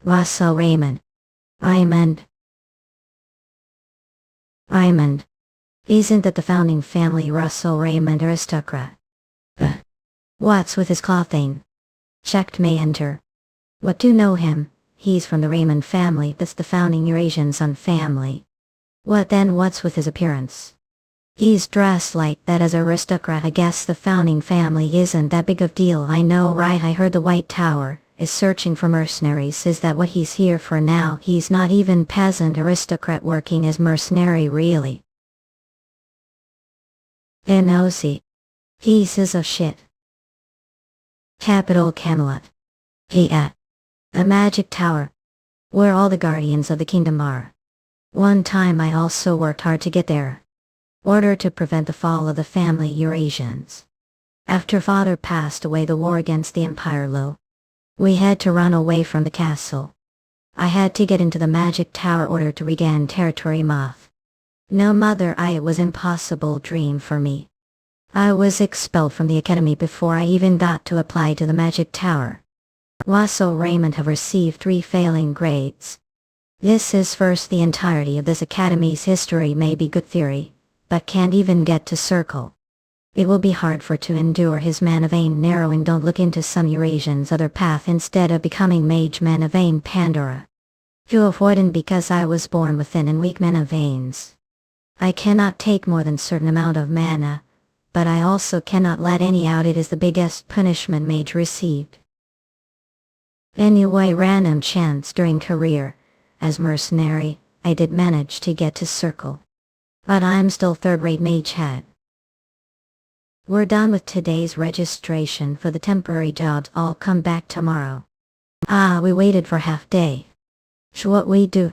Russel Raymond. Raymond. Raymond. Isn't that the founding family Russel Raymond aristocrat? What's with his clothing? Checked may enter. What do you know him? He's from the Raymond family, that's the founding Eurasian Sun family. What then, what's with his appearance? He's dressed like that as aristocrat. I guess the founding family isn't that big of deal. I know, right? I heard the White Tower is searching for mercenaries. Is that what he's here for now? He's not even peasant aristocrat working as mercenary, really. NOC. Pieces of shit. Capital Camelot. He at a magic tower, where all the guardians of the kingdom are. One time I also worked hard to get there. Order to prevent the fall of the family Eurasians. After father passed away, the war against the Empire low. We had to run away from the castle. I had to get into the magic tower order to regain territory moth. No mother, it was impossible dream for me. I was expelled from the academy before I even got to apply to the magic tower. Russel Raymond have received 3 failing grades. This is first. The entirety of this academy's history may be good theory, but can't even get to circle. It will be hard for to endure his man of vain narrowing. Don't look into some Eurasian's other path instead of becoming mage man of vain Pandora. To avoid, because I was born within and weak man of veins. I cannot take more than certain amount of mana, but I also cannot let any out. It is the biggest punishment mage received. Anyway, random chance during career, as mercenary, I did manage to get to circle. But I'm still third-rate mage head. We're done with today's registration for the temporary jobs. I'll come back tomorrow. We waited for half day. What we do?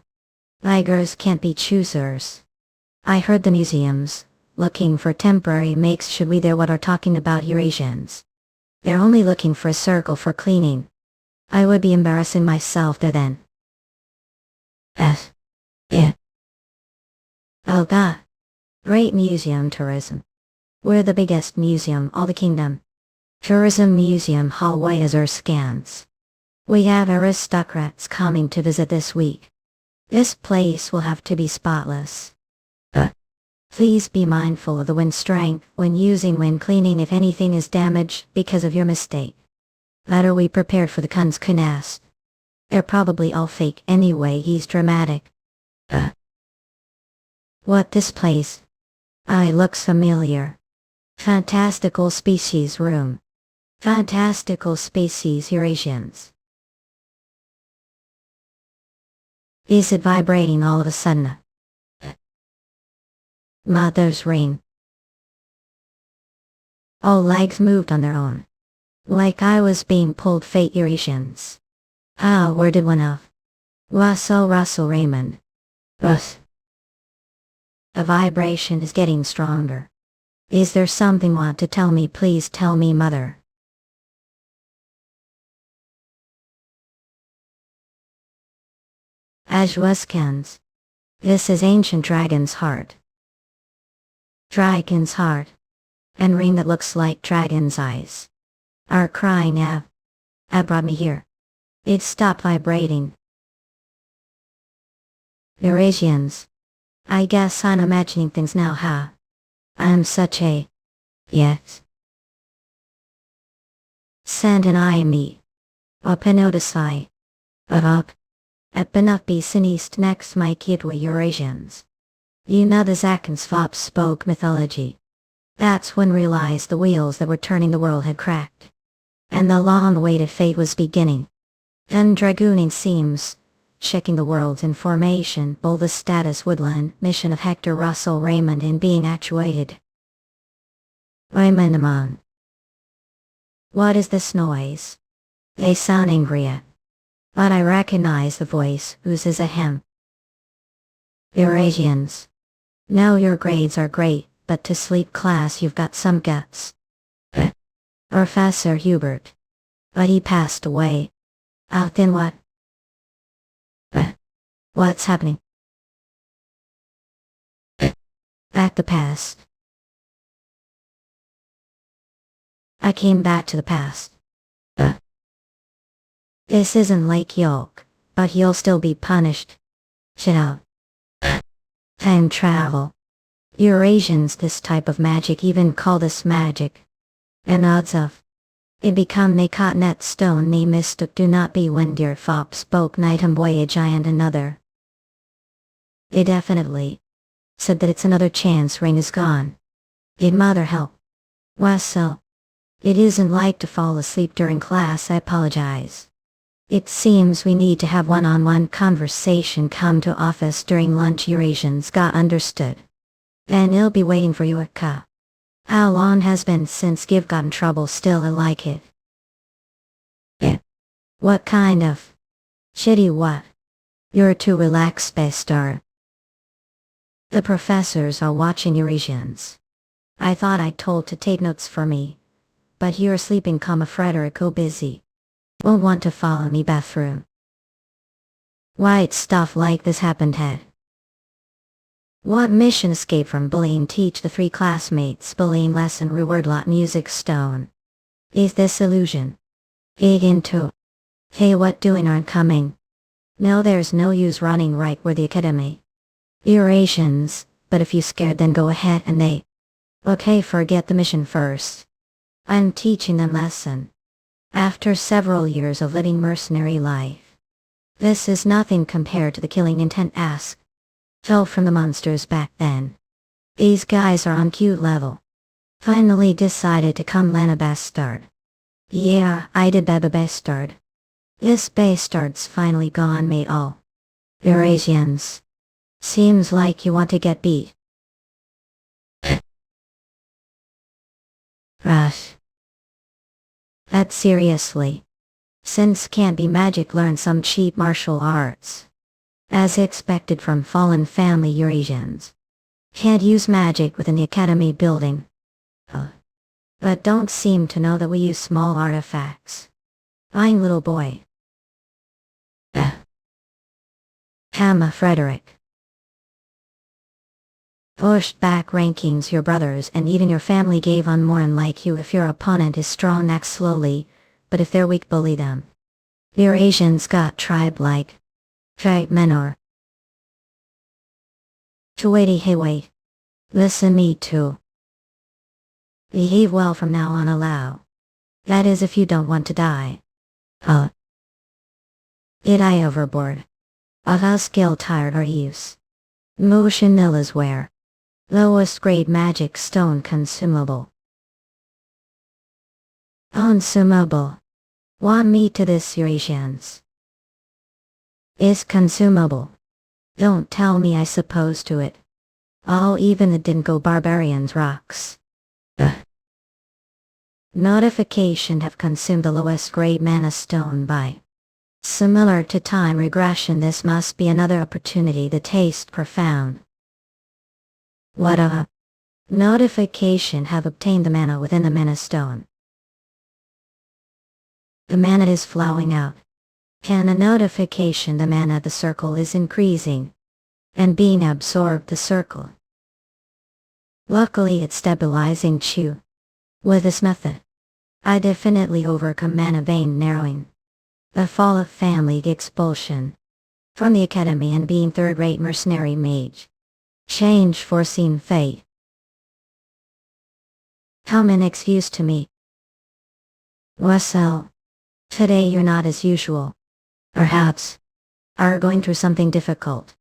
Tigers can't be choosers. I heard the museums looking for temporary makes. Should we there? What are talking about Eurasians? They're only looking for a circle for cleaning. I would be embarrassing myself there then. Yeah. Oh god. Great museum tourism. We're the biggest museum all the kingdom. Tourism museum hallway as our scans. We have aristocrats coming to visit this week. This place will have to be spotless. Please be mindful of the wind strength when using wind cleaning if anything is damaged because of your mistake. That are we prepared for the cun's cunast. They're probably all fake anyway. He's dramatic. What this place? Looks familiar. Fantastical species room. Fantastical species Eurasians. Is it vibrating all of a sudden? Mother's ring. All legs moved on their own. Like I was being pulled. Fate Eurasians. Where did one of? Russel Raymond. A vibration is getting stronger. Is there something you want to tell me? Please tell me, mother. Ajwaskans. This is ancient dragon's heart. Dragon's heart. And ring that looks like dragon's eyes. Are crying brought me here. It stopped vibrating. Eurasians. I guess I'm imagining things now, I'm such a... Yes. Send an eye me. Openotisai. Up. Epenukbi sinist next my kidwa Eurasians. You know the Zakans Fop spoke mythology. That's when realized the wheels that were turning the world had cracked. And the long-awaited fate was beginning. Then dragooning seems, checking the world's information, bold the status woodland mission of Hector Russel Raymond in being actuated. Raymond among. What is this noise? They sound angry but I recognize the voice. Whose is a him? Eurasians. No, your grades are great, but to sleep class you've got some guts. Professor Hubert. But he passed away. Then what? What's happening? Back the past. I came back to the past. This isn't Lake Yolk, But he'll still be punished. Shit out. Time travel. Eurasians this type of magic even call this magic. And odds of it become ne cotnet stone ne mystic do not be when dear fop spoke nightum boy a giant another. It definitely said that it's another chance rain is gone. It mother help. Russel. It isn't like to fall asleep during class, I apologize. It seems we need to have one-on-one conversation. Come to office during lunch. Eurasians got understood. And he'll be waiting for you at Ka. How long has been since you've gotten trouble? Still I like it. Yeah. What kind of shitty what? You're too relaxed, bastard. The professors are watching Eurasians. I thought I told to take notes for me. But you're sleeping, Frederico busy. Won't want to follow me bathroom. White stuff like this happened head. What mission escape from bullying? Teach the 3 classmates bullying lesson. Reward lot music stone. Is this illusion? Dig into. Hey, what doing? Aren't coming. No, there's no use running right where the academy. Eurasians, but if you scared then go ahead and they. Okay, forget the mission first. I'm teaching them lesson. After several years of living mercenary life. This is nothing compared to the killing intent ask. Fell from the monsters back then. These guys are on cute level. Finally decided to come land a bastard. Yeah, I did that a bastard. This bastard's finally gone mate all. Eurasians. Seems like you want to get beat. Rush. That seriously. Since can't be magic, learn some cheap martial arts. As expected from fallen family Eurasians. Can't use magic within the academy building. But don't seem to know that we use small artifacts. Fine little boy. Hamma Frederick. Pushed back rankings. Your brothers and even your family gave on more unlike you. If your opponent is strong, act slowly, but if they're weak, bully them. Eurasians got tribe like. Tribe menor. To waity hey wait. Listen me too. Behave well from now on, allow. That is if you don't want to die. Did I overboard? How skill tired are use? Motion nil is where. Lowest grade magic stone consumable. Consumable. Want me to this Eurasians? Is consumable. Don't tell me I suppose to it. Oh, even it didn't go barbarians rocks. Notification have consumed the lowest grade mana stone by. Similar to time regression, this must be another opportunity to taste profound. What a notification have obtained the mana within the mana stone. The mana is flowing out. Can a notification the mana the circle is increasing. And being absorbed the circle. Luckily it's stabilizing Chew. With this method, I definitely overcome mana vein narrowing. The fall of family expulsion. From the academy and being third-rate mercenary mage. Change foreseen fate. Come an excuse to me. Russel. Today you're not as usual. Perhaps. Are going through something difficult.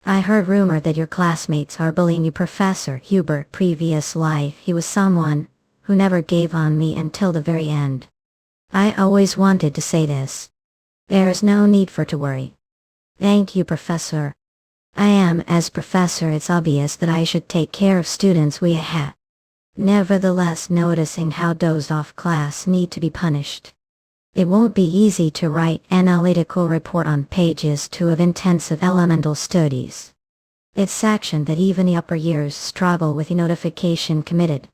I heard rumor that your classmates are bullying you. Professor Hubert. Previous life he was someone who never gave on me until the very end. I always wanted to say this. There's no need for to worry. Thank you, Professor. I am as professor, it's obvious that I should take care of students we have. Nevertheless, noticing how dozed off class need to be punished. It won't be easy to write analytical report on pages 2 of intensive elemental studies. It's action that even the upper years struggle with. The notification committed.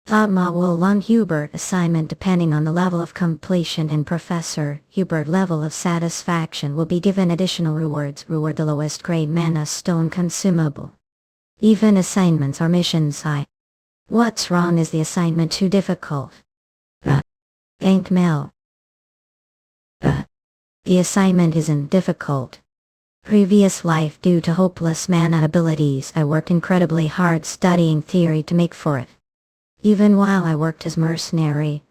Thotma will lung Hubert assignment depending on the level of completion, and Professor Hubert level of satisfaction will be given additional rewards. Reward the lowest grade mana stone consumable. Even assignments are missions high. What's wrong? Is the assignment too difficult? Ain't Mel. The assignment isn't difficult. Previous life, due to hopeless mana abilities, I worked incredibly hard studying theory to make for it. Even while I worked as mercenary,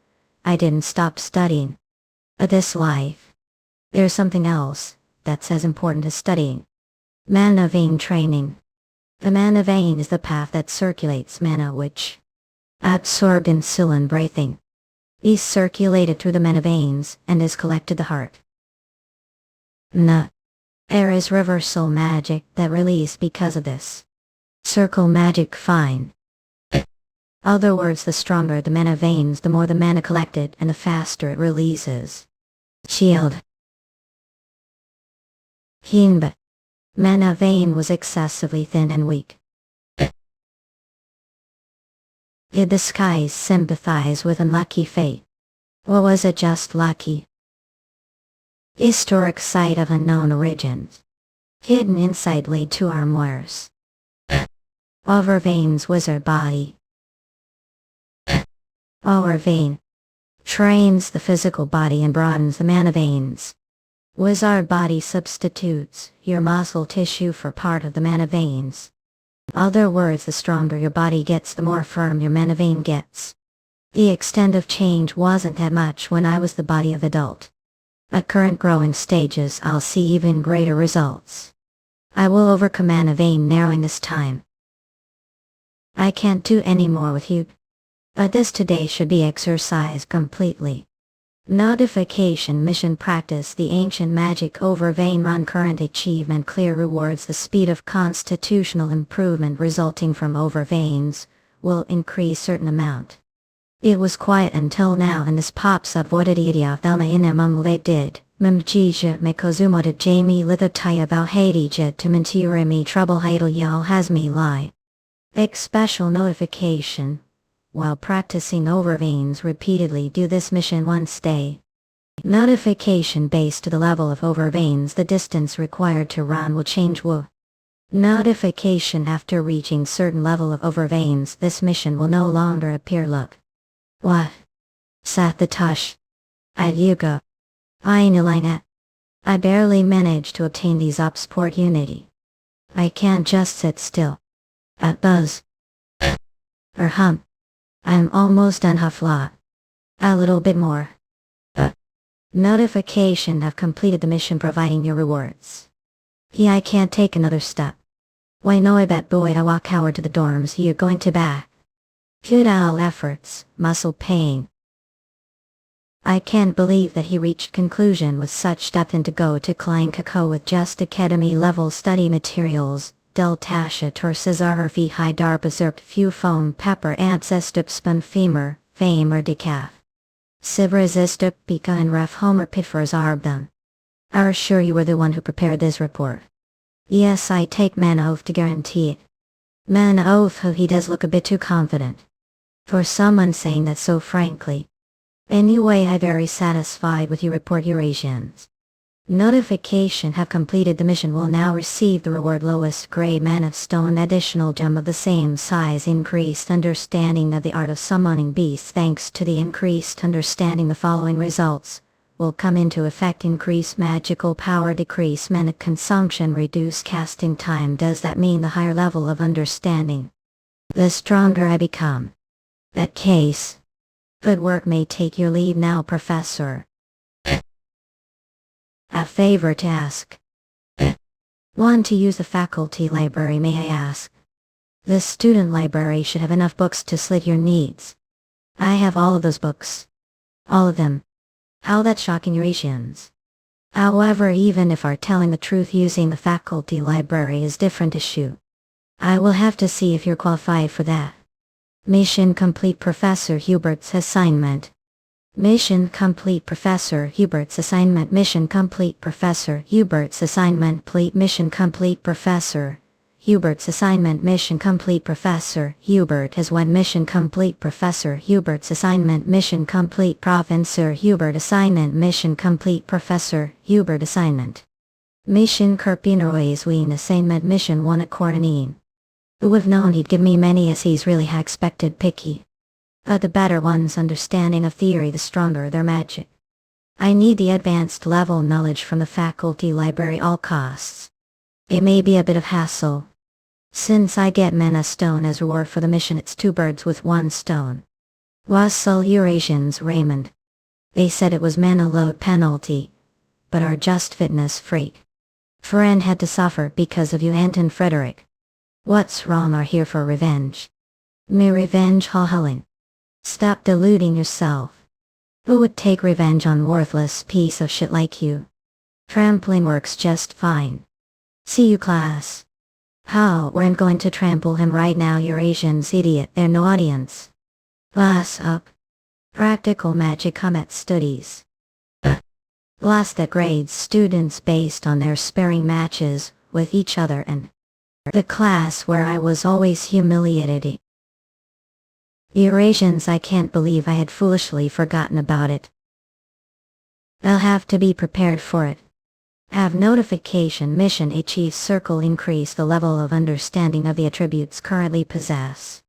I didn't stop studying. But this life, there's something else that's as important as studying. Mana vein training. The mana vein is the path that circulates mana which absorbed insulin breathing. Is circulated through the mana veins and is collected the heart. There is reversal magic that release because of this. Circle magic fine. Other words, the stronger the mana veins, the more the mana collected and the faster it releases. Shield. Hinba. Mana vein was excessively thin and weak. Did the skies sympathize with unlucky fate? Or was it just lucky? Historic site of unknown origins. Hidden insight laid to armoires. Over veins wizard body. Over vein. Trains the physical body and broadens the mana veins. Wizard body substitutes your muscle tissue for part of the mana veins. Other words, the stronger your body gets, the more firm your mana vein gets. The extent of change wasn't that much when I was the body of adult. At current growing stages, I'll see even greater results. I will overcome mana vein narrowing this time. I can't do any more with you. But this today should be exercised completely. Notification mission practice the ancient magic over vein run. Current achievement clear rewards. The speed of constitutional improvement resulting from over veins will increase certain amount. It was quiet until now and this pops up. What did idia thelma inamum le did? Mimjija me kozumoda jamie lithataya valhadija to mentirimi trouble haidal yal has me lie. Special notification. While practicing over veins repeatedly, do this mission once day. Notification based to the level of over veins, the distance required to run will change. Notification after reaching certain level of over veins, this mission will no longer appear. Look. What? Sat the tush. Adyuga. Ainulina. I barely managed to obtain these upsport unity. I can't just sit still. Buzz. Or hump. I'm almost done. Huffla. A little bit more. Notification have completed the mission providing your rewards. Yeah, I can't take another step. Why no, I bet boy I walk Howard to the dorms. You're going to back. Futile efforts, muscle pain. I can't believe that he reached conclusion with such depth and to go to Klein Kako with just academy level study materials. Deltasha Torsazar Fi High Darpazerpt Few Foam Pepper Ancestip Spun Femur, Fame or Decaf. Sibrazistip Pika and Ref Homer Pitfers Arbdum. Are sure you were the one who prepared this report? Yes, I take man oath to guarantee it. Man oath, oh, he does look a bit too confident. For someone saying that so frankly. Anyway, I very satisfied with your report, Eurasians. Notification have completed the mission will now receive the reward lowest grade man of stone additional gem of the same size increased understanding of the art of summoning beasts. Thanks to the increased understanding the following results will come into effect: increase magical power, decrease mana consumption, reduce casting time. Does that mean the higher level of understanding, the stronger I become? That case. Good work, may take your leave now, Professor. A favor to ask. Want to use the faculty library, may I ask? The student library should have enough books to slit your needs. I have all of those books. All of them. How that's shocking, Eurasians. However, even if are telling the truth, using the faculty library is different issue. I will have to see if you're qualified for that. Mission complete, Professor Hubert's assignment. Mission complete, Professor Hubert's assignment. Mission complete, Professor Hubert's assignment. Mission complete, Professor Hubert's assignment. Mission complete, Professor Hubert has won. Mission complete, Professor Hubert's assignment. Mission complete, Professor Hubert assignment. Mission complete, Professor Hubert assignment. Mission Kerpineroy's Ween assignment. Mission 1 at Cornine. Who have known he'd give me many as he's really expected picky. But the better one's understanding of theory, the stronger their magic. I need the advanced level knowledge from the faculty library all costs. It may be a bit of hassle. Since I get mana stone as reward for the mission, it's 2 birds with 1 stone. Russel Raymond. They said it was mana load penalty, but are just fitness freak. Friend had to suffer because of you, Anton Frederick. What's wrong are here for revenge. Me revenge Helen. Stop deluding yourself. Who would take revenge on worthless piece of shit like you? Trampling works just fine. See you, class. How? I'm going to trample him right now, Eurasians idiot. They're no audience. Class up. Practical magic combat studies. Last at grades students based on their sparring matches with each other and the class where I was always humiliated. Eurasians, I can't believe I had foolishly forgotten about it. I'll have to be prepared for it. Have notification mission achieve circle increase the level of understanding of the attributes currently possess.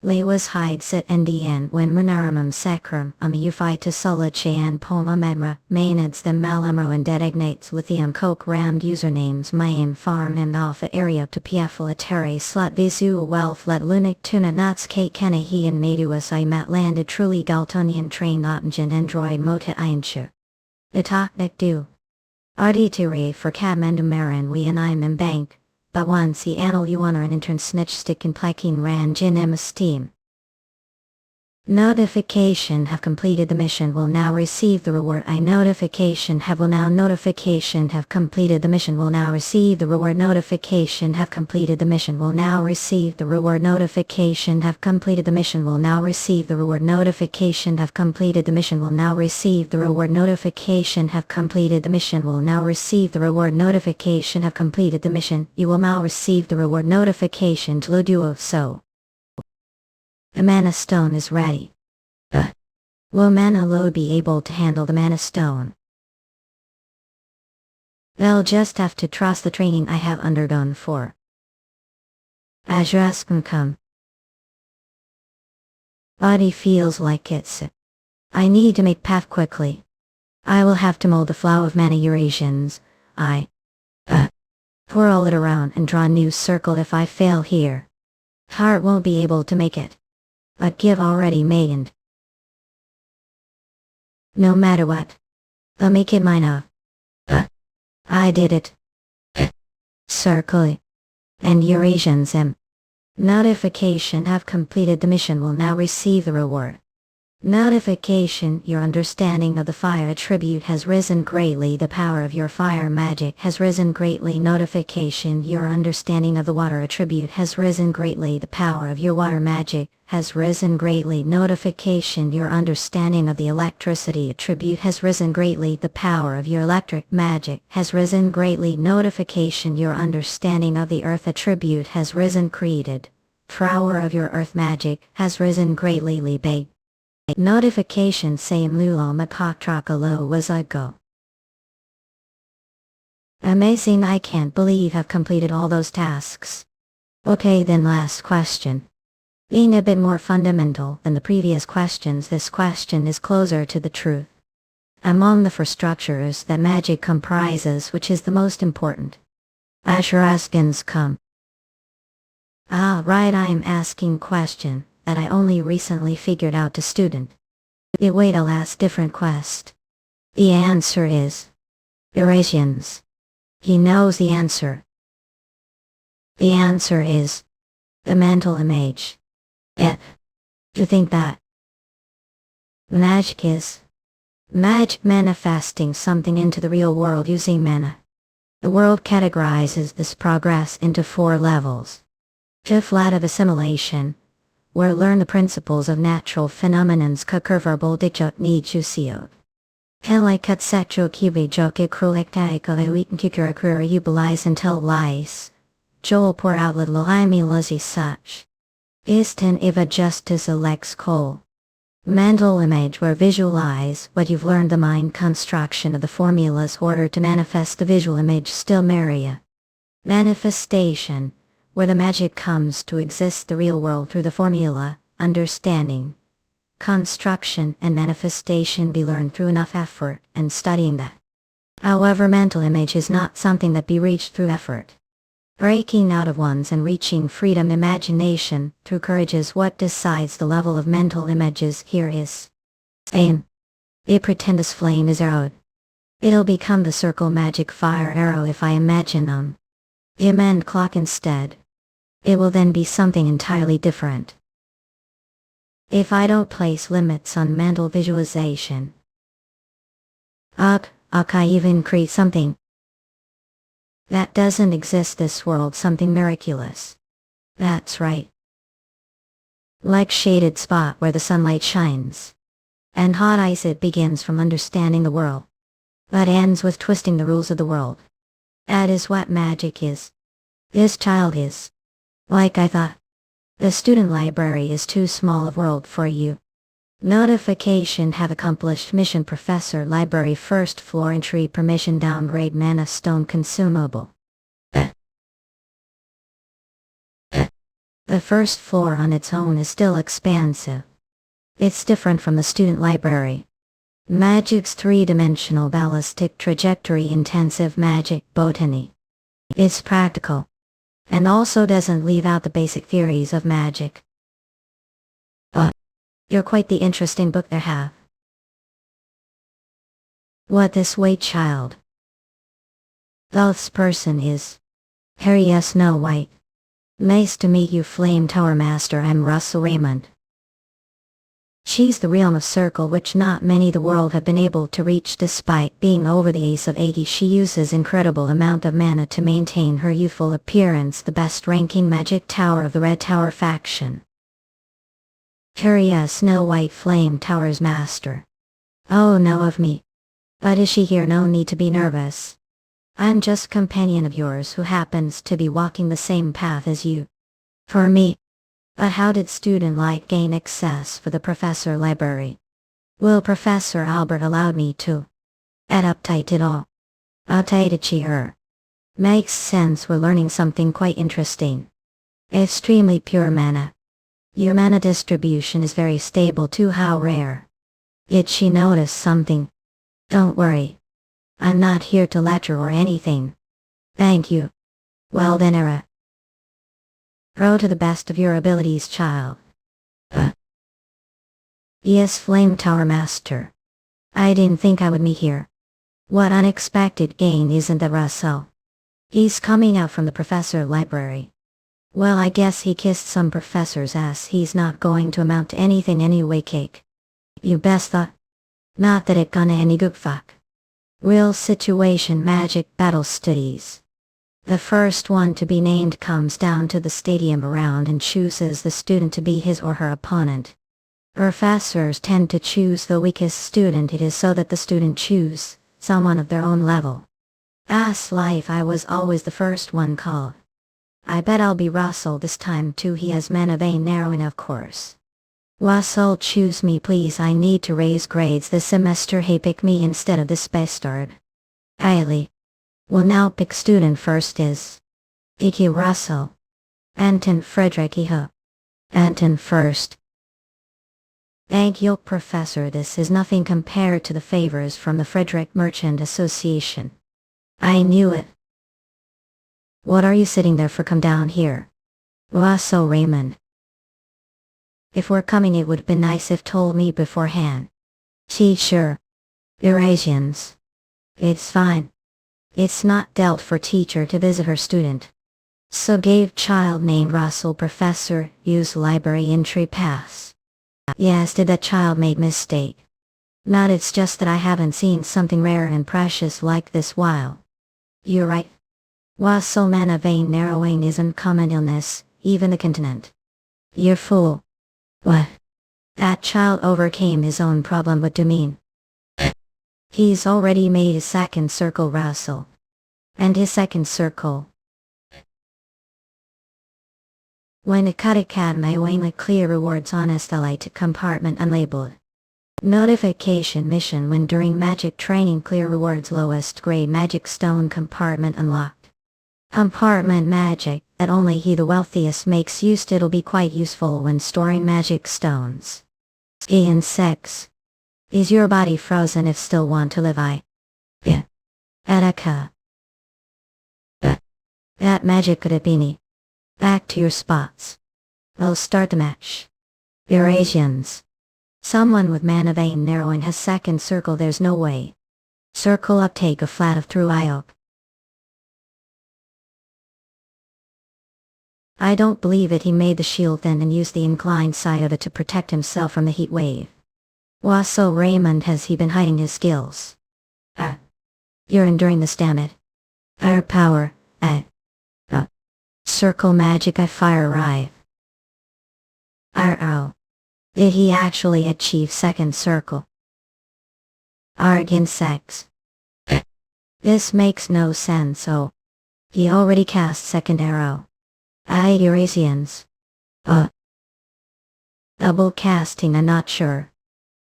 Lewas hide sit ndn when munaramum sacrum ufai to solache and poma medra mainids them malamro and designates with the coke rammed usernames myam farm and alpha area to pfla terre slut visu wealth let lunic tuna nuts k kenahi and naduus I met landed truly galtonian train option android mota einche. Itaknik do. Arditiri for Kathmandu we and I'm in bank. But once he anal you honor an intern snitch stick in plaking ran jin em esteem. Notification have completed the mission will now receive the reward. I notification have will now notification have completed the mission will now receive the reward. Notification have completed the mission will now receive the reward. Notification have completed the mission will now receive the reward. Notification have completed the mission will now receive the reward. Notification have completed the mission will now receive the reward. Notification have completed the mission you will now receive the reward. Notification to duo so. The mana stone is ready. Will mana load be able to handle the mana stone? They'll just have to trust the training I have undergone for. Ajras can come. Body feels like it's. I need to make path quickly. I will have to mold the flow of mana Eurasians. Twirl it around and draw a new circle if I fail here. Heart won't be able to make it. But give already made. No matter what. I'll make it mine up. I did it. Circle. And Eurasians Notification have completed the mission will now receive the reward. Notification your understanding of the fire attribute has risen greatly. The power of your fire magic has risen greatly. Notification your understanding of the water attribute has risen greatly. The power of your water magic has risen greatly. Notification your understanding of the electricity attribute has risen greatly. The power of your electric magic has risen greatly. Notification your understanding of the earth attribute has risen created. Power of your earth magic has risen greatly. Libe. Notification same lulo makakrakalo was I go. Amazing, I can't believe I've completed all those tasks. Okay then, last question. Being a bit more fundamental than the previous questions, this question is closer to the truth. Among the 4 structures that magic comprises, which is the most important? Ashuraskins come. Ah right, I am asking question that I only recently figured out to student. Wait, I'll ask different quest. The answer is Eurasians. He knows the answer. The answer is the mental image. You think that magic is magic manifesting something into the real world using mana. The world categorizes this progress into 4 levels. Flat of assimilation, where learn the principles of natural phenomenons kakurverbal dikjot ni chusio. Kelai katsetro kibi joke krulektaiko weekn kukurakura ubalize until lies. Joel pour outlet loimi luzzy such. Istin iva justice elects coal. Mental image where visualize what you've learned the mind construction of the formulas order to manifest the visual image still Maria. Manifestation, where the magic comes to exist the real world through the formula, understanding. construction and manifestation be learned through enough effort and studying that. However, mental image is not something that be reached through effort. Breaking out of one's and reaching freedom imagination through courage is what decides the level of mental images. Here is aim. It pretends flame is arrowed. It'll become the circle magic fire arrow if I imagine end clock instead. It will then be something entirely different. If I don't place limits on mental visualization. I even create something that doesn't exist this world, something miraculous. That's right. Like shaded spot where the sunlight shines. And hot ice, it begins from understanding the world. But ends with twisting the rules of the world. That is what magic is. This child is. Like I thought. The student library is too small a world for you. Notification have accomplished mission professor library first floor entry permission downgrade mana stone consumable. The first floor on its own is still expansive. It's different from the student library. Magic's three-dimensional ballistic trajectory intensive magic botany. It's practical. And also doesn't leave out the basic theories of magic. You're quite the interesting book there have. What this way, child? This person is Harry Snow White. Nice to meet you, Flame Tower Master. I'm Russel Raymond. She's the realm of circle which not many the world have been able to reach despite being over the ace of 80. She uses incredible amount of mana to maintain her youthful appearance, the best ranking magic tower of the Red Tower faction. Harry Snow White Flame Tower's master. Oh no of me. But is she here? No need to be nervous. I'm just companion of yours who happens to be walking the same path as you. For me. But how did student light gain access for the professor library? Will Professor Albert allow me to? Add uptight it all. Uptight she her. Makes sense, we're learning something quite interesting. Extremely pure mana. Your mana distribution is very stable too. How rare. Did she notice something? Don't worry. I'm not here to lecture or anything. Thank you. Well then, grow to the best of your abilities, child. Yes, Flame Tower Master. I didn't think I would meet here. What unexpected gain, isn't that Russell? He's coming out from the professor library. Well, I guess he kissed some professor's ass. He's not going to amount to anything anyway, cake. You best thought. Not that it gonna any good fuck. Real situation magic battle studies. The first one to be named comes down to the stadium around and chooses the student to be his or her opponent. Professors tend to choose the weakest student. It is so that the student choose someone of their own level. Ass life, I was always the first one called. I bet I'll be Russell this time too. He has mana vein narrowing, of course. Russell, choose me please. I need to raise grades this semester. Hey, pick me instead of this bastard. Kylie. Well, now pick student first is Iki Russell. Anton Frederick Iha. Anton first. Thank you, Professor. This is nothing compared to the favors from the Frederick Merchant Association. I knew it. What are you sitting there for? Come down here. Russel Raymond. If we're coming, it would have been nice if told me beforehand. Teacher. Eurasians. It's fine. It's not dealt for teacher to visit her student. So gave child named Russell Professor use library entry pass. Yes, did that child made mistake? Not, it's just that I haven't seen something rare and precious like this while. You're right. Russell mana vein narrowing isn't common illness, even the continent. You're fool. What? That child overcame his own problem. What do you mean? He's already made his second circle, Russell. And his second circle. When a cut academy weighing clear rewards honest elite compartment unlabeled. Notification mission when during magic training clear rewards lowest grade magic stone compartment unlocked. Compartment magic that only he the wealthiest makes use. It'll be quite useful when storing magic stones. Ian sex. Is your body frozen if still want to live? Yeah. Ataka. That magic could it be me? Back to your spots. We'll start the match. Eurasians. Someone with mana vein narrowing has second circle, there's no way. Circle uptake a flat of through Iop. I don't believe it. He made the shield then and used the inclined side of it to protect himself from the heat wave. Russel Raymond, has he been hiding his skills? You're enduring this, damn it. Fire power, circle magic, I fire arrive. Oh. Did he actually achieve second circle? Argan sex. This makes no sense. Oh. He already cast second arrow. Eurasians. Double casting, I'm not sure.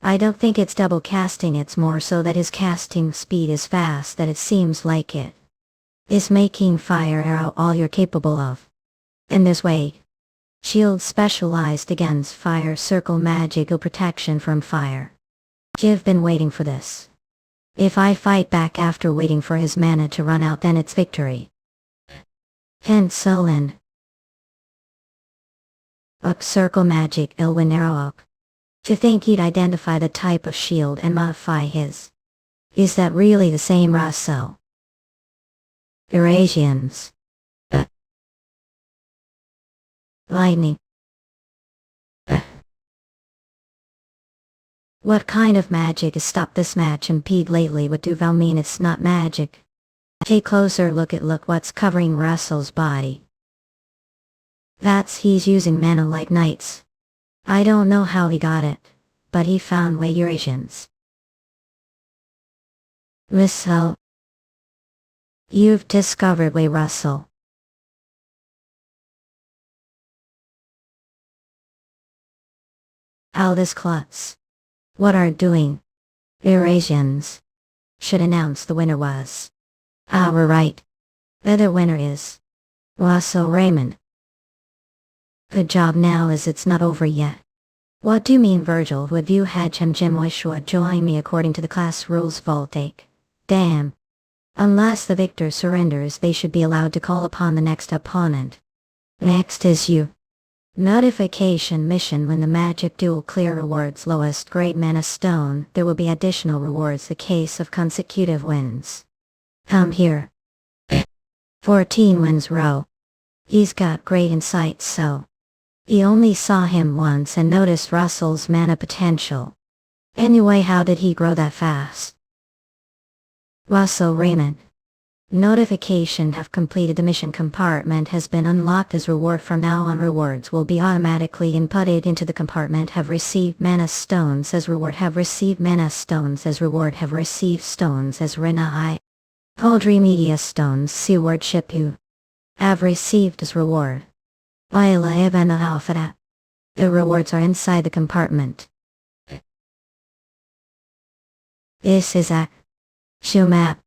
I don't think it's double casting, it's more so that his casting speed is fast that it seems like it is making fire arrow all you're capable of. In this way, shield specialized against fire, circle magical protection from fire. You've been waiting for this. If I fight back after waiting for his mana to run out, then it's victory. Pencil up circle magic, Ilwin arrow up. To think he'd identify the type of shield and modify his. Is that really the same Russel? Eurasians. Lightning. What kind of magic has stopped this match impede lately? What do thou mean it's not magic? Take closer look what's covering Russel's body. He's using mana like knights. I don't know how he got it, but he found way. Eurasians. Russel. You've discovered way, Russel. Aldous Klutz. What are doing? Eurasians. Should announce the winner was. We're right. The other winner is Russel Raymond. Good job. Now as it's not over yet. What do you mean, Virgil? Would you had Jim Wishwa join me according to the class rules? Voltaic. Damn. Unless the victor surrenders, they should be allowed to call upon the next opponent. Next is you. Notification mission: when the magic duel clear rewards lowest grade mana stone, there will be additional rewards the case of consecutive wins. Come here. 14 wins row. He's got great insight, so he only saw him once and noticed Russell's mana potential. Anyway, how did he grow that fast? Russel Raymond. Notification: have completed the mission. Compartment has been unlocked as reward. From now on, rewards will be automatically inputted into the compartment. Have received mana stones as reward. Have received mana stones as reward. Have received stones as Rena Poultry media stones. See word ship you. Have received as reward. The rewards are inside the compartment. This is a show map.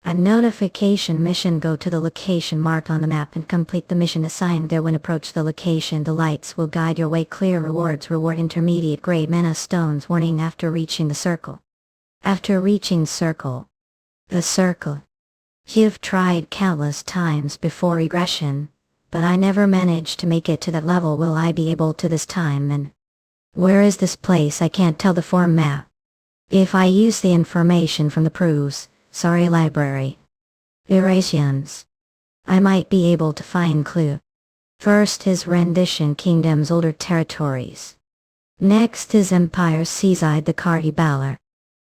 A notification mission: go to the location marked on the map and complete the mission assigned there. When approach the location, the lights will guide your way. Clear rewards: reward intermediate grade mana stones. Warning: after reaching the circle. After reaching circle. The circle. You've tried countless times before regression, but I never managed to make it to that level. Will I be able to this time? And where is this place? I can't tell the form map. If I use the information from the proofs, sorry library. Eurasians. I might be able to find clue. First his rendition: kingdom's older territories. Next his empire seaside, the Cardi Balor.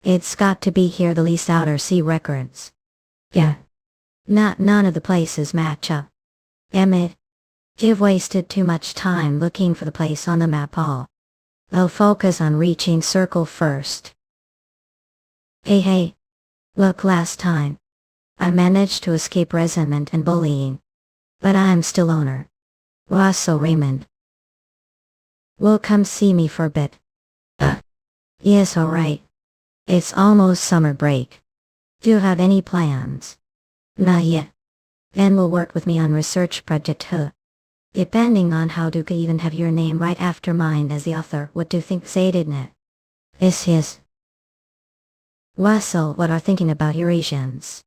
It's got to be here, the least outer sea records. Yeah. None of the places match up. Emmett. You've wasted too much time looking for the place on the map. I'll focus on reaching circle first. Hey. Look, last time I managed to escape resentment and bullying, but I'm still owner. Russel Raymond. Will come see me for a bit? Yes, alright. It's almost summer break. Do you have any plans? Not yet. Then will work with me on research project. Depending on how do you even have your name right after mine as the author, what do you think say didn't it? Is his. Russel, what are thinking about Eurasians?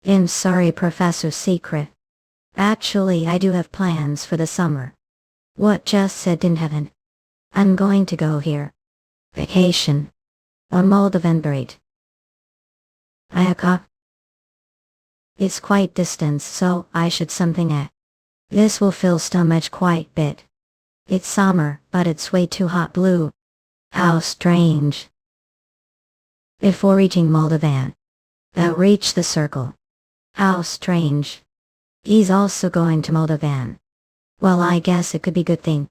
I'm sorry, Professor Secret. Actually, I do have plans for the summer. What just said didn't have an. I'm going to go here. Vacation. A Moldovan breed. Ayaka. It's quite distance, so I should something at. This will fill stomach quite bit. It's summer, but it's way too hot blue. How strange. Before reaching Moldovan. Reach the circle. How strange. He's also going to Moldovan. Well, I guess it could be good thing.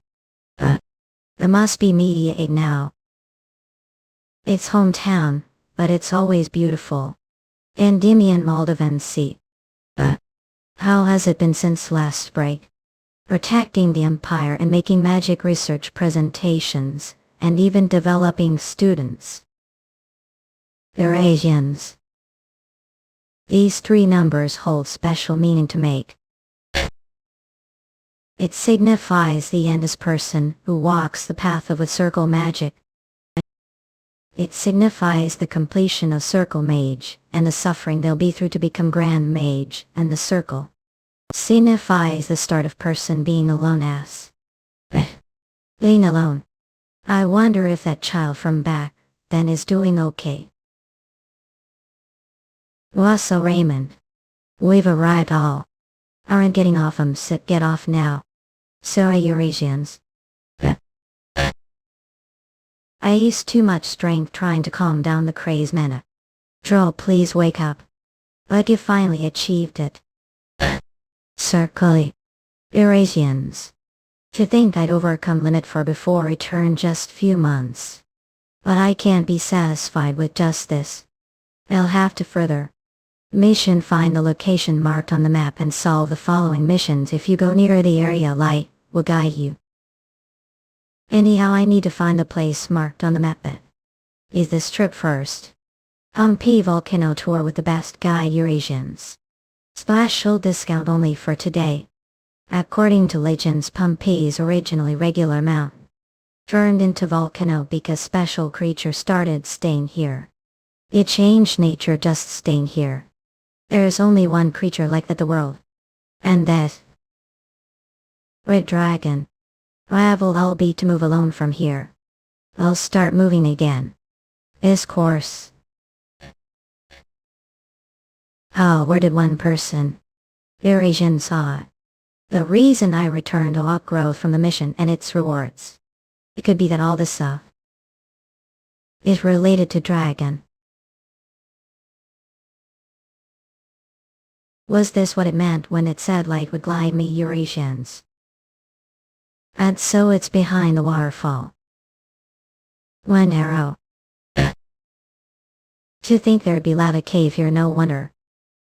It must be mediate now. It's hometown, but it's always beautiful. Endymion Moldovan Sea. How has it been since last break? Protecting the empire and making magic research presentations, and even developing students. Eurasians. These three numbers hold special meaning to Mage. It signifies the endless person who walks the path of a circle magic. It signifies the completion of circle mage, and the suffering they'll be through to become grand mage, and the circle signifies the start of person being alone as. Being alone. I wonder if that child from back then is doing okay. Russel Raymond. We've arrived all. Aren't getting off sit get off now. Sorry, Eurasians. I used too much strength trying to calm down the craze mana. Droll, please wake up. But you finally achieved it. Circle. Eurasians. To think I'd overcome limit for before return just few months. But I can't be satisfied with just this. I'll have to further. Mission: find the location marked on the map and solve the following missions. If you go near the area, light will guide you. Anyhow, I need to find the place marked on the map. Is this trip first? Pompeii Volcano Tour with the best guide Eurasians. Special discount only for today. According to legends, Pompeii is originally regular mountain. Turned into volcano because special creature started staying here. It changed nature just staying here. There is only one creature like that the world. And that. Red Dragon. Liable I'll be to move alone from here. I'll start moving again. This course. Oh, where did one person? Eurasian saw it. The reason I returned to outgrowth from the mission and its rewards. It could be that all this stuff is related to Dragon. Was this what it meant when it said light would guide me, Eurasians? And so it's behind the waterfall. One arrow. To think there'd be lava cave here, no wonder.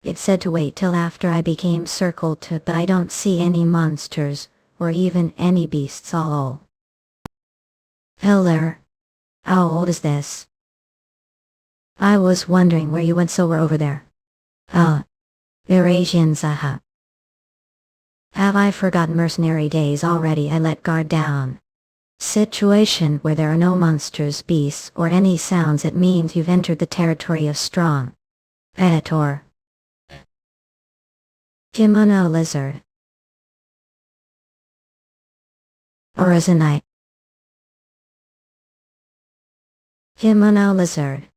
It said to wait till after I became circled to, but I don't see any monsters, or even any beasts all. Hello. How old is this? I was wondering where you went, so we're over there. Eurasians, aha. Have I forgotten mercenary days already? I let guard down. Situation where there are no monsters, beasts, or any sounds, it means you've entered the territory of strong. Editor. Kimono lizard. Orizonite. Kimono lizard.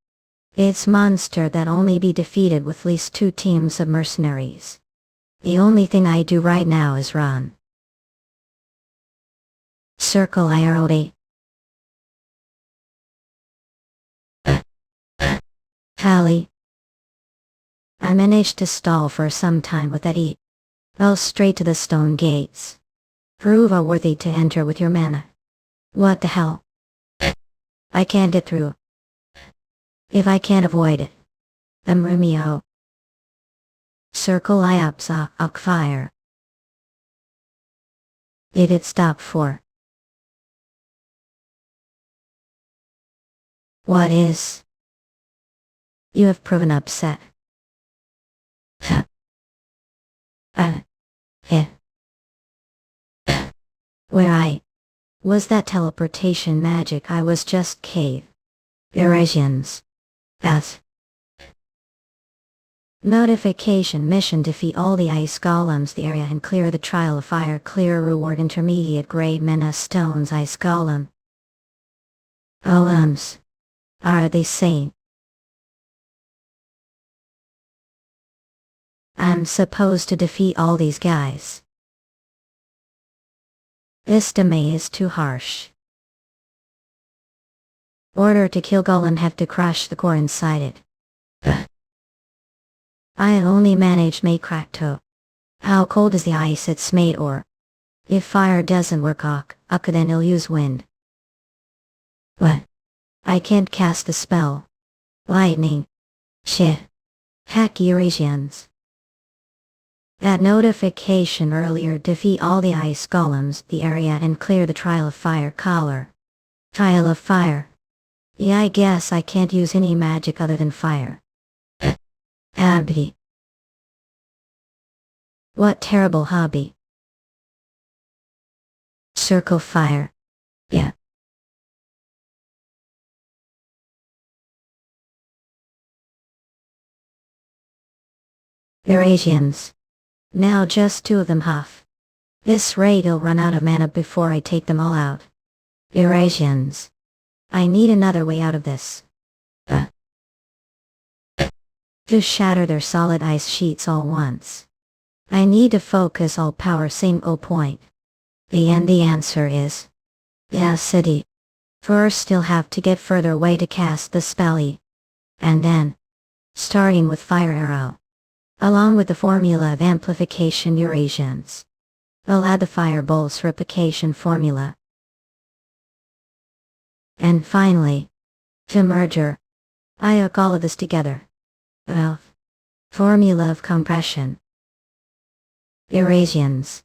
It's monster that only be defeated with least 2 teams of mercenaries. The only thing I do right now is run. Circle IROD. Hallie. I managed to stall for some time with that eat. Well, straight to the stone gates. Prove are worthy to enter with your mana. What the hell? I can't get through. If I can't avoid it. Romeo. Circle Iapsa, fire. Did it stop for? What is? You have proven upset. Was that teleportation magic? I was just cave. Eurasians. F. Notification mission: defeat all the ice golems the area and clear the trial of fire. Clear reward: intermediate grade mana stones. Ice golem. Golems. Are they sane? I'm supposed to defeat all these guys. This damage is too harsh. Order to kill golem: have to crush the core inside it. I only managed make crackto. How cold is the ice it's made? Or if fire doesn't work, then I'll use wind. What? I can't cast the spell. Lightning. Shit. Heck, Eurasians. That notification earlier: defeat all the ice golems the area and clear the trial of fire. Collar. Trial of fire. Yeah, I guess I can't use any magic other than fire. Hobby. What terrible hobby. Circle fire. Yeah. Eurasians. Now just two of them. Huff. This raid will run out of mana before I take them all out. Eurasians. I need another way out of this. To shatter their solid ice sheets all once. I need to focus all power. Same point. The answer is yeah, city. First still have to get further away to cast the spelly. And then, starting with fire arrow. Along with the formula of amplification Eurasians. I'll add the fireball's replication formula. And finally, to merger. I hook all of this together. Well, formula of compression. Eurasians.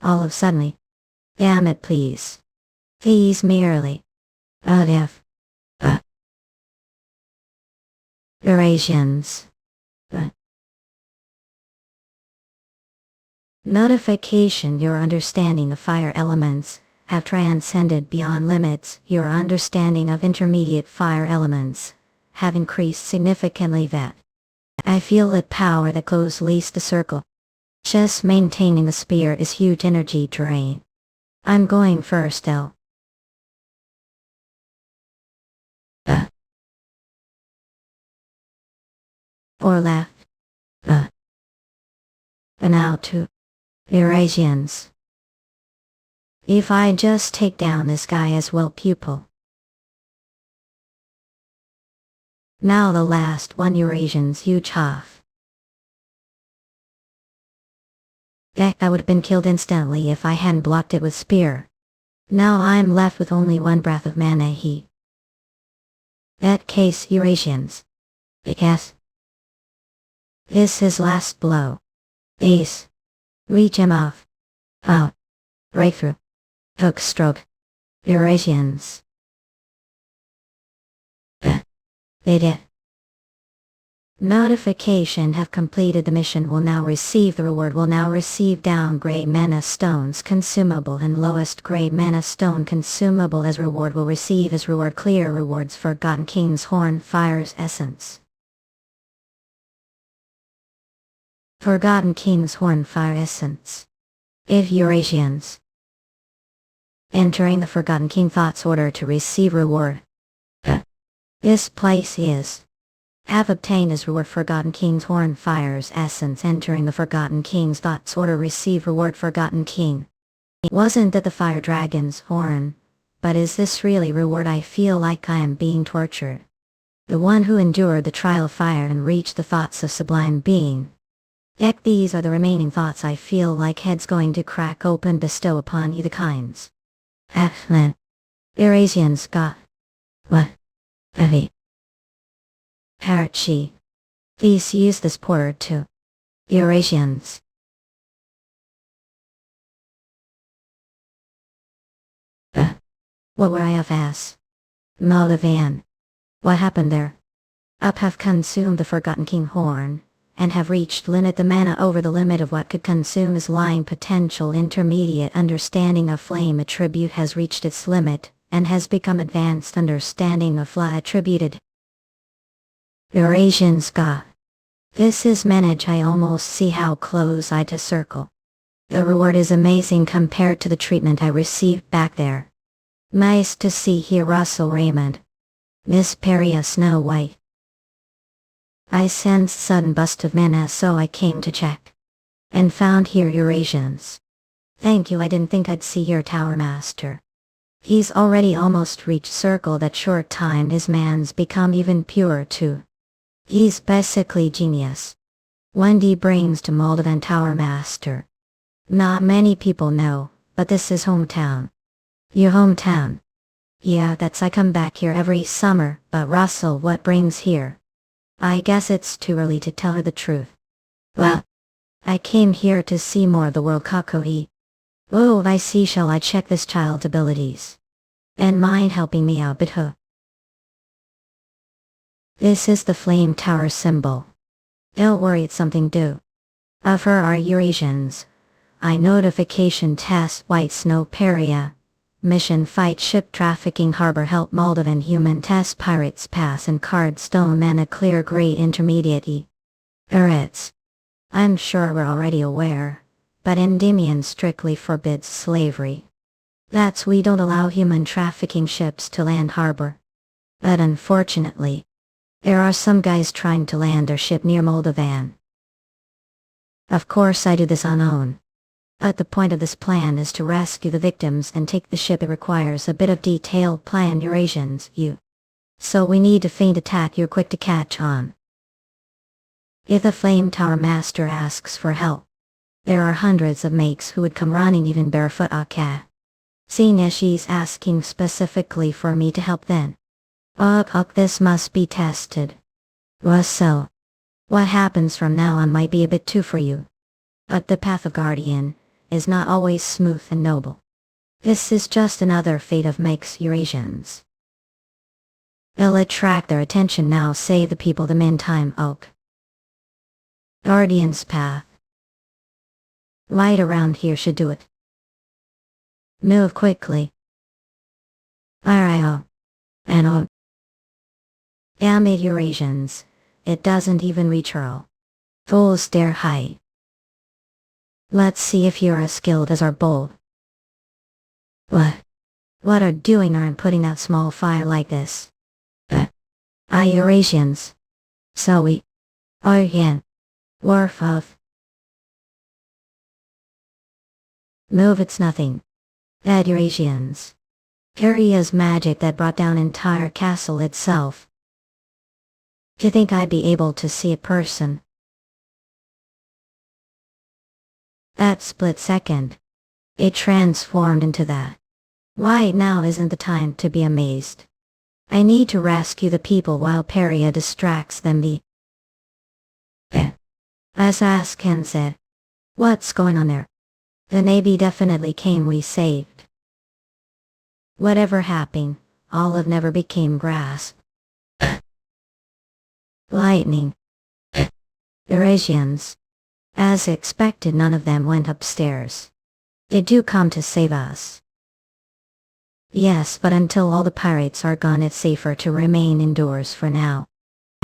All of suddenly. Damn it, please. Please merely. If. Eurasians. Notification: your understanding of fire elements have transcended beyond limits. Your understanding of intermediate fire elements have increased significantly. That I feel that power that goes least the circle. Just maintaining the spear is huge energy drain. I'm going first, L. Or left. And now to Eurasians. If I just take down this guy as well, pupil. Now the last one, Eurasians. Huge huff. Heck, I would have been killed instantly if I hadn't blocked it with spear. Now I'm left with only one breath of mana. That case, Eurasians. Because this is last blow. Ace. Reach him off. Out. Breakthrough. Hook stroke. Eurasians. They did. Notification: have completed the mission. Will now receive the reward. Will now receive downgrade mana stones consumable and lowest grade mana stone consumable as reward. Will receive as reward clear rewards: Forgotten King's Horn Fire's Essence. Forgotten King's Horn Fire Essence. If Eurasians. Entering the Forgotten King Thoughts order to receive reward. This place is. Have obtained as reward Forgotten King's Horn Fire's Essence. Entering the Forgotten King's Thoughts order, receive reward Forgotten King. It wasn't that the Fire Dragon's horn, but is this really reward? I feel like I am being tortured. The one who endured the trial of fire and reached the thoughts of sublime being. Heck, these are the remaining thoughts. I feel like heads going to crack open. Bestow upon you the kinds. Excellent. Eurasians got. What? Heavy. Parachi. Please use this porter to. Eurasians. What were IFS? Moldavan. What happened there? Up have consumed the Forgotten King Horn, and have reached limit the mana over the limit of what could consume is lying potential. Intermediate understanding of flame attribute has reached its limit, and has become advanced understanding of fla attributed. Eurasians ga. This is Manhwa. I almost see how close I to circle. The reward is amazing compared to the treatment I received back there. Nice to see here Russel Raymond. Miss Peria Snow White. I sensed sudden bust of mana, so I came to check. And found here Eurasians. Thank you. I didn't think I'd see your Tower Master. He's already almost reached circle. That short time his man's become even purer too. He's basically genius. 1D brings to Moldovan Tower Master. Not many people know, but this is hometown. Your hometown? Yeah, that's I come back here every summer, but Russell, what brings here? I guess it's too early to tell her the truth. Well, I came here to see more of the world Kakoi. Oh, I see. Shall I check this child's abilities? And mind helping me out, but This is the flame tower symbol. Don't worry, it's something due. Of her are Eurasians. I notification test White Snow Peria. Mission fight ship trafficking harbor help Moldovan human test pirates pass and cornerstone and a clear grade intermediate. It's. I'm sure we're already aware, but Endymion strictly forbids slavery. That's we don't allow human trafficking ships to land harbor. But unfortunately, there are some guys trying to land their ship near Moldovan. Of course I do this unknown. But the point of this plan is to rescue the victims and take the ship. It requires a bit of detailed plan. Eurasians, you. So we need to feint attack. You're quick to catch on. If the Flame Tower Master asks for help, there are hundreds of mages who would come running even barefoot. Okay. Seeing as she's asking specifically for me to help then. This must be tested. Russell. What happens from now on might be a bit too for you. But the path of Guardian is not always smooth and noble. This is just another fate of makes Eurasians. It'll attract their attention now. Save the people the meantime. Oak. Guardian's path. Right around here should do it. Move quickly. Alright. And damn it, Eurasians. It doesn't even reach her. Full stare high. Let's see if you're as skilled as our bold. What are doing aren't putting out small fire like this? Eurasians. So we are again. Wharf of. Move, it's nothing. Bad Eurasians. Peria's magic that brought down entire castle itself. Do you think I'd be able to see a person? That split second. It transformed into that. Why now isn't the time to be amazed. I need to rescue the people while Peria distracts them. As Askan said. What's going on there? The Navy definitely came. We saved. Whatever happened, Olive never became grass. Lightning. Eurasians. As expected, none of them went upstairs. They do come to save us. Yes, but until all the pirates are gone, it's safer to remain indoors for now.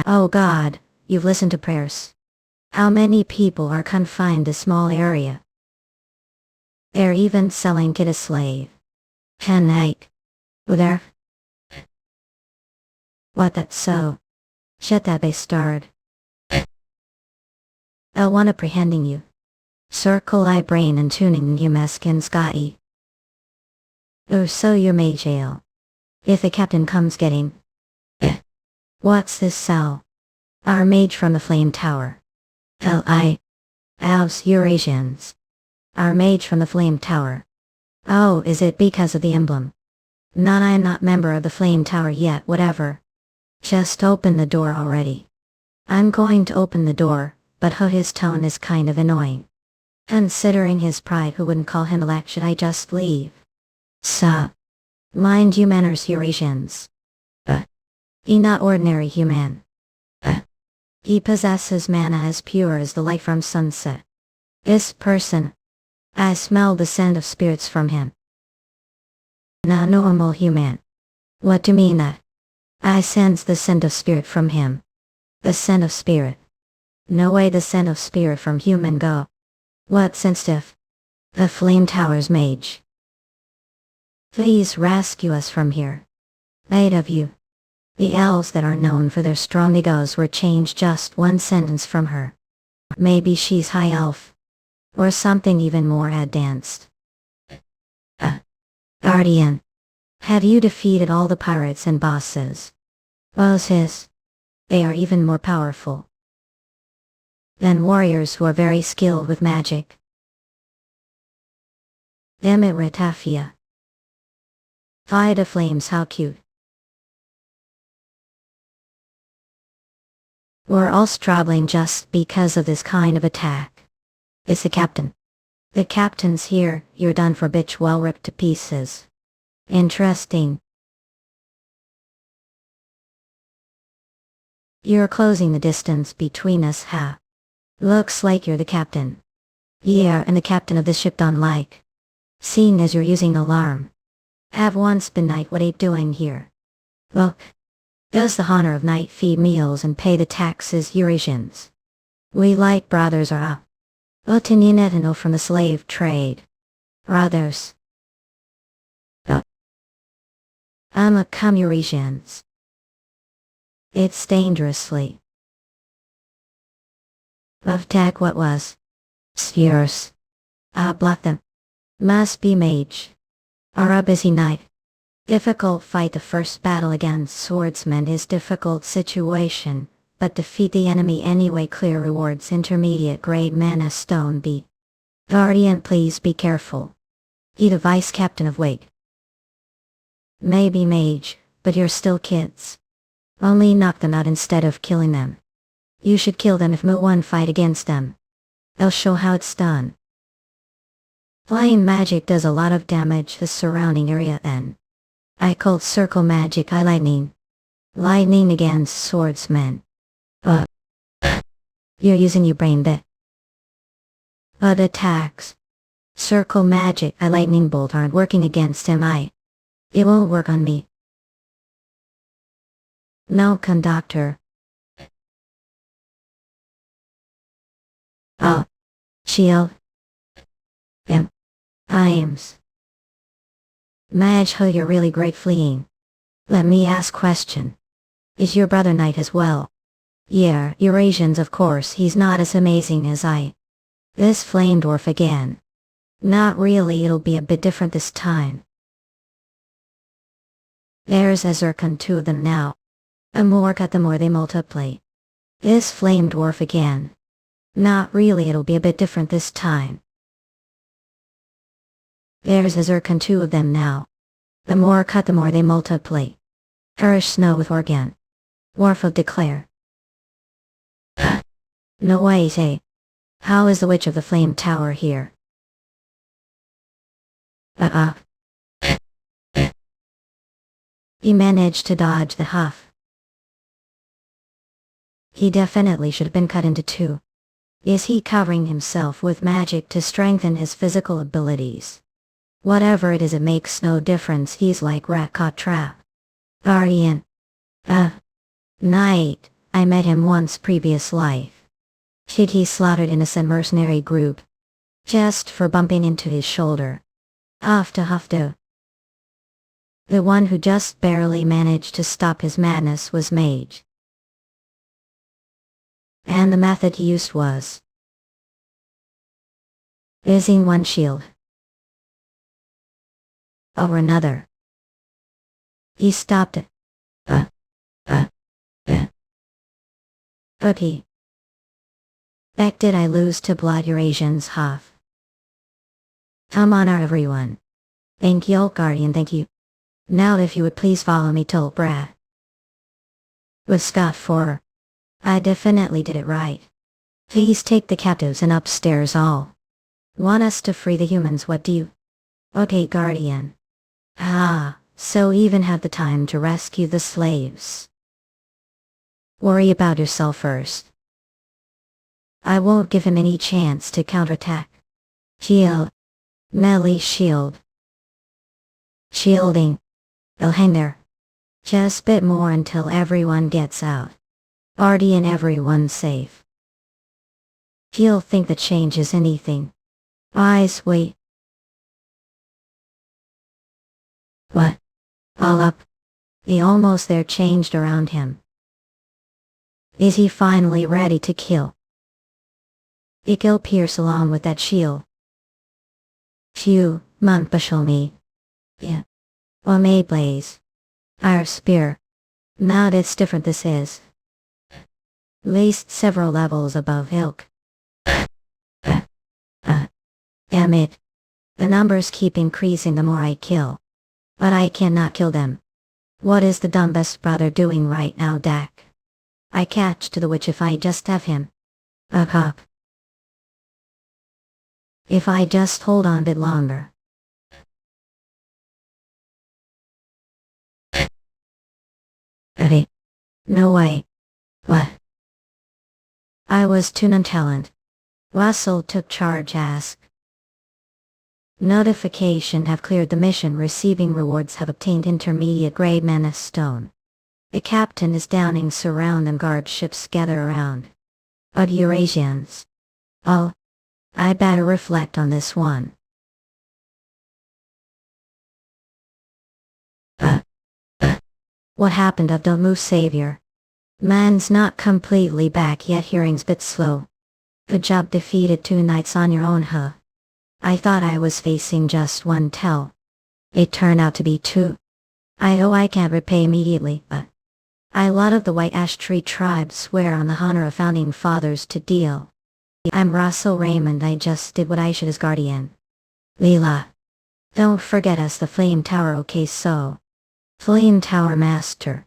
Oh God, you've listened to prayers. How many people are confined to small area? They're even selling kid a slave. Like. There. What, that's so? Shut that bastard. I'll want apprehending you. Circle I brain and tuning you meskin sky. Oh, so you're Mage jail. If the captain comes getting. What's this cell? Our mage from the Flame Tower. Al's Eurasians. Our mage from the Flame Tower. Oh, is it because of the emblem? I'm not member of the Flame Tower yet. Whatever. Just open the door already. I'm going to open the door, but his tone is kind of annoying. Considering his pride, who wouldn't call him elect? Should I just leave? Mind you manners, Eurasians. He not ordinary human. He possesses mana as pure as the light from sunset. This person. I smell the scent of spirits from him. Not normal human. What do you mean that? I sense the scent of spirit from him. The scent of spirit. No way the scent of spirit from human go. What sensitive? The flame tower's mage. Please rescue us from here. 8 of you. The elves that are known for their strong egos were changed just one sentence from her. Maybe she's high elf. Or something even more advanced. Guardian. Have you defeated all the pirates and bosses? Bosses. They are even more powerful than warriors who are very skilled with magic. Damn it, Ratafia. Fly to flames, how cute. We're all struggling just because of this kind of attack. It's the captain. The captain's here, you're done for, bitch, well ripped to pieces. Interesting. You're closing the distance between us, ha? Looks like you're the captain. Yeah, and the captain of this ship don't like. Seeing as you're using alarm. Have once been night, what are you doing here? Look. Does the honor of night feed meals and pay the taxes, Eurasians? We like brothers are up. Otinine from the slave trade. Brothers. I'm a come Eurasians. It's dangerously. Of tech what was? Spheres. Bluff them. Must be mage. Are a busy night. Difficult fight. The first battle against swordsmen is difficult situation, but defeat the enemy anyway. Clear rewards. Intermediate grade mana stone B. Guardian, please be careful. He the vice captain of Wake. Maybe mage, but you're still kids. Only knock them out instead of killing them. You should kill them if one fight against them. They'll show how it's done. Flying magic does a lot of damage to the surrounding area then. I called circle magic eye lightning. Lightning against swordsmen. You're using your brain bit. But attacks. Circle magic eye lightning bolt aren't working against him. It won't work on me. No, conductor. Shield. Times. Mage, ho, you're really great fleeing. Let me ask question. Is your brother knight as well? Yeah, Eurasians of course, he's not as amazing as I. This flame dwarf again. Not really, it'll be a bit different this time. There's a Zircon, 2 of them now. The more cut the more they multiply. This flame dwarf again. Not really, it'll be a bit different this time. There's a Zircon, 2 of them now. The more cut the more they multiply. Perish snow with organ. Warfel declare. No way, say. How is the Witch of the Flame Tower here? He managed to dodge the huff. He definitely should have been cut into 2. Is he covering himself with magic to strengthen his physical abilities? Whatever it is, it makes no difference. He's like rat caught trap. Guardian. Knight. I met him once previous life. Shit, he slaughtered innocent mercenary group. Just for bumping into his shoulder. Hufta. The one who just barely managed to stop his madness was Mage. And the method he used was using one shield over another. He stopped it. Okay. Back did I lose to blood Eurasians half. Come on everyone. Thank you, Guardian, thank you. Now if you would please follow me till Brad. With Scott for. I definitely did it right. Please take the captives and upstairs all. Want us to free the humans, what do you? Okay, Guardian. So even had the time to rescue the slaves. Worry about yourself first. I won't give him any chance to counterattack. Shield. Melee shield. Shielding. They'll hang there. Just bit more until everyone gets out. Artie and everyone's safe. He'll think the change is anything. Eyes wait. What? All up. The almost there changed around him. Is he finally ready to kill? He'll pierce along with that shield. Phew, Montbashel me. Yeah. Or Mayblaze. Our spear. Now that's different this is. Least several levels above ilk. Damn it. The numbers keep increasing the more I kill. But I cannot kill them. What is the dumbest brother doing right now, Dak? I catch to the witch if I just have him. Up. If I just hold on a bit longer. No way. What? I was too nonchalant. Russell took charge. Ask. Notification have cleared the mission. Receiving rewards have obtained intermediate grade mana stone. The captain is downing surround and guard ships gather around. But Eurasians. Oh. I better reflect on this one. What happened of the move savior? Man's not completely back yet. Hearing's bit slow. Good job defeated 2 knights on your own, huh? I thought I was facing just one tell. It turned out to be 2. I can't repay immediately, but a lot of the White Ash Tree tribe swear on the honor of founding fathers to deal. I'm Russel Raymond. I just did what I should as guardian. Leela. Don't forget us, the Flame Tower. Okay, so. Flame Tower Master.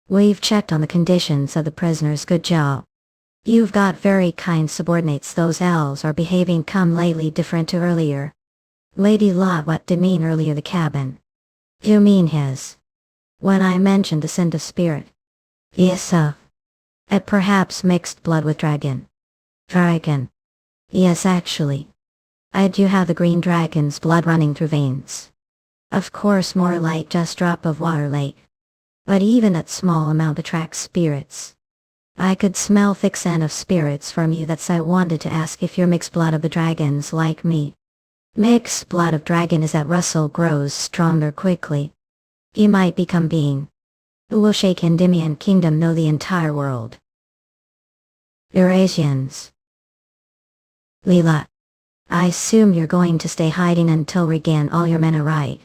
We've checked on the conditions of the prisoners. Good job. You've got very kind subordinates. Those elves are behaving lately different to earlier. Lady Lot, what did mean earlier the cabin? You mean his? When I mentioned the scent of spirit. Yes, it perhaps mixed blood with dragon. Dragon. Yes, actually. I do have the green dragon's blood running through veins. Of course more like just drop of water lake. But even that small amount attracts spirits. I could smell thick scent of spirits from you. That's I wanted to ask if you're mixed blood of the dragons like me. Mixed blood of dragon is that Russell grows stronger quickly. He might become being who will shake Endymion Kingdom, know the entire world. Eurasians. Leela. I assume you're going to stay hiding until regain all your mana, right?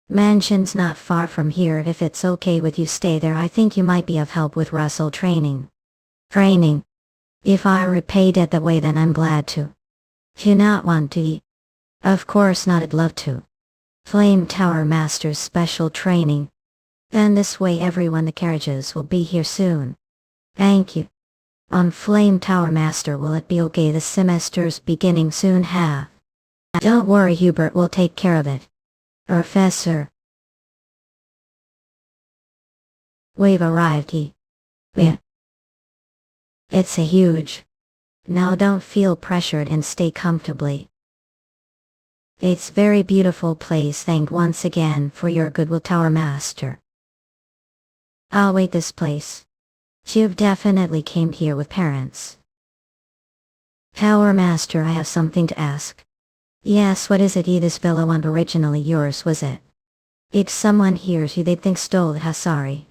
Mansion's not far from here. If it's okay with you, stay there. I think you might be of help with Russell training. Training? If I repaid it that way, then I'm glad to. Do you not want to eat? Of course not, I'd love to. Flame Tower Master's special training. Then this way everyone, the carriages will be here soon. Thank you. On Flame Tower Master, will it be okay? The semester's beginning soon. Don't worry, Hubert will take care of it. Professor. We've arrived. Yeah. It's a huge. Now don't feel pressured and stay comfortably. It's very beautiful place. Thank once again for your goodwill, Tower Master. I'll wait this place. You've definitely came here with parents. Tower Master, I have something to ask. Yes, what is it? This villa wasn't originally yours, was it? If someone hears you, they'd think stole it. Sorry.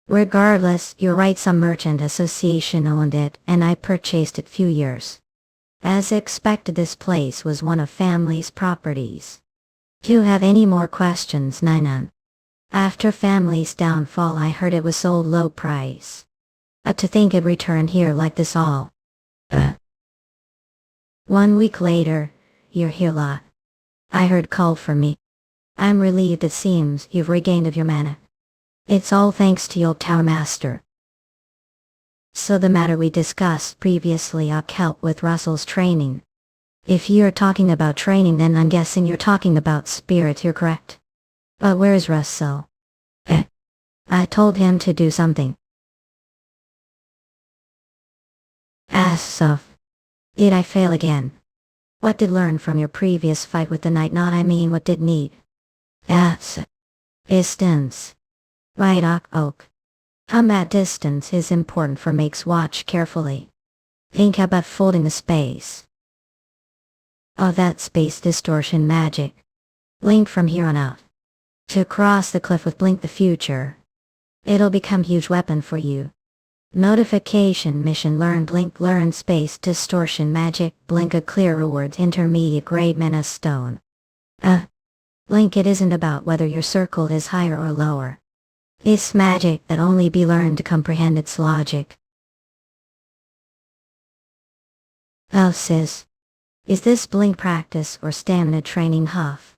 Regardless, you're right, some merchant association owned it, and I purchased it few years. As expected, this place was one of family's properties. Do you have any more questions, Nina? After family's downfall, I heard it was sold low price. To think it returned here like this all. 1 week later, you're here, La. I heard call for me. I'm relieved. It seems you've regained of your mana. It's all thanks to your Tower Master. So the matter we discussed previously, I'll help with Russell's training. If you're talking about training, then I'm guessing you're talking about spirit, you're correct. But where's Russell? I told him to do something. Asks of. Did I fail again? What did learn from your previous fight with the knight? Not I mean what did need. That's distance. Right oak. Combat distance is important for makes watch carefully. Think about folding the space. Oh, that space distortion magic. Blink from here on out. To cross the cliff with blink the future. It'll become huge weapon for you. Notification mission learn blink learn space distortion magic blink a clear reward intermediate grade mana stone. Blink it isn't about whether your circle is higher or lower. It's magic that only be learned to comprehend its logic. Oh sis. Is this blink practice or stamina training huff?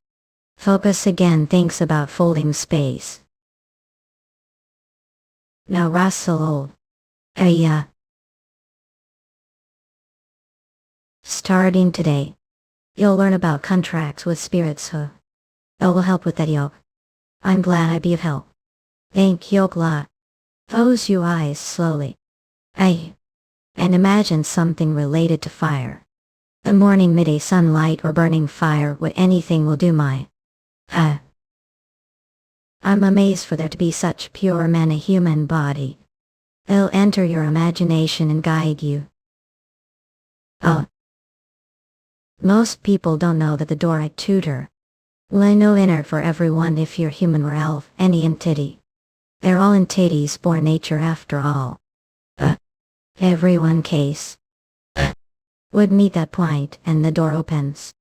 Focus again thinks about folding space. Now Russel old. Yeah. Starting today, you'll learn about contracts with spirits who will help with that yoke. I'm glad I be of help. Thank yoke lot. Close your eyes slowly. And imagine something related to fire. The morning midday sunlight or burning fire what anything will do my. I'm amazed for there to be such pure man a human body. It'll enter your imagination and guide you. Oh. Most people don't know that the door I tutor. Well, I know inner for everyone if you're human or elf, any entity. They're all entities born nature after all. Everyone case. Would meet that point and the door opens.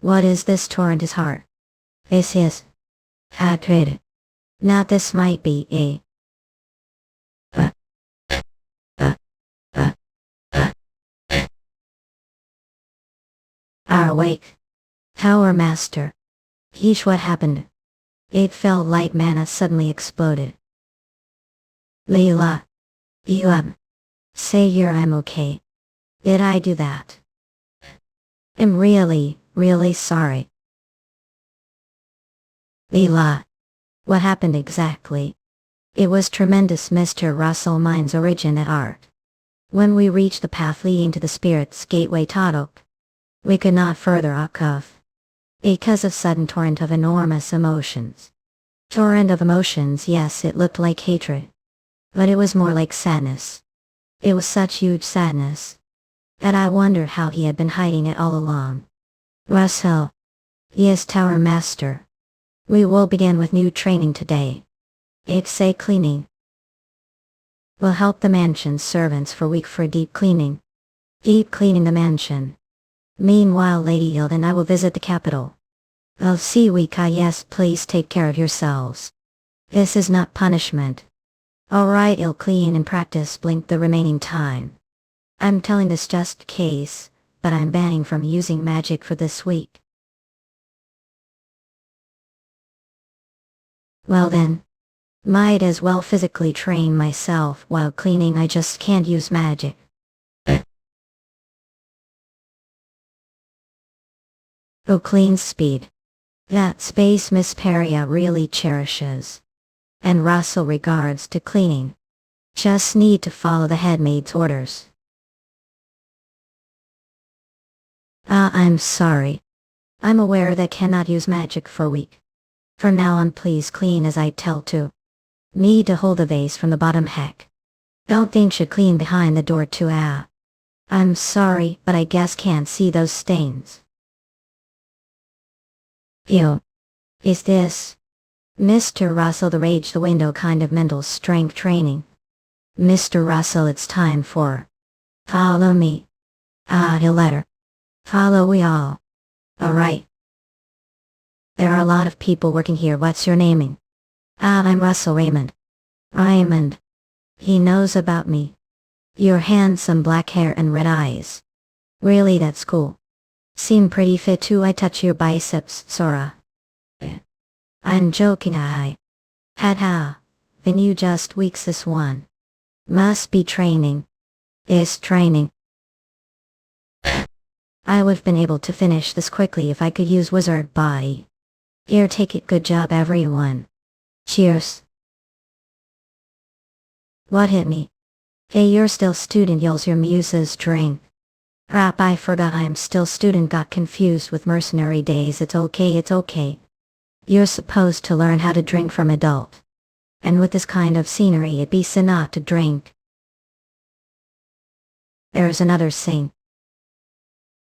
What is this torrent is heart? This is. Hatred. Not this might be a. Our wake. Tower master. Heesh what happened? It felt like mana suddenly exploded. Leela. You say I'm okay. Did I do that? I'm really sorry. Leela. What happened exactly? It was tremendous Mr. Russell Mind's origin at art. When we reached the path leading to the spirit's gateway Tadok, we could not further off. Because of sudden torrent of enormous emotions. Torrent of emotions, yes, it looked like hatred. But it was more like sadness. It was such huge sadness that I wondered how he had been hiding it all along. Russell. Yes, Tower Master. We will begin with new training today. It's a cleaning. We'll help the mansion's servants for week for deep cleaning. Deep cleaning the mansion. Meanwhile Lady Hild and I will visit the capital. I'll see week yes, please take care of yourselves. This is not punishment. Alright, I'll clean and practice blink the remaining time. I'm telling this just case, but I'm banning from using magic for this week. Well then. Might as well physically train myself while cleaning. I just can't use magic. Oh, clean speed. That space Miss Peria really cherishes. And Russell regards to cleaning. Just need to follow the headmaid's orders. I'm sorry. I'm aware that cannot use magic for week. From now on please clean as I tell to. Need to hold the vase from the bottom heck. Don't think should clean behind the door too. I'm sorry, but I guess can't see those stains. Ew. Is this? Mr. Russell the rage the window kind of mental strength training. Mr. Russell, it's time for. Follow me. He'll let her. Follow we all. Alright. There are a lot of people working here. What's your naming? I'm Russel Raymond. Raymond. He knows about me. Your handsome black hair and red eyes. Really, that's cool. Seem pretty fit too. I touch your biceps, Sora. I'm joking. Had been you just weeks this one. Must be training. Is training. I would've been able to finish this quickly if I could use wizard body. Here, take it. Good job everyone. Cheers. What hit me? Hey, you're still student, yells your muse's drink. Crap, I forgot I'm still student, got confused with mercenary days. It's okay, it's okay. You're supposed to learn how to drink from adult. And with this kind of scenery it'd be sin not to drink. There's another sin.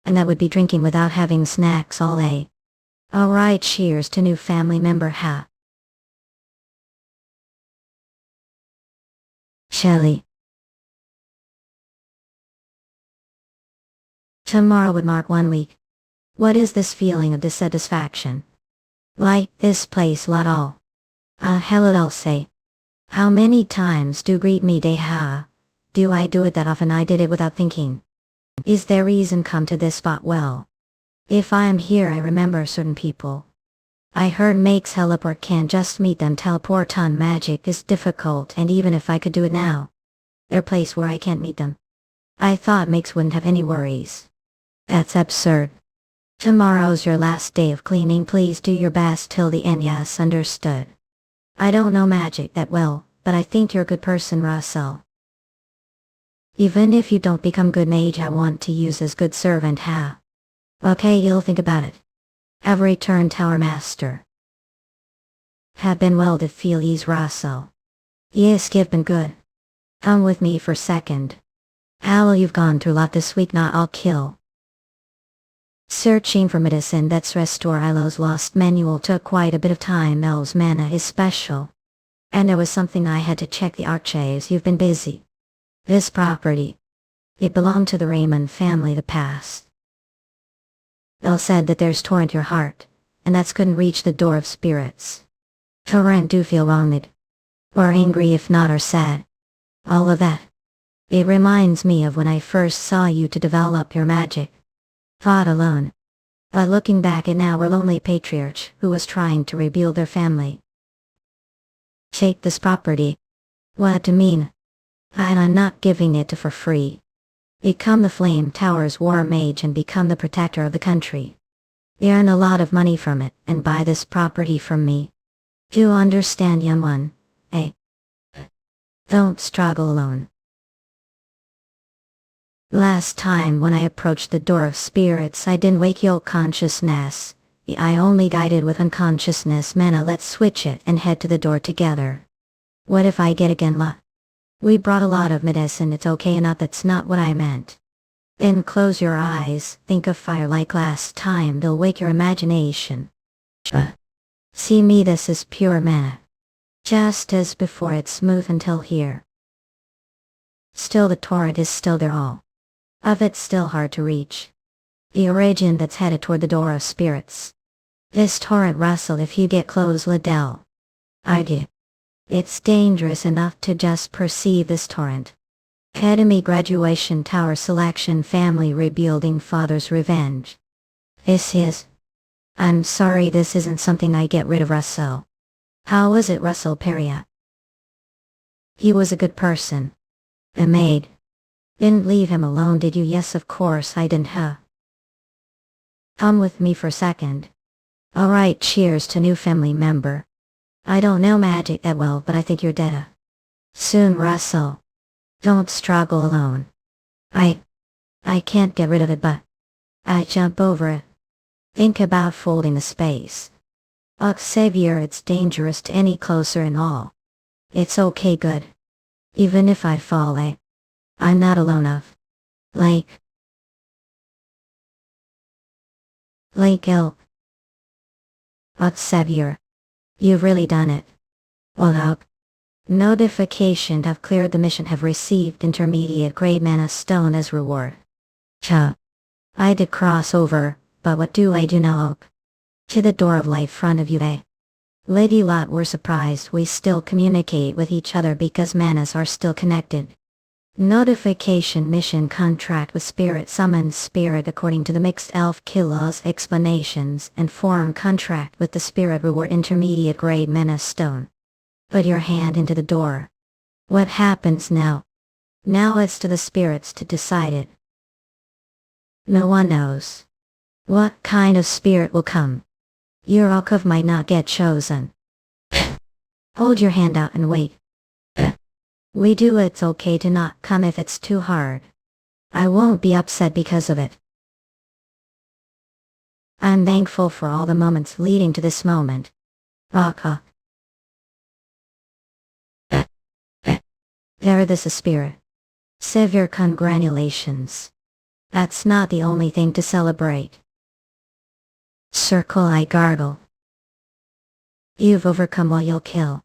And that would be drinking without having snacks all day. Alright, cheers to new family member ha. Shelley. Tomorrow would mark 1 week. What is this feeling of dissatisfaction? Like this place lot all. Hello, I'll say. How many times do greet me day ha? Do I do it that often? I did it without thinking. Is there reason come to this spot? Well, if I am here I remember certain people. I heard makes teleport can just meet them. Teleport on magic is difficult, and even if I could do it now, they're place where I can't meet them. I thought makes wouldn't have any worries. That's absurd. Tomorrow's your last day of cleaning. Please do your best till the end. Yes, understood. I don't know magic that well, but I think you're a good person, Russell. Even if you don't become good mage, I want to use as good servant ha. Okay, you'll think about it. Have returned Tower Master. Have been well to feel ease, Russell. Yes, give been good. Come with me for second. How you've gone through lot this week, not I'll kill. Searching for medicine that's restore Ilo's lost manual took quite a bit of time. El's mana is special. And there was something I had to check the archives. You've been busy. This property. It belonged to the Raymond family the past. El said that there's torrent your heart, and that's couldn't reach the door of spirits. Torrent do feel wronged. Or angry if not or sad. All of that. It reminds me of when I first saw you to develop your magic. Thought alone. But looking back at now, we're lonely patriarch who was trying to rebuild their family. Take this property. What do you mean? And I'm not giving it to for free. Become the Flame Tower's war mage and become the protector of the country. Earn a lot of money from it and buy this property from me. Do you understand, young one? Eh? Don't struggle alone. Last time when I approached the door of spirits I didn't wake your consciousness. I only guided with unconsciousness mana. Let's switch it and head to the door together. What if I get again luck? We brought a lot of medicine, it's okay, not that's not what I meant. Then close your eyes, think of fire like last time, they'll wake your imagination. See me, this is pure mana. Just as before, it's smooth until here. Still the torrent is still there, all of it's still hard to reach. The origin that's headed toward the door of spirits. This torrent, Russell, if you get close, Liddell. Argue. It's dangerous enough to just perceive this torrent. Academy graduation, tower selection, family rebuilding, father's revenge. This is... I'm sorry, this isn't something I get rid of, Russell. How was it, Russell Peria? He was a good person. A maid. Didn't leave him alone, did you? Yes, of course I didn't, huh? Come with me for a second. Alright, cheers to new family member. I don't know magic that well, but I think you're dead. Soon, Russell. Don't struggle alone. I can't get rid of it, but I jump over it. Think about folding the space. Xavier, it's dangerous to any closer and all. It's okay, good. Even if I fall, I'm not alone of. Lake Elk. Xavier. You've really done it. Well, up. Notification have cleared the mission, have received intermediate grade mana stone as reward. Cha. I did cross over, but what do I do now? To the door of life front of you, Lady Lot, we're surprised we still communicate with each other because manas are still connected. Notification mission contract with spirit, summon spirit according to the mixed elf Killa's explanations, and form contract with the spirit, reward intermediate grade mana stone. Put your hand into the door. What happens now? Now it's to the spirits to decide it. No one knows. What kind of spirit will come? Your alcove might not get chosen. Hold your hand out and wait. We do it's okay to not come if it's too hard. I won't be upset because of it. I'm thankful for all the moments leading to this moment. Aka. There this is spirit. Severe congratulations. That's not the only thing to celebrate. Circle I gargle. You've overcome all you'll kill.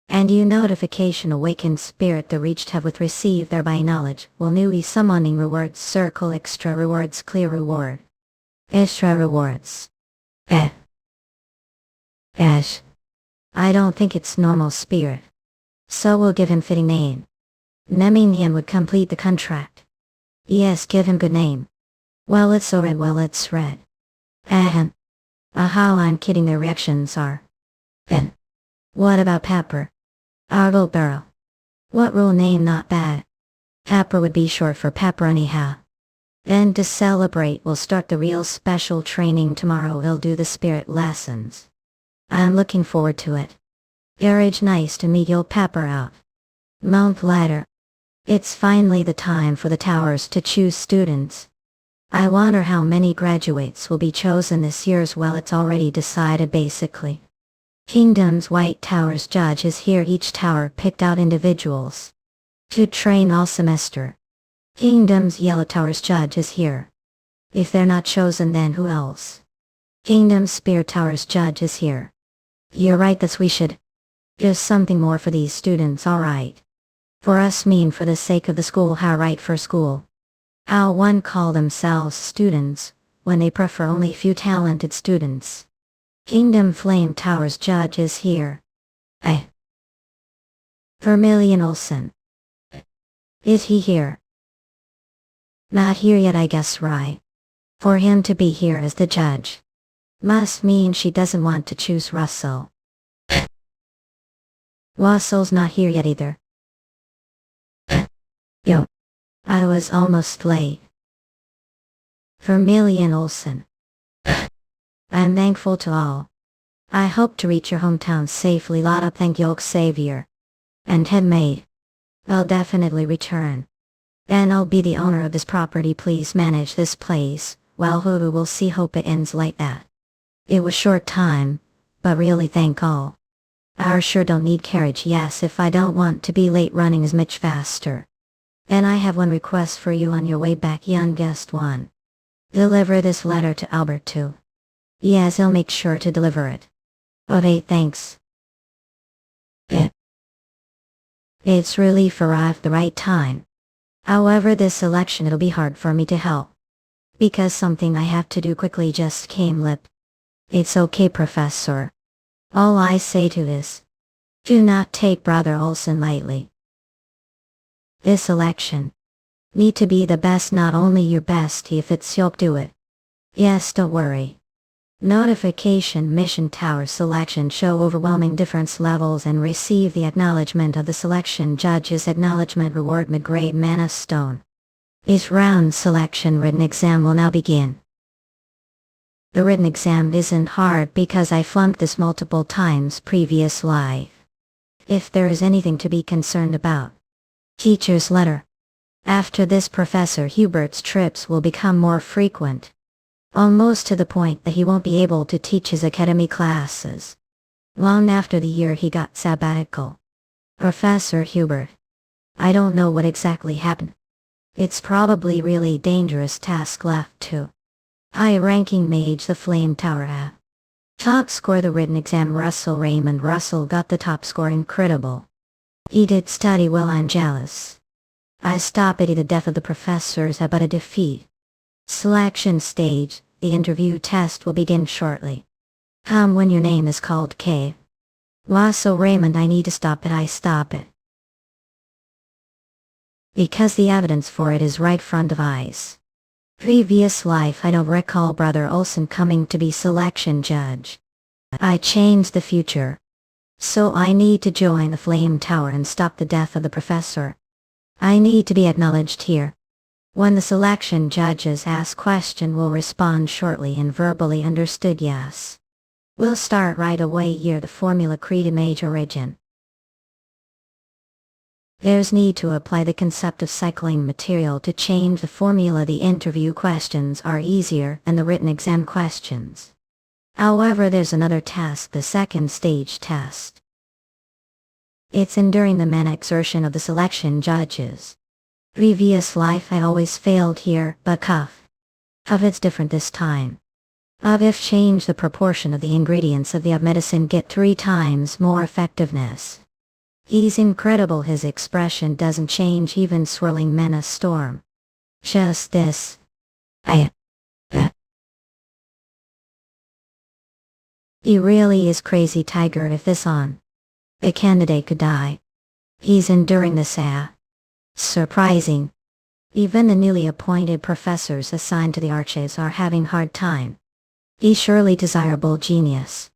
And you notification awakened spirit the reached have with received thereby knowledge will newly summoning rewards circle extra rewards clear reward. Extra rewards. Ash. I don't think it's normal spirit. So we'll give him fitting name. Neminian would complete the contract. Yes, give him good name. Well it's so red, well it's red. Ahem. Aha, I'm kidding, their reactions are. Then. What about Pepper? Argle Barrel. What rule name not bad. Pepper would be short for pepper anyhow. Then to celebrate we'll start the real special training tomorrow, we'll do the spirit lessons. I'm looking forward to it. Garage nice to meet you'll Pepper out. Mount Ladder. It's finally the time for the towers to choose students. I wonder how many graduates will be chosen this year as well, it's already decided basically. Kingdom's White Tower's judge is here, each tower picked out individuals to train all semester. Kingdom's Yellow Tower's judge is here. If they're not chosen then who else? Kingdom's Spear Tower's judge is here. You're right, that's we should give something more for these students, alright. For us mean for the sake of the school, how right for school. How one call themselves students, when they prefer only few talented students. Kingdom Flame Tower's judge is here. Vermilion Olsen. Is he here? Not here yet, I guess, right. For him to be here as the judge must mean she doesn't want to choose Russell. Russel's not here yet either. Yo. I was almost late. Vermilion Olsen. I'm thankful to all. I hope to reach your hometown safely. Lot up, thank Yolk Savior. And head maid. I'll definitely return. And I'll be the owner of this property, please manage this place. Well, who will see, hope it ends like that. It was short time, but really thank all. I sure don't need carriage, yes, if I don't want to be late, running is much faster. And I have one request for you on your way back, young guest one. Deliver this letter to Albert too. Yes, I'll make sure to deliver it. Okay, thanks. It's relief arrived the right time. However, this election it'll be hard for me to help. Because something I have to do quickly just came lip. It's okay, Professor. All I say to is, do not take Brother Olsen lightly. This election need to be the best, not only your best, if it's you'll do it. Yes, don't worry. Notification mission tower selection show overwhelming difference levels and receive the acknowledgement of the selection judge's acknowledgement reward mid-grade mana stone. This round selection written exam will now begin. The written exam isn't hard because I flunked this multiple times previous life. If there is anything to be concerned about. Teacher's letter. After this, Professor Hubert's trips will become more frequent. Almost to the point that he won't be able to teach his academy classes. Long after the year he got sabbatical. Professor Hubert. I don't know what exactly happened. It's probably really dangerous task left too. High-ranking Mage the Flame Tower app. Top score the written exam Russel Raymond. Russell got the top score, incredible. He did study well, I'm jealous. I stopped at the death of the professors but a defeat. Selection stage, the interview test will begin shortly. Come when your name is called K. Russel Raymond, I need to stop it, I stop it. Because the evidence for it is right front of eyes. Previous life I don't recall Brother Olsen coming to be selection judge. I changed the future. So I need to join the Flame Tower and stop the death of the professor. I need to be acknowledged here. When the selection judges ask question, we'll respond shortly and verbally understood, yes. We'll start right away here, the formula creed Mage origin. There's need to apply the concept of cycling material to change the formula. The interview questions are easier than the written exam questions. However, there's another test, the second stage test. It's enduring the man exertion of the selection judges. Previous life I always failed here, but cuff. It's different this time. If change the proportion of the ingredients of the medicine get 3 times more effectiveness. He's incredible, his expression doesn't change even swirling men a storm. Just this. He really is crazy tiger if this on. A candidate could die. He's enduring this surprising. Even the newly appointed professors assigned to the arches are having hard time. He's surely desirable genius.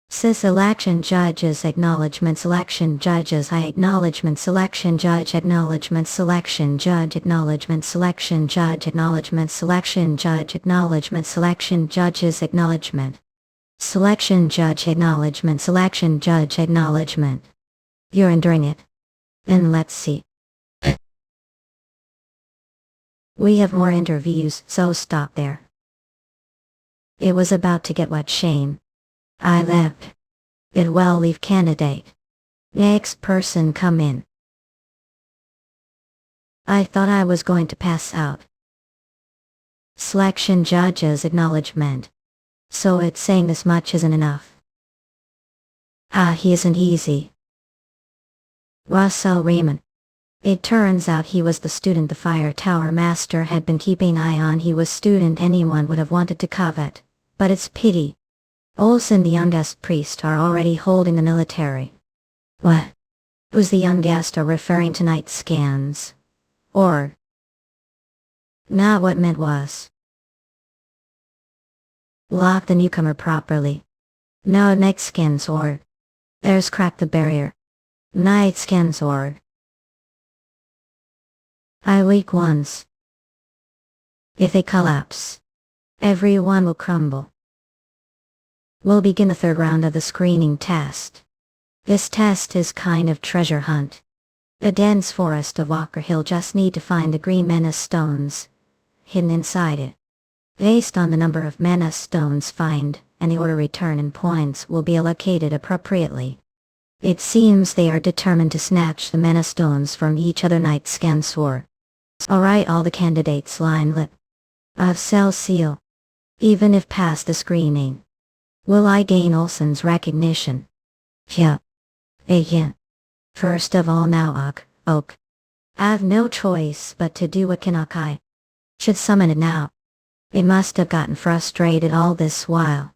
Selection judges acknowledgement selection judges I acknowledgement selection judge acknowledgement selection judge acknowledgement selection judge acknowledgement selection judge acknowledgement selection judges acknowledgement selection judge acknowledgement selection judge acknowledgement. You're enduring it. Then let's see. We have more interviews, so stop there. It was about to get what shame. I left. It well leave candidate. Next person come in. I thought I was going to pass out. Selection judges acknowledgement. So it's saying this much isn't enough. He isn't easy. Russel Raymond. It turns out he was the student the fire tower master had been keeping eye on. He was student anyone would have wanted to covet, but it's pity. Olsen the youngest priest are already holding the military. What? Was the youngest are referring to night scans? Or? Not what meant was. Lock the newcomer properly. No night scans or. There's crack the barrier. Night scans or. I weak ones. If they collapse, everyone will crumble. We'll begin the 3rd round of the screening test. This test is kind of treasure hunt. The dense forest of Walker Hill just need to find the green mana stones hidden inside it. Based on the number of mana stones find, and the order return and points will be allocated appropriately. It seems they are determined to snatch the mana stones from each other night scan sword. Alright, all the candidates line lip. Of cell seal. Even if past the screening. Will I gain Olsen's recognition? Yeah. Yeah. First of all now Oak. I've no choice but to do what cannot I. Should summon it now. It must have gotten frustrated all this while.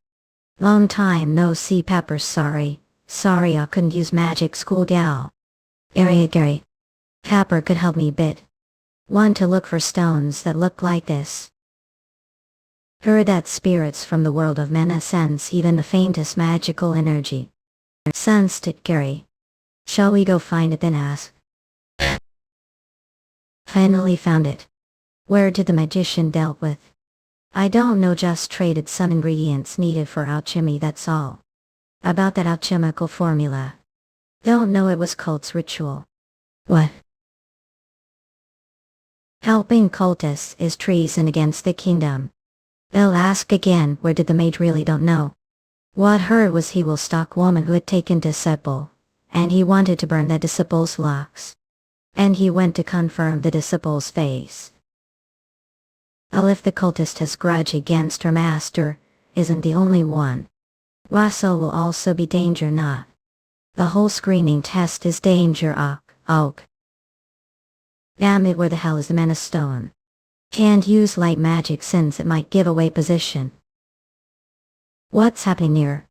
Long time no see Pepper, sorry I couldn't use magic school gal. Gary. Pepper could help me bit. Want to look for stones that look like this. Heard that spirits from the world of mana sense even the faintest magical energy. Sensed it, Gary. Shall we go find it then ask? Finally found it. Where did the magician dealt with? I don't know, just traded some ingredients needed for alchemy, that's all. About that alchemical formula. Don't know, it was cult's ritual. What? Helping cultists is treason against the kingdom. They'll ask again, where did the mage really don't know. What heard was he will stalk woman who had taken disciple, and he wanted to burn the disciple's locks. And he went to confirm the disciple's face. If the cultist has grudge against her master, isn't the only one. Russell will also be danger not. The whole screening test is danger Oak. Damn it, where the hell is the mana stone? Can't use light magic since it might give away position. What's happening here?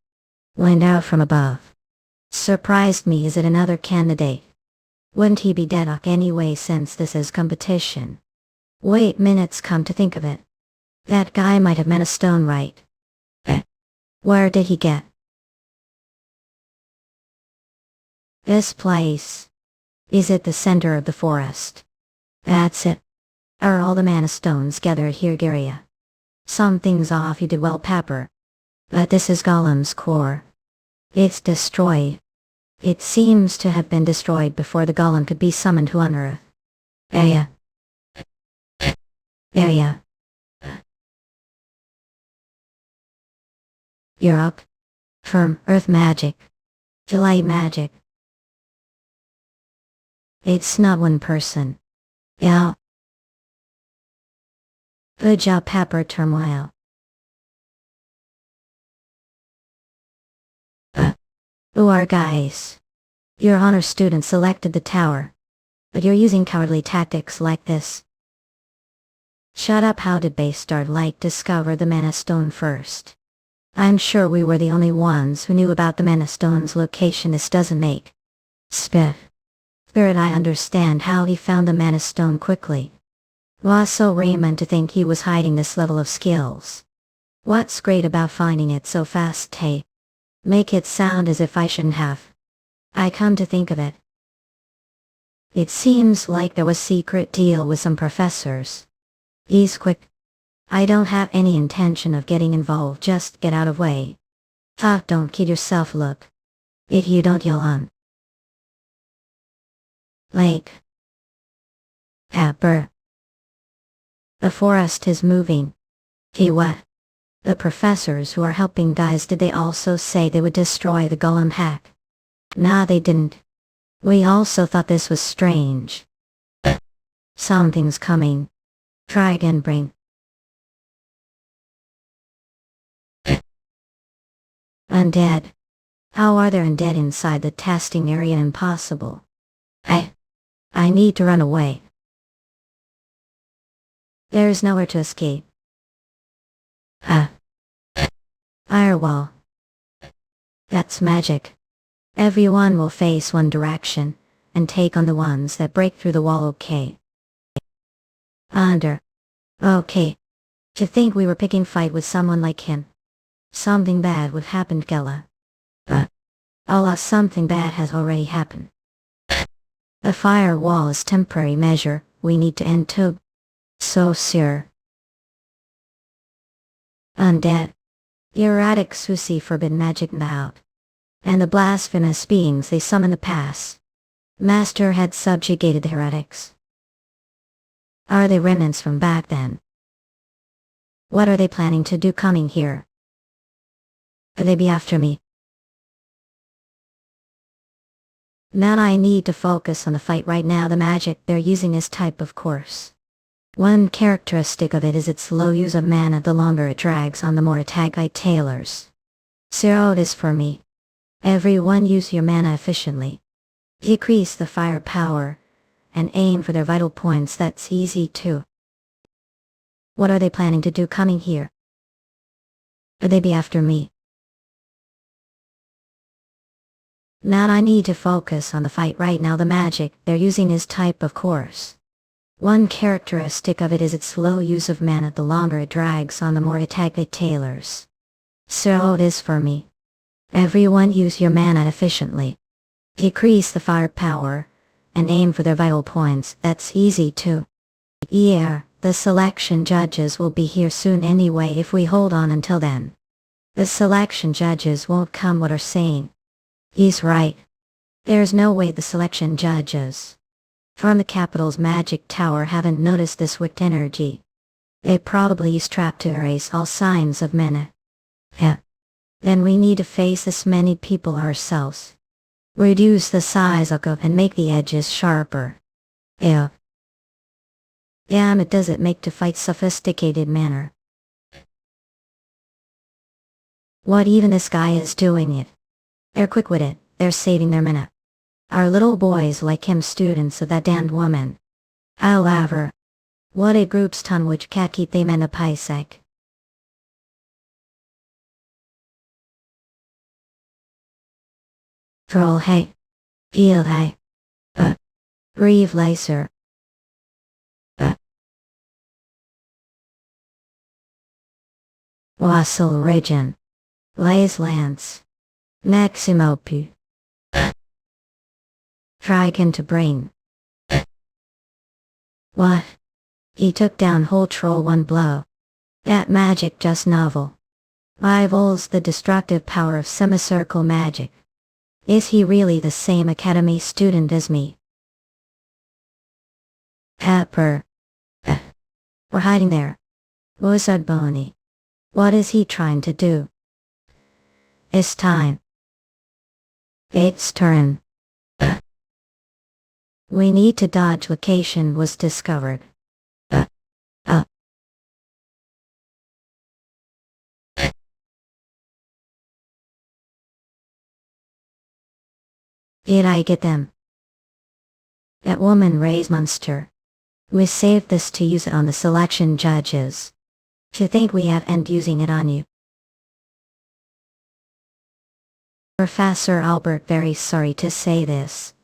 Went out from above. Surprised me, is it another candidate? Wouldn't he be dead anyway since this is competition? Wait minutes, come to think of it. That guy might have meant a stone, right? Where did he get? This place. Is it the center of the forest? That's it. Are all the mana stones gathered here, Garia? Something's off, you did well, Pepper. But this is Golem's core. It's destroyed. It seems to have been destroyed before the golem could be summoned to unearth. Area. Area. Europe. Firm Earth magic. July magic. It's not one person. Yeah. Good job, Pepper Turmoil. Who are guys? Your honor student selected the tower. But you're using cowardly tactics like this. Shut up, how did Baystard like discover the mana stone first? I'm sure we were the only ones who knew about the mana stone's location. This doesn't make Spirit, I understand how he found the mana stone quickly. Russel Raymond to think he was hiding this level of skills. What's great about finding it so fast, hey? Make it sound as if I shouldn't have. I come to think of it. It seems like there was a secret deal with some professors. He's quick. I don't have any intention of getting involved, just get out of way. Don't kid yourself, look. If you don't yell on. Lake. Pepper. The forest is moving. What? The professors who are helping guys, did they also say they would destroy the golem hack? Nah, they didn't. We also thought this was strange. Something's coming. Try again, brain. Undead. How are there undead inside the testing area? Impossible. I need to run away. There's nowhere to escape. Firewall. That's magic. Everyone will face one direction, and take on the ones that break through the wall, okay? Okay. To think we were picking fight with someone like him. Something bad would happen, Gela. Allah, something bad has already happened. The firewall is temporary measure, we need to end too. So sir. Undead. Erratics who see forbidden magic out. And the blasphemous beings they summon the past. Master had subjugated the heretics. Are they remnants from back then? What are they planning to do coming here? Could they be after me? Now I need to focus on the fight right now. The magic they're using is type, of course. One characteristic of it is its low use of mana. The longer it drags on, the more attack it tailors. So it is for me. Everyone use your mana efficiently. Decrease the firepower, and aim for their vital points. That's easy too. What are they planning to do coming here? Could they be after me? Now I need to focus on the fight right now. The magic they're using is type, of course. One characteristic of it is its low use of mana. The longer it drags on, the more attack it tailors. So it is for me. Everyone use your mana efficiently. Decrease the firepower, and aim for their vital points. That's easy too. Yeah, the selection judges will be here soon anyway if we hold on until then. The selection judges won't come. What are saying? He's right. There's no way the selection judges from the capital's magic tower haven't noticed this wicked energy. They probably use trap to erase all signs of mana. Then we need to face this many people ourselves. Reduce the size of it and make the edges sharper. Damn, it does it make to fight sophisticated manner. What even this guy is doing it. They're quick with it, they're saving their mana. Our little boys like him, students of that damned woman. However, what a group's ton which cat keep them in the paisek. Troll hey. Feel hey. Breathe laser. Russel Raymond. Blaze Lance. Maximo Pu. Try again to brain. What? He took down whole troll one blow. That magic just novel. Rivals the destructive power of semicircle magic. Is he really the same academy student as me? Pepper. We're hiding there. Wizard Boney. What is he trying to do? It's time. It's turn. We need to dodge. Location was discovered. Did I get them? That woman raised monster. We saved this to use it on the selection judges. To think we have end using it on you. Professor Albert, very sorry to say this,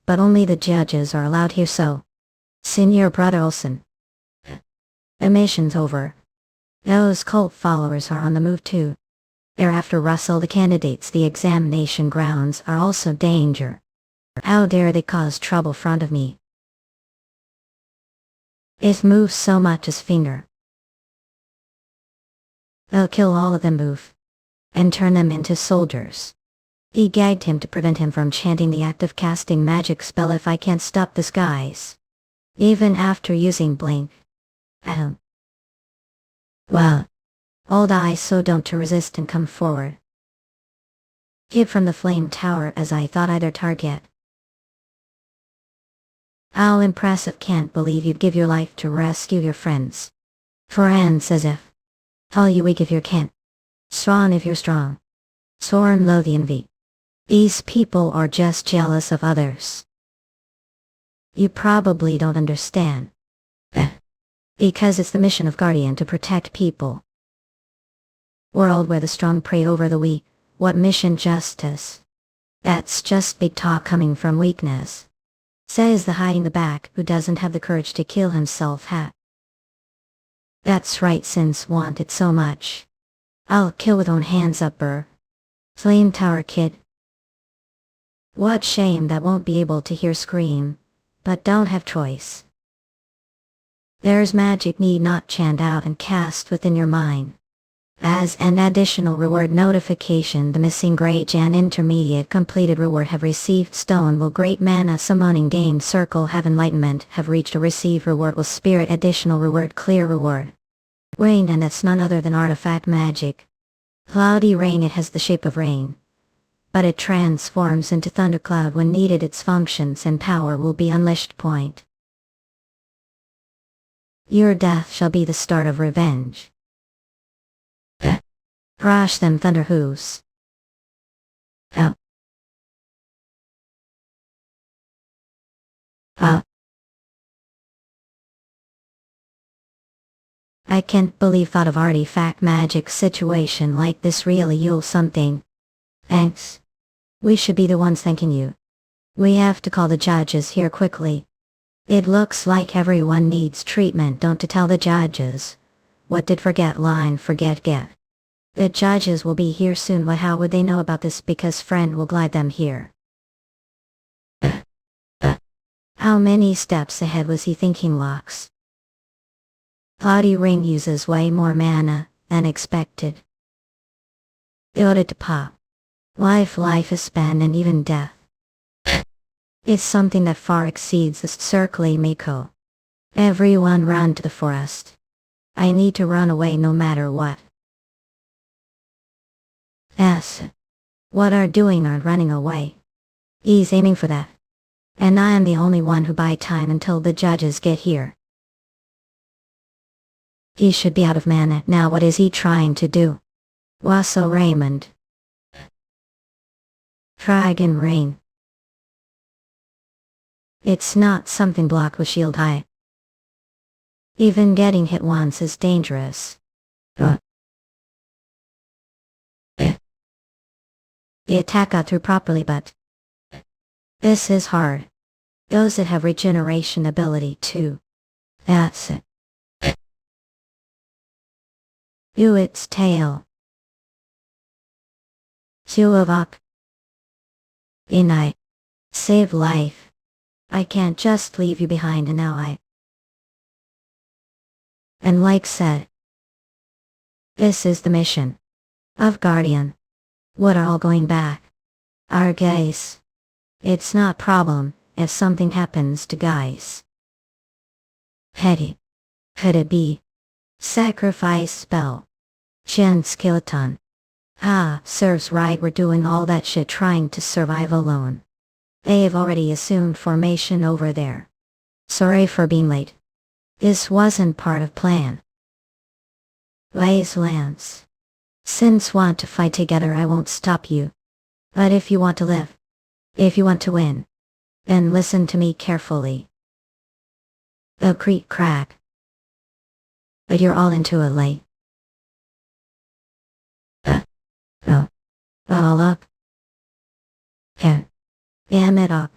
but only the judges are allowed here, so. Senior Brother Olson. The mission's over. Those cult followers are on the move too. They're after Russell. The candidates. The examination grounds are also danger. How dare they cause trouble front of me? If moves so much as finger. They'll kill all of them, move. And turn them into soldiers. He gagged him to prevent him from chanting the act of casting magic spell. If I can't stop this, guys. Even after using blink. Well. All die, so don't to resist and come forward. Hid from the flame tower as I thought I their target. How impressive, can't believe you'd give your life to rescue your friends. Friends as if. All you weak if you can't. Strong if you're strong. Soren low the envy. These people are just jealous of others. You probably don't understand. Because it's the mission of Guardian to protect people. World where the strong prey over the weak. What mission justice? That's just big talk coming from weakness. Says the hiding the back who doesn't have the courage to kill himself. That's right, since want it so much. I'll kill with own hands up, Flame tower kid. What shame that won't be able to hear scream, but don't have choice. There's magic need not chant out and cast within your mind. As an additional reward notification, the missing Great and intermediate completed reward have received stone will great mana summoning gain circle have enlightenment have reached a receive reward will spirit additional reward clear reward. Rain, and that's none other than artifact magic. Cloudy rain, it has the shape of rain. But it transforms into thundercloud when needed. Its functions and power will be unleashed. Point. Your death shall be the start of revenge. Crush them thunder hooves. I can't believe thought of artifact magic situation like this. Really, you'll something. Thanks. We should be the ones thanking you. We have to call the judges here quickly. It looks like everyone needs treatment. Don't to tell the judges. What did forget line forget get. The judges will be here soon. But how would they know about this? Because friend will glide them here. How many steps ahead was he thinking? Locks. Cloudy ring uses way more mana than expected. Ordered to pop. Life is span and even death. It's something that far exceeds the circle Mako. Everyone run to the forest. I need to run away no matter what. What are doing are running away. He's aiming for that. And I am the only one who buy time until the judges get here. He should be out of mana now. What is he trying to do? Russel Raymond. Dragon Rain. It's not something blocked with shield high. Even getting hit once is dangerous. The attack got through properly, but this is hard. Those that have regeneration ability too. That's it. Do its tail. Suavak. Save life. I can't just leave you behind, and now And like said, this is the mission of Guardian. What are all going back? Our guys. It's not problem if something happens to guys. Heady. Could it be? Sacrifice spell. Gen skeleton. Ah, serves right, we're doing all that shit trying to survive alone. They've already assumed formation over there. Sorry for being late. This wasn't part of plan. Lays Lance. Since want to fight together I won't stop you. But if you want to live, if you want to win, then listen to me carefully. The creak crack. But you're all into it late. All up. Yeah. Damn it up.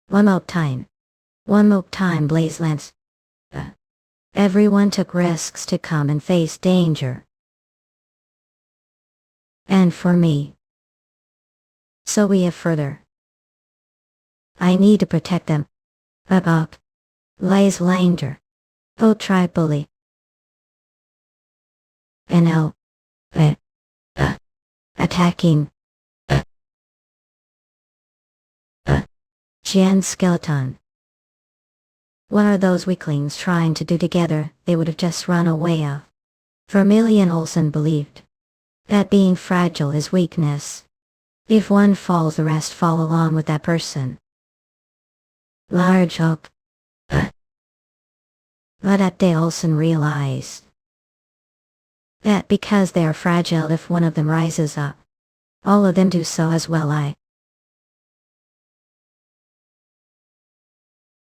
One more time. One more time, Blaze Lance. Everyone took risks to come and face danger. And for me. So we have further. I need to protect them. Up. Blaze Langer. Oh, try bully. And attacking. Gen skeleton. What are those weaklings trying to do together? They would have just run away of. Vermilion Olsen believed that being fragile is weakness. If one falls, the rest fall along with that person. Large hope. But that day Olsen realized that because they are fragile, if one of them rises up, all of them do so as well.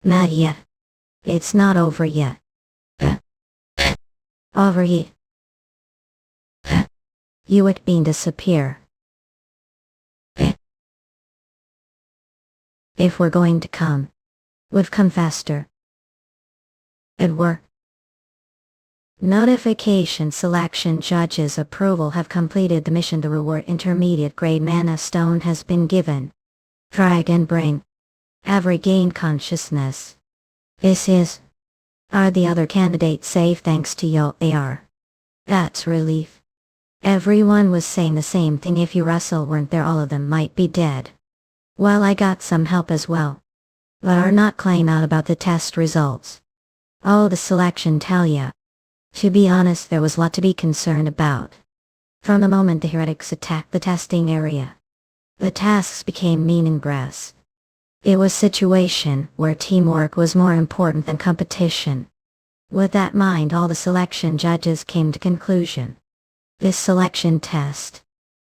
Not yet. It's not over yet. Over yet. You would mean disappear. If we're going to come, would come faster. It work. Notification selection judges approval have completed the mission. The reward intermediate grade mana stone has been given. Dragon brain. Have regained consciousness. Are the other candidates safe thanks to you? They are. That's relief. Everyone was saying the same thing. If you Russell weren't there, all of them might be dead. Well, I got some help as well. But are not claim out about the test results. Oh, the selection tell ya. To be honest, there was a lot to be concerned about. From the moment the heretics attacked the testing area, the tasks became meaningless. It was a situation where teamwork was more important than competition. With that in mind, all the selection judges came to conclusion. This selection test.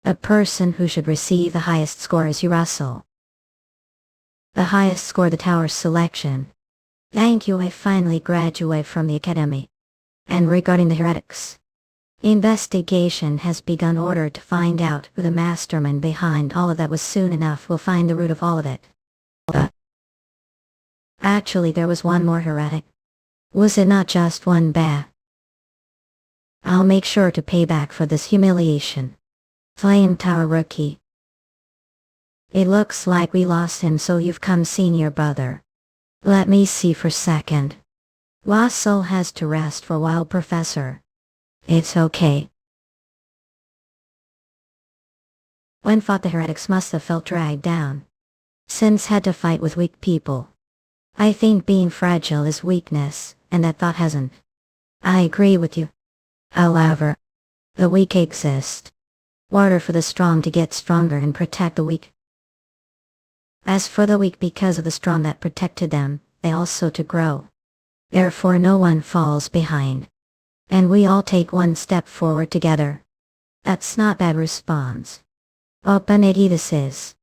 A person who should receive the highest score is you, Russell. The highest score the tower selection. Thank you, I finally graduate from the academy. And regarding the heretics, investigation has begun. Order to find out who the mastermind behind all of that was. Soon enough we'll find the root of all of it. Actually, there was one more heretic. Was it not just one bad? I'll make sure to pay back for this humiliation. Flame Tower rookie. It looks like we lost him, so you've come, senior brother. Let me see for a second. Russell has to rest for a while, Professor. It's okay. When fought, the heretics must have felt dragged down. Since had to fight with weak people. I think being fragile is weakness, and that thought hasn't. I agree with you. However, the weak exist. Order for the strong to get stronger and protect the weak. As for the weak, because of the strong that protected them, they also to grow. Therefore no one falls behind. And we all take one step forward together. That's not bad response. Open it, this is.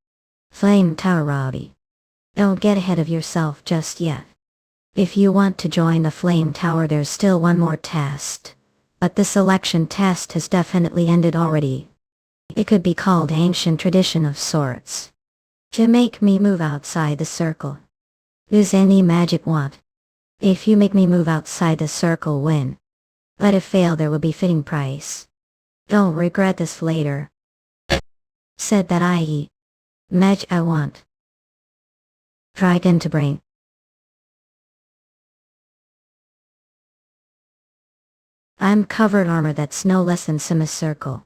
Flame Tower Robbie. Don't get ahead of yourself just yet. If you want to join the Flame Tower, there's still one more test. But the selection test has definitely ended already. It could be called ancient tradition of sorts. To make me move outside the circle. Does any magic want? If you make me move outside the circle, win. But if fail, there will be fitting price. Don't regret this later. Said that i.e. Mage I want. Dragon to bring. I'm covered armor that's no less than semicircle.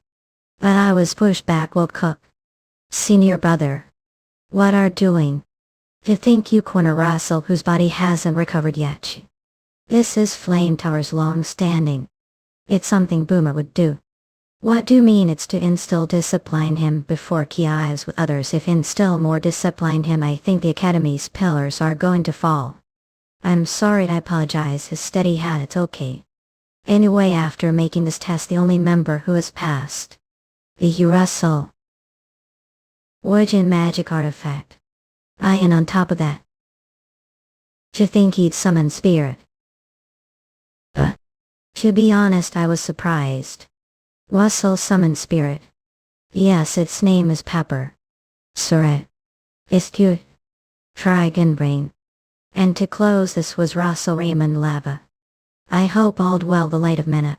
But I was pushed back, will cook. Senior brother. What are doing? To think you corner Russell whose body hasn't recovered yet. This is Flame Tower's long standing. It's something Boomer would do. What do you mean it's to instill discipline him before he eyes with others? If instill more discipline him, I think the Academy's pillars are going to fall. I'm sorry, I apologize. His steady hat, it's okay. Anyway, after making this test, the only member who has passed. The Russel. Origin magic artifact. And on top of that, to think he'd summon spirit. To be honest, I was surprised. Russel summoned spirit. Yes, its name is Pepper. Surret. It's cute. Dragon brain. And to close, this was Russel Raymond lava. I hope all'd well the light of minute.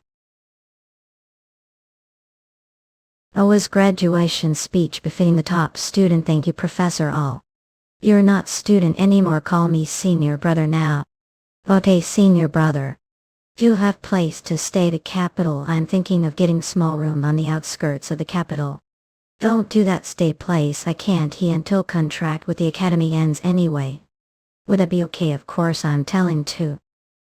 Was graduation speech befitting the top student. Thank you, Professor All. You're not student anymore, call me senior brother now. Okay, senior brother. You have place to stay the capital. I'm thinking of getting small room on the outskirts of the capital. Don't do that, stay place. I can't he until contract with the Academy ends anyway. Would that be okay? Of course, I'm telling too.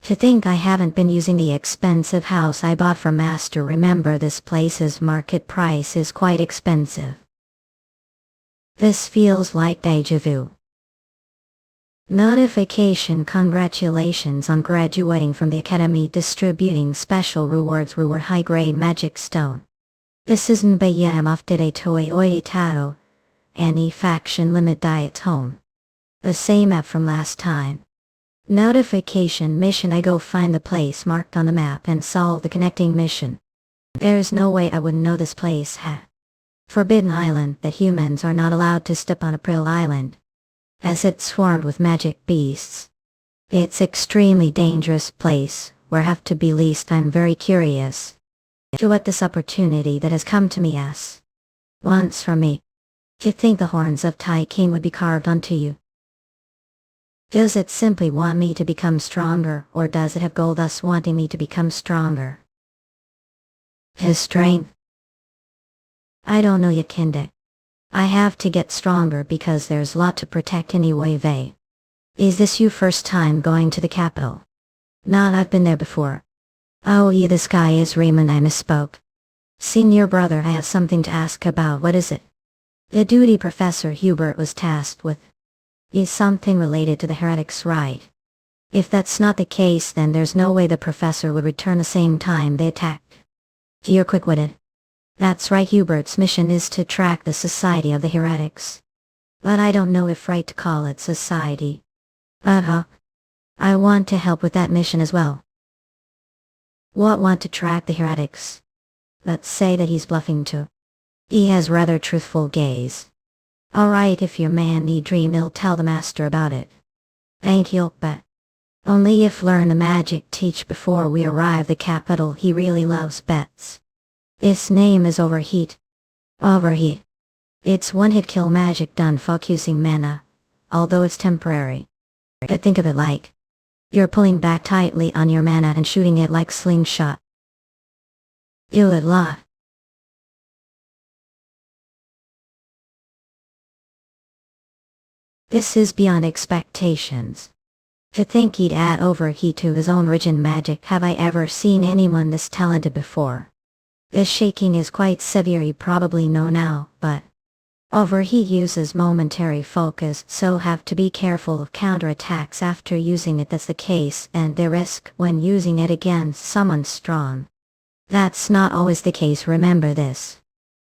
To think I haven't been using the expensive house I bought from Master. Remember, this place's market price is quite expensive. This feels like deja vu. Notification: congratulations on graduating from the Academy, distributing special rewards. Reward high-grade magic stone. This isn't Bayam off today Toei Oi Tao. Any faction limit diet home. The same app from last time. Notification mission: I go find the place marked on the map and solve the connecting mission. There's no way I wouldn't know this place. Forbidden Island, that humans are not allowed to step on April Island, as it's swarmed with magic beasts. It's extremely dangerous place, where have to be least. I'm very curious to what this opportunity that has come to me as wants from me. Do you think the horns of Tai King would be carved onto you? Does it simply want me to become stronger, or does it have goal thus wanting me to become stronger? His strength? I don't know yet, Kinde. I have to get stronger because there's a lot to protect anyway. Vey. Is this your first time going to the capital? Not, I've been there before. Oh yeah, this guy is Raymond, I misspoke. Senior brother, I have something to ask about. What is it? The duty Professor Hubert was tasked with is something related to the heretics, right? If that's not the case, then there's no way the professor would return the same time they attacked. You're quick-witted. That's right, Hubert's mission is to track the Society of the Heretics. But I don't know if right to call it society. I want to help with that mission as well. What, want to track the heretics? Let's say that he's bluffing too. He has rather truthful gaze. Alright, if your man need dream, he'll tell the master about it. Thank you, but only if learn the magic teach before we arrive the capital. He really loves bets. His name is Overheat. Overheat. It's one-hit kill magic done focusing mana, although it's temporary. But think of it like you're pulling back tightly on your mana and shooting it like slingshot. You would laugh. This is beyond expectations. To think he'd add Overheat to his own origin magic. Have I ever seen anyone this talented before? This shaking is quite severe, you probably know now, but Overheat uses momentary focus, so have to be careful of counterattacks after using it. That's the case, and the risk when using it against someone strong. That's not always the case, remember this.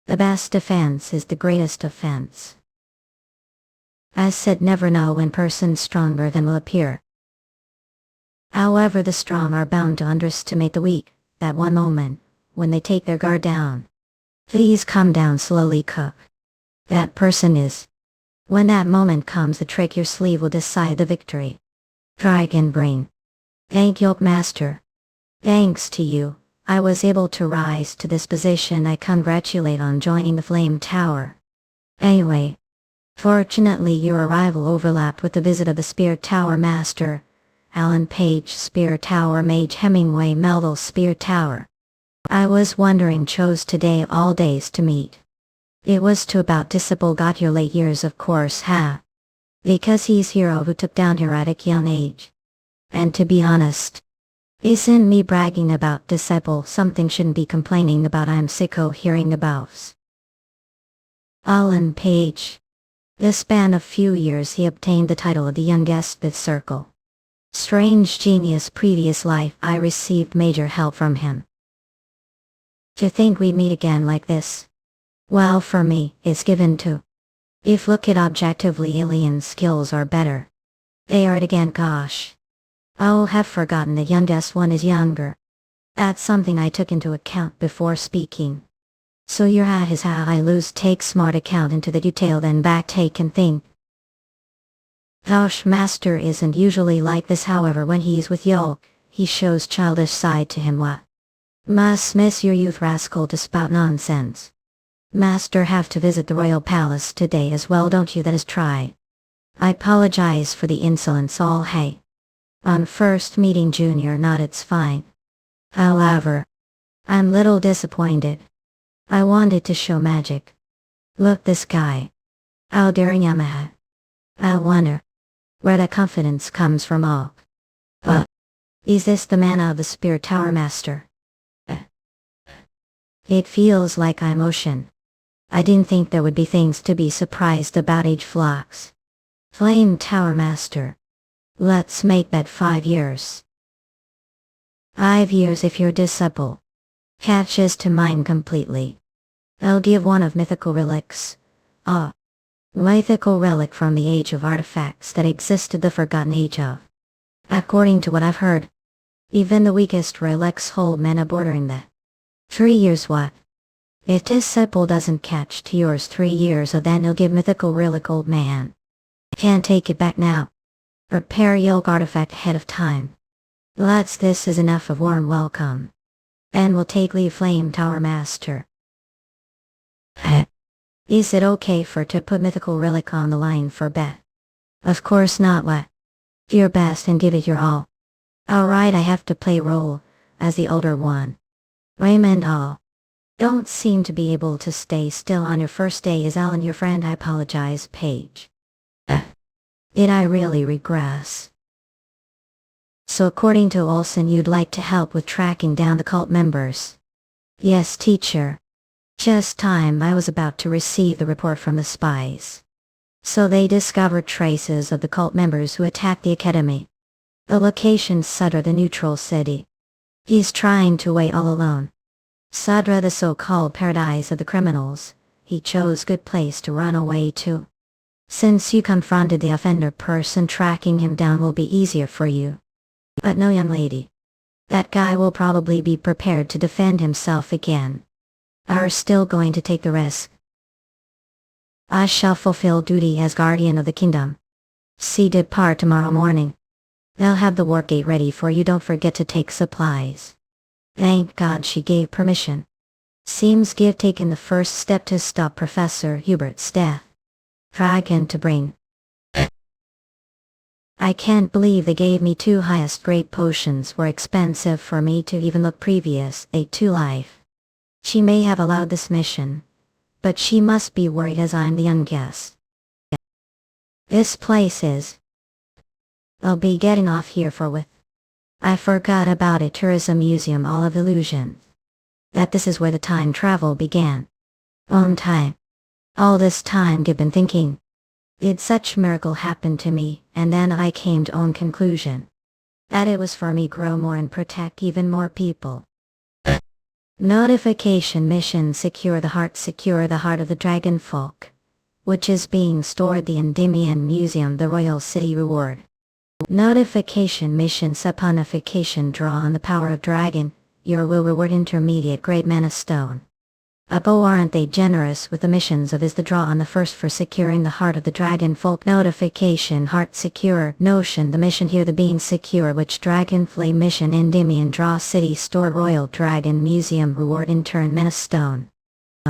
The best defense is the greatest offense. As said, never know when person stronger than will appear. However, the strong are bound to underestimate the weak, that one moment, when they take their guard down. Please calm down slowly, Cook. That person is. When that moment comes, the trick your sleeve will decide the victory. Dragon brain. Thank you, Master. Thanks to you, I was able to rise to this position. I congratulate on joining the Flame Tower. Anyway, fortunately your arrival overlapped with the visit of the Spear Tower Master, Alan Page, Spear Tower Mage Hemingway, Melville, Spear Tower. I was wondering, chose today of all days to meet. It was to about disciple got your late years of course because he's hero who took down heretic young age. And to be honest, isn't me bragging about disciple something shouldn't be complaining about I'm sicko hearing about. Alan Page. The span of few years he obtained the title of the youngest fifth circle. Strange genius previous life I received major help from him. To think we'd meet again like this. Well for me, it's given to. If look at objectively alien skills are better. They are it again gosh. I'll have forgotten the youngest one is younger. That's something I took into account before speaking. So your hat is how I lose take smart account into the detail then back take and think. Gosh master isn't usually like this however when he's with yo, he shows childish side to him what. Must miss your youth rascal to spout nonsense. Master have to visit the royal palace today as well don't you that is try. I apologize for the insolence all hey. On first meeting junior not it's fine. However, I'm little disappointed. I wanted to show magic. Look this guy. How daring am I? I wonder where that confidence comes from all. Is this the man of the spirit tower master? It feels like I'm ocean. I didn't think there would be things to be surprised about age flocks. Flame tower master. Let's make that 5 years. 5 years if your disciple catches to mine completely. I'll give one of mythical relics. Mythical relic from the age of artifacts that existed the forgotten age of. According to what I've heard, even the weakest relics hold mana bordering that. 3 years what? If disciple doesn't catch to yours 3 years then he'll give mythical relic old man. Can't take it back now. Prepare yoke artifact ahead of time. This is enough of warm welcome. And we'll take leave flame tower master. Is it okay for to put mythical relic on the line for bet? Of course not what? Do your best and give it your all. Alright I have to play role, as the older one. Raymond don't seem to be able to stay still on your first day is Alan your friend I apologize Paige. Did I really regress? So according to Olsen you'd like to help with tracking down the cult members. Yes teacher. Just time I was about to receive the report from the spies. So they discovered traces of the cult members who attacked the academy. The location Sudra the neutral city. He's trying to wait all alone. Sudra the so-called paradise of the criminals. He chose good place to run away to. Since you confronted the offender person tracking him down will be easier for you. But no young lady. That guy will probably be prepared to defend himself again. Are still going to take the risk. I shall fulfill duty as guardian of the kingdom. See depart tomorrow morning. They'll have the work gate ready for you don't forget to take supplies. Thank God she gave permission. Seems give taken the first step to stop Professor Hubert's death. Dragon to bring. I can't believe they gave me 2 highest grade potions were expensive for me to even look previous to life. She may have allowed this mission, but she must be worried as I'm the youngest. This place is. I'll be getting off here for with. I forgot about it tourism museum all of illusion. That this is where the time travel began. On time. All this time I've been thinking. Did such miracle happen to me and then I came to own conclusion. That it was for me grow more and protect even more people. Notification mission secure the heart of the dragon folk, which is being stored the Endymion Museum the Royal City reward. Notification mission saponification draw on the power of dragon, your will reward intermediate grade mana stone. Abo aren't they generous with the missions of is the draw on the first for securing the heart of the dragon folk notification heart secure notion the mission here the being secure which dragon flame mission Endymion draw city store royal dragon museum reward in turn mana stone.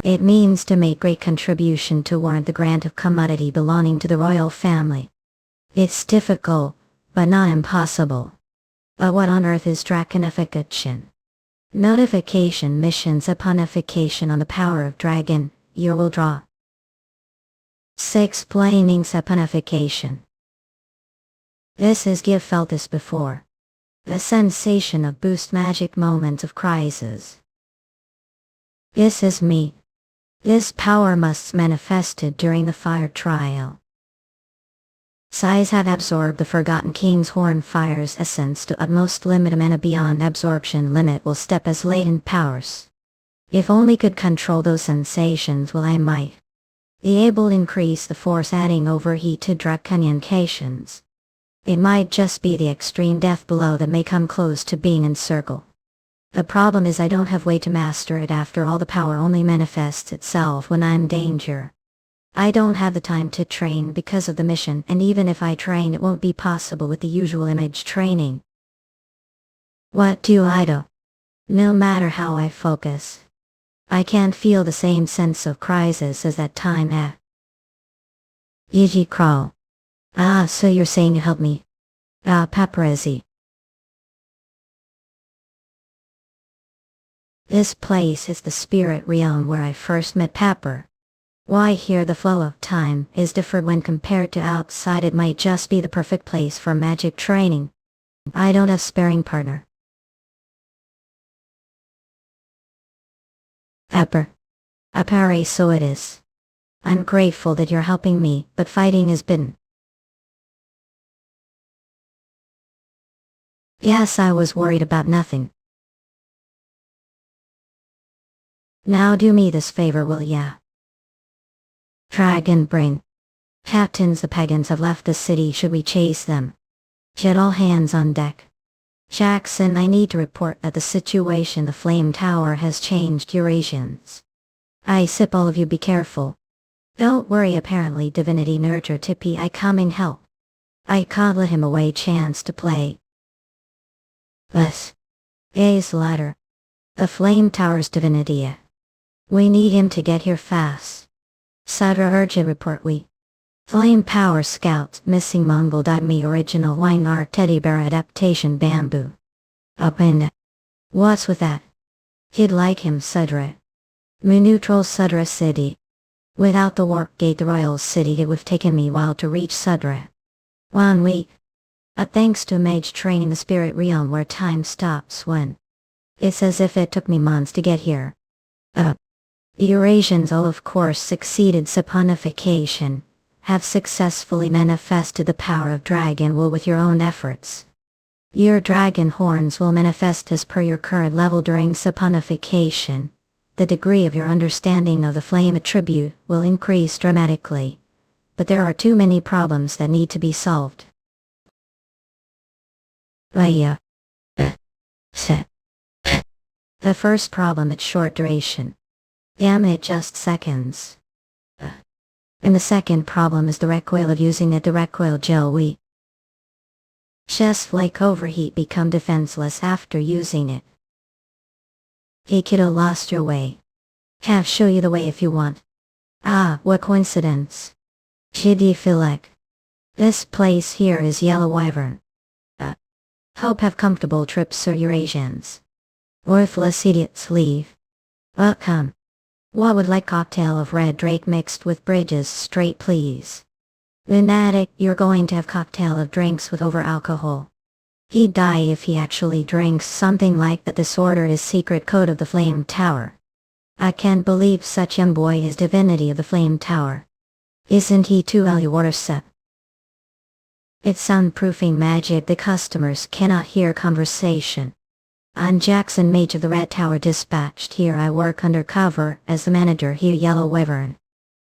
It means to make great contribution to warrant the grant of commodity belonging to the royal family. It's difficult, but not impossible. But what on earth is draconification? Notification mission saponification on the power of dragon, you will draw. 6. Saponification. This is Give felt this before. The sensation of boost magic moments of crisis. This is me. This power must manifested during the fire trial. Size have absorbed the Forgotten King's Horn Fire's essence to utmost limit and beyond absorption limit will step as latent powers. If only could control those sensations well I might be able to increase the force adding overheat to draconian cations. It might just be the extreme depth below that may come close to being encircled. The problem is I don't have way to master it after all the power only manifests itself when I'm in danger. I don't have the time to train because of the mission, and even if I train it won't be possible with the usual image training. What do I do? No matter how I focus, I can't feel the same sense of crisis as that time at Yiji Crawl. Ah, so you're saying you help me? Ah, paparazzi. This place is the spirit realm where I first met Pepper. Why here the flow of time is different when compared to outside. It might just be the perfect place for magic training. I don't have sparring partner. Pepper. Appare so it is. I'm grateful that you're helping me, but fighting is bidden. Yes, I was worried about nothing. Now do me this favor, will ya? Dragon bring. Captains, the pagans have left the city, should we chase them? Get all hands on deck. Jackson, I need to report that the situation the Flame Tower has changed Eurasians. I sip all of you be careful. Don't worry, apparently divinity nurture Tippy I coming help. I can't let him away chance to play. But A's ladder. The Flame Tower's divinity. We need him to get here fast. Sadra urgent report we. Flame Power Scout missing Mongol me original wine art teddy bear adaptation bamboo. Up in. What's with that? He'd like him Sadra. Me neutral Sadra city. Without the warp gate the royal city it would've taken me a while to reach Sadra. 1 week. Thanks to Mage training the spirit realm where time stops when. It's as if it took me months to get here. The Eurasians all of course succeeded saponification, have successfully manifested the power of dragon will with your own efforts. Your dragon horns will manifest as per your current level during saponification. The degree of your understanding of the flame attribute will increase dramatically. But there are too many problems that need to be solved. The first problem at short duration. Damn it, just seconds. And the second problem is the recoil of using it. The recoil gel we just like overheat become defenseless after using it. Hey kiddo, lost your way. Have show you the way if you want. Ah, what coincidence. Chidi feel like. This place here is Yellow Wyvern. Hope have comfortable trips, Sir Eurasians. Worthless idiots leave. Come. What would like cocktail of red drake mixed with bridges straight please? Lunatic, you're going to have cocktail of drinks with over alcohol. He'd die if he actually drinks something like that. This order is secret code of the Flame Tower. I can't believe such young boy is divinity of the Flame Tower. Isn't he too Eluorset? It's soundproofing magic. The customers cannot hear conversation. I'm Jackson, Mage of the Red Tower dispatched here. I work undercover as the manager here, Yellow Wyvern.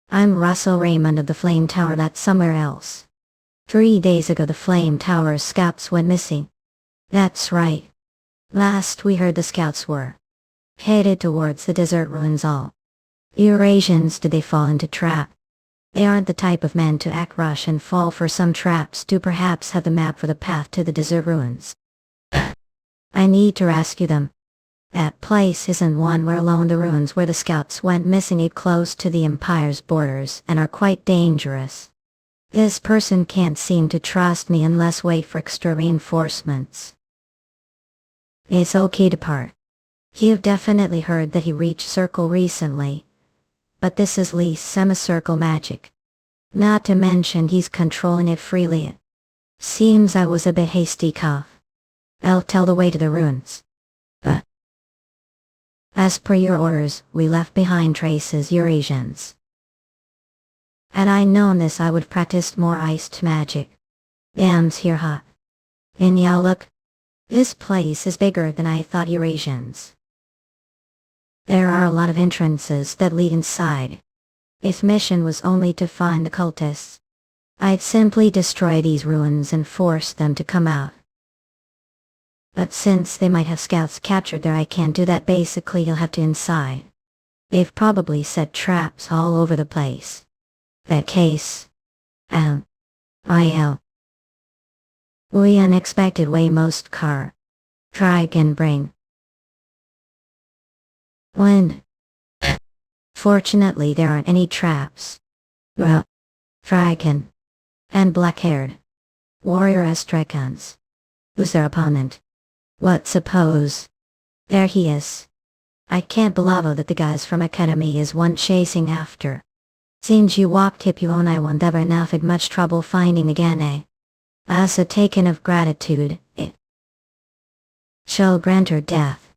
I'm Russel Raymond of the Flame Tower. That's somewhere else. 3 days ago the Flame Tower scouts went missing. That's right. Last we heard the scouts were headed towards the desert ruins. All Eurasians, did they fall into trap? They aren't the type of men to act rush and fall for some traps. Do perhaps have the map for the path to the desert ruins? I need to rescue them. That place isn't one where alone. The ruins where the scouts went missing it close to the Empire's borders and are quite dangerous. This person can't seem to trust me unless wait for extra reinforcements. It's okay to part. You've definitely heard that he reached Circle recently. but this is Lee's semicircle magic. Not to mention he's controlling it freely. Seems I was a bit hasty, cough. I'll tell the way to the ruins. As per your orders, we left behind traces Eurasians. Had I known this, I would practice more iced magic. Yams here hot. In look. This place is bigger than I thought. Eurasians. There are a lot of entrances that lead inside. If mission was only to find the cultists, I'd simply destroy these ruins and force them to come out. But since they might have scouts captured there, I can't do that. Basically, you'll have to inside. They've probably set traps all over the place. That case. We unexpected way most car. Try can bring. When. Fortunately, there aren't any traps. Well, Dragon. And black-haired. Warrior Estrecans. Who's their opponent? What suppose? There he is. I can't believe that the guys from Academy is one chasing after. Since you walked hip you own I won't ever enough had much trouble finding again As a token of gratitude, it shall grant her death.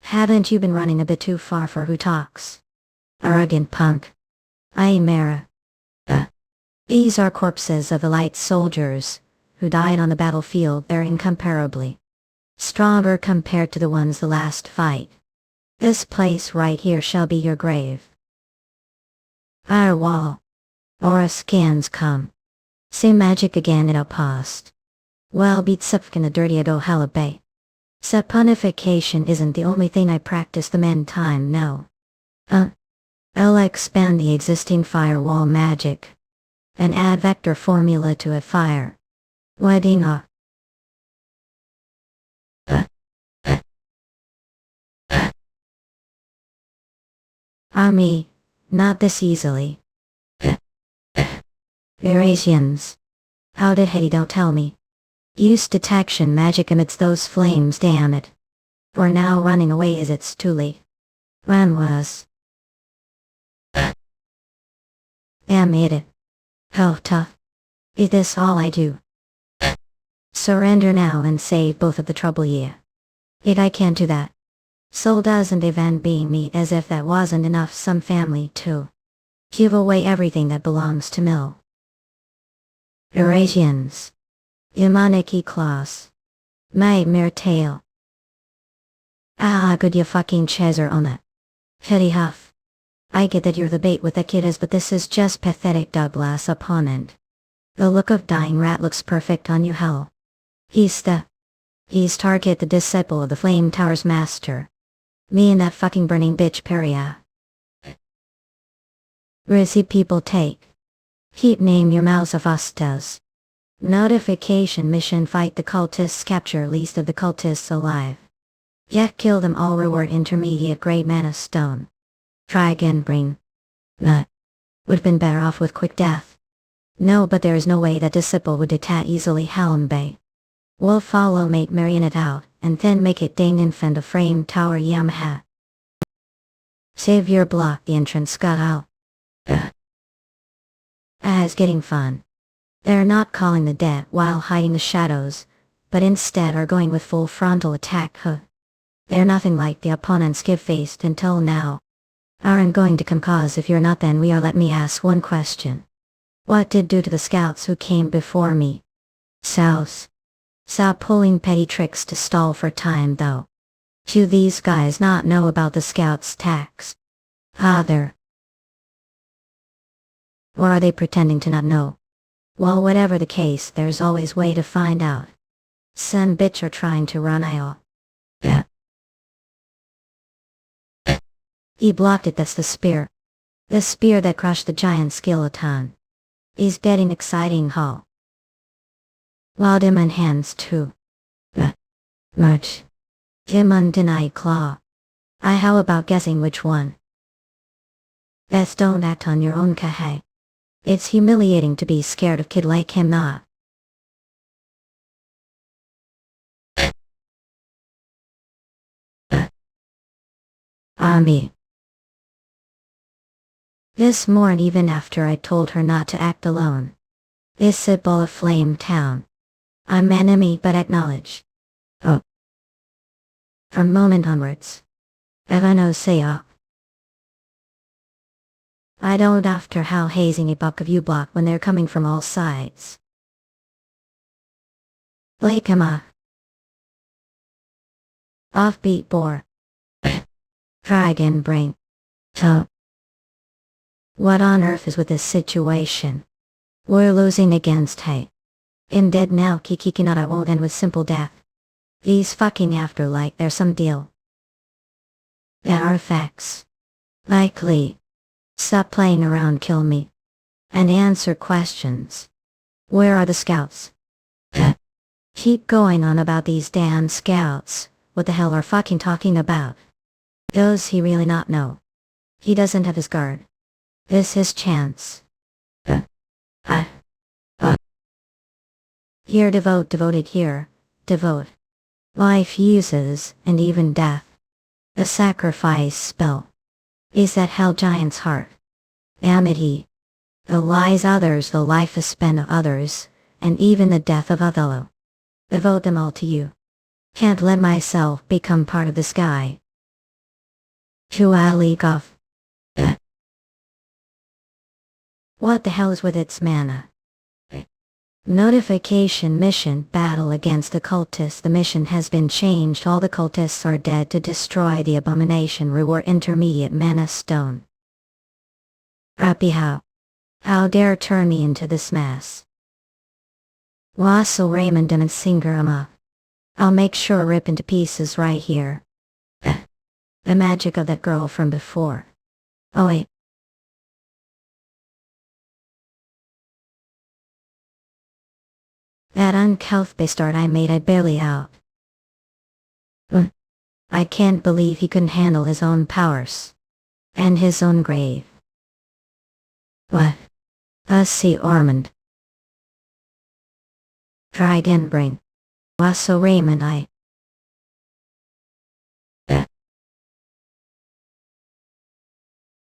Haven't you been running a bit too far for who talks? Arrogant punk. Mara. These are corpses of elite soldiers, who died on the battlefield. They're incomparably stronger compared to the ones the last fight. This place right here shall be your grave. Our wall. Aura scans come. See magic again in a past. Well beat Sipkin a dirty ado hella bay. Saponification isn't the only thing I practice the men time, no. I'll expand the existing firewall magic. And add vector formula to a fire. Wedding up. Army, not this easily. Eurasians. How did he don't tell me? Use detection magic amidst those flames, damn it. For now running away is it's too late. When was? Damn it. How tough. Is this all I do? Surrender now and save both of the trouble, yeah. I can't do that. So doesn't even being me, as if that wasn't enough. Some family too. Give away everything that belongs to Mill. Eurasians. Yamaniki class. Nightmare tale. Good you fucking chaser on it. Petty huff. I get that you're the bait with the kiddas, but this is just pathetic. Douglas opponent. The look of dying rat looks perfect on you, hell. He's target the disciple of the Flame Tower's master. Me and that fucking burning bitch Peria. Rissy people take. Keep name your mouse of Ustas. Notification mission: fight the cultists, capture least of the cultists alive. Yet kill them all, reward intermediate grade mana stone. Try again, bring. Nut. Would've been better off with quick death. No, but there is no way that disciple would detach easily. Helm Bay. We'll follow mate marionette out, and then make it dang infant a frame tower Yamaha. Save your block, the entrance got out. It's getting fun. They're not calling the dead while hiding the shadows, but instead are going with full frontal attack. They're nothing like the opponents give faced until now. Aren't going to come, cause if you're not, then we are. Let me ask one question. What did do to the scouts who came before me? South. Stop pulling petty tricks to stall for time though. Do these guys not know about the scouts' tax? Or are they pretending to not know? Well, whatever the case, there's always way to find out. Son bitch are trying to run IO. Yeah. He blocked it. That's the spear. The spear that crushed the giant skeleton. Is getting exciting, huh? Loud him in hands too. Much. Him denied claw. How about guessing which one? Best don't act on your own, Kahei. It's humiliating to be scared of kid like him, not. Army. This morn even after I told her not to act alone. This a ball of flame town. I'm enemy but acknowledge. Oh. From moment onwards. Evano say up. I don't after how hazing a buck of you block when they're coming from all sides. Blake him up. Offbeat bore. Try again brain. So. What on earth is with this situation? We're losing against Hay. I'm dead now, Kikikinara won't end with simple death. These fucking after like there's some deal. There are facts. Likely. Stop playing around, kill me. And answer questions. Where are the scouts? Keep going on about these damn scouts. What the hell are fucking talking about? Does he really not know? He doesn't have his guard. This his chance. Here devoted here, devote. Life uses, and even death. A sacrifice spell. Is that hell giant's heart? Amity. The lies others, the life is spent of others, and even the death of othello. Devote them all to you. Can't let myself become part of the sky. To a league of. What the hell is with its mana? Notification mission battle against the cultists. The mission has been changed. All the cultists are dead to destroy the abomination. Reward intermediate mana stone. Rappy how dare turn me into this mess. Russel Raymond and Singarama. I'll make sure rip into pieces right here. The magic of that girl from before. Oh wait. That uncouth bastard I made I barely out. I can't believe he couldn't handle his own powers. And his own grave. What? See Ormond. Try again brain. Russel Raymond I.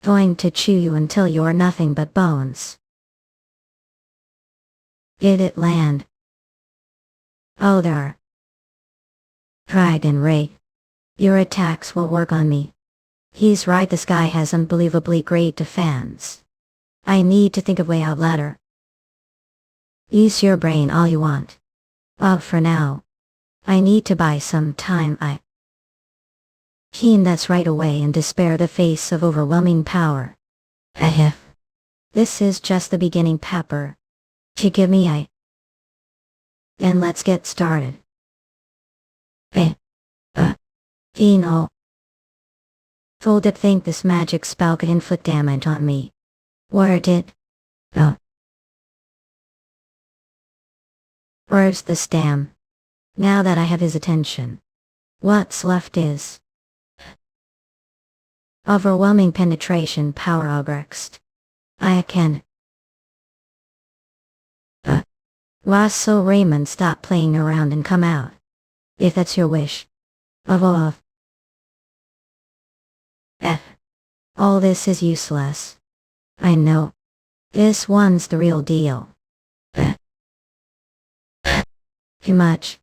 Going to chew you until you're nothing but bones. Did it land? Oh there. Dragon Ray. Your attacks will work on me. He's right, this guy has unbelievably great defense. I need to think of way out ladder. Use your brain all you want. But for now. I need to buy some time. Keen that's right away in despair, the face of overwhelming power. This is just the beginning, Pepper. To give me Then let's get started. Eno. Fool did think this magic spell could inflict damage on me. Where did? Where's the stam? Now that I have his attention. What's left is overwhelming penetration power obrext. I can. Russel Raymond, stop playing around and come out. If that's your wish. Of. All this is useless. I know. This one's the real deal. Too much.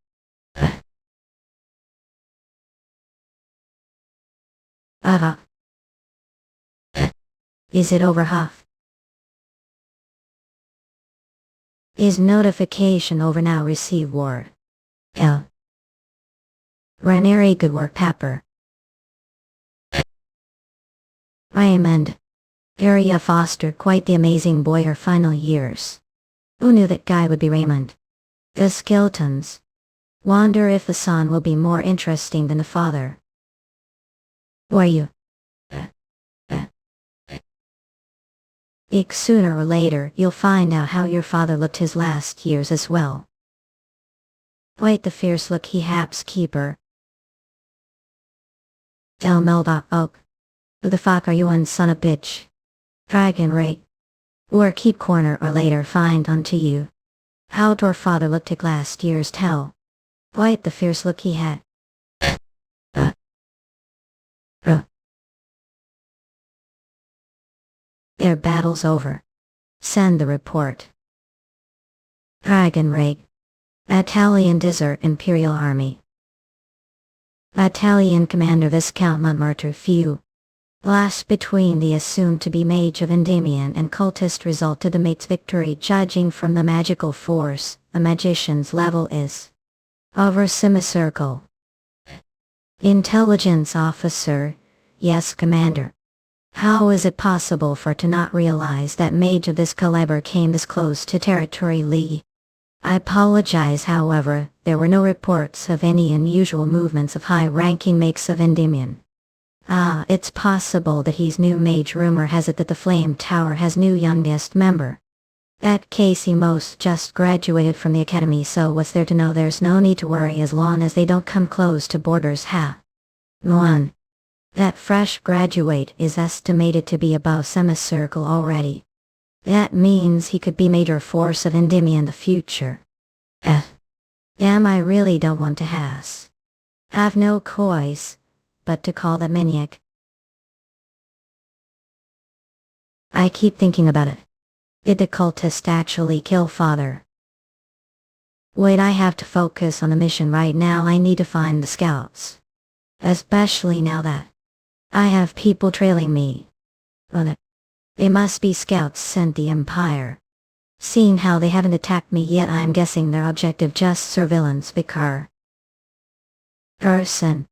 Is it over, Huff? Is notification over now? Receive word. Renary, good work, Pepper. Raymond. Area fostered quite the amazing boy her final years. Who knew that guy would be Raymond? The skeletons. Wonder if the son will be more interesting than the father. Who are you? Sooner or later you'll find out how your father looked his last years as well. Quite the fierce look he haps keeper. Tell Melba Oak. Who the fuck are you, one son of bitch? Dragon Ray. Or keep corner or later find unto you. How your father looked at last year's tell. Quite the fierce look he had. Their battle's over. Send the report. Dragon Raid. Italian Desert Imperial Army. Italian Commander Viscount Montmartre few. Last between the assumed to be Mage of Endymion and cultist resulted the mate's victory. Judging from the magical force, the magician's level is over semicircle. Intelligence officer. Yes, Commander. How is it possible for to not realize that mage of this caliber came this close to territory Lee? I apologize, however, there were no reports of any unusual movements of high-ranking mages of Endymion. It's possible that he's new mage. Rumor has it that the Flame Tower has new youngest member. That case he most just graduated from the academy, so what's there to know? There's no need to worry as long as they don't come close to borders. 1. That fresh graduate is estimated to be above semicircle already. That means he could be major force of Endymion in the future. Damn, I really don't want to have no choice but to call the maniac. I keep thinking about it. Did the cultist actually kill father? Wait, I have to focus on the mission right now. I need to find the scouts. Especially now that I have people trailing me. Well, they must be scouts sent the Empire. Seeing how they haven't attacked me yet, I'm guessing their objective just surveillance. Vicar. Person.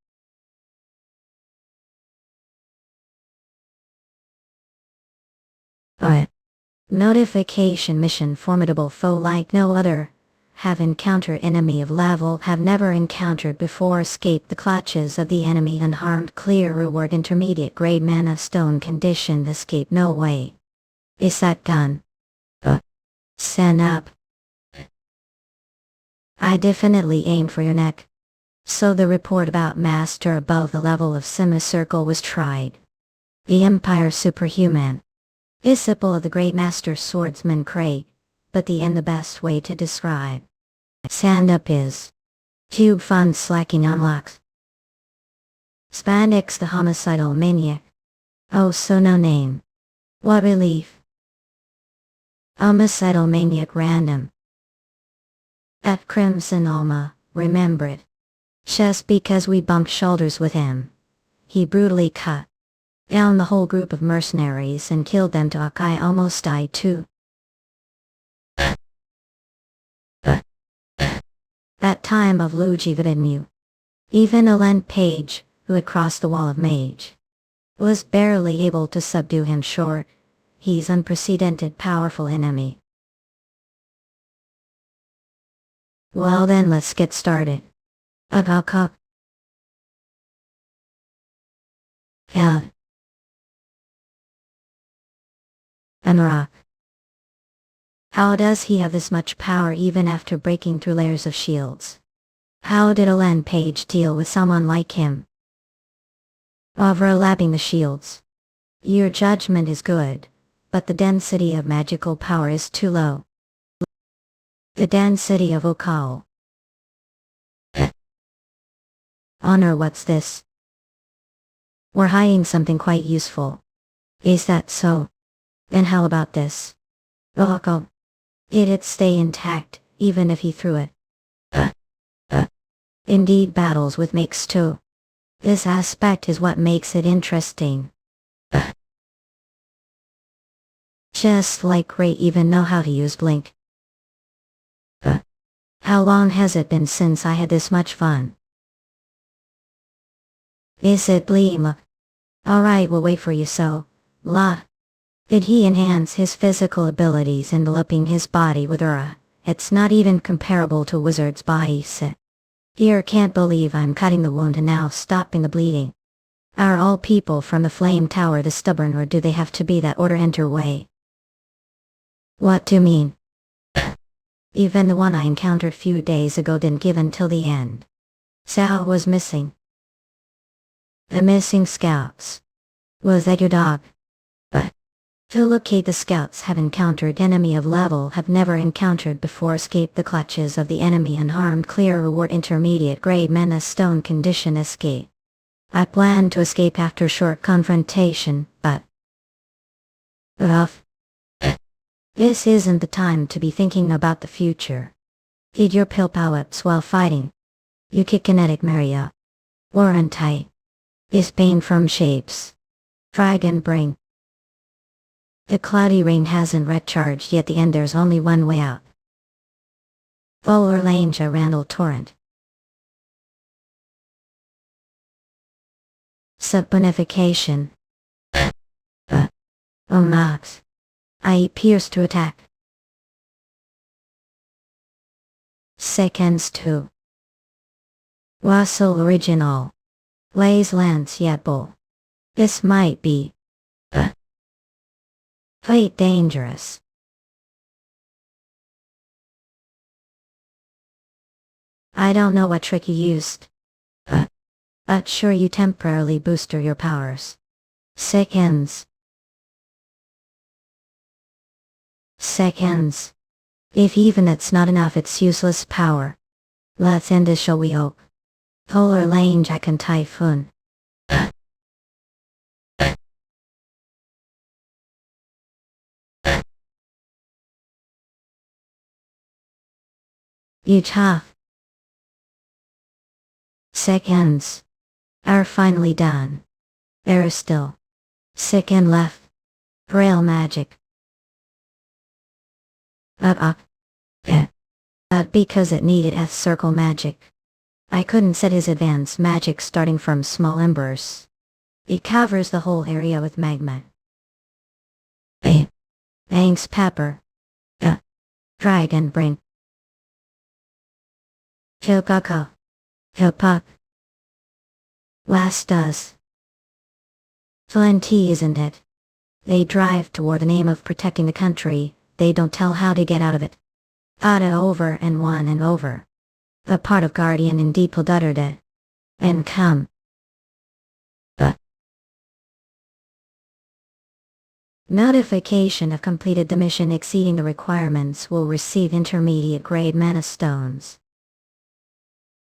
Notification mission. Formidable foe like no other. Have encountered enemy of level have never encountered before. Escape the clutches of the enemy unharmed. Clear reward. Intermediate grade mana stone condition. Escape no way. Is that done? Send up. I definitely aimed for your neck. So the report about master above the level of semicircle was tried. The Empire superhuman. Disciple of the great master swordsman Craig, but the best way to describe stand up is tube fund slacking unlocks. Spandex the homicidal maniac. Oh, so no name. What relief. Homicidal maniac random. At Crimson Alma, remember it. Just because we bumped shoulders with him. He brutally cut down the whole group of mercenaries and killed them. I almost died too. That time of Luigi Vidmu. Even Elen Page, who had crossed the wall of Mage, was barely able to subdue him short. He's unprecedented powerful enemy. Well then, let's get started. Cup. Yeah. Amarak. How does he have this much power even after breaking through layers of shields? How did Elen Page deal with someone like him? Overlapping the shields. Your judgment is good, but the density of magical power is too low. The density of Okao. Honor, what's this? We're hiding something quite useful. Is that so? Then how about this? Okao. Did it stay intact, even if he threw it? Indeed, battles with makes too. This aspect is what makes it interesting. Just like Ray even know how to use Blink. How long has it been since I had this much fun? Is it Bleem? Alright, we'll wait for you. So, did he enhance his physical abilities enveloping his body with aura? It's not even comparable to a wizard's body set. Here, can't believe I'm cutting the wound and now stopping the bleeding. Are all people from the Flame Tower the stubborn, or do they have to be that order enter way? What do you mean? Even the one I encountered few days ago didn't give until the end. Sao was missing. The missing scouts. Was that your dog? To locate the scouts have encountered enemy of level have never encountered before. Escape the clutches of the enemy unharmed. Clear reward. Intermediate grade mana stone condition. Escape. I plan to escape after short confrontation, but Ugh. This isn't the time to be thinking about the future. Eat your pill power-ups while fighting. You kick kinetic Maria. Warrant tight. Is pain from shapes. Dragon bring. The cloudy rain hasn't recharged yet, the end there's only one way out. Bowler Lange Randall Torrent. Subonification. Max. I pierce to attack. Seconds 2. Russel Original. Lays Lance yet bull. This might be quite dangerous. I don't know what trick you used. But sure you temporarily booster your powers. Seconds. If even that's not enough, it's useless power. Let's end this, shall we hope? Polar Lange I can typhoon. You tough. Seconds are finally done. There is still second left. Braille magic. Because it needed circle magic. I couldn't set his advanced magic starting from small embers. It covers the whole area with magma. Thanks, Pepper. Dragon bring. Hillpuck. Last does. Plenty, isn't it? They drive toward the name of protecting the country, they don't tell how to get out of it. Over and one and over. The part of Guardian in Deeple Duttered. And come. Notification of completed the mission exceeding the requirements will receive intermediate grade mana stones.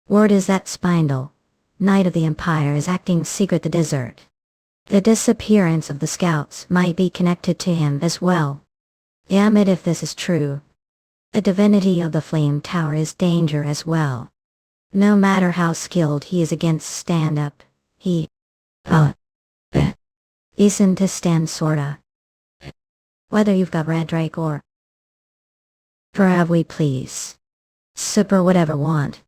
Word is that Spindle, Knight of the Empire, is acting secret the desert. The disappearance of the scouts might be connected to him as well. Damn it if this is true. The divinity of the Flame Tower is danger as well. No matter how skilled he is against stand-up, he isn't to stand sorta. Whether you've got Red Drake or Grab we please. Super whatever want.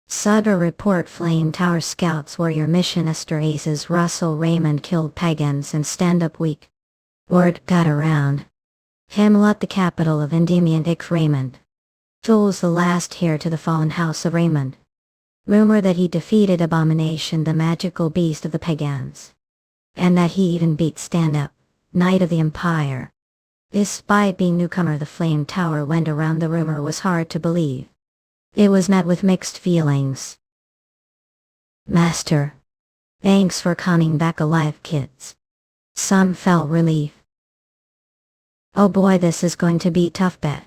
Sutter report Flame Tower scouts were your mission Aces. Russel Raymond killed pagans and stand-up weak. Word got around. Camelot, the capital of Endymion, Raymond. Jules, the last heir to the fallen house of Raymond. Rumor that he defeated Abomination, the magical beast of the pagans. And that he even beat Stand-Up, Knight of the Empire. Despite being newcomer, the Flame Tower went around. The rumor was hard to believe. It was met with mixed feelings. Master. Thanks for coming back alive, kids. Some felt relief. Oh boy, this is going to be tough bet.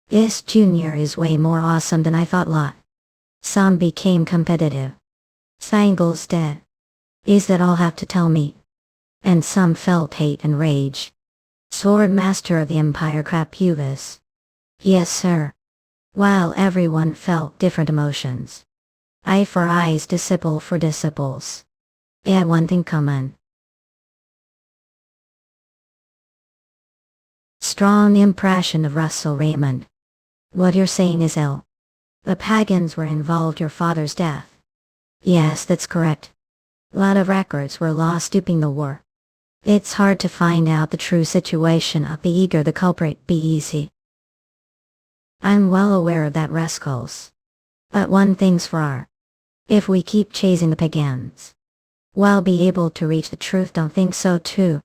This junior is way more awesome than I thought. Lot. Some became competitive. Sangle's dead. Is that all have to tell me? And some felt hate and rage. Sword Master of the Empire Crapulus. Yes sir. While everyone felt different emotions. Eye for eyes, disciple for disciples. Yeah, one thing common. Strong impression of Russel Raymond. What you're saying is ill. The pagans were involved your father's death. Yes, that's correct. A lot of records were lost during the war. It's hard to find out the true situation. Be eager the culprit, be easy. I'm well aware of that, rascals. But one thing's for our. If we keep chasing the pagans, we'll be able to reach the truth. Don't think so too.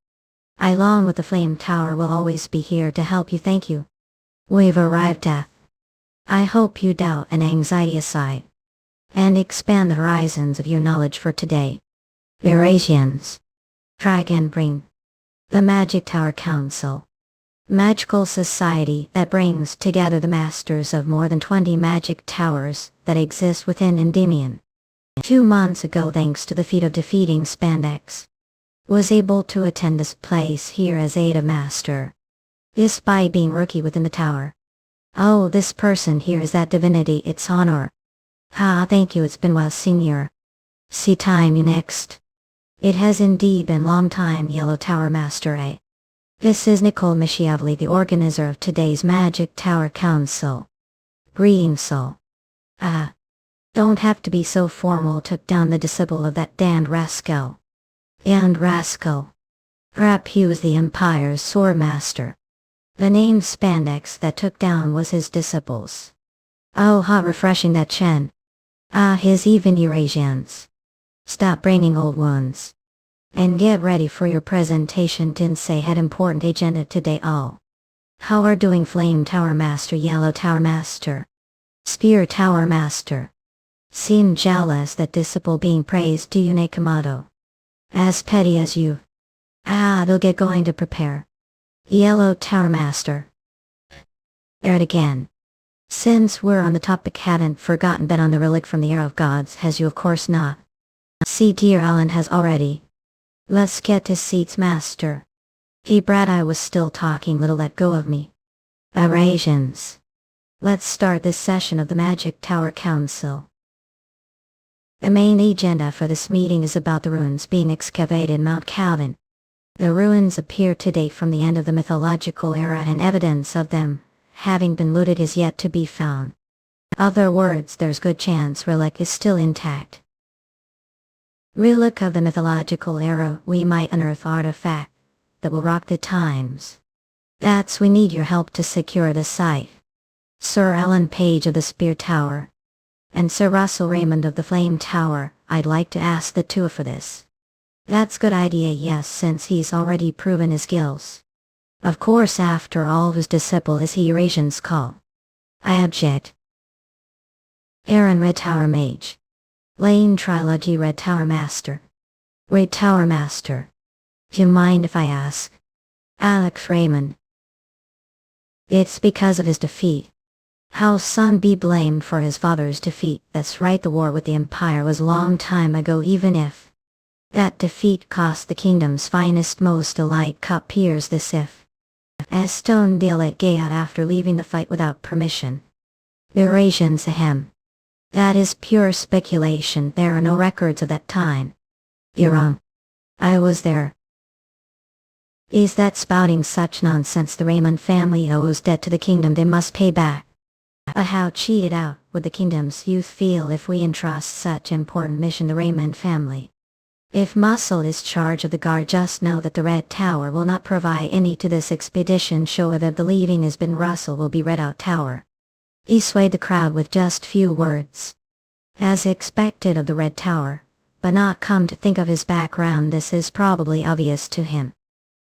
I, along with the Flame Tower, will always be here to help you. Thank you. We've arrived, Death. I hope you doubt and anxiety aside, and expand the horizons of your knowledge for today. Eurasians. Dragon bring. The Magic Tower Council. Magical society that brings together the masters of more than 20 magic towers that exist within Endymion. 2 months ago, thanks to the feat of defeating Spandex, Was able to attend this place here as Ada Master. Despite being rookie within the tower. Oh, this person here is that divinity, it's honor. Thank you, it's been well, senior. See time you next. It has indeed been long time, Yellow Tower Master A. This is Nicole Mischiavli, the organizer of today's Magic Tower Council. Greetings, soul. Don't have to be so formal, took down the disciple of that damned rascal. And rascal. Rap he was the Empire's sword master. The name Spandex that took down was his disciples. Oh, how refreshing that Chen. His even Eurasians. Stop bringing old wounds. And get ready for your presentation. Tinsei had important agenda today. All. How are doing Flame Tower Master, Yellow Tower Master, Spear Tower Master? Seem jealous that disciple being praised. Do you, Nakamoto? As petty as you. They'll get going to prepare. Yellow Tower Master. Aired again. Since we're on the topic, haven't forgotten bet on the relic from the Arrow of Gods, has you? Of course not. See, dear Alan has already. Let's get to seats, Master. Hey Brad, I was still talking, little let go of me. Eurasians. Let's start this session of the Magic Tower Council. The main agenda for this meeting is about the ruins being excavated in Mount Calvin. The ruins appear to date from the end of the mythological era, and evidence of them having been looted is yet to be found. Other words, there's good chance relic is still intact. Relic of the mythological era, we might unearth artifact that will rock the times. That's we need your help to secure the site. Sir Alan Page of the Spear Tower and Sir Russel Raymond of the Flame Tower, I'd like to ask the two for this. That's good idea, yes, since he's already proven his skills. Of course, after all, whose disciple is he? Eurasians call. I object. Aaron Red Tower Mage. Lane Trilogy Red Tower Master. Red Tower Master. Do you mind if I ask? Alex Raymond. It's because of his defeat. How son be blamed for his father's defeat? That's right, the war with the Empire was long time ago, even if that defeat cost the kingdom's finest, most elite cup peers this if Stone deal at Gayat after leaving the fight without permission. Eurasians ahem. That is pure speculation, there are no records of that time. You're wrong. I was there. Is that spouting such nonsense? The Raymond family owes debt to the kingdom they must pay back. How cheated out would the kingdom's youth feel if we entrust such important mission to the Raymond family? If Muscle is charge of the guard, just know that the Red Tower will not provide any to this expedition. Show that the leaving has been Russell will be Red Out Tower. He swayed the crowd with just few words. As expected of the Red Tower, but not come to think of his background, this is probably obvious to him.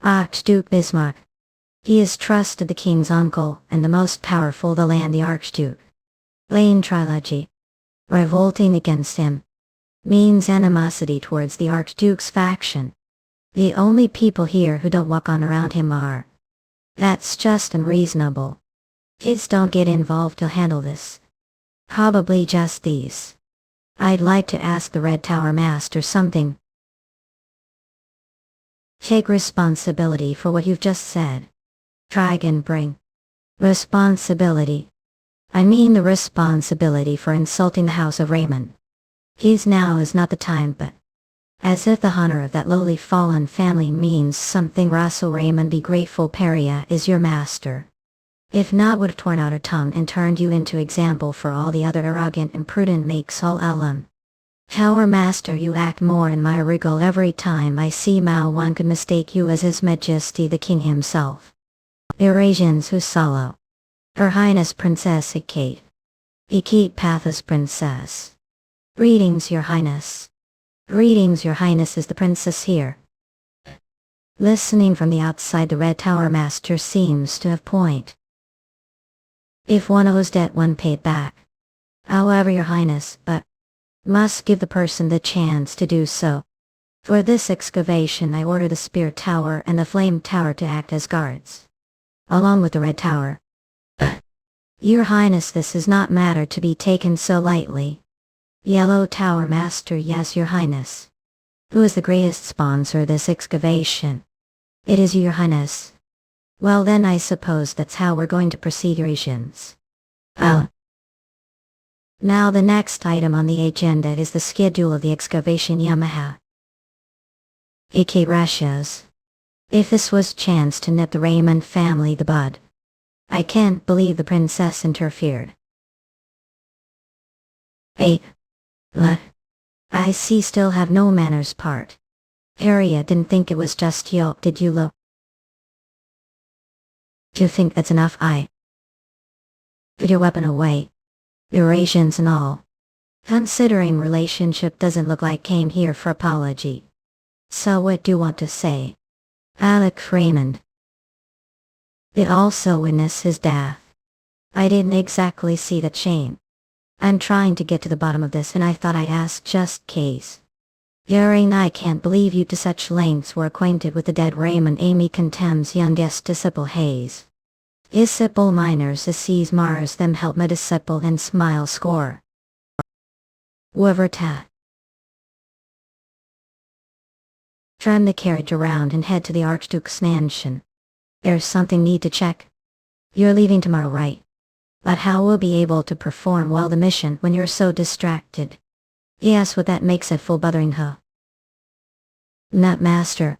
Archduke Bismarck. He is trusted the king's uncle, and the most powerful the land, the Archduke. Lane Trilogy. Revolting against him means animosity towards the Archduke's faction. The only people here who don't walk on around him are. That's just unreasonable. Kids don't get involved to handle this. Probably just these. I'd like to ask the Red Tower Master something. Take responsibility for what you've just said. Try and bring responsibility. I mean the responsibility for insulting the House of Raymond. His now is not the time, but as if the honor of that lowly fallen family means something. Russel Raymond, be grateful Paria is your master. If not, would have torn out her tongue and turned you into example for all the other arrogant and prudent makes all alum. Tower Master, you act more in my regal every time I see Mao. One could mistake you as His Majesty the King himself. Eurasians who solo. Her Highness Princess Ikate. Ikate Pathos Princess. Greetings, Your Highness. Greetings, Your Highness. Is the princess here? Listening from the outside, the Red Tower Master seems to have point. If one owes debt, one paid back. However, Your Highness, but must give the person the chance to do so. For this excavation I order the Spear Tower and the Flame Tower to act as guards, along with the Red Tower. Your Highness, this is not matter to be taken so lightly. Yellow Tower Master, yes, Your Highness. Who is the greatest sponsor of this excavation? It is your highness. Well then I suppose that's how we're going to proceed, Regressions. Oh. Now the next item on the agenda is the schedule of the excavation Yamaha. Regresses. If this was chance to nip the Raymond family the bud. I can't believe the princess interfered. Hey. I see still have no manners part. Arya didn't think it was just yo, did you lo? Do you think that's enough? Put your weapon away. Eurasians and all. Considering relationship doesn't look like came here for apology. So what do you want to say? Alec Raymond. It also witnessed his death. I didn't exactly see the chain. I'm trying to get to the bottom of this and I thought I'd ask just case. Yaring, I can't believe you to such lengths were acquainted with the dead Raymond. Amy contemns youngest disciple Hayes. Disciple minors sees Mars them help my disciple and smile score. Whoever ta. Turn the carriage around and head to the Archduke's mansion. There's something need to check. You're leaving tomorrow, right? But how will be able to perform well the mission when you're so distracted? Yes, what that makes it full bothering her. Not master.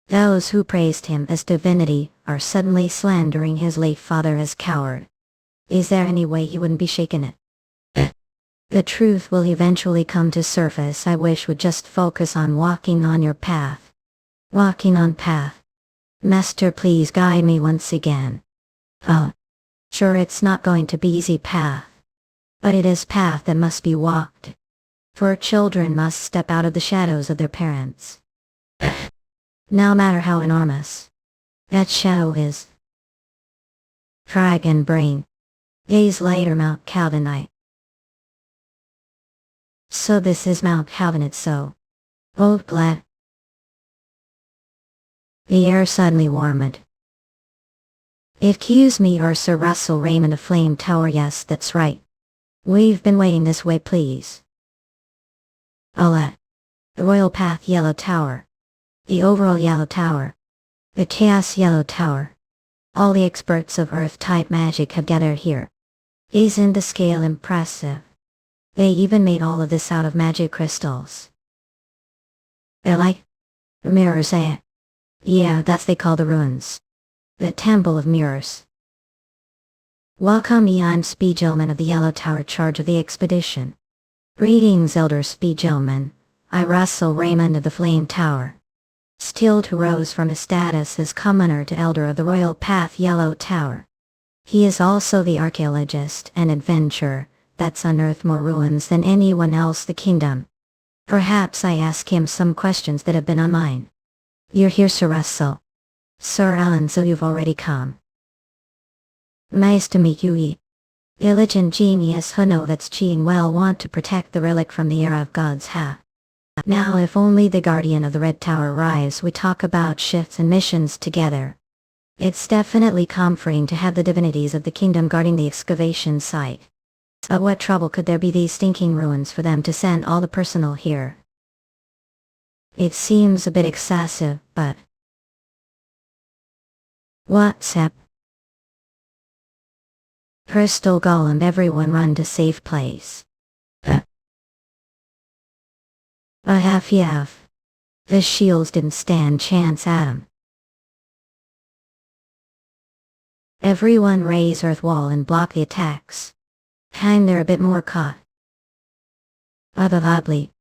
Those who praised him as divinity are suddenly slandering his late father as coward. Is there any way he wouldn't be shaken it? The truth will eventually come to surface. I wish would just focus on walking on your path. Walking on path. Master, please guide me once again. Oh. Sure, it's not going to be easy path. But it is path that must be walked. For children must step out of the shadows of their parents. No matter how enormous that shadow is. Dragon brain. Days later, Mount Calvinite. So this is Mount Calvinite, so. Oh, glad. The air suddenly warmed. Excuse me, or Sir Russel Raymond of Flame Tower? Yes, that's right. We've been waiting this way, please. The Royal Path Yellow Tower. The overall Yellow Tower. The Chaos Yellow Tower. All the experts of Earth-type magic have gathered here. Isn't the scale impressive? They even made all of this out of magic crystals. They're like mirrors, eh? Yeah, that's they call the ruins. The Temple of Mirrors. Welcome, I'm Spiegelman of the Yellow Tower, charge of the expedition. Greetings, Elder Spiegelman. I Russel Raymond of the Flame Tower. Still to rose from his status as commoner to elder of the Royal Path Yellow Tower. He is also the archaeologist and adventurer that's unearthed more ruins than anyone else the kingdom. Perhaps I ask him some questions that have been on mine. You're here, Sir Russel. Sir Alan, so you've already come. Nice to meet you. Diligent genius who know that's Jean well want to protect the relic from the era of God's ha. Now if only the guardian of the Red Tower arrives, we talk about shifts and missions together. It's definitely comforting to have the divinities of the kingdom guarding the excavation site. But what trouble could there be these stinking ruins for them to send all the personnel here? It seems a bit excessive, but... What's up? Crystal Golem, everyone run to safe place. A half. The shields didn't stand chance at 'em. Everyone raise earth wall and block the attacks. Hang there a bit more caught. Otherly.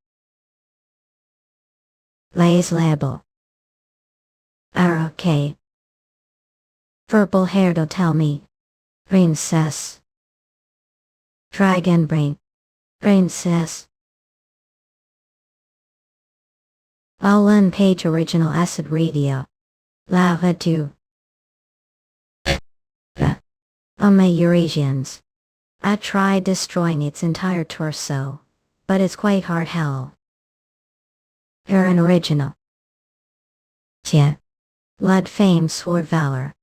Lays label. Okay. Purple hair, don't tell me. Princess. Dragon brain. Princess. All page original acid radio. Lava 2. My Eurasians. I tried destroying its entire torso, but it's quite hard hell. You're an original. Yeah. Blood, fame, sword, valor.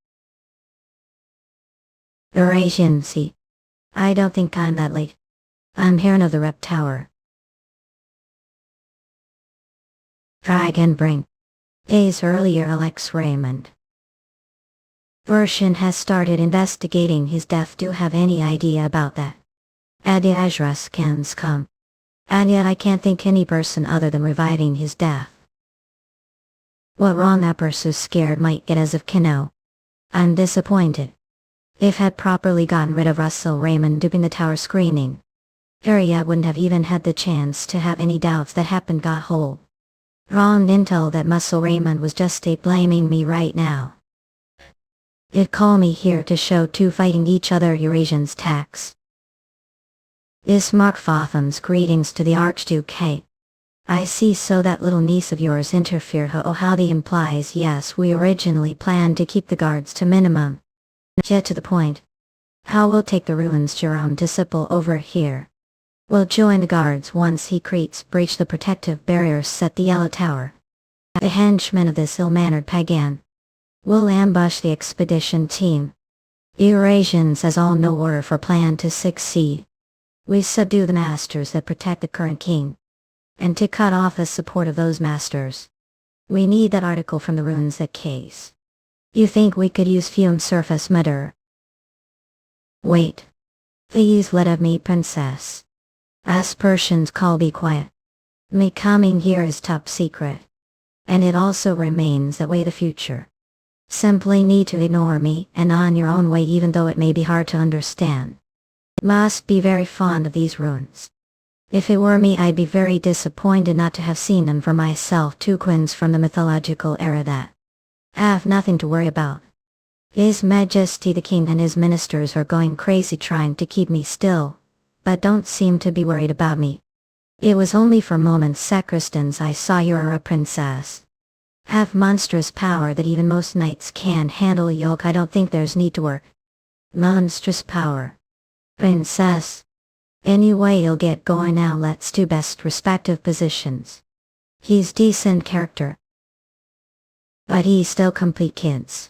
Eurasian, see. I don't think I'm that late. I'm here of the Rep Tower. Bring. Days earlier, Alex Raymond. Version has started investigating his death. Do you have any idea about that? Adi Ajras can's come. And yet I can't think any person other than reviving his death. What wrong that person scared might get as of Kino. I'm disappointed. If had properly gotten rid of Russel Raymond during the tower screening, Area wouldn't have even had the chance to have any doubts that happened got whole. Wrong intel that Russel Raymond was just blaming me right now. It called me here to show two fighting each other Eurasians tax. Ismark Fotham's greetings to the Archduke. Hey, I see, so that little niece of yours interfered. Oh, how the implies. Yes, we originally planned to keep the guards to minimum. Get to the point. How we'll take the ruins Jerome disciple over here. We'll join the guards once he creates breach the protective barriers set the Yellow Tower. The henchmen of this ill-mannered pagan. We'll ambush the expedition team. Eurasians as all know order for plan to succeed. We subdue the masters that protect the current king. And to cut off the support of those masters. We need that article from the ruins that case. You think we could use fume surface matter? Wait. Please let of me, princess. As Persians call, be quiet. Me coming here is top secret. And it also remains that way the future. Simply need to ignore me and on your own way, even though it may be hard to understand. Must be very fond of these ruins. If it were me, I'd be very disappointed not to have seen them for myself. Two queens from the mythological era that have nothing to worry about. His Majesty the King and his ministers are going crazy trying to keep me still, but don't seem to be worried about me. It was only for moments, sacristans, I saw you're a princess. Have monstrous power that even most knights can't handle. Yoke, I don't think there's need to work. Monstrous power. Princess. Anyway, you'll get going now. Let's do best respective positions. He's decent character. But he's still complete kids.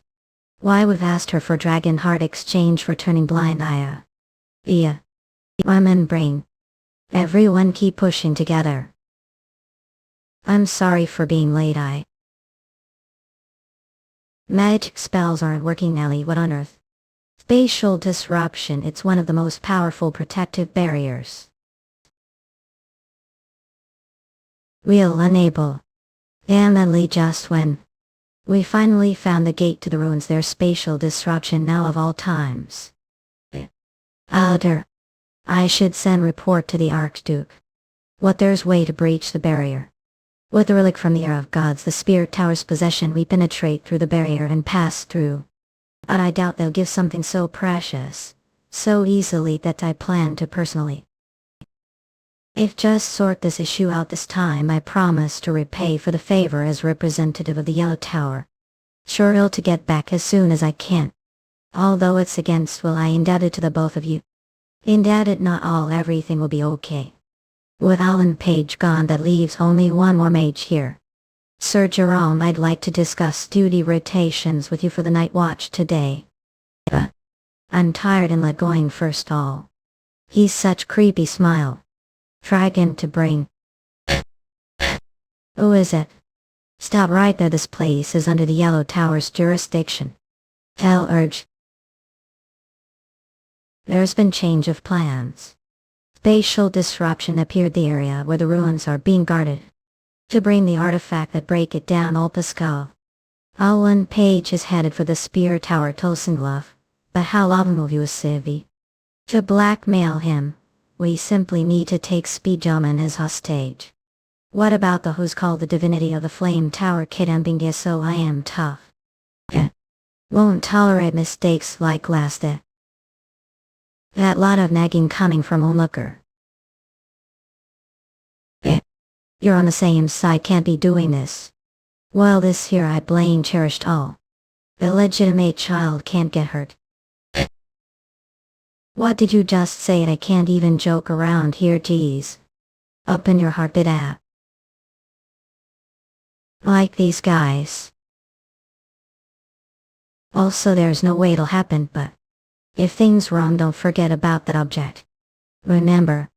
Why we've asked her for Dragon Heart exchange for turning blind eye. Yeah. Women brain. Everyone keep pushing together. I'm sorry for being late. Magic spells aren't working, Ellie. What on earth? Spatial disruption. It's one of the most powerful protective barriers. We'll enable. Emily, just when we finally found the gate to the ruins, there's spatial disruption now of all times. Outer. I should send report to the Archduke. What there's way to breach the barrier. With the relic from the era of gods, the spirit tower's possession, we penetrate through the barrier and pass through. But I doubt they'll give something so precious, so easily, that I plan to personally. If just sort this issue out this time, I promise to repay for the favor as representative of the Yellow Tower. Sure ill to get back as soon as I can. Although it's against will, I indebted to the both of you. Indebted not all, everything will be okay. With Alan Page gone, that leaves only one more mage here. Sir Jerome, I'd like to discuss duty rotations with you for the night watch today. But I'm tired and let going first all. He's such creepy smile. Dragon to bring. Who is it? Stop right there, this place is under the Yellow Tower's jurisdiction. Tell Urge. There's been change of plans. Spatial disruption appeared the area where the ruins are being guarded. To bring the artifact that break it down, Olpaskal. Alan Page is headed for the Spear Tower Tosinglov, but how long you Sivi? To blackmail him, we simply need to take Speedjaman as hostage. What about the who's called the divinity of the Flame Tower Kidambingia? So I am tough. Won't tolerate mistakes like last day. That lot of nagging coming from onlooker. You're on the same side, can't be doing this. Well, this here I blame cherished all. The legitimate child can't get hurt. What did you just say? I can't even joke around here, geez. Up in your heart, bit at. Like these guys. Also, there's no way it'll happen, but if things wrong, don't forget about that object. Remember,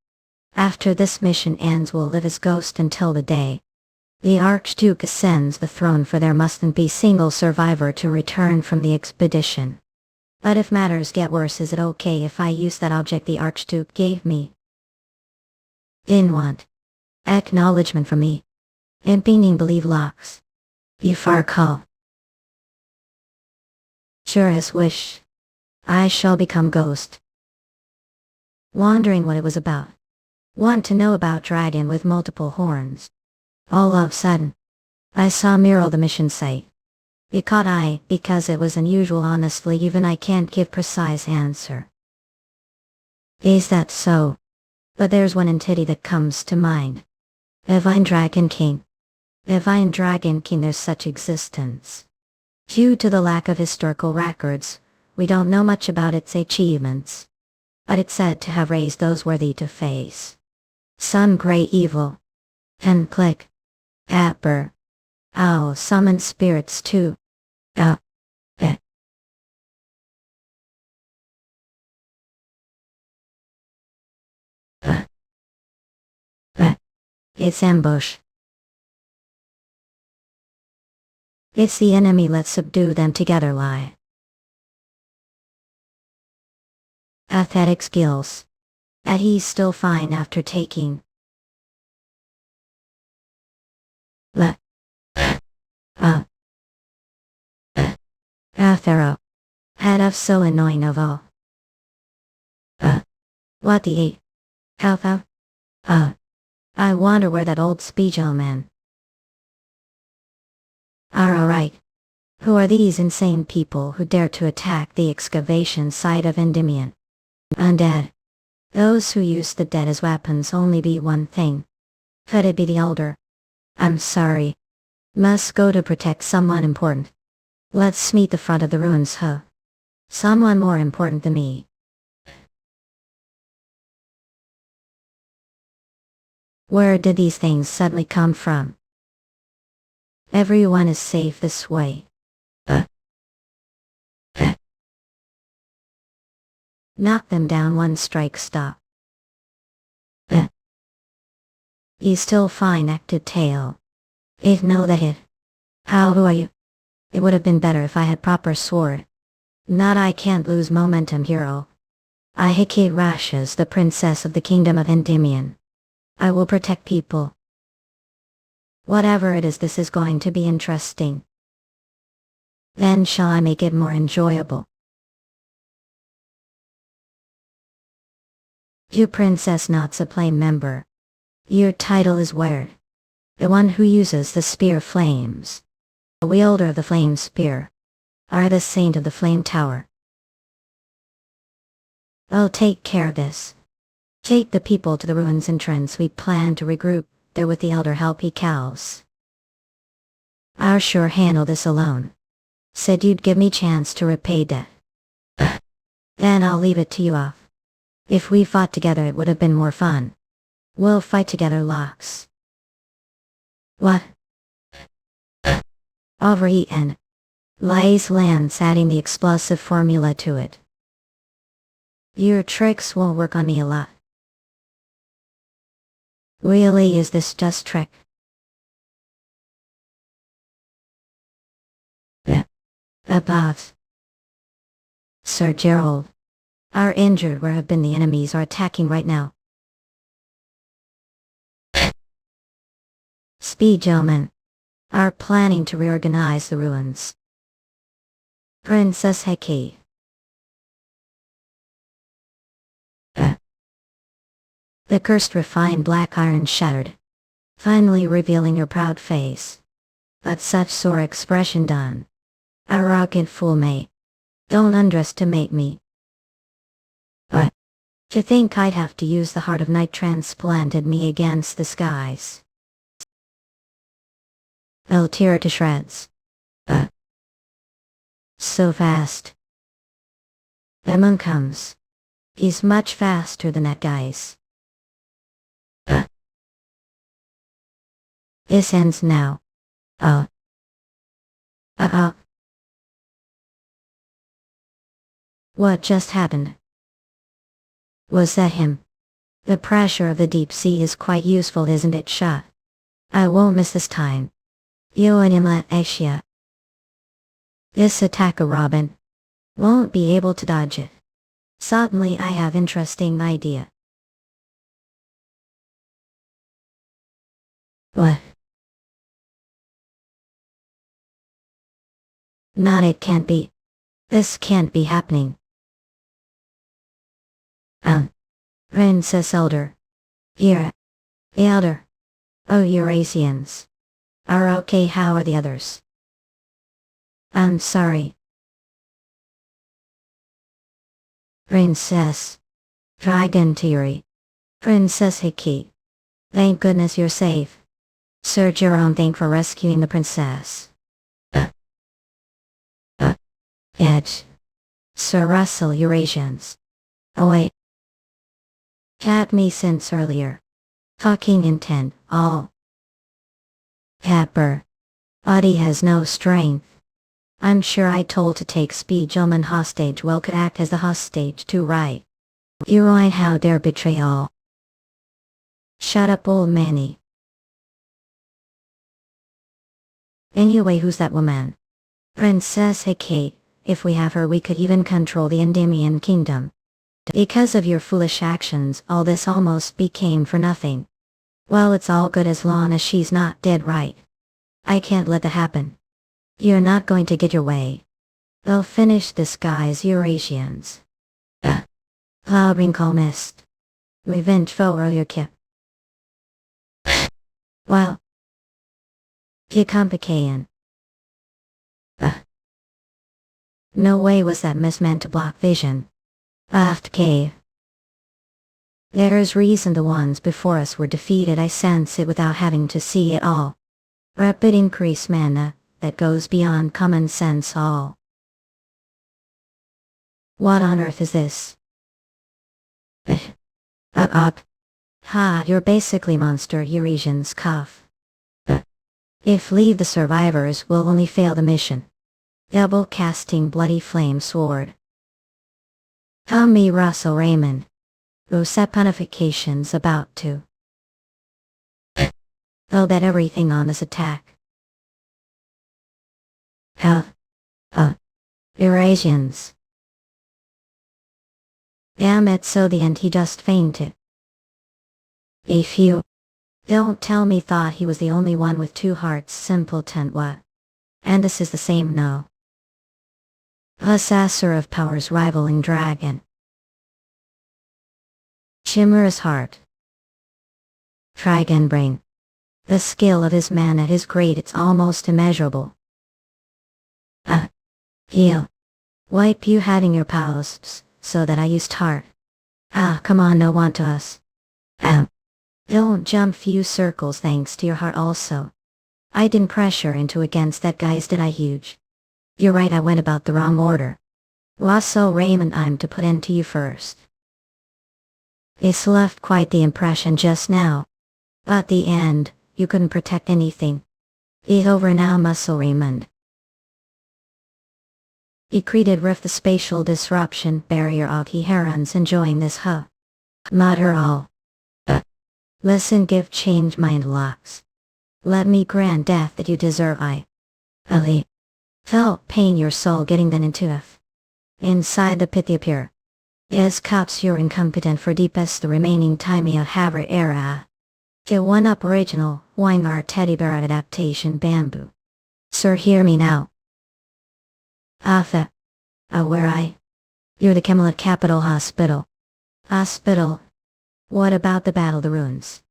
after this mission ends, we'll live as ghost until the day The Archduke ascends the throne, for there mustn't be single survivor to return from the expedition. But if matters get worse, is it okay if I use that object the Archduke gave me? In want. Acknowledgement from me. In being believe locks. You far call. Sure as wish. I shall become ghost. Wondering what it was about. Want to know about dragon with multiple horns. All of a sudden, I saw Mural the mission site. It caught eye because it was unusual. Honestly, even I can't give precise answer. Is that so? But there's one entity that comes to mind. Divine Dragon King. Divine Dragon King, there's such existence. Due to the lack of historical records, we don't know much about its achievements. But it's said to have raised those worthy to face some great evil. And click. Apper. Ow, summon spirits too. It's ambush. It's the enemy, let's subdue them together. Lie. Athletic skills. He's still fine after taking. Athero. Head of so annoying of all. What the Alpha? I wonder where that old Speejo man are. Alright. Who are these insane people who dare to attack the excavation site of Endymion? Undead. Those who use the dead as weapons only be one thing. Could it be the Elder? I'm sorry. Must go to protect someone important. Let's meet the front of the ruins, huh? Someone more important than me. Where did these things suddenly come from? Everyone is safe this way. Knock them down, one strike, stop. You still fine, acted tail. It know that hit. Who are you? It would have been better if I had proper sword. Not I can't lose momentum, hero. I Hikate Rashes, the princess of the kingdom of Endymion. I will protect people. Whatever it is, this is going to be interesting. Then shall I make it more enjoyable? You Princess Not's a plain member. Your title is weird. The one who uses the spear flames. The wielder of the flame spear. Are the saint of the flame tower. I'll take care of this. Take the people to the ruins entrance. We plan to regroup there with the elder helpy cows. I'll sure handle this alone. Said you'd give me chance to repay debt. Then I'll leave it to you off. If we fought together it would have been more fun. We'll fight together, Locks. What? Overeaten. Lies Lance, adding the explosive formula to it. Your tricks won't work on me a lot. Really, is this just trick? Above. Sir Gerald. Are injured. Where have been the enemies are attacking right now? Speed gentlemen. Are planning to reorganize the ruins. Princess Heki. The cursed refined black iron shattered, finally revealing her proud face. But such sore expression done. Arrogant fool, mate. Don't underestimate me. What? To think I'd have to use the heart of night transplanted me against the skies. I'll tear it to shreds. So fast. The moon comes. He's much faster than that, guys. This ends now. What just happened? Was that him? The pressure of the deep sea is quite useful, isn't it, Shot? I won't miss this time. You and Imla Asia. This attack a Robin. Won't be able to dodge it. Suddenly I have interesting idea. What? Not it can't be. This can't be happening. Princess Elder. You're Elder. Oh, Eurasians. Are okay, how are the others? I'm sorry. Princess. Dragon Theory. Princess Hiki. Thank goodness you're safe. Sir Jerome, thank for rescuing the princess. Edge. Sir Russel, Eurasians. Oh wait. Had me since earlier. Fucking intent, all. Pepper. Body has no strength. I'm sure I told to take speed gentleman hostage well could act as the hostage too, right? You right, how dare betray all. Shut up, old manny. Anyway, who's that woman? Princess Heke. If we have her we could even control the Endymion kingdom. Because of your foolish actions all this almost became for nothing. Well, it's all good as long as she's not dead, right? I can't let that happen. You're not going to get your way. They'll finish this, guys, Eurasians. Cloud wrinkle mist. Revenge foe earlier kip. Well. Kikampikayan. No way was that miss meant to block vision. Aft cave. There's reason the ones before us were defeated. I sense it without having to see it all. Rapid increase mana, that goes beyond common sense all. What on earth is this? Ha, you're basically monster Eurasians cuff. If leave the survivors will only fail the mission. Double casting bloody flame sword. Tell me, Russel Raymond. Rosepunification's about to. They'll bet everything on this attack. Eurasians. Damn it, so the end he just fainted. If you don't tell me thought he was the only one with two hearts, simpleton, what? And this is the same, no. Successor of powers rivaling dragon. Chimera's heart. Dragon brain. The skill of his mana is great, it's almost immeasurable. Heal. Wipe you having your posts, so that I used heart. Come on, no want to us. Don't jump few circles thanks to your heart also. I didn't pressure into against that guys, did I huge? You're right, I went about the wrong order. Russel Raymond, I'm to put into you first. It's left quite the impression just now. But the end, you couldn't protect anything. It's over now, Russel Raymond. He created rift the spatial disruption barrier of he herons enjoying this mutter all. Listen, give change mind locks. Let me grant death that you deserve. Ali. Felt pain your soul getting then into if. Inside the pit appear. Yes, cops, you're incompetent for deepest the remaining time of Havre era. Get one up original, Weimar teddy bear adaptation bamboo. Sir, hear me now. Where You're the Camelot Capital Hospital. Hospital? What about the Battle of the Runes?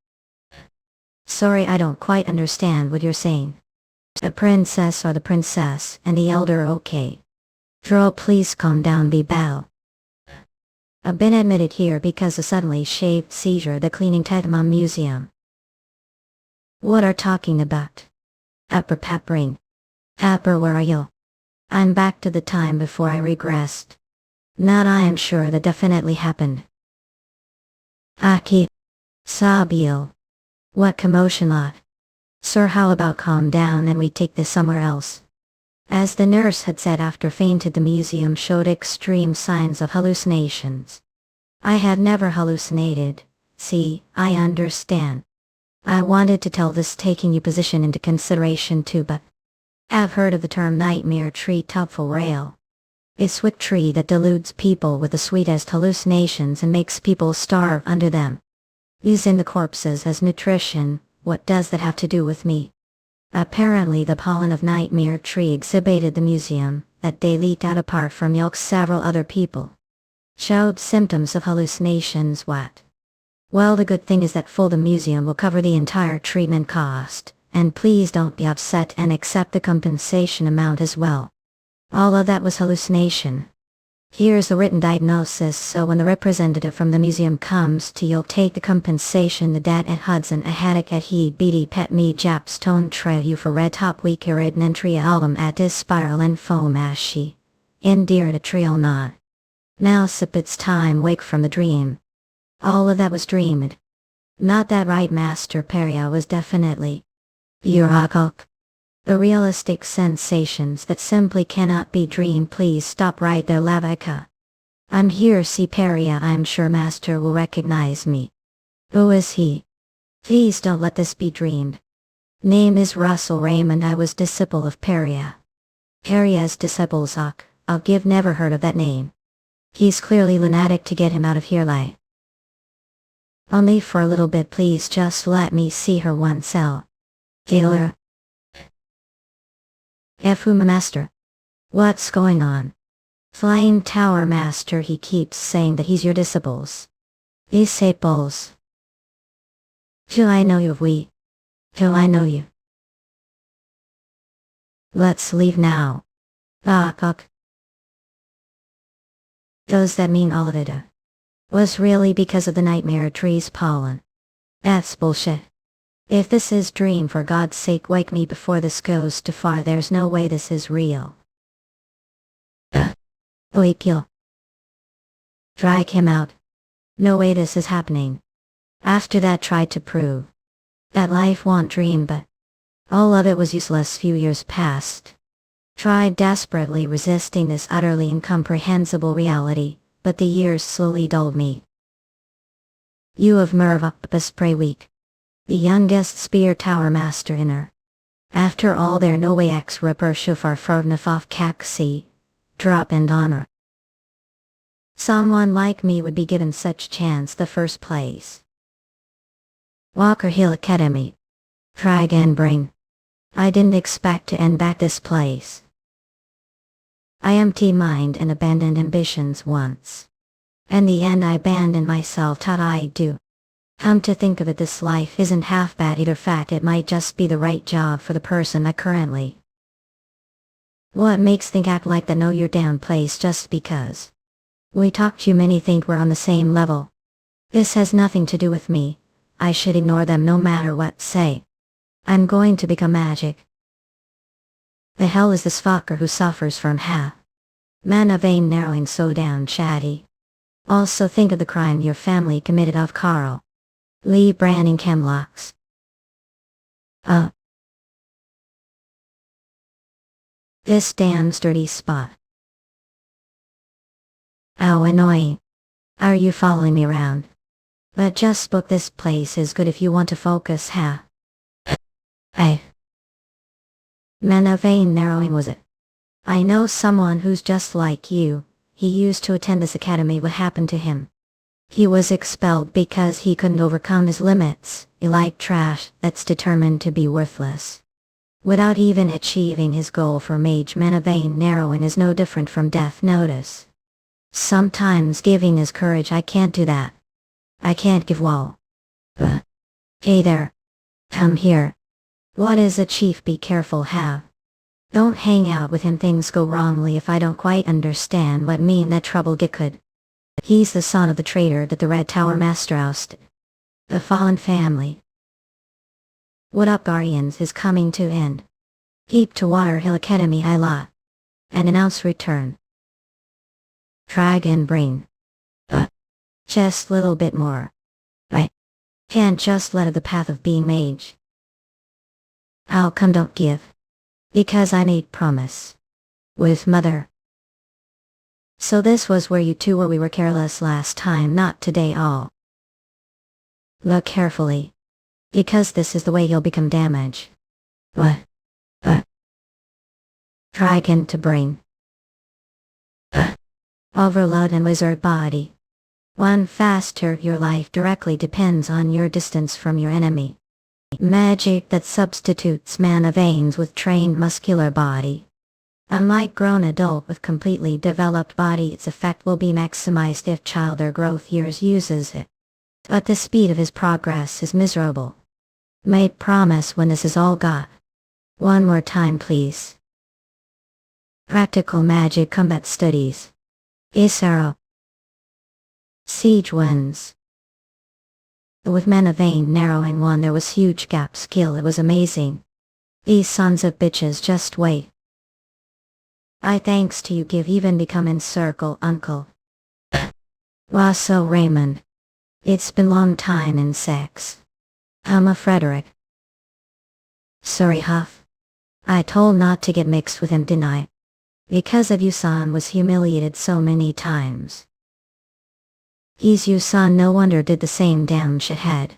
Sorry, I don't quite understand what you're saying. The princess or the princess and the elder, okay. Dro, please calm down, be bow. I've been admitted here because of suddenly shaved seizure at the cleaning Tedma Museum. What are talking about? Upper Peppering. Upper, where are you? I'm back to the time before I regressed. Not I am sure that definitely happened. Aki. Sabio. What commotion lot? Sir, how about calm down and we take this somewhere else? As the nurse had said after fainted, the museum showed extreme signs of hallucinations. I had never hallucinated. See, I understand. I wanted to tell this taking your position into consideration too, but I've heard of the term nightmare tree topful rail. It's wick tree that deludes people with the sweetest hallucinations and makes people starve under them. Using the corpses as nutrition, what does that have to do with me? Apparently the pollen of nightmare tree exhibited the museum that day leaked out apart from yolks several other people. Showed symptoms of hallucinations. What? Well, the good thing is that the museum will cover the entire treatment cost, and please don't be upset and accept the compensation amount as well. All of that was hallucination. Here's the written diagnosis, so when the representative from the museum comes to you'll take the compensation. The dad at Hudson a haddock at he beady pet me jap stone tray you for red top week irid an entry album at this spiral and foam ashy. In dear to trial not. Now sip it's time wake from the dream. All of that was dreamed. Not that right, Master Peria was definitely. Yurakok. The realistic sensations that simply cannot be dreamed. Please stop right there, Lavika. I'm here, see Peria. I'm sure Master will recognize me. Who is he? Please don't let this be dreamed. Name is Russel Raymond. I was disciple of Peria. Peria's disciple Zoc. I'll give never heard of that name. He's clearly lunatic. To get him out of here, lie. Only for a little bit, please. Just let me see her one cell. Taylor. Efuma Master. What's going on? Flying Tower Master, he keeps saying that he's your disciples. Disciples. Do I know you? Do I know you? Let's leave now. Ok. Does that mean all of it was really because of the nightmare tree's pollen? That's bullshit. If this is dream, for God's sake wake me before this goes too far. There's no way this is real. Wake you. Drag him out. No way this is happening. After that tried to prove that life won't dream, but all of it was useless. Few years passed. Tried desperately resisting this utterly incomprehensible reality, but the years slowly dulled me. You of Merva Spray Week. The youngest Spear Tower Master in her. After all there no way ex ripper shufar frodnafov kaksi. Drop and honor. Someone like me would be given such chance the first place. Walker Hill Academy. Try again, bring. I didn't expect to end back this place. I emptied mind and abandoned ambitions once. In the end I abandoned myself. Thought I'd do. Come to think of it, this life isn't half bad either. Fact, it might just be the right job for the person I currently. What makes think act like that? Know your damn place just because we talk too many think we're on the same level. This has nothing to do with me. I should ignore them no matter what say. I'm going to become magic. The hell is this fucker who suffers from man of vein narrowing so down chatty. Also think of the crime your family committed of Carl Lee Branning Chemlocks. This damn sturdy spot. How annoying. Are you following me around? But just book, this place is good if you want to focus. Man of vein narrowing, was it? I know someone who's just like you. He used to attend this academy. What happened to him? He was expelled because he couldn't overcome his limits. He like trash that's determined to be worthless. Without even achieving his goal. For Mage, man of vein narrowing is no different from death notice. Sometimes giving is courage. I can't do that. I can't give wall. But hey there. Come here. What is a chief? Be careful. Don't hang out with him. Things go wrongly if I don't quite understand what mean that trouble get could. He's the son of the traitor that the Red Tower Master ousted. The fallen family. What up, Guardians is coming to end. Keep to Water Hill Academy I lot. And announce return. Try and bring. Just little bit more. I can't just let the path of being mage. How come don't give? Because I made promise. With mother. So this was where you two were. We were careless last time, not today all. Look carefully. Because this is the way you'll become damaged. What? Try again to bring. Overload and wizard body. One faster, your life directly depends on your distance from your enemy. Magic that substitutes mana veins with trained muscular body. Unlike grown adult with completely developed body, its effect will be maximized if child or growth years uses it. But the speed of his progress is miserable. Made promise when this is all got. One more time please. Practical Magic Combat Studies. Isaro. Siege wins. With mana vein narrowing one there was huge gap skill, it was amazing. These sons of bitches just wait. I thanks to you give even become encircle uncle. Russel Raymond. It's been long time in sex. I'm a Frederick. Sorry Huff. I told not to get mixed with him didn't I? Because of you son was humiliated so many times. He's you son no wonder did the same damn shithead.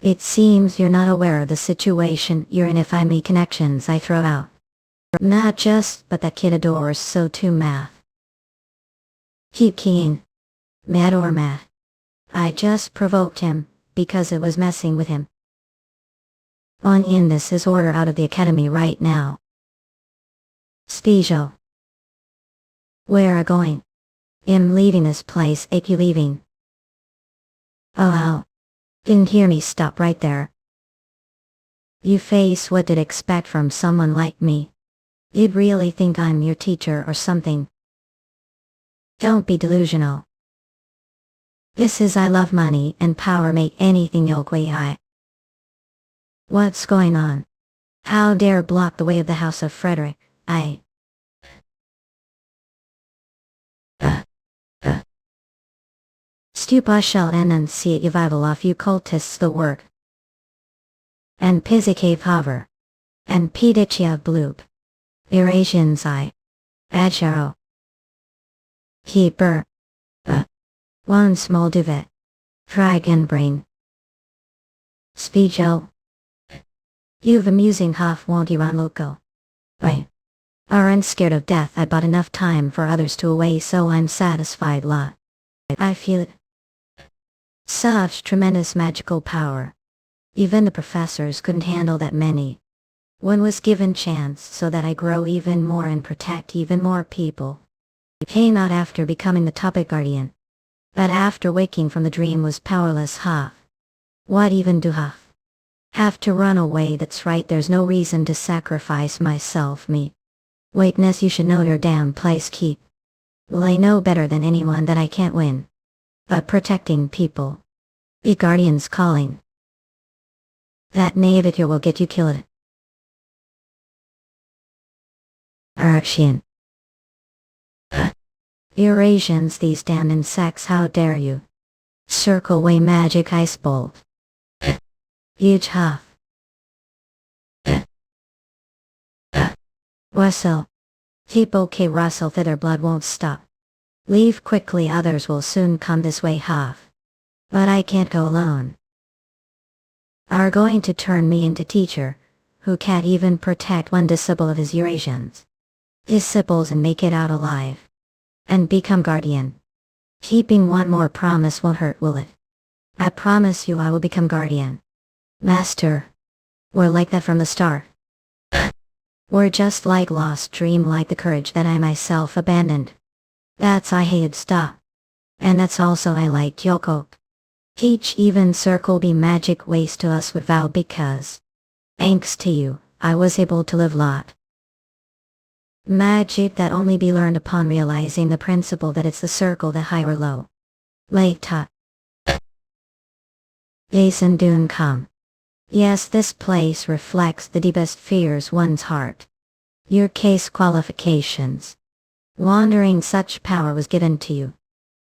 It seems you're not aware of the situation you're in if I make connections I throw out. Not just, but that kid adores so too math. Keep keen. Mad or math. I just provoked him, because it was messing with him. On in this is order out of the academy right now. Special. Where are going? I'm leaving this place, ain't you leaving? Oh, didn't hear me stop right there. You face what did expect from someone like me. You'd really think I'm your teacher or something. Don't be delusional. This is I love money and power make anything yoke way high. What's going on? How dare block the way of the House of Frederick, I... Stupa shall enunciate revival off you cultists the work. And Pizike hover. And Pedicia bloop. Eurasians I. Adjaro. Keeper. One small duvet. Dragon brain. Speecho. You've amusing Huff won't you run loco? Right. Aren't scared of death I bought enough time for others to away so I'm satisfied lot. I feel it. Such tremendous magical power. Even the professors couldn't handle that many. One was given chance so that I grow even more and protect even more people. Hey, not after becoming the topic guardian. But after waking from the dream was powerless Huff. What even do Huff? Have to run away, that's right, there's no reason to sacrifice myself me. Waitness, you should know your damn place keep. Well, I know better than anyone that I can't win. But protecting people. The guardian's calling. That navigator will get you killed. Action. Eurasians, these damn insects, how dare you. Circle way magic ice bolt. Huge Huff. Russell. Keep okay Russell, thither blood won't stop. Leave quickly, others will soon come this way Huff. But I can't go alone. Are going to turn me into teacher, who can't even protect one disciple of his Eurasians. Disciples and make it out alive. And become guardian. Keeping one more promise won't hurt, will it? I promise you I will become guardian. Master. We're like that from the start. We're just like lost dream, like the courage that I myself abandoned. That's I hated stop. And that's also I like Yoko. Teach even circle be magic ways to us with vow because. Thanks to you, I was able to live lot. Magic that only be learned upon realizing the principle that it's the circle that high or low. Late taught. Jason Dune come. Yes, this place reflects the deepest fears one's heart. Your case qualifications. Wandering such power was given to you.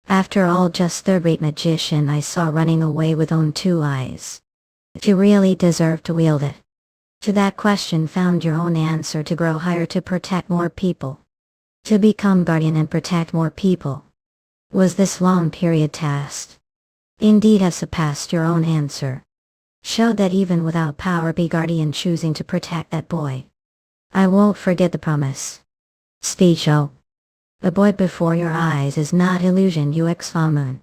After all, just third-rate magician I saw running away with own two eyes. You really deserve to wield it. To that question found your own answer, to grow higher, to protect more people. To become guardian and protect more people. Was this long period task? Indeed have surpassed your own answer. Showed that even without power be guardian choosing to protect that boy. I won't forget the promise. Speech. Oh. The boy before your eyes is not illusion you moon.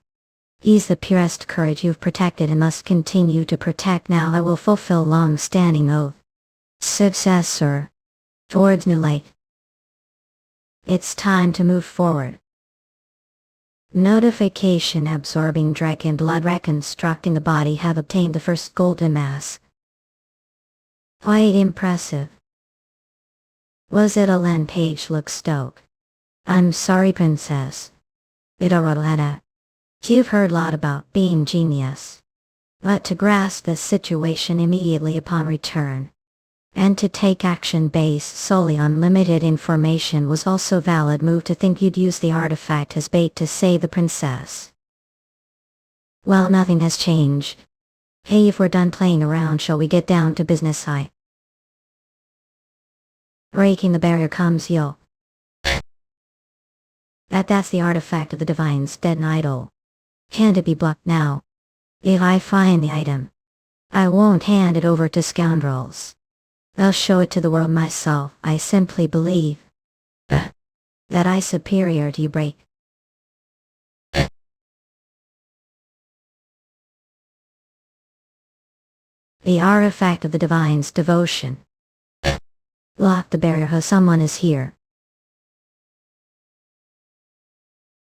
He's the purest courage you've protected and must continue to protect. Now I will fulfill long-standing oath. Successor. Towards new light. It's time to move forward. Notification absorbing dragon blood reconstructing the body have obtained the first golden mask. Quite impressive. Was it a land page look stoke? I'm sorry princess. Idoroletta. You've heard a lot about being genius. But to grasp the situation immediately upon return, and to take action based solely on limited information was also valid move to think you'd use the artifact as bait to save the princess. Well, nothing has changed. Hey, if we're done playing around, shall we get down to business? Breaking the barrier comes yo. That's the artifact of the divine's dead idol. Can't it be blocked now? If I find the item, I won't hand it over to scoundrels. I'll show it to the world myself. I simply believe that I superior to you. Break. The artifact of the divine's devotion. Lock the barrier, how someone is here.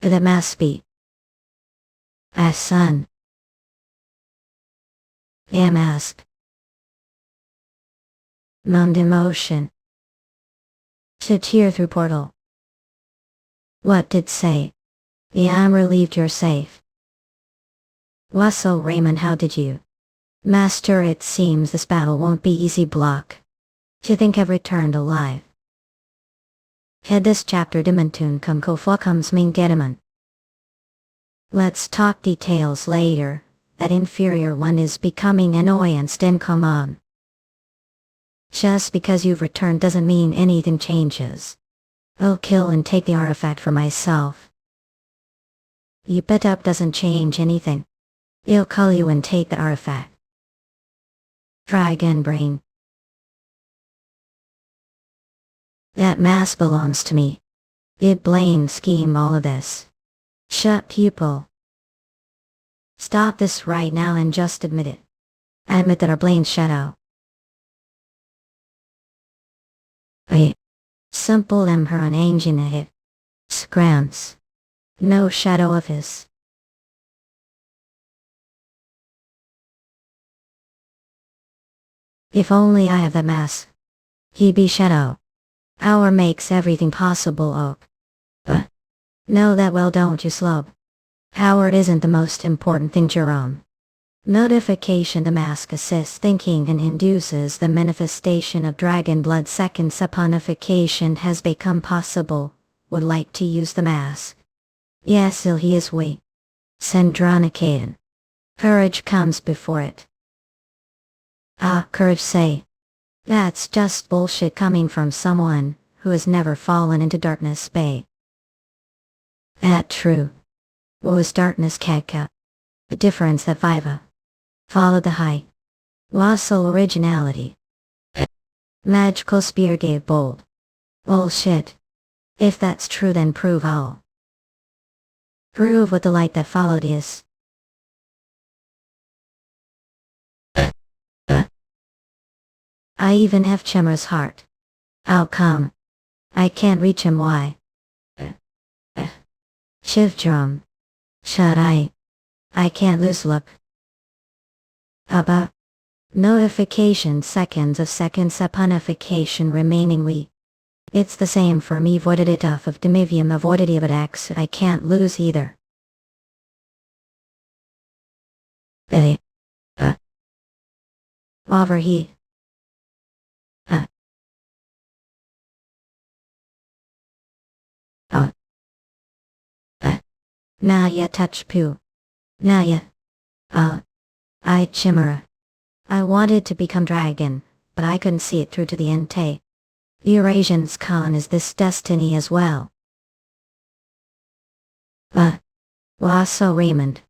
That must be a son. A mask. Non-demotion. To tear through portal. What did say? I'm relieved you're safe. Russel Raymond, how did you? Master, it seems this battle won't be easy. Block. To think I've returned alive. Head this chapter dimantun come kofwa comes mean getaman. Let's talk details later. That inferior one is becoming annoyanced and come on. Just because you've returned doesn't mean anything changes. I'll kill and take the artifact for myself. You bet up doesn't change anything. I'll call you and take the artifact. Try again, brain. That mask belongs to me. It blame scheme all of this. Shut people. Stop this right now and just admit it. Admit that our blame shadow. Wait. Simple emperor on engine ahead. Scrams. No shadow of his. If only I have that mask. He be shadow. Power makes everything possible. But know that well, don't you, slob? Power isn't the most important thing, Jerome. Notification: the mask assists thinking and induces the manifestation of dragon blood. Second saponification has become possible. Would like to use the mask? Yes, he is weak. Sandronicated. Courage comes before it. Courage say. That's just bullshit coming from someone who has never fallen into darkness bay. That true. What was darkness Keka? The difference that Viva. Followed the high. Russel originality. Magical spear gave bold. Bullshit. If that's true, then prove all. Prove what the light that followed is. I even have Chimera's heart. How come? I can't reach him. Why? Shiv drum. Shut I can't lose look. Abba. Notification: seconds of second saponification remaining weak. It's the same for me. Voided it off of Demivium avoided it X. I can't lose either. Over he. Now ya touch poo. Now ya. I Chimera. I wanted to become dragon, but I couldn't see it through to the end. The Eurasian's con is this destiny as well. Russel Raymond.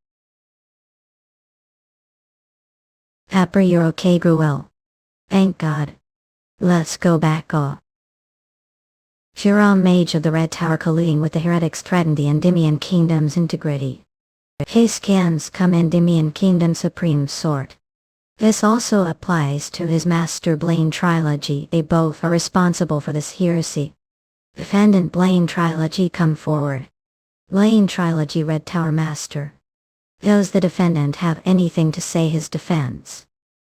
Happy you're okay, Gruel. Thank God. Let's go back. Huron Mage of the Red Tower colluding with the heretics threatened the Endymion Kingdom's integrity. His scans come Endymion Kingdom Supreme Sword. This also applies to his Master Blaine Trilogy. They both are responsible for this heresy. Defendant Blaine Trilogy, come forward. Blaine Trilogy Red Tower Master. Does the defendant have anything to say his defense?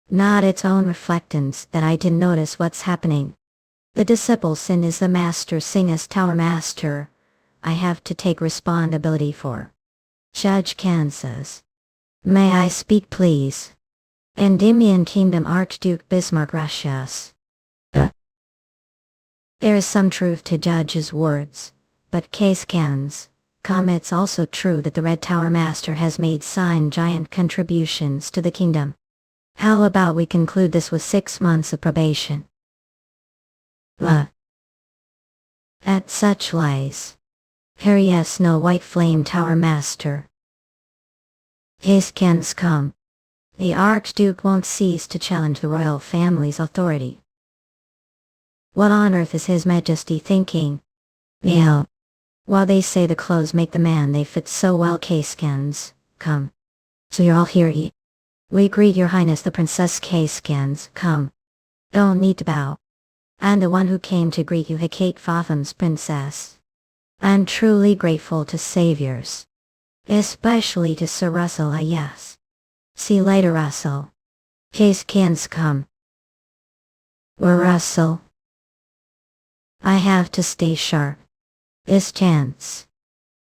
Not its own reflectance that I didn't notice what's happening. The disciple sin is the master sing as Tower Master. I have to take responsibility for. Judge Kansas. May I speak please? Endymion Kingdom Archduke Bismarck Russias. There is some truth to Judge's words, but case cans. It's also true that the Red Tower Master has made giant contributions to the kingdom. How about we conclude this with 6 months of probation? At such lies. Harry Snow White Flame Tower Master. His cans come. The Archduke won't cease to challenge the royal family's authority. What on earth is His Majesty thinking? Yeah. While they say the clothes make the man, they fit so well. Case-cans, come. So you're all here. We greet your highness the Princess. Case-cans, come. Don't need to bow. I'm the one who came to greet you, Hecate Fatham's princess. I'm truly grateful to saviors. Especially to Sir Russel. Yes. See you later, Russel. Case-cans, come. We're Russel. I have to stay sharp. This chance.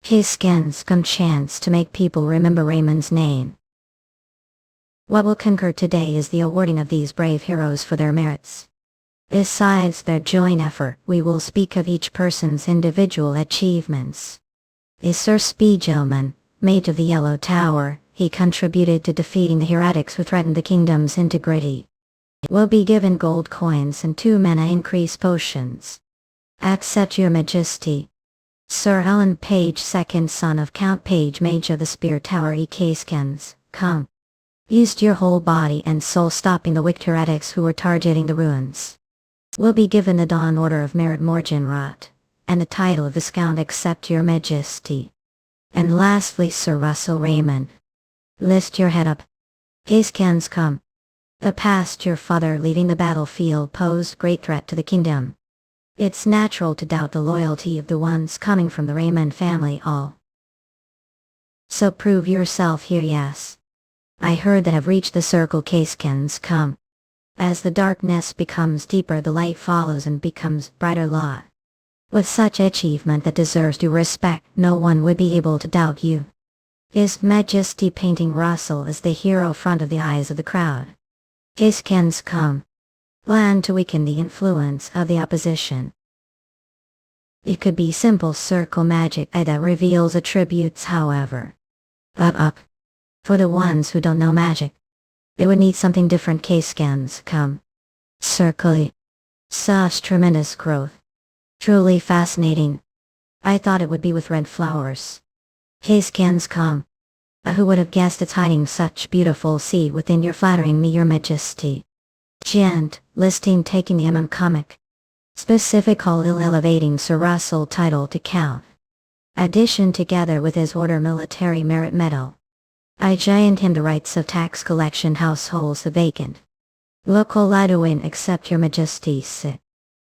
His scans come chance to make people remember Raymond's name. What will concur today is the awarding of these brave heroes for their merits. Besides their joint effort, we will speak of each person's individual achievements. Is Sir Spiegelman, Mage of the Yellow Tower, he contributed to defeating the heretics who threatened the kingdom's integrity. Will be given gold coins and 2 mana increase potions. Accept your majesty. Sir Alan Page, second son of Count Page, Mage of the Spear Tower. Case-cans, come. Used your whole body and soul stopping the wicked heretics who were targeting the ruins. Will be given the Dawn Order of Merit Morgenrot, and the title of Viscount. Accept your majesty. And lastly, Sir Russel Raymond. Lift your head up. Case-cans, come. The past your father leaving the battlefield posed great threat to the kingdom. It's natural to doubt the loyalty of the ones coming from the Raymond family all. So prove yourself here. Yes. I heard that have reached the circle. Case-cans, come. As the darkness becomes deeper, the light follows and becomes brighter. Lot. With such achievement that deserves due respect, no one would be able to doubt you. His Majesty painting Russell as the hero front of the eyes of the crowd. Case-cans, come. Plan to weaken the influence of the opposition. It could be simple circle magic that reveals attributes, however. Up. For the ones who don't know magic, they would need something different. Case-cans, come. Circle. Such tremendous growth. Truly fascinating. I thought it would be with red flowers. Case-cans, come. Who would have guessed it's hiding such beautiful seed within your flattering me, your majesty. Gent, listing taking the comic. Specific all elevating Sir Russell title to Count. Addition together with his Order Military Merit Medal. I giant him the rights of tax collection households the vacant. Local Lidowin. Accept your majesty. Sit.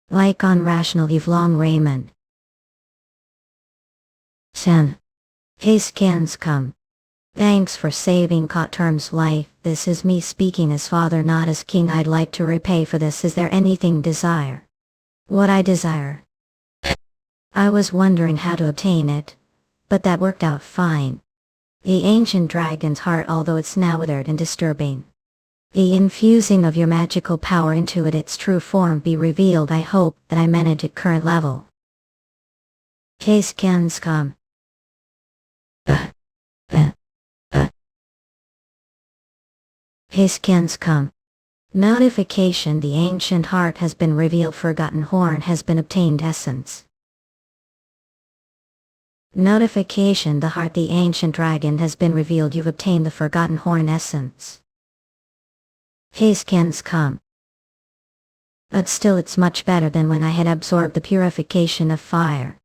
Like on rational Eve Long Raymond. 10. Case-cans, come. Thanks for saving Cotterm's life. This is me speaking as father, not as king. I'd like to repay for this. Is there anything desire? What I desire? I was wondering how to obtain it, but that worked out fine. The ancient dragon's heart, although it's now withered and disturbing. The infusing of your magical power into it, its true form be revealed. I hope that I manage at current level. Case-cans, come. Case-cans, come. Notification: the ancient heart has been revealed. Forgotten horn has been obtained. Essence. Notification: the heart, the ancient dragon has been revealed. You've obtained the forgotten horn essence. His cans come. But still it's much better than when I had absorbed the purification of fire.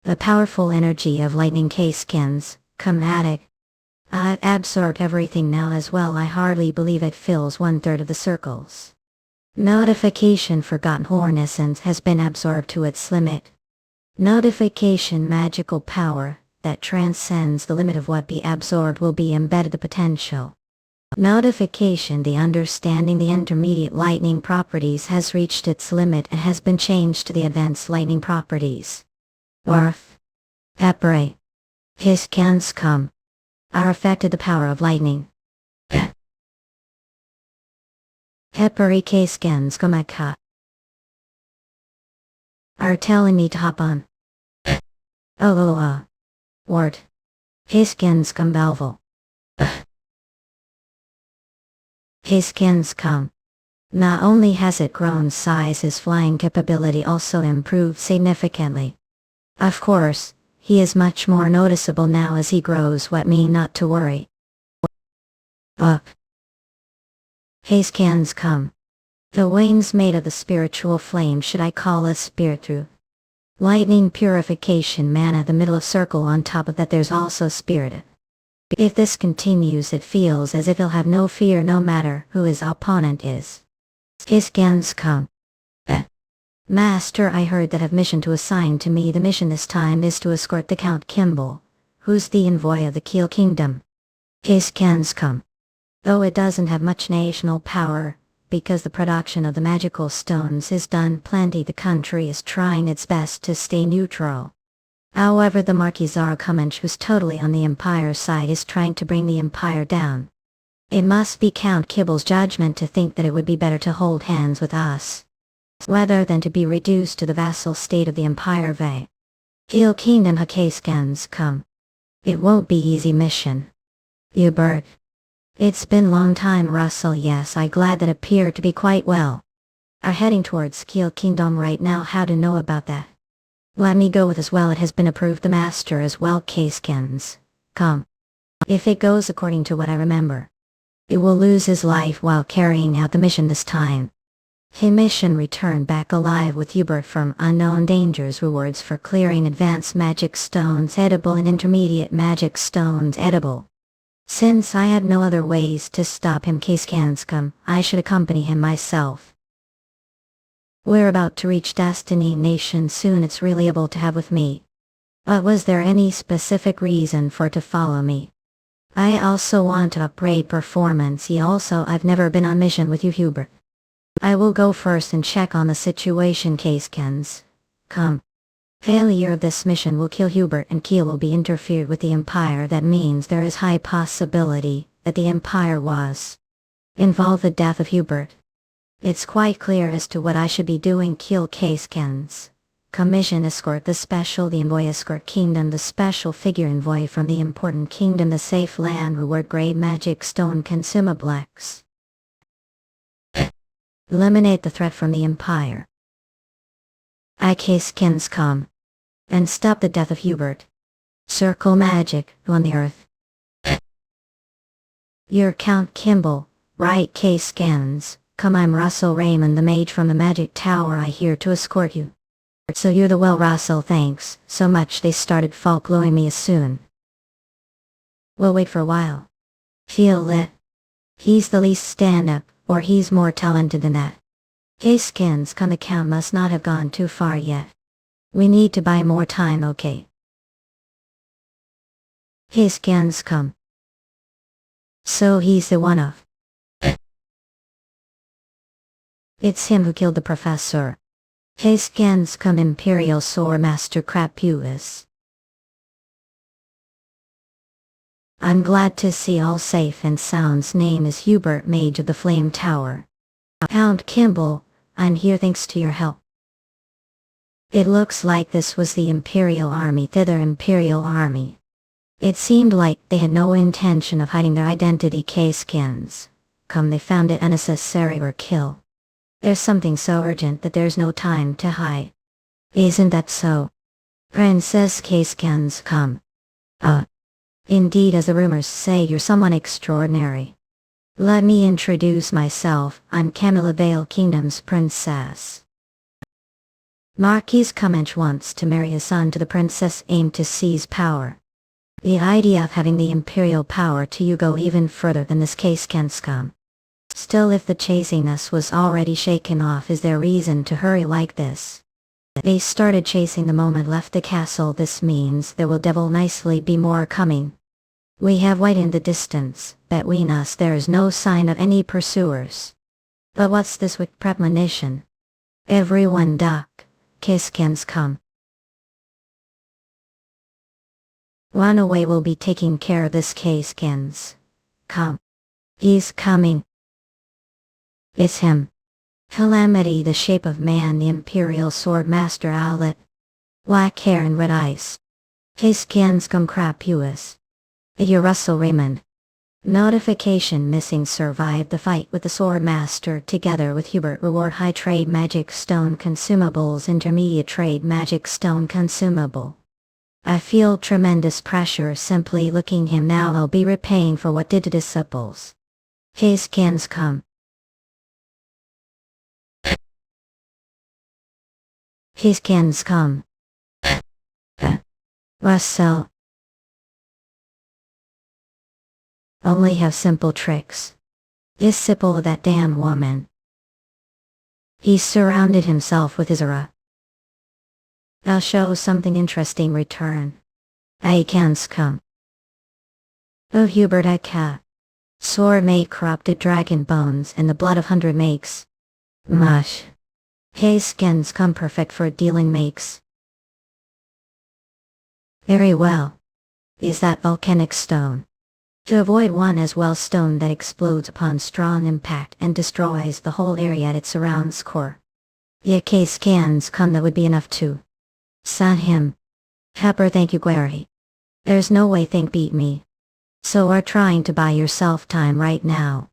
The powerful energy of lightning case cans, chromatic. I've absorbed everything now as well. I hardly believe it fills 1/3 of the circles. Notification forgotten horn essence has been absorbed to its limit. Notification magical power that transcends the limit of what be absorbed will be embedded the potential. Notification the understanding the intermediate lightning properties has reached its limit and has been changed to the advanced lightning properties. Worth. Epere. His cans come. Are affected the power of lightning. Epere case cans come are telling me to hop on. Word. His cans come Balvel. His cans come. Not only has it grown size, his flying capability also improved significantly. Of course, he is much more noticeable now as he grows. What mean not to worry. Up. His cans come. The wings made of the spiritual flame, should I call a spirit through. Lightning purification mana the middle of circle, on top of that there's also spirit. If this continues it feels as if he'll have no fear no matter who his opponent is. His cans come. Master, I heard that have mission to assign to me. The mission this time is to escort the Count Kimball, who's the envoy of the Keel Kingdom. His cans come. Though it doesn't have much national power, because the production of the magical stones is done plenty, the country is trying its best to stay neutral. However, the Marquis Zarkomench, who's totally on the Empire side, is trying to bring the Empire down. It must be Count Kimball's judgment to think that it would be better to hold hands with us, rather than to be reduced to the vassal state of the Empire Vey. Keel Kingdom Hakeskans come. It won't be easy mission. Hubert. It's been long time, Russell. Yes, I glad that appear to be quite well. Are heading towards Keel Kingdom right now. How to know about that? Let me go with as well. It has been approved. The master as well. Caseskins. Come. If it goes according to what I remember, it will lose his life while carrying out the mission this time. His mission return back alive with Hubert from unknown dangers. Rewards for clearing advanced magic stones edible and intermediate magic stones edible. Since I had no other ways to stop him, Caseskins come, I should accompany him myself. We're about to reach destination soon. It's really able to have with me. But was there any specific reason for to follow me? I also want to upgrade performance. I've never been on mission with you, Hubert. I will go first and check on the situation. Caseskins. Come. Failure of this mission will kill Hubert and Keel will be interfered with the Empire. That means there is high possibility that the Empire was involved the death of Hubert. It's quite clear as to what I should be doing. Keel Caseskins. Commission escort the special, the envoy escort kingdom, the special figure envoy from the important kingdom, the safe land, reward grade magic stone consumables. Eliminate the threat from the Empire. I Caseskins come. And stop the death of Hubert. Circle magic on the earth. You're Count Kimball, right? Caseskins. Come, I'm Russel Raymond, the mage from the magic tower. I here to escort you. So you're the well, Russell, thanks so much. They started following me as soon. We'll wait for a while. Feel lit. He's the least stand up, or he's more talented than that. Caseskins come. The count must not have gone too far yet. We need to buy more time, okay? Caseskins come. So he's the one of. It's him who killed the professor. Caseskins come. Imperial Sword Master Crapuus. I'm glad to see all safe and sound's name is Hubert, Mage of the Flame Tower. Count Kimball, I'm here thanks to your help. It looks like this was the Imperial Army, thither Imperial Army. It seemed like they had no intention of hiding their identity. Caseskins. Come, they found it unnecessary or kill. There's something so urgent that there's no time to hide. Isn't that so? Princess Caseskins come. Indeed, as the rumors say, you're someone extraordinary. Let me introduce myself, I'm Camilla Vale Kingdom's princess. Marquis Cummenge wants to marry his son to the princess aimed to seize power. The idea of having the imperial power to you go even further than this case can come. Still, if the chasiness was already shaken off, is there reason to hurry like this? They started chasing the moment left the castle. This means there will devil nicely be more coming. We have widened the distance. Between us there is no sign of any pursuers. But what's this with premonition? Everyone duck. Kiskins come. Runaway will be taking care of this Kiskins. Come. He's coming. It's him. Calamity, the shape of man, the imperial sword master owlet. Black hair and red eyes. Kiskins come crapuous. You're Russel Raymond. Notification missing. Survived the fight with the sword master together with Hubert. Reward high trade magic stone consumables, intermediate trade magic stone consumable. I feel tremendous pressure simply looking him now. I'll be repaying for what did to disciples. Kiskins come. Kiskins come. Russell. Only have simple tricks. Disciple of that damn woman. He surrounded himself with his aura. I'll show something interesting. Return. I can't come. Oh Hubert, I can't. Sword made corrupted dragon bones and the blood of 100 makes. Mush. His skins come perfect for dealing makes. Very well. Is that volcanic stone? To avoid one as well, stone that explodes upon strong impact and destroys the whole area at its surrounds core. Yeah, case scans come, that would be enough to. Son him. Pepper, thank you Guary. There's no way think beat me. So are trying to buy yourself time right now.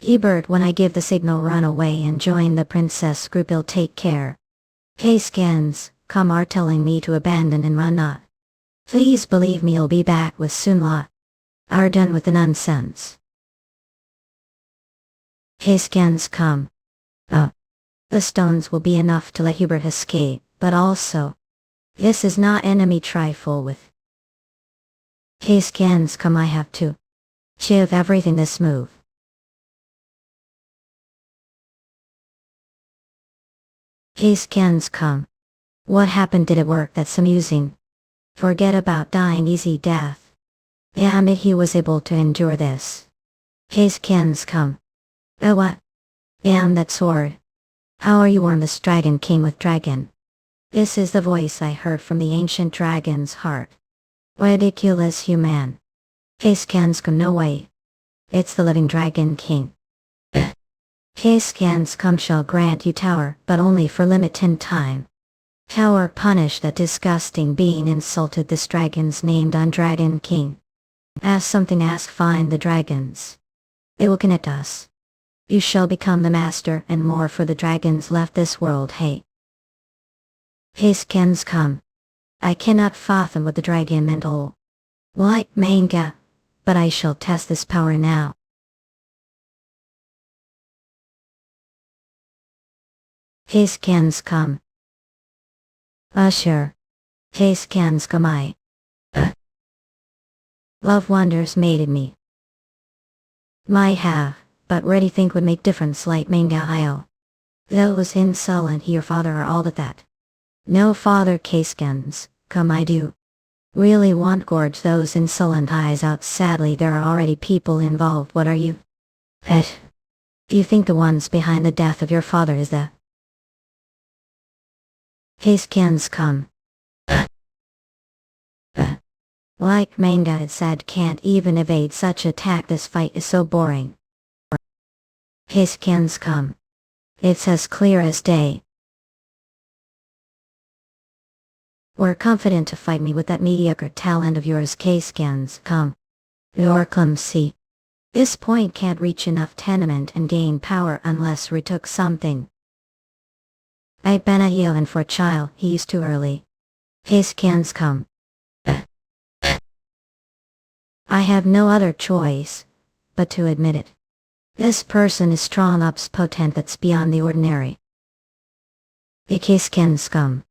Ebert, when I give the signal, run away and join the princess group. He'll take care. Case scans, come are telling me to abandon and run not. Please believe me, I'll be back with soon lot. Are done with the nonsense. Case scans come. The stones will be enough to let Hubert escape, but also, this is not enemy trifle with. Case scans come, I have to chiv everything this move. Case scans come. What happened? Did it work? That's amusing. Forget about dying easy death. Damn it, he was able to endure this. Case scans come. Oh what? Damn that sword. How are you on this dragon king with dragon? This is the voice I heard from the ancient dragon's heart. Ridiculous human. Case scans come, no way. It's the living dragon king. Case scans come shall grant you tower, but only for limited time. Tower punish that disgusting being insulted this dragon's named on dragon king. Ask something, ask find the dragons. It will connect us. You shall become the master and more for the dragons left this world. Hey. Case scans come. I cannot fathom with the dragon mental. Like manga. But I shall test this power now. Case scans come. Sure. Case scans come. Love wonders mated me. Might have, but ready think would make difference like manga I'll. Those insolent your father are all that. No father. Case scans come, I do. Really want gorge those insolent eyes out. Sadly there are already people involved. What are you? Pet. You think the ones behind the death of your father is the. Case scans come. Like manga, it's sad can't even evade such attack. This fight is so boring. Case scans come. It's as clear as day. We're confident to fight me with that mediocre talent of yours. Case scans come. You're clumsy. This point can't reach enough tenement and gain power unless retook something. I been a heal and for a child, he's too early. Case scans come. I have no other choice, but to admit it. This person is strong ups potent that's beyond the ordinary. Ikesken scum.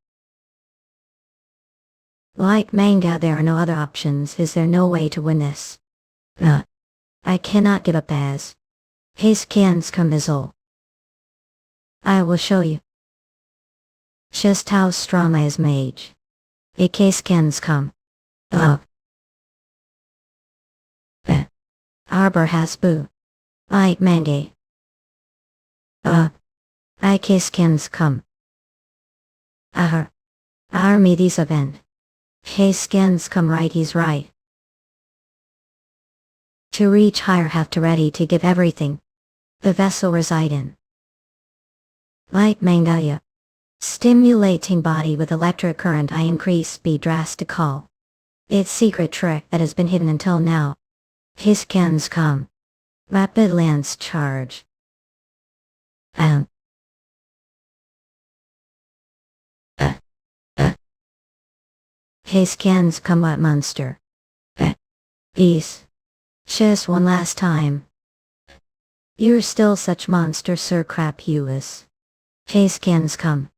Like manga, there are no other options. Is there no way to win this? I cannot give up as. Ikesken scum is all. I will show you just how strong I is mage. Ikesken scum. Arbor has boo. Like manga. Ikesken scum. Army these event. Ikesken come right, he's right. To reach higher have to ready to give everything. The vessel reside in. Like manga. Stimulating body with electric current I increase speed drastical. It's secret trick that has been hidden until now. Ikesken come. Rapid lance charge. Ikesken come what monster? Peace. Just one last time. You're still such monster, sir. Crap you is. Ikesken come.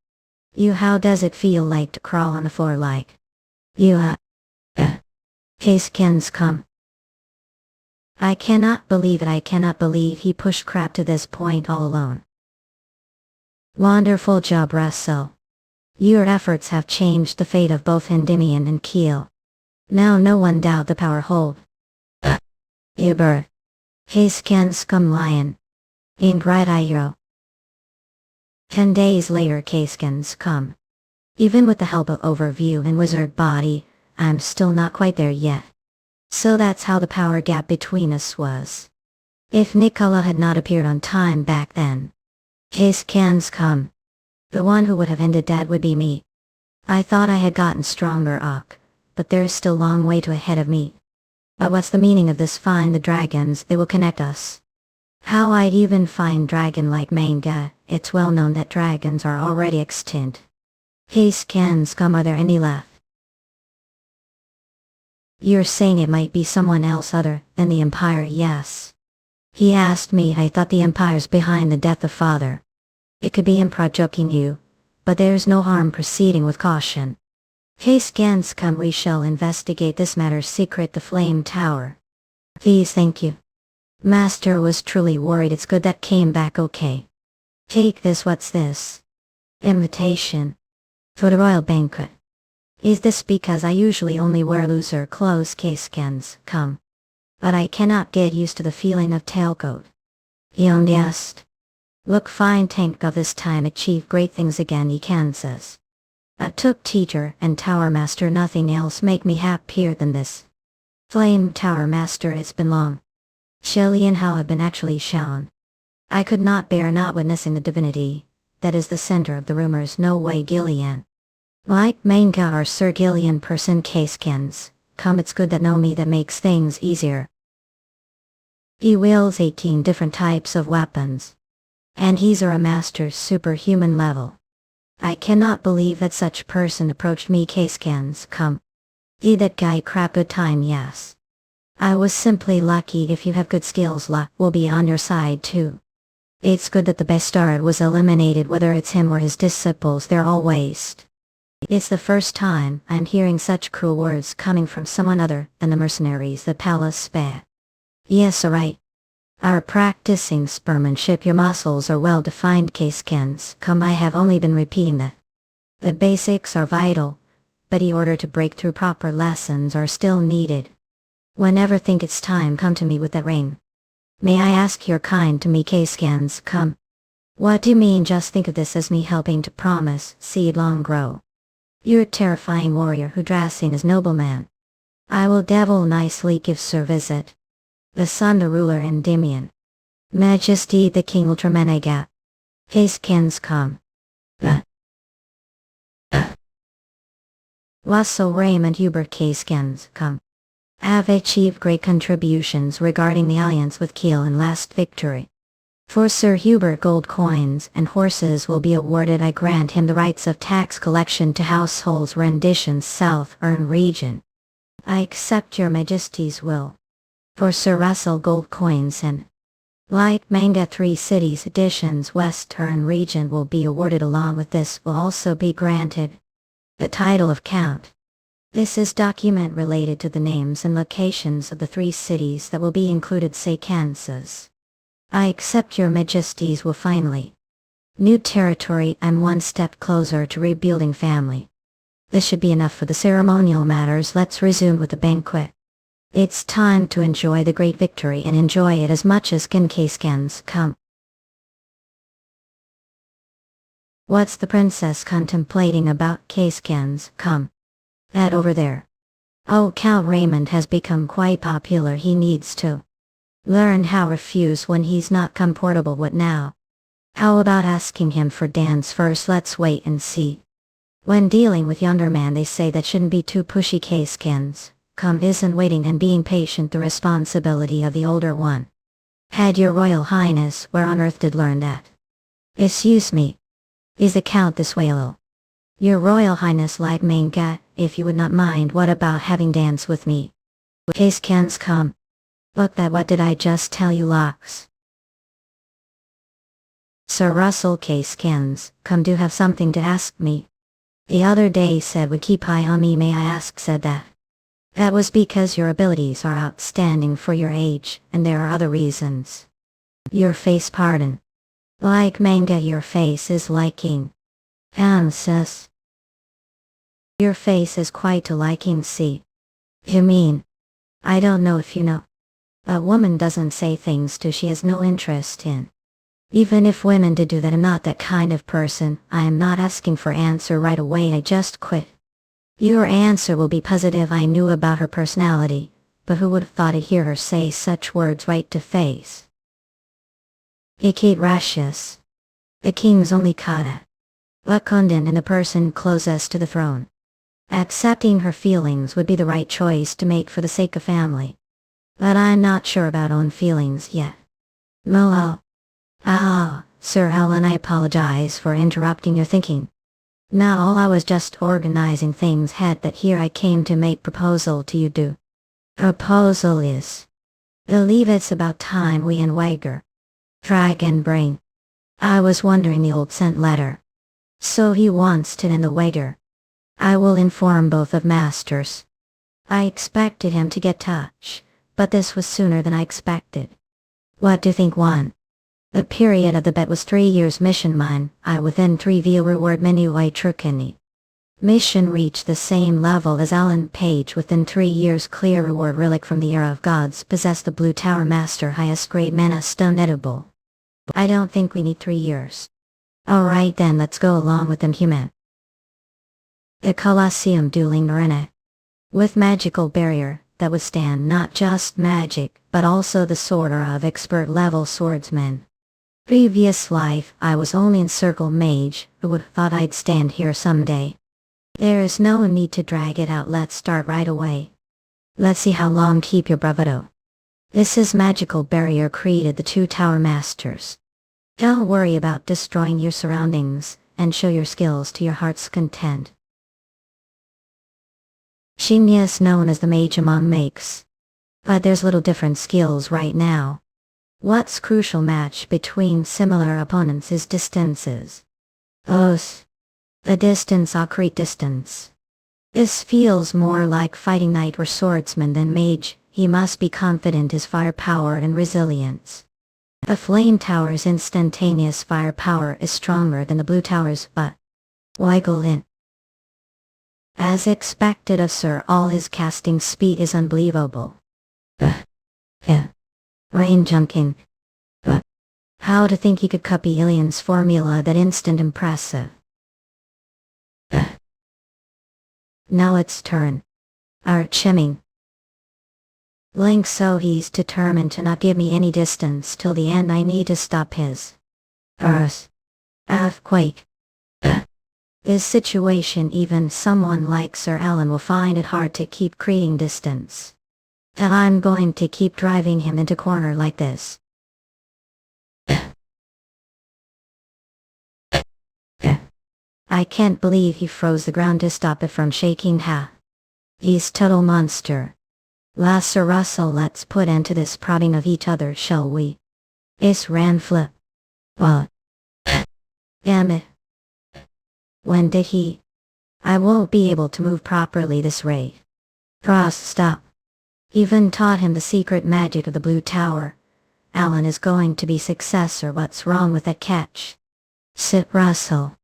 You, how does it feel like to crawl on the floor like? You Ikesken come. I cannot believe it. I cannot believe he pushed crap to this point all alone. Wonderful job, Russel. Your efforts have changed the fate of both Endymion and Keel. Now no one doubt the power hold. Rebirth. Ikesken scum lion. In bright Iro. 10 days later Ikesken come. Even with the help of overview and wizard body, I'm still not quite there yet. So that's how the power gap between us was. If Nicola had not appeared on time back then. Ikesken come. The one who would have ended Dad would be me. I thought I had gotten stronger, but there's still a long way to ahead of me. But what's the meaning of this? Find the dragons, they will connect us. How I'd even find dragon like manga? It's well known that dragons are already extinct. Ikesken scum, are there any left? You're saying it might be someone else other than the Empire? Yes. He asked me. I thought the Empire's behind the death of father. It could be Emperor joking you, but there's no harm proceeding with caution. Ikesken scum, we shall investigate this matter secret. The flame tower. Please, thank you. Master was truly worried. It's good that came back okay. Take this. What's this? Invitation. For the royal banquet. Is this because I usually only wear looser clothes? Ikesken come. But I cannot get used to the feeling of tailcoat. Yondest. Look fine, tank of this time achieve great things again. Ikan says. I took teacher and tower master, nothing else make me happier than this. Flame tower master, it's been long. Shelly and how have been actually shown. I could not bear not witnessing the divinity, that is the center of the rumors. No way Gillian. Like manga or Sir Gillian person. Ikesken come, it's good that know me, that makes things easier. He wields 18 different types of weapons. And he's a master superhuman level. I cannot believe that such person approached me. Ikesken come. That guy crap. Good time, yes. I was simply lucky. If you have good skills, luck will be on your side too. It's good that the bastard was eliminated. Whether it's him or his disciples, they're all waste. It's the first time I'm hearing such cruel words coming from someone other than the mercenaries the palace spare. Yes, alright. Are practicing spermanship. Your muscles are well defined. Ikesken come, I have only been repeating that. The basics are vital, but in order to break through, proper lessons are still needed. Whenever think it's time, come to me with that ring. May I ask your kind to me? Ikesken come. What do you mean? Just think of this as me helping to promise seed long grow. You're a terrifying warrior who dressing as nobleman. I will devil nicely give sir visit. The son, the ruler Endymion. Majesty the king Ultramanega. Ikesken come. Russel Raymond Hubert. Ikesken come. Have achieved great contributions regarding the alliance with Kiel and last victory. For Sir Hubert, gold coins and horses will be awarded. I grant him the rights of tax collection to households renditions South Earn region. I accept your majesty's will. For Sir Russel gold coins and like manga 3 cities editions Western region will be awarded. Along with this will also be granted the title of Count. This is document related to the names and locations of the 3 cities that will be included. Say Kansas. I accept your majesties will finally new territory. I'm one step closer to rebuilding family. This should be enough for the ceremonial matters. Let's resume with the banquet. It's time to enjoy the great victory and enjoy it as much as can. Scans come. What's the princess contemplating about? Scans come. That over there. Oh, Count Raymond has become quite popular. He needs to learn how refuse when he's not comfortable. What now? How about asking him for dance first? Let's wait and see. When dealing with younger man they say that shouldn't be too pushy. Scans come isn't waiting and being patient the responsibility of the older one. Had your Royal Highness where on earth did learn that? Excuse me. Is the Count this way? Your Royal Highness like manga, if you would not mind, what about having dance with me? Scans come. Look that what did I just tell you Locks? Sir Russel Scans come do have something to ask me. The other day said would keep eye on me. May I ask said that? That was because your abilities are outstanding for your age, and there are other reasons. Your face pardon. Like manga your face is liking. Sis. Your face is quite to liking. See? You mean? I don't know if you know. A woman doesn't say things to she has no interest in. Even if women did do that, I'm not that kind of person. I am not asking for answer right away. I just quit. Your answer will be positive. I knew about her personality, but who would have thought I'd hear her say such words right to face? Ikit Rashis. The king's only kata. Wakundin and the person closest to the throne. Accepting her feelings would be the right choice to make for the sake of family. But I'm not sure about own feelings yet. Moa. Sir Alan, I apologize for interrupting your thinking. No, I was just organizing things. Had that here I came to make proposal to you. Do proposal is believe it's about time we and Wager Dragon bring. I was wondering the old sent letter. So he wants to in the waiter. I will inform both of masters. I expected him to get touch, but this was sooner than I expected. What do you think? 1. The period of the bet was 3 years. Mission mine, I within 3 view reward menu I trukini. Mission reached the same level as Alan Page within 3 years. Clear reward relic from the era of gods. Possess the blue tower master. Highest grade mana stone edible. I don't think we need 3 years. Alright then, let's go along with them. Human. The Colosseum dueling arena. With magical barrier that would stand not just magic, but also the sword of expert level swordsman. Previous life, I was only encircled mage. Who would have thought I'd stand here someday? There is no need to drag it out. Let's start right away. Let's see how long keep your bravado. This is magical barrier created the 2 tower masters. Don't worry about destroying your surroundings, and show your skills to your heart's content. Genius known as the mage among makes. But there's little different skills right now. What's crucial match between similar opponents is distances. The distance create distance. This feels more like fighting knight or swordsman than mage. He must be confident his firepower and resilience. The flame tower's instantaneous firepower is stronger than the blue tower's, but wiggle in. As expected of Sir, all his casting speed is unbelievable. Rain junking. But how to think he could copy Ilian's formula that instant impressive. Now it's turn. Our chimming. Link, so he's determined to not give me any distance till the end. I need to stop his earthquake. This situation, even someone like Sir Alan will find it hard to keep creating distance. And I'm going to keep driving him into corner like this. I can't believe he froze the ground to stop it from shaking. He's total monster. Sir Russell, let's put end to this prodding of each other, shall we? Is ran flip. What? Damn it. When did he? I won't be able to move properly this rate. Frost, stop. Even taught him the secret magic of the Blue Tower. Alan is going to be successor. What's wrong with that catch? Sit, Russell.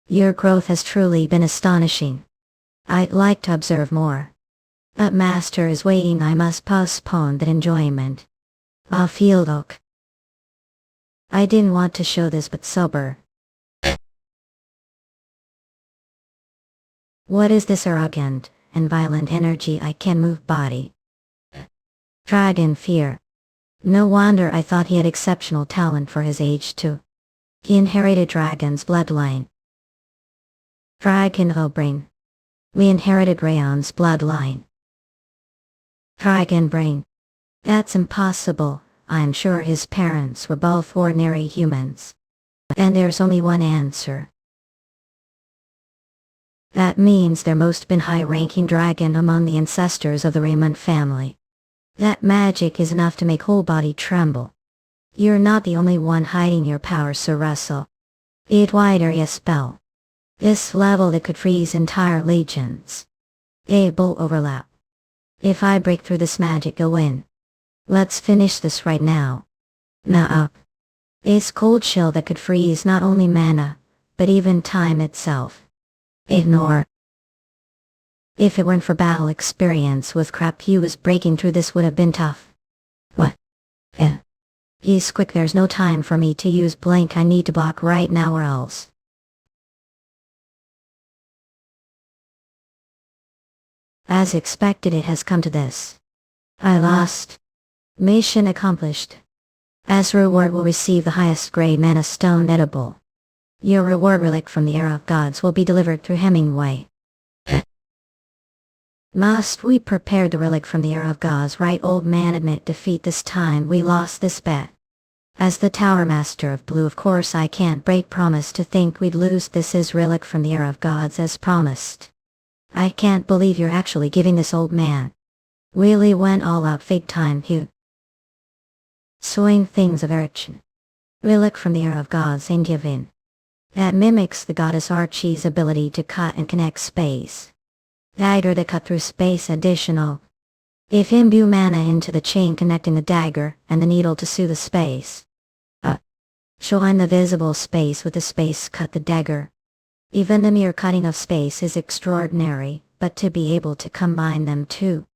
Your growth has truly been astonishing. I'd like to observe more. But Master is waiting. I must postpone that enjoyment. Field oak. I didn't want to show this, but sober. What is this arrogant and violent energy? I can move body. Dragon fear. No wonder I thought he had exceptional talent for his age too. He inherited dragon's bloodline. Dragon brain. We inherited Rayon's bloodline. Dragon brain. That's impossible. I'm sure his parents were both ordinary humans. And there's only one answer. That means there must have been high-ranking dragon among the ancestors of the Raymond family. That magic is enough to make whole body tremble. You're not the only one hiding your power, Sir Russell. It wider a spell. This level that could freeze entire legions. Able overlap. If I break through this magic, I'll win. Let's finish this right now. Now up. It's cold chill that could freeze not only mana, but even time itself. Ignore. If it weren't for battle experience with crap he was breaking through, this would have been tough. What? Yeah. He's quick, there's no time for me to use blink, I need to block right now or else. As expected, it has come to this. I lost. Mission accomplished. As reward will receive the highest grade mana stone edible. Your reward relic from the Era of Gods will be delivered through Hemingway. Must we prepare the relic from the Era of Gods, right, old man? Admit defeat this time. We lost this bet. As the Tower Master of Blue, of course I can't break promise. To think we'd lose this is relic from the Era of Gods as promised. I can't believe you're actually giving this old man. Really went all out, fake time, Hugh. Swing things of Erection. Relic from the Era of Gods ain't given. That mimics the goddess Archie's ability to cut and connect space. Dagger that cut through space additional. If imbue mana into the chain connecting the dagger and the needle to sew the space. Join the visible space with the space cut the dagger. Even the mere cutting of space is extraordinary, but to be able to combine them too.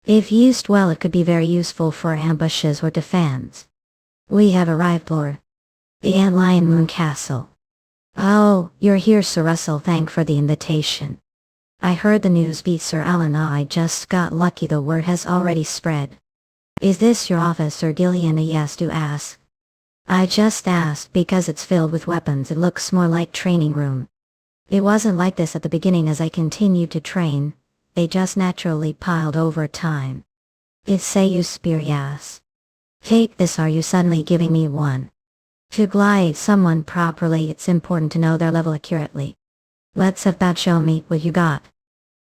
If used well, it could be very useful for ambushes or defense. We have arrived, Lord. The Antlion Moon Castle. Oh, you're here, Sir Russell. Thank for the invitation. I heard the news beat Sir Alan. I just got lucky, the word has already spread. Is this your office, Sir Gillian? Yes, do ask. I just asked because it's filled with weapons. It looks more like training room. It wasn't like this at the beginning as I continued to train. They just naturally piled over time. It say you spear, yes. Take this, are you suddenly giving me one? To glide someone properly, it's important to know their level accurately. Let's about show me what you got.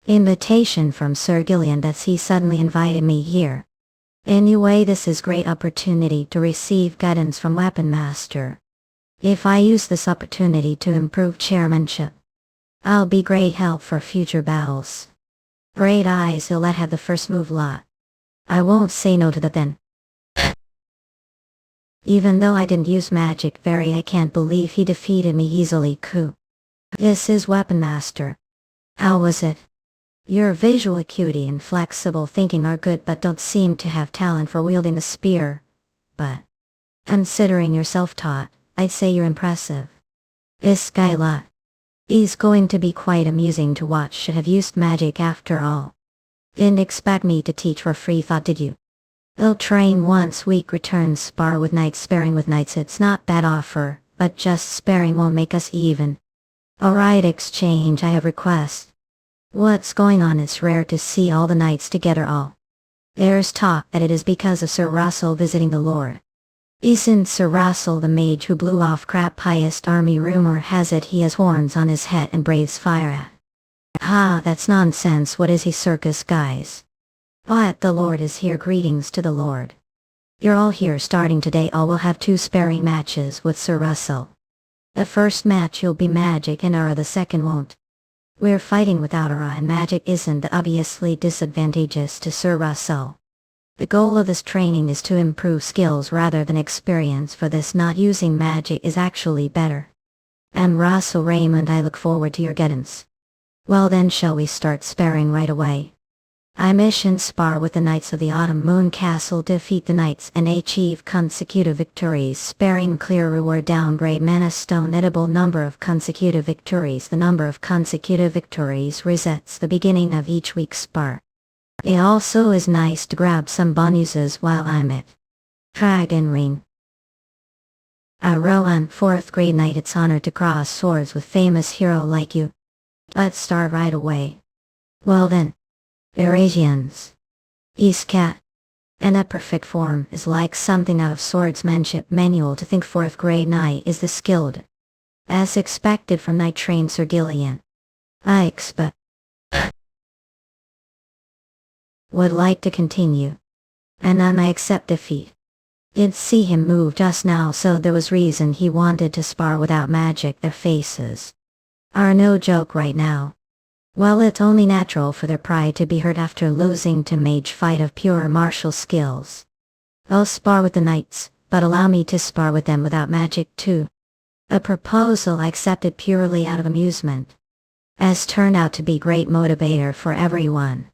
Invitation from Sir Gillian, that's he suddenly invited me here. Anyway, this is great opportunity to receive guidance from Weapon Master. If I use this opportunity to improve chairmanship, I'll be great help for future battles. Great eyes, he'll let have the first move lot. I won't say no to that then. Even though I didn't use magic very, I can't believe he defeated me easily. Coup. This is Weapon Master. How was it? Your visual acuity and flexible thinking are good, but don't seem to have talent for wielding the spear. But, considering you're self-taught, I'd say you're impressive. This guy lot. He's going to be quite amusing to watch. Should have used magic after all. Didn't expect me to teach for free, thought, did you? They'll train once week, return spar with knights, sparing with knights. It's not bad offer, but just sparing won't make us even. Alright, exchange, I have request. What's going on? It's rare to see all the knights together all. There's talk that it is because of Sir Russell visiting the Lord. Isn't Sir Russell the mage who blew off crap highest army? Rumor has it he has horns on his head and breathes fire at. Ah, that's nonsense. What is he, circus guys? But the Lord is here, greetings to the Lord. You're all here starting today. All will have 2 sparring matches with Sir Russell. The first match you'll be magic and aura, the second won't. We're fighting without aura and magic isn't obviously disadvantageous to Sir Russell. The goal of this training is to improve skills rather than experience. For this, not using magic is actually better. And Russel Raymond, I look forward to your guidance. Well then, shall we start sparring right away? I mission spar with the Knights of the Autumn Moon Castle, defeat the Knights and achieve consecutive victories. Sparring clear reward, downgrade mana stone, edible number of consecutive victories. The number of consecutive victories resets the beginning of each week's spar. It also is nice to grab some bonuses while I'm at Dragon Ring. A Rowan 4th grade knight, it's honor to cross swords with famous hero like you. Let's start right away. Well then. Regressions. Cat. And a perfect form is like something out of swordsmanship manual. To think 4th grade knight is the skilled. As expected from knight trained Sir Gillian. I expect. Would like to continue. And I accept defeat. Did see him move just now, so there was reason he wanted to spar without magic. Their faces are no joke right now. Well, it's only natural for their pride to be hurt after losing to Mage fight of pure martial skills. I'll spar with the Knights, but allow me to spar with them without magic too. A proposal I accepted purely out of amusement. As turned out to be great motivator for everyone.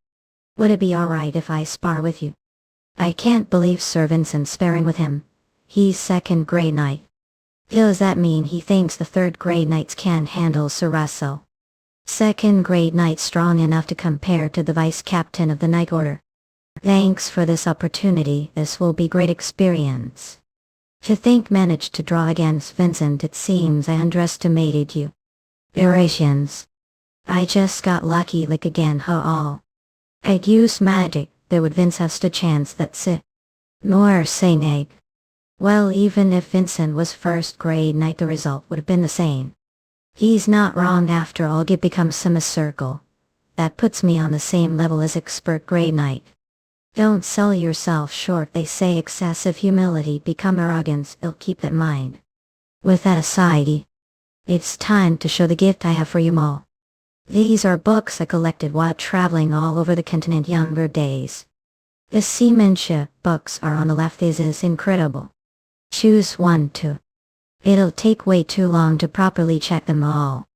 Would it be alright if I spar with you? I can't believe Sir Vincent's sparring with him. He's 2nd grade knight. Does that mean he thinks the 3rd grade knights can't handle Sir Russell? 2nd grade knight strong enough to compare to the vice captain of the Knight Order. Thanks for this opportunity, this will be great experience. To think managed to draw against Vincent, it seems I underestimated you. Regressions. I just got lucky like again, all. I'd use magic, there would Vince have a chance that's it. Nor say neg. Well, even if Vincent was 1st grade knight, the result would have been the same. He's not wrong after all. It becomes semicircle. That puts me on the same level as expert grade knight. Don't sell yourself short, they say. Excessive humility become arrogance, I'll keep that in mind. With that aside, it's time to show the gift I have for you all. These are books I collected while traveling all over the continent younger days. The seamanship books are on the left. This is incredible. Choose one to. It'll take way too long to properly check them all.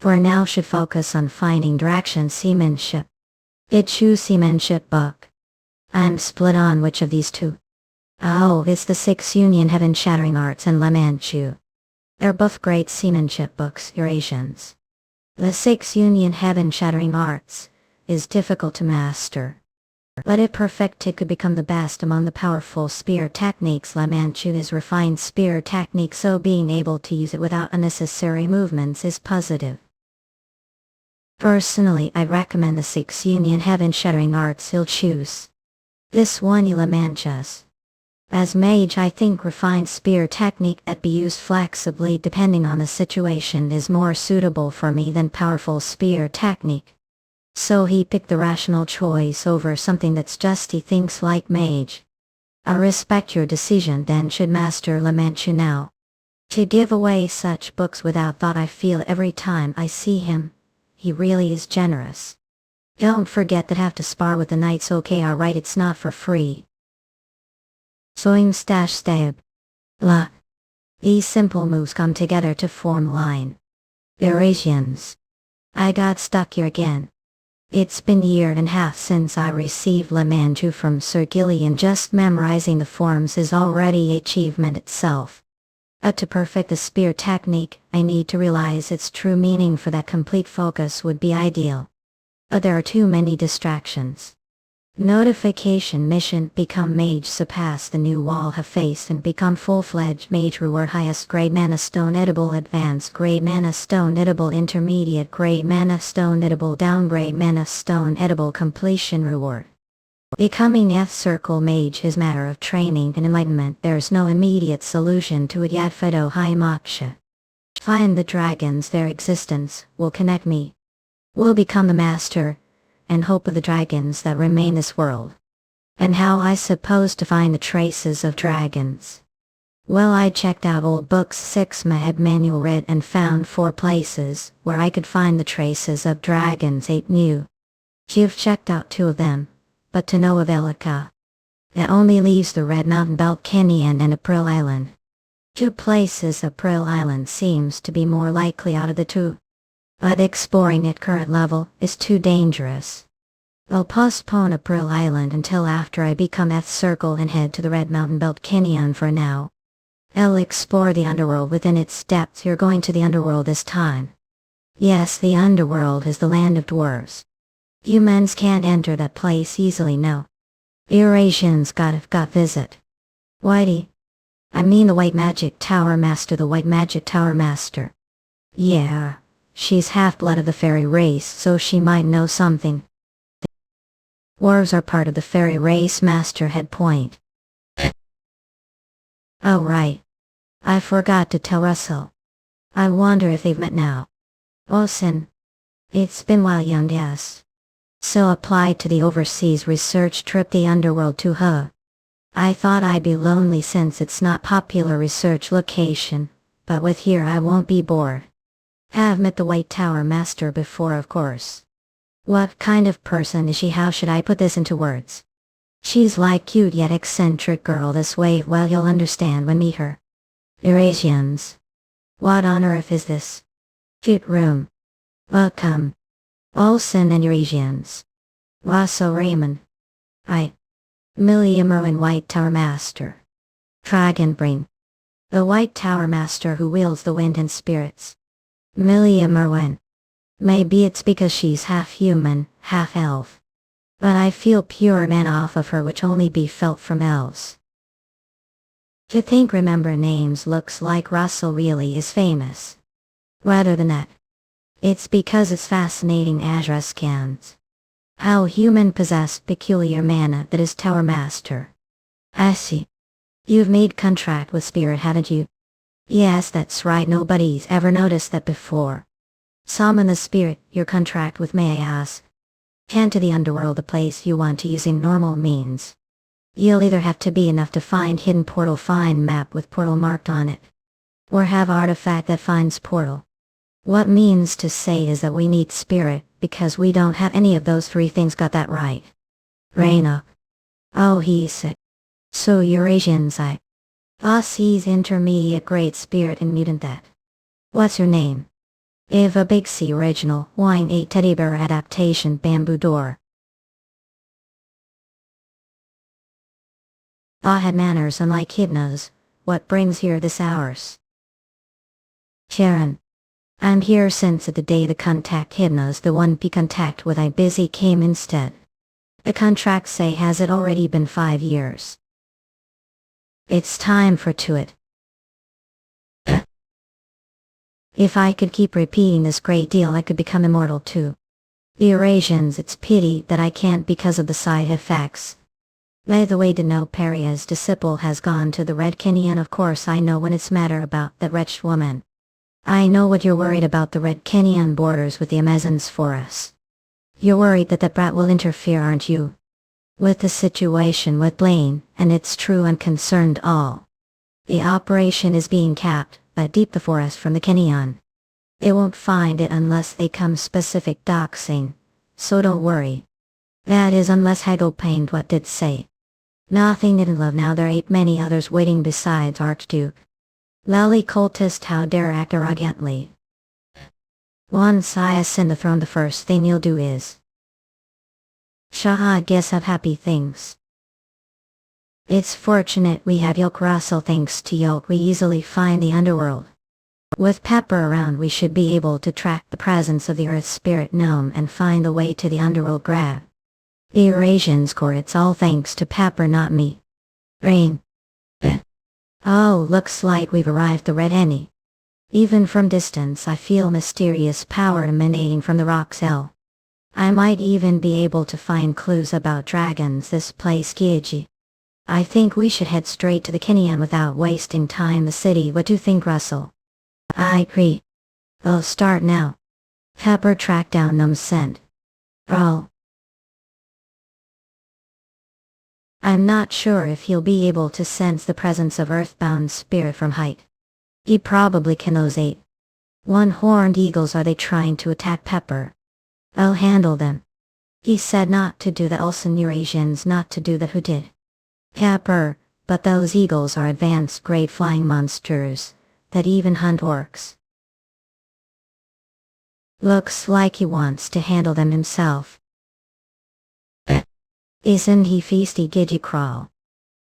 For now should focus on finding direction. Seamanship. It choose seamanship book. I'm split on which of these two. Oh, it's the 6 Union Heaven Shattering Arts and La Manchu. They're both great seamanship books, Eurasians. The 6 Union Heaven Shattering Arts is difficult to master. But if perfected could become the best among the powerful spear techniques. La Manchu is refined spear technique, so being able to use it without unnecessary movements is positive. Personally, I recommend the 6 Union Heaven Shattering Arts. He'll choose this one, La Manchas. As Mage, I think refined spear technique that be used flexibly depending on the situation is more suitable for me than powerful spear technique. So he picked the rational choice over something that's just he thinks like Mage. I respect your decision, then should master La Manchu now. To give away such books without thought, I feel every time I see him. He really is generous. Don't forget that have to spar with the Knights. Okay, alright, it's not for free. Soim stash stab. La. These simple moves come together to form line. Eurasians. I got stuck here again. It's been a year and a half since I received La Manchu from Sir Gillian. Just memorizing the forms is already achievement itself. To perfect the spear technique, I need to realize its true meaning. For that, complete focus would be ideal. There are too many distractions. Notification mission: become Mage, surpass the new wall, have faced and become full-fledged Mage. Reward: highest grade mana stone edible, advanced grade mana stone edible, intermediate grade mana stone edible, downgrade mana stone edible. Completion reward: becoming F Circle Mage is matter of training and enlightenment. There's no immediate solution to it yet. Fedo Hai Moksha. Find the dragons, their existence will connect me. Will become the master and hope of the dragons that remain this world. And how I supposed to find the traces of dragons? Well, I checked out old books 6 my head manual read and found 4 places where I could find the traces of dragons 8 new. You've checked out 2 of them, but to no avail. It only leaves the Red Mountain Belt Canyon and April Island. 2 places. April Island seems to be more likely out of the 2. But exploring at current level is too dangerous. I'll postpone April Island until after I become F Circle and head to the Red Mountain Belt Canyon for now. I'll explore the underworld within its depths. You're going to the underworld this time. Yes, the underworld is the land of dwarves. Humans can't enter that place easily, no. Eurasians got visit. Whitey. I mean the White Magic Tower Master, the White Magic Tower Master. Yeah, she's half-blood of the fairy race, so she might know something. Dwarves are part of the fairy race, Master had point. Oh right. I forgot to tell Russell. I wonder if they've met now. Oh sin. It's been while, young, yes. So applied to the overseas research trip the underworld to her. I thought I'd be lonely since it's not popular research location, but with here I won't be bored. Have met the White Tower Master before, of course. What kind of person is she? How should I put this into words? She's like cute yet eccentric girl this way. Well, you'll understand when meet her. Eurasians. What on earth is this? Cute room. Welcome. Olsen and Eurasians. Russel Raymond. Milliam Merwin, White Tower Master. Dragonbrain. The White Tower Master who wields the wind and spirits. Milliam Merwin. Maybe it's because she's half human, half elf. But I feel pure mana off of her which only be felt from elves. To think remember names looks like Russell really is famous. Rather than that. It's because it's fascinating Azra scans. How human possessed peculiar mana that is Tower Master. I see. You've made contract with Spirit, hadn't you? Yes, that's right, nobody's ever noticed that before. Summon the Spirit, your contract with, may I ask? Can to the underworld the place you want to using normal means. You'll either have to be enough to find hidden portal, find map with portal marked on it. Or have artifact that finds portal. What means to say is that we need Spirit, because we don't have any of those 3 things. Got that right? Raina. Oh, he's sick. So Eurasians, he's intermediate great spirit and mutant that. What's your name? Eva Big C original, Wine 8 Teddy Bear adaptation, Bamboo Door. Had manners unlike Hidna's. What brings here this hours? Sharon. I'm here since the day the contact Hidna's the one be contact with I busy came instead. The contract say has it already been 5 years. It's time for to it. If I could keep repeating this great deal I could become immortal too. The Eurasians, it's pity that I can't because of the side effects. By the way, to know Peria's disciple has gone to the Red Canyon. Of course I know when it's matter about that wretched woman. I know what you're worried about, the Red Canyon borders with the Amazons forest. You're worried that brat will interfere, aren't you? With the situation with Blaine, and it's true and concerned all. The operation is being capped, but deep the forest from the canyon. They won't find it unless they come specific doxing, so don't worry. That is unless Hagel pained what did say. Nothing in love now, there ain't many others waiting besides Archduke. Lally cultist, how dare act arrogantly. Once I ascend the throne, the first thing you'll do is I guess have happy things. It's fortunate we have Yoke Russell. Thanks to Yoke we easily find the underworld. With Pepper around we should be able to track the presence of the Earth Spirit Gnome and find the way to the underworld grab. The Eurasians core, it's all thanks to Pepper, not me. Rain. Oh, looks like we've arrived the Red Henny. Even from distance I feel mysterious power emanating from the rocks. I might even be able to find clues about dragons. This place Gigi. I think we should head straight to the canyon without wasting time the city. What do you think, Russell? I agree. I'll start now. Pepper track down Gnome's scent. Oh. I'm not sure if he'll be able to sense the presence of earthbound spirit from height. He probably can. Those 8 one-horned eagles, are they trying to attack Pepper? I'll handle them. He said not to do that, also Eurasians not to do that. Who did? Pepper, but those eagles are advanced grade flying monsters that even hunt orcs. Looks like he wants to handle them himself. Isn't he feisty giddy crawl?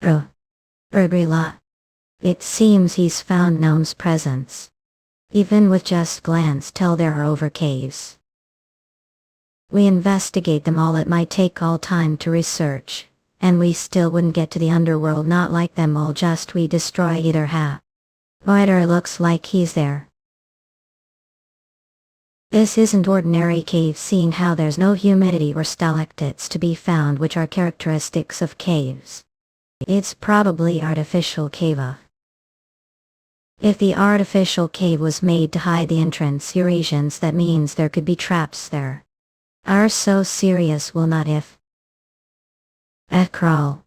Lot. It seems he's found Gnome's presence. Even with just glance tell there are over caves. We investigate them all, it might take all time to research, and we still wouldn't get to the underworld, not like them all, just we destroy either half. Wider looks like he's there. This isn't ordinary cave, seeing how there's no humidity or stalactites to be found, which are characteristics of caves. It's probably artificial cave. If the artificial cave was made to hide the entrance Eurasians, that means there could be traps there. Are so serious will not if. Crawl.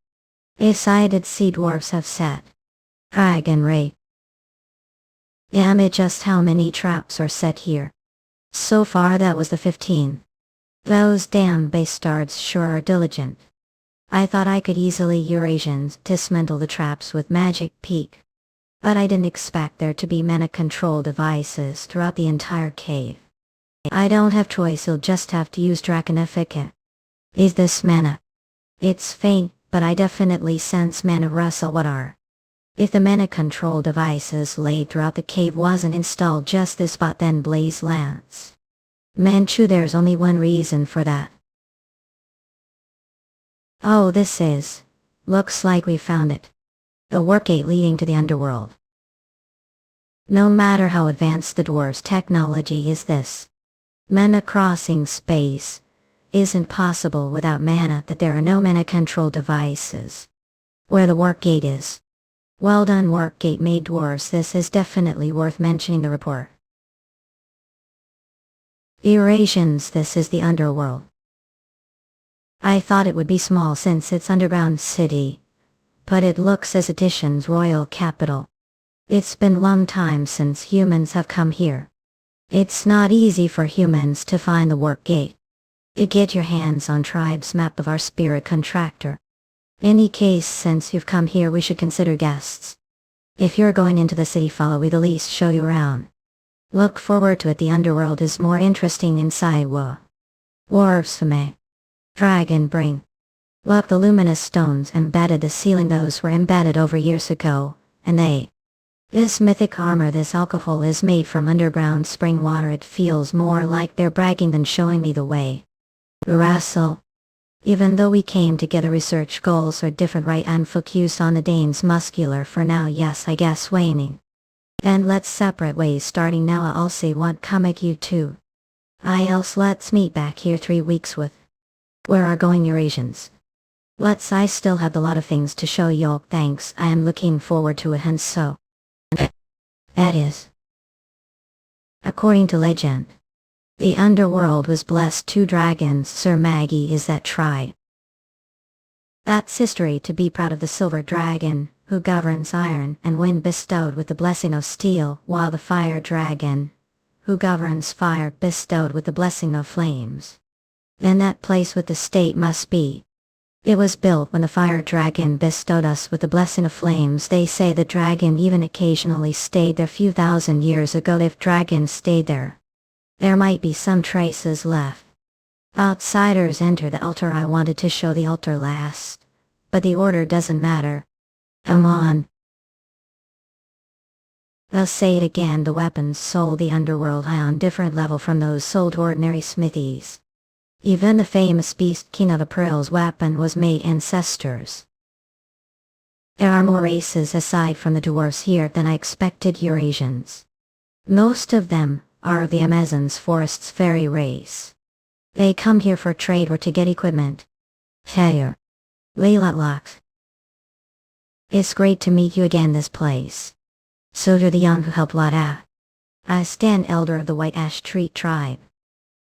Decided sea dwarfs have set. Dragon rape. Damn it, just how many traps are set here? So far that was the 15. Those damn bastards sure are diligent. I thought I could easily Eurasians dismantle the traps with magic peak. But I didn't expect there to be mana control devices throughout the entire cave. I don't have choice, you'll just have to use Draconificate. Is this mana? It's faint, but I definitely sense mana. Russell, what are? If the mana control devices laid throughout the cave wasn't installed just this spot, then Blaze Lance. Manchu, there's only one reason for that. Oh, this is. Looks like we found it. The work gate leading to the underworld. No matter how advanced the dwarves' technology is, this mana crossing space isn't possible without mana, that there are no mana control devices. Where the work gate is. Well done, work gate made dwarves. This is definitely worth mentioning the report. Eurasians, this is the underworld. I thought it would be small since it's underground city, but it looks as Edition's royal capital. It's been long time since humans have come here. It's not easy for humans to find the work gate. You get your hands on tribe's map of our spirit contractor. Any case, since you've come here, we should consider guests. If you're going into the city, follow, we'd at least show you around. Look forward to it, the underworld is more interesting inside. Dwarves for me. Dragon bring. Look, the luminous stones embedded the ceiling, those were embedded over years ago, and this mythic armor, this alcohol is made from underground spring water. It feels more like they're bragging than showing me the way. Russell. Even though we came together, research goals are different, right? And focus on the Dane's muscular for now, yes, I guess waning. And let's separate ways starting now. I'll see what comic you two. Else let's meet back here 3 weeks with. Where are going Eurasians? I still have a lot of things to show y'all. Thanks, I am looking forward to it, and so. That is. According to legend, the underworld was blessed 2 dragons. Sir Maggie is that tribe. That's history. To be proud of the silver dragon, who governs iron and wind, bestowed with the blessing of steel, while the fire dragon, who governs fire, bestowed with the blessing of flames. Then that place with the state must be. It was built when the fire dragon bestowed us with the blessing of flames. They say the dragon even occasionally stayed there few thousand years ago. If dragons stayed there, there might be some traces left. Outsiders enter the altar. I wanted to show the altar last, but the order doesn't matter. Come on. I'll say it again, the weapons sold the underworld high on different level from those sold ordinary smithies. Even the famous beast King of the Pearl's weapon was made ancestors. There are more races aside from the dwarves here than I expected. Eurasians. Most of them are of the Amazon's forest's fairy race. They come here for trade or to get equipment. Here. Laylatlok. It's great to meet you again, this place. So do the young who helped lot out. I stand elder of the White Ash Tree tribe.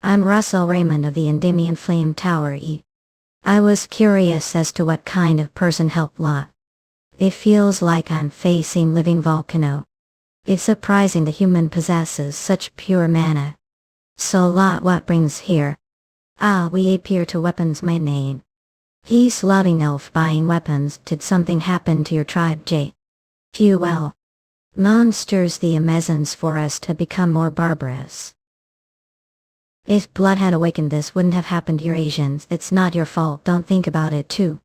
I'm Russel Raymond of the Endymion Flame Tower. I was curious as to what kind of person helped lot. It feels like I'm facing living volcano. It's surprising the human possesses such pure mana. So lot what brings here? Ah, we appear to weapons my name. He's loving elf buying weapons. Did something happen to your tribe, J? Few well. Monsters the Amazons for us to become more barbarous. If blood had awakened this wouldn't have happened to your Asians. It's not your fault, don't think about it too.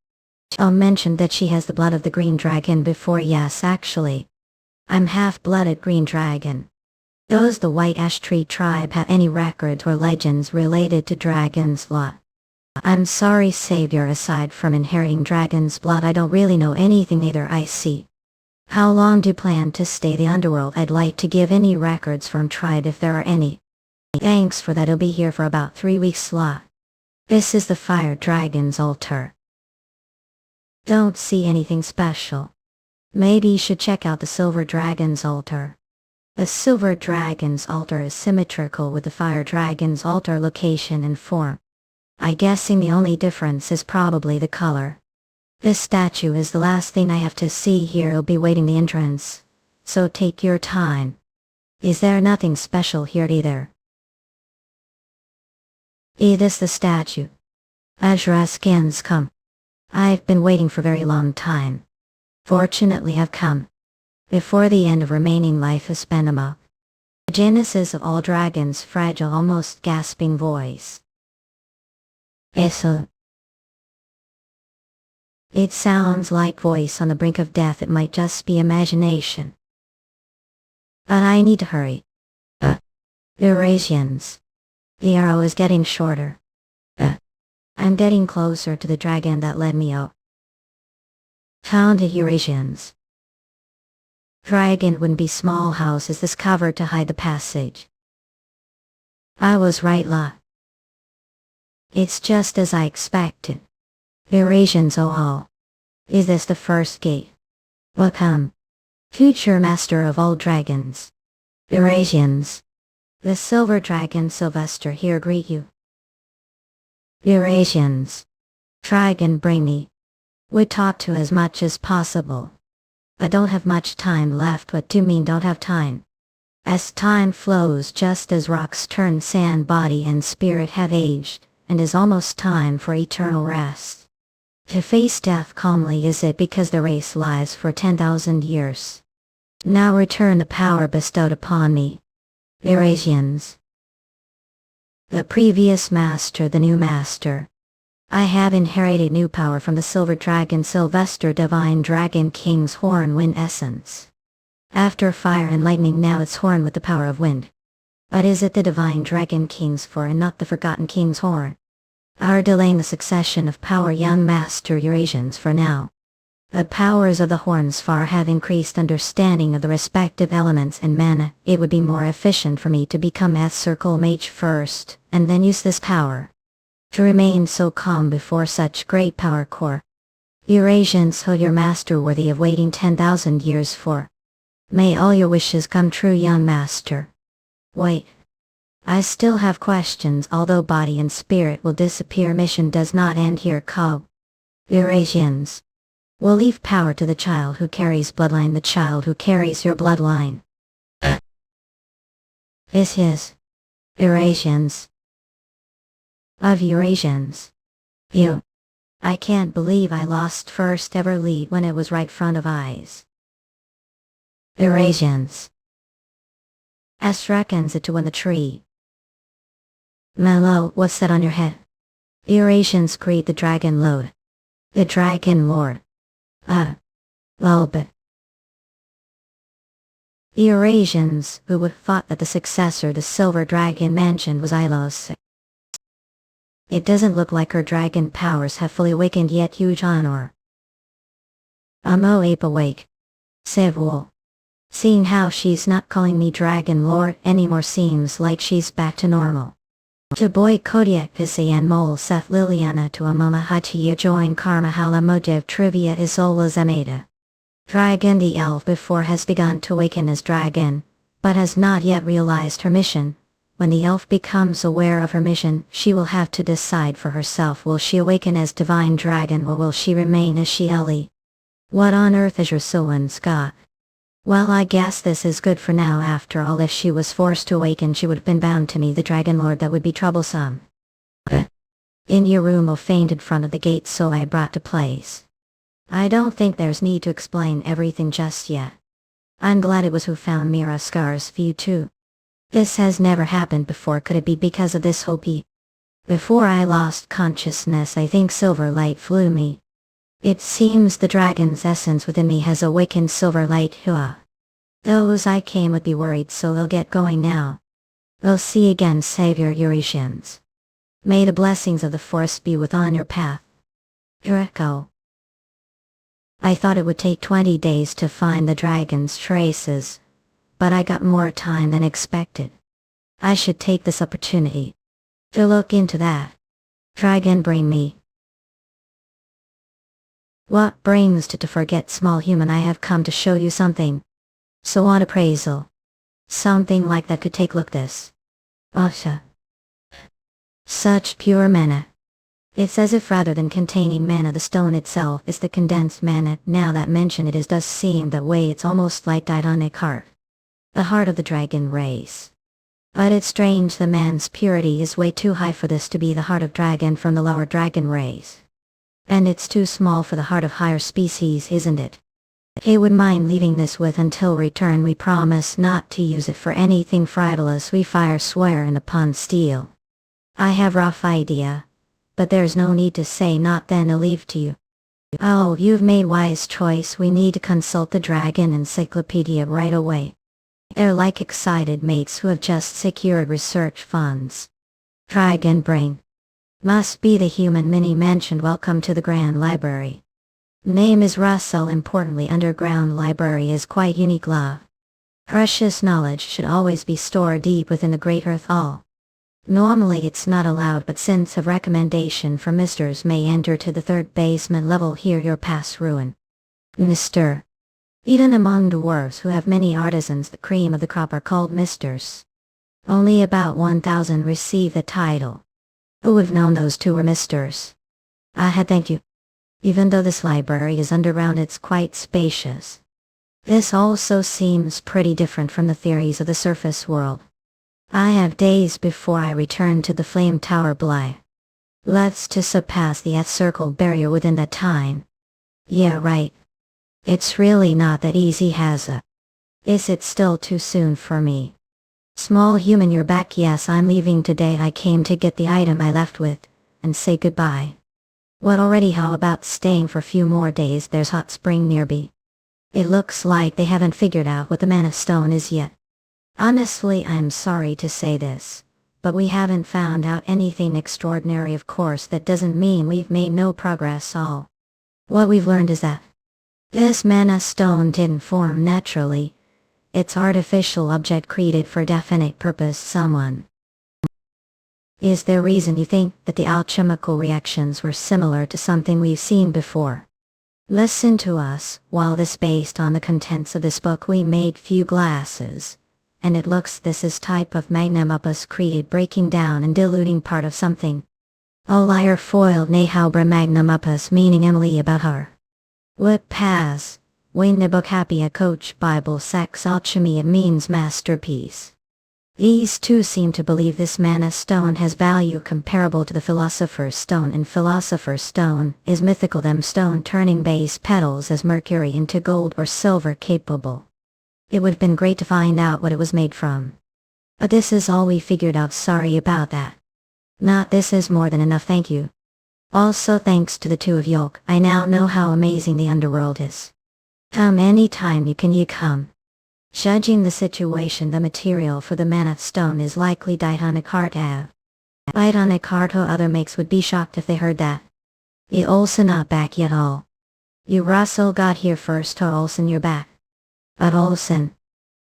Oh, mentioned that she has the blood of the green dragon before. Yes, actually. I'm half-blooded green dragon. Does the White Ash Tree tribe have any records or legends related to dragon's blood? I'm sorry, Savior, aside from inheriting dragon's blood I don't really know anything either. I see. How long do you plan to stay the underworld? I'd like to give any records from tribe if there are any. Thanks for that, I'll be here for about 3 weeks lot. This is the fire dragon's altar. Don't see anything special. Maybe you should check out the silver dragon's altar. The silver dragon's altar is symmetrical with the fire dragon's altar location and form. I'm guessing the only difference is probably the color. This statue is the last thing I have to see here. I'll be waiting the entrance. So take your time. Is there nothing special here either? This the statue. Ajra skins come. I've been waiting for a very long time. Fortunately I've come. Before the end of remaining life is Benama. The genesis of all dragons, fragile, almost gasping voice. It sounds like voice on the brink of death. It might just be imagination. But I need to hurry. Eurasians. The arrow is getting shorter. I'm getting closer to the dragon that led me out. Found the Eurasians. Dragon wouldn't be small house. Is this covered to hide the passage? I was right, La. It's just as I expected. Eurasians, oh all. Is this the first gate? Welcome. Future master of all dragons. Eurasians. The silver dragon Sylvester here greet you. Eurasians. Dragon bring me. Would talk to as much as possible. I don't have much time left. What do you mean don't have time? As time flows, just as rocks turn, sand, body and spirit have aged, and is almost time for eternal rest. To face death calmly, is it because the race lies for 10,000 years? Now return the power bestowed upon me. Eurasians. The previous master, the new master. I have inherited new power from the silver dragon Sylvester, divine dragon king's horn wind essence. After fire and lightning, now it's horn with the power of wind. But is it the divine dragon king's for and not the forgotten king's horn? Are delaying the succession of power, young master Eurasians, for now. The powers of the horns far have increased understanding of the respective elements and mana. It would be more efficient for me to become a circle mage first, and then use this power. To remain so calm before such great power core. Eurasians, hold your master worthy of waiting 10,000 years for. May all your wishes come true, young master. Wait. I still have questions. Although body and spirit will disappear, mission does not end here. Call. Eurasians. We'll leave power to the child who carries bloodline, the child who carries your bloodline. Is his. Eurasians. Of Eurasians. You. I can't believe I lost first ever lead when it was right front of eyes. Eurasians. S reckons it to win the tree. Mellow, what's that on your head? Eurasians greet the dragon lord. The dragon lord. Lulbit. Eurasians, who would have thought that the successor the silver dragon mentioned was Ilos. It doesn't look like her dragon powers have fully awakened yet. Huge honor. Mo ape awake. Sevul. Seeing how she's not calling me dragon lord anymore seems like she's back to normal. To boy Kodiak Pisian Mole Seth Liliana to Amama Hachiya join Karma Hala Mojev Trivia Isola Zameda. Dragon the elf before has begun to awaken as dragon, but has not yet realized her mission. When the elf becomes aware of her mission, she will have to decide for herself, will she awaken as divine dragon or will she remain as she Ellie? What on earth is your Sylvan's got? Well, I guess this is good for now. After all, if she was forced to awaken, she would have been bound to me, the Dragon Lord. That would be troublesome. In your room, O faint in front of the gate, so I brought to place. I don't think there's need to explain everything just yet. I'm glad it was who found Mira Scar's view too. This has never happened before. Could it be because of this Hopi? Before I lost consciousness, I think silver light flew me. It seems the dragon's essence within me has awakened. Silver light, hua. Those I came would be worried, so they'll get going now. We'll see again, Savior Eurasians. May the blessings of the forest be with on your path. Eureka. I thought it would take 20 days to find the dragon's traces, but I got more time than expected. I should take this opportunity to look into that. Dragon, bring me. What brings to forget, small human? I have come to show you something. So on appraisal. Something like that could take look this. Asha. Such pure mana. It's as if rather than containing mana, the stone itself is the condensed mana. Now that mention it does seem that way. It's almost like Didonic heart. The heart of the dragon race. But it's strange, the man's purity is way too high for this to be the heart of dragon from the lower dragon race. And it's too small for the heart of higher species, isn't it? He would mind leaving this with until return. We promise not to use it for anything frivolous. We fire swear and upon steel. I have rough idea, but there's no need to say not. Then I'll leave to you. Oh, you've made wise choice. We need to consult the dragon encyclopedia right away. They're like excited mates who have just secured research funds. Dragon brain. Must be the human mini mentioned. Welcome to the Grand Library. Name is Russell. Importantly, underground library is quite unique. Love. Precious knowledge should always be stored deep within the Great Earth Hall. Normally it's not allowed, but since a recommendation from Misters may enter to the 3rd basement level here, your past ruin. Mr. Even among dwarves who have many artisans, the cream of the crop are called Misters. Only about 1,000 receive the title. Who would have known those two were Misters? I had thank you. Even though this library is underground, it's quite spacious. This also seems pretty different from the theories of the surface world. I have days before I return to the Flame Tower Bly. Let's to surpass the Earth-Circle barrier within that time. Yeah, right. It's really not that easy, has it? Is it still too soon for me? Small human, you're back. Yes, I'm leaving today. I came to get the item I left with, and say goodbye. What already? How about staying for a few more days? There's hot spring nearby. It looks like they haven't figured out what the mana stone is yet. Honestly, I'm sorry to say this, but we haven't found out anything extraordinary. Of course, that doesn't mean we've made no progress. All what we've learned is that this mana stone didn't form naturally. It's artificial object created for a definite purpose. Someone. Is there reason you think that the alchemical reactions were similar to something we've seen before? Listen to us. While this based on the contents of this book, we made few glasses. And it looks this is type of magnum opus created breaking down and diluting part of something. A liar foiled Nahaubra magnum opus, meaning Emily about her. What pass? Wayne the book happy a coach Bible sex alchemy, it means masterpiece. These two seem to believe this mana stone has value comparable to the Philosopher's Stone, and Philosopher's Stone is mythical, them stone turning base petals as mercury into gold or silver capable. It would have been great to find out what it was made from. But this is all we figured out. Sorry about that. Not this is more than enough, thank you. Also thanks to the two of you, I now know how amazing the underworld is. Come anytime you come. Judging the situation, the material for the mana stone is likely Didonic heart Ave. Didonic heart, other makes would be shocked if they heard that. You Olsen not back yet all. You Russell got here first, Olsen you're back. But Olsen.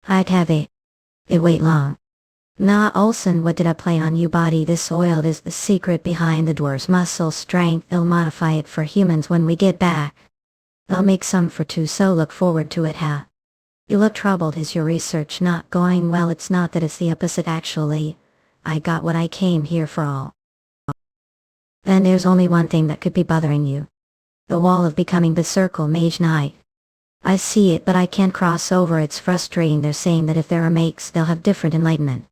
I'd have it wait long. Nah Olsen, what did I play on you body? This oil is the secret behind the dwarf's muscle strength. They'll modify it for humans when we get back. I'll make some for two, so look forward to it. Ha. You look troubled. Is your research not going well? It's not that, it's the opposite actually. I got what I came here for all. Then there's only one thing that could be bothering you. The wall of becoming the Circle Mage Knight. I see it but I can't cross over. It's frustrating. They're saying that if there are makes they'll have different enlightenment.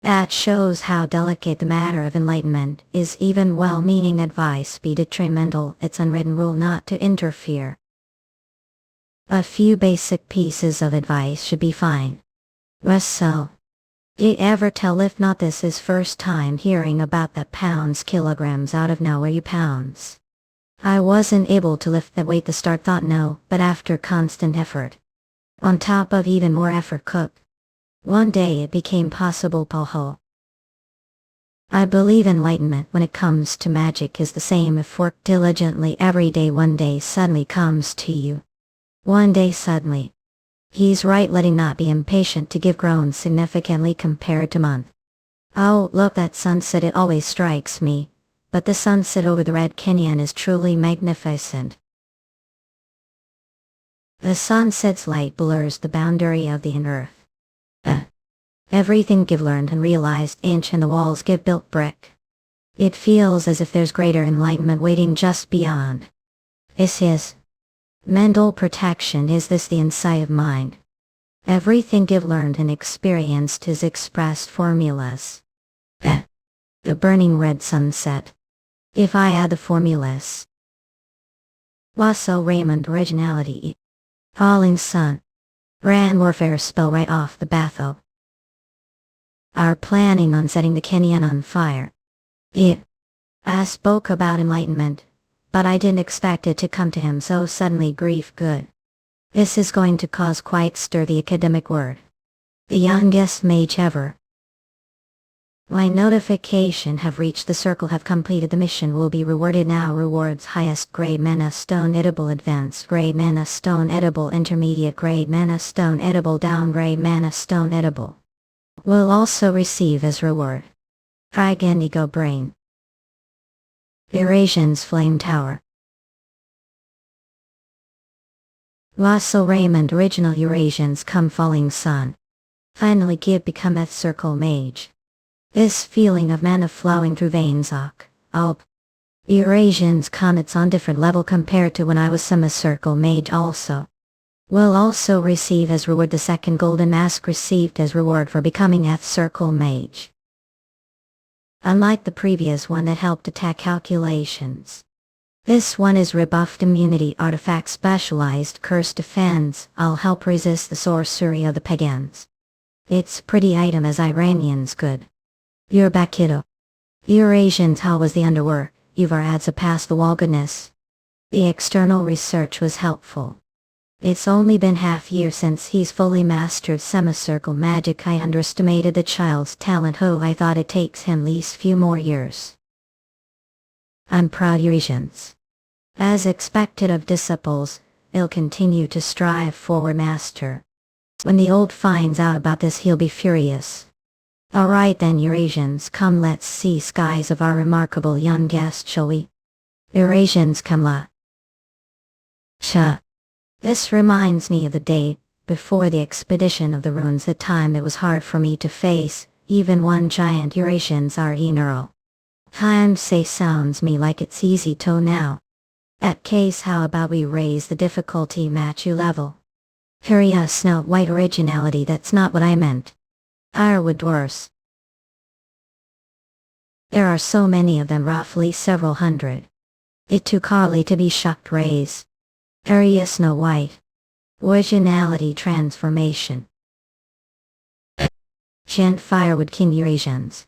That shows how delicate the matter of enlightenment is. Even well-meaning advice be detrimental. It's unwritten rule not to interfere. A few basic pieces of advice should be fine. Russel. You ever tell if not this is first time hearing about that pounds kilograms out of nowhere you pounds. I wasn't able to lift that weight. The start thought no, but after constant effort. On top of even more effort cooked. One day it became possible. Poho. I believe enlightenment when it comes to magic is the same if worked diligently every day. One day suddenly comes to you. One day suddenly. He's right. Letting not be impatient to give grown significantly compared to month. Oh, look that sunset. It always strikes me. But the sunset over the Red Canyon is truly magnificent. The sunset's light blurs the boundary of the earth. Everything give learned and realized inch and the walls give built brick. It feels as if there's greater enlightenment waiting just beyond. This is mental protection. Is this the insight of mind? Everything give learned and experienced is expressed formulas. The burning red sunset. If I had the formulas. Russel Raymond originality. Falling sun. Ran warfare spell right off the batho. Are planning on setting the canyon on fire. I spoke about enlightenment, but I didn't expect it to come to him so suddenly. Grief good. This is going to cause quite stir. The academic word. The youngest mage ever. My notification have reached the circle. Have completed the mission. Will be rewarded now. Rewards highest grade mana stone edible, advanced grade mana stone edible, intermediate grade mana stone edible, downgrade mana stone edible. Will also receive as reward Dragon Ego Brain. Eurasian's Flame Tower. Russel Raymond original Eurasians come falling sun. Finally becometh Circle Mage. This feeling of mana flowing through veins. Eurasians come. It's on different level compared to when I was Circle Mage also. Will also receive as reward the second golden mask received as reward for becoming Circle Mage. Unlike the previous one that helped attack calculations. This one is rebuffed immunity artifact specialized curse defense. I'll help resist the sorcery of the pagans. It's pretty item as Iranians good. You're back kiddo. Eurasians. How was the underwork? You've adds a past the wall goodness. The external research was helpful. It's only been half year since he's fully mastered semicircle magic. I underestimated the child's talent. I thought it takes him least few more years. I'm proud Eurasians. As expected of disciples, they'll continue to strive forward master. When the old finds out about this he'll be furious. Alright then Eurasians, come let's see skies of our remarkable young guest, shall we? Eurasians, come la. This reminds me of the day before the expedition of the runes. At time it was hard for me to face, even one giant Eurasians are enrolls. Time say sounds me like it's easy to now. At case how about we raise the difficulty match you level? Hurry us now white originality. That's not what I meant. Irewood dwarfs. There are so many of them, roughly several hundred. It too Carly to be shocked raise. Area Snow White. Originality transformation. Gent Firewood King Eurasians.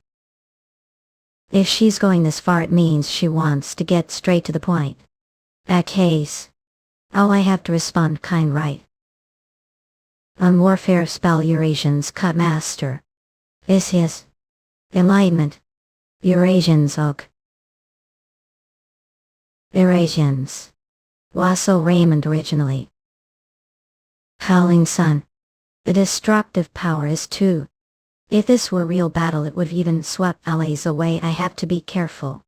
If she's going this far it means she wants to get straight to the point. That case. I have to respond kind right. Warfare spell Eurasians cut master. This is enlightenment. Eurasians oak. Eurasians. Russel Raymond originally. Howling sun. The destructive power is too. If this were real battle it would have even swept allies away. I have to be careful.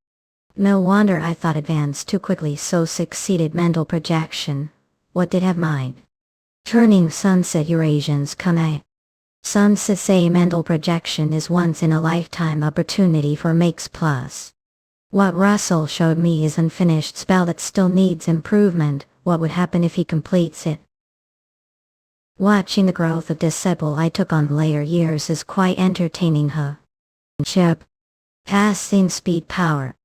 No wonder I thought advanced too quickly. So succeeded mental projection. What did have mind? Turning sunset Eurasians come Some say mental projection is once in a lifetime opportunity for Makes Plus. What Russell showed me is unfinished spell that still needs improvement. What would happen if he completes it? Watching the growth of disciple I took on later years is quite entertaining. Chip. Passing speed power.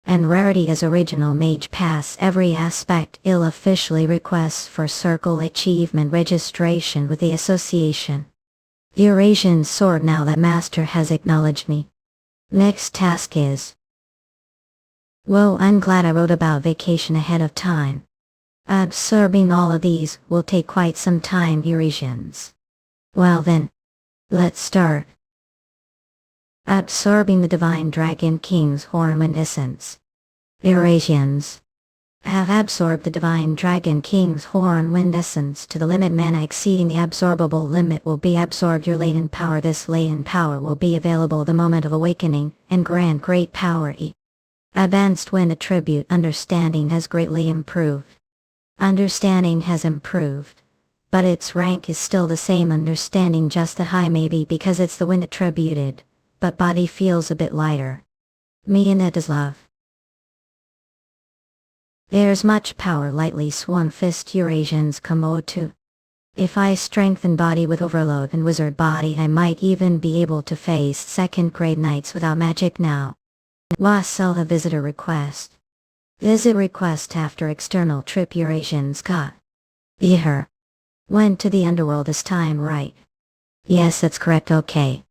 And rarity as original Mage pass every aspect ill officially requests for circle achievement registration with the association. Eurasian sword now that master has acknowledged me. Next task is. Whoa, I'm glad I wrote about vacation ahead of time. Absorbing all of these will take quite some time, Eurasians. Well then, let's start. Absorbing the Divine Dragon King's Horn Essence. Eurasians have absorbed the Divine Dragon King's Horn Wind Essence to the limit. Mana exceeding the absorbable limit will be absorbed. Your latent power. This latent power will be available the moment of awakening and grant great power. Advanced Wind attribute. Understanding has greatly improved. Understanding has improved, but its rank is still the same. Understanding just a high maybe because it's the wind attributed, but body feels a bit lighter. Me and it is love. There's much power. Lightly Swan Fist. Eurasians come to. If I strengthen body with overload and wizard body, I might even be able to face second grade knights without magic now. Wasel a visitor request. Visit request after external trip. Eurasians got. Her. Went to the underworld this time, right? Yes, that's correct. Okay.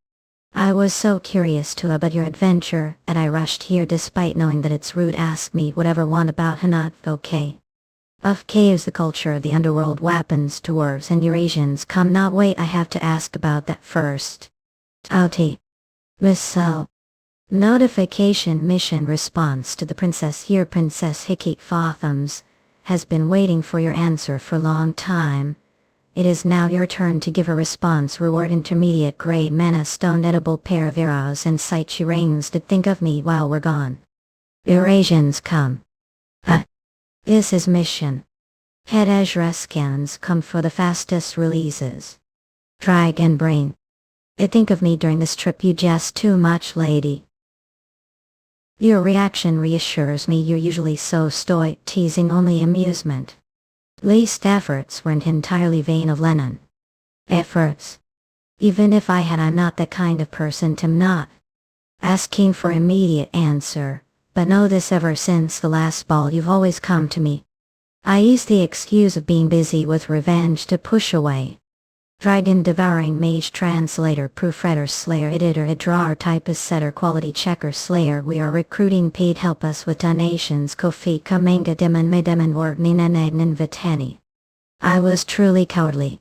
I was so curious to about your adventure, and I rushed here despite knowing that it's rude. Ask me whatever want about Hanat. Okay. Of caves, the culture of the underworld, weapons, dwarves and Eurasians come. Not wait, I have to ask about that first. Outie. Russel. Notification mission response to the princess here. Princess Hickey Fothams has been waiting for your answer for a long time. It is now your turn to give a response. Reward intermediate grade mana stone, edible pair of arrows and sight rings to think of me while we're gone. Eurasians come. This is mission. Head Ezra scans come for the fastest releases. Dragon brain. Think of me during this trip. You jest too much, lady. Your reaction reassures me. You're usually so stoic, teasing only amusement. Least efforts weren't entirely vain of Lennon. Efforts. Even if I had, I'm not that kind of person to not asking for immediate answer, but know this: ever since the last ball you've always come to me. I use the excuse of being busy with revenge to push away. Dragon Devouring Mage Translator Proofreader Slayer Editor Drawer Typist Setter Quality Checker Slayer. We are recruiting paid. Help us with donations. Kofi Kamanga Demon Medeman Wargninanagnan Vitani. I was truly cowardly.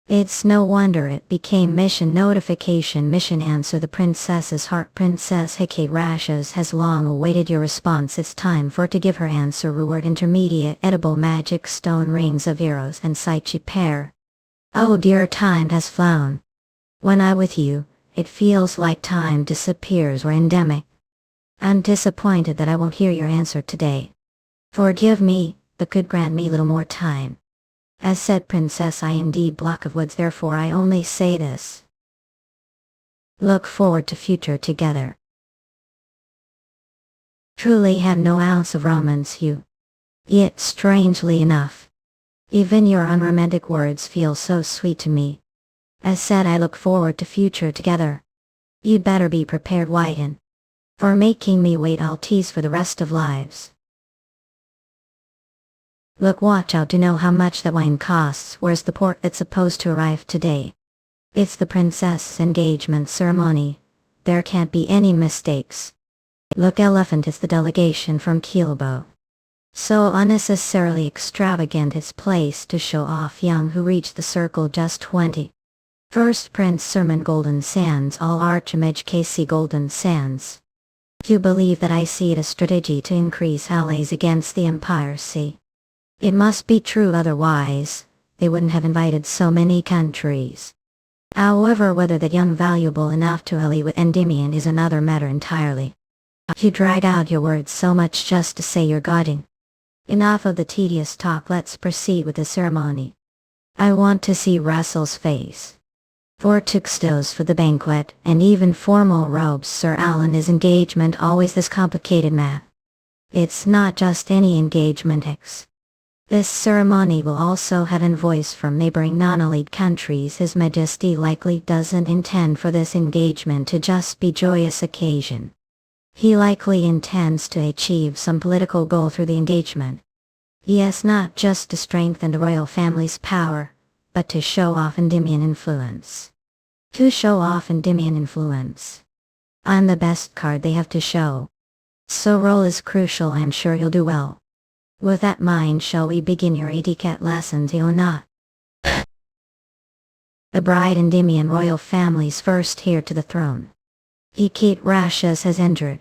It's no wonder it became mission. Notification mission answer. The princess's heart. Princess Hickey Rashes has long awaited your response. It's time for her to give her answer. Reward intermediate edible magic stone rings of arrows and Saichi pair. Oh dear, time has flown. When I'm with you, it feels like time disappears or endemic. I'm disappointed that I won't hear your answer today. Forgive me, but could grant me a little more time. As said, princess, I indeed block of woods, therefore I only say this. Look forward to future together. Truly have no ounce of romance, you. Yet strangely enough, even your unromantic words feel so sweet to me. As said, I look forward to future together. You'd better be prepared, Whiten. For making me wait, I'll tease for the rest of lives. Look, watch out to know how much that wine costs. Where's the port that's supposed to arrive today? It's the princess' engagement ceremony. There can't be any mistakes. Look, Elephant is the delegation from Keelbow. So unnecessarily extravagant, it's place to show off young who reached the circle just 20. First Prince Sermon Golden Sands, all Archimage KC Golden Sands. You believe that I see it a strategy to increase allies against the Empire Sea. It must be true, otherwise they wouldn't have invited so many countries. However, whether that young valuable enough to ally with Endymion is another matter entirely. You drag out your words so much just to say you're guarding. Enough of the tedious talk, let's proceed with the ceremony. I want to see Russel's face. 4 tuxedos for the banquet, and even formal robes. Sir Alan, is engagement always this complicated, math? It's not just any engagement. This ceremony will also have envoys from neighboring non-elite countries. His Majesty likely doesn't intend for this engagement to just be a joyous occasion. He likely intends to achieve some political goal through the engagement. Yes, not just to strengthen the royal family's power, but to show off Endymion influence. To show off Endymion influence. I'm the best card they have to show. So role is crucial. I'm sure you'll do well. With that in mind, shall we begin your etiquette lessons, or not? The bride Endymion royal family's first heir to the throne. Regresses has entered.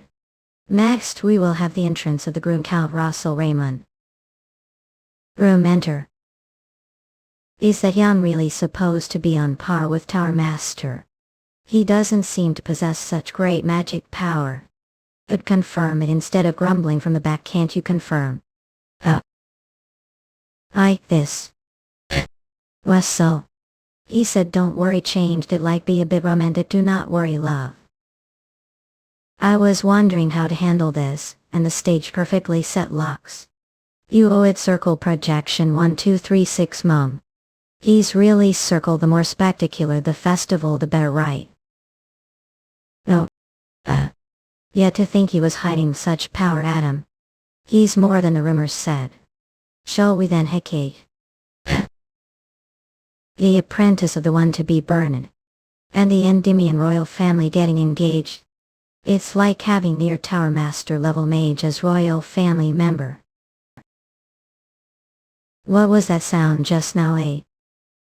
Next we will have the entrance of the groom, Count Russel Raymond. Groom enter. Is that young really supposed to be on par with Tower Master? He doesn't seem to possess such great magic power. But confirm it instead of grumbling from the back. Can't you confirm? This. Was so. He said don't worry, changed it like be a bit romantic. Do not worry, love. I was wondering how to handle this, and the stage perfectly set locks. You owe it circle projection 1 2 3 6 mom. He's really circle. The more spectacular the festival the better, right? No. Yet to think he was hiding such power at him. He's more than the rumors said. Shall we then Hecate? The apprentice of the one to be burned. And the Endymion royal family getting engaged. It's like having near Tower Master level mage as royal family member. What was that sound just now, eh?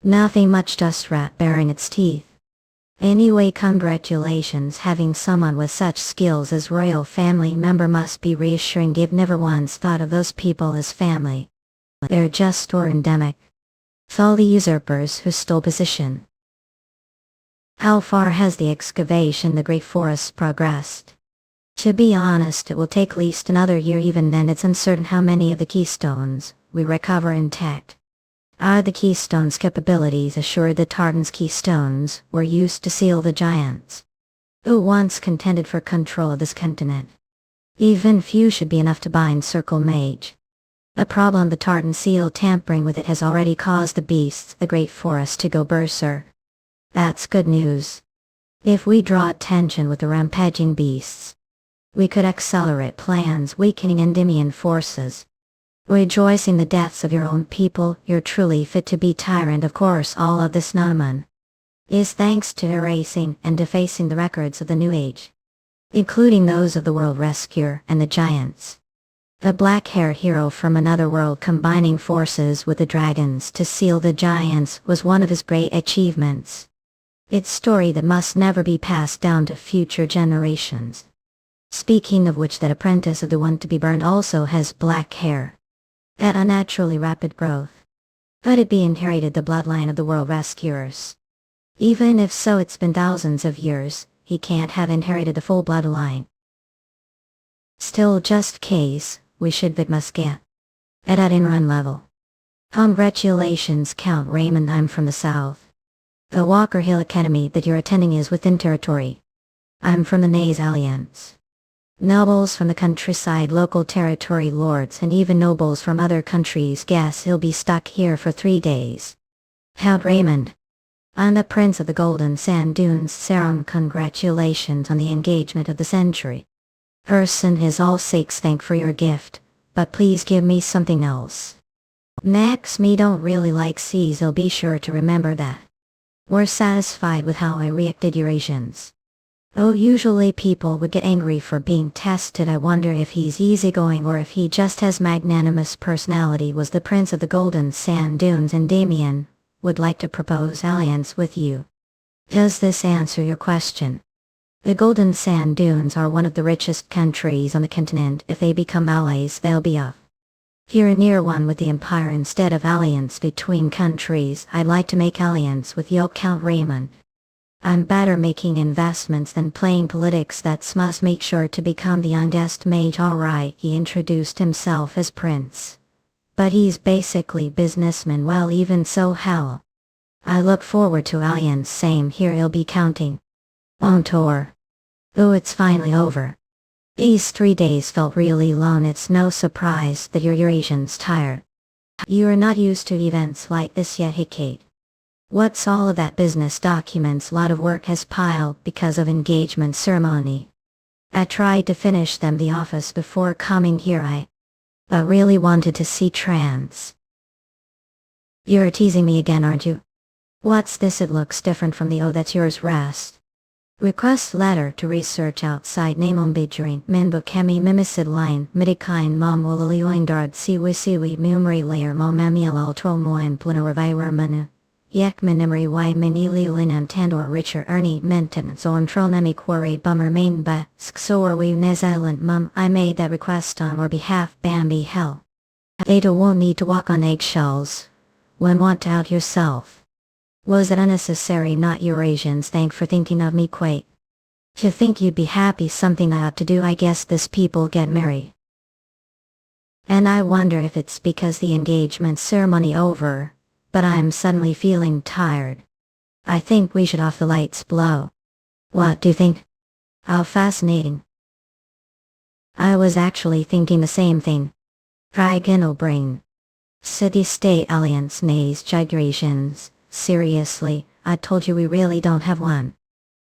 Nothing much, just rat baring its teeth. Anyway, congratulations, having someone with such skills as royal family member must be reassuring. I've never once thought of those people as family. They're just endemic. All the usurpers who stole position. How far has the excavation the great forest progressed? To be honest, it will take at least another year. Even then it's uncertain how many of the keystones we recover intact. Are the keystones' capabilities assured that Tartan's keystones were used to seal the giants who once contended for control of this continent? Even few should be enough to bind Circle Mage. A problem: the Tartan seal tampering with it has already caused the beasts, the great forest, to go berserk. That's good news. If we draw attention with the rampaging beasts, we could accelerate plans, weakening Endymion forces. Rejoicing the deaths of your own people, you're truly fit to be tyrant. Of course, all of this phenomenon is thanks to erasing and defacing the records of the New Age, including those of the World Rescuer and the Giants. The black-haired hero from another world combining forces with the dragons to seal the Giants was one of his great achievements. It's a story that must never be passed down to future generations. Speaking of which, that apprentice of the one to be burned also has black hair. At unnaturally rapid growth. Could it be inherited the bloodline of the world rescuers? Even if so, it's been thousands of years. He can't have inherited the full bloodline. Still, just case, we must get at in-run level. Congratulations, Count Raymond. I'm from the south. The Walker Hill Academy that you're attending is within territory. I'm from the Naze Alliance. Nobles from the countryside, local territory lords, and even nobles from other countries guess he'll be stuck here for 3 days. Count Raymond. I'm the Prince of the Golden Sand Dunes. Sarum, congratulations on the engagement of the century. Person is all sakes, thank for your gift, but please give me something else. Next, me don't really like seas, I'll be sure to remember that. We're satisfied with how I reacted Eurasians. Though usually people would get angry for being tested, I wonder if he's easygoing or if he just has magnanimous personality. Was the Prince of the Golden Sand Dunes and Damien would like to propose alliance with you. Does this answer your question? The Golden Sand Dunes are one of the richest countries on the continent. If they become allies, they'll be a here near one with the Empire instead of alliance between countries. I'd like to make alliance with you, Count Raymond. I'm better making investments than playing politics. That must make sure to become the youngest mage. Alright, he introduced himself as Prince. But he's basically businessman. Well, even so, how I look forward to Alliance, same here, I'll be counting on tour. Oh, it's finally over. These 3 days felt really long. It's no surprise that your Eurasian's tired. You're not used to events like this yet, hey Kate. What's all of that business documents? Lot of work has piled because of engagement ceremony. I tried to finish them the office before coming here. But really wanted to see trans. You're teasing me again, aren't you? What's this? It looks different from the that's yours. Rest. Request letter to research outside name on Bidjuring Minbook Hemi Mimisid Line Midikain Mom Wolilioindard Siwi Mumri Layer Momamiel Ultro Moin Plunarivira Manu. Yek Minimri Y Minili Linan Tandor Richer Ernie Menton Zon Tronemi Quarry Bummer Main Ba Sksoor We Nezaland Mum. I made that request on your behalf. Bambi hell. Ada won't need to walk on eggshells. When want out yourself. Was it unnecessary? Not Eurasians. Thank for thinking of me. Quake. To think you'd be happy. Something I ought to do. I guess this people get married. And I wonder if it's because the engagement ceremony over, but I'm suddenly feeling tired. I think we should off the lights blow. What do you think? How fascinating. I was actually thinking the same thing. Trigonal brain. City-state alliance nays gyrations. Seriously, I told you we really don't have one.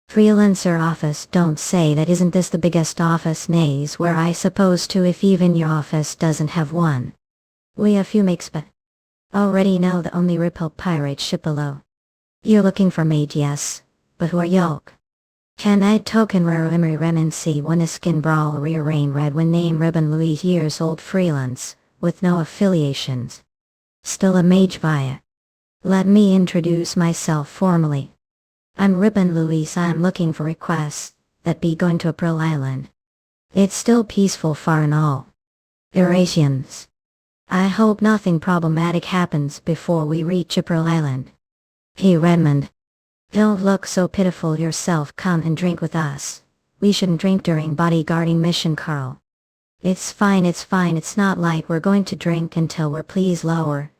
Freelancer office. Don't say that. Isn't this the biggest office? Nays, where I supposed to if even your office doesn't have one. We have few makes but already know the only repel pirate ship below. You're looking for Mage, yes, but who are yolk? Can I token rare Emery Remancy one a skin brawl rear rain red when name Ribbon Louis years old freelance, with no affiliations. Still a mage via. Let me introduce myself formally. I'm Ribbon Louise. I'm looking for requests that be going to April Island. It's still peaceful far and all. Eurasians. I hope nothing problematic happens before we reach April Island. Hey Redmond. Don't look so pitiful yourself. Come and drink with us. We shouldn't drink during bodyguarding mission, Carl. It's fine. It's not like we're going to drink until we're. Please lower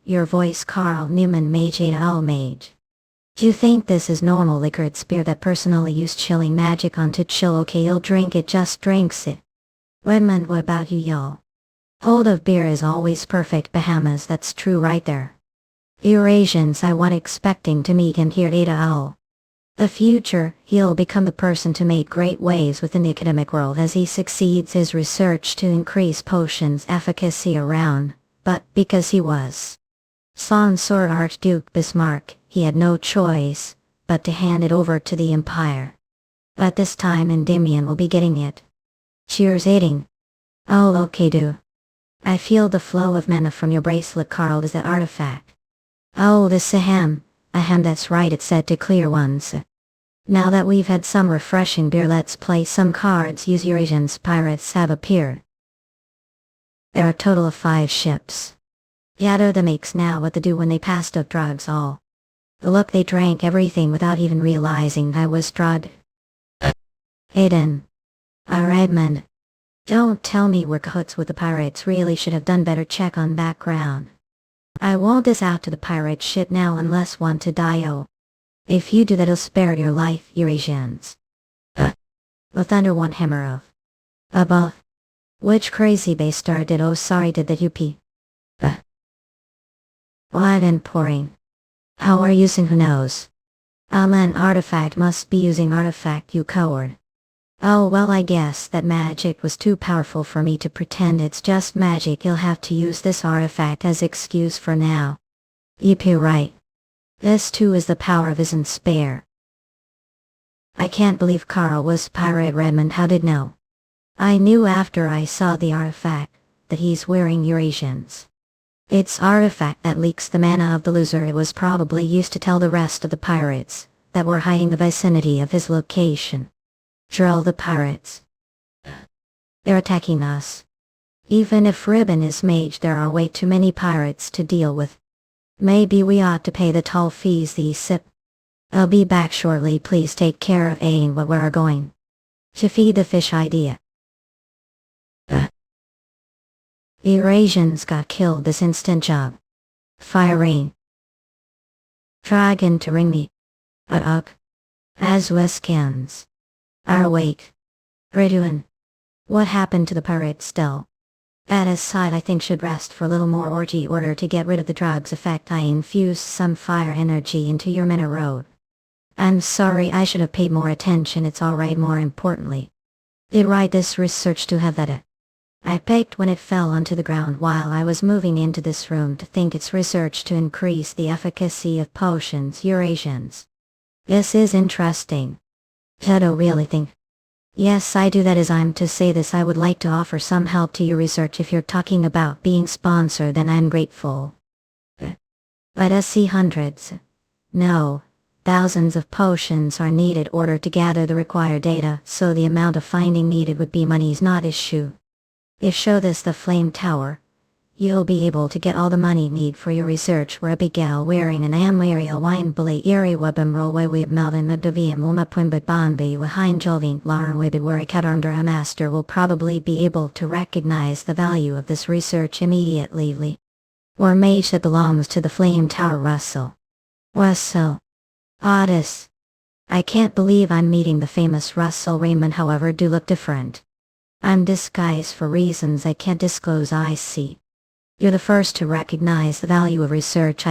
your voice, Carl Newman. Mage Ada all Mage. Do you think this is normal liquor? It's beer that personally used chilling magic on to chill. Okay, you'll drink it, just drinks it. Redmond, what about you, y'all? Hold of beer is always perfect. Bahamas, that's true right there. Eurasians, I wasn't expecting to meet him here. Ada all. The future, he'll become the person to make great waves within the academic world as he succeeds his research to increase potions efficacy around, but because he was Censor Archduke Bismarck, he had no choice but to hand it over to the Empire. But this time Endymion will be getting it. Cheers, eating. Oh, okay, do. I feel the flow of mana from your bracelet, Carl. Is that artifact? Oh, this ahem, that's right, it's said to clear ones. Now that we've had some refreshing beer, let's play some cards. Use Eurasians. Pirates have appeared. There are a total of 5 ships. Yada the makes now what they do when they passed up drugs all. The look they drank everything without even realizing I was drugged. Aiden. Redmond. Don't tell me we're cahoots with the pirates. Really should have done better check on background. I won't diss out to the pirate shit now unless want to die. Oh. If you do that'll spare your life, Eurasians. The thunder one hammer of. Above. Which crazy bastard did? Oh sorry, did that UP. What and pouring. How are using? Who knows? An artifact must be using artifact, you coward. Oh well, I guess that magic was too powerful for me to pretend it's just magic. You'll have to use this artifact as excuse for now. Yep, you're right. This too is the power of isn't spare. I can't believe Carl was pirate. Redmond, how did know? I knew after I saw the artifact that he's wearing Eurasians. It's artifact that leaks the mana of the loser. It was probably used to tell the rest of the pirates that were hiding the vicinity of his location. Drill the pirates. They're attacking us. Even if Ribbon is mage, there are way too many pirates to deal with. Maybe we ought to pay the tall fees these sip. I'll be back shortly. Please take care of Aang what we're going to feed the fish idea. Eurasians got killed this instant. Job. Firing. Dragon to ring me. Up. As Weskans. Are awake. Riduan. What happened to the pirate still? At his side I think should rest for a little more orgy order to get rid of the drug's effect. I infused some fire energy into your mana road. I'm sorry, I should have paid more attention. It's alright. More importantly, did write this research to have that I picked when it fell onto the ground while I was moving into this room to think it's research to increase the efficacy of potions Eurasians. This is interesting. I don't really think. Yes, I do. That is, I'm to say this, I would like to offer some help to your research. If you're talking about being sponsored, then I'm grateful. But I see hundreds, no, thousands of potions are needed in order to gather the required data, so the amount of finding needed would be money's not issue. If show this the flame tower, you'll be able to get all the money need for your research. Where Abigail wearing an Amariel wine belay iri webam rollway web melvin the devium umapwimbit bonby behind jolving larn webid where a cat under a master will probably be able to recognize the value of this research immediately. Or mage that belongs to the flame tower. Russel. Otis. I can't believe I'm meeting the famous Russel Raymond, however do look different. I'm disguised for reasons I can't disclose. I see. You're the first to recognize the value of research.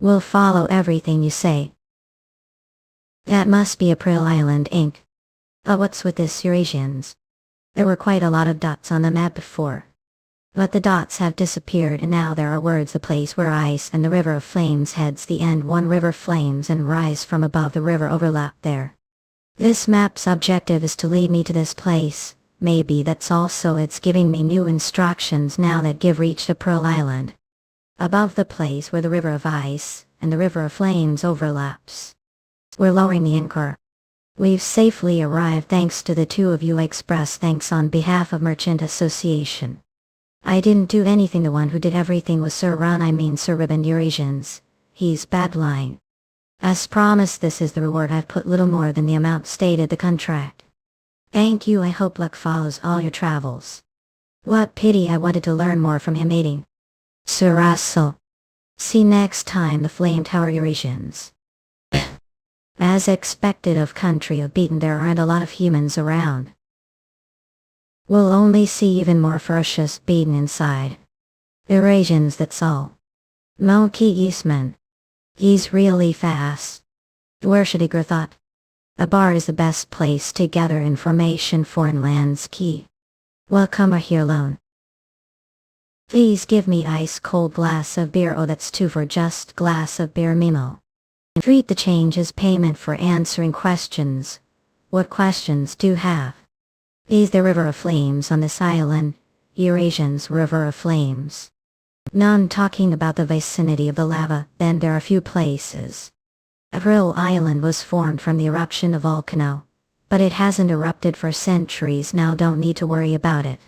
Will follow everything you say. That must be April Island, Inc. But what's with this Eurasians? There were quite a lot of dots on the map before. But the dots have disappeared and now there are words. The place where ice and the river of flames heads the end. One river flames and rise from above the river overlap there. This map's objective is to lead me to this place. Maybe that's also it's giving me new instructions now that give reach to Pearl Island. Above the place where the river of ice and the river of flames overlaps. We're lowering the anchor. We've safely arrived thanks to the two of you. Express thanks on behalf of Merchant Association. I didn't do anything. The one who did everything was Sir Ron, Sir Ribbon Eurasians. He's bad line. As promised, this is the reward. I've put little more than the amount stated the contract. Thank you. I hope luck follows all your travels. What pity, I wanted to learn more from him. Aiding. Sir Russel. See next time. The Flame Tower Eurasians. As expected of country of beaten, there aren't a lot of humans around. We'll only see even more ferocious beaten inside. Eurasians, that's all. Monkey Eastman. He's really fast. Where should he go? Thought. A bar is the best place to gather information. Foreign lands key. Welcome here alone. Please give me ice cold glass of beer. Oh, that's two for just glass of beer. Mimo. Treat the change as payment for answering questions. What questions do you have? Is the river of flames on this island? Eurasians river of flames. None. Talking about the vicinity of the lava. Then there are few places. April Island was formed from the eruption of volcano, but it hasn't erupted for centuries now. Don't need to worry about it.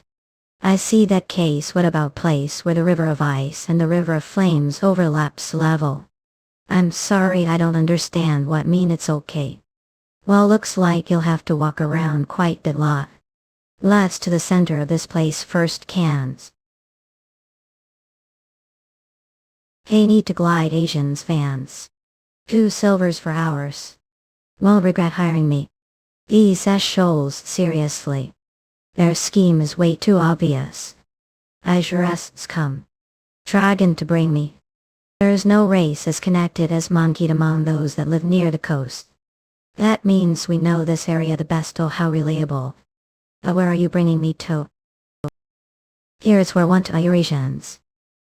I see that case. What about place where the river of ice and the river of flames overlaps level? I'm sorry, I don't understand what mean. It's okay. Well, looks like you'll have to walk around quite a lot. Let's to the center of this place first. Cans. Hey, need to glide Asians fans. 2 silvers for hours. Won't regret hiring me. These shoals, seriously. Their scheme is way too obvious. Azurests come. Dragon to bring me. There's no race as connected as monkey among those that live near the coast. That means we know this area the best. Oh, how reliable. But where are you bringing me to? Here's where I want to. Eurasians.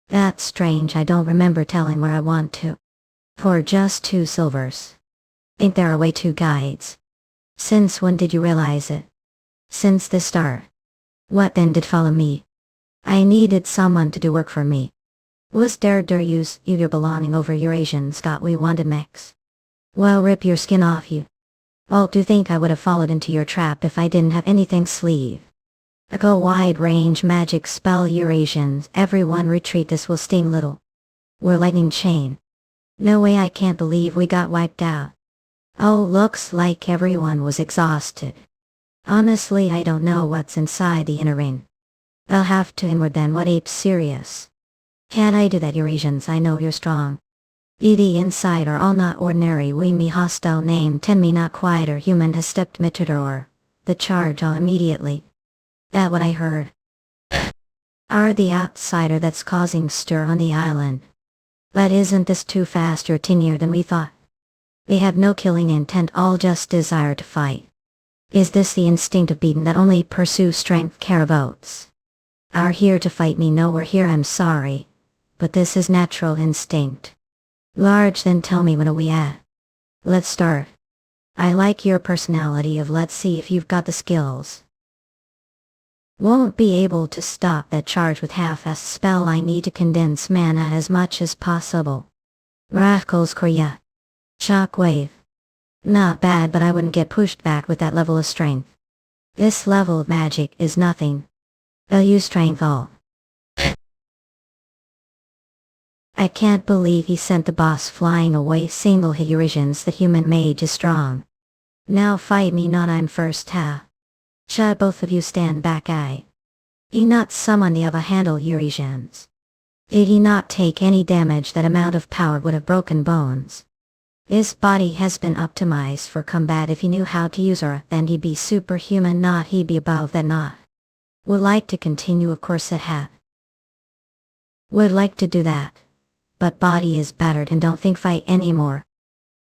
That's strange, I don't remember telling where I want to. For just 2 silvers. Think there are way too guides. Since when did you realize it? Since the start. What then did follow me? I needed someone to do work for me. Was there use your belonging over Eurasians got we wanted mix? Well, rip your skin off you. Oh, do you think I would have followed into your trap if I didn't have anything sleeve? A go wide range magic spell Eurasians. Everyone retreat, this will sting little. We're lightning chain. No way, I can't believe we got wiped out. Oh, looks like everyone was exhausted. Honestly, I don't know what's inside the inner ring. I'll have to inward then. What ape serious? Can't I do that, Eurasians? I know you're strong. The inside are all not ordinary, we me hostile name, ten me not quieter human has stepped me to door. The charge all immediately. That what I heard. Are the outsider that's causing stir on the island. But isn't this too fast or tinier than we thought? They have no killing intent, all just desire to fight. Is this the instinct of beating that only pursue strength caravans? Are here to fight me? No, we're here, I'm sorry. But this is natural instinct. Large, then tell me when are we at? Let's start. I like your personality of let's see if you've got the skills. Won't be able to stop that charge with half-assed spell. I need to condense mana as much as possible. Rascals Korea. Shockwave. Not bad, but I wouldn't get pushed back with that level of strength. This level of magic is nothing. I'll use strength all. I can't believe he sent the boss flying away. Single hit Eurasians, the human mage is strong. Now fight me not, I'm first ha. Shall both of you stand back. He not summon the other handle Eurasians. Did he not take any damage? That amount of power would have broken bones. His body has been optimized for combat. If he knew how to use her, then he'd be superhuman, not he'd be above that not. Would like to continue, of course it had. Would like to do that. But body is battered and don't think fight anymore.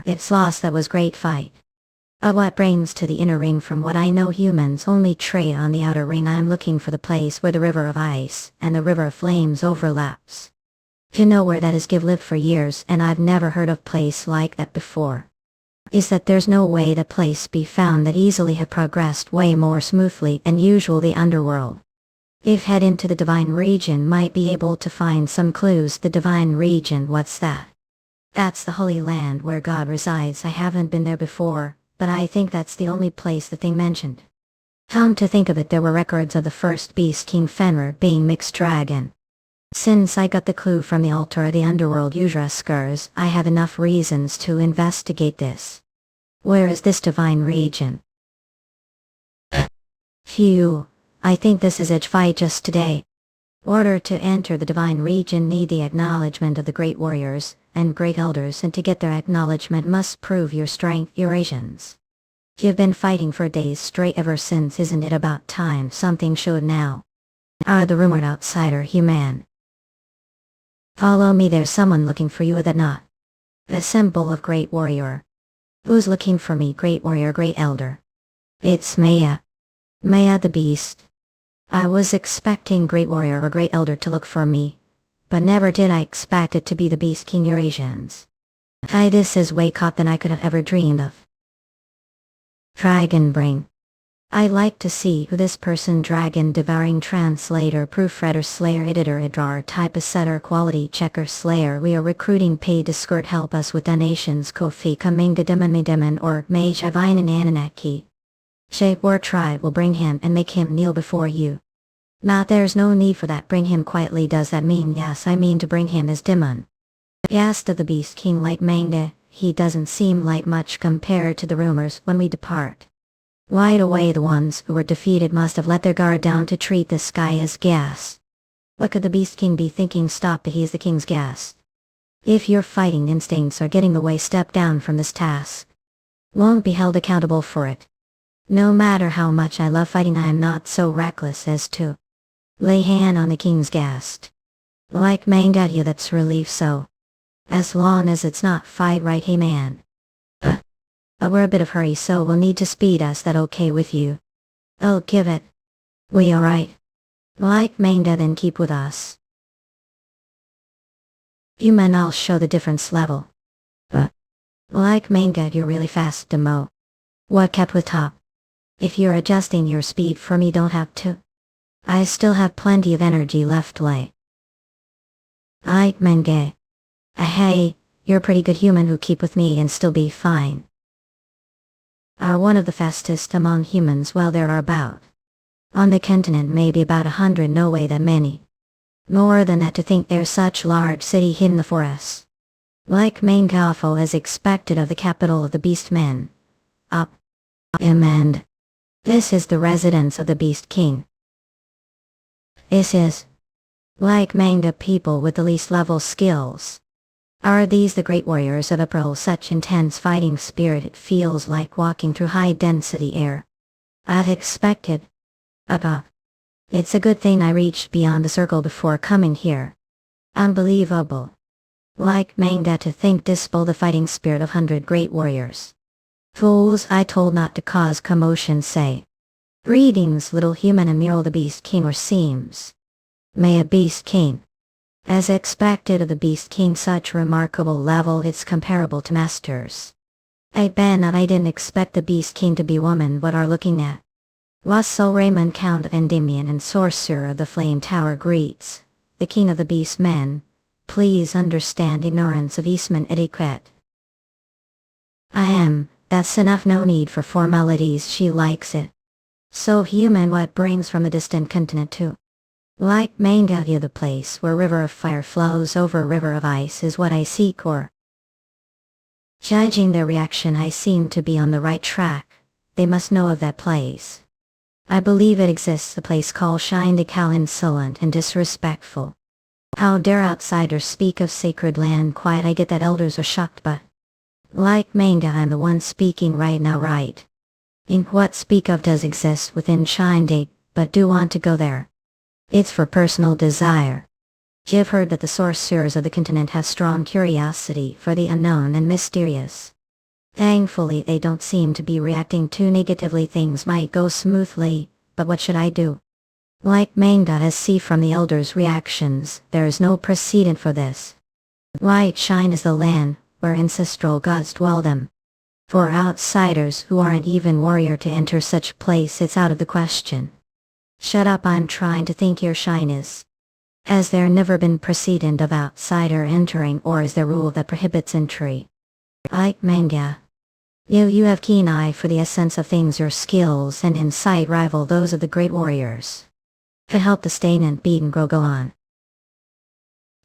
It's lost, that was great fight. What brings to the inner ring? From what I know, humans only trade on the outer ring. I'm looking for the place where the river of ice and the river of flames overlaps. To know where that is, give lived for years and I've never heard of place like that before. Is that there's no way the place be found that easily have progressed way more smoothly than usual the underworld. If head into the divine region, might be able to find some clues. The divine region, what's that? That's the holy land where God resides. I haven't been there before, but I think that's the only place the thing mentioned. Come to think of it, there were records of the first beast King Fenrir being mixed dragon. Since I got the clue from the altar of the underworld Udraskars, I have enough reasons to investigate this. Where is this divine region? Phew, I think this is it. Fight just today. Order to enter the divine region, need the acknowledgement of the great warriors and great elders, and to get their acknowledgement must prove your strength, Eurasians. You've been fighting for days straight ever since, isn't it about time something showed now? The rumored outsider human. Follow me, there's someone looking for you, that not? The symbol of great warrior. Who's looking for me? Great warrior, great elder. It's Maya. Maya the beast. I was expecting great warrior or great elder to look for me, but never did I expect it to be the beast king Eurasians. This is way caught than I could have ever dreamed of. Dragon brain. I like to see who this person. Dragon devouring translator, proofreader, slayer, editor, idrar, typesetter, quality checker, slayer. We are recruiting paid to skirt, help us with donations. Kofi coming to demon or Mage Avine Anunnaki. Shape or tribe will bring him and make him kneel before you. Not there's no need for that, bring him quietly. Does that mean yes? I mean to bring him as demon. Yes, to the beast king like Mangde, he doesn't seem like much compared to the rumors when we depart. Wide away, the ones who were defeated must have let their guard down to treat this guy as gas. What could the beast king be thinking? Stop, he's the king's guest. If your fighting instincts are getting in the way, step down from this task. Won't be held accountable for it. No matter how much I love fighting, I am not so reckless as to lay hand on the king's guest. Like Mangadia, that's relief, so as long as it's not fight right, hey man. We're a bit of hurry, so we'll need to speed us. That okay with you? I'll give it. We alright? Like Manga, then keep with us. You men, I'll show the difference level. Like Manga, you're really fast, Demo. What kept with top? If you're adjusting your speed for me, don't have to. I still have plenty of energy left. Like Menge. Hey, you're a pretty good human who keep with me and still be fine. Are one of the fastest among humans. Well, there are about on the continent maybe about 100, no way that many. More than that, to think there's such large city hidden in the forests. Like Maingafo, as expected of the capital of the beast men. And this is the residence of the beast king. This is like Manga people with the least level skills. Are these the great warriors of April? Such intense fighting spirit, it feels like walking through high-density air. I've expected. It's a good thing I reached beyond the circle before coming here. Unbelievable. Like manga to think dispel the fighting spirit of 100 great warriors. Fools I told not to cause commotion say. Greetings little human, Emerald the Beast King, or seems. May a Beast King. As expected of the Beast King, such remarkable level, it's comparable to masters. I didn't expect the Beast King to be woman. What are looking at? Russel Raymond, Count of Endymion and Sorcerer of the Flame Tower, greets. The King of the Beast Men. Please understand ignorance of Eastman etiquette. That's enough, no need for formalities, she likes it. So human, what brings from a distant continent to? Like manga, the place where river of fire flows over a river of ice is what I seek, or? Judging their reaction, I seem to be on the right track. They must know of that place. I believe it exists, a place called Shine. How insolent and disrespectful. How dare outsiders speak of sacred land? Quiet, I get that elders are shocked, but like manga, I'm the one speaking right now, right? In what speak of does exist within Shine, but do want to go there. It's for personal desire. You've heard that the sorcerers of the continent have strong curiosity for the unknown and mysterious. Thankfully they don't seem to be reacting too negatively. Things might go smoothly, but what should I do? Like manga, as see from the elders' reactions, there is no precedent for this. Right, Shine is the land where ancestral gods dwell them. For outsiders who aren't even warrior to enter such place, it's out of the question. Shut up, I'm trying to think here. Shine is. Has there never been precedent of outsider entering, or is there rule that prohibits entry? Like manga. You have keen eye for the essence of things. Your skills and insight rival those of the great warriors. To help the stagnant beaten grow, go on.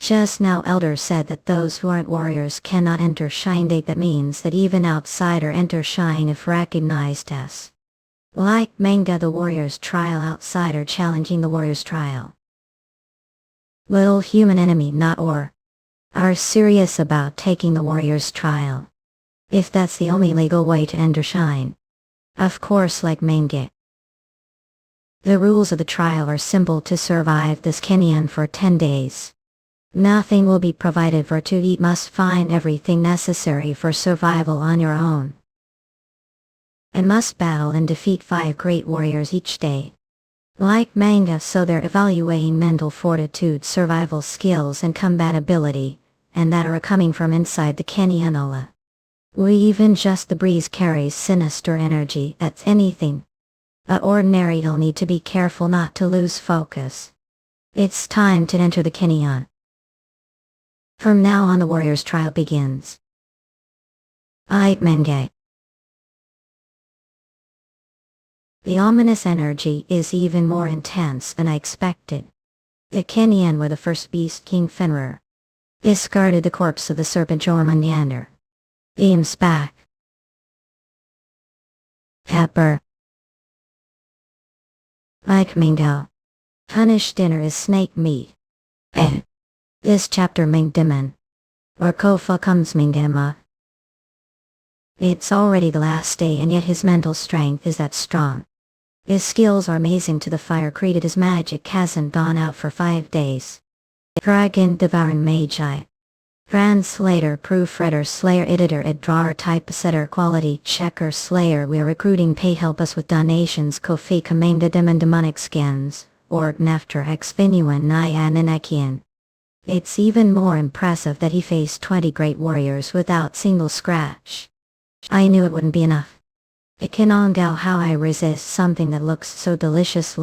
Just now elders said that those who aren't warriors cannot enter Shine. That means that even outsider enter Shine if recognized as. Like manga, the warrior's trial, outsider challenging the warrior's trial. Little human enemy, not or. Are serious about taking the warrior's trial. If that's the only legal way to enter Shine. Of course, like manga. The rules of the trial are simple. To survive this canyon for 10 days. Nothing will be provided for to eat. Must find everything necessary for survival on your own. And must battle and defeat 5 great warriors each day. Like manga, so they're evaluating mental fortitude, survival skills and compatibility, and that are coming from inside the Canyanola. Even just the breeze carries sinister energy. That's anything. Ordinary, you'll need to be careful not to lose focus. It's time to enter the Canyon. From now on the warrior's trial begins. Manga. The ominous energy is even more intense than I expected. The Kenyan were the first Beast King Fenrir. Discarded the corpse of the serpent Jormunyander. Beams back. Pepper. Like Mingo. Punished dinner is snake meat. This chapter Ming Dimen. Or Kofa comes Mingema. It's already the last day and yet his mental strength is that strong. His skills are amazing. To the fire created his magic hasn't gone out for 5 days. Dragon Devouring Mage. Translator, proofreader, slayer, editor, drawer, typesetter, quality checker, slayer. We're recruiting. Pay, help us with donations. Kofi Kamenda Demon Demonic Skins. Or Nefter Exvinuan Nyan Inakian. It's even more impressive that he faced 20 great warriors without single scratch. I knew it wouldn't be enough. It cannot go how I resist something that looks so delicious.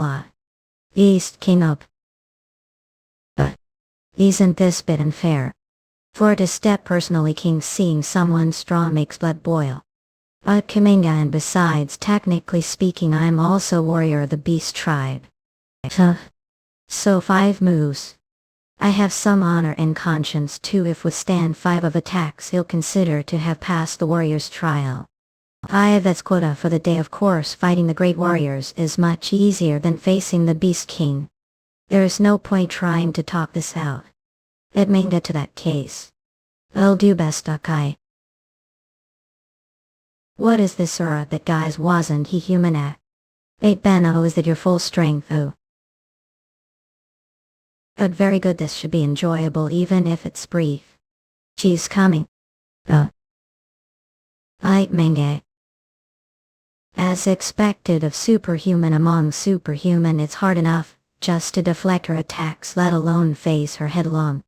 Beast King up. But isn't this bit unfair? For to step personally king, seeing someone strong makes blood boil. But Kaminga, and besides, technically speaking, I'm also warrior of the beast tribe. So 5 moves. I have some honor and conscience too. If withstand 5 of attacks, he'll consider to have passed the warrior's trial. That's quota for the day. Of course, fighting the great warriors is much easier than facing the Beast King. There's no point trying to talk this out. It may get to that case. I'll do best, okay. What is this aura that guys wasn't he human at? 8 Bano, is it your full strength though? But very good, this should be enjoyable even if it's brief. She's coming. Mage. As expected of superhuman among superhuman, it's hard enough just to deflect her attacks, let alone face her headlong.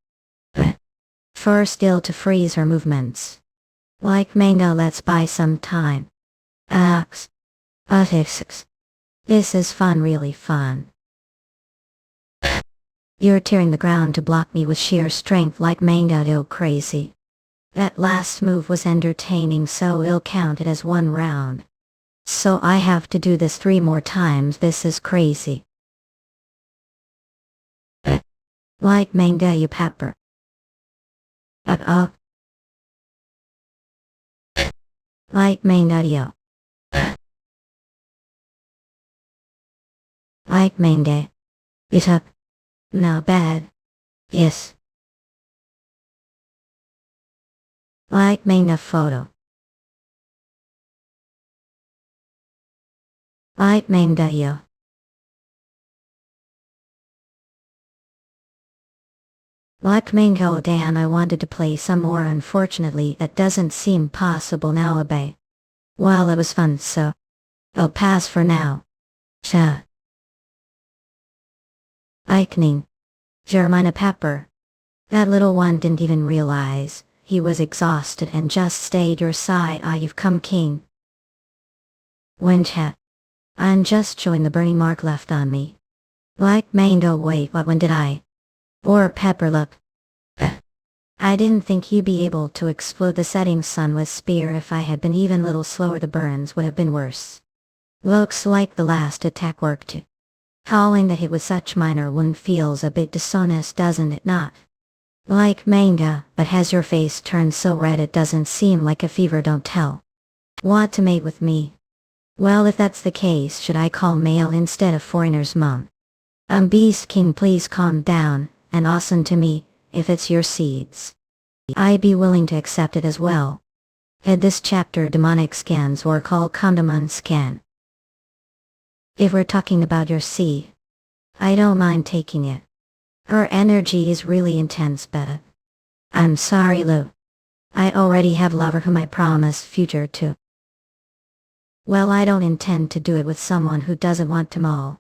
First ill to freeze her movements. Like Mango, let's buy some time. This is fun, really fun. You're tearing the ground to block me with sheer strength like Mango, ill crazy. That last move was entertaining, so it'll count it as 1 round. So I have to do this 3 more times, this is crazy. Like Mango, you pepper. Like Mango, yo. Like Mango. It up. Not bad. Yes. Like Mango photo. Like Mango, yo. Like Mango, Dan, I wanted to play some more, unfortunately that doesn't seem possible now, obey. Well, it was fun, so I'll pass for now. Cha. Ikening. Jeremiah Pepper. That little one didn't even realize he was exhausted and just stayed your side. You've come king. When chat. I'm just showing the burning mark left on me. Like Mango, wait, what, when did I? Or Pepper, look. I didn't think you'd be able to explode the setting sun with spear. If I had been even little slower, the burns would have been worse. Looks like the last attack worked. Calling the hit with such minor wound feels a bit dishonest, doesn't it not? Like Manga, but has your face turned so red it doesn't seem like a fever? Don't tell. Want to mate with me? Well, if that's the case, should I call male instead of foreigner's mom? Beast King, please calm down, and awesome to me, if it's your seeds. I'd be willing to accept it as well. Head this chapter demonic scans, or call Condamon scan. If we're talking about your seed, I don't mind taking it. Her energy is really intense, but I'm sorry, Lou. I already have a lover whom I promise future to. Well, I don't intend to do it with someone who doesn't want to maul.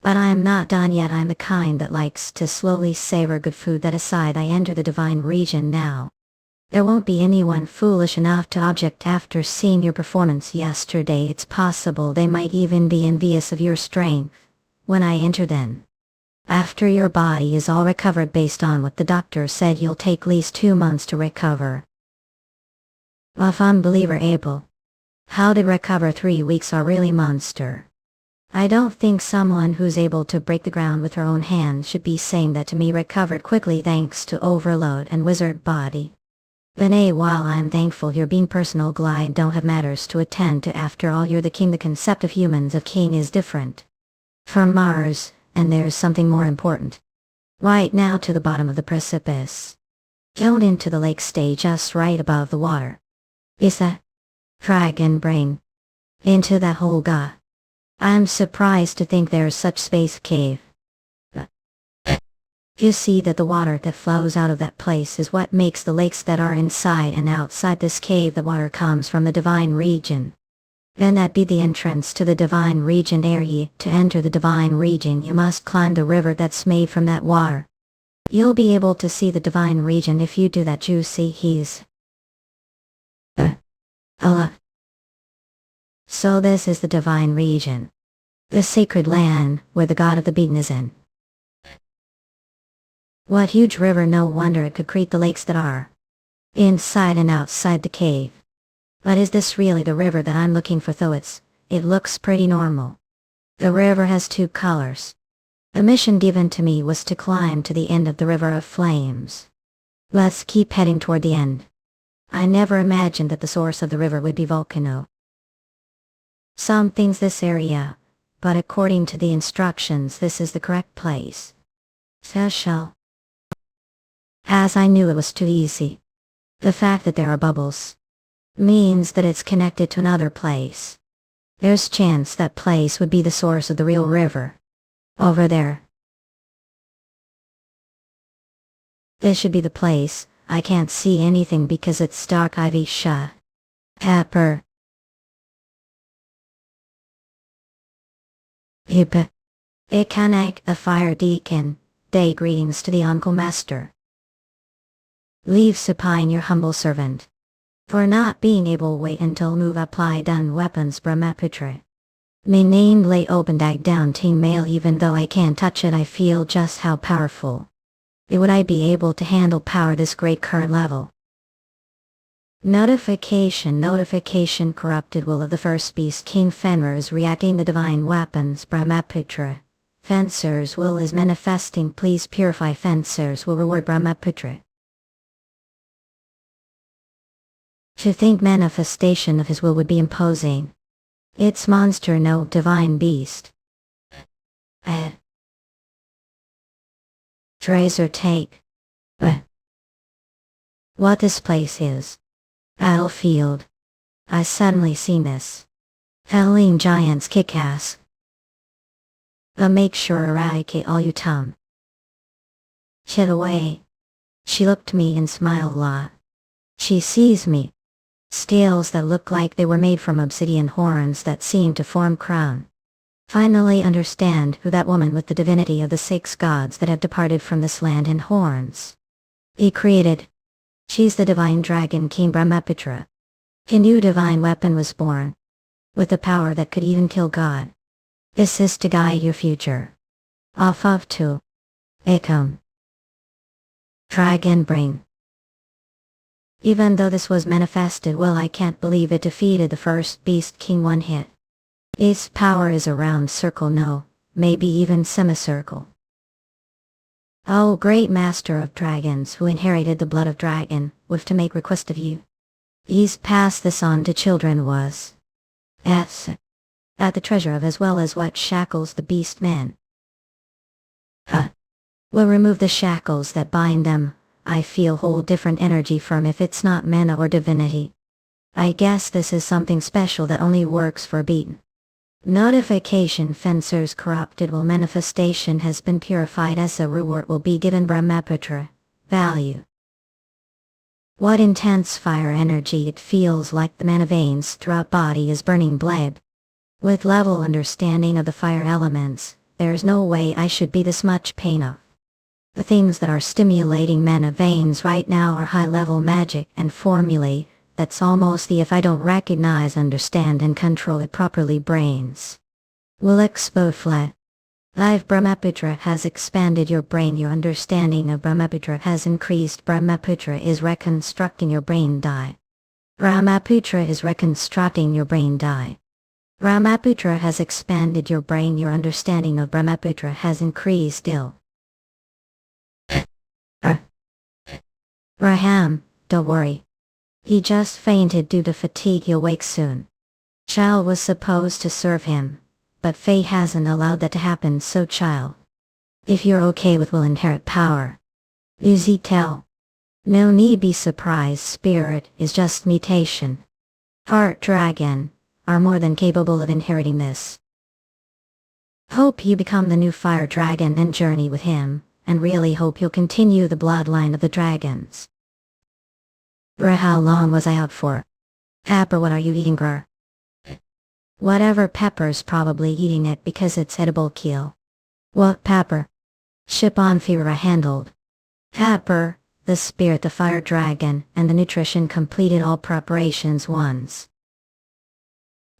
But I am not done yet. I'm the kind that likes to slowly savor good food. That aside, I enter the divine region now. There won't be anyone foolish enough to object after seeing your performance yesterday. It's possible they might even be envious of your strength when I enter then. After your body is all recovered, based on what the doctor said, you'll take at least 2 months to recover. If unbeliever able. How to recover 3 weeks are really monster. I don't think someone who's able to break the ground with her own hands should be saying that to me. Recovered quickly thanks to overload and wizard body. But while I'm thankful you're being personal, glide don't have matters to attend to. After all, you're the king. The concept of humans of king is different from Mars, and there's something more important. Right now, to the bottom of the precipice. Killed into the lake, stay just right above the water. Is that dragon brain? Into that hole, ga. I'm surprised to think there's such space cave. You see that the water that flows out of that place is what makes the lakes that are inside and outside this cave. The water comes from the divine region. Then that be the entrance to the divine region area. To enter the divine region, you must climb the river that's made from that water. You'll be able to see the divine region if you do that. Juicy he's. So this is the divine region. The sacred land where the god of the beaten is in. What huge river, no wonder it could create the lakes that are inside and outside the cave. But is this really the river that I'm looking for? Though it looks pretty normal. The river has 2 colors. The mission given to me was to climb to the end of the river of flames. Let's keep heading toward the end. I never imagined that the source of the river would be volcano. Some things this area, but according to the instructions this is the correct place. Special. As I knew it was too easy. The fact that there are bubbles means that it's connected to another place. There's chance that place would be the source of the real river. Over there. This should be the place. I can't see anything because it's dark ivy shut. Pepper. Hip. Ikanek, a fire deacon. Day greetings to the uncle master. Leave supine your humble servant. For not being able to wait until move apply done weapons Brahmaputra. My name lay open dag down team mail even though I can't touch it I feel just how powerful. Would I be able to handle power this great current level? Notification corrupted will of the first beast King Fenrir is reacting the divine weapons Brahmaputra. Fencer's will is manifesting please purify Fencer's will reward Brahmaputra. To think manifestation of his will would be imposing. It's monster no divine beast. Tracer take. What this place is. Battlefield. I suddenly seen this. Helling giants kick ass. Make sure eradicate all you tum. Shit away. She looked me and smiled a lot. She sees me. Scales that look like they were made from obsidian horns that seem to form crown. Finally understand who that woman with the divinity of the 6 gods that have departed from this land and horns. He created. She's the divine dragon King Brahmaputra. A new divine weapon was born. With the power that could even kill God. This is to guide your future. Off of to. Ekum. Dragon bring. Even though this was manifested well I can't believe it defeated the first beast king one hit. Its power is a round circle no, maybe even semicircle. Oh great master of dragons who inherited the blood of dragon, with to make request of you. He's passed this on to children was. S. At the treasure of as well as what shackles the beast man. Will remove the shackles that bind them. I feel whole different energy from if it's not mana or divinity. I guess this is something special that only works for a beaten. Notification Fencer's corrupted will manifestation has been purified as a reward will be given Brahmaputra. Value. What intense fire energy it feels like the mana veins throughout body is burning blade. With level understanding of the fire elements, there's no way I should be this much pain of. The things that are stimulating mana veins right now are high-level magic and formulae, that's almost the if I don't recognize, understand and control it properly brains. Will expo flat. Live Brahmaputra has expanded your brain your understanding of Brahmaputra has increased Brahmaputra is reconstructing your brain die. Brahmaputra is reconstructing your brain die. Brahmaputra has expanded your brain your understanding of Brahmaputra has increased still. Raham, don't worry. He just fainted due to fatigue he'll wake soon. Child was supposed to serve him, but Faye hasn't allowed that to happen so child. If you're okay with will inherit power. Uzi tell. No need be surprised spirit is just mutation. Heart dragon, are more than capable of inheriting this. Hope you become the new fire dragon and journey with him. And really hope you'll continue the bloodline of the dragons. Bruh, how long was I out for? Pepper, what are you eating, grr? Whatever, Pepper's probably eating it because it's edible kill. What Pepper? Ship on Fira handled. Pepper, the spirit, the fire dragon, and the nutrition completed all preparations once.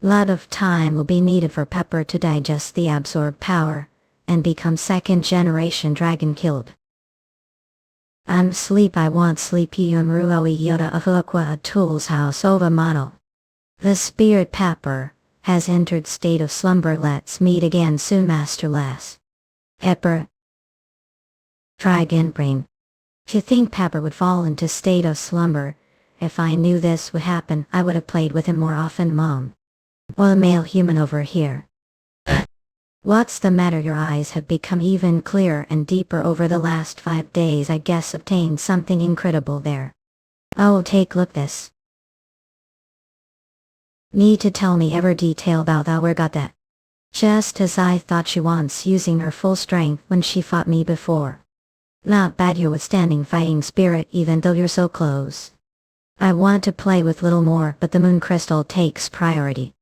Lot of time will be needed for Pepper to digest the absorbed power. And become 2nd generation dragon killed. I'm sleep I want sleep Yumruoi Yoda Ahukwa a tool's house over model. The spirit Pepper has entered state of slumber let's meet again soon master less. Pepper. Dragon brain. To think Pepper would fall into state of slumber, if I knew this would happen I would have played with him more often mom. Well male human over here. What's the matter your eyes have become even clearer and deeper over the last 5 days I guess obtained something incredible there. Oh, take look this. Need to tell me every detail about how we got that. Just as I thought she once using her full strength when she fought me before. Not bad you're withstanding fighting spirit even though you're so close. I want to play with little more but the moon crystal takes priority.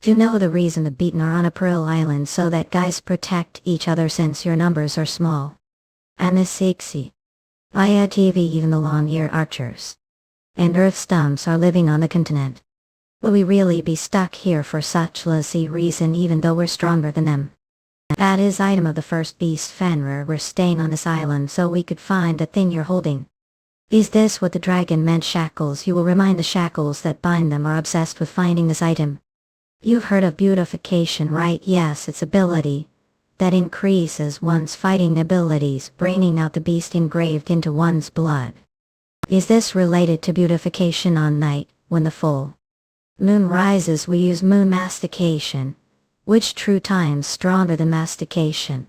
You know the reason the beaten are on a pearl island so that guys protect each other since your numbers are small. And the sexy. I had TV even the long-eared archers. And earth stumps are living on the continent. Will we really be stuck here for such lazy reason even though we're stronger than them? That is item of the first beast Fenrir, we're staying on this island so we could find the thing you're holding. Is this what the dragon meant shackles? You will remind the shackles that bind them are obsessed with finding this item. You've heard of beautification, right? Yes, its ability that increases one's fighting abilities, bringing out the beast engraved into one's blood. Is this related to beautification on night, when the full moon rises? We use moon mastication, which true times stronger than mastication.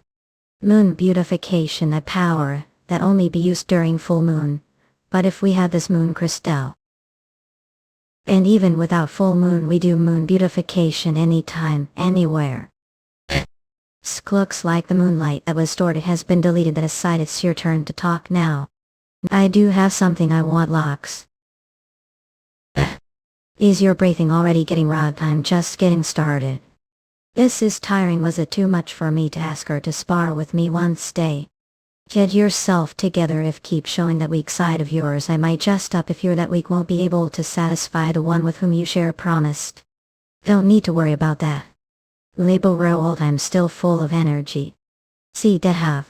Moon beautification, a power that only be used during full moon, but if we have this moon crystal. And even without full moon we do moon beautification anytime, anywhere. Looks like the moonlight that was stored has been deleted. That aside, it's your turn to talk now. I do have something I want, Locks. Is your breathing already getting rough? I'm just getting started. This is tiring. Was it too much for me to ask her to spar with me once day? Get yourself together. If keep showing that weak side of yours, I might just up. If you're that weak, won't be able to satisfy the one with whom you share promised. Don't need to worry about that. Label rolled, I'm still full of energy. See that have.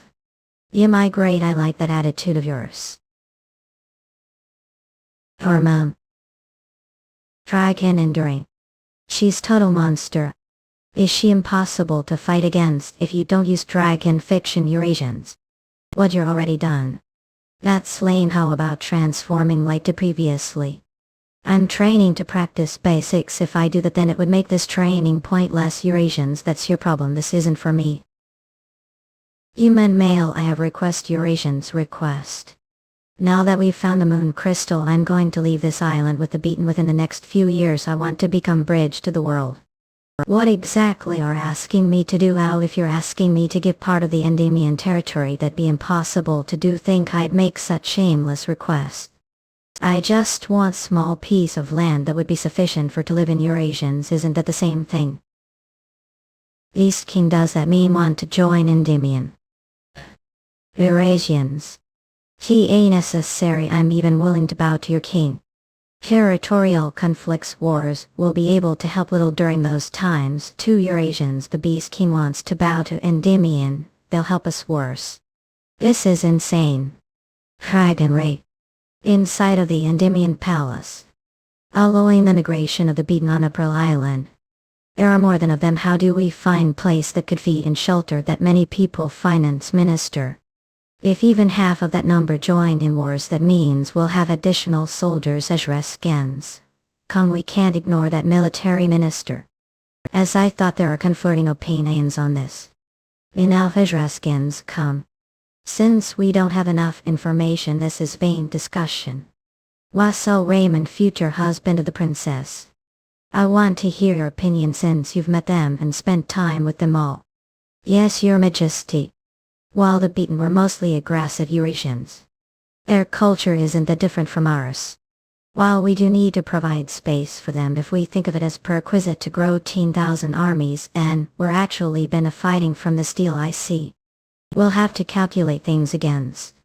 Yeah, my great, I like that attitude of yours. Or mom. Dragon enduring. She's total monster. Is she impossible to fight against if you don't use dragon fiction Eurasians? What you're already done. That's lame. How about transforming like to previously? I'm training to practice basics. If I do that then it would make this training pointless. Eurasians, that's your problem. This isn't for me. Human male, I have request Eurasians request. Now that we've found the moon crystal, I'm going to leave this island with the beaten. Within the next few years I want to become bridge to the world. What exactly are asking me to do? Al, if you're asking me to give part of the Endymion territory, that'd be impossible to do. Think I'd make such shameless request? I just want small piece of land that would be sufficient for to live in. Eurasians, isn't that the same thing? East King, does that mean want to join Endymion? Eurasians. He ain't necessary. I'm even willing to bow to your king. Territorial conflicts, wars, will be able to help little during those times. To Eurasians, the Beast King wants to bow to Endymion, they'll help us worse. This is insane. Dragon Ray. Inside of the Endymion Palace. Allowing the migration of the beaten on a pearl island. There are more than of them. How do we find place that could feed and shelter that many people? Finance minister. If even half of that number joined in wars, that means we'll have additional soldiers as Reskens. Come, we can't ignore that military minister. As I thought, there are conflicting opinions on this. Enough as Reskens come. Since we don't have enough information, this is vain discussion. Russel Raymond, future husband of the princess. I want to hear your opinion since you've met them and spent time with them all. Yes, your majesty. While the beaten were mostly aggressive Eurasians. Their culture isn't that different from ours. While we do need to provide space for them, if we think of it as perquisite to grow 10,000 armies, and we're actually benefiting from this deal, I see. We'll have to calculate things against.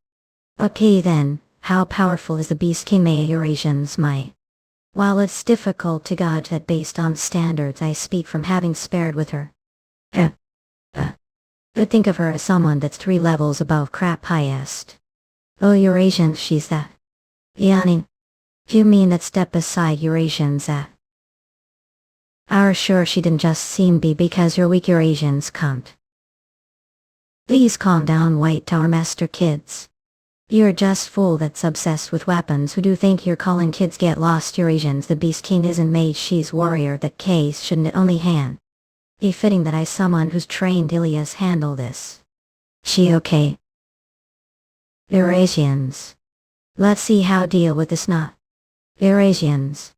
Okay then, how powerful is the Beast King? May Eurasians might. While it's difficult to gauge that based on standards, I speak from having spared with her. But think of her as someone that's 3 levels above crap highest. Oh, Eurasians, she's that. Yawning. You mean that step beside Eurasians at? Are sure she didn't just seem be because you're weak. Eurasians can't. Please calm down, White Tower Master kids. You're just fool that's obsessed with weapons. Who do think you're calling kids? Get lost, Eurasians. The Beast King isn't Mage, she's warrior. That case shouldn't it only hand? Be fitting that I someone who's trained Ilias handle this. She okay? Eurasians. Let's see how deal with this. Not Eurasians.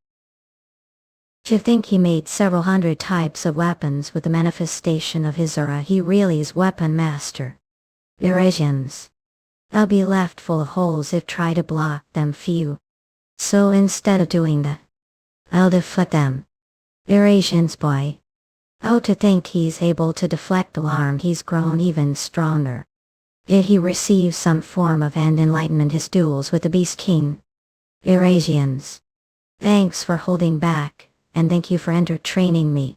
To think he made several hundred types of weapons with the manifestation of his aura, he really is weapon master. Eurasians. I'll be left full of holes if try to block them few. So instead of doing that, I'll deflect them. Eurasians boy. Oh, to think he's able to deflect alarm, he's grown even stronger. Yet he receives some form of end enlightenment his duels with the Beast King. Eurasians. Thanks for holding back, and thank you for entertaining me.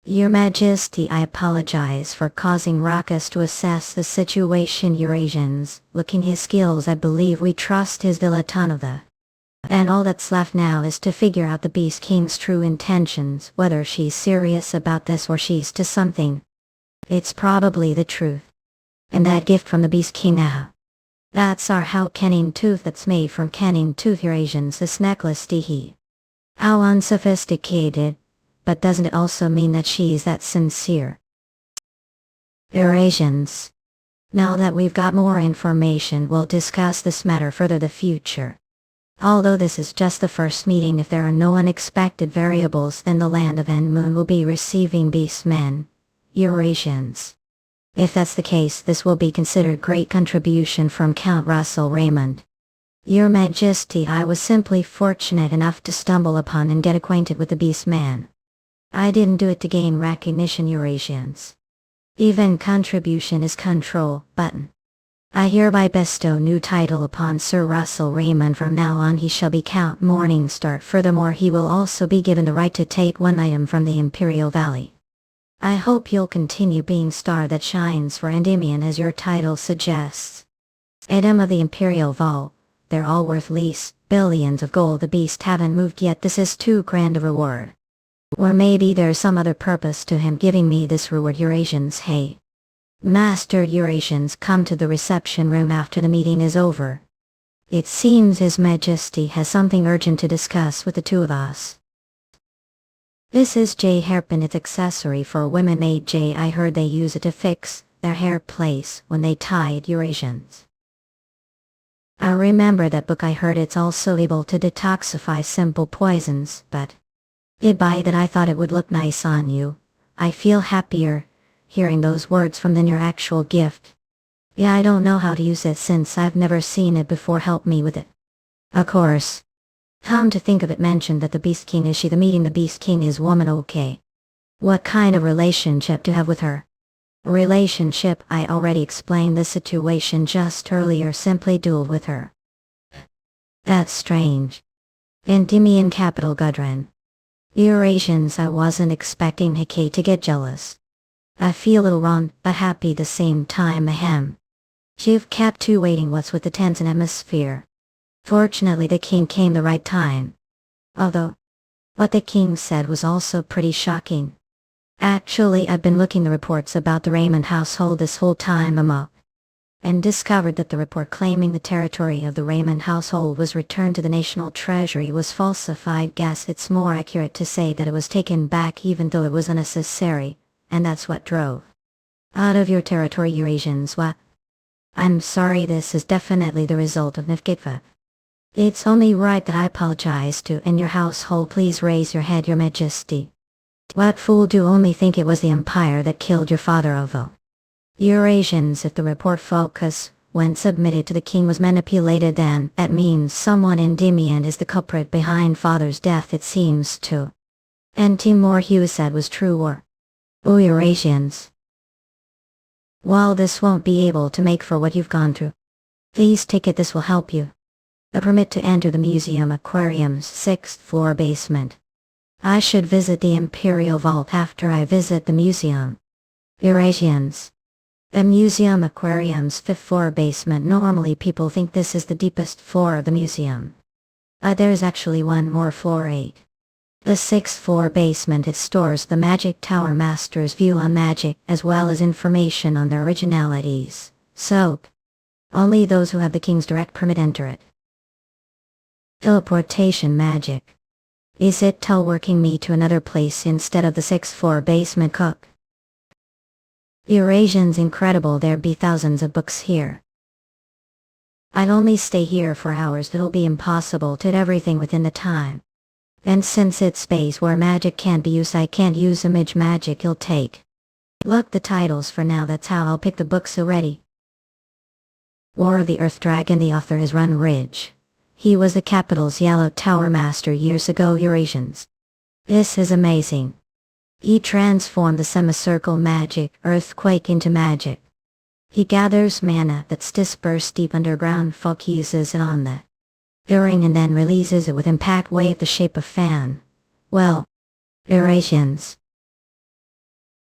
Your Majesty, I apologize for causing Ruckus to assess the situation. Eurasians. Looking his skills, I believe we trust his Dilatanova. And all that's left now is to figure out the Beast King's true intentions, whether she's serious about this or she's to something. It's probably the truth. And that gift from the Beast King now. That's our how canning tooth that's made from canning tooth. Eurasians. This necklace he. How unsophisticated, but doesn't it also mean that she's that sincere? Eurasians. Now that we've got more information, we'll discuss this matter further in the future. Although this is just the first meeting, if there are no unexpected variables, then the land of End Moon will be receiving beastmen, Eurasians. If that's the case, this will be considered great contribution from Count Russel Raymond. Your Majesty, I was simply fortunate enough to stumble upon and get acquainted with the beastman. I didn't do it to gain recognition. Eurasians. Even contribution is control button. I hereby bestow new title upon Sir Russel Raymond. From now on he shall be Count Morningstar. Furthermore, he will also be given the right to take one item from the Imperial Valley. I hope you'll continue being star that shines for Endymion as your title suggests. Item of the Imperial Vault. They're all worth least billions of gold. The beast haven't moved yet. This is too grand a reward. Or maybe there's some other purpose to him giving me this reward. Eurasians. Hey. Master. Eurasians, come to the reception room after the meeting is over. It seems His Majesty has something urgent to discuss with the two of us. This is J hairpin. It's accessory for women. Mage. I heard they use it to fix their hair place when they tied. Eurasians. I remember that book. I heard it's also able to detoxify simple poisons, but by that I thought it would look nice on you. I feel happier hearing those words from than your actual gift. Yeah, I don't know how to use it since I've never seen it before. Help me with it. Of course. Come to think of it, mentioned that the Beast King is she. The meeting the Beast King is woman. Okay. What kind of relationship to have with her? Relationship? I already explained the situation just earlier. Simply duel with her. That's strange. Endymion capital Gudrun. Eurasians. I wasn't expecting Hike to get jealous. I feel a little wrong, but happy the same time. Ahem. You've kept two waiting. What's with the tense and atmosphere? Fortunately the king came the right time. Although, what the king said was also pretty shocking. Actually, I've been looking the reports about the Raymond household this whole time and discovered that the report claiming the territory of the Raymond household was returned to the national treasury was falsified. Guess it's more accurate to say that it was taken back even though it was unnecessary. And that's what drove out of your territory. Eurasians. What? I'm sorry, this is definitely the result of Nifgitva. It's only right that I apologize to and your household. Please raise your head, Your Majesty. What fool do only think it was the Empire that killed your father? Ovo. Eurasians. If the report focus when submitted to the king was manipulated, then that means someone Endymion is the culprit behind father's death. It seems to. And Timur Hughes said was true. Or Eurasians. While this won't be able to make for what you've gone through, please take it. This will help you. A permit to enter the museum aquarium's 6th floor basement. I should visit the Imperial Vault after I visit the museum. Eurasians. The museum aquarium's 5th floor basement. Normally people think this is the deepest floor of the museum. There's actually one more, floor 8. The 6th floor basement. It stores the Magic Tower Master's view on magic as well as information on their originalities. So, only those who have the king's direct permit enter it. Teleportation magic. Is it teleworking me to another place instead of the 6th floor basement? Cook. Eurasians. Incredible, there be thousands of books here. I'd only stay here for hours. It'll be impossible to do everything within the time. And since it's space where magic can't be used, I can't use image magic. It'll take. Look, the titles for now, that's how I'll pick the books already. War of the Earth Dragon. The author is Run Ridge. He was the capital's Yellow Tower master years ago. Eurasians. This is amazing. He transformed the semicircle magic, earthquake, into magic. He gathers mana that's dispersed deep underground, focuses it on the Devouring and then releases it with impact wave the shape of fan. Well, Regressions.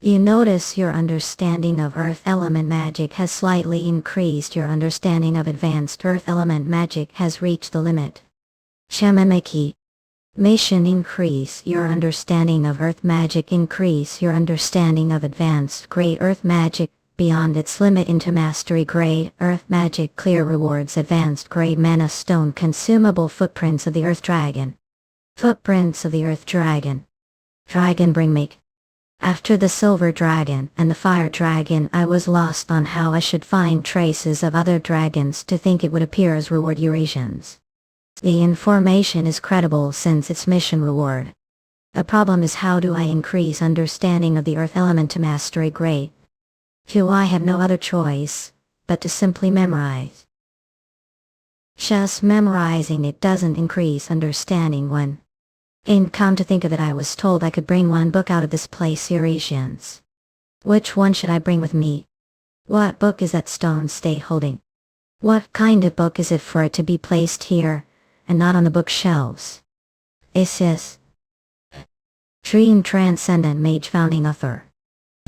You notice your understanding of earth element magic has slightly increased. Your understanding of advanced earth element magic has reached the limit. Shamamaki. Mission increase. Your understanding of earth magic increase. Your understanding of advanced grey earth magic beyond its limit into mastery. Grey earth magic clear rewards. Advanced grey mana stone consumable. Footprints of the earth dragon. Footprints of the earth dragon. Dragon bring me. After the silver dragon and the fire dragon, I was lost on how I should find traces of other dragons to think it would appear as reward. Eurasians. The information is credible since it's mission reward. The problem is, how do I increase understanding of the earth element to mastery grade? I have no other choice but to simply memorize. Just memorizing it doesn't increase understanding when. And come to think of it, I was told I could bring one book out of this place. Eurasians. Which one should I bring with me? What book is that stone stay holding? What kind of book is it for it to be placed here and not on the bookshelves? It is Dream Transcendent Mage. Founding author.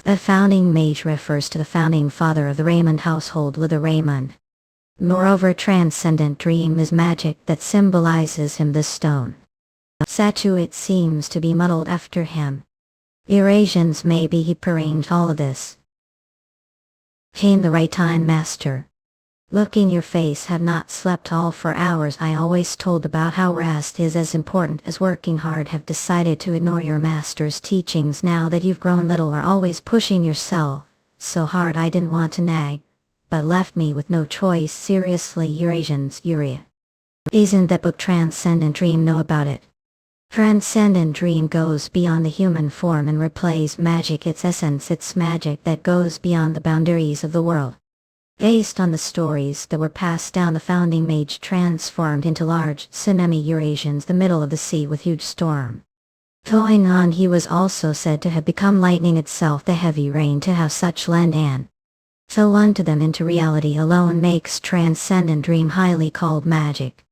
The founding mage refers to the founding father of the Raymond household, Russel Raymond. Moreover, transcendent dream is magic that symbolizes him. This stone statue, it seems to be modeled after him. Eurasians. Maybe he arranged all of this. Came the right time, master. Look in your face. Have not slept all 4 hours. I always told about how rest is as important as working hard. Have decided to ignore your master's teachings now that you've grown little, are always pushing yourself so hard. I didn't want to nag, but left me with no choice. Seriously, Eurasians. Uria. Isn't that book Transcendent Dream? Know about it? Transcendent Dream goes beyond the human form and replays magic. Its essence, it's magic that goes beyond the boundaries of the world. Based on the stories that were passed down, the founding mage transformed into large tsunami. Eurasians. The middle of the sea with huge storm going on. He was also said to have become lightning itself. The heavy rain to have such lend and fell unto them into reality alone makes Transcendent Dream highly called magic.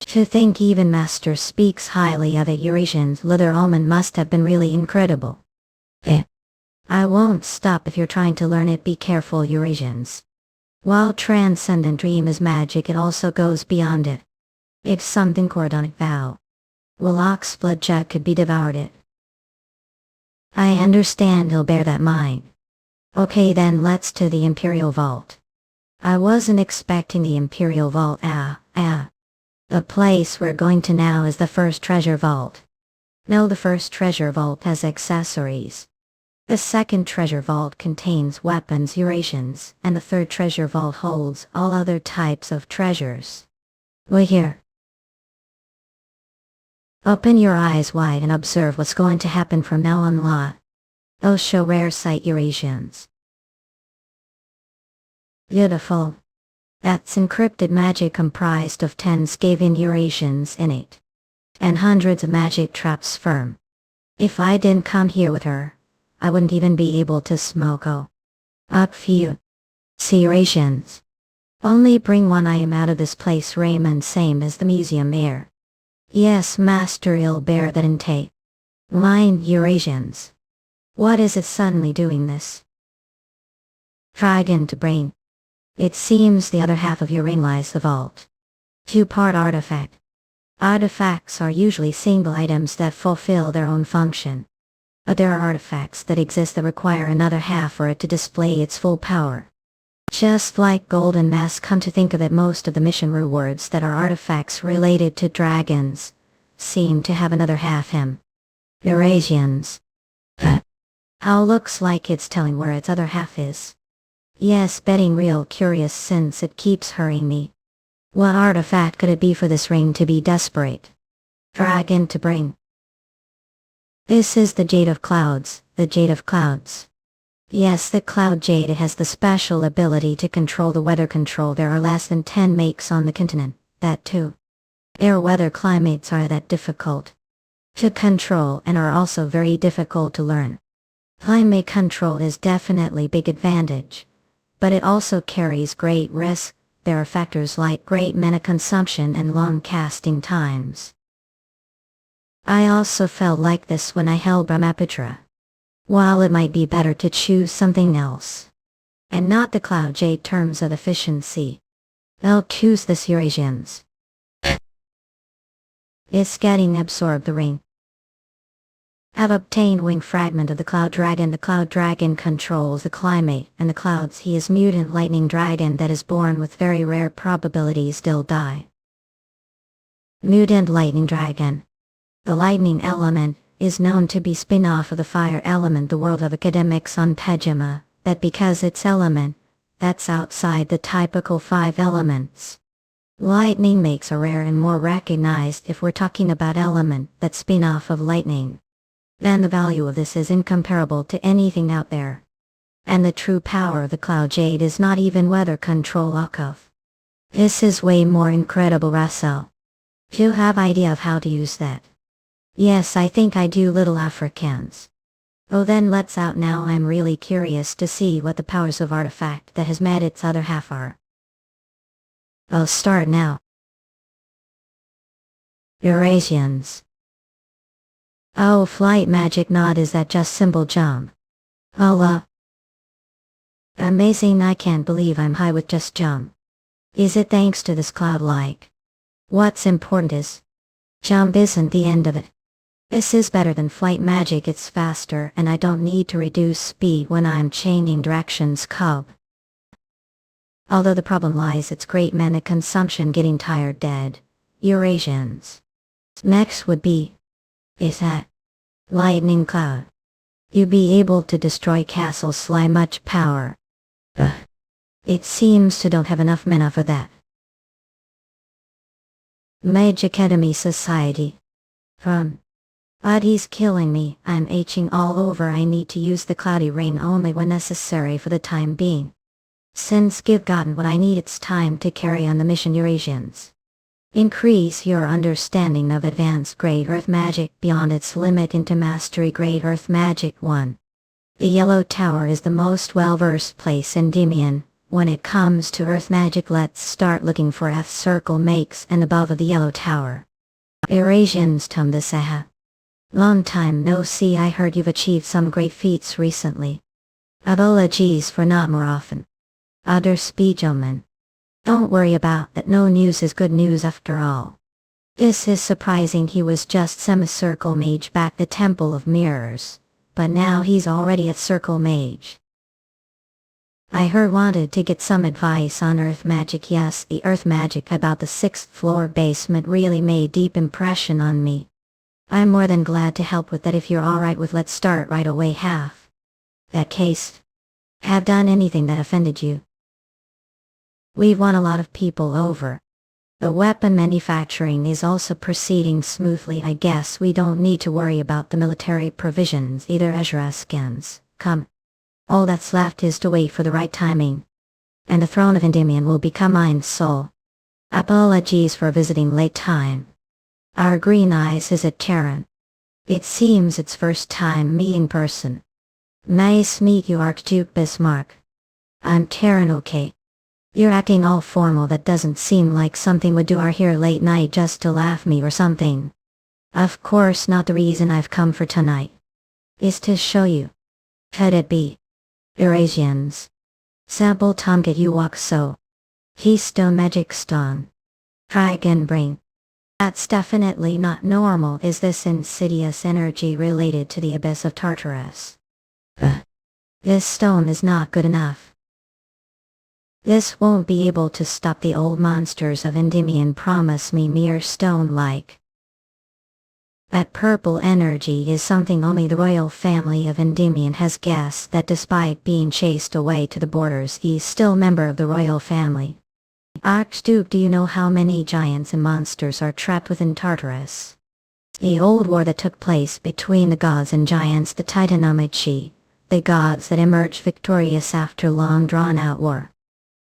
To think even master speaks highly of it. Eurasians. Leather almond must have been really incredible. I won't stop if you're trying to learn it. Be careful, Eurasians. While Transcendent Dream is magic, it also goes beyond it. If something cordonic vow. Willoc's blood jet could be devoured it. I understand. He'll bear that mind. Okay then, let's to the Imperial Vault. I wasn't expecting the Imperial Vault. The place we're going to now is the first treasure vault. No, the first treasure vault has accessories. The second treasure vault contains weapons. Eurasians. And the third treasure vault holds all other types of treasures. Wait here. Open your eyes wide and observe what's going to happen from now on. They'll show rare sight. Eurasians. Beautiful. That's encrypted magic comprised of 10 Skaven Eurasians in it. And hundreds of magic traps firm. If I didn't come here with her, I wouldn't even be able to smoke. Up few. See, Eurasians. Only bring one. I am out of this place. Raymond. Same as the museum air. Yes, master. I'll bear that intake. Mind, Eurasians. What is it suddenly doing this? Dragon to brain. It seems the other half of your ring lies the vault. 2-part artifact. Artifacts are usually single items that fulfill their own function. But there are artifacts that exist that require another half for it to display its full power. Just like Golden Mask. Come to think of it, most of the mission rewards that are artifacts related to dragons seem to have another half. Eurasians. How looks like it's telling where its other half is. Yes, betting real curious since it keeps hurrying me. What artifact could it be for this ring to be desperate? Dragon to bring. This is the Jade of Clouds, the Jade of Clouds. Yes, the Cloud Jade has the special ability to control the weather control. There are less than 10 makes on the continent, that too. Air weather climates are that difficult to control and are also very difficult to learn. Climate control is definitely big advantage, but it also carries great risk. There are factors like great mana consumption and long casting times. I also felt like this when I held Brahmaputra. While it might be better to choose something else, and not the Cloud Jade terms of efficiency, I'll choose this Eurasians. It's getting absorbed the ring. Have obtained wing fragment of the Cloud Dragon. The Cloud Dragon controls the climate and the clouds. He is mutant lightning dragon that is born with very rare probabilities still die. Mutant lightning dragon. The lightning element is known to be spin-off of the fire element. The world of academics on Pejima, that because its element, that's outside the typical 5 elements. Lightning makes a rare and more recognized if we're talking about element that spin-off of lightning. Then the value of this is incomparable to anything out there. And the true power of the Cloud Jade is not even weather control of. This is way more incredible, Russel. Do you have idea of how to use that? Yes, I think I do, little Africans. Oh, then let's out now. I'm really curious to see what the powers of artifact that has met its other half are. I'll start now. Eurasians. Oh, flight magic, not is that just simple jump? Oh, amazing, I can't believe I'm high with just jump. Is it thanks to this cloud-like? What's important is, jump isn't the end of it. This is better than flight magic, it's faster and I don't need to reduce speed when I'm changing directions. Although the problem lies its great mana consumption, getting tired dead. Eurasians. Next would be, is that lightning cloud. You be able to destroy castles, sly much power. It seems to don't have enough mana for that. Mage Academy Society. But he's killing me, I'm itching all over. I need to use the cloudy rain only when necessary for the time being. Since I've gotten what I need, it's time to carry on the mission. Eurasians. Increase your understanding of advanced Great Earth Magic beyond its limit into Mastery Great Earth Magic 1. The Yellow Tower is the most well-versed place in Endymion. When it comes to Earth Magic, let's start looking for F circle makes and above of the Yellow Tower. Eurasians tum the Saha. Long time no see. I heard you've achieved some great feats recently. Apologies for not more often. Other gentlemen. Don't worry about that, no news is good news after all. This is surprising. He was just semicircle mage back the Temple of Mirrors, but now he's already at circle mage. I heard wanted to get some advice on earth magic. Yes, the earth magic about the 6th floor basement really made deep impression on me. I'm more than glad to help with that if you're alright with. Let's start right away. Half that case. Have done anything that offended you? We've won a lot of people over. The weapon manufacturing is also proceeding smoothly. I guess we don't need to worry about the military provisions either. Ezra scans. All that's left is to wait for the right timing. And the throne of Endymion will become mine sole. Apologies for visiting late time. Our green eyes is at Terran. It seems it's first time meeting person. Nice meet you, Archduke Bismarck. I'm Terran. Okay. You're acting all formal. That doesn't seem like something would do. Are here late night just to laugh me or something? Of course not. The reason I've come for tonight is to show you. Could it be? Eurasians. Sample Tom get you walk so. Keystone magic stone. Dragon brain. That's definitely not normal. Is this insidious energy related to the abyss of Tartarus? This stone is not good enough. This won't be able to stop the old monsters of Endymion. Promise me, mere stone-like. That purple energy is something only the royal family of Endymion has guessed, that despite being chased away to the borders, he's still member of the royal family. Archduke, do you know how many giants and monsters are trapped within Tartarus? The old war that took place between the gods and giants, the Titanomachy, the gods that emerged victorious after long drawn-out war,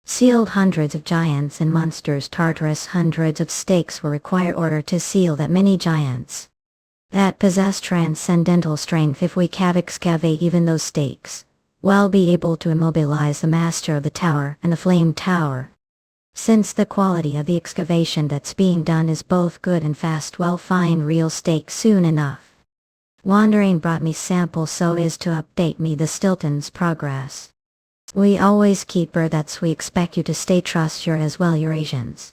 sealed hundreds of giants and monsters. Tartarus, hundreds of stakes were required in order to seal that many giants that possess transcendental strength. If we can excavate even those stakes, we'll be able to immobilize the master of the tower and the flame tower. Since the quality of the excavation that's being done is both good and fast, we'll find real stakes soon enough. Wandering brought me samples so as to update me the Stilton's progress. We always keep her, that's we expect you to stay trust your as well Eurasians.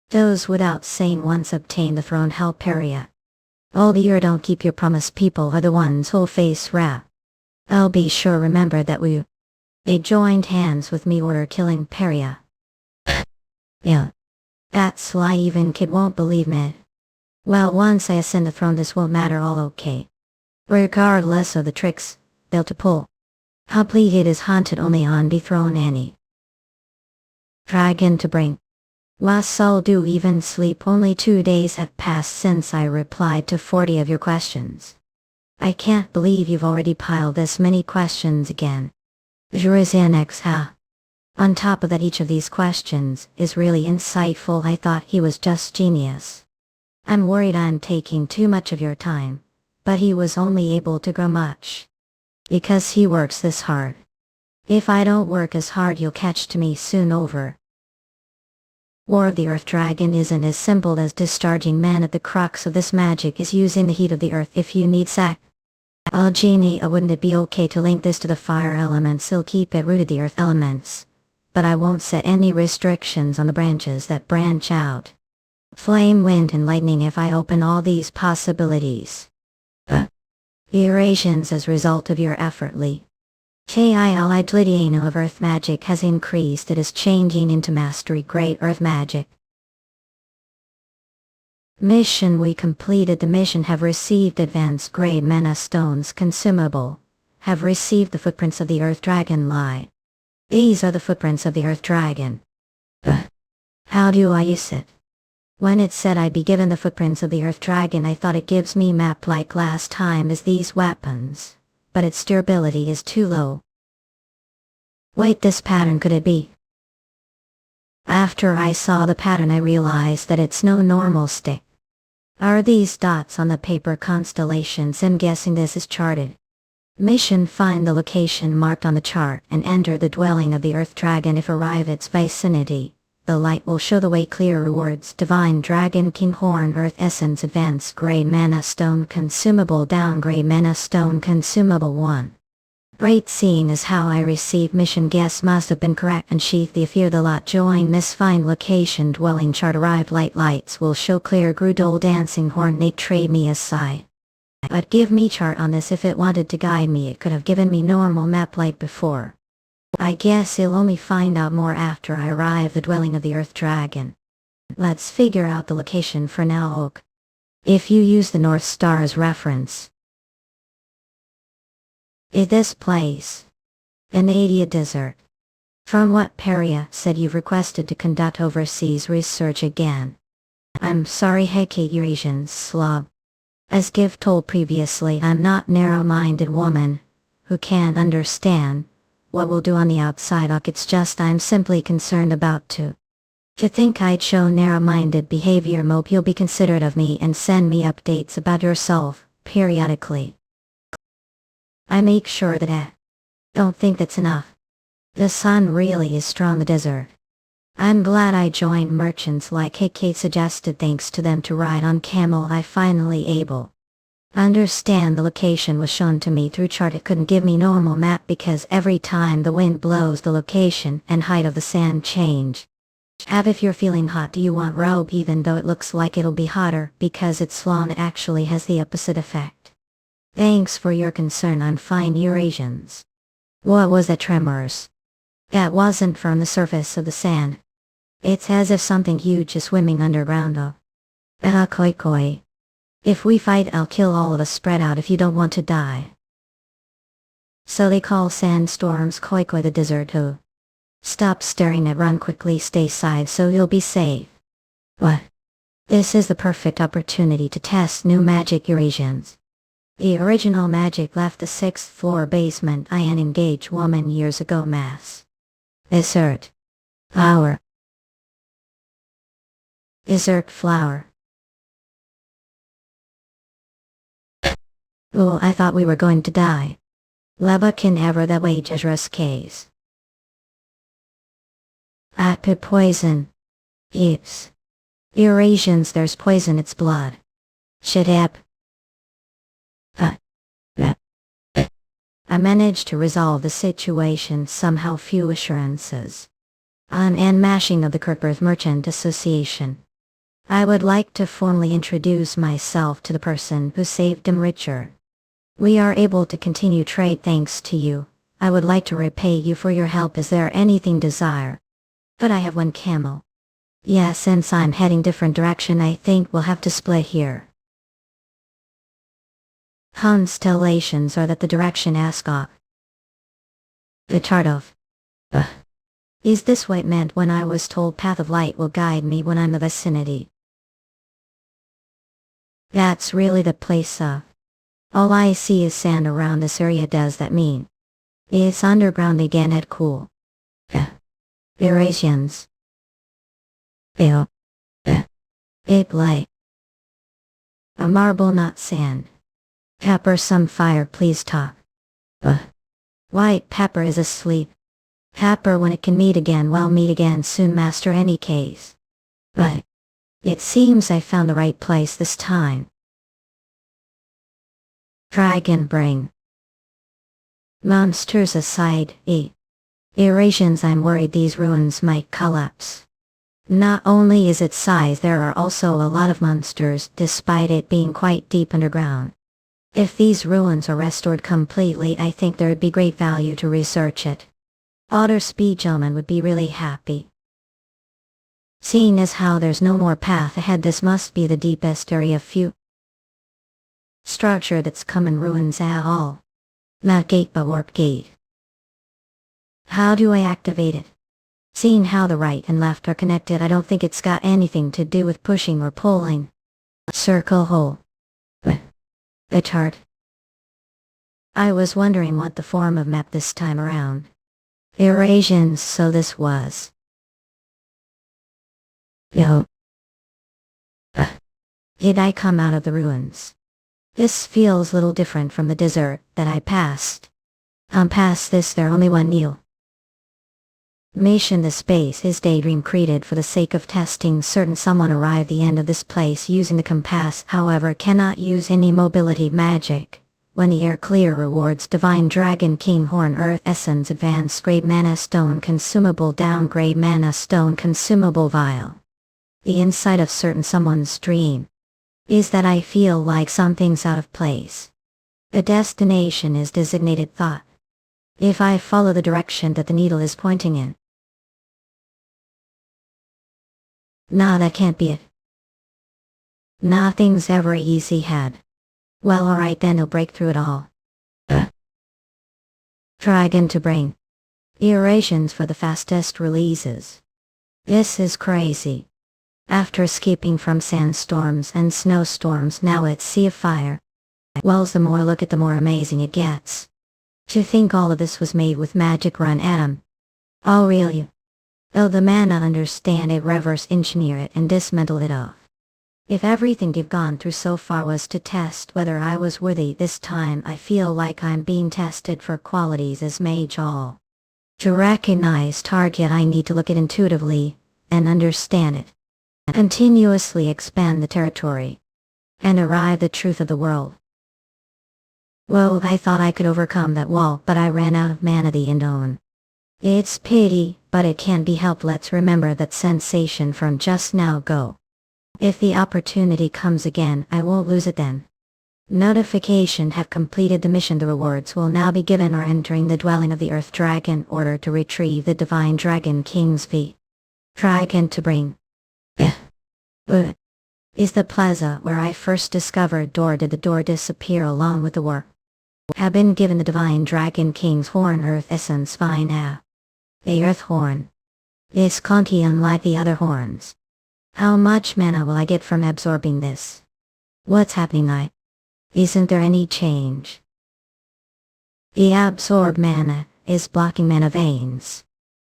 Those without saying once obtain the throne help Peria. All the year don't keep your promise people are the ones who'll face wrath. I'll be sure remember that they joined hands with me order killing Peria. Yeah. That sly even kid won't believe me. Well, once I ascend the throne this won't matter, all okay. Regardless of the tricks they'll to pull. Hopefully it is haunted only on dethroned Annie. Dragon to bring. Russel, do even sleep? Only 2 days have passed since I replied to 40 of your questions. I can't believe you've already piled this many questions again. Jurizanex, ha. On top of that, each of these questions is really insightful. I thought he was just genius. I'm worried I'm taking too much of your time, but he was only able to grow much because he works this hard. If I don't work as hard, you'll catch to me soon. Over. War of the Earth Dragon isn't as simple as discharging mana. The crux of this magic is using the heat of the earth. If you need sac. Genie, wouldn't it be okay to link this to the fire elements? It'll keep it rooted the earth elements. But I won't set any restrictions on the branches that branch out. Flame, wind, and lightning. If I open all these possibilities. Eurasians, as a result of your effortly. Kilidiano of earth magic has increased. It is changing into mastery great earth magic. Mission, we completed the mission, have received advanced grade mana stones consumable, have received the footprints of the earth dragon lie. These are the footprints of the earth dragon. How do I use it? When it said I'd be given the footprints of the earth dragon, I thought it gives me map like last time as these weapons, but its durability is too low. Wait, this pattern, could it be? After I saw the pattern I realized that it's no normal stick. Are these dots on the paper constellations? I'm guessing this is charted. Mission, find the location marked on the chart and enter the dwelling of the earth dragon. If arrive its vicinity, the light will show the way. Clear rewards: divine dragon king horn, earth essence, advanced grade mana stone consumable, downgrade mana stone consumable 1. Great, seeing as how I received mission, guess must have been correct. Unsheath the fear the lot, join this find location dwelling chart. Arrive lights will show clear. Grudol dancing horn, they trade me a sigh. But give me chart on this. If it wanted to guide me, it could have given me normal map like before. I guess I'll only find out more after I arrive the dwelling of the earth dragon. Let's figure out the location for now. Oak. If you use the North Star as reference. Is this place an Adia desert? From what Peria said, you've requested to conduct overseas research again. I'm sorry, Hecate Eurasian slob. As Give told previously, I'm not narrow-minded woman who can't understand what we'll do on the outside. It's just I'm simply concerned about to think I'd show narrow-minded behavior. Mope, you'll be considerate of me and send me updates about yourself periodically. I make sure that I don't think that's enough. The sun really is strong the desert. I'm glad I joined merchants like Kate suggested. Thanks to them to ride on camel, I finally able understand the location was shown to me through chart. It couldn't give me normal map because every time the wind blows the location and height of the sand change. If you're feeling hot, do you want robe? Even though it looks like it'll be hotter because it's long, it actually has the opposite effect. Thanks for your concern. I'm fine, Eurasians. What was that tremors? That wasn't from the surface of the sand. It's as if something huge is swimming underground. Koi koi. If we fight, I'll kill all of us. Spread out if you don't want to die. So they call sandstorms koi koi the desert. Stop staring at run quickly, stay side so you'll be safe. What? This is the perfect opportunity to test new magic Eurasians. The original magic left the 6th floor basement I an engaged woman years ago mass. Dessert. Flower. Dessert flower. Oh, I thought we were going to die. Leva can ever that way Jezra's case. Pit poison. Eeps. Eurasians there's poison it's blood. Shit up. I managed to resolve the situation somehow, few assurances. On and mashing of the Kirkworth Merchant Association. I would like to formally introduce myself to the person who saved him richer. We are able to continue trade thanks to you. I would like to repay you for your help. Is there anything desire? But I have one camel. Yeah, since I'm heading different direction I think we'll have to split here. Constellations are that the direction Ascot. The chart of. Is this what it meant when I was told path of light will guide me when I'm in the vicinity? That's really the place of. All I see is sand around this area. Does that mean it's underground again at cool? Eurasians. It like a marble not sand. Pepper some fire please talk. White pepper is asleep. Pepper when it can meet again, well meet again soon master any case. But it seems I found the right place this time. Dragon bring. Monsters aside, Eurasians I'm worried these ruins might collapse. Not only is it size there are also a lot of monsters despite it being quite deep underground. If these ruins are restored completely I think there would be great value to research it. Otter Speed gentleman would be really happy. Seeing as how there's no more path ahead this must be the deepest area few structure that's come in ruins at all. Not gate but warp gate. How do I activate it? Seeing how the right and left are connected I don't think it's got anything to do with pushing or pulling. Circle hole. The chart. I was wondering what the form of map this time around. Eurasians so this was. Yo. Did I come out of the ruins? This feels little different from the desert that I passed. Past this there only one Neil. Mission the space his daydream created for the sake of testing certain someone arrived the end of this place using the compass however cannot use any mobility magic. When the air clear rewards divine dragon king horn earth essence advanced grade mana stone consumable downgrade mana stone consumable vial. The insight of certain someone's dream is that I feel like something's out of place. The destination is designated thought. If I follow the direction that the needle is pointing in. Nah, that can't be it. Nothing's ever easy had. Well alright then, he'll break through it all. Dragon to bring. Iterations for the fastest releases. This is crazy. After escaping from sandstorms and snowstorms now it's sea of fire. Wells the more I look at the more amazing it gets. To think all of this was made with magic run atom. Oh really? Oh the mana understand it reverse engineer it and dismantle it off. If everything you've gone through so far was to test whether I was worthy this time I feel like I'm being tested for qualities as mage all. To recognize target I need to look it intuitively, and understand it. Continuously expand the territory. And arrive the truth of the world. Well, I thought I could overcome that wall but I ran out of mana the unknown. It's pity, but it can't be helped. Let's remember that sensation from just now go. If the opportunity comes again I won't lose it then. Notification have completed the mission. The rewards will now be given or entering the dwelling of the earth dragon order to retrieve the divine dragon king's feet. Dragon to bring. Is the plaza where I first discovered door. Did the door disappear along with the war? Have been given the divine dragon king's horn earth essence fine The earth horn is clunky unlike the other horns. How much mana will I get from absorbing this? What's happening? Isn't there any change? The absorbed mana is blocking mana veins.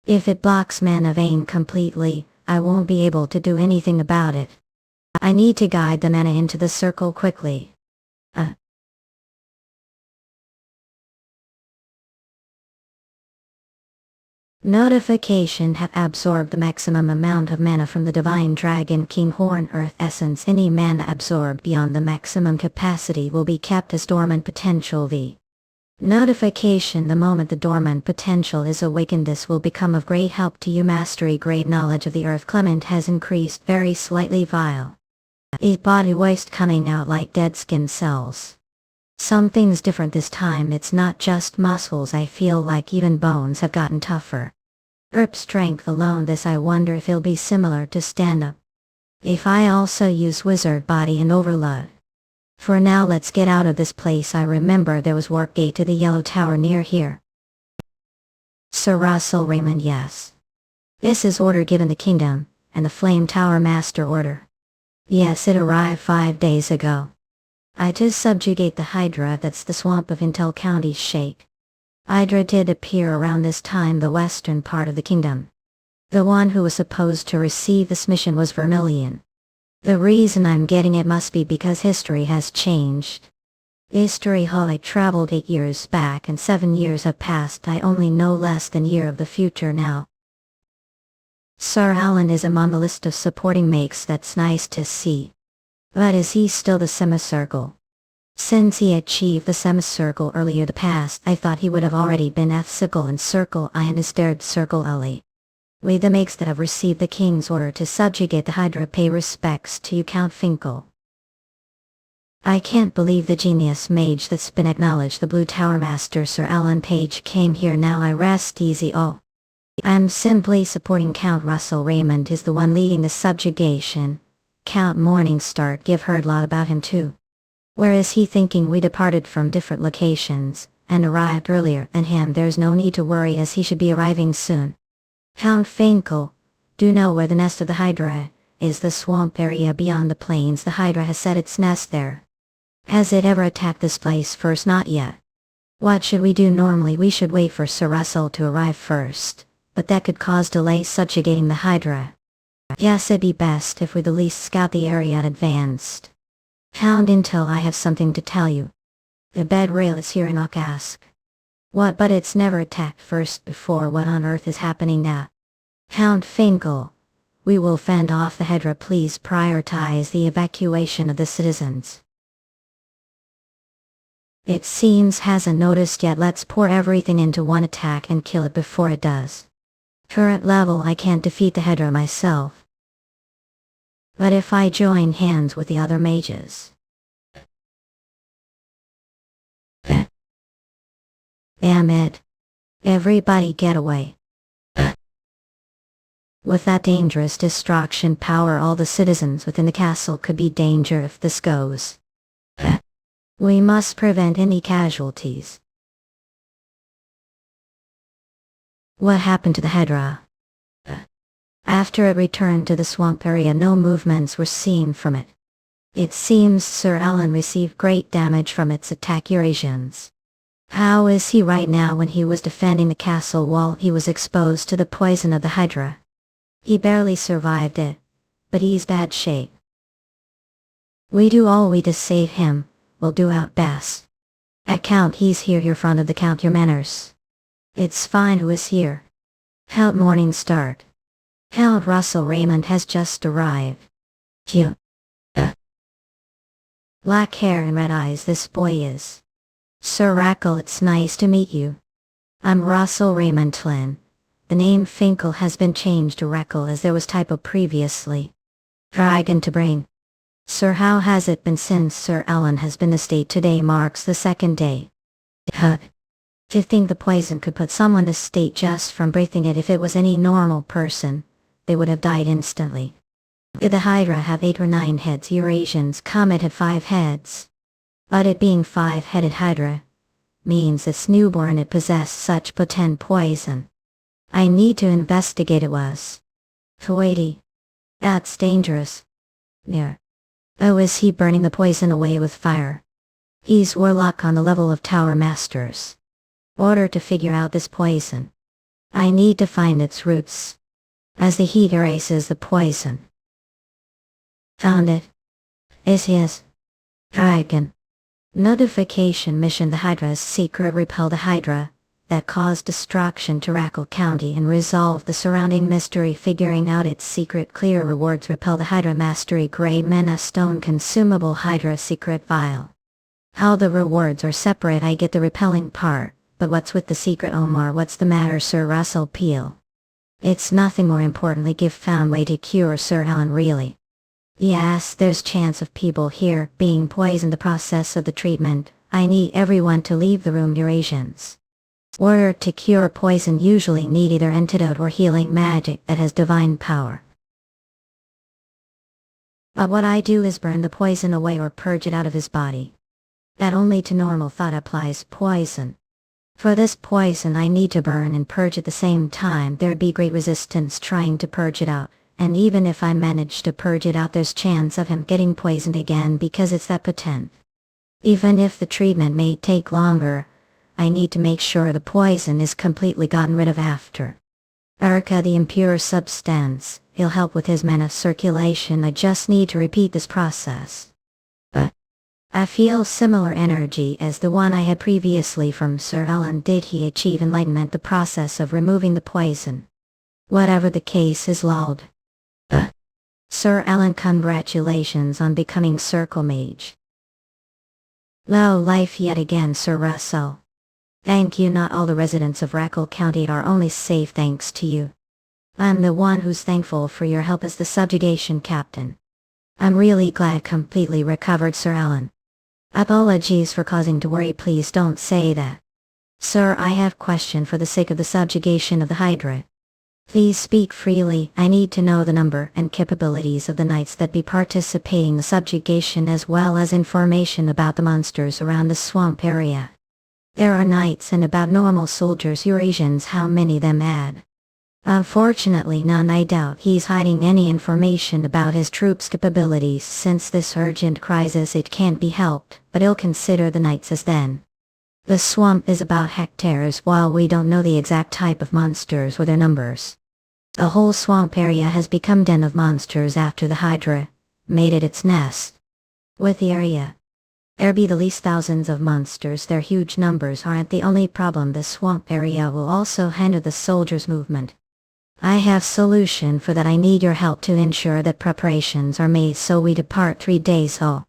If it blocks mana vein completely, I won't be able to do anything about it. I need to guide the mana into the circle quickly. Notification: have absorbed the maximum amount of mana from the Divine Dragon King Horn Earth Essence. Any mana absorbed beyond the maximum capacity will be kept as dormant potential. The notification: the moment the dormant potential is awakened, this will become of great help to you. Mastery: great knowledge of the Earth Clement has increased very slightly. Vile is body waste coming out like dead skin cells. Something's different this time. It's not just muscles. I feel like even bones have gotten tougher. Herb strength alone. This, I wonder if it'll be similar to stand up if I also use wizard body and overload. For now, let's get out of this place. I remember there was warp gate to the yellow tower near here. Sir Russel Raymond: yes. This is order given the kingdom, and the flame tower master order. Yes, it arrived 5 days ago. I to subjugate the Hydra. That's the swamp of Intel County's shake. Hydra did appear around this time, the western part of the kingdom. The one who was supposed to receive this mission was Vermilion. The reason I'm getting it must be because history has changed. History Hall: I traveled 8 years back and 7 years have passed. I only know less than a year of the future now. Sir Alan is among the list of supporting mates. That's nice to see. But is he still the semicircle? Since he achieved the semicircle earlier the past, I thought he would have already been F-circle and circle I and his third circle Ellie. We the mates that have received the king's order to subjugate the Hydra pay respects to you, Count Finkel. I can't believe the genius mage that's been acknowledged. The Blue Tower Master Sir Alan Page came here. Now I rest easy. Oh, I'm simply supporting Count Russel Raymond is the one leading the subjugation. Count Morningstar, give heard a lot about him too. Where is he? Thinking we departed from different locations, and arrived earlier than him. There's no need to worry, as he should be arriving soon. Count Finkel, do you know where the nest of the Hydra is? The swamp area beyond the plains. The Hydra has set its nest there. Has it ever attacked this place first? Not yet. What should we do? Normally we should wait for Sir Russell to arrive first, but that could cause delay subjugating the Hydra. Yes, it'd be best if we the least scout the area in advance. Hound Intel, I have something to tell you. The bed rail is here, and I'll ask. What? But it's never attacked first before. What on earth is happening now? Count Finkel, we will fend off the Hydra. Please prioritize the evacuation of the citizens. It seems hasn't noticed yet. Let's pour everything into one attack and kill it before it does. Current level, I can't defeat the Hydra myself. But if I join hands with the other mages... Damn it. Everybody get away. With that dangerous destruction power, all the citizens within the castle could be danger if this goes. We must prevent any casualties. What happened to the Hydra? After it returned to the swamp area, no movements were seen from it. It seems Sir Alan received great damage from its attack. Eurasians. How is he right now? When he was defending the castle wall, he was exposed to the poison of the Hydra. He barely survived it, but he's bad shape. We do all we to save him. We'll do our best. Count, he's here. Your front of the Count, your manners. It's fine. Who is here? Count Morningstar. Count Russel Raymond has just arrived. Cute. Black hair and red eyes, this boy is. Sir Rackle, it's nice to meet you. I'm Russel Raymond Flynn. The name Finkel has been changed to Rackle as there was typo previously. Dragon to bring. Sir, how has it been since Sir Alan has been the state? Today marks the 2nd day. To think the poison could put someone to state just from breathing it. If it was any normal person, they would have died instantly. Did the Hydra have 8 or 9 heads? Eurasians Comet had 5 heads. But it being 5-headed Hydra means it's newborn. It possessed such potent poison. I need to investigate it was. Waity. That's dangerous. There. Oh, is he burning the poison away with fire? He's warlock on the level of tower masters. Order to figure out this poison. I need to find its roots. As the heat erases the poison. Found it. Is his. Dragon. Notification mission: the Hydra's secret repel the Hydra that caused destruction to Russel County and resolve the surrounding mystery. Figuring out its secret. Clear rewards: repel the Hydra mastery, gray mana stone, consumable Hydra secret vial. How the rewards are separate, I get the repelling part, but what's with the secret? Omar, what's the matter? Sir Russell Peel. It's nothing. More importantly, give found way to cure Sir Alan. Really? Yes, there's chance of people here being poisoned. The process of the treatment. I need everyone to leave the room. Eurasians. Order to cure poison usually need either antidote or healing magic that has divine power. But what I do is burn the poison away or purge it out of his body. That only to normal thought applies. Poison. For this poison I need to burn and purge at the same time. There'd be great resistance trying to purge it out, and even if I manage to purge it out, there's chance of him getting poisoned again because it's that potent. Even if the treatment may take longer, I need to make sure the poison is completely gotten rid of after. Erica, the impure substance, he'll help with his mana circulation. I just need to repeat this process. But I feel similar energy as the one I had previously from Sir Alan. Did he achieve enlightenment? The process of removing the poison. Whatever the case is, lulled. Sir Alan, congratulations on becoming Circle Mage. Low life yet again, Sir Russell. Thank you. Not all the residents of Russel County are only safe thanks to you. I'm the one who's thankful for your help as the subjugation captain. I'm really glad completely recovered, Sir Alan. Apologies for causing to worry. Please don't say that. Sir, I have question for the sake of the subjugation of the Hydra. Please speak freely. I need to know the number and capabilities of the knights that be participating in the subjugation, as well as information about the monsters around the swamp area. There are knights and about normal soldiers. Eurasians, how many them add? Unfortunately none. I doubt he's hiding any information about his troops' capabilities. Since this urgent crisis it can't be helped, but he'll consider the knights as then. The swamp is about hectares. While we don't know the exact type of monsters or their numbers, the whole swamp area has become den of monsters after the Hydra made it its nest. With the area, there be the least thousands of monsters. Their huge numbers aren't the only problem. The swamp area will also hinder the soldiers' movement. I have solution for that. I need your help to ensure that preparations are made so we depart 3 days. Oh,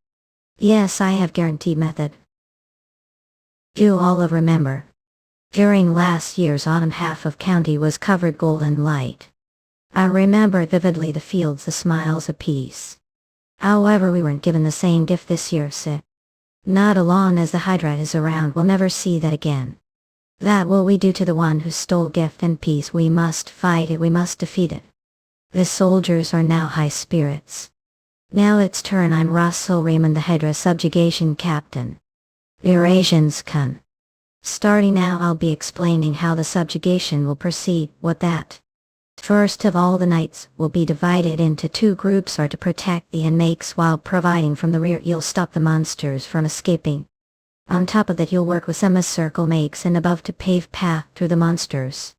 yes, I have guaranteed method. You all remember. During last year's autumn, half of county was covered golden light. I remember vividly the fields, the smiles of peace. However, we weren't given the same gift this year, so not alone as the Hydra is around, we'll never see that again. That will we do to the one who stole gift and peace. We must fight it, we must defeat it. The soldiers are now high spirits. Now it's turn. I'm Russel Raymond, the Hydra subjugation captain. Eurasians can. Starting now, I'll be explaining how the subjugation will proceed. What that? First of all, the knights will be divided into 2 groups, are to protect the inmates while providing from the rear. You'll stop the monsters from escaping. On top of that, you'll work with semicircle mages and above to pave path through the monsters.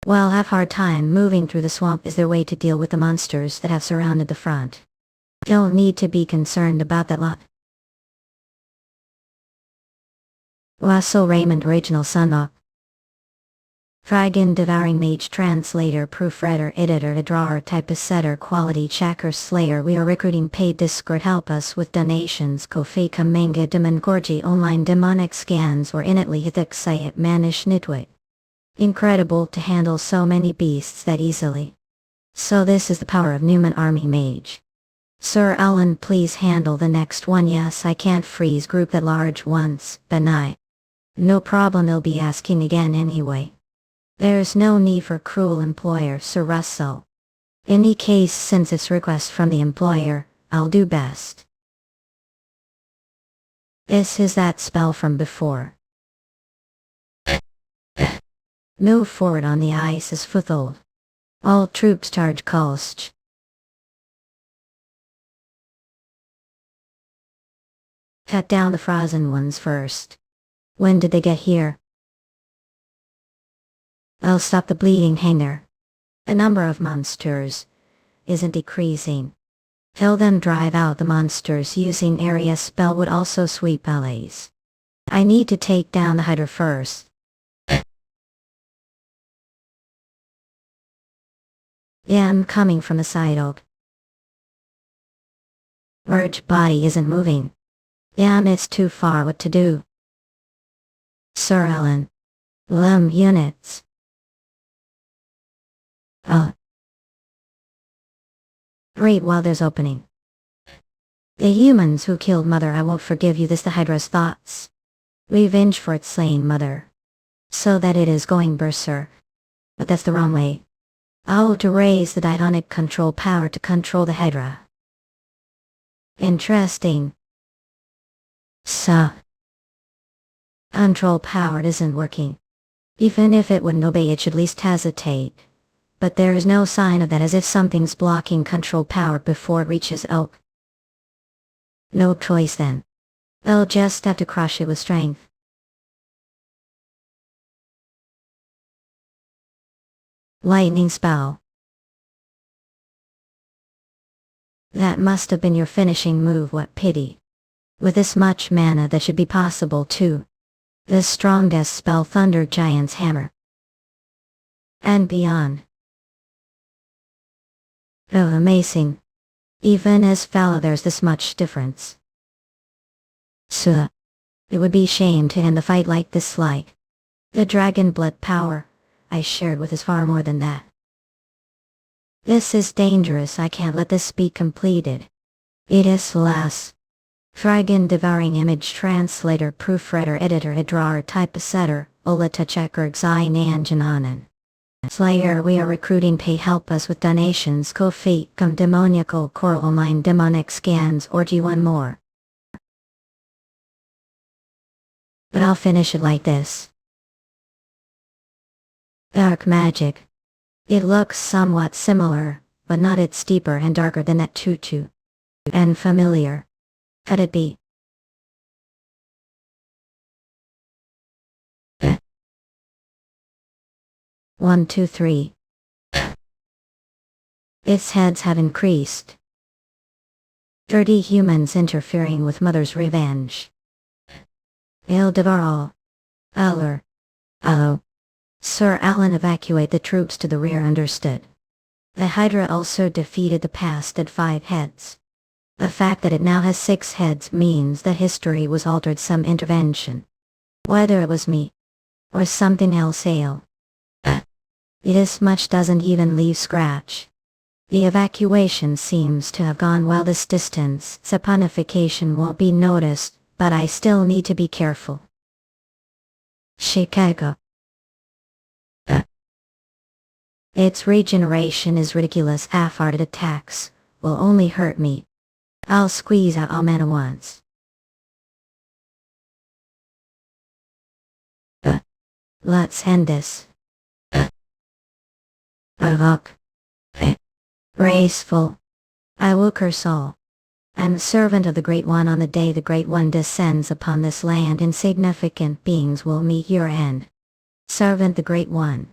While have hard time moving through the swamp is their way to deal with the monsters that have surrounded the front. Don't need to be concerned about that lot. Russel Raymond, original son of Dragon, Devouring Mage, translator, proofreader, editor, drawer, typist, setter, quality checker, slayer. We are recruiting paid Discord. Help us with donations. Kofi Manga Demon Gorgi online demonic scans or innately hithic sayat manish nitwit. Incredible to handle so many beasts that easily. So this is the power of Newman Army Mage. Sir Alan, please handle the next one. Yes, I can't freeze group that large once, Benai. No problem, he'll be asking again anyway. There's no need for cruel employer, Sir Russell. Any case, since it's request from the employer, I'll do best. This is that spell from before. Move forward on the ice as foothold. All troops charge coast. Cut down the frozen ones first. When did they get here? I'll stop the bleeding hanger. The number of monsters isn't decreasing. Till then drive out the monsters using area spell would also sweep allies. I need to take down the Hydra first. Yeah, I'm coming from the side oak. Merge body isn't moving. Yeah, it's too far. What to do? Sir Alan. Units. Great while there's opening. The humans who killed Mother, I won't forgive you this the Hydra's thoughts. Revenge for its slain mother. So that it is going berserk. But that's the wrong way. To raise the Diatonic control power to control the Hydra. Interesting. Control power isn't working. Even if it wouldn't obey, it should at least hesitate. But there is no sign of that, as if something's blocking control power before it reaches Oak. No choice then. I'll just have to crush it with strength. Lightning spell. That must have been your finishing move, what pity. With this much mana that should be possible too. The strongest spell, Thunder Giant's Hammer. And beyond. Oh, amazing. Even as fellow there's this much difference. It would be shame to end the fight like this, like. The dragon blood power I shared with is far more than that. This is dangerous, I can't let this be completed. It is less. Dragon Devouring Image Translator Proofreader Editor Drawer Typesetter Oleta Checker Xi Nanjananan Slayer, we are recruiting, pay, help us with donations, Ko-fi, come demoniacal coral mine demonic scans, or do you want more? But I'll finish it like this. Dark magic. It looks somewhat similar, but not, it's deeper and darker than that tutu. And familiar. Could it be? 1, 2, 3. Its heads have increased. Dirty humans interfering with Mother's revenge. Il devour all. Aller. Oh. Sir Alan, evacuate the troops to the rear, understood. The Hydra also defeated the past at 5 heads. The fact that it now has 6 heads means that history was altered, some intervention. Whether it was me, or something else, this much doesn't even leave scratch. The evacuation seems to have gone well this distance. Saponification won't be noticed, but I still need to be careful. Chicago. Its regeneration is ridiculous. Half-hearted attacks will only hurt me. I'll squeeze out all mana once. Let's end this. Look. Graceful. I will curse all. I'm the servant of the Great One. On the day the Great One descends upon this land, insignificant beings will meet your end. Servant the Great One.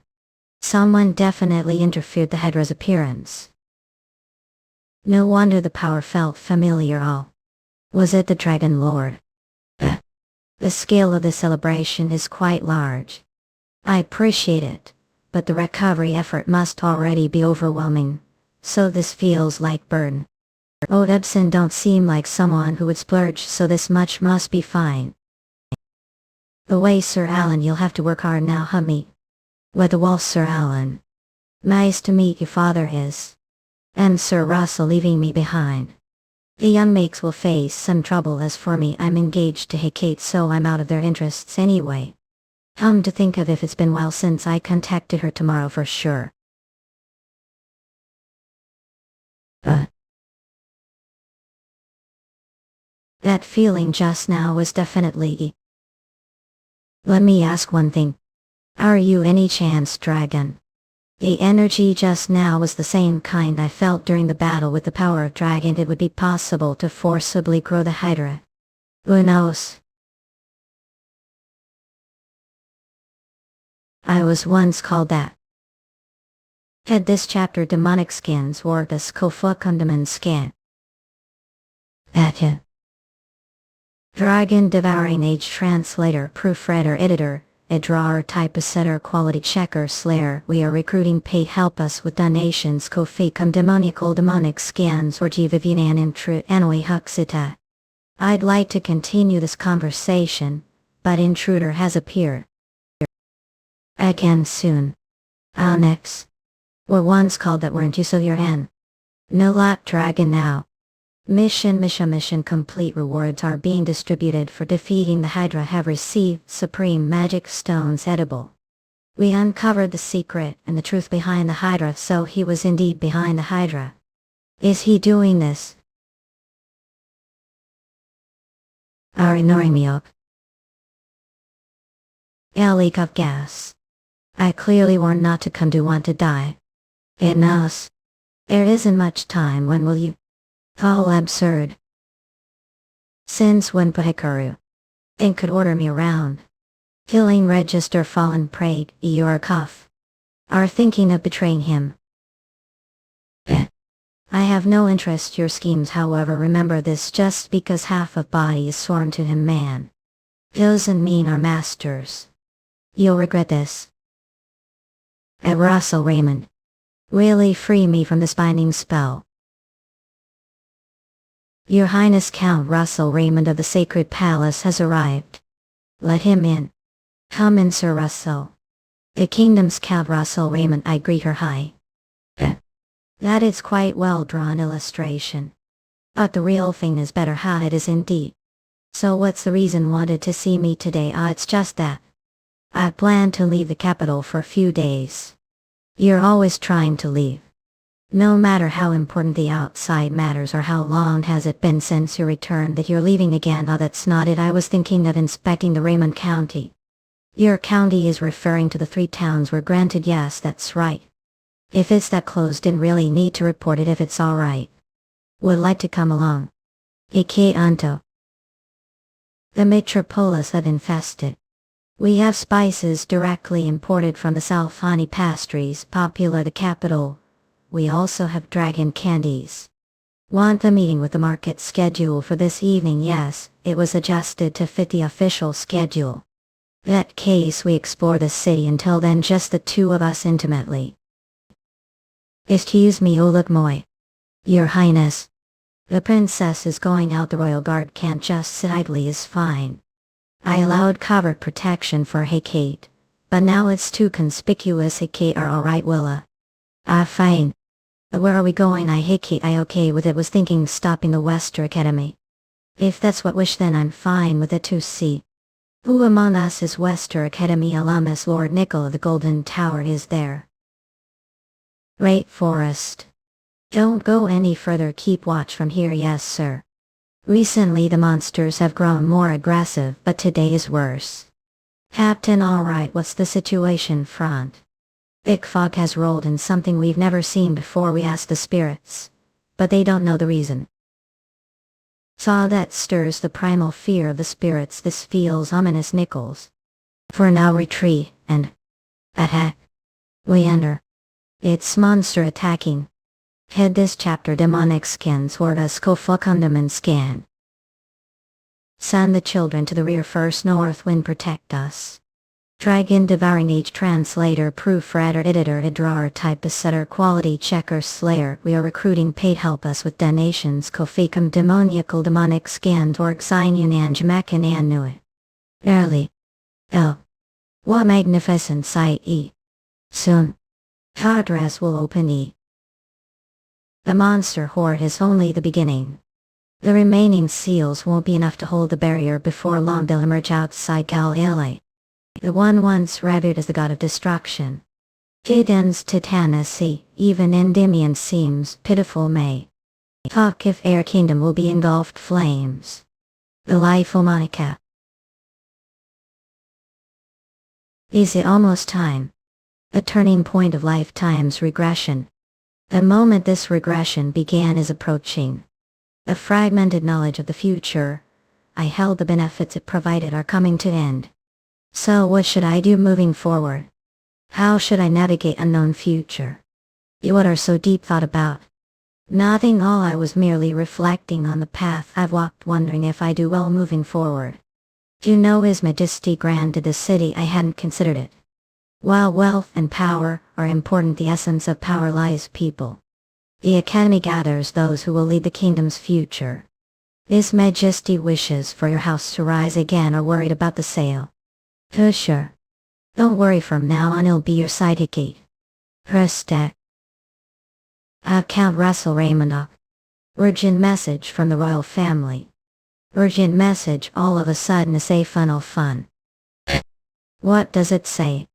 Someone definitely interfered the Hydra's appearance. No wonder the power felt familiar. All. Was it the Dragon Lord? The scale of the celebration is quite large. I appreciate it, but the recovery effort must already be overwhelming, so this feels like burden. Odebson don't seem like someone who would splurge, so this much must be fine. The way, Sir Alan, you'll have to work hard now, hummy. With the wall, Sir Alan. Nice to meet you, Father is. And Sir Russell leaving me behind. The young makes will face some trouble. As for me, I'm engaged to Kate, so I'm out of their interests anyway. Come to think of, if it's been a while since I contacted her, tomorrow for sure. That feeling just now was definitely. Let me ask one thing. Are you any chance dragon? The energy just now was the same kind I felt during the battle with the power of dragon. It would be possible to forcibly grow the Hydra. Who knows? I was once called that. Had this chapter demonic skins worked as Kofukundaman scan. At him. Dragon Devouring Age Translator Proofreader Editor a drawer typesetter quality checker slayer. We are recruiting paid help us with donations Kofikum demoniacal demonic scans or Jivavinan intru anoi huxita. I'd like to continue this conversation, but intruder has appeared. Again soon. Onyx. Were once called that weren't you so your N. No lot dragon now. Mission complete. Rewards are being distributed for defeating the Hydra. Have received supreme magic stones edible. We uncovered the secret and the truth behind the Hydra, so he was indeed behind the Hydra. Is he doing this? Are ignoring me up. A leak of gas. I clearly warned not to come to want to die. It knows. There isn't much time. When will you? All absurd. Since when Pahikaru? And could order me around. Killing register fallen prey, you're a cuff. Are thinking of betraying him. I have no interest your schemes, however remember this, just because half of body is sworn to him man. Doesn't mean our masters. You'll regret this. At Russel Raymond. Really free me from this binding spell. Your Highness Count Russel Raymond of the Sacred Palace has arrived. Let him in. Come in, Sir Russell. The Kingdom's Count Russel Raymond, I greet her high. That is quite well drawn illustration. But the real thing is better. How it is indeed. So what's the reason wanted to see me today? It's just that. I plan to leave the capital for a few days. You're always trying to leave. No matter how important the outside matters or how long has it been since you returned, that you're leaving again. That's not it. I was thinking of inspecting the Raymond County. Your county is referring to the 3 towns we're granted. Yes, that's right. If it's that close, didn't really need to report it if it's alright. Would like to come along. Ike Anto. The metropolis have infested. We have spices directly imported from the South, honey pastries, popular the capital. We also have dragon candies. Want the meeting with the market schedule for this evening? Yes, it was adjusted to fit the official schedule. That case we explore the city. Until then, just the 2 of us intimately. Excuse me, Uluk Moy. Your Highness. The princess is going out. The royal guard can't just sit idly is fine. I allowed covert protection for Hecate, but now it's too conspicuous. Hecate are alright, Willa. Fine. Where are we going? Hecate, I okay with it. Was thinking stopping the Wester Academy. If that's what wish, then I'm fine with it too. See. Who among us is Wester Academy alumnus? Lord Nicol of the Golden Tower is there. Great Forest. Don't go any further. Keep watch from here. Yes, sir. Recently the monsters have grown more aggressive, but today is worse. Captain, alright, what's the situation front? Thick fog has rolled in, something we've never seen before. We asked the spirits, but they don't know the reason. Saw that stirs the primal fear of the spirits. This feels ominous. Nichols. For now retreat, and attack. We enter. It's monster attacking. Head this chapter demonic skins or us Kofukundaman scan. Send the children to the rear first. North wind protect us. Dragon Devouring Age Translator Proofreader Editor Drawer Typesetter Quality Checker Slayer. We are recruiting paid help us with donations Kofikum demoniacal demonic scans or Xinunanj Makinan Nui. Early. Oh. What magnificent sight. Soon. Hardress will open. The monster horde is only the beginning. The remaining seals won't be enough to hold the barrier. Before long they'll emerge outside Galilei. The one once revered as the god of destruction. Tidens Titanus. Even Endymion seems pitiful. May talk if air kingdom will be engulfed flames. The life o Monica. Is it almost time? A turning point of lifetime's regression. The moment this regression began is approaching. A fragmented knowledge of the future I held the benefits it provided are coming to end. So what should I do moving forward? How should I navigate unknown future? What are so deep thought about? Nothing, all I was merely reflecting on the path I've walked, wondering if I do well moving forward. You know, His Majesty granted this city, I hadn't considered it. While wealth and power are important, the essence of power lies people. The Academy gathers those who will lead the kingdom's future. His Majesty wishes for your house to rise again, or worried about the sale? Sure. Don't worry, from now on it'll be your sidekick. Respect. Count Russel Raymond. Urgent message from the royal family. Urgent message, all of a sudden, say funnel fun. What does it say?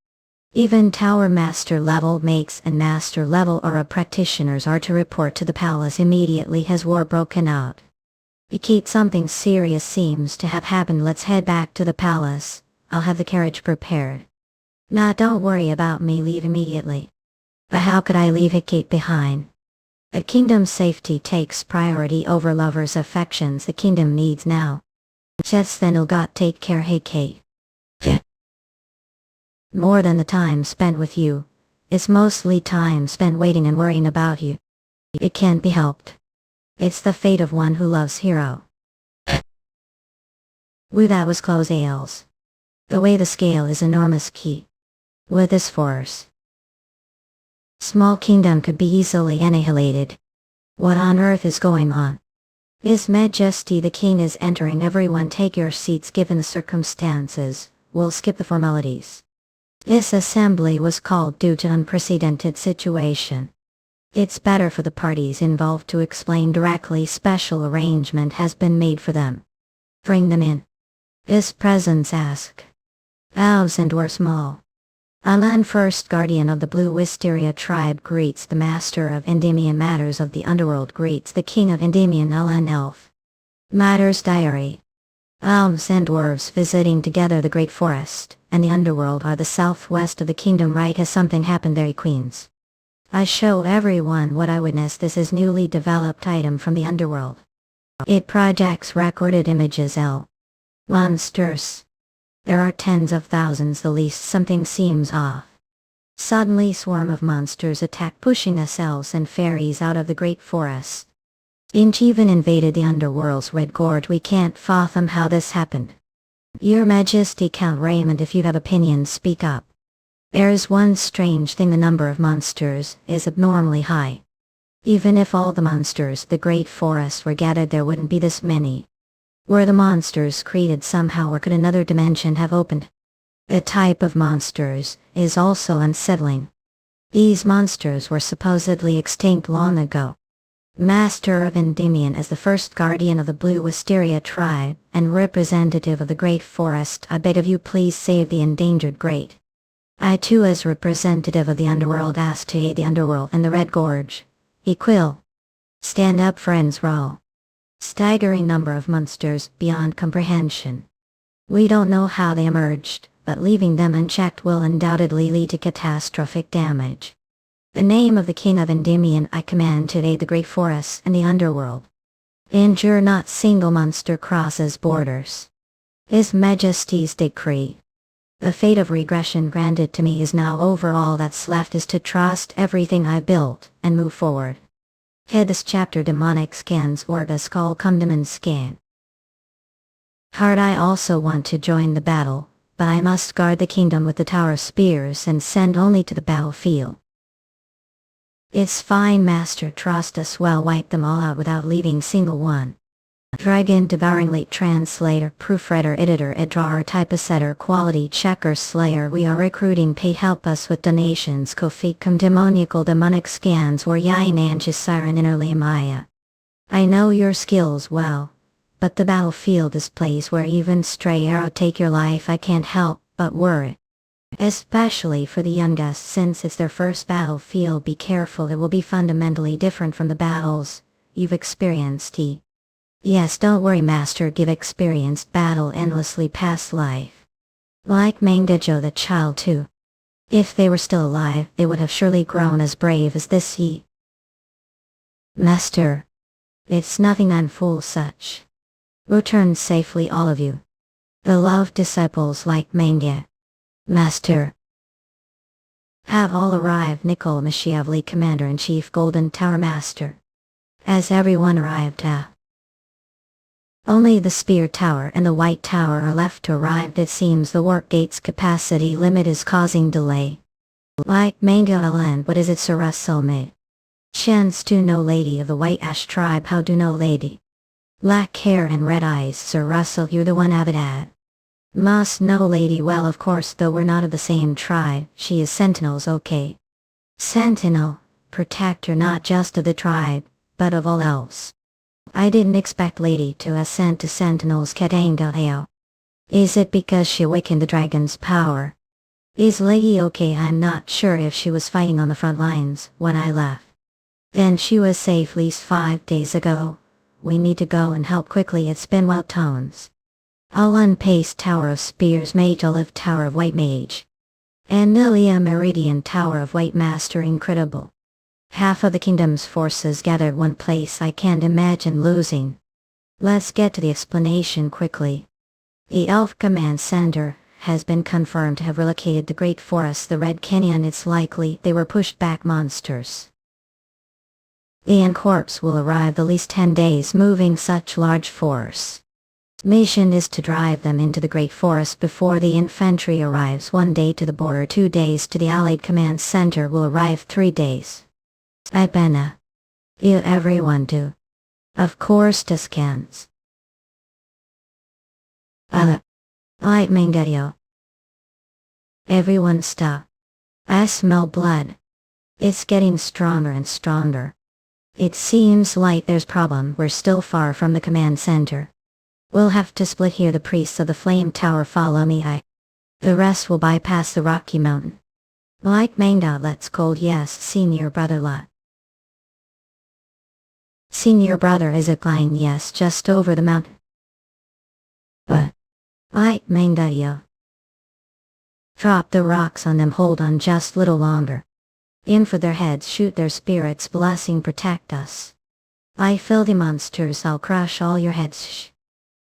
Even Tower Master level makes and Master level aura practitioners are to report to the palace immediately has war broken out. Kate, something serious seems to have happened. Let's head back to the palace. I'll have the carriage prepared. Nah, don't worry about me, leave immediately. But how could I leave Kate behind? A kingdom's safety takes priority over lovers' affections. The kingdom needs now. Just then it'll got take care, hey Kate. Yeah. More than the time spent with you. It's mostly time spent waiting and worrying about you. It can't be helped. It's the fate of one who loves hero. Woo, that was close, ales. The way the scale is enormous key. With this force, small kingdom could be easily annihilated. What on earth is going on? His Majesty the King is entering. Everyone take your seats. Given the circumstances, we'll skip the formalities. This assembly was called due to unprecedented situation. It's better for the parties involved to explain directly. Special arrangement has been made for them. Bring them in. His presence ask. Vows and were small. Alan, first guardian of the Blue Wisteria tribe, greets the master of Endymion. Matters of the underworld greets the king of Endymion. Alan Elf. Matters diary. Elves and dwarves visiting together. The great forest and the underworld are the southwest of the kingdom. Right, has something happened there, queens? I show everyone what I witnessed. This is newly developed item from the underworld. It projects recorded images. Monsters. There are tens of thousands. The least something seems off. Suddenly swarm of monsters attack, pushing us elves and fairies out of the great forest. Inch even invaded the underworld's red gorge. We can't fathom how this happened. Your Majesty, Count Raymond, if you have opinions, speak up. There's one strange thing, the number of monsters is abnormally high. Even if all the monsters the great forest were gathered, there wouldn't be this many. Were the monsters created somehow, or could another dimension have opened? The type of monsters is also unsettling. These monsters were supposedly extinct long ago. Master of Endymion, as the first guardian of the Blue Wisteria tribe and representative of the great forest, I beg of you, please save the endangered great. I too, as representative of the underworld, ask to aid the underworld and the red gorge. Equil. Stand up, friends, roll. Staggering number of monsters beyond comprehension. We don't know how they emerged, but leaving them unchecked will undoubtedly lead to catastrophic damage. The name of the king of Endymion, I command to aid the great forests and the underworld. Injure not single monster crosses borders. His Majesty's decree. The fate of regression granted to me is now over. All that's left is to trust everything I built and move forward. Head this chapter demonic scans or the skull come demon scan. Heart, I also want to join the battle, but I must guard the kingdom with the tower spears and send only to the battlefield. It's fine, Master, trust us well, wipe them all out without leaving single one. Dragon Devouring, late translator, proofreader, editor, drawer, typesetter, quality checker, slayer. We are recruiting, pay, help us with donations. Kofi, demoniacal demonic scans or yain anges siren innerly maya. I know your skills well, but the battlefield is place where even stray arrow take your life. I can't help but worry. Especially for the youngest, since it's their first battlefield. Be careful, it will be fundamentally different from the battles you've experienced. Yes, don't worry, Master, give experienced battle endlessly past life. Like Mangejo the child too. If they were still alive, they would have surely grown as brave as this ye. Master. It's nothing unfool such. Return safely all of you. Beloved disciples like Mange. Master. Have all arrived. Nicole Mischievely Commander-in-Chief Golden Tower Master. Has everyone arrived? Only the Spear Tower and the White Tower are left to arrive. It seems the warp gate's capacity limit is causing delay. Like Mango Land, what is it, Sir Russel Raymond? Chance to know lady of the White Ash tribe, how do know lady? Black hair and red eyes, Sir Russell, you're the one avid ad. Must know lady well, of course, though we're not of the same tribe. She is Sentinel's okay. Sentinel, protector not just of the tribe, but of all else. I didn't expect lady to ascend to Sentinel's Katanga. Is it because she awakened the dragon's power? Is lady okay? I'm not sure if she was fighting on the front lines when I left. Then she was safe least 5 days ago. We need to go and help quickly. It's been wild tones. I'll unpace Tower of Spears Mage, Olive Tower of White Mage. Anilia Meridian Tower of White Master. Incredible. Half of the kingdom's forces gathered one place. I can't imagine losing. Let's get to the explanation quickly. The Elf Command Center has been confirmed to have relocated the Great Forest, the Red Canyon. It's likely they were pushed back monsters. The Corps will arrive the least 10 days moving such large force. Mission is to drive them into the Great Forest before the infantry arrives. 1 day to the border, 2 days to the Allied Command Center, will arrive 3 days. Ibena. You everyone do. Of course Tuscans. Light Mangayo. Everyone stop. I smell blood. It's getting stronger and stronger. It seems like there's problem. We're still far from the command center. We'll have to split here. The priests of the Flame Tower follow me. The rest will bypass the Rocky Mountain. Like Manga, let's cold. Yes, senior brother lot. Senior brother is it lying? Yes, just over the mountain. But like Manga, yo. Drop the rocks on them. Hold on just little longer. In for their heads, shoot their spirits, blessing protect us. I fill the monsters, I'll crush all your heads. Shh.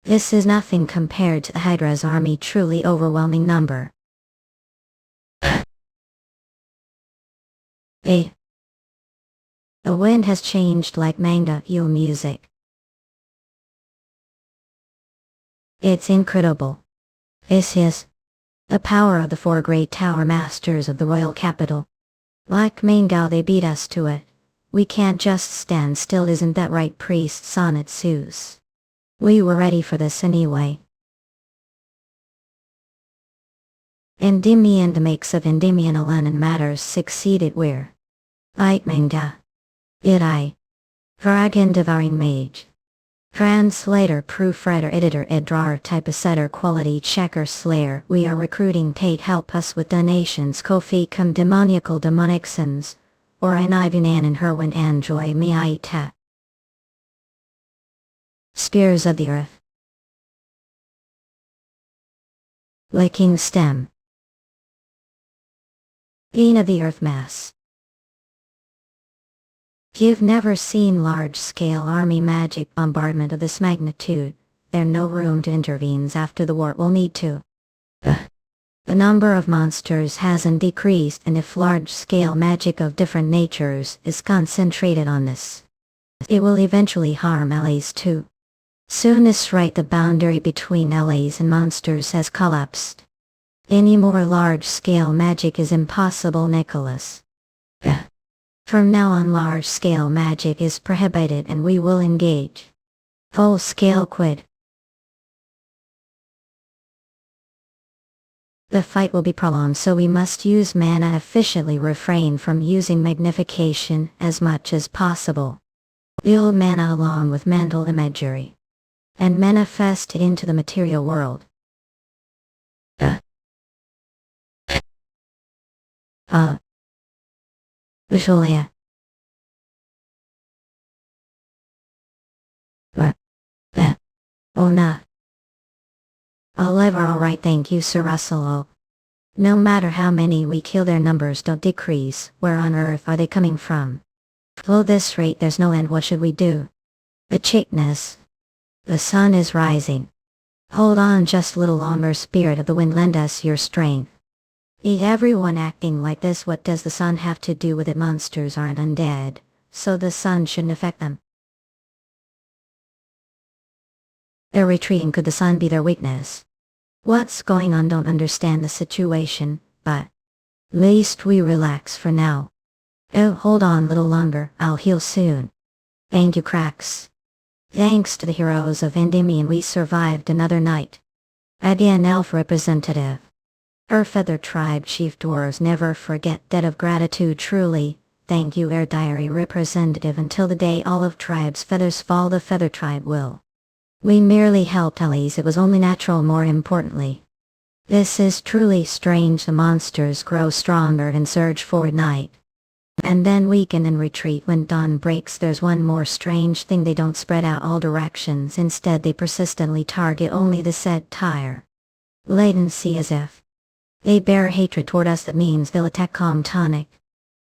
This is nothing compared to the Hydra's army, truly overwhelming number. The wind has changed like manga yo music. It's incredible. This is the power of the 4 great tower masters of the royal capital. Like Mangao, they beat us to it. We can't just stand still, isn't that right, priest Sonitsus? We were ready for this anyway. Endymion, the makes of Endymion alone and matters succeeded where? Like Manga. Dragon Devouring Mage. Translator, proofreader, editor, drawer, typesetter, quality checker, slayer. We are recruiting. Tate, help us with donations. Kofi, come demoniacal demonic sins. Or an Ivanan and Herwin enjoy me ita. Spears of the Earth. Licking Stem. Gain of the Earth Mass. You've never seen large-scale army magic bombardment of this magnitude. There's no room to intervene after the war. We'll need to. The number of monsters hasn't decreased, and if large-scale magic of different natures is concentrated on this, it will eventually harm allies too. Soonest right, the boundary between allies and monsters has collapsed. Any more large-scale magic is impossible, Nicholas. From now on, large-scale magic is prohibited and we will engage. Full-scale quid. The fight will be prolonged, so we must use mana efficiently. Refrain from using magnification as much as possible. Build mana along with mental imagery. And manifest it into the material world. Visualia. Ona. Alive are alright, thank you, Sir Russell. No matter how many we kill, their numbers don't decrease. Where on earth are they coming from? Below this rate there's no end, what should we do? The chickness. The sun is rising. Hold on just a little longer, spirit of the wind, lend us your strength. Everyone acting like this, what does the sun have to do with it? Monsters aren't undead, so the sun shouldn't affect them. They're retreating, could the sun be their weakness? What's going on? Don't understand the situation, but least we relax for now. Oh, hold on a little longer, I'll heal soon. Thank you, Cracks. Thanks to the heroes of Endymion we survived another night. Again, elf representative. Our feather tribe chief dwarves never forget debt of gratitude truly. Thank you, Air Diary representative. Until the day all of tribe's feathers fall, the feather tribe will. We merely helped allies, it was only natural. More importantly, this is truly strange. The monsters grow stronger and surge forward night, and then weaken and retreat when dawn breaks. There's one more strange thing, they don't spread out all directions, instead they persistently target only the said tire. Latency, as if they bear hatred toward us. That means they'll attack calm tonic.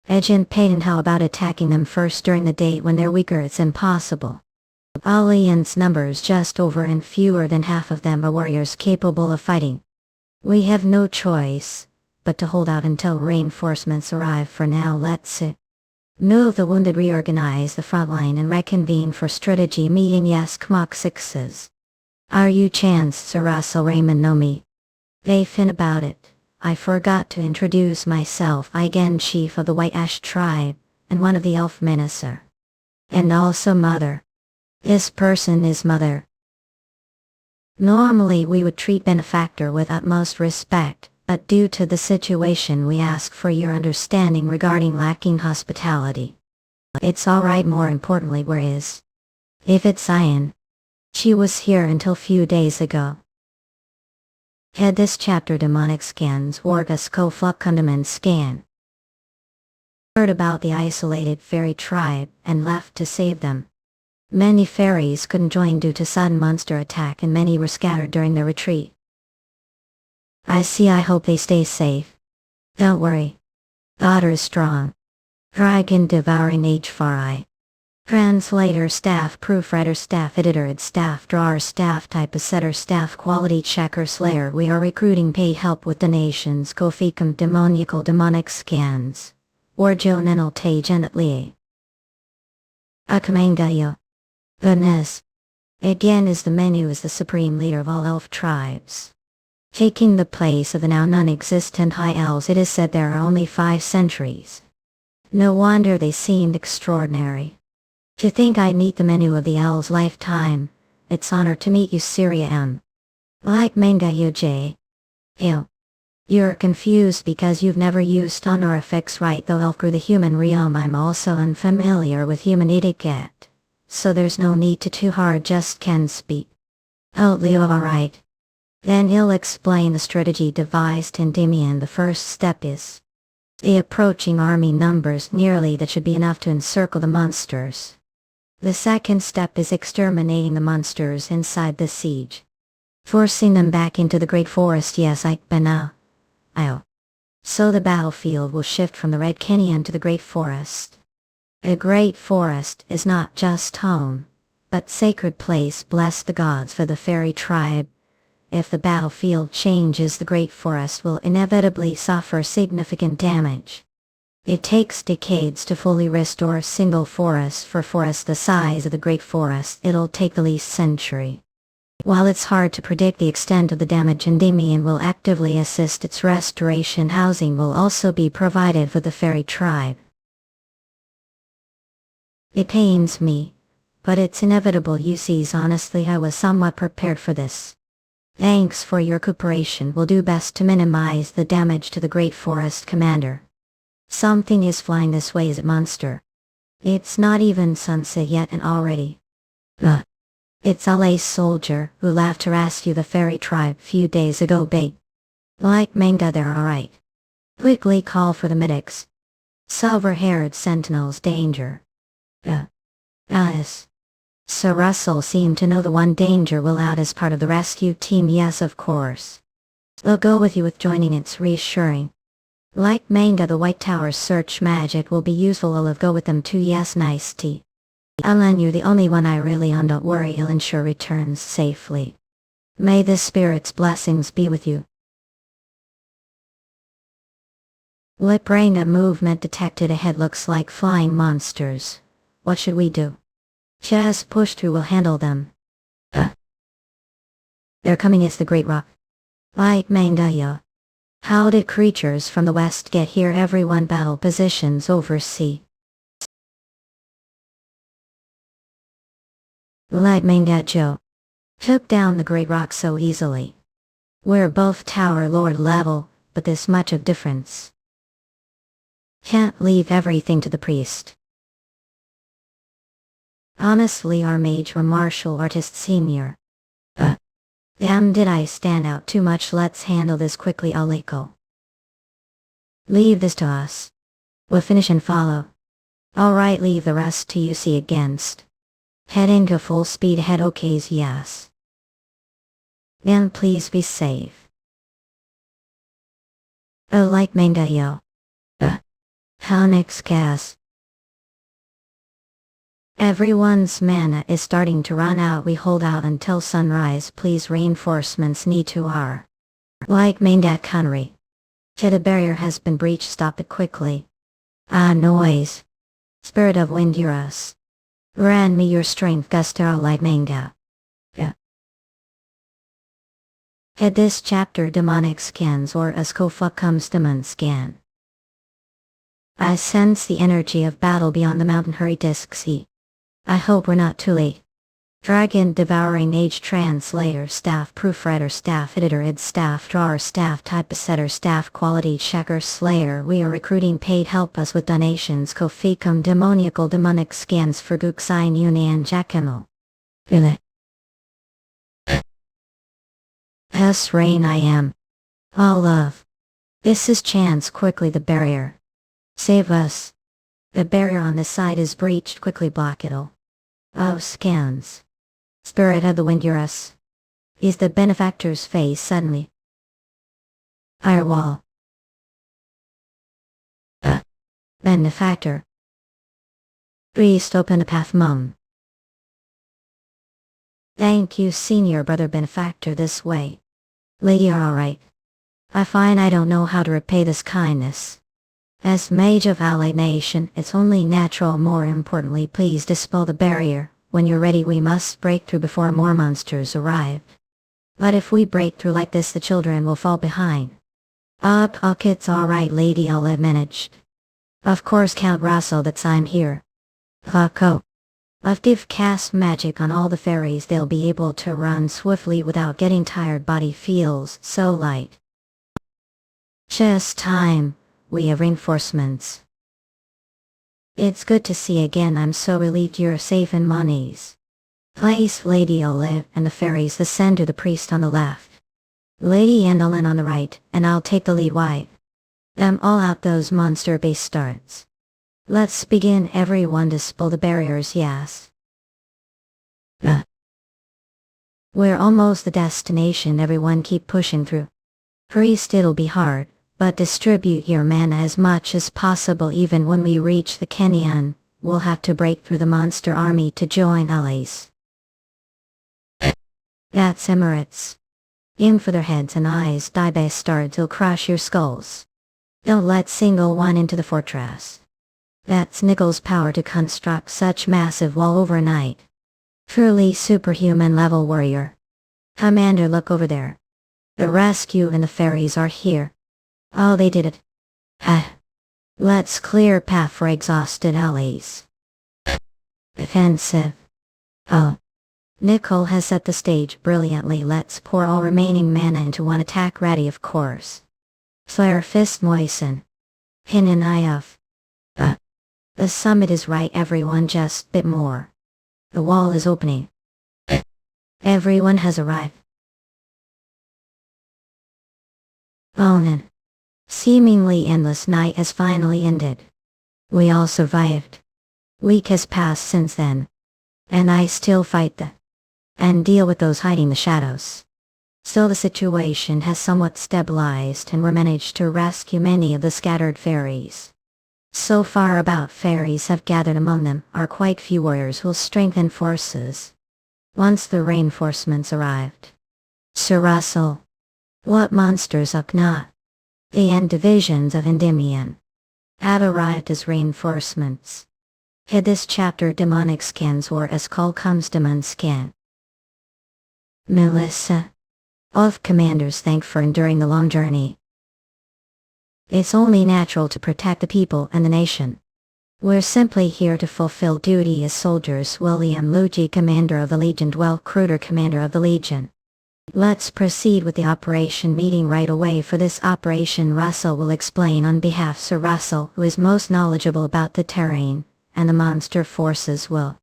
Edge and pain. How about attacking them first during the day when they're weaker? It's impossible. Alliance numbers just over, and fewer than half of them are warriors capable of fighting. We have no choice but to hold out until reinforcements arrive. For now, let's move the wounded, reorganize the front line, and reconvene for strategy meeting. Yes, Kmok sixes. Are you Chance, Sir Russel Raymond? Know me? They fin about it. I forgot to introduce myself. I again chief of the White Ash tribe, and one of the elf menacer. And also mother. This person is mother. Normally we would treat benefactor with utmost respect, but due to the situation we ask for your understanding regarding lacking hospitality. It's alright. More importantly, where is? If it's Cyan. She was here until few days ago. Head this chapter demonic scans Orgus Koflukundament scan. Heard about the isolated fairy tribe and left to save them. Many fairies couldn't join due to sudden monster attack, and many were scattered during their retreat. I see. I hope they stay safe. Don't worry. Daughter is strong. Dragon Devouring H4I. Translator, staff, proofreader, staff editor, staff drawer, staff typesetter, staff quality checker, slayer. We are recruiting paid help with donations. Koficum demoniacal demonic scans. Orjonenal tagenatli. Akamangayo. Goodness. Again is the menu is the supreme leader of all elf tribes, taking the place of the now non-existent high elves. It is said there are only 5 centuries. No wonder they seemed extraordinary. To think I'd meet the menu of the elves' lifetime. It's honor to meet you, Syria M. Like manga J. Ew. You're confused because you've never used honorifics right, though elf grew the human realm. I'm also unfamiliar with human etiquette, so there's no need to too hard, just can speak. Oh, Leo, alright. Then he'll explain the strategy devised in Endymion. The first step is the approaching army numbers nearly that should be enough to encircle the monsters. The second step is exterminating the monsters inside the siege, forcing them back into the great forest. Yes, so the battlefield will shift from the Red Canyon to the great forest. A great forest is not just home, but sacred place. Bless the gods for the fairy tribe. If the battlefield changes, the great forest will inevitably suffer significant damage. It takes decades to fully restore a single forest. For forests the size of the great forest, it'll take the least century. While it's hard to predict the extent of the damage, Endymion will actively assist its restoration. Housing will also be provided for the fairy tribe. It pains me, but it's inevitable. You see, honestly I was somewhat prepared for this. Thanks for your cooperation. We'll do best to minimize the damage to the great forest, Commander. Something is flying this way. Is it monster? It's not even sunset yet and already. It's a lace soldier who laughed to rescue the fairy tribe few days ago. Bait. Like manga, they're alright. Quickly call for the medics. Silver-haired sentinels, danger. Yes. So Russell seemed to know the one danger will out as part of the rescue team. Yes, of course. They'll go with you with joining. It's reassuring. Like Manga, the White Tower's search magic will be useful. I'll go with them too. Yes, nice tea. Alan, you're the only one I really on. Don't worry, I'll ensure returns safely. May the spirit's blessings be with you. Lip brain, a movement detected ahead. Looks like flying monsters. What should we do? Just push through, we'll handle them. They're coming. It's the Great Rock. Like Manga. How did creatures from the west get here? Everyone battle positions oversea. Like Manga Joe. Took down the Great Rock so easily. We're both Tower Lord level, but this much of difference. Can't leave everything to the priest. Honestly, our mage or martial artist senior. Damn, did I stand out too much? Let's handle this quickly, Aliko. Leave this to us. We'll finish and follow. Alright, leave the rest to you. See against. Heading to full speed ahead. Okays, yes. And please be safe. Like Manga yo. How next gas? Everyone's mana is starting to run out. We hold out until sunrise. Please, reinforcements need to our. Like Manga country. The barrier has been breached. Stop it quickly. Noise. Spirit of wind, hear us. Grant me your strength, Gusto. Like Manga. Head this chapter demonic scans or Askofa comes demon scan. I sense the energy of battle beyond the mountain. Hurry, disc C. I hope we're not too late. Dragon Devouring Mage Translator Staff Proofreader Staff Editor Id Staff Drawer Staff Typesetter Staff Quality Checker Slayer. We are recruiting paid. Help us with donations. Kofikum Demoniacal Demonic Scans for Guxine Union Jacamo. S. Rain I am. All love. This is Chance. Quickly, the barrier. Save us. The barrier on this side is breached. Quickly block it all. Oh, scans. Spirit of the wind, hear us. Is the benefactor's face suddenly. Firewall. Benefactor. Priest, open a path. Mum. Thank you, senior brother benefactor. This way. Lady, are alright. I find I don't know how to repay this kindness. As Mage of Allied Nation, it's only natural. More importantly, please dispel the barrier. When you're ready, we must break through before more monsters arrive. But if we break through like this, the children will fall behind. It's alright, lady, I'll have managed. Of course, Count Russell, that's I'm here. If cast magic on all the fairies, they'll be able to run swiftly without getting tired. Body feels so light. Just time. We have reinforcements. It's good to see again. I'm so relieved you're safe in Monies. Place, Lady Olive and the fairies ascend to the priest on the left. Lady Andolin on the right, and I'll take the lead. Wipe them all out. Those monster base starts. Let's begin. Everyone dispel the barriers. Yes. We're almost the destination. Everyone keep pushing through. Priest, it'll be hard, but distribute your mana as much as possible. Even when we reach the canyon, we'll have to break through the monster army to join allies. That's Emirates. Aim for their heads and eyes. Die bastards, will crush your skulls. Don't let single one into the fortress. That's Nichols' power to construct such massive wall overnight. Truly superhuman level warrior. Commander, look over there. The rescue and the fairies are here. Oh, they did it. Let's clear path for exhausted allies. Defensive. Oh. Nicole has set the stage brilliantly. Let's pour all remaining mana into one attack. Ready, of course. Flare fist moisten. Pin and eye off. The summit is right. Everyone just bit more. The wall is opening. Everyone has arrived. Bonin. Seemingly endless night has finally ended. We all survived. Week has passed since then. And I still fight and deal with those hiding the shadows. Still the situation has somewhat stabilized and we're managed to rescue many of the scattered fairies. So far about fairies have gathered among them are quite few warriors who'll strengthen forces. Once the reinforcements arrived. Sir Russel. What monsters up not? The end divisions of Endymion have arrived as reinforcements. In this chapter demonic skins or as called comes demon skin. Melissa. Of commanders thank for enduring the long journey. It's only natural to protect the people and the nation. We're simply here to fulfill duty as soldiers. William Luigi, commander of the Legion. Dwell Kruger, commander of the Legion. Let's proceed with the operation meeting right away. For this operation Russell will explain on behalf. Sir Russell, who is most knowledgeable about the terrain, and the monster forces will.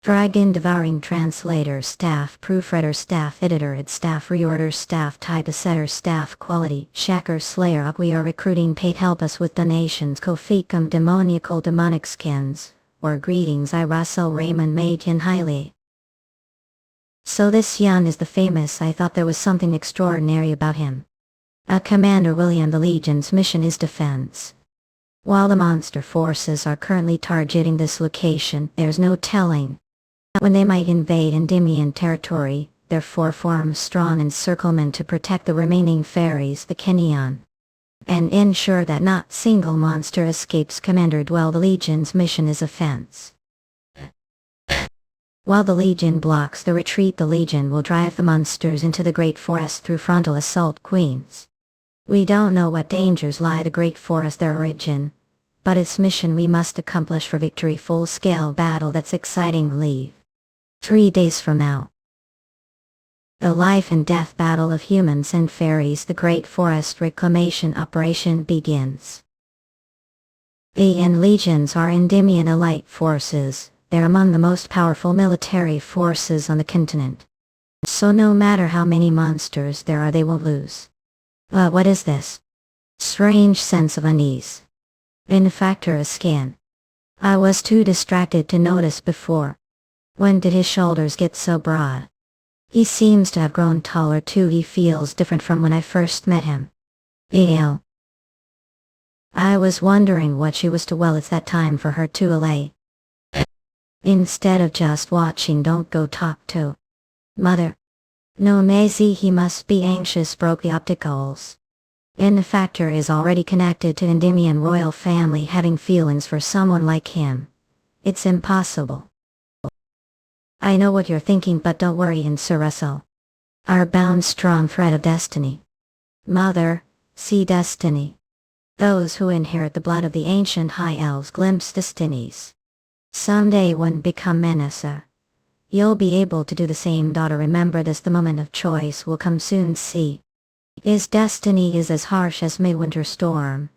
Dragon Devouring translator, staff proofreader, staff editor, staff reorder, staff typesetter, staff quality, shacker, slayer up. We are recruiting paid help us with donations. Koficum demoniacal demonic skins, or greetings. I Russel Raymond Mage in highly. So this Yun is the famous. I thought there was something extraordinary about him. Commander William, the Legion's mission is defense. While the monster forces are currently targeting this location, there's no telling when they might invade Endymion territory, therefore form strong encirclement to protect the remaining fairies, the Kenyon, and ensure that not single monster escapes. Commander Dwell, the Legion's mission is offense. While the Legion blocks the retreat, the Legion will drive the monsters into the Great Forest through frontal assault. Queens. We don't know what dangers lie the Great Forest, their origin, but its mission we must accomplish for victory. Full-scale battle that's exciting. Leave 3 days from now. The life and death battle of humans and fairies. The Great Forest reclamation operation begins. The Legions are Endymion elite forces. They're among the most powerful military forces on the continent. So no matter how many monsters there are, they won't lose. But what is this strange sense of unease? In fact, a scan. I was too distracted to notice before. When did his shoulders get so broad? He seems to have grown taller too. He feels different from when I first met him. I was wondering what she was to. Well, it's that time for her to allay. Instead of just watching, don't go talk to Mother. No, Maisie, he must be anxious. Broke the opticals. The factor is already connected to Endymion royal family. Having feelings for someone like him, it's impossible. I know what you're thinking, but don't worry. Sir Russell, our bound strong thread of destiny. Mother, see destiny. Those who inherit the blood of the ancient high elves glimpse destinies. Someday when become Menasa, you'll be able to do the same. Daughter, remember this, the moment of choice will come soon. See, his destiny is as harsh as midwinter storm,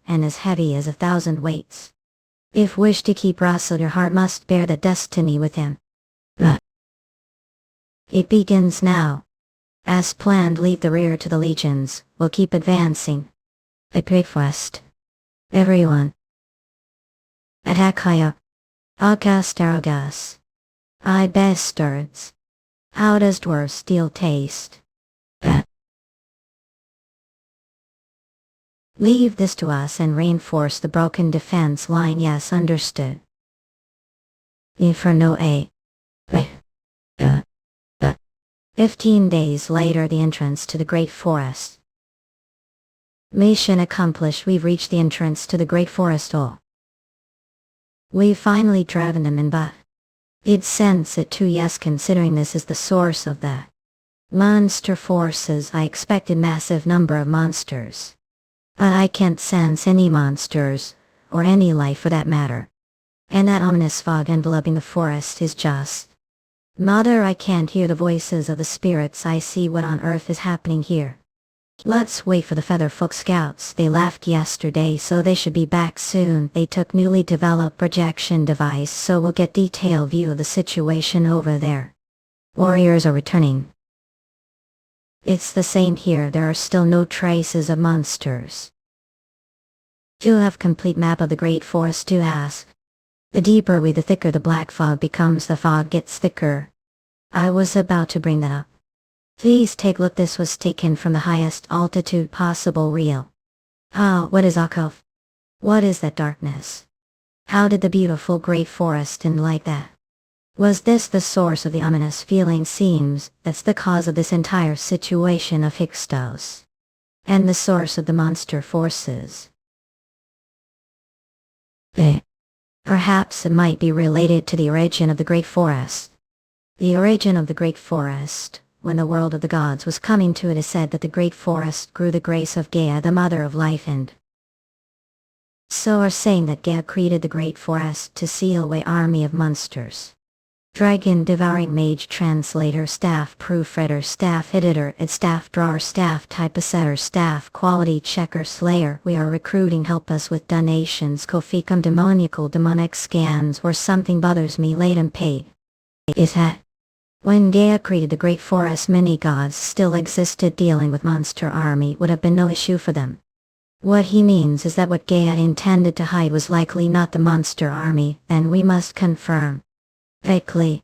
and as heavy as 1,000 weights. If wish to keep Russell, your heart must bear the destiny with him. It begins now. As planned, leave the rear to the Legions. We'll keep advancing. I pray first. Everyone. Attack high up. August Aragus. I bastards. How does dwarf steel taste? Leave this to us and reinforce the broken defense line. Yes, understood. Inferno A. 15 days later, the entrance to the Great Forest. Mission accomplished. We've reached the entrance to the Great Forest. We've finally driven them in, but it sense it too. Yes, considering this is the source of the monster forces, I expected massive number of monsters. But I can't sense any monsters, or any life for that matter. And that ominous fog enveloping the forest is just. Mother, I can't hear the voices of the spirits. I see what on earth is happening here. Let's wait for the Featherfolk scouts. They left yesterday, so they should be back soon. They took newly developed projection device, so we'll get detailed view of the situation over there. Warriors are returning. It's the same here. There are still no traces of monsters. You have complete map of the Great Forest to ask. The deeper we, the thicker the black fog becomes. The fog gets thicker. I was about to bring that up. Please take a look. This was taken from the highest altitude possible. Real. Ah, what is Akov? What is that darkness? How did the beautiful great forest end like that? Was this the source of the ominous feeling? Seems that's the cause of this entire situation of Hyksos. And the source of the monster forces. Perhaps it might be related to the origin of the Great Forest. The origin of the Great Forest. When the world of the gods was coming to it, is said that the Great Forest grew the grace of Gaia, the mother of life, and so are saying that Gaia created the Great Forest to seal away army of monsters. Dragon devouring mage translator staff proofreader staff editor and staff drawer staff typesetter staff quality checker slayer. We are recruiting. Help us with donations. Ko-fi come demoniacal demonic scans or something bothers me. Late and paid. Is that when Gaia created the Great Forest, many gods still existed. Dealing with monster army would have been no issue for them. What he means is that what Gaia intended to hide was likely not the monster army, and we must confirm. Quickly.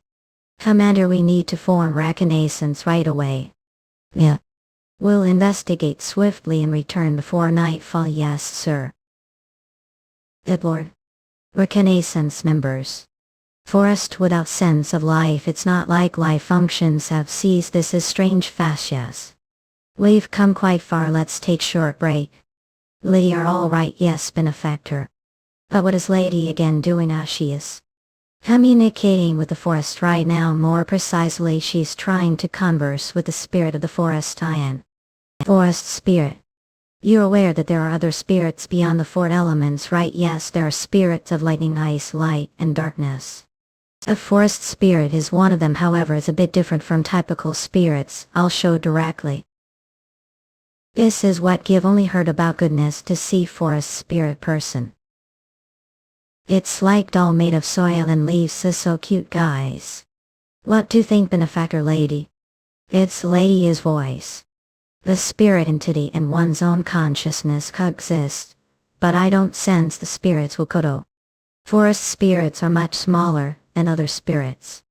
Commander, we need to form reconnaissance right away. Yeah. We'll investigate swiftly and return before nightfall. Yes, sir. Good Lord. Reconnaissance members. Forest without sense of life. It's not like life functions have ceased. This is strange fascias. We've come quite far. Let's take short break. Lady are all right. Yes, benefactor. But what is Lady again doing? She is communicating with the forest right now. More precisely, she's trying to converse with the spirit of the forest. Ian. Forest spirit. You're aware that there are other spirits beyond the four elements, right? Yes, there are spirits of lightning, ice, light, and darkness. A forest spirit is one of them. However, it's a bit different from typical spirits. I'll show directly. This is what I've only heard about. Goodness to see forest spirit person. It's like doll made of soil and leaves. Is so cute, guys. What do you think, benefactor lady? It's lady's voice. The spirit entity and one's own consciousness coexist, but I don't sense the spirits will kodo. Forest spirits are much smaller than other spirits.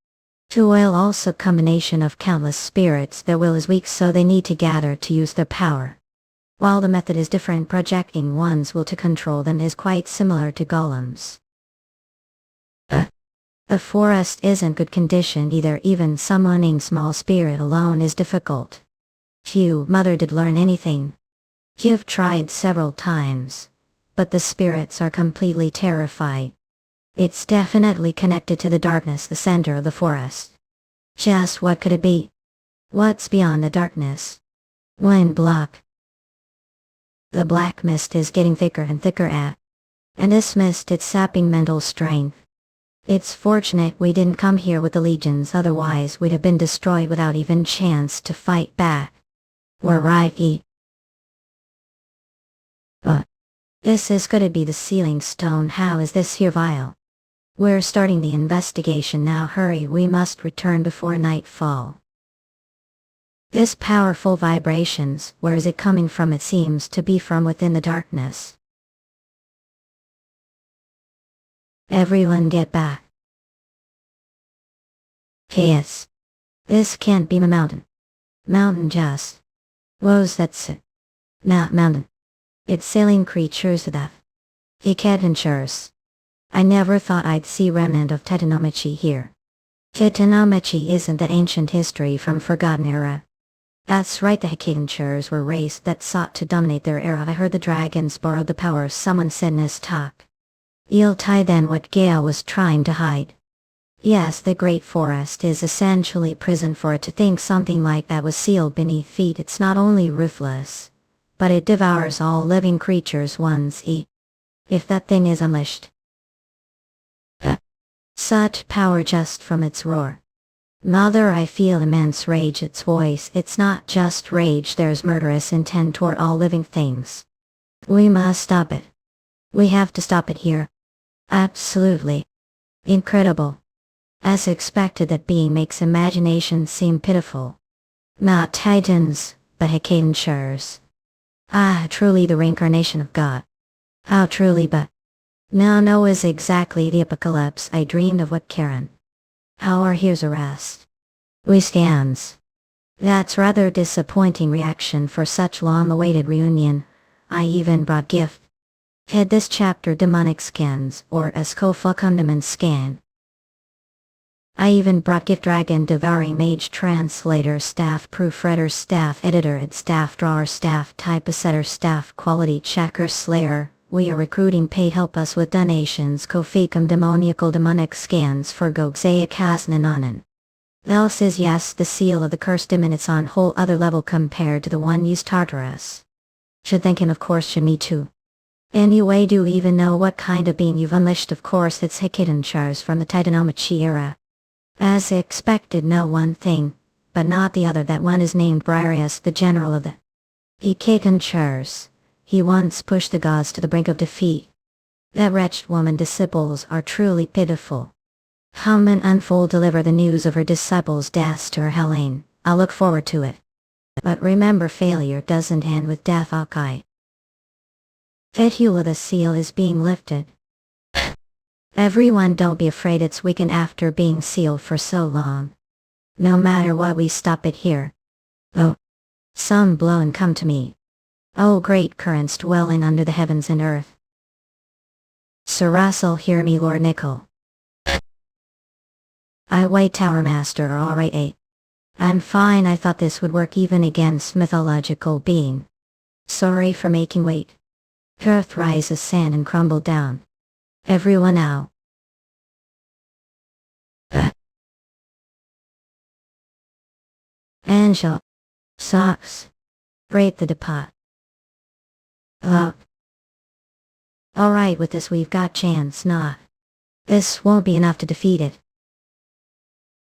To will also combination of countless spirits. Their will is weak, so they need to gather to use their power. While the method is different, projecting one's will to control them is quite similar to golems. The forest isn't good condition either. Even summoning small spirit alone is difficult. Few mother did learn anything. You've tried several times, but the spirits are completely terrified. It's definitely connected to the darkness, the center of the forest. Just what could it be? What's beyond the darkness? Wind block. The black mist is getting thicker and thicker and this mist, it's sapping mental strength. It's fortunate we didn't come here with the legions, otherwise we'd have been destroyed without even chance to fight back. We're right. But this is gonna be the sealing stone. How is this here vial? We're starting the investigation now. Hurry, we must return before nightfall. This powerful vibrations, where is it coming from? It seems to be from within the darkness. Everyone get back. Yes. This can't be a mountain. Mountain just. Who's that's it? Not mountain. It's sailing creatures of that. Adventures. I never thought I'd see remnant of Titanomichi here. Titanomichi isn't that ancient history from forgotten era. That's right, the Adventures were a race that sought to dominate their era. I heard the dragons borrowed the power, someone said in his talk. You'll tie then what Gaia was trying to hide. Yes, the Great Forest is essentially prison. For it to think something like that was sealed beneath feet, it's not only ruthless, but it devours all living creatures once if that thing is unleashed. Such power just from its roar. Mother, I feel immense rage. Its voice, it's not just rage, there's murderous intent toward all living things. We must stop it. We have to stop it here. Absolutely. Incredible. As expected, that being makes imagination seem pitiful. Not titans, but Adventures. Ah, truly the reincarnation of God. How truly, but No is exactly the apocalypse I dreamed of. What Karen? How are here's a rest? We scans. That's rather disappointing reaction for such long-awaited reunion. I even brought gift. Head this chapter demonic scans or Escofa condiment scan. I even brought gift dragon devouring mage translator staff proofreader staff editor and staff drawer staff typesetter staff quality checker slayer. We are recruiting pay help us with donations Kofikum demoniacal demonic scans for Gogzea Kasnananan. Thel says yes, the seal of the cursed demon, it's on whole other level compared to the one used Tartarus. Should thinking of course should me too. Anyway, do you even know what kind of being you've unleashed? Of course it's Hikiden Chars from the Titanomachi era. As expected, know one thing, but not the other. That one is named Briareus, the general of the Hikiden Chars. He once pushed the gods to the brink of defeat. That wretched woman disciples are truly pitiful. Hum and Unfold deliver the news of her disciples' deaths to her Helene. I'll look forward to it. But remember, failure doesn't end with death. Okay. Fethula, the seal is being lifted. Everyone don't be afraid, it's weakened after being sealed for so long. No matter what, we stop it here. Oh. Sun blow and come to me. Oh, great currents dwelling under the heavens and earth. Sir Russell, hear me, Lord Nickel. I wait, Tower Master, alright, eh? I'm fine. I thought this would work even against mythological being. Sorry for making wait. Earth rises sand and crumble down. Everyone out. Angel. Socks. Break the depot. Up. Alright, with this we've got chance, nah. This won't be enough to defeat it.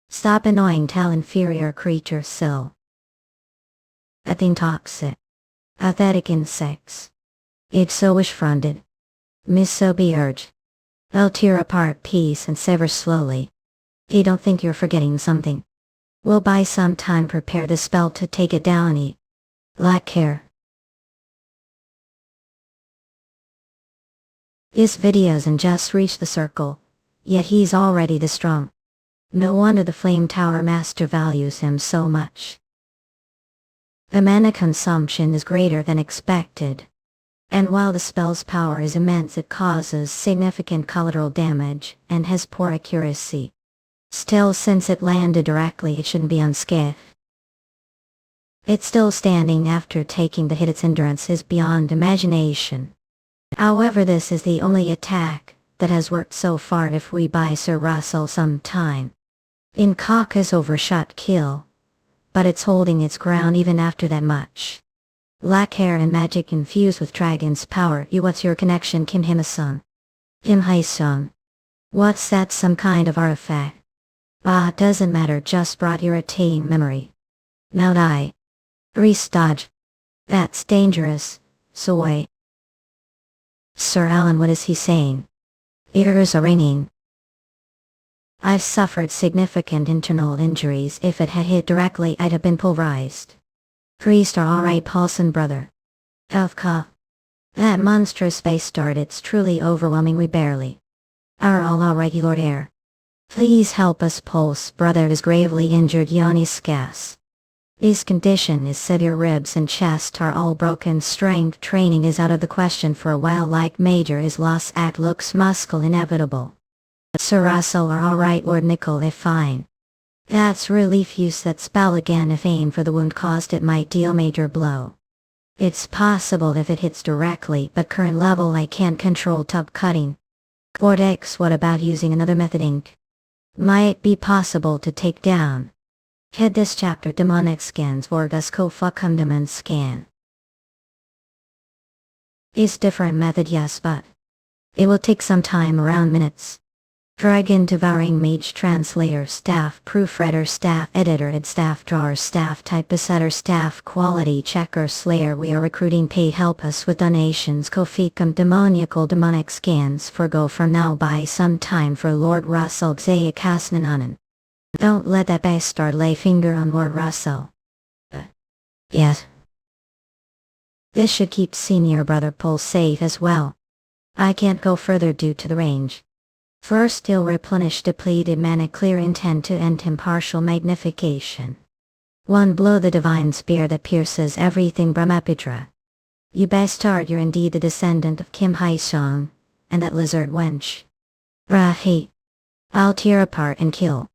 Stop annoying, tell inferior creature so. Athene toxic. Athetic insects. It's so wish-fronted. Miss so be urged. They'll tear apart piece and sever slowly. You don't think you're forgetting something? We'll buy some time, prepare the spell to take it down. Eat. Lack care. His videos and just reached the circle. Yet he's already this strong. No wonder the Flame Tower Master values him so much. The mana consumption is greater than expected. And while the spell's power is immense, it causes significant collateral damage and has poor accuracy. Still, since it landed directly, it shouldn't be unscathed. It's still standing after taking the hit. Its endurance is beyond imagination. However, this is the only attack that has worked so far. If we buy Sir Russell some time. In Kaka's overshot kill, but it's holding its ground even after that much. Black hair and magic infused with dragon's power. What's your connection, Kim Hima-sung? Kim Hai-sung. What's that, some kind of artifact? Doesn't matter, just brought your attain memory. Now die. Reese dodge. That's dangerous, so wait. Sir Alan, what is he saying? Ears are ringing. I've suffered significant internal injuries. If it had hit directly, I'd have been pulverized. Priest are alright, Paulson brother. Elfka. That monstrous face dart, it's truly overwhelming. We barely are all alright, Lord Air. Please help us, Pulse brother is gravely injured. Yoni Skas. His condition is severe, ribs and chest are all broken. Strength training is out of the question for a while. Like Major, his lost act looks muscle inevitable. Sir Russell are alright, Lord Nickel, if fine. That's relief. Use that spell again. If aim for the wound caused, it might deal major blow. It's possible if it hits directly, but current level I can't control tub cutting. Cortex, what about using another method? Ink. Might be possible to take down. Head this chapter demonic scans or Kofa condiment scan. Is different method, yes, but it will take some time, around minutes. Dragon devouring mage translator staff proofreader staff editor and staff drawer staff typesetter staff quality checker slayer. We are recruiting pay help us with donations Kofikum demoniacal demonic scans for go from now. Buy some time for Lord Russell Xaya Kasnananan. Don't let that bastard lay finger on Lord Russell. Yes. This should keep senior brother Pulse safe as well. I can't go further due to the range. First he'll replenish depleted mana, clear intent to end impartial magnification. One blow, the divine spear that pierces everything Brahmapitra. You bastard, you're indeed the descendant of Kim Hai-sung, and that lizard wench. Rahi. I'll tear apart and kill.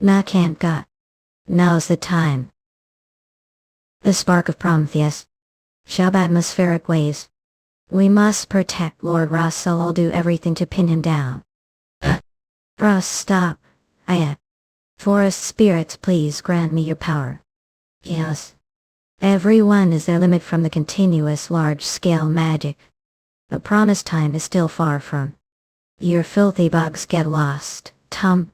Nah, can't got. Now's the time. The spark of Prometheus. Shab atmospheric waves. We must protect Lord Russel. I'll do everything to pin him down. Russ, stop. Forest spirits, please grant me your power. Yes. Everyone is their limit from the continuous large-scale magic. The promised time is still far from. Your filthy bugs get lost, Tom.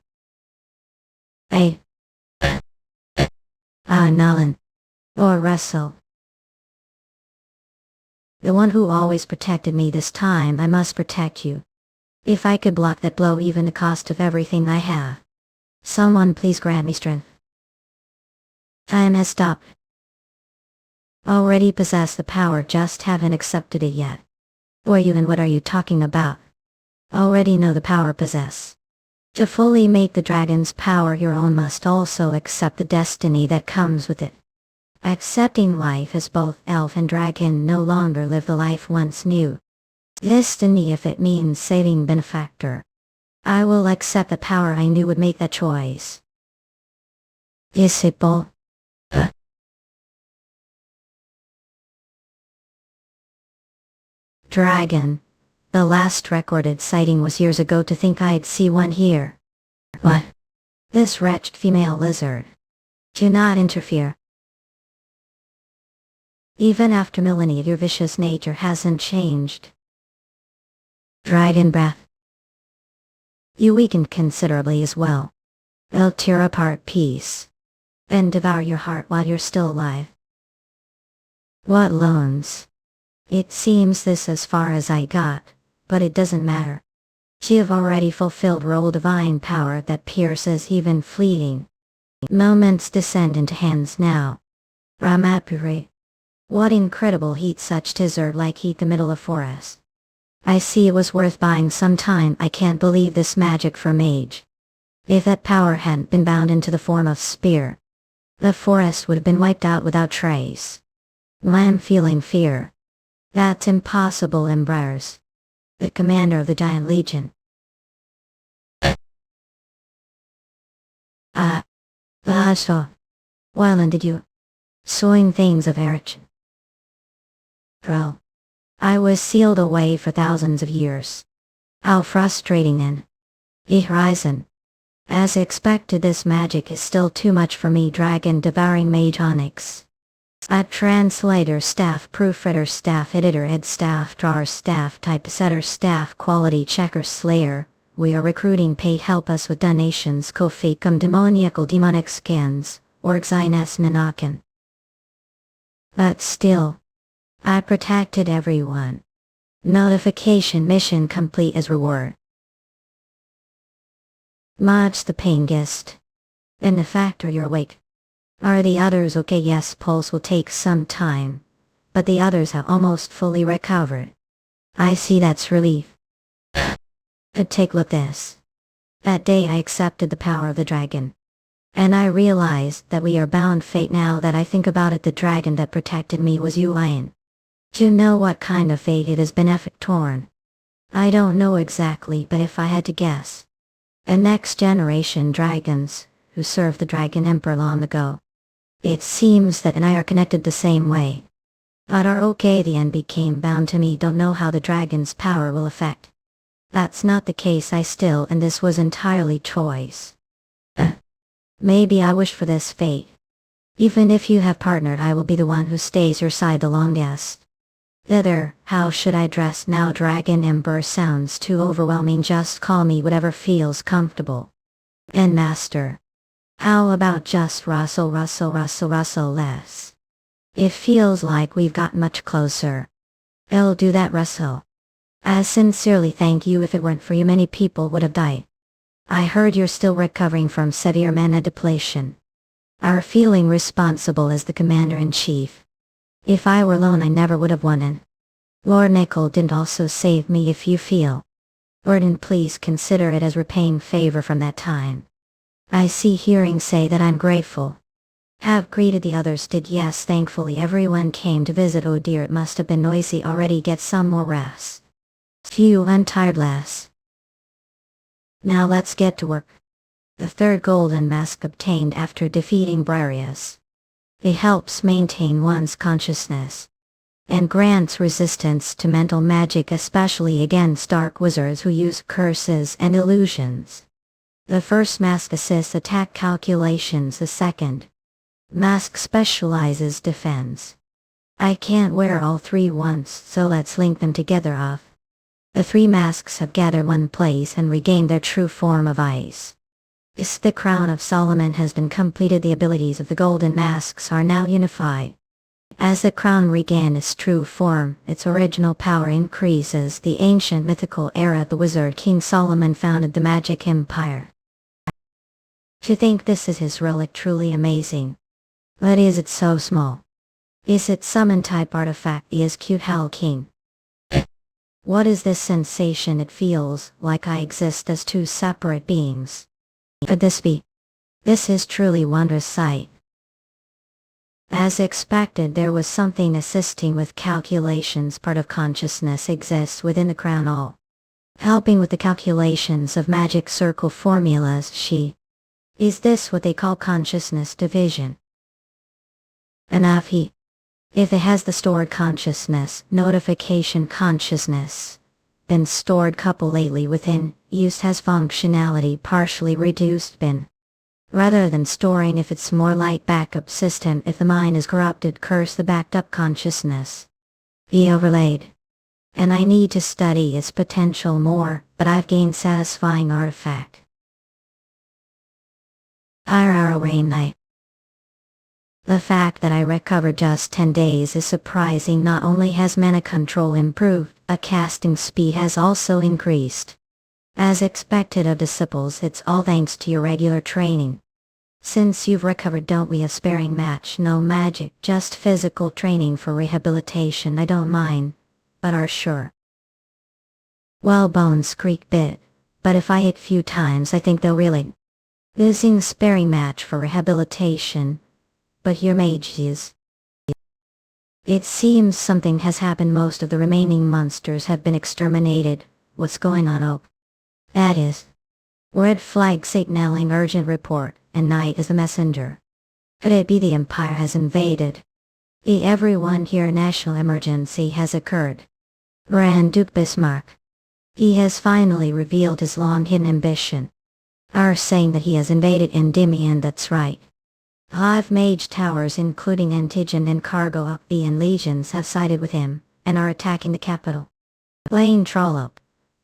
Nolan. Or Russell. The one who always protected me, this time I must protect you. If I could block that blow, even the cost of everything I have. Someone please grant me strength. Time has stopped. Already possess the power, just haven't accepted it yet. Who are you and what are you talking about? Already know the power possess. To fully make the dragon's power your own, must also accept the destiny that comes with it. Accepting life as both elf and dragon, no longer live the life once knew. Destiny, if it means saving benefactor. I will accept the power I knew would make that choice. Is it bold? Dragon. The last recorded sighting was years ago. To think I'd see one here. What? This wretched female lizard. Do not interfere. Even after millennia, your vicious nature hasn't changed. Dragon breath. You weakened considerably as well. They'll tear apart peace. And devour your heart while you're still alive. What loans? It seems this as far as I got, but it doesn't matter. You have already fulfilled role, divine power that pierces even fleeting moments descend into hands now. Ramapuri. What incredible heat, such desert like heat, the middle of forest. I see it was worth buying some time. I can't believe this magic for Mage. If that power hadn't been bound into the form of spear, the forest would have been wiped out without trace. I'm feeling fear. That's impossible, Embraers. The commander of the giant legion. So. Well, did you? Sowing things of Erich. Bro. I was sealed away for thousands of years. How frustrating then. Horizon. As expected, this magic is still too much for me. Dragon devouring mage onyx. A translator, staff proofreader, staff editor, head staff drawer, staff typesetter, staff quality checker, slayer. We are recruiting, pay, help us with donations. Kofi cum demoniacal demonic scans, Orgzines Nanakan. But still, I protected everyone. Notification, mission complete as reward. Much the paingist. In the factor, you're awake. Are the others okay? Yes, pulse will take some time, but the others have almost fully recovered. I see, that's relief. Take a look this. That day I accepted the power of the dragon. And I realized that we are bound fate. Now that I think about it, the dragon that protected me was you, Lion. Do you know what kind of fate it has been? Torn. I don't know exactly, but if I had to guess. A next generation dragons, who served the dragon emperor long ago. It seems that and I are connected the same way. But are okay, the end became bound to me. Don't know how the dragon's power will affect. That's not the case. I still, and this was entirely choice. Maybe I wish for this fate. Even if you have partnered, I will be the one who stays your side the longest. Thither, how should I dress now? Dragon Emperor sounds too overwhelming. Just call me whatever feels comfortable. And Master. How about just Russell less? It feels like we've got much closer. I'll do that, Russell. I sincerely thank you. If it weren't for you, many people would have died. I heard you're still recovering from severe mana depletion. Are feeling responsible as the commander-in-chief. If I were alone, I never would have won in. Lord Nickel didn't also save me if you feel. Orton, please consider it as repaying favor from that time. I see hearing say that I'm grateful. Have greeted the others did yes thankfully everyone came to visit oh dear it must have been noisy already get some more rest. Phew I'm tired less. Now let's get to work. The third golden mask obtained after defeating Briareus. It helps maintain one's consciousness and grants resistance to mental magic especially against dark wizards who use curses and illusions. The first mask assists attack calculations, the second mask specializes defense. I can't wear all three once so let's link them together off. The three masks have gathered one place and regained their true form of ice. As the crown of Solomon has been completed the abilities of the golden masks are now unified. As the crown regains its true form, its original power increases. The ancient mythical era the wizard King Solomon founded the magic empire. To think this is his relic truly amazing. But is it so small? Is it summon type artifact the is cute Hell King? What is this sensation? It feels like I exist as two separate beings. Could this be? This is truly wondrous sight. As expected there was something assisting with calculations. Part of consciousness exists within the crown all. Helping with the calculations of magic circle formulas Is this what they call consciousness division? Enough he. If it has the stored consciousness, notification consciousness, been stored couple lately within, used has functionality partially reduced been. Rather than storing if it's more like backup system if the mind is corrupted curse the backed up consciousness. Be overlaid. And I need to study its potential more, but I've gained satisfying artifact. Russel Raymond. The fact that I recovered just 10 days is surprising. Not only has mana control improved, a casting speed has also increased. As expected of disciples it's all thanks to your regular training. Since you've recovered don't we a sparing match no magic just physical training for rehabilitation I don't mind, but are sure. Well bones creak bit, but if I hit few times I think they'll really. Using sparing match for rehabilitation. But your mage is. It seems something has happened most of the remaining monsters have been exterminated, what's going on oh? That is. Red flag signaling urgent report, and night is the messenger. Could it be the Empire has invaded? Everyone here national emergency has occurred. Grand Duke Bismarck. He has finally revealed his long-hidden ambition. Are saying that he has invaded Endymion that's right. 5 mage towers including Antigen and Cargo and legions have sided with him, and are attacking the capital. Blaine Trollope,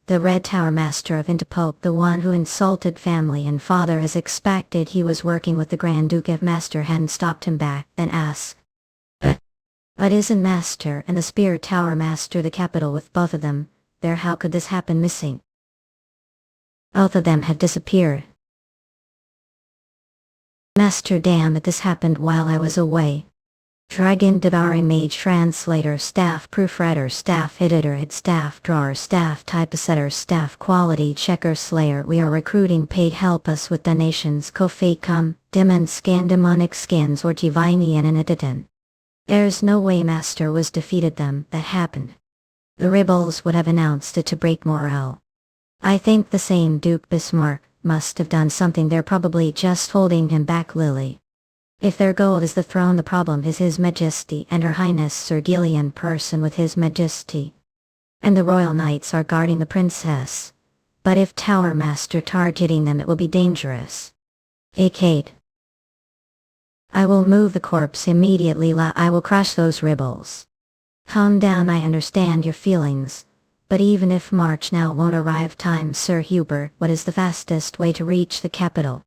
the Red Tower Master of Interpope the one who insulted family and father as expected he was working with the Grand Duke if Master hadn't stopped him back, then asked. But isn't Master and the Spear Tower Master the capital with both of them, there how could this happen missing? Both of them have disappeared. Master damn it this happened while I was away. Dragon Devouring Mage Translator Staff Proofreader Staff Editor Head Staff Drawer Staff Typesetter Staff Quality Checker Slayer we are recruiting paid help us with donations Ko-fi come, demon scan demonic scans or Divinian and editin. There's no way Master was defeated them that happened. The rebels would have announced it to break morale. I think the same Duke Bismarck must have done something they're probably just holding him back Lily. If their goal is the throne the problem is His Majesty and Her Highness Sir Gillian person with His Majesty. And the Royal Knights are guarding the princess. But if Tower Master targeting them it will be dangerous. Kate. I will move the corpse immediately I will crush those rebels. Calm down I understand your feelings. But even if March now won't arrive time Sir Hubert what is the fastest way to reach the capital?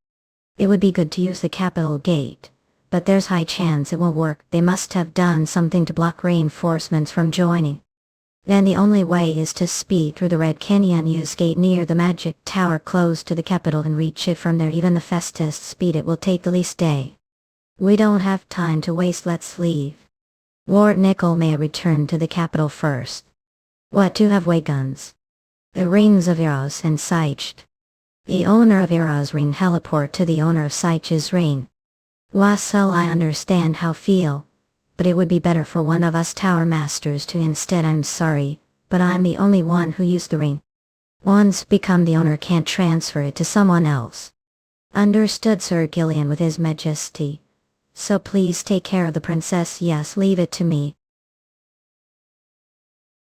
It would be good to use the capital gate. But there's high chance it won't work they must have done something to block reinforcements from joining. Then the only way is to speed through the Red Canyon use gate near the magic tower close to the capital and reach it from there even the fastest speed it will take the least day. We don't have time to waste let's leave. Lord Nickel may return to the capital first. What to have way guns? The rings of Eros and Psyche. The owner of Eros' ring heliport to the owner of Psyche's ring. Russel, I understand how feel, but it would be better for one of us tower masters to instead. I'm sorry, but I'm the only one who used the ring. Once become the owner, can't transfer it to someone else. Understood, Sir Gillian, with his majesty. So please take care of the princess. Yes, leave it to me.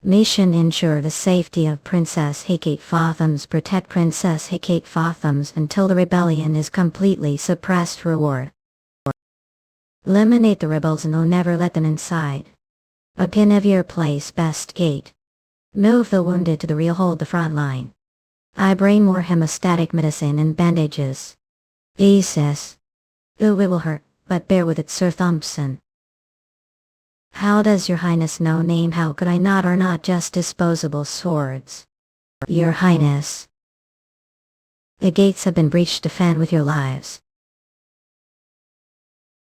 Mission: ensure the safety of Princess Hecate Fothams. Protect Princess Hecate Fothams until the rebellion is completely suppressed. Reward: eliminate the rebels and never let them inside. A pin of your place best gate. Move the wounded to the rear, hold the front line. I bring more hemostatic medicine and bandages. Jesus. It will hurt, but bear with it, Sir Thompson. How does your highness know name? How could I not? Are not just disposable swords. Your highness. The gates have been breached. Defend with your lives.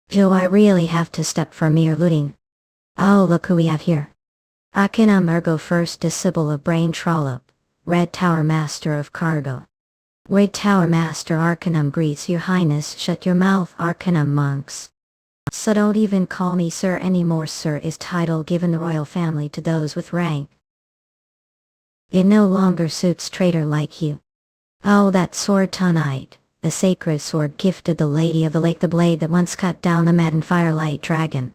Do I really have to step for mere looting? Oh, look who we have here. Arcanum Ergo, first disciple of Brain Trollop, Red Tower Master of Cargo. Red Tower Master Arcanum greets your highness. Shut your mouth, Arcanum monks. So don't even call me sir anymore. Sir is title given the royal family to those with rank. It no longer suits traitor like you. Oh, that sword tonight, the sacred sword gifted the Lady of the Lake, the blade that once cut down the maddened firelight dragon.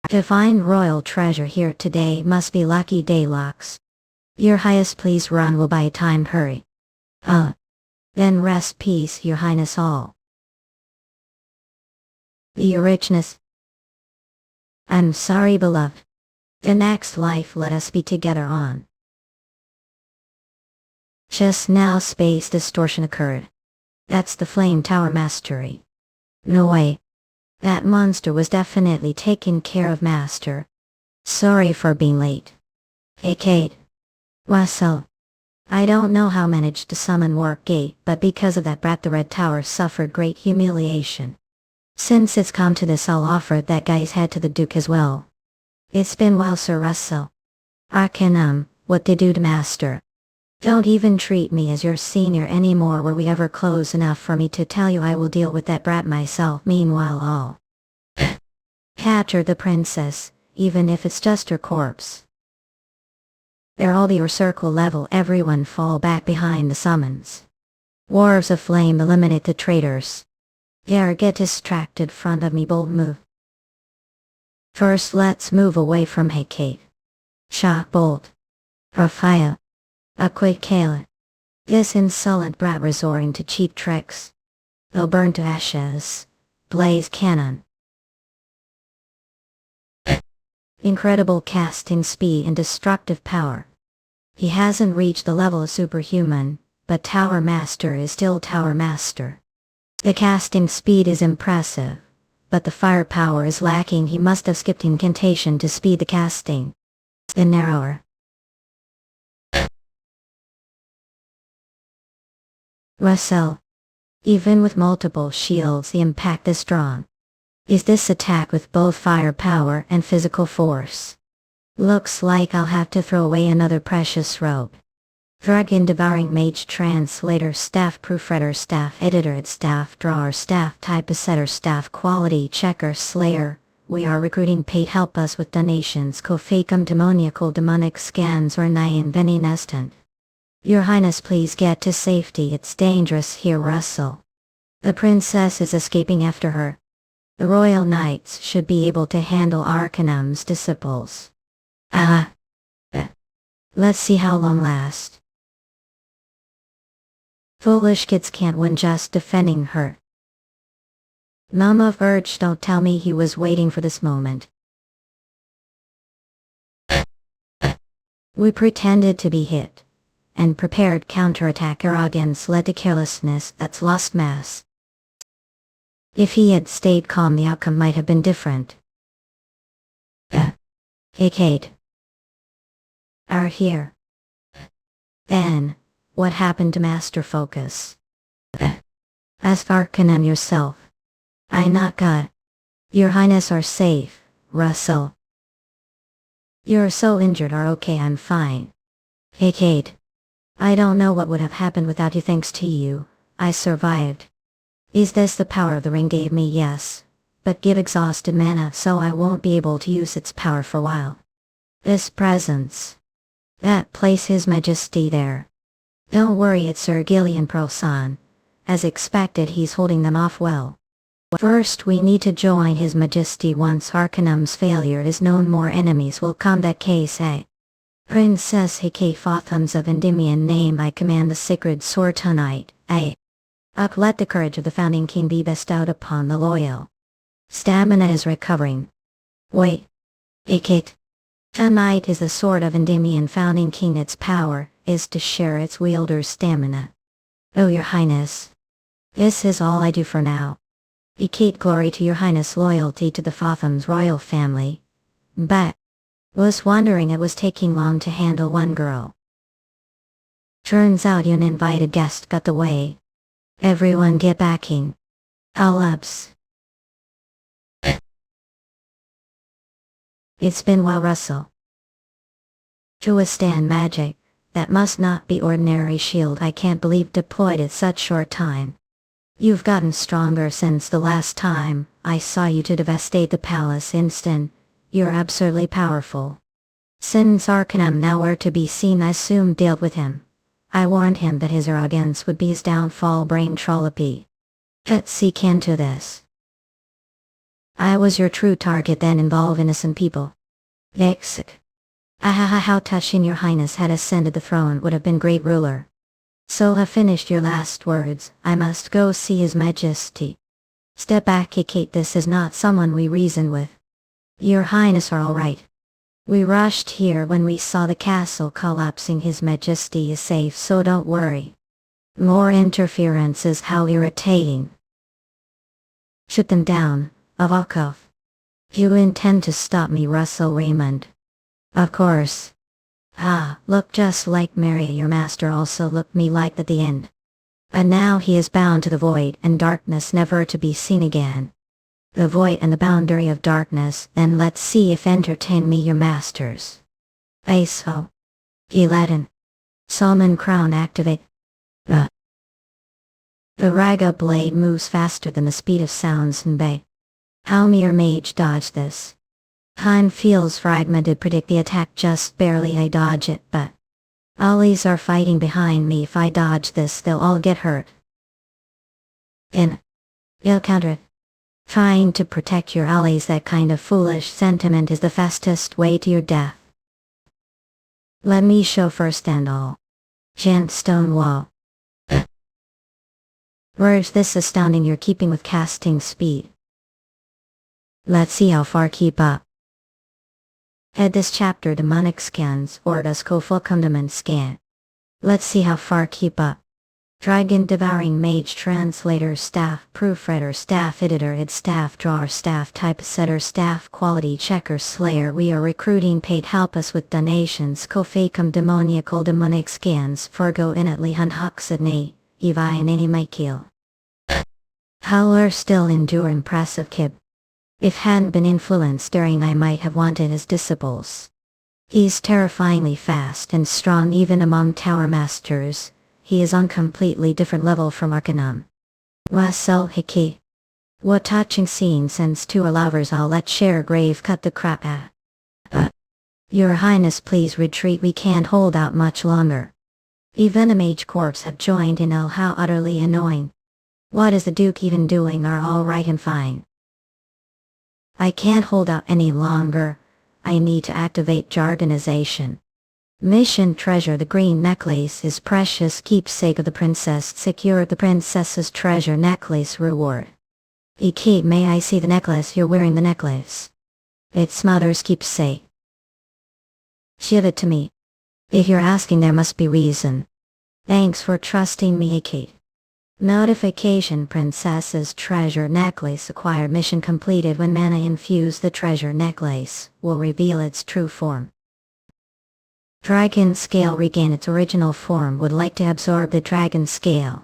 To find royal treasure here today must be lucky day, Lux. Your highness, please run, will buy time, hurry. Then rest peace, your highness all. Your richness. I'm sorry, beloved. The next life let us be together on. Just now space distortion occurred. That's the Flame Tower Mastery. No way. That monster was definitely taken care of, Master. Sorry for being late. Hey Kate. Russel. I don't know how I managed to summon Warp Gate, but because of that brat the Red Tower suffered great humiliation. Since it's come to this, I'll offer that guy's head to the Duke as well. It's been well, Sir Russel. Arcanum, what they do to Master. Don't even treat me as your senior anymore. Were we ever close enough for me to tell you I will deal with that brat myself? Meanwhile, I'll capture the princess, even if it's just her corpse. They're all your circle level. Everyone fall back behind the summons. Wars of Flame, eliminate the traitors. Yeah, get distracted front of me, bold move. First let's move away from Hecate. Shock bolt. Rafia. A quick kill. This insolent brat resorting to cheap tricks. They'll burn to ashes. Blaze cannon. Incredible casting speed and destructive power. He hasn't reached the level of superhuman, but Tower Master is still Tower Master. The casting speed is impressive, but the firepower is lacking. He must have skipped incantation to speed the casting. The narrower. Russel. Even with multiple shields, the impact is strong. Is this attack with both firepower and physical force? Looks like I'll have to throw away another precious robe. Dragon Devouring Mage Translator Staff Proofreader Staff Editor Staff Drawer Staff Typesetter Staff Quality Checker Slayer. We are recruiting paid. Help us with donations. Cofacum Demoniacal Demonic Scans or Nyan Venenestant. Your Highness, please get to safety. It's dangerous here, Russel. The princess is escaping after her. The royal knights should be able to handle Arcanum's disciples. Let's see how long last. Foolish kids can't win just defending her. Mama Verge, don't tell me he was waiting for this moment. We pretended to be hit, and prepared counterattack. Arrogance led to carelessness that's lost mass. If he had stayed calm, the outcome might have been different. Hecate. Are here. Then, what happened to Master Focus? Ask Arcanum yourself. I not got. Your Highness are safe, Russel. You're so injured. Are okay, I'm fine. Hey Kate. I don't know what would have happened without you. Thanks to you, I survived. Is this the power the ring gave me? Yes. But give exhausted mana so I won't be able to use its power for a while. This presence. That place His Majesty there. Don't worry, it's Sir Gillian Prosan. As expected, he's holding them off well. First we need to join His Majesty. Once Arcanum's failure is known, more enemies will come. That case, Princess Hike Fothams of Endymion name, I command the sacred sword tonight, Up, let the courage of the founding king be bestowed upon the loyal. Stamina is recovering. Wait. Ikit. Tonight is the sword of Endymion founding king. Its power is to share its wielder's stamina. Oh, your highness. This is all I do for now. Ikit, glory to your highness, loyalty to the Fothams royal family. But was wondering it was taking long to handle one girl. Turns out you, an invited guest, got the way. Everyone get backing. All ups. It's been well, Russell. To withstand magic, that must not be ordinary shield. I can't believe deployed at such short time. You've gotten stronger since the last time I saw you to devastate the palace. Instant. You're absurdly powerful. Since Arcanum nowhere to be seen, I soon dealt with him. I warned him that his arrogance would be his downfall. Brain trollopy. Let's see can to this. I was your true target, then involve innocent people. Exit. Ahaha, how touching. Your highness had ascended the throne, would have been great ruler. So have finished your last words. I must go see His Majesty. Step back, Kate, this is not someone we reason with. Your highness are all right. We rushed here when we saw the castle collapsing. His Majesty is safe, so don't worry. More interference is how irritating. Shoot them down, Avakov. You intend to stop me, Russel Raymond? Of course. Ah, look just like Mary. Your master also looked me like at the end. And now he is bound to the void and darkness, never to be seen again. The void and the boundary of darkness, then let's see if entertain me, your masters. ISO. Eladin. Salmon crown activate. The Raga blade moves faster than the speed of sounds in Bay. How me or Mage dodge this? Time feels fragmented. Predict the attack just barely. I dodge it, but allies are fighting behind me. If I dodge this, they'll all get hurt. You'll counter it. Trying to protect your allies, that kind of foolish sentiment is the fastest way to your death. Let me show first and all. Gent stone wall. Where's this astounding? You're keeping with casting speed. Let's see how far keep up. Head this chapter demonic scans, or does Kofulkundament scan. Let's see how far keep up. Dragon devouring mage translator staff proofreader staff editor id staff drawer staff typesetter staff quality checker slayer. We are recruiting paid. Help us with donations. Kofacum demoniacal demonic scans Fergo inatly hunhuxidney Evi and any Michael. Howler still endure impressive kib. If hadn't been influenced during, I might have wanted his disciples. He's terrifyingly fast and strong even among tower masters. He is on completely different level from Arcanum. Russel Hiki. What touching scene. Since two are lovers, I'll let share grave cut the crap out. Your highness, please retreat. We can't hold out much longer. Even a mage corps have joined in. How utterly annoying. What is the Duke even doing? Are all right and fine. I can't hold out any longer. I need to activate jargonization. Mission treasure. The green necklace is precious keepsake of the princess. Secure the princess's treasure necklace reward. Iki, may I see the necklace? You're wearing the necklace. It's mother's keepsake. Give it to me. If you're asking, there must be reason. Thanks for trusting me, Iki. Notification: princess's treasure necklace acquired. Mission completed. When mana infused, the treasure necklace will reveal its true form. Dragon scale. Regain its original form. Would like to absorb the dragon scale.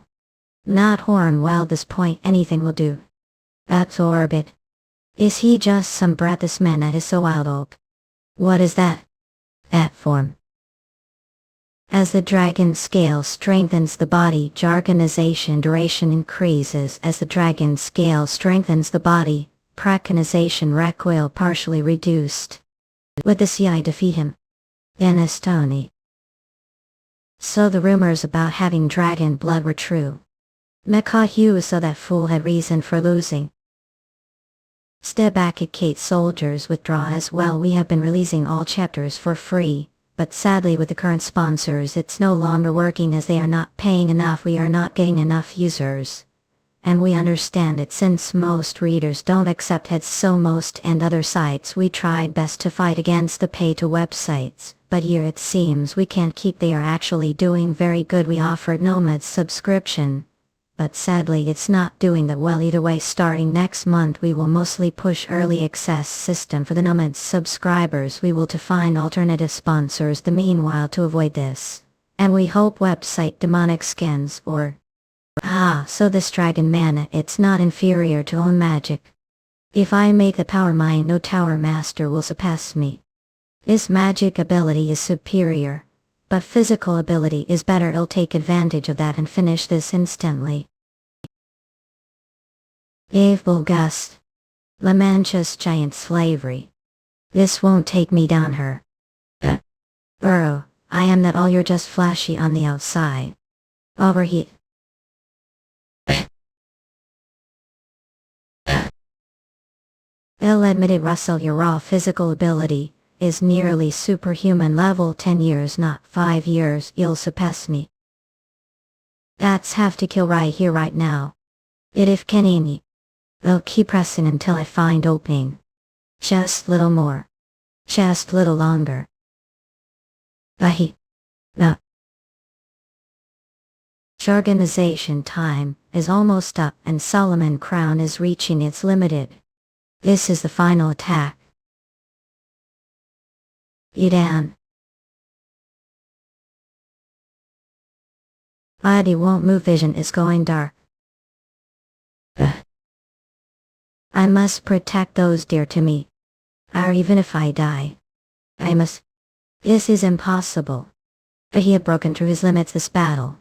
Not horn. Well, this point anything will do. Absorb it. Is he just some brat? This man is so wild oak. What is that? That form. As the dragon scale strengthens the body, jargonization duration increases. As the dragon scale strengthens the body, preconization recoil partially reduced. Would the CI defeat him? In Estonia. So the rumors about having dragon blood were true. Mekahu so that fool had reason for losing. Step back at Kate soldiers withdraw as well. We have been releasing all chapters for free, but sadly with the current sponsors it's no longer working as they are not paying enough. We are not getting enough users. And we understand it since most readers don't accept heads, so most and other sites we tried best to fight against the pay-to websites, but here it seems we can't keep. They are actually doing very good. We offered Nomad's subscription, but sadly it's not doing that well either way. Starting next month we will mostly push early access system for the Nomad's subscribers. We will to find alternative sponsors the meanwhile to avoid this, and we hope website demonic skins or so this dragon mana, it's not inferior to own magic. If I make the power mine, no tower master will surpass me. This magic ability is superior, but physical ability is better. I'll take advantage of that and finish this instantly. Evil gust. La Mancha's giant slavery. This won't take me down her. Burrow, I am not all. You're just flashy on the outside. Overheat. Ill-admitted Russell, your raw physical ability is nearly superhuman level. 10 years, not 5 years, you'll surpass me. That's have to kill right here right now. It if Kenini. I'll keep pressing until I find opening. Just little more. Just little longer. No. Organization time is almost up and Solomon Crown is reaching its limited. This is the final attack. Yudan. Body won't move. Vision is going dark. I must protect those dear to me. Or even if I die, I must. This is impossible. But he had broken through his limits this battle.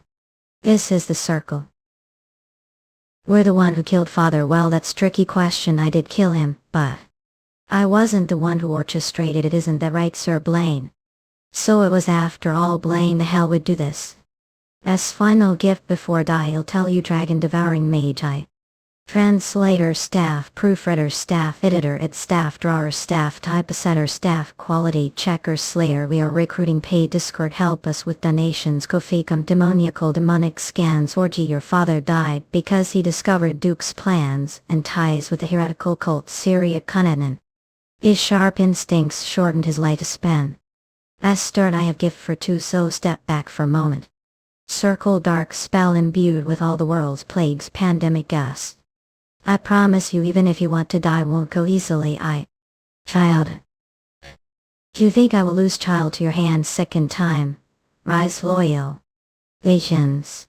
This is the circle. We're the one who killed father. Well, that's tricky question. I did kill him, but I wasn't the one who orchestrated it. Isn't that right, Sir Blaine? So it was after all Blaine. The hell would do this? As final gift before die, I'll tell you, Dragon Devouring Mage. Translator, staff, proofreader, staff, editor, staff, drawer, staff, typesetter, staff, quality checker, slayer. We are recruiting paid Discord. Help us with donations. Koficum, demoniacal, demonic scans. Orgy, your father died because he discovered Duke's plans and ties with the heretical cult Syria Cunanan. His sharp instincts shortened his lifespan. As stern, I have gift for two, so step back for a moment. Circle, dark spell imbued with all the world's plagues, pandemic gas. I promise you, even if you want to die, won't go easily. Child. You think I will lose child to your hands second time? Rise loyal. Visions.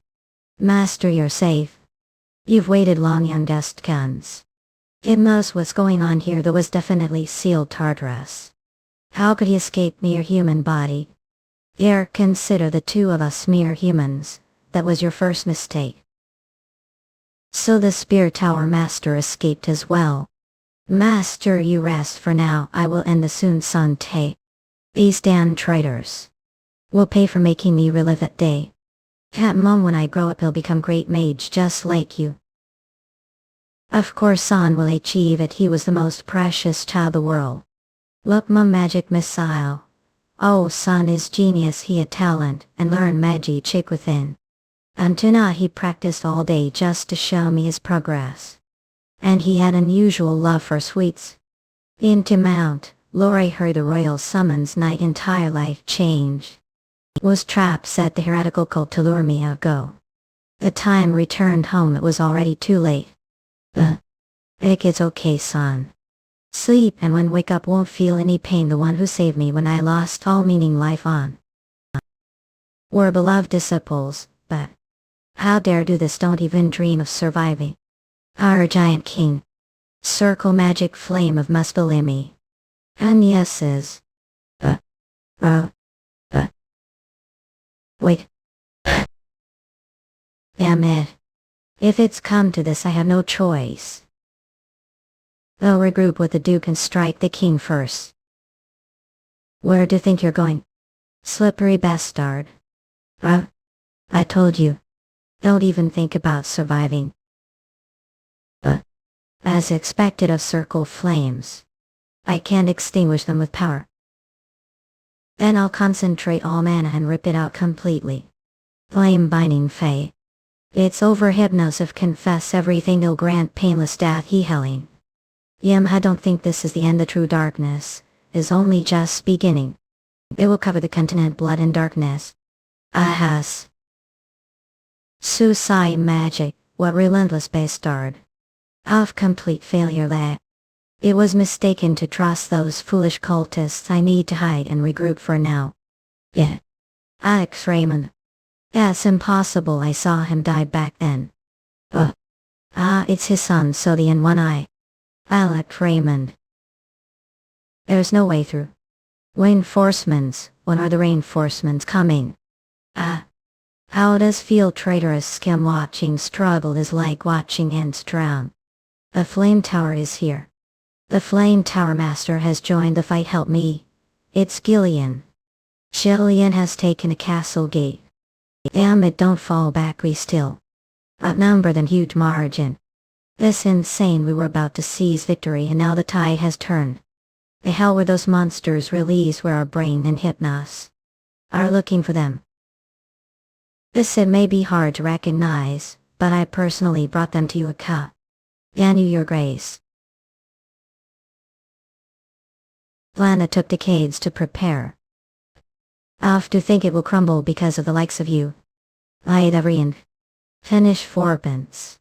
Master, you're safe. You've waited long, young dust guns. It knows what's going on here. There was definitely sealed Tartarus. How could he escape mere human body? Here, consider the two of us mere humans. That was your first mistake. So the Spear Tower Master escaped as well. Master, you rest for now. I will end the soon, son. These damn traitors will pay for making me relive that day. Cat mom, when I grow up he'll become great mage just like you. Of course son will achieve it. He was the most precious child the world. Look, mom, magic missile. Oh, son is genius. He had talent and learned magic chick within. Until now he practiced all day just to show me his progress. And he had unusual love for sweets. Into Mount, Lori heard the royal summons. Night entire life change. Was trapped, set the heretical cult to lure me ago. The time returned home, it was already too late. It's okay son. Sleep, and when wake up won't feel any pain. The one who saved me when I lost all meaning life on. We're beloved disciples, but how dare do this, don't even dream of surviving. Our giant king. Circle magic flame of Muspelimi. And yes is. Wait. Damn it. If it's come to this, I have no choice. I'll regroup with the Duke and strike the King first. Where do you think you're going? Slippery bastard. I told you. Don't even think about surviving. But, as expected of circle flames, I can't extinguish them with power. Then I'll concentrate all mana and rip it out completely. Flame binding Fae. It's over hypnosis confess everything will grant painless death healing. I don't think this is the end. The true darkness is only just beginning. It will cover the continent blood and darkness. Ahas. Suicide magic, what relentless bastard. Of complete failure there. It was mistaken to trust those foolish cultists. I need to hide and regroup for now. Yeah. Russel Raymond. Yes, impossible. I saw him die back then. It's his son, so the in one eye. Russel Raymond. There's no way through. Reinforcements, when are the reinforcements coming? How does feel traitorous skim watching struggle is like watching ants drown. The flame tower is here. The flame tower master has joined the fight. Help me. It's Gillian. Gillian has taken a castle gate. Damn it, don't fall back, we still outnumbered in huge margin. This insane, we were about to seize victory and now the tide has turned. The hell were those monsters released where our brain and hypnos are looking for them? This it may be hard to recognize, but I personally brought them to you, Aka. And you, your grace. Planet took decades to prepare. Off to think it will crumble because of the likes of you. Devouring. Finish fourpence.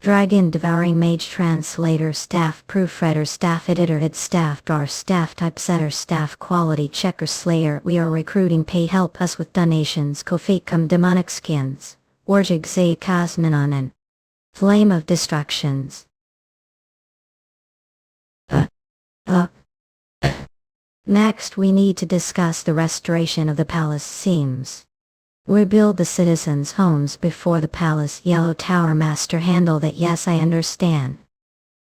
Dragon Devouring Mage Translator Staff Proofreader Staff Editor Head Staff Drawer Staff Typesetter Staff Quality Checker Slayer. We are recruiting. Pay help us with donations. Kofakam Demonic Skins. Warjig Zay Kosminonen. Flame of Destructions. Next we need to discuss the restoration of the palace seams. Rebuild the citizens' homes before the palace. Yellow Tower Master handle that. Yes, I understand.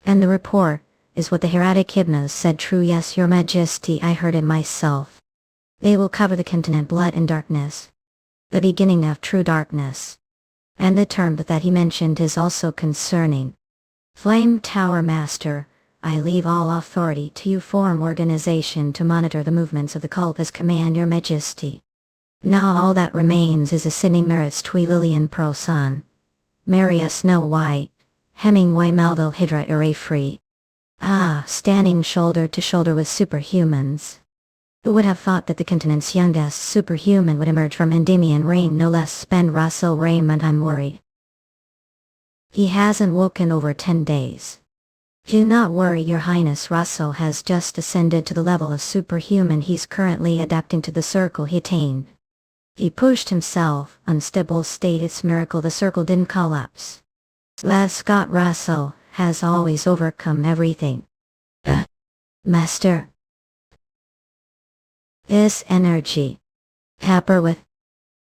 And the report is what the heretic Hypnos said true. Yes, your majesty, I heard it myself. They will cover the continent blood and darkness. The beginning of true darkness. And the term that he mentioned is also concerning. Flame Tower Master, I leave all authority to you. Form organization to monitor the movements of the cult as command, your majesty. Now all that remains is a Sydney Merits Twee Lillian Pearl Sun. Maria Snow White. Hemingway Melville Hydra Array Free. Standing shoulder to shoulder with superhumans. Who would have thought that the continent's youngest superhuman would emerge from Endymion reign, no less? Spend Russel Raymond. I'm worried. He hasn't woken over 10 days. Do not worry, your highness. Russell has just ascended to the level of superhuman. He's currently adapting to the circle he attained. He pushed himself, unstable state. It's miracle the circle didn't collapse. Scott Russell has always overcome everything. Master. This energy. Pepper with.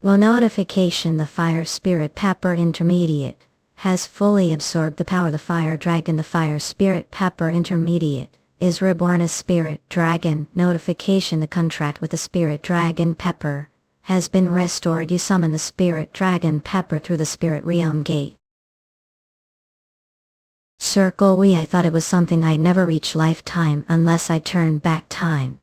Well, notification, the fire spirit Pepper Intermediate has fully absorbed the power of the fire dragon. The fire spirit Pepper Intermediate is reborn as spirit dragon. Notification, the contract with the spirit dragon Pepper has been restored. You summon the spirit dragon Pepper through the spirit realm gate. Circle I thought it was something I'd never reach lifetime unless I turned back time.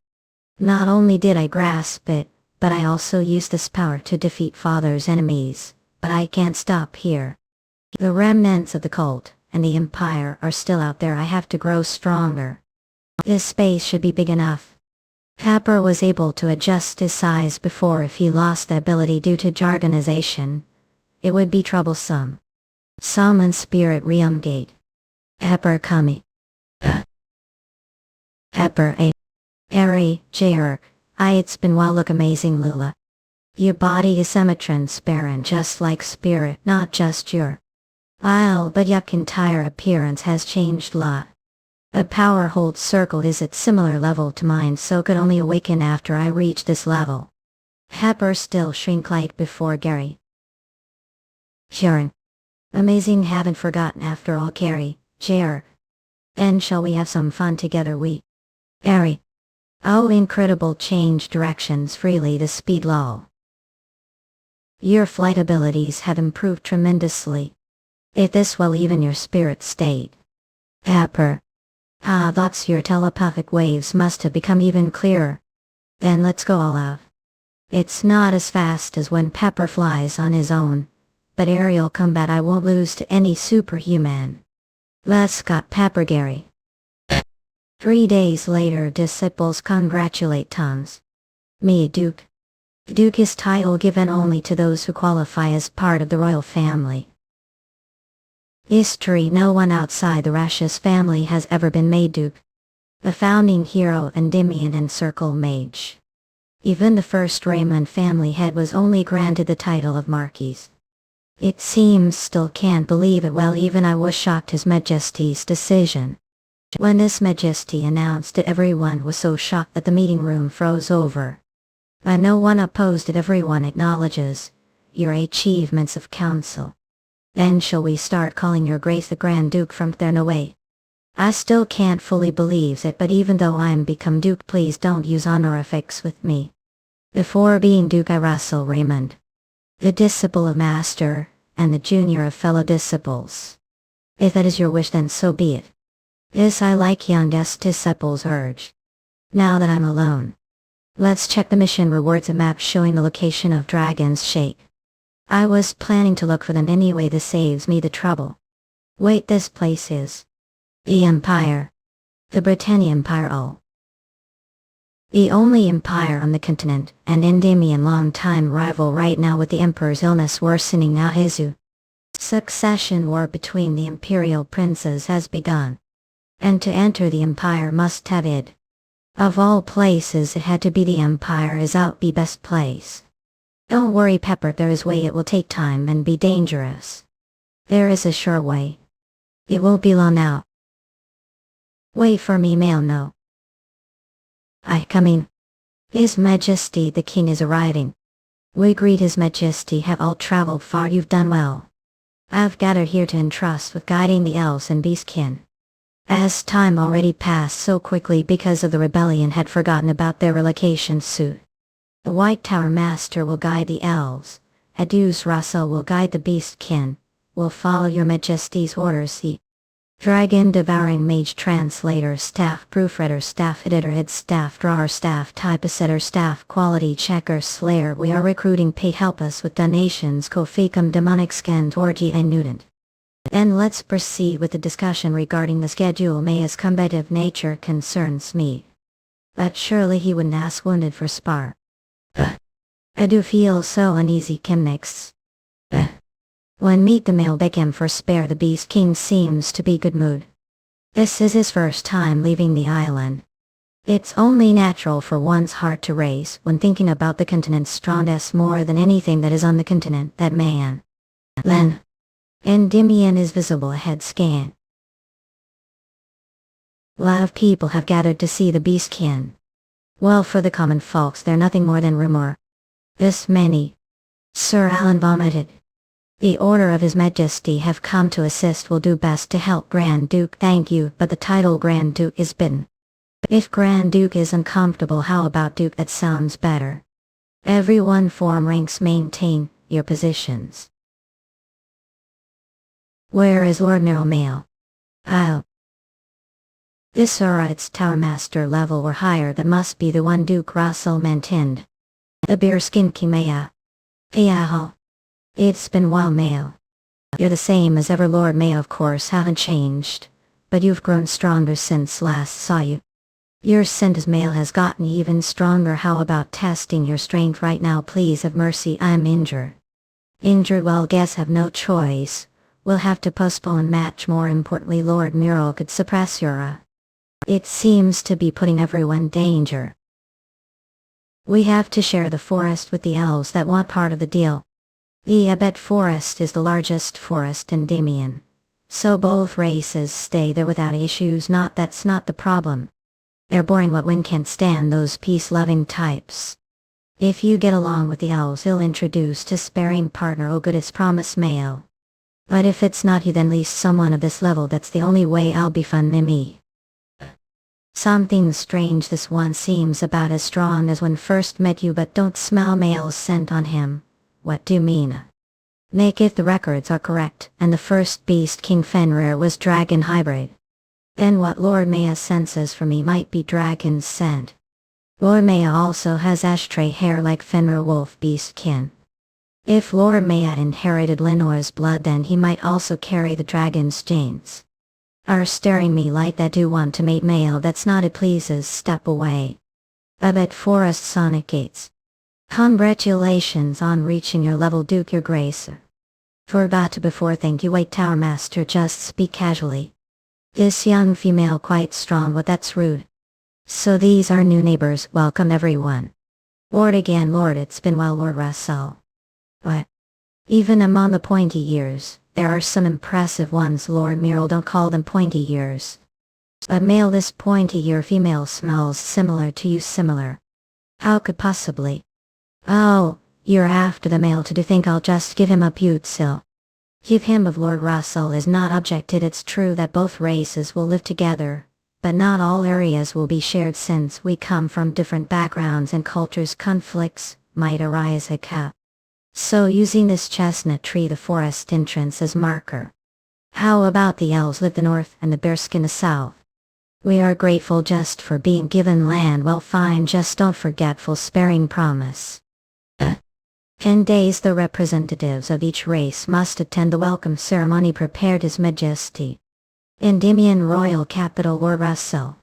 Not only did I grasp it, but I also used this power to defeat father's enemies. But I can't stop here. The remnants of the cult and the empire are still out there. I have to grow stronger. This space should be big enough. Pepper was able to adjust his size before. If he lost the ability due to jargonization, it would be troublesome. Summon spirit realm gate. Pepper coming. Pepper a. Airy, Jair. It's been well. Look amazing, Lula. Your body is semi-transparent just like spirit, not just your but your entire appearance has changed a lot. The power hold circle is at similar level to mine, so could only awaken after I reach this level. Pepper still shrink like before Gary. Sharon. Amazing, haven't forgotten after all, Gary, Jer. And shall we have some fun together, we? Gary. Oh, incredible, change directions freely to speed lull. Your flight abilities have improved tremendously. If this will even your spirit state. Pepper. Ah, thoughts, your telepathic waves must have become even clearer. Then let's go all out. It's not as fast as when Pepper flies on his own, but aerial combat I won't lose to any superhuman. Let's got Pepper, Gary. 3 days later, disciples congratulate Tons. Me, Duke. Duke is title given only to those who qualify as part of the royal family. History: no one outside the Regresses family has ever been made Duke. The founding hero Endymion encircle Mage. Even the first Raymond family head was only granted the title of Marquis. It seems still can't believe it. Well, even I was shocked His Majesty's decision. When His Majesty announced it, everyone was so shocked that the meeting room froze over. But no one opposed it. Everyone acknowledges your achievements of council. Then shall we start calling your Grace the Grand Duke from then away? I still can't fully believe it, but even though I'm become Duke, please don't use honorifics with me. Before being Duke, I Russel Raymond, the disciple of Master, and the junior of fellow disciples. If that is your wish, then so be it. This I like, youngest disciples urge. Now that I'm alone, let's check the mission rewards, a map showing the location of Dragon's Shake. I was planning to look for them anyway, this saves me the trouble. Wait, this place is the Empire. The Britannia Empire. Oh. The only empire on the continent, and Endymion long-time rival right now with the Emperor's illness worsening now. His succession war between the imperial princes has begun. And to enter the empire must have it. Of all places it had to be the Empire is out be best place. Don't worry, Pepper, there is way. It will take time and be dangerous. There is a sure way. It won't be long now. Wait for me, mail no. I coming. His Majesty the King is arriving. We greet His Majesty. Have all traveled far, you've done well. I've gathered here to entrust with guiding the elves and beastkin. As time already passed so quickly because of the rebellion, had forgotten about their relocation suit. The White Tower Master will guide the elves. Adus Russell will guide the beastkin. Will follow your Majesty's orders. The Dragon Devouring Mage Translator Staff Proofreader Staff Editor Head Staff Drawer Staff Typesetter Staff Quality Checker Slayer. We are recruiting. Pay help us with donations. Koficum Demonic Scanned Orgy and Nudent. And let's proceed with the discussion regarding the schedule. Maya's combative nature concerns me. But surely he wouldn't ask wounded for spar. I do feel so uneasy, Kimnix. When meet the male beg him for spare, the Beast King seems to be good mood. This is his first time leaving the island. It's only natural for one's heart to race when thinking about the continent's strongest more than anything that is on the continent, that man. Then, Endymion is visible ahead scan. A lot of people have gathered to see the Beastkin. Well, for the common folks they're nothing more than rumor. This many. Sir Alan vomited. The order of His Majesty have come to assist. Will do best to help Grand Duke. Thank you, but the title Grand Duke is bidden. If Grand Duke is uncomfortable, how about Duke? That sounds better. Everyone form ranks, maintain your positions. Where is Lord Merrill? I'll. This its Tower Master level or higher. That must be the one Duke Russell maintained. The bearskin King Maya. Yeah. It's been while, Mayo. You're the same as ever, Lord Mayo, of course, haven't changed. But you've grown stronger since last saw you. Your scent as Mail has gotten even stronger. How about testing your strength right now? Please have mercy, I'm injured. Injured? Well, guess have no choice. We'll have to postpone match. More importantly, Lord Muriel could suppress your It seems to be putting everyone in danger. We have to share the forest with the elves that want part of the deal. The Abet Forest is the largest forest in Endymion. So both races stay there without issues. That's not the problem. They're boring. What wind can't stand those peace-loving types. If you get along with the owls, he'll introduce to sparring partner o good as promised Mayo. But if it's not you, then least someone of this level, that's the only way I'll be fun me. Something strange this one seems about as strong as when first met you, but don't smell Mayo's scent on him. What do you mean? Nick, if the records are correct, and the first beast King Fenrir was dragon hybrid, then what Lord Maya senses for me might be dragon's scent. Lord Maya also has ashtray hair like Fenrir wolf beastkin. If Lord Maya inherited Lenore's blood, then he might also carry the dragon's genes. Are staring me like that, do want to mate Mayo, that's not it, pleases step away. Abet Forest Sonic Gates. Congratulations on reaching your level, Duke, your grace. Forgot to before thank you, wait Tower Master, just speak casually. This young female quite strong, but that's rude. So these are new neighbors, welcome everyone. Lord again, Lord, it's been well, Lord Russell. What? Even among the pointy ears, there are some impressive ones, Lord Muriel, don't call them pointy ears. But male, this pointy ear female smells similar to you, similar. How could possibly? Oh, you're after the male, to think I'll just give him a putsil. Give him of Lord Russell is not objected. It's true that both races will live together, but not all areas will be shared since we come from different backgrounds and cultures. Conflicts might arise at cap. So using this chestnut tree, the forest entrance, as marker. How about the elves live the north and the bearskin the south? We are grateful just for being given land. Well fine, just don't forget full sparing promise. 10 days the representatives of each race must attend the welcome ceremony prepared His Majesty. Endymion royal capital, Lord Russell.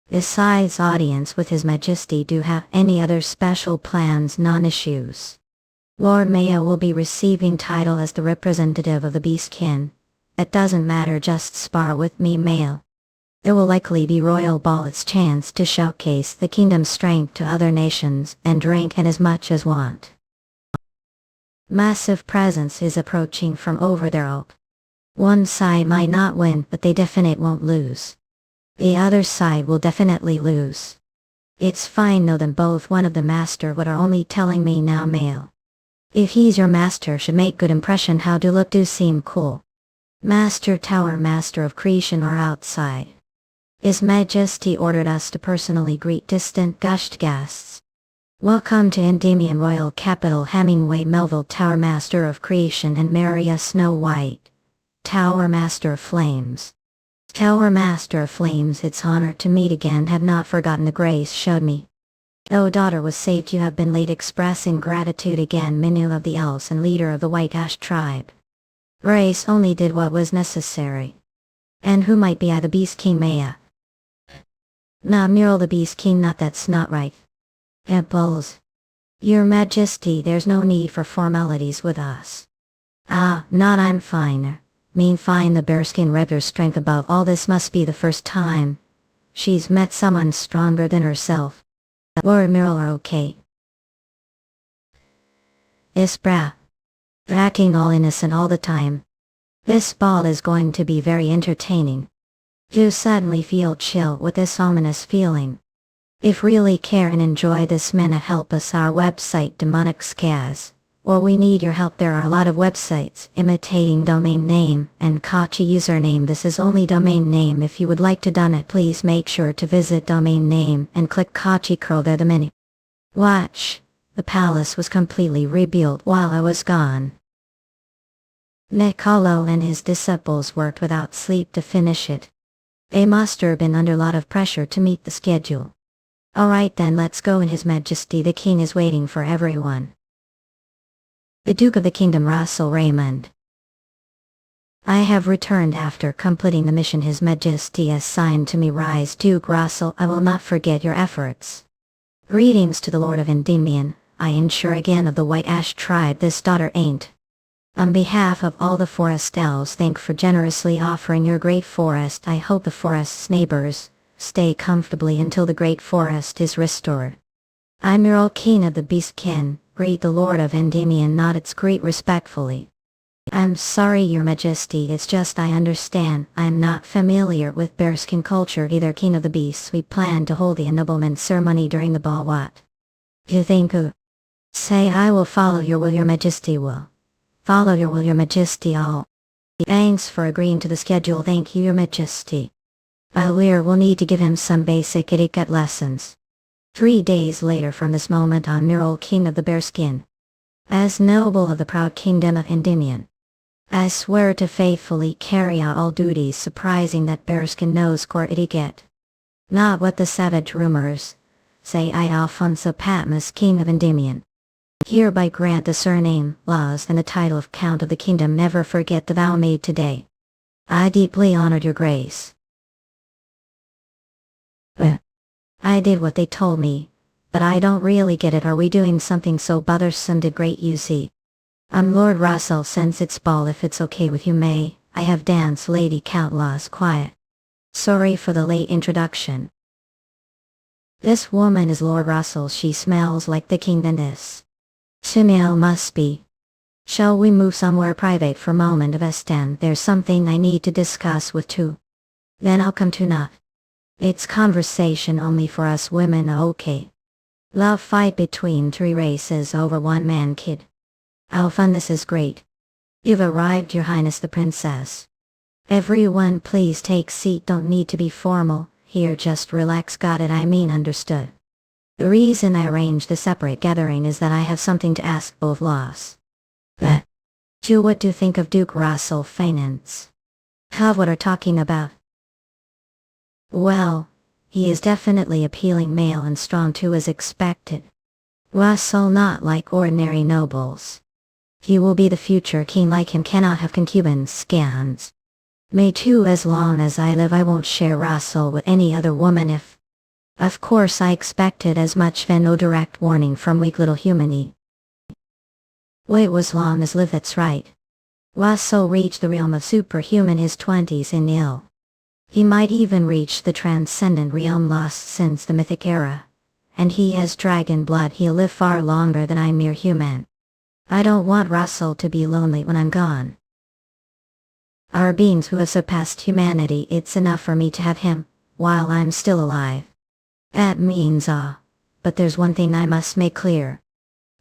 Besides audience with His Majesty, do have any other special plans? Non-issues. Lord Maya will be receiving title as the representative of the beastkin. It doesn't matter, just spar with me, Maya. There will likely be royal ball, its chance to showcase the kingdom's strength to other nations and drink and as much as want. Massive presence is approaching from over there. One side might not win, but they definitely won't lose. The other side will definitely lose. It's fine, know them both. One of the master, what are only telling me now, male. If he's your master, should make good impression. How do look, do seem cool. Master Tower Master of Creation are outside. His Majesty ordered us to personally greet distant gushed guests. Welcome to Endymion royal capital, Hemingway Melville, Tower Master of Creation, and Maria Snow White, Tower Master of Flames. Tower Master of Flames, it's honor to meet again. Have not forgotten the grace showed me. Oh, daughter was saved. You have been late, expressing gratitude again. Minu of the elves and leader of the White Ash tribe. Grace only did what was necessary. And who might be I, the Beast King Maya? Nah, Muriel the Beast King, not that's not right. Bulls. Your Majesty, there's no need for formalities with us. Ah, not I'm fine. Mean fine, the bearskin rebel's strength above all. This must be the first time she's met someone stronger than herself. Lord Muriel are okay. Isbra. Acting all innocent all the time. This ball is going to be very entertaining. You suddenly feel chill with this ominous feeling. If really care and enjoy this minute, help us our website Demonic Scaz, or we need your help. There are a lot of websites imitating domain name and Kachi username. This is only domain name. If you would like to done it, please make sure to visit domain name and click Kachi curl there the menu. Watch. The palace was completely rebuilt while I was gone. Nicolo and his disciples worked without sleep to finish it. They must have been under a lot of pressure to meet the schedule. Alright then, let's go, and His Majesty the King is waiting for everyone. The Duke of the Kingdom, Russel Raymond. I have returned after completing the mission His Majesty assigned to me. Rise, Duke Russel, I will not forget your efforts. Greetings to the Lord of Endymion. I ensure again of the White Ash tribe, this daughter ain't. On behalf of all the forest elves, thank for generously offering your great forest. I hope the forest's neighbors stay comfortably until the great forest is restored. I'm Muriel King of the Beastkin. Greet the Lord of Endymion, not its great respectfully. I'm sorry, your Majesty, it's just I understand I'm not familiar with bearskin culture either. King of the Beasts, we plan to hold the ennoblement ceremony during the ball. What? You think Say I will follow your will, your majesty will. Follow your will, your majesty all. Thanks for agreeing to the schedule, thank you, your majesty. Alir will need to give him some basic etiquette lessons. 3 days later from this moment on, Nirol, king of the bearskin. As noble of the proud kingdom of Endymion, I swear to faithfully carry out all duties surprising that bearskin knows court etiquette. Not what the savage rumors say. I, Alfonso Patmos, king of Endymion, hereby grant the surname, laws, and the title of Count of the Kingdom. Never forget the vow made today. I deeply honored your grace. I did what they told me, but I don't really get it. Are we doing something so bothersome? Did great you see? I'm Lord Russell, since it's ball, if it's okay with you, may I have dance? Lady Count Laws, quiet. Sorry for the late introduction. This woman is Lord Russell. She smells like the king than this. Simil must be. Shall we move somewhere private for a moment of stand? There's something I need to discuss with two. Then I'll come to not. It's conversation only for us women, okay? Love fight between 3 races over 1 man kid. How fun, this is great. You've arrived, your highness the princess. Everyone please take seat, don't need to be formal, here just relax, got it, I mean understood. The reason I arranged the separate gathering is that I have something to ask both laws. But, what do you think of Duke Russel Finance? Have what are talking about? Well, he is definitely appealing, male and strong too, as expected. Russell not like ordinary nobles. He will be the future king. Like him cannot have concubines, scans. May too, as long as I live I won't share Russell with any other woman if... Of course I expected as much, then no direct warning from weak little humany. Wait, was long as live, that's right. Russell reached the realm of superhuman his 20s in ill. He might even reach the transcendent realm, lost since the mythic era. And he has dragon blood, he'll live far longer than I, mere human. I don't want Russell to be lonely when I'm gone. Our beings who have surpassed humanity, it's enough for me to have him, while I'm still alive. That means but there's one thing I must make clear.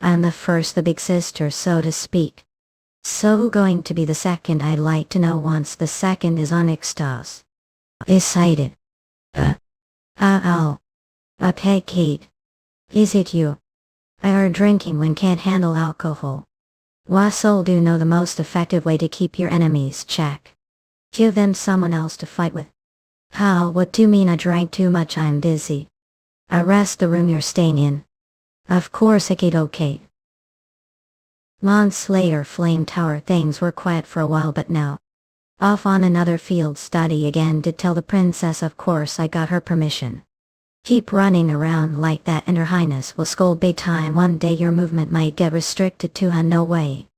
I'm the first, the big sister, so to speak. So going to be the second, I'd like to know once the second is on extase. Decided. Peg Kate. Is it you? I are drinking when can't handle alcohol. Russell do know the most effective way to keep your enemies check. Give them someone else to fight with. How, what do you mean I drank too much? I'm dizzy. Arrest the room you're staying in. Of course, okay. Months later, Flame Tower, things were quiet for a while, but now. Off on another field study again. Did tell the princess, of course I got her permission. Keep running around like that and her highness will scold big time. One day your movement might get restricted to no way.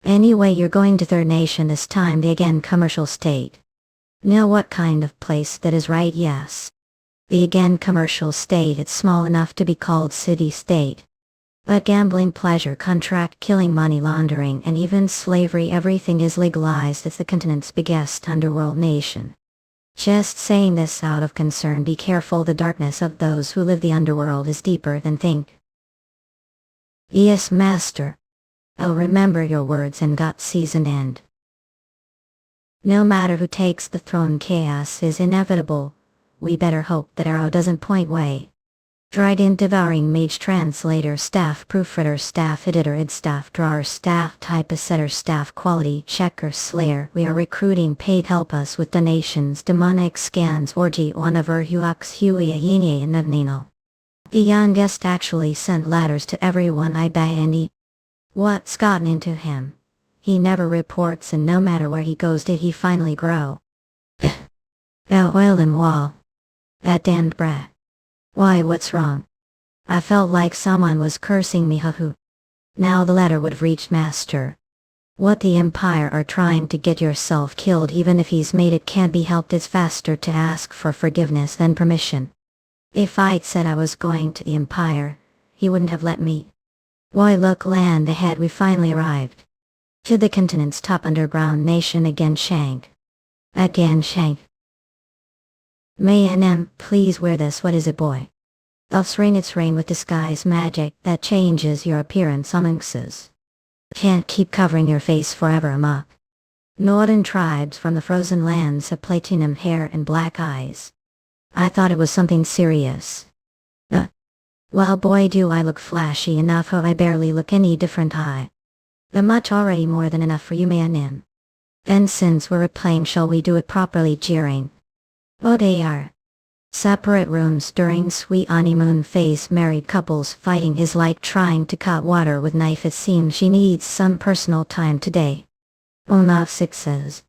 Anyway, you're going to third nation this time, the again commercial state. Know what kind of place that is, right? Yes. The again commercial state, it's small enough to be called city-state. But gambling, pleasure, contract killing, money laundering, and even slavery, everything is legalized. It's the continent's biggest underworld nation. Just saying this out of concern, be careful, the darkness of those who live the underworld is deeper than think. Yes, master. I'll remember your words, and got season end. No matter who takes the throne, chaos is inevitable. We better hope that arrow doesn't point way. Dragon Devouring Mage Translator Staff Proofreader Staff Editor Id Staff Drawer Staff Typesetter Staff Quality Checker Slayer. We are recruiting, paid, help us with donations. Demonic Scans Orgy Onaver Huax Huia Yinye and Navnino. The youngest actually sent letters to everyone I buy, and he... What's gotten into him? He never reports, and no matter where he goes did he finally grow. That oil and wall. That damned brat. Why, what's wrong? I felt like someone was cursing me, hoo. Now the letter would have reached master. What the Empire are trying to get yourself killed, even if he's made it, can't be helped. It's faster to ask for forgiveness than permission. If I'd said I was going to the Empire, he wouldn't have let me. Why, look, land ahead, we finally arrived. To the continent's top underground nation again, Shank. Again, Shank. May and M, please wear this. What is it, boy? Thus rain its rain with disguise magic that changes your appearance amongst us. Can't keep covering your face forever amok. Northern tribes from the frozen lands have platinum hair and black eyes. I thought it was something serious. Well boy do I look flashy enough how I barely look any different The much already more than enough for you man. And since we're playing shall we do it properly jeering. Oh they are. Separate rooms during sweet honeymoon phase married couples fighting is like trying to cut water with knife it seems she needs some personal time today. Olaf says.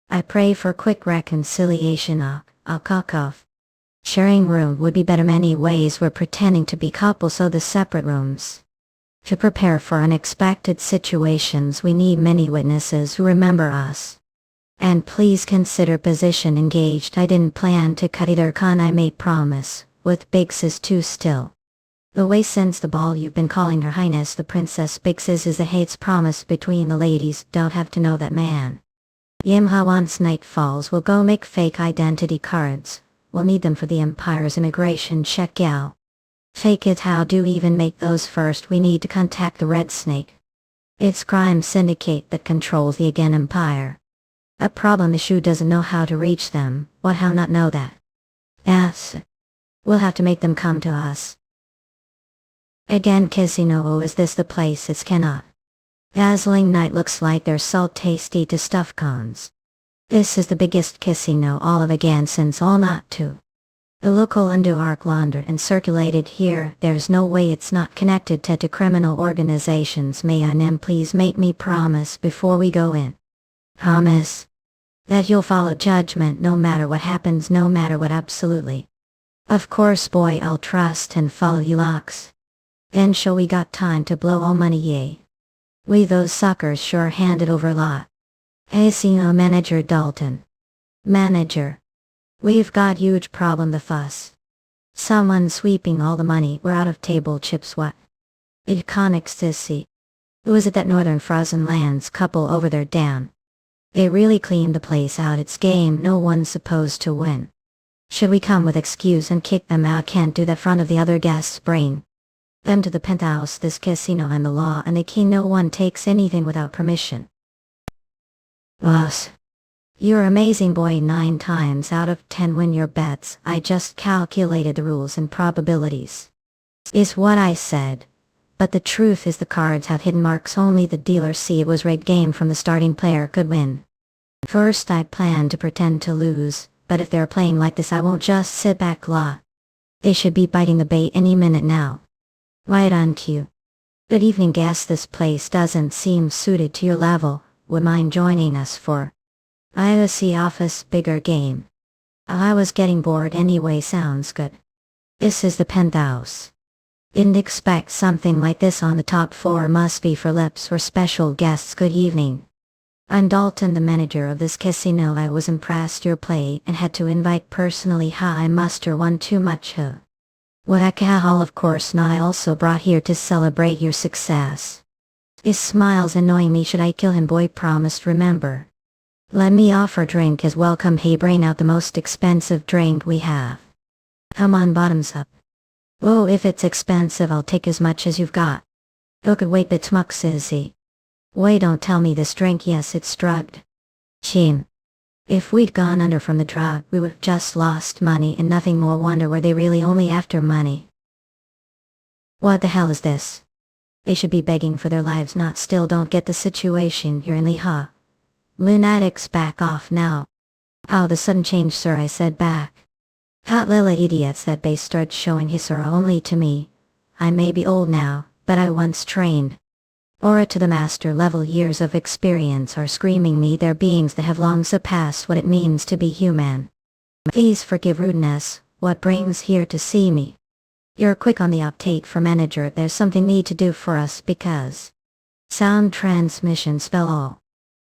I pray for quick reconciliation I'll cock off. Sharing room would be better many ways we're pretending to be couples so the separate rooms. To prepare for unexpected situations we need many witnesses who remember us. And please consider position engaged I didn't plan to cut either con I made promise, with Biggs too still. The way since the ball you've been calling her highness the princess Biggs is a hates promise between the ladies don't have to know that man. Yimha once night falls we'll go make fake identity cards. We'll need them for the Empire's immigration check gal. Fake it how do even make those first we need to contact the Red Snake. It's crime syndicate that controls the again Empire. A problem issue doesn't know how to reach them, what how not know that? Yes. We'll have to make them come to us. Again Casino is this the place it's cannot. Dazzling night looks like they're salt tasty to stuff cons. This is the biggest casino all of again since all not to. The local Arc laundered and circulated here, there's no way it's not connected to criminal organizations may I please make me promise before we go in. Promise. That you'll follow judgment no matter what happens no matter what absolutely. Of course boy I'll trust and follow you locks. Then shall we got time to blow all money yay. We those suckers sure handed over a lot. Casino manager Dalton. Manager. We've got huge problem the fuss. Someone sweeping all the money we're out of table chips what? Iconic sissy. Who is it that northern frozen lands couple over there down? They really cleaned the place out it's game no one's supposed to win. Should we come with excuse and kick them out can't do that front of the other guests brain. Them to the penthouse this casino and the law and the key no one takes anything without permission. Boss. You're amazing boy 9 times out of 10 win your bets I just calculated the rules and probabilities. Is what I said. But the truth is the cards have hidden marks only the dealer see it was rigged game from the starting player could win. First I plan to pretend to lose, but if they're playing like this I won't just sit back la. They should be biting the bait any minute now. Right on cue. Good evening guess this place doesn't seem suited to your level, would mind joining us for IOC office bigger game. I was getting bored anyway sounds good. This is the penthouse. Didn't expect something like this on the top floor must be for lips or special guests good evening. I'm Dalton the manager of this casino I was impressed your play and had to invite personally I muster one too much What a hall of course not I also brought here to celebrate your success. His smiles annoying me should I kill him boy promised remember. Let me offer drink as welcome hey brain out the most expensive drink we have. Come on bottoms up. Oh if it's expensive I'll take as much as you've got. Look at wait bit muck says he. Wait don't tell me this drink yes it's drugged. Chin. If we'd gone under from the drug we would've just lost money and nothing more wonder were they really only after money. What the hell is this? They should be begging for their lives not still don't get the situation you're in Lunatics back off now. How the sudden change sir I said back. Hot lila idiots that base started showing his sir only to me. I may be old now, but I once trained. Aura to the master level years of experience are screaming me their beings that have long surpassed what it means to be human. Please forgive rudeness, what brings here to see me? You're quick on the uptake for manager there's something need to do for us because. Sound transmission spell all.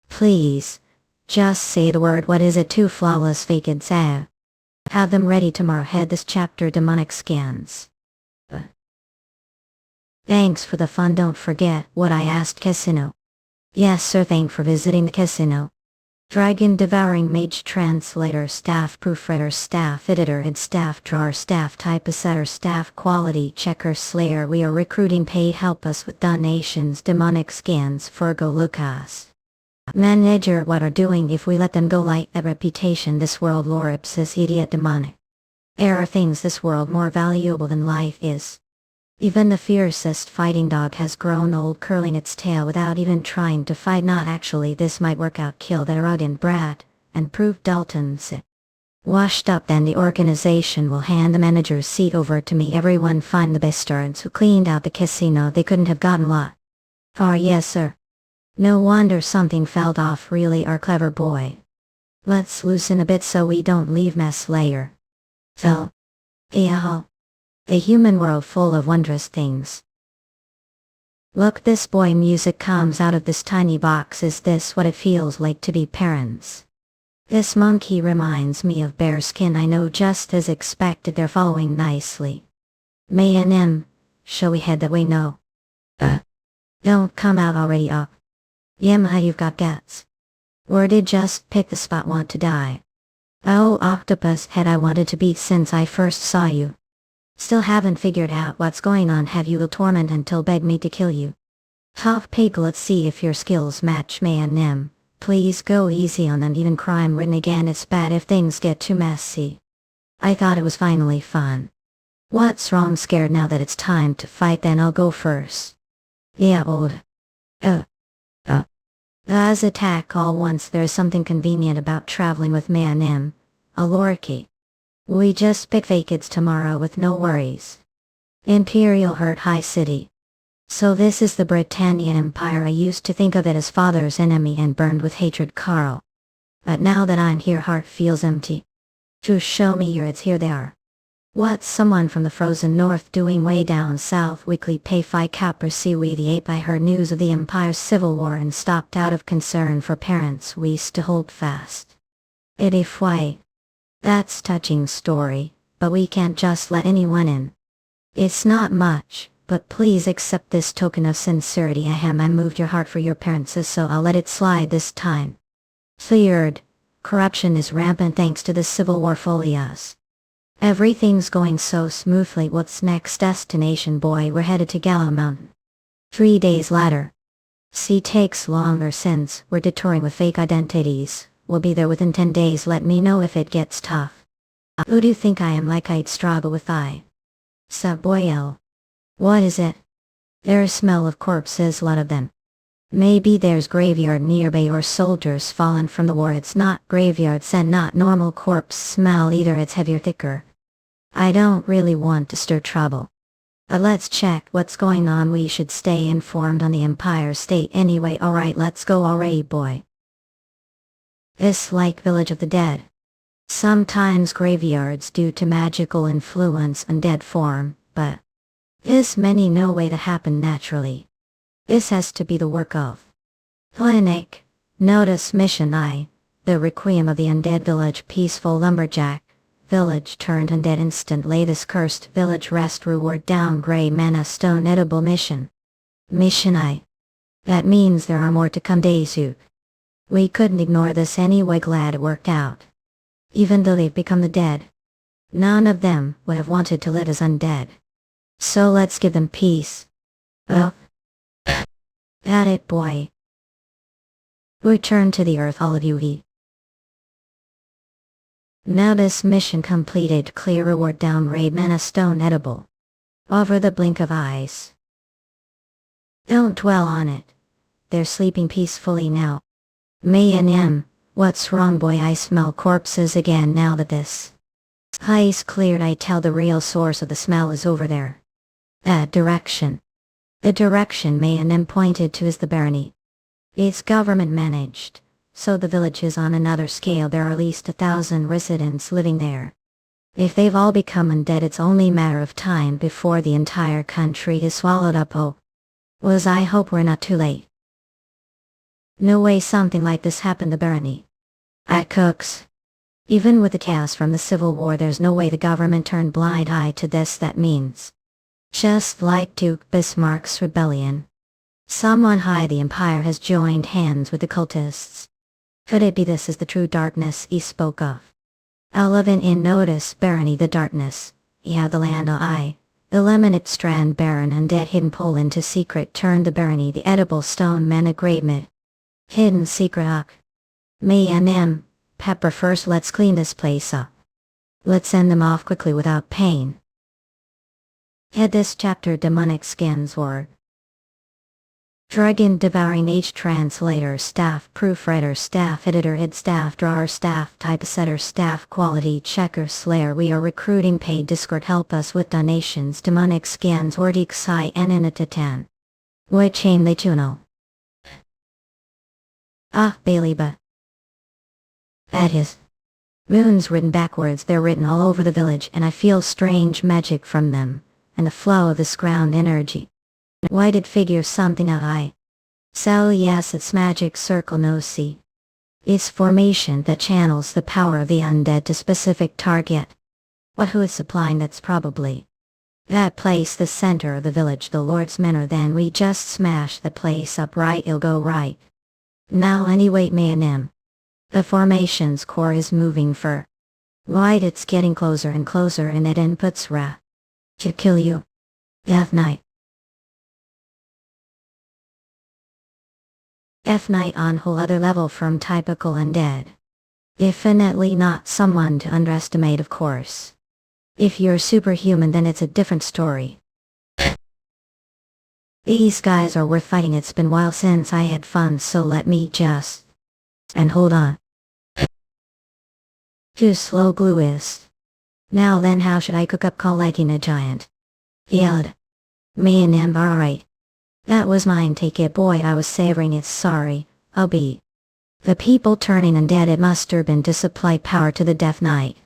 Please. Just say the word what is it too flawless fake it say. Have them ready tomorrow head this chapter demonic scans. Thanks for the fun don't forget what I asked casino. Yes sir thank for visiting the casino. Dragon Devouring Mage Translator Staff Proofreader Staff Editor and Staff Drawer Staff Typesetter Staff Quality Checker Slayer. We are recruiting paid help us with donations. Demonic scans Virgo Lucas. Manager what are doing if we let them go like that reputation this world lore ipsis idiot demonic. Are things this world more valuable than life is. Even the fiercest fighting dog has grown old curling its tail without even trying to fight. Not actually, this might work out. Kill that arrogant brat, and prove Dalton's washed up. Then the organization will hand the manager's seat over to me. Everyone find the bastards who cleaned out the casino. They couldn't have gotten what? Oh yes sir. No wonder something fell off. Really our clever boy. Let's loosen a bit so we don't leave mess later. So. Yeah. A human world full of wondrous things. Look, this boy music comes out of this tiny box. Is this what it feels like to be parents? This monkey reminds me of bearskin. I know, just as expected. They're following nicely. May and M, shall we head that way? No. Don't come out already up. Yemha, you've got guts. Or did just pick the spot. Want to die? Oh, octopus head, I wanted to beat since I first saw you. Still haven't figured out what's going on, have you? Will torment until beg me to kill you. Half pig, let's see if your skills match. May and Nem, please go easy on them. Even crime written again. It's bad if things get too messy. I thought it was finally fun. What's wrong? Scared now that it's time to fight? Then I'll go first. Yeah, old. As attack all once. There's something convenient about traveling with May and M. A lorky. We just pick kids tomorrow with no worries. Imperial Hurt High City. So this is the Britannia Empire. I used to think of it as father's enemy and burned with hatred, Carl. But now that I'm here, heart feels empty. To show me it's here they are. What's someone from the frozen north doing way down south? Weekly pay Phi Kappa Siwi the ape. I heard news of the Empire's civil war and stopped out of concern for parents. We used to hold fast. Idifwai. That's touching story, but we can't just let anyone in. It's not much, but please accept this token of sincerity. I moved your heart for your parents, so I'll let it slide this time. Third, corruption is rampant thanks to the civil war folias. Everything's going so smoothly. What's next destination, boy? We're headed to Gallo Mountain. 3 days later. See, takes longer since we're detouring with fake identities. We'll be there within 10 days. Let me know if it gets tough. Who do you think I am? Like I'd struggle with Saboyel. What is it? There's a smell of corpses, a lot of them. Maybe there's graveyard nearby or soldiers fallen from the war. It's not graveyards and not normal corpse smell either. It's heavier, thicker. I don't really want to stir trouble. But let's check what's going on. We should stay informed on the Empire State anyway. Alright, let's go already, boy. This like Village of the Dead. Sometimes graveyards due to magical influence undead form, but this many no way to happen naturally. This has to be the work of Clinic. Notice mission I. The Requiem of the Undead Village. Peaceful lumberjack. Village turned undead instantly. This cursed village rest reward down gray mana stone edible mission. Mission I. That means there are more to come. Daisu. We couldn't ignore this anyway. Glad it worked out. Even though they've become the dead, none of them would have wanted to live as undead. So let's give them peace. At it, boy. Return to the earth, all of you. Notice mission completed. Clear reward down raid mana stone edible. Over the blink of eyes. Don't dwell on it. They're sleeping peacefully now. May and M, what's wrong, boy? I smell corpses again now that this high's cleared. I tell the real source of the smell is over there. That direction. The direction May and M pointed to is the barony. It's government managed, so the village is on another scale. There are at least 1,000 residents living there. If they've all become undead, it's only a matter of time before the entire country is swallowed up. Oh, I hope we're not too late. No way something like this happened. The barony. At Cooks. Even with the chaos from the Civil War, there's no way the government turned blind eye to this. That means, just like Duke Bismarck's rebellion, someone high the empire has joined hands with the cultists. Could it be this is the true darkness he spoke of? Eleven in notice barony the darkness, yeah the land I. Eliminate strand baron and dead hidden pole into secret turn the barony the edible stone man a great myth. Hidden secret uck. Me and them, pepper first let's clean this place up. Let's send them off quickly without pain. Head this chapter demonic skins word. Dragon Devouring Mage translator staff proofreader staff editor head staff drawer staff typesetter staff quality checker slayer we are recruiting paid Discord help us with donations demonic skins ordik sai enenatatan. Why chain they tuno? Ah Baileyba. That is. Runes written backwards they're written all over the village and I feel strange magic from them, and the flow of this ground energy. Why did figure something out I? So yes it's magic circle no see. It's formation that channels the power of the undead to specific target. What who is supplying that's probably. That place the center of the village the Lord's manor then we just smash the place up right it'll go right. Now anyway me. The formation's core is moving for. Right it's getting closer and closer and it inputs ra. To kill you. Death Knight. F Knight on whole other level from typical undead. Definitely not someone to underestimate of course. If you're superhuman then it's a different story. These guys are worth fighting it's been a while since I had fun so let me just. And hold on. Too slow glue is. Now then how should I cook up call liking a giant? Yelled. Me and him alright. That was mine take it boy I was savoring it sorry, I'll be. The people turning undead it must have been to supply power to the Death Knight.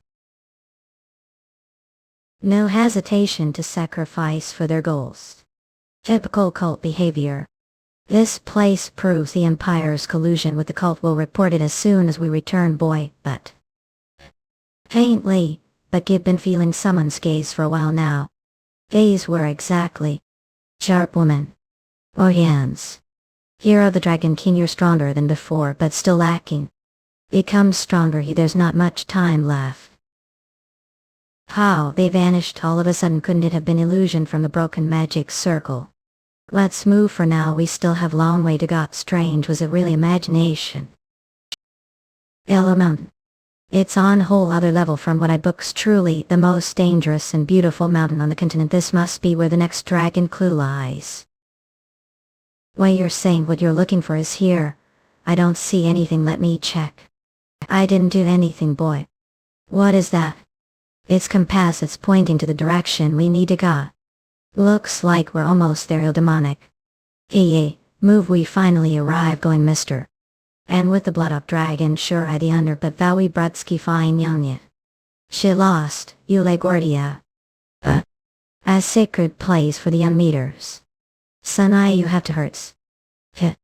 No hesitation to sacrifice for their goals. Typical cult behavior. This place proves the Empire's collusion with the cult will report it as soon as we return boy, but. Faintly, but you've been feeling someone's gaze for a while now. Gaze where exactly? Sharp woman. Or hands. Hero the Dragon King you're stronger than before but still lacking. Become stronger there's not much time left. How they vanished all of a sudden couldn't it have been illusion from the broken magic circle? Let's move for now we still have long way to go strange was it really imagination? Element. It's on whole other level from what I books truly the most dangerous and beautiful mountain on the continent this must be where the next dragon clue lies. Why you're saying what you're looking for is here. I don't see anything let me check. I didn't do anything boy. What is that? It's compass it's pointing to the direction we need to go. Looks like we're almost there demonic. Hey, move we finally arrive going mister. And with the blood up dragon sure I the under but vowie brudsky fine young yet. She lost, you Legordia. A sacred place for the young meters. Son I you have to hurts. Hit.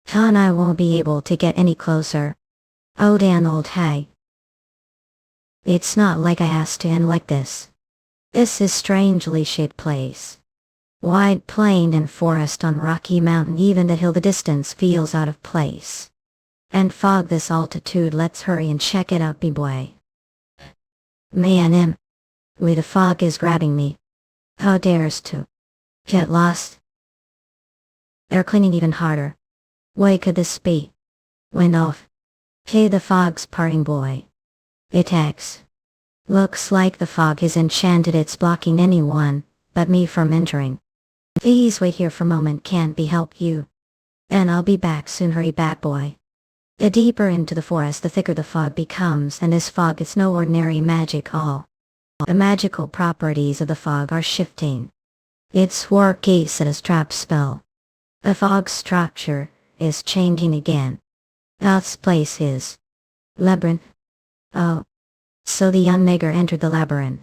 Con I won't be able to get any closer. Oh damn old hag. It's not like I asked to end like this. This is strangely shaped place. Wide plain and forest on rocky mountain even the hill the distance feels out of place. And fog this altitude let's hurry and check it out b-boy. Man the fog is grabbing me. How dares to. Get lost. They're cleaning even harder. Why could this be? Wind off. Hey the fog's parting boy. It acts. Looks like the fog is enchanted it's blocking anyone, but me from entering. Please wait here for a moment can't be help you. And I'll be back soon hurry back boy. The deeper into the forest the thicker the fog becomes and this fog is no ordinary magic all. The magical properties of the fog are shifting. It's work ace at a trap spell. The fog's structure is changing again. This place is. Labyrinth. Oh. So the young Mager entered the labyrinth.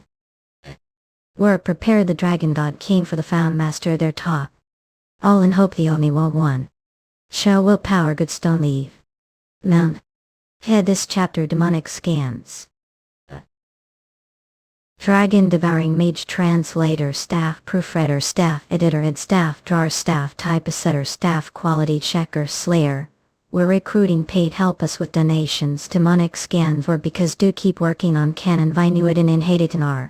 We're prepared the dragon god king for the found master their top. All in hope the Omi won't won. Shall willpower good stone leave. Mount. Head this chapter demonic scans. Dragon Devouring Mage translator staff proofreader staff editor ed staff drawer staff typesetter staff quality checker slayer. We're recruiting paid help us with donations to Demonic scans or because do keep working on canon vinuit in Haitianar.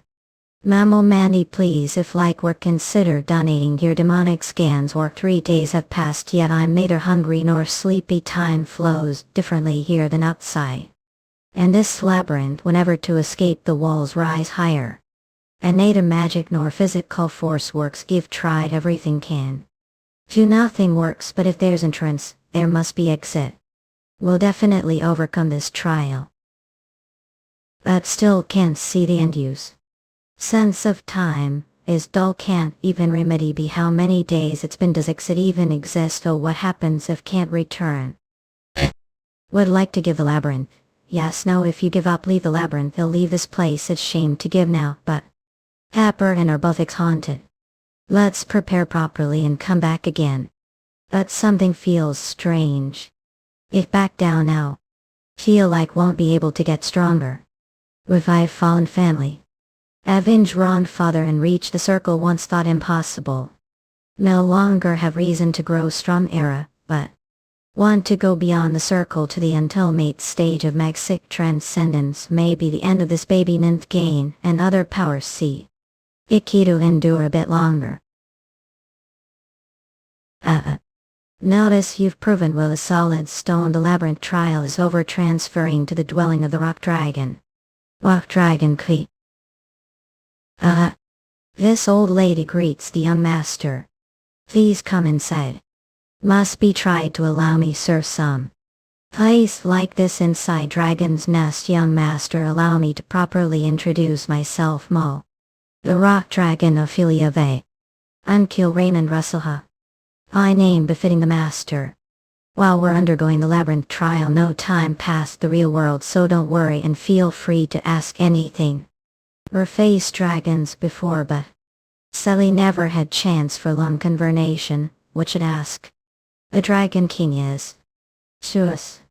Mamo Mandy please if like work consider donating your demonic scans or 3 days have passed yet I'm neither hungry nor sleepy time flows differently here than outside. And this labyrinth whenever to escape the walls rise higher. And neither magic nor physical force works give tried everything can. Do nothing works but if there's entrance, there must be exit. We'll definitely overcome this trial. But still can't see the end use. Sense of time is dull can't even remedy be how many days it's been does it even exist oh what happens if can't return. Would like to give the labyrinth. Yes no if you give up leave the labyrinth they'll leave this place it's shame to give now but. Happer and are both haunted. Let's prepare properly and come back again. But something feels strange. If back down now. Feel like won't be able to get stronger. Revive fallen family. Avenge wronged father and reach the circle once thought impossible. No longer have reason to grow strong era, but want to go beyond the circle to the ultimate stage of magic transcendence may be the end of this baby ninth gain and other powers see. Icky to endure a bit longer. Notice you've proven well a solid stone the labyrinth trial is over transferring to the dwelling of the rock dragon. Rock dragon Cree. This old lady greets the young master. Please come inside. Must be tried to allow me serve some. Place like this inside dragon's nest young master allow me to properly introduce myself Mo. The rock dragon Ophelia Vey. Unkill Raymond Russell. High name befitting the master. While we're undergoing the labyrinth trial no time past the real world so don't worry and feel free to ask anything. We're faced dragons before but Sally never had chance for long conversation, what should ask. The Dragon King is. Shuas.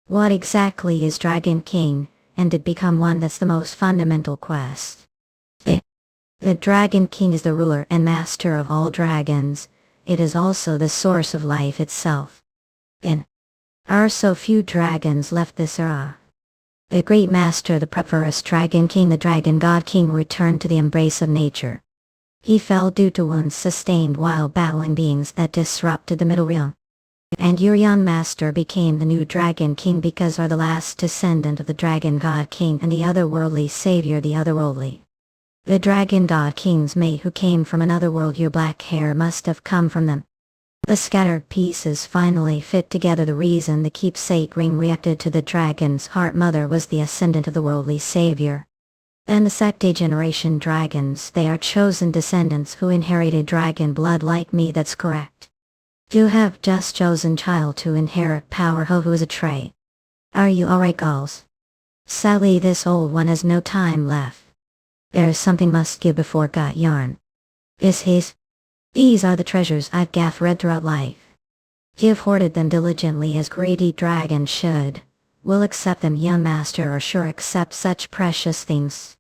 What exactly is Dragon King, and did become one that's the most fundamental quest. The Dragon King is the ruler and master of all dragons, it is also the source of life itself. And are so few dragons left this era. The great master the preferous Dragon King the Dragon God King returned to the embrace of nature. He fell due to wounds sustained while battling beings that disrupted the middle realm. And your young master became the new Dragon King because are the last descendant of the Dragon God King and the otherworldly savior the otherworldly. The Dragon God King's mate who came from another world your black hair must have come from them. The scattered pieces finally fit together the reason the keepsake ring reacted to the dragon's heart mother was the ascendant of the worldly savior. And the second-generation dragons they are chosen descendants who inherited dragon blood like me that's correct. You have just chosen child to inherit power who is a trait. Are you alright girls? Sadly this old one has no time left. There's something must give before got yarn. Is his? These are the treasures I've gathered throughout life. You've hoarded them diligently as greedy dragons should. Will accept them young master or sure accept such precious things.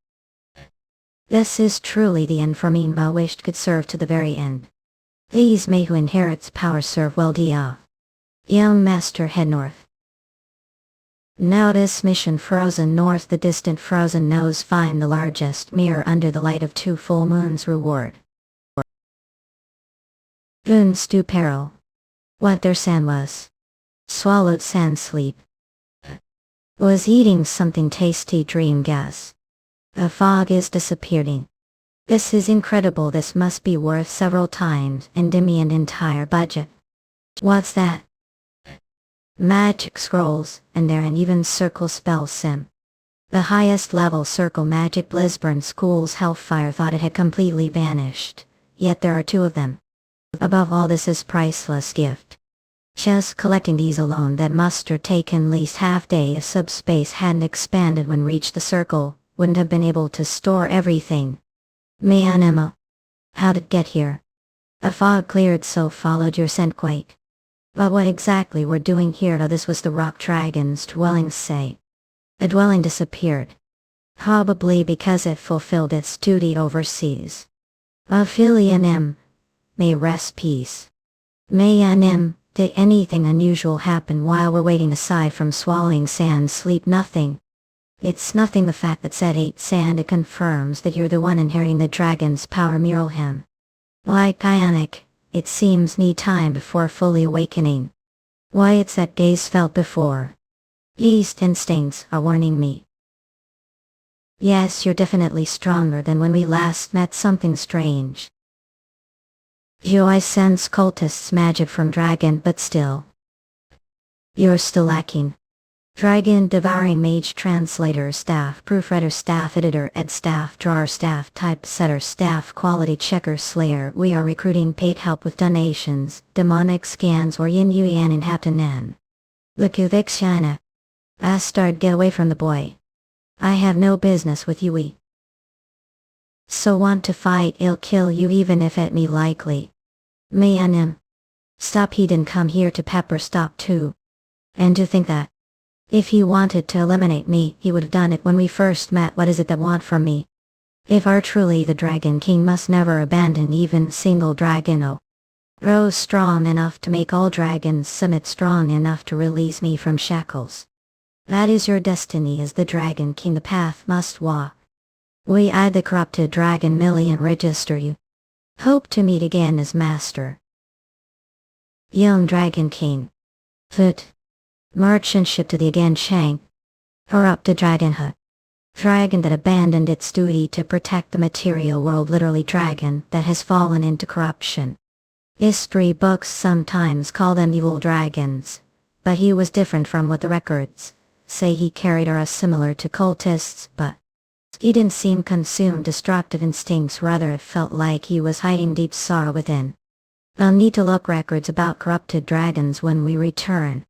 This is truly the end for me my wished could serve to the very end. These may who inherits power serve well dia. Young master head north. Now this mission frozen north the distant frozen nose find the largest mirror under the light of 2 full moons reward. Goon stew peril. What their sand was. Swallowed sand sleep. Was eating something tasty dream gas. The fog is disappearing. This is incredible this must be worth several times and dimmy an entire budget. What's that? Magic scrolls, and they're an even circle spell sim. The highest level circle magic Blisburn School's Hellfire thought it had completely vanished, yet there are 2 of them. Above all this is priceless gift. Just collecting these alone that must have taken least half day if subspace hadn't expanded when reached the circle, wouldn't have been able to store everything. Manhwa. How'd it get here? A fog cleared so followed your scent quake. But what exactly we're doing here now this was the rock dragon's dwelling say. The dwelling disappeared. Probably because it fulfilled its duty overseas. Ophelia M. May rest peace. May N.M. Did anything unusual happen while we're waiting aside from swallowing sand sleep? Nothing. It's nothing. The fact that said 8 sand, it confirms that you're the one inheriting the dragon's power. Mural him. Like Ionic, it seems need time before fully awakening. Why, it's that gaze felt before. Yeast instincts are warning me. Yes, you're definitely stronger than when we last met. Something strange. I sense cultists' magic from dragon, but still. You're still lacking. Dragon Devouring Mage Translator Staff Proofreader Staff Editor Ed Staff Drawer Staff Typesetter Staff Quality Checker Slayer. We are recruiting paid help with donations, demonic scans or yin yuan in haptanen. Lukuvikshana. Bastard, get away from the boy. I have no business with you. So want to fight? I'll kill you even if it me likely. Mayanim. Stop, he didn't come here to pepper stop too. And to think that if he wanted to eliminate me, he would have done it when we first met. What is it that want from me? If are truly the Dragon King, must never abandon even single dragon. Rose strong enough to make all dragons submit, strong enough to release me from shackles. That is your destiny as the Dragon King. The path must walk. I, the corrupted dragon million, register you. Hope to meet again as master. Young Dragon King. Foot. Merchant ship to the again Shang. Corrupted dragon hut. Dragon that abandoned its duty to protect the material world. Literally dragon that has fallen into corruption. History books sometimes call them evil dragons. But he was different from what the records say. He carried aura similar to cultists, but he didn't seem consumed destructive instincts. Rather, it felt like he was hiding deep sorrow within. I'll need to look records about corrupted dragons when we return.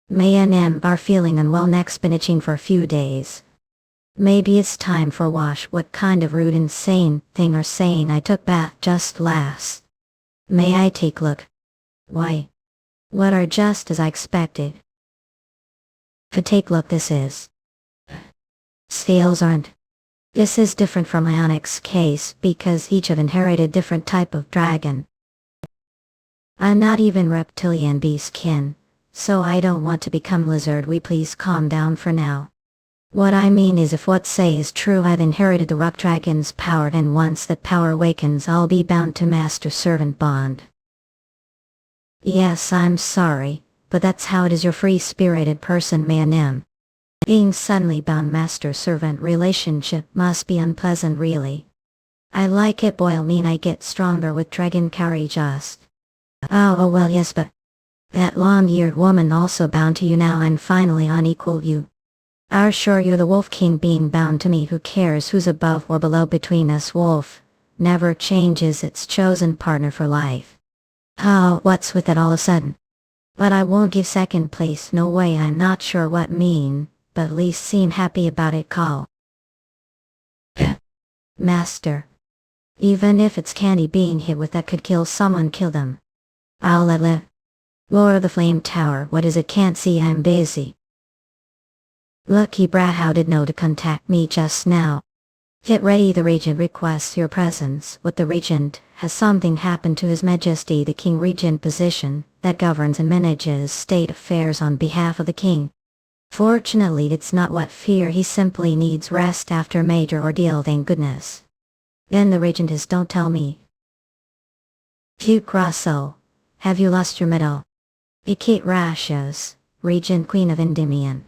May and M are feeling unwell, next been itching for a few days. Maybe it's time for a wash. What kind of rude insane thing are saying I took bath just last? May I take look? Why? What are just as I expected. To take look, this is. Scales aren't. This is different from Ionic's case because each have inherited different type of dragon. I'm not even reptilian beast kin, so I don't want to become lizard. We please calm down for now. What I mean is, if what say is true, I've inherited the rock dragon's power, and once that power awakens I'll be bound to master-servant bond. Yes, I'm sorry, but that's how it is. Your free-spirited person, Mayanim. Being suddenly bound master-servant relationship must be unpleasant, really. I like it. Boil mean I get stronger with dragon carry just. Oh well, yes, but that long-eared woman also bound to you now. I'm finally on equal view. Are sure you're the Wolf King being bound to me. Who cares who's above or below between us? Wolf never changes its chosen partner for life. Oh, what's with it all of a sudden? But I won't give second place, no way. I'm not sure what mean, but at least seem happy about it. Call. Master. Even if it's candy being hit with that could kill someone, kill them. I'll let live. Roar of the Flame Tower. What is it? Can't see, I'm busy. Lucky brat, how did know to contact me just now? Get ready, the regent requests your presence. What the regent? Has something happened to His Majesty the King? Regent position that governs and manages state affairs on behalf of the king. Fortunately, it's not what fear. He simply needs rest after a major ordeal, thank goodness. Then the regent is, don't tell me. Duke Russel, have you lost your medal? Ikit Rashas, Regent Queen of Endymion.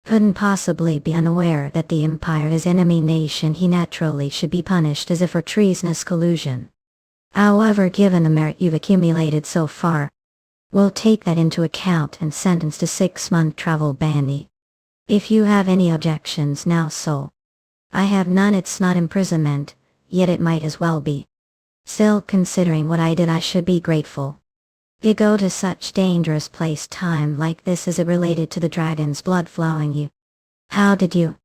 Couldn't possibly be unaware that the Empire is enemy nation. He naturally should be punished as if for treasonous collusion. However, given the merit you've accumulated so far, we'll take that into account and sentence to 6-month travel ban. If you have any objections now, so. I have none. It's not imprisonment, yet it might as well be. Still, considering what I did, I should be grateful. You go to such dangerous place time like this. Is it related to the dragon's blood flowing you? How did you?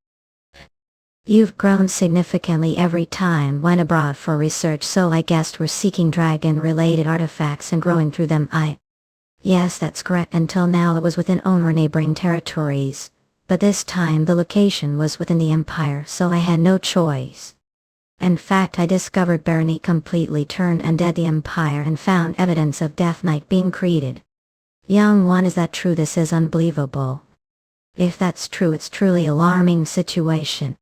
You've grown significantly every time went abroad for research, so I guessed we're seeking dragon-related artifacts and growing through them. Yes, that's correct. Until now it was within owner neighboring territories, but this time the location was within the Empire, so I had no choice. In fact, I discovered Barony completely turned undead the Empire and found evidence of Death Knight being created. Young one, is that true? This is unbelievable. If that's true, it's truly alarming situation.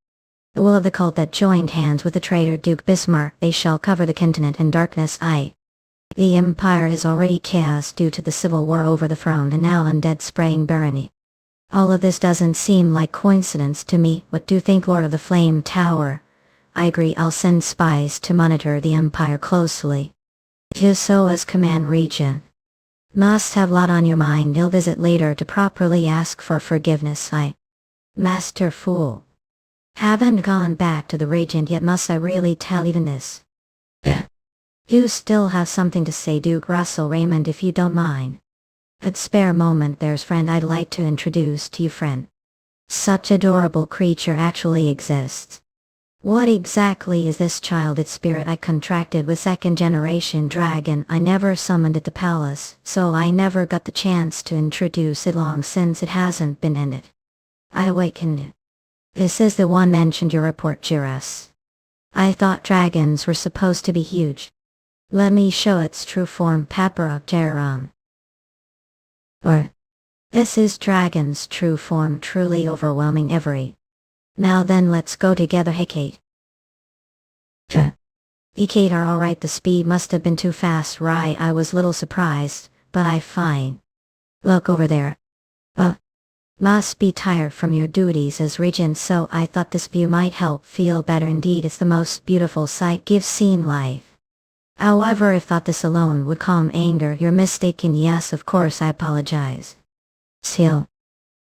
The will of the cult that joined hands with the traitor Duke Bismarck, they shall cover the continent in darkness. The empire is already chaos due to the civil war over the throne and now undead spraying barony. All of this doesn't seem like coincidence to me. What do you think, Lord of the Flame Tower? I agree, I'll send spies to monitor the empire closely. Just so as command region. Must have a lot on your mind. You'll visit later to properly ask for forgiveness. Master Fool. Haven't gone back to the regent yet. Must I really tell even this? You still have something to say, Duke Russel Raymond, if you don't mind. At spare moment, there's friend I'd like to introduce to you, friend. Such adorable creature actually exists. What exactly is this childhood spirit I contracted with second generation dragon? I never summoned it to palace, so I never got the chance to introduce it long since it hasn't been ended. I awakened it. This is the one mentioned your report, Jiras. I thought dragons were supposed to be huge. Let me show its true form, Papara Jaram. Or, this is dragon's true form, truly overwhelming every. Now then, let's go together. Hey Kate. Kate are alright. The speed must have been too fast, right? I was little surprised, but I fine. Look over there. Must be tired from your duties as regent, so I thought this view might help feel better. Indeed, it's the most beautiful sight I've seen live. However, if thought this alone would calm anger, you're mistaken. Yes, of course, I apologize. Still,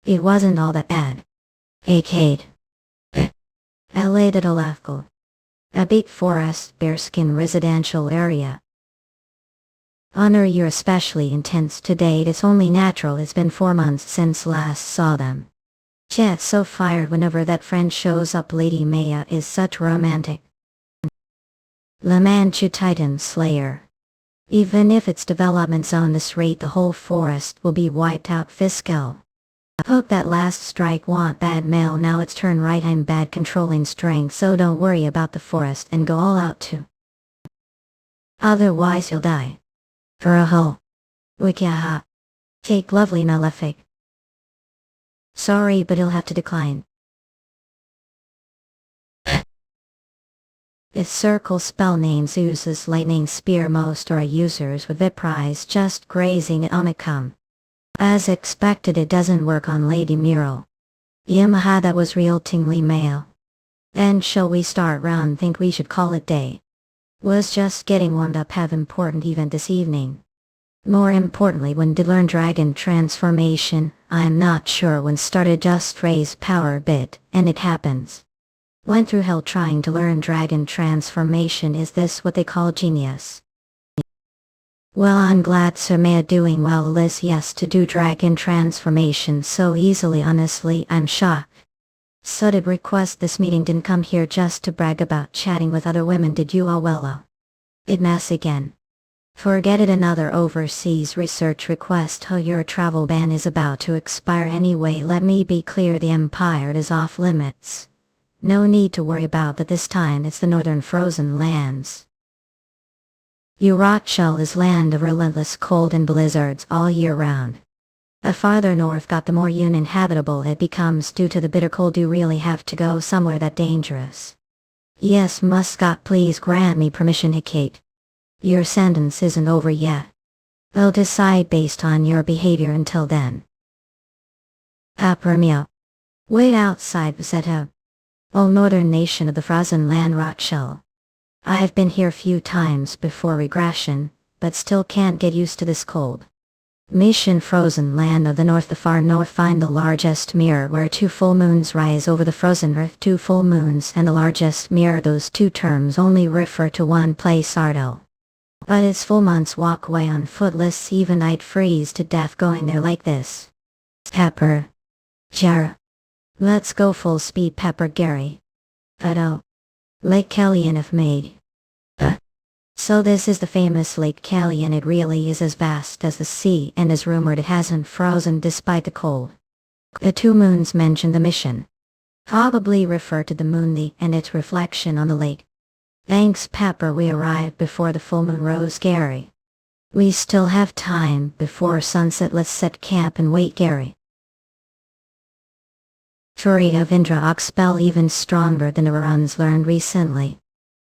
it wasn't all that bad. Hey Kate. LA to Dolafco. A big forest, bearskin residential area. Honor, you're especially intense today. It's only natural. It's been 4 months since last saw them. Jet so fired whenever that friend shows up. Lady Maya is such romantic. La Manchu Titan Slayer. Even if its development's on this rate, the whole forest will be wiped out. Fiscal. Hope that last strike want bad mail. Now it's turn right. I'm bad controlling strength, so don't worry about the forest and go all out too. Otherwise you'll die. For a hole. Wikiaha. Take lovely Nalefic. Sorry, but he'll have to decline. Its circle spell names uses lightning spear. Most are users with Viprise just grazing at Omicum. As expected, it doesn't work on Lady Mural. Yamaha, that was real tingly mail. And shall we start round? Think we should call it day. Was just getting warmed up. Have important event this evening. More importantly, when did learn dragon transformation? I'm not sure when started, just raise power a bit, and it happens. Went through hell trying to learn dragon transformation. Is this what they call genius? Well, I'm glad Samaya doing well. Liz, yes, to do dragon transformation so easily. Honestly, I'm shocked. So did request this meeting. Didn't come here just to brag about chatting with other women, did you? Oh well. It mess again. Forget it. Another overseas research request. Oh, your travel ban is about to expire anyway. Let me be clear, the empire is off limits. No need to worry about that this time. It's the northern frozen lands. Urachel is land of relentless cold and blizzards all year round. The farther north got, the more uninhabitable it becomes due to the bitter cold. You really have to go somewhere that dangerous. Yes, Muscat, please grant me permission. Hey Kate. Your sentence isn't over yet. I'll decide based on your behavior until then. Apremio. Wait outside Vizetta. O northern nation of the frozen land, Rothschild. I've been here few times before regression, but still can't get used to this cold. Mission frozen land of the north, the far north. Find the largest mirror where 2 full moons rise over the frozen earth. 2 full moons and the largest mirror. Those 2 terms only refer to one place, Ardo. But it's full months walk away on footless. Even I'd freeze to death going there like this. Pepper. Jara. Let's go full speed, Pepper Gary. But Lake Kellyan if made. So this is the famous Lake Kellyan. It really is as vast as the sea, and as rumored it hasn't frozen despite the cold. The 2 moons mentioned the mission. Probably refer to the moon and its reflection on the lake. Thanks, Pepper. We arrived before the full moon rose. Gary. We still have time before sunset. Let's set camp and wait, Gary. Fury of Indra expelled even stronger than the runs learned recently.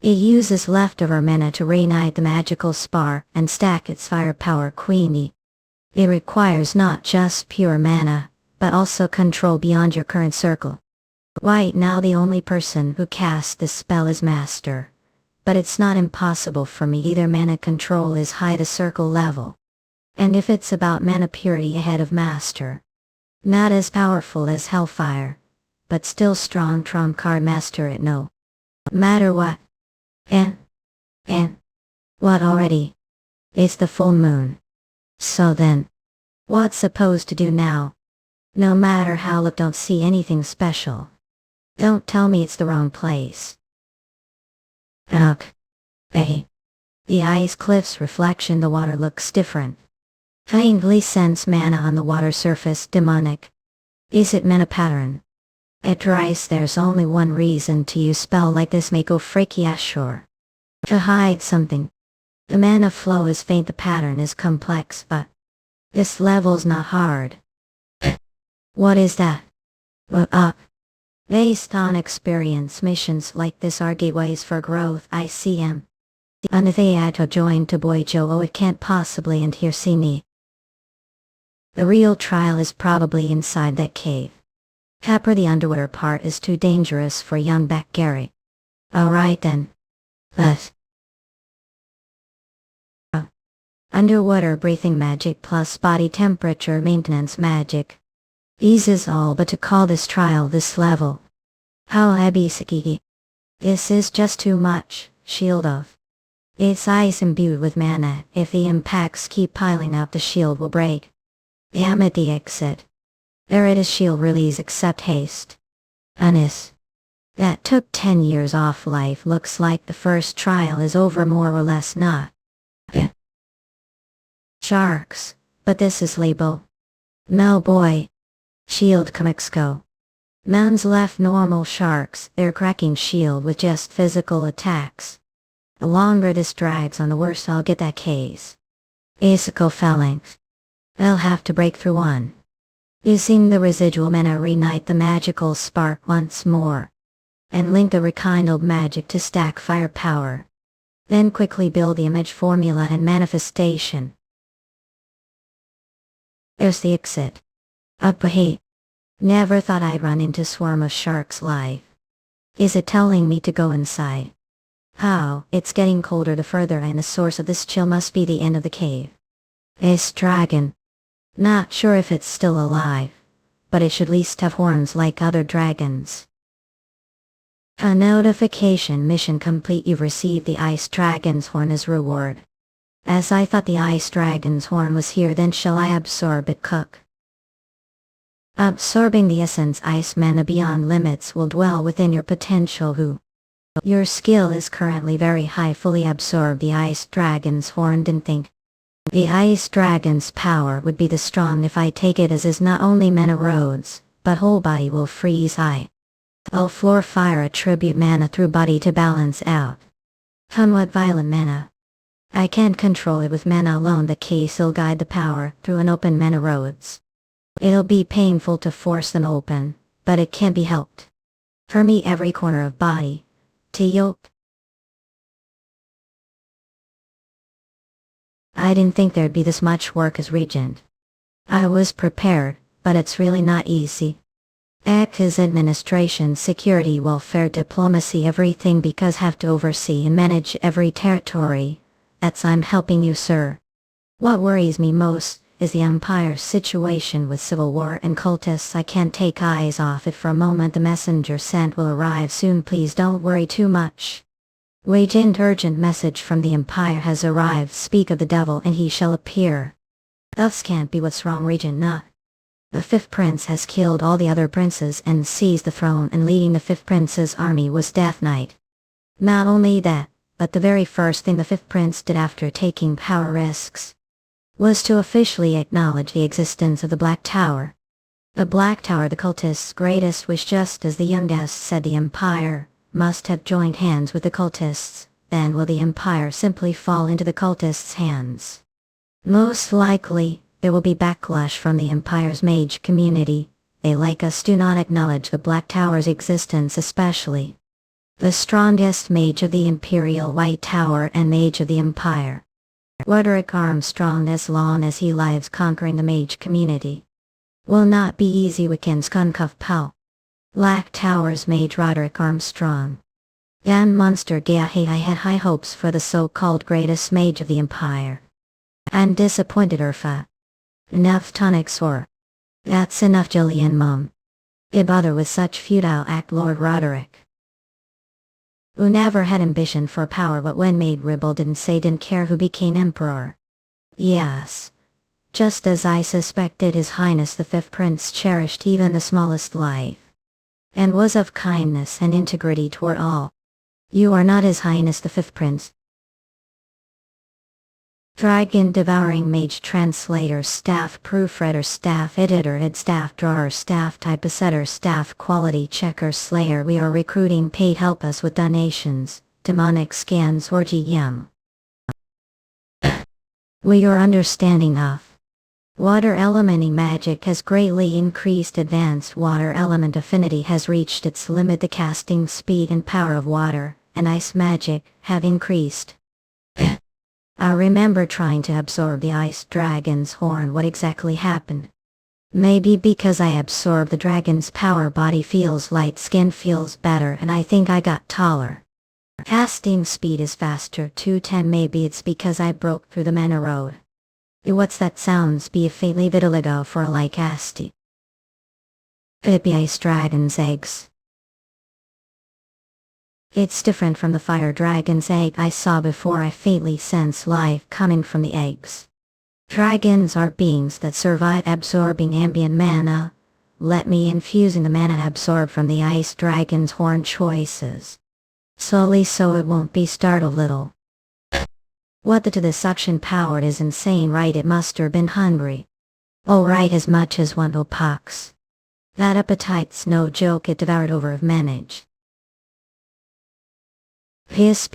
It uses leftover mana to reignite the magical spar and stack its firepower queenie. It requires not just pure mana, but also control beyond your current circle. Right now the only person who casts this spell is Master. But it's not impossible for me either. Mana control is high the circle level. And if it's about mana purity ahead of Master. Not as powerful as Hellfire, but still strong trump card. Master it no matter what. And what already? It's the full moon. So then, what's supposed to do now? No matter how look, don't see anything special. Don't tell me it's the wrong place. Hey. The ice cliff's reflection, the water looks different. Faintly sense mana on the water surface. Demonic. Is it mana pattern? It dries. There's only one reason to use spell like this. May go freaky ashore. To hide something. The mana flow is faint, the pattern is complex, but this level's not hard. What is that? What up? Based on experience, missions like this are gateways for growth. ICM. And if they had to join to boy Joe, oh, it can't possibly end here. See me. The real trial is probably inside that cave. Capper, the underwater part is too dangerous for young back Gary. Alright then. Let's. Underwater breathing magic plus body temperature maintenance magic. Eases all, but to call this trial this level. How abisiki. This is just too much. Shield of. It's ice imbued with mana. If the impacts keep piling up, the shield will break. Amity exit. There it is. Shield release accept haste. Anis. That took 10 years off life. Looks like the first trial is over more or less. Not. Sharks. But this is label. No boy. Shield comics go. Mounds left normal sharks. They're cracking shield with just physical attacks. The longer this drags on, the worse I'll get that case. Asical phalanx. They'll have to break through one. Using the residual mana, reignite the magical spark once more. And link the rekindled magic to stack firepower. Then quickly build the image formula and manifestation. There's the exit. Up ahead. Never thought I'd run into swarm of sharks live. Is it telling me to go inside? How? It's getting colder the further, and the source of this chill must be the end of the cave. This dragon. Not sure if it's still alive, but it should at least have horns like other dragons. A notification: mission complete. You've received the ice dragon's horn as reward. As I thought the ice dragon's horn was here, then shall I absorb it? Cook. Absorbing the essence ice mana beyond limits will dwell within your potential. Who? Your skill is currently very high. Fully absorb the ice dragon's horn. Didn't think the ice dragon's power would be this strong. If I take it as is, not only mana roads, but whole body will freeze. I'll floor fire attribute mana through body to balance out. Somewhat violent mana. I can't control it with mana alone. The case will guide the power through an open mana roads. It'll be painful to force them open, but it can't be helped. For me, every corner of body. To yoke. I didn't think there'd be this much work as regent. I was prepared, but it's really not easy. Act as administration, security, welfare, diplomacy, everything, because have to oversee and manage every territory. That's I'm helping you, sir. What worries me most is the Empire's situation with civil war and cultists. I can't take eyes off it for a moment. The messenger sent will arrive soon. Please don't worry too much. Regent, urgent message from the Empire has arrived. Speak of the devil and he shall appear. Thus can't be. What's wrong, Regent? Not. The fifth prince has killed all the other princes and seized the throne, and leading the fifth prince's army was Death Knight. Not only that, but the very first thing the fifth prince did after taking power risks was to officially acknowledge the existence of the Black Tower. The Black Tower, the cultists' greatest wish, just as the young guest said. The Empire must have joined hands with the cultists. Then will the Empire simply fall into the cultists' hands. Most likely, there will be backlash from the Empire's mage community. They like us do not acknowledge the Black Tower's existence, especially the strongest mage of the Imperial White Tower and mage of the Empire, Roderick Armstrong. As long as he lives, conquering the mage community will not be easy. Weekends Kunkuff Pow. Black Tower's mage Roderick Armstrong. Yan Monster Gahe. I had high hopes for the so-called greatest mage of the Empire. I'm disappointed, Urfa. Enough tonics or. That's enough, Jillian Mum. It bother with such futile act, Lord Roderick. Who never had ambition for power, but when made rebel didn't care who became emperor. Yes. Just as I suspected, His Highness the Fifth Prince cherished even the smallest life, and was of kindness and integrity toward all. You are not His Highness the Fifth Prince. Dragon Devouring Mage Translator Staff Proofreader Staff Editor Head Staff Drawer Staff Typesetter Staff Quality Checker Slayer. We are recruiting paid help us with donations, demonic scans or GM. We are understanding of water elementing magic has greatly increased. Advanced water element affinity has reached its limit. The casting speed and power of water and ice magic have increased. I remember trying to absorb the ice dragon's horn. What exactly happened? Maybe because I absorbed the dragon's power, body feels light, skin feels better, and I think I got taller. Casting speed is faster, 210. Maybe it's because I broke through the mana road. What's that sounds? Be a faintly vitiligo for a like asti. It be ice dragon's eggs. It's different from the fire dragon's egg I saw before. I faintly sense life coming from the eggs. Dragons are beings that survive absorbing ambient mana. Let me infusing the mana absorbed from the ice dragon's horn choices. Slowly so it won't be startled little. What the to the suction powered is insane, right? It must have been hungry. Oh right, as much as one pox. That appetite's no joke. It devoured over of manage. Piss.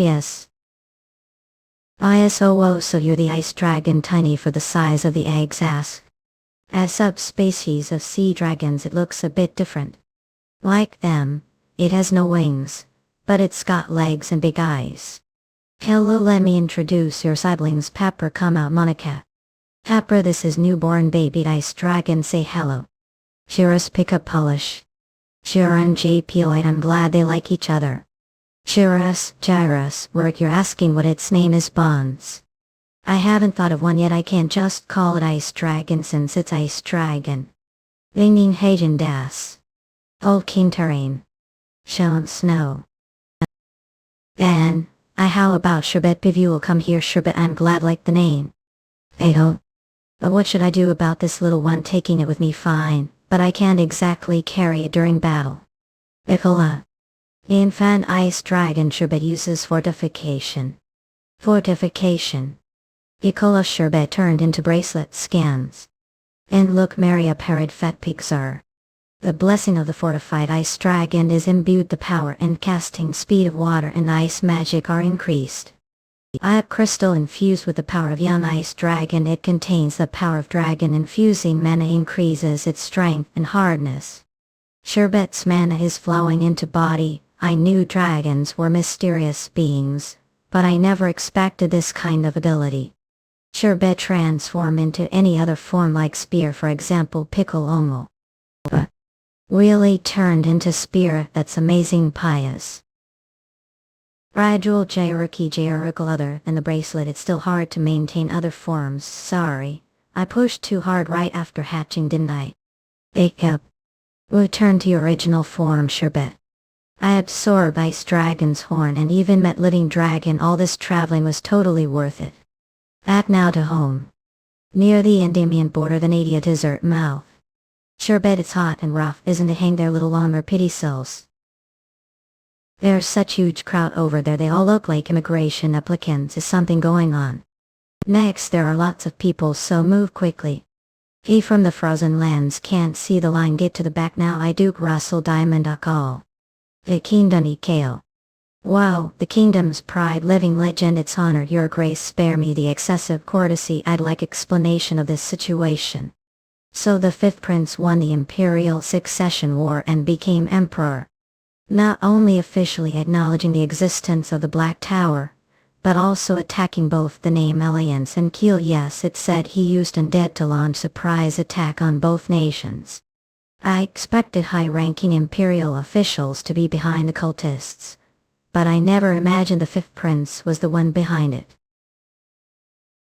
ISOO. So you're the ice dragon, tiny for the size of the eggs. Ask. As subspecies of sea dragons it looks a bit different. Like them, it has no wings, but it's got legs and big eyes. Hello, let me introduce your siblings. Pepper, come out. Monica. Pepper, this is newborn baby ice dragon. Say hello. Shiras, pick up Polish. Shira and JPOid, I'm glad they like each other. Shiras, work. You're asking what its name is. Bonds. I haven't thought of one yet. I can't just call it ice dragon since it's ice dragon. Winging Hagen Das. Old King Terrain. Shone Snow. And, how about Sherbet? If you will come here, Sherbet, I'm glad, like the name. Hey-ho. But what should I do about this little one? Taking it with me, fine, but I can't exactly carry it during battle. Ikola. Infant ice dragon Sherbet uses fortification. Ikola Sherbet turned into bracelet scans. And look, Maria Parrot Fat Pixar. The blessing of the fortified ice dragon is imbued. The power and casting speed of water and ice magic are increased. I have crystal infused with the power of young ice dragon. It contains the power of dragon. Infusing mana increases its strength and hardness. Sherbet's mana is flowing into body. I knew dragons were mysterious beings, but I never expected this kind of ability. Sherbet transform into any other form like spear, for example pickle ongo. But really turned into spear. That's amazing. Pious. Gradual Jayurikal. Other than the bracelet it's still hard to maintain other forms. Sorry, I pushed too hard right after hatching, didn't I? Akep. Return to your original form, Sherbet. I absorbed ice dragon's horn and even met living dragon. All this traveling was totally worth it. Back now to home. Near the Endymion border, the Nadia desert mouth. Sherbet, it's hot and rough, isn't it? Hang there, little longer, pity souls. There's such huge crowd over there. They all look like immigration applicants. Is something going on? Next, there are lots of people, so move quickly. He from the frozen lands can't see the line. Get to the back now. I Duke Russell Diamond call. The Kingdom Kale. Wow, the kingdom's pride, living legend, it's honored your grace, spare me the excessive courtesy, I'd like explanation of this situation. So the fifth prince won the imperial succession war and became emperor. Not only officially acknowledging the existence of the Black Tower, but also attacking both the name Alliance and Kiel. Yes, it said he used undead to launch surprise attack on both nations. I expected high-ranking imperial officials to be behind the cultists, but I never imagined the fifth prince was the one behind it.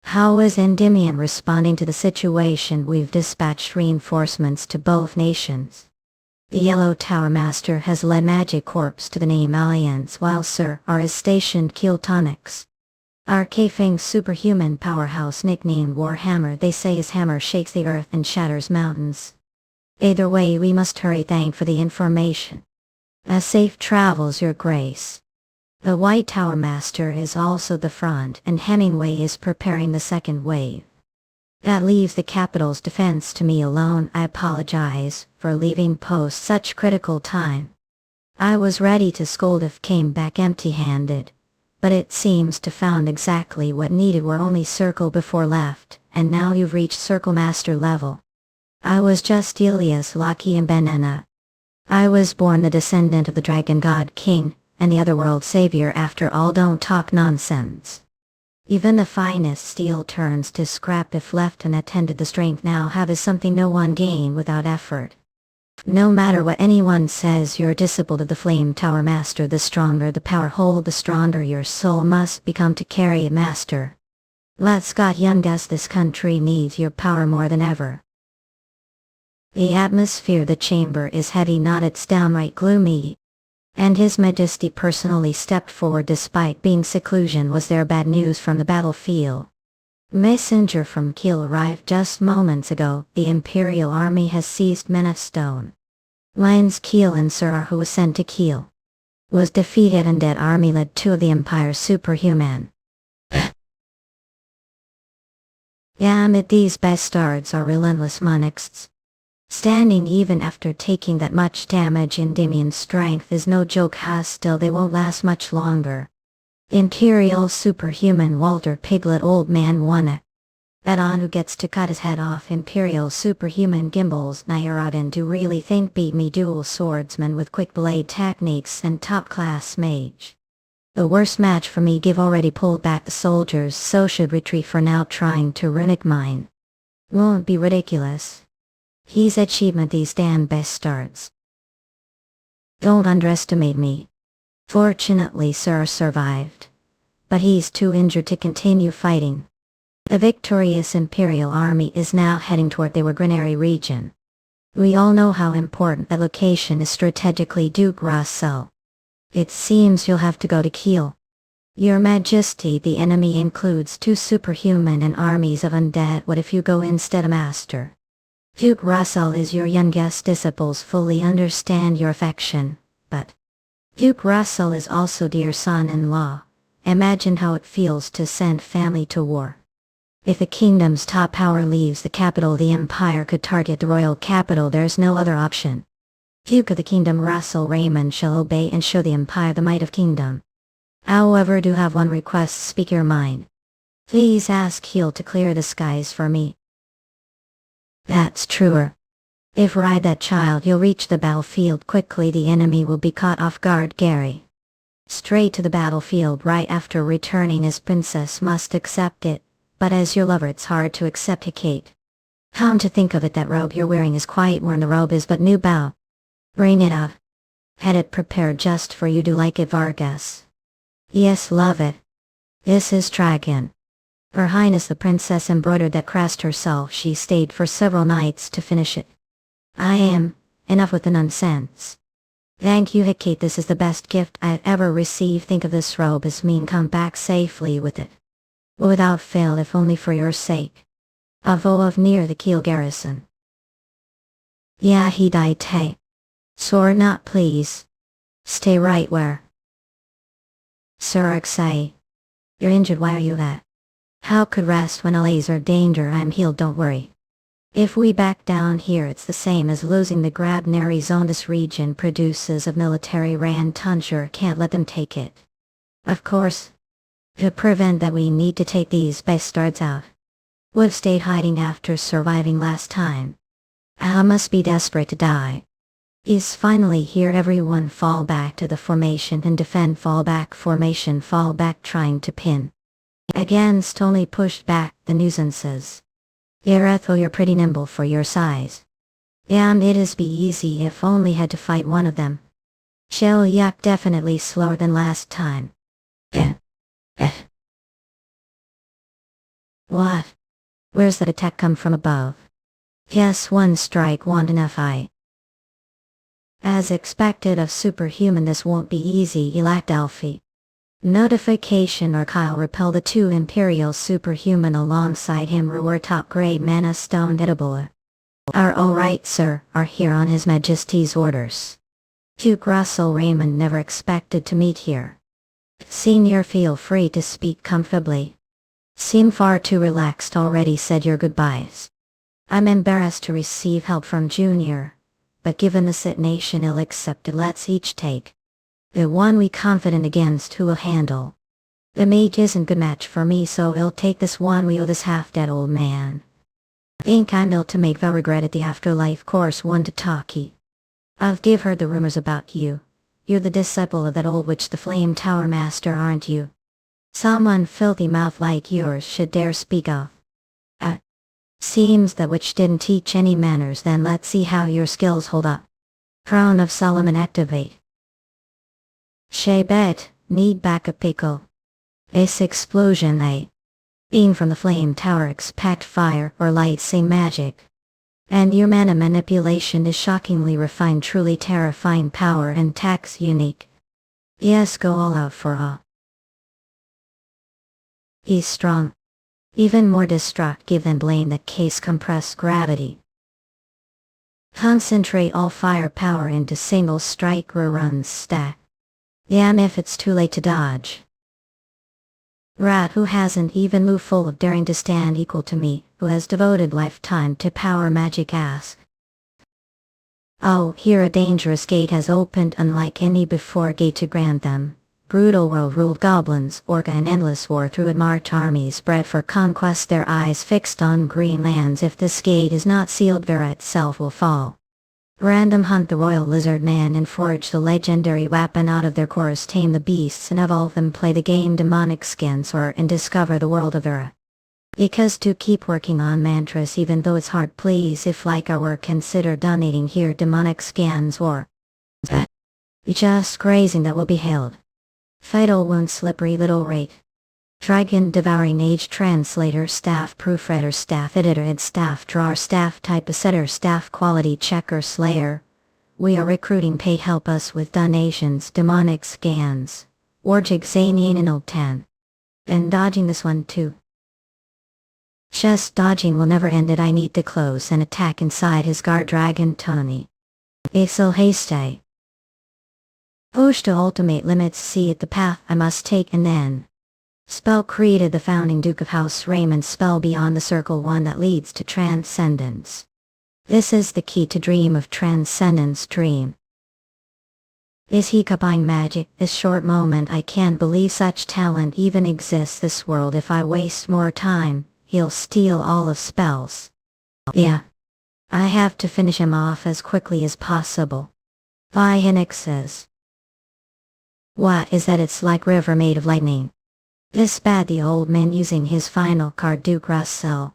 How is Endymion responding to the situation? We've dispatched reinforcements to both nations. The Yellow Tower Master has led Magic Corps to the name Alliance, while Sir R is stationed Kiel Tonics. Our Kafeng superhuman powerhouse nicknamed Warhammer, they say his hammer shakes the earth and shatters mountains. Either way, we must hurry. Thank for the information. As safe travels, your grace. The White Tower Master is also the front, and Hemingway is preparing the second wave. That leaves the capital's defense to me alone. I apologize for leaving post such critical time. I was ready to scold if came back empty-handed, but it seems to found exactly what needed. We're only circle before left, and now you've reached circle master level. I was just Elias Laki and Benena. I was born the descendant of the Dragon God King, and the otherworld savior. After all, don't talk nonsense. Even the finest steel turns to scrap if left unattended. The strength now have is something no one gain without effort. No matter what anyone says, you're disciple of the Flame Tower Master. The stronger the power hold, the stronger your soul must become to carry it, Master. Let's got young guess this country needs your power more than ever. The atmosphere, the chamber is heavy, not it's downright gloomy. And His Majesty personally stepped forward despite being seclusion. Was there bad news from the battlefield? Messenger from Kiel arrived just moments ago. The Imperial Army has seized Menestone. Lions Kiel and Sir R, who was sent to Kiel, was defeated, and that army led two of the Empire's superhuman. Damn it, these bastards are relentless monarchs. Standing even after taking that much damage. Endymion's strength is no joke. Still, they won't last much longer. Imperial superhuman Walter Piglet, old man won. That on who gets to cut his head off. Imperial superhuman Gimbals Nairadin. Do really think beat me? Dual swordsman with quick blade techniques and top class mage. The worst match for me. Give already pulled back the soldiers, so should retreat for now. Trying to runic mine won't be ridiculous. He's achievement, these damn bastards. Don't underestimate me. Fortunately, Sir survived, but he's too injured to continue fighting. The victorious Imperial Army is now heading toward the Regression region. We all know how important that location is strategically. Duke Russel. It seems you'll have to go to Kiel. Your Majesty, the enemy includes two superhuman and armies of undead. What if you go instead, Master? Duke Russel is your youngest disciples fully understand your affection, but Duke Russel is also dear son-in-law. Imagine how it feels to send family to war. If the kingdom's top power leaves the capital, the empire could target the royal capital. There's no other option. Duke of the kingdom Russel Raymond shall obey and show the empire the might of kingdom. However, do have one request. Speak your mind. Please ask Kiel to clear the skies for me. That's truer. If ride that child, you'll reach the battlefield quickly. The enemy will be caught off guard. Gary. Straight to the battlefield right after returning. His princess must accept it, but as your lover it's hard to accept. Kate. Come to think of it, that robe you're wearing is quite worn. The robe is but new. Bow. Bring it out. Had it prepared just for you. Do like it, Vargas? Yes, love it. This is dragon. Her Highness the Princess embroidered that crest herself. She stayed for several nights to finish it. I am. Enough with the nonsense. Thank you, Hecate. This is the best gift I've ever received. Think of this robe as mean. Come back safely with it. Without fail, if only for your sake. Avo of near the Kiel garrison. Yeah, he died. Hey. Soar not, please. Stay right where. Sir Arxai. You're injured. Why are you at? How could rest when a laser danger? I'm healed, don't worry. If we back down here, it's the same as losing the Grabnary zone. This region produces a military ran tonsure. Can't let them take it. Of course. To prevent that we need to take these bastards out. We've stayed hiding after surviving last time. I must be desperate to die. He's finally here. Everyone fall back to the formation and defend. Fall back formation. Fall back trying to pin. Against only pushed back the nuisances. Irethel, you're pretty nimble for your size. And it'd be easy if only had to fight one of them. Shell Yak definitely slower than last time. What? Where's that attack come from above? Yes, one strike won't enough. As expected of superhuman, this won't be easy. Elect Alfie. Notification or Kyle repel the two Imperial superhuman alongside him who were top grade mana stone edible. Are alright, sir, are here on His Majesty's orders. Duke Russel Raymond never expected to meet here. Senior, feel free to speak comfortably. Seem far too relaxed already. Said your goodbyes. I'm embarrassed to receive help from Junior, but given the situation ill accepted, let's each take the one we confident against who will handle. The Mage isn't good match for me, so I'll take this one. We owe this half-dead old man. Think I'm ill to make. They'll regret it. The afterlife course one to talkie. I've heard the rumors about you. You're the disciple of that old witch, the Flame Tower Master, aren't you? Someone filthy mouth like yours should dare speak of. Seems that witch didn't teach any manners. Then let's see how your skills hold up. Crown of Solomon activate. Shebet, need backup pickle. Ace explosion. Being from the Flame Tower, expect fire or light. Same magic. And your mana manipulation is shockingly refined. Truly terrifying power and tax unique. Yes, go all out for all. He's strong. Even more destructive than blame that case. Compressed gravity. Concentrate all firepower into single strike reruns stack. Damn if it's too late to dodge. Rat who hasn't even moved, full of daring to stand equal to me, who has devoted lifetime to power magic. Ask. Oh, here a dangerous gate has opened unlike any before. Gate to grant them. Brutal world ruled goblins, orca and endless war through it. March armies bred for conquest, their eyes fixed on green lands. If this gate is not sealed, Vera itself will fall. Random hunt the royal lizard man and forge the legendary weapon out of their cores. Tame the beasts and evolve them. Play the game demonic skins or and discover the world of Vera. Because to keep working on mantras even though it's hard. Please, if like our work, consider donating here. Demonic scans or just grazing that will be held. Fatal wound, slippery little rate. Dragon devouring age translator, staff proofreader, staff editor, and staff drawer, staff typesetter, staff quality checker, slayer. We are recruiting. Pay, help us with donations. Demonic scans. Orjig Zanian and Old 10. And dodging this one too. Just dodging will never end it. I need to close and attack inside his guard. Dragon Tony. Aesel haste. Push to ultimate limits. See it the path I must take and then. Spell created the founding Duke of House Raymond. Spell beyond the circle, one that leads to transcendence. This is the key to dream of transcendence. Dream. Is he copying magic? This short moment, I can't believe such talent even exists this world. If I waste more time, he'll steal all of spells. Yeah. I have to finish him off as quickly as possible. Hinnick says. What is that? It's like river made of lightning. This bad. The old man using his final card. Duke Russell.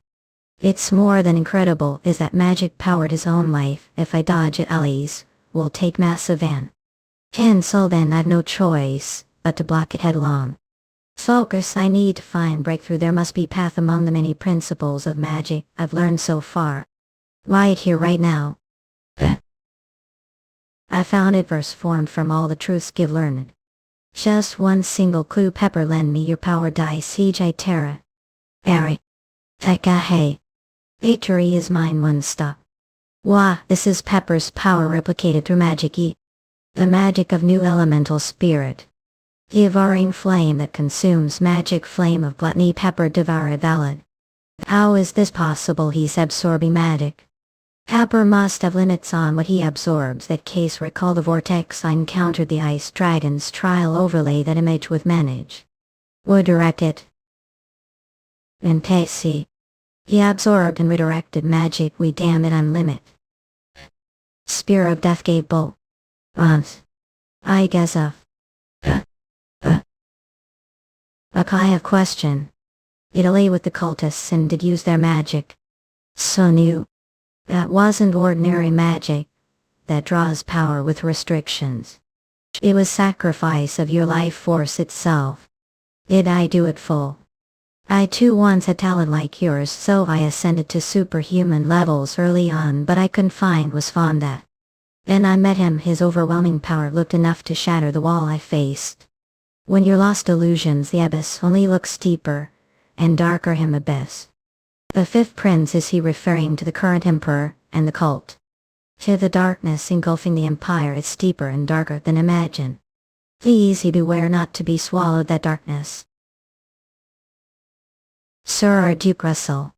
It's more than incredible. Is that magic powered his own life? If I dodge it, Ellie's will take massive cancel. Then I've no choice but to block it headlong. Focus. I need to find breakthrough. There must be path among the many principles of magic I've learned so far. Right here, right now. I found it. Verse formed from all the truths give learned. Just one single clue. Pepper, lend me your power dice. CJ Terra. Barry. Tekahe. Victory is mine. One stop. Wah, this is Pepper's power replicated through magic E. The magic of new elemental spirit. Devouring flame that consumes. Magic flame of gluttony. Pepper devour valid. How is this possible? He's absorbing magic. Happer must have limits on what he absorbs. That case recall the vortex I encountered the ice dragon's trial overlay that image with Manage. Would direct it. In Pacey. He absorbed and redirected magic. We damn it unlimit. Spear of Death gave bolt. I guess a kind of question. Italy with the cultists and did use their magic. So new. That wasn't ordinary magic. That draws power with restrictions. It was sacrifice of your life force itself. Did I do it full? I too once had talent like yours, so I ascended to superhuman levels early on, but I couldn't find was fond that. Then I met him. His overwhelming power looked enough to shatter the wall I faced. When you're lost illusions, the abyss only looks deeper and darker. Him abyss. The fifth prince, is he referring to the current emperor and the cult? To the darkness engulfing the empire, it's deeper and darker than imagine. Please beware not to be swallowed that darkness. Sir, our Duke Russel.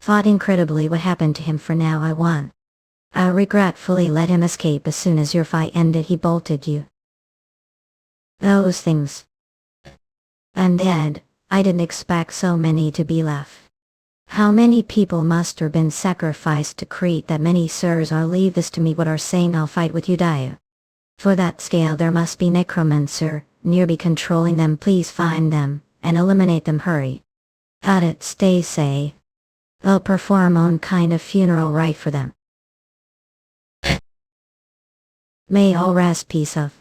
Thought incredibly what happened to him. For now I won. I regretfully let him escape. As soon as your fight ended he bolted you. Those things. Undead. I didn't expect so many to be left. How many people must have been sacrificed to create that many? Sirs, I'll leave this to me. What are saying? I'll fight with you, Dio. For that scale there must be necromancer nearby controlling them. Please find them and eliminate them. Hurry. Got it. Stay safe. I'll perform own kind of funeral rite for them. May all rest. Peace of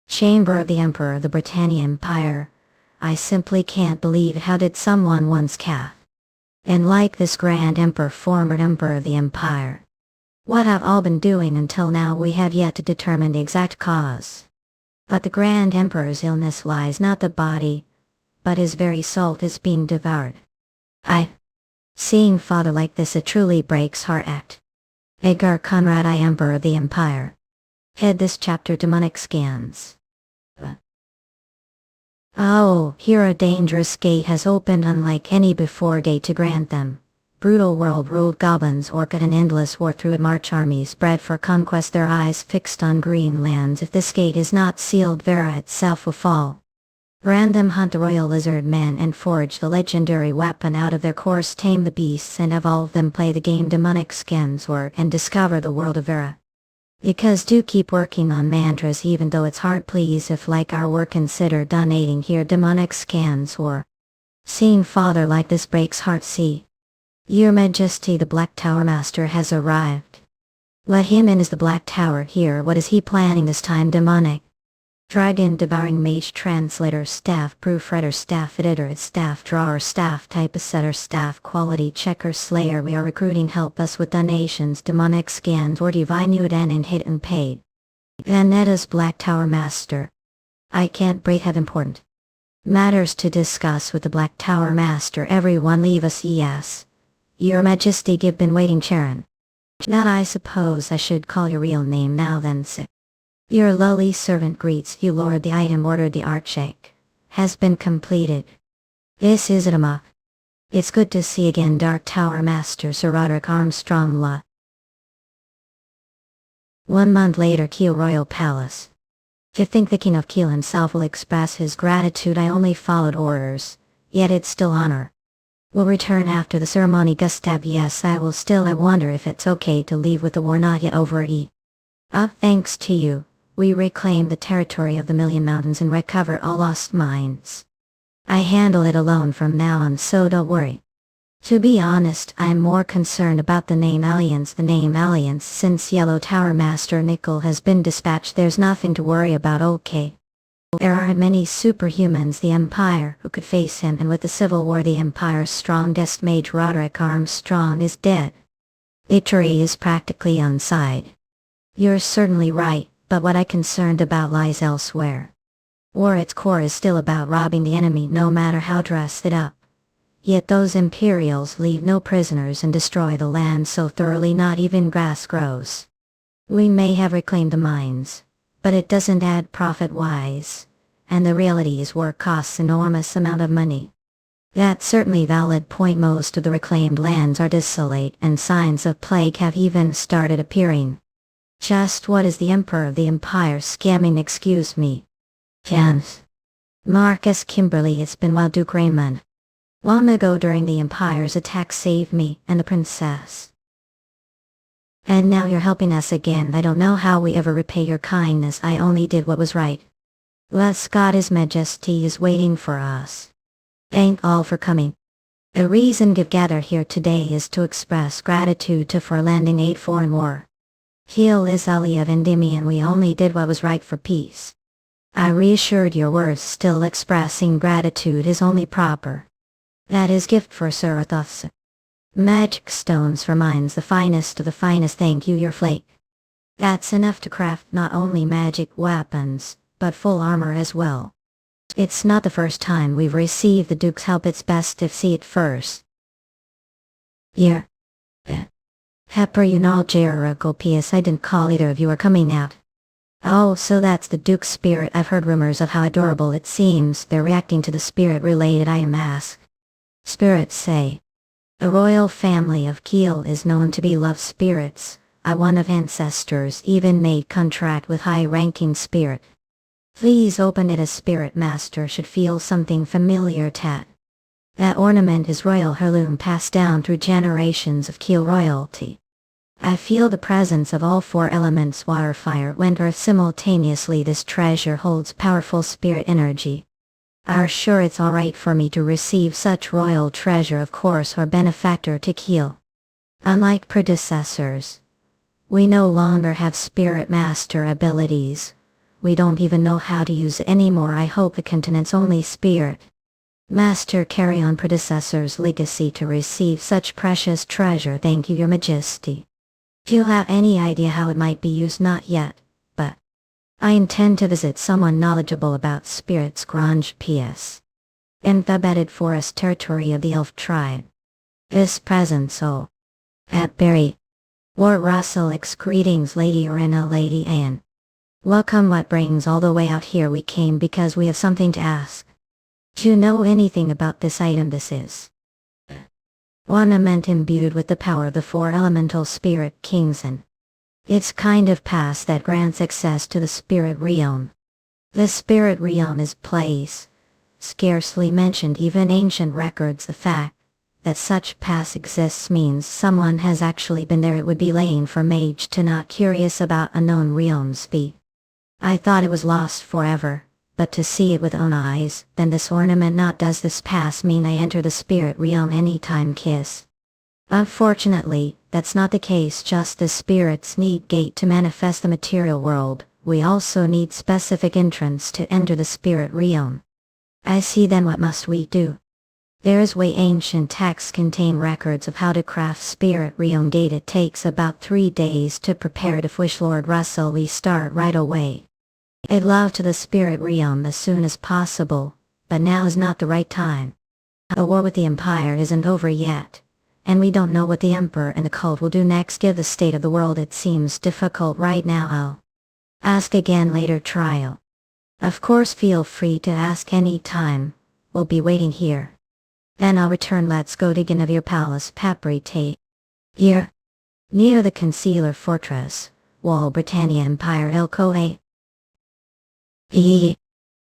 Chamber of the Emperor, the Britannia Empire. I simply can't believe how did someone once calf and like this grand emperor, former emperor of the empire. What have all been doing until now? We have yet to determine the exact cause. But the grand emperor's illness lies not the body, but his very soul is being devoured. Seeing father like this, it truly breaks heart. Act. Edgar Conrad, I emperor of the empire. Head this chapter demonic scans. Oh, here a dangerous gate has opened unlike any before day to grant them. Brutal world ruled goblins orchid an endless war through it march armies bred for conquest, their eyes fixed on green lands. If this gate is not sealed, Vera itself will fall. Random hunt the royal lizard men and forge the legendary weapon out of their course, tame the beasts and evolve them, play the game demonic scans or and discover the world of Vera. Because do keep working on mantras even though it's hard. Please, if like our work, consider donating here. Demonic scans or seeing father like this breaks heart. See, Your Majesty, the Black Tower Master has arrived. Let him in. Is the Black Tower here? What is he planning this time? Demonic Dragon, Devouring, Mage, Translator, Staff, Proofreader, Staff Editor, Staff Drawer, Staff Typesetter, Staff Quality Checker, Slayer. We are recruiting. Help us with donations. Demonic scans or divine Uden and hidden paid. Vanetta's Black Tower Master. I can't breathe. Have important matters to discuss with the Black Tower Master. Everyone leave us. Yes. Your Majesty, give been waiting. Charon. That I suppose I should call your real name now then. Your lowly servant greets you, Lord. The item ordered, the artcheck has been completed. This is it, Emma. It's good to see again, Dark Tower Master Sir Roderick Armstrong. 1 month later, Kiel Royal Palace. To think the King of Kiel himself will express his gratitude. I only followed orders, yet it's still honor. Will return after the ceremony. Gustav. Yes, I will. Still I wonder if it's okay to leave with the war not yet over. Thanks to you, we reclaim the territory of the Million Mountains and recover all lost mines. I handle it alone from now on, so don't worry. To be honest, I'm more concerned about the name Alliance. The name Alliance, since Yellow Tower Master Nickel has been dispatched, there's nothing to worry about. Okay. There aren't many superhumans the Empire who could face him, and with the Civil War the Empire's strongest mage Roderick Armstrong is dead. Victory is practically on side. You're certainly right, but what I'm concerned about lies elsewhere. War at its core is still about robbing the enemy, no matter how dressed it up. Yet those Imperials leave no prisoners and destroy the land so thoroughly not even grass grows. We may have reclaimed the mines, but it doesn't add profit-wise, and the reality is war costs enormous amount of money. That's certainly valid point. Most of the reclaimed lands are desolate and signs of plague have even started appearing. Just what is the Emperor of the Empire scamming? Excuse me. Jans. Marcus Kimberly. It's been while Duke Raymond. Long ago during the Empire's attack saved me and the princess. And now you're helping us again. I don't know how we ever repay your kindness. I only did what was right. Bless God, His Majesty is waiting for us. Thank all for coming. The reason we've gathered here today is to express gratitude for lending aid foreign war. Heal is Ali of Endymion. We only did what was right for peace. I reassured your words. Still expressing gratitude is only proper. That is gift for Sir Arthas. Magic stones for mines, the finest of the finest. Thank you, your flake. That's enough to craft not only magic weapons, but full armor as well. It's not the first time we've received the Duke's help. It's best to see it first. Yeah. Pepper you know Jericho. P.S. I didn't call either of you are coming out. Oh, so that's the Duke's spirit. I've heard rumors of how adorable it seems. They're reacting to the spirit-related item ask. Spirits say. The royal family of Kiel is known to be love spirits. One of ancestors even made contract with high-ranking spirit. Please open it. A spirit master should feel something familiar. Tat. That ornament is royal heirloom passed down through generations of Kiel royalty. I feel the presence of all four elements water, fire, wind, earth simultaneously. This treasure holds powerful spirit energy. Are sure it's alright for me to receive such royal treasure? Of course, or benefactor to Kiel. Unlike predecessors, we no longer have spirit master abilities. We don't even know how to use it anymore. I hope the continent's only spirit master carry on predecessor's legacy to receive such precious treasure. Thank you, your majesty. Do you have any idea how it might be used? Not yet, but I intend to visit someone knowledgeable about spirits. Grange. P.S. In the bedded forest territory of the elf tribe. This present soul. At Berry. War Russell X. Greetings, Lady Irina, Lady Anne. Welcome. What brings all the way out here? We came because we have something to ask. Do you know anything about this item? This is ornament imbued with the power of the four elemental spirit kings, and it's kind of pass that grants access to the spirit realm. The spirit realm is place scarcely mentioned even ancient records. The fact that such pass exists means someone has actually been there. It would be lame for Mage to not curious about unknown realms. I thought it was lost forever, but to see it with own eyes, then this ornament not. Does this pass mean I enter the spirit realm anytime? Kiss. Unfortunately, that's not the case. Just as spirits need gate to manifest the material world, we also need specific entrance to enter the spirit realm. I see. Then what must we do? There's way ancient texts contain records of how to craft spirit realm gate. It takes about 3 days to prepare it. If wish Lord Russell, we start right away. I'd love to the spirit realm as soon as possible, but now is not the right time. The war with the Empire isn't over yet, and we don't know what the Emperor and the cult will do next. Give the state of the world. It seems difficult right now. I'll ask again later. Trial. Of course, feel free to ask any time. We'll be waiting here. Then I'll return. Let's go to Guinevere Palace. Paprite. Here. Near the Concealer Fortress. Wall Britannia Empire Elcoa.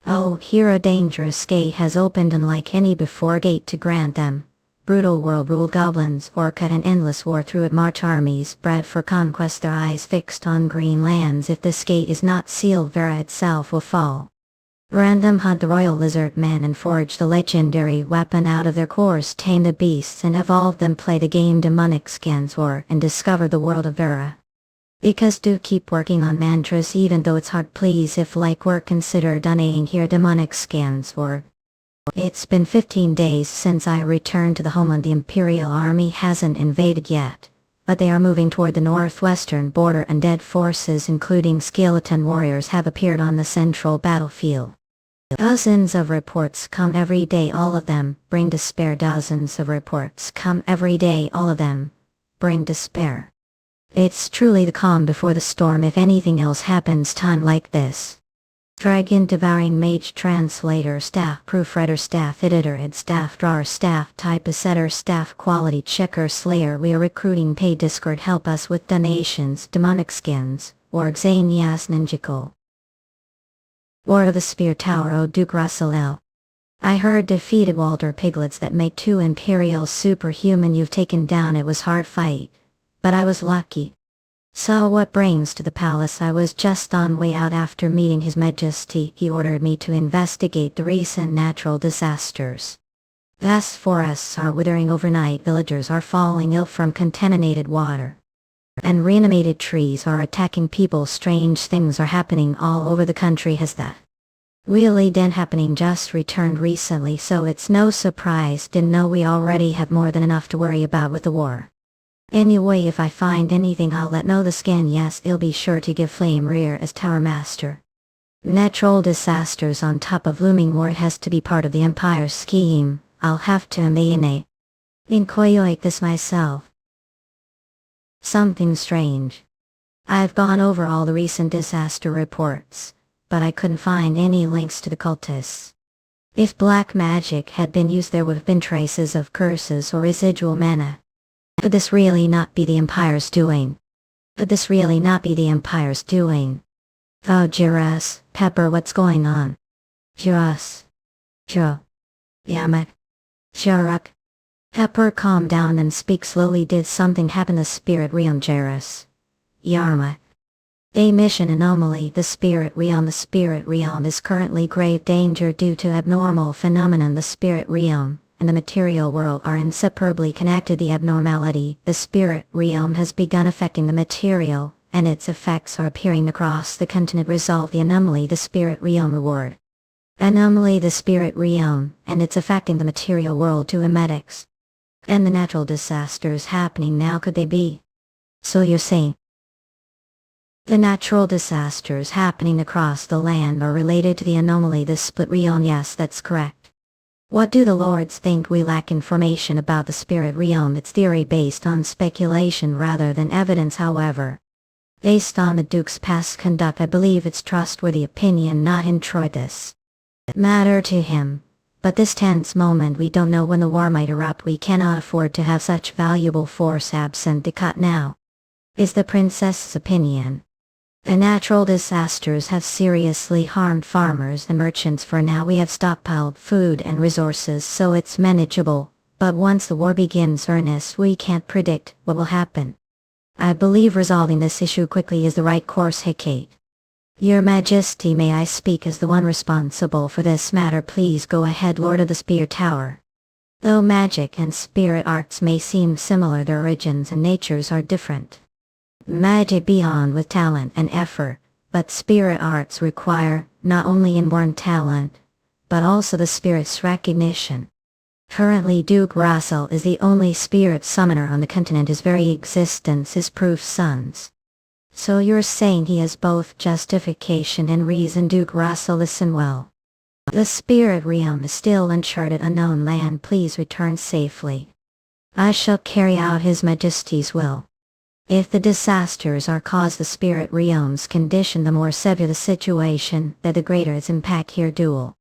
Oh, here a dangerous gate has opened, unlike any before gate to grant them. Brutal world rule. Goblins, orca and endless war through it. March armies bred for conquest, their eyes fixed on green lands. If this gate is not sealed, Vera itself will fall. Random hunt the royal lizard men and forge the legendary weapon out of their cores. Tame the beasts and evolve them. Play the game Demonic Scans War and discover the world of Vera. Because do keep working on mantras even though it's hard. Please, if like work, consider donating here. Demonic Scans War. It's been 15 days since I returned to the homeland. The Imperial Army hasn't invaded yet, but they are moving toward the northwestern border, and dead forces including skeleton warriors have appeared on the central battlefield. Dozens of reports come every day. All of them bring despair. Dozens of reports come every day. All of them bring despair. It's truly the calm before the storm. If anything else happens time like this, Dragon Devouring Mage Translator Staff Proofreader Staff Editor Ed Staff Drawer Staff Typesetter Staff Quality Checker Slayer We are recruiting paid Discord help us with donations Demonic Skins Org Zanias Ninjaco War of the Spear Tower O Duke Russel L. I heard defeated Walter Piglets that make 2 Imperial superhuman you've taken down it was hard fight. But I was lucky. So what brings to the palace I was just on way out after meeting His Majesty he ordered me to investigate the recent natural disasters. Vast forests are withering overnight villagers are falling ill from contaminated water. And reanimated trees are attacking people strange things are happening all over the country has that really been happening just returned recently so it's no surprise didn't know we already have more than enough to worry about with the war. Anyway if I find anything I'll let know the scan yes I'll be sure to give Flame Rear as Tower Master. Natural disasters on top of looming war has to be part of the Empire's scheme, I'll have to incoyoic this myself. Something strange. I've gone over all the recent disaster reports, but I couldn't find any links to the cultists. If black magic had been used there would have been traces of curses or residual mana. Could this really not be the Empire's doing? Could this really not be the Empire's doing? Oh Jiras, Pepper what's going on? Jiras. Jo. Yamak. Jarak. Pepper calm down and speak slowly did something happen the spirit realm Jiras. Yarmak. A mission anomaly the spirit realm is currently grave danger due to abnormal phenomenon the spirit realm and the material world are inseparably connected the abnormality, the spirit realm has begun affecting the material, and its effects are appearing across the continent resolve the anomaly the spirit realm reward. Anomaly the spirit realm, and it's affecting the material world to emetics. And the natural disasters happening now could they be? So you're saying the natural disasters happening across the land are related to the anomaly the split realm yes that's correct. What do the lords think we lack information about the spirit realm it's theory based on speculation rather than evidence however. Based on the Duke's past conduct I believe it's trustworthy opinion not entroy this matter to him. But this tense moment we don't know when the war might erupt we cannot afford to have such valuable force absent to cut now. Is the princess's opinion. The natural disasters have seriously harmed farmers and merchants for now we have stockpiled food and resources so it's manageable, but once the war begins earnest we can't predict what will happen. I believe resolving this issue quickly is the right course Hecate. Your Majesty may I speak as the one responsible for this matter please go ahead Lord of the Spear Tower. Though magic and spirit arts may seem similar their origins and natures are different. Magic beyond with talent and effort, but spirit arts require not only inborn talent, but also the spirit's recognition. Currently Duke Russel is the only spirit summoner on the continent his very existence is proof sons. So you're saying he has both justification and reason Duke Russel listen well. The spirit realm is still uncharted unknown land please return safely. I shall carry out His Majesty's will. If the disasters are caused the spirit realm's condition the more severe the situation, that the greater its impact here dual.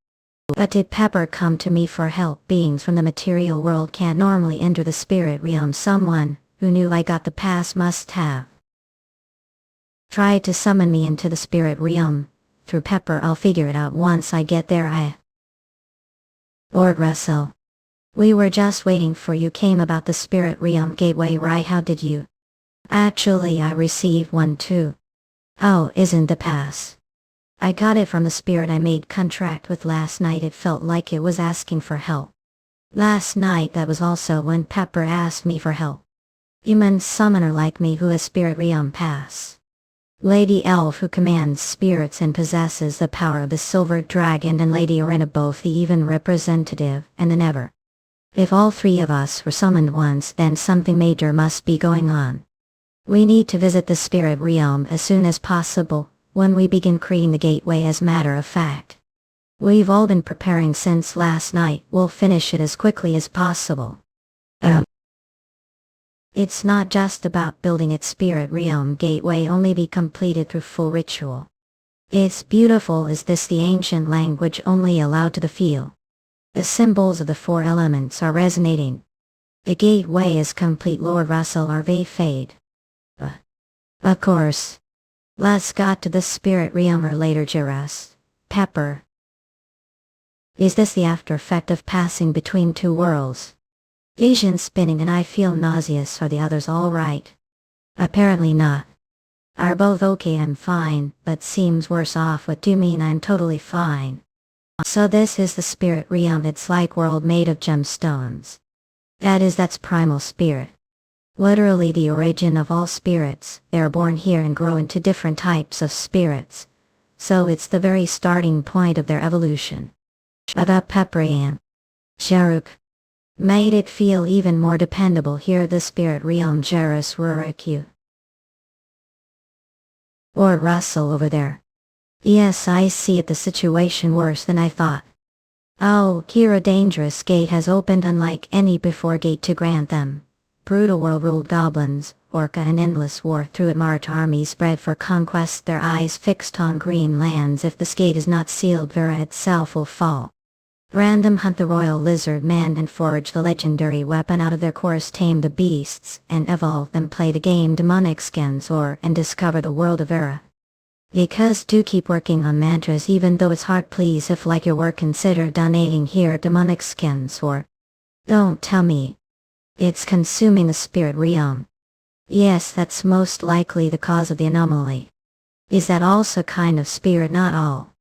But did Pepper come to me for help? Beings from the material world can't normally enter the spirit realm. Someone who knew I got the pass must have tried to summon me into the spirit realm. Through Pepper I'll figure it out once I get there Lord Russel. We were just waiting for you came about the spirit realm gateway right how did you? Actually I received one too. Oh isn't the pass. I got it from the spirit I made contract with last night it felt like it was asking for help. Last night that was also when Pepper asked me for help. Human summoner like me who has spirit realm pass. Lady Elf who commands spirits and possesses the power of the silver dragon and Lady Arena both the even representative and the never. If all three of us were summoned once then something major must be going on. We need to visit the spirit realm as soon as possible, when we begin creating the gateway as matter of fact. We've all been preparing since last night, we'll finish it as quickly as possible. It's not just about building its spirit realm gateway only be completed through full ritual. It's beautiful. Is this the ancient language only allowed to the feel? The symbols of the four elements are resonating. The gateway is complete. Lord Russel Raymond. Of course. Let's got to the spirit realm or later Jiras. Pepper. Is this the after effect of passing between two worlds? Vision spinning and I feel nauseous. Are the others alright? Apparently not. Are both okay? I'm fine, but seems worse off. What do you mean I'm totally fine? So this is the spirit realm. It's like world made of gemstones. That's primal spirit. Literally the origin of all spirits. They are born here and grow into different types of spirits. So it's the very starting point of their evolution. Shut up, Peppery. Sharuk. Made it feel even more dependable here. The spirit realm Jerus Ruriku. Or Russell over there. Yes, I see it. The situation worse than I thought. Oh, here a dangerous gate has opened unlike any before gate to grant them. Brutal world ruled goblins, orca and endless war through it. March armies spread for conquest, their eyes fixed on green lands. If this gate is not sealed, Vera itself will fall. Random hunt the royal lizard man and forge the legendary weapon out of their chorus, tame the beasts and evolve them, play the game demonic skins and discover the world of Vera. Because do keep working on mantras even though it's hard. Please, if like your work, consider donating here at demonic skins or don't tell me it's consuming the spirit realm. Yes, that's most likely the cause of the anomaly. Is that also kind of spirit? Not all.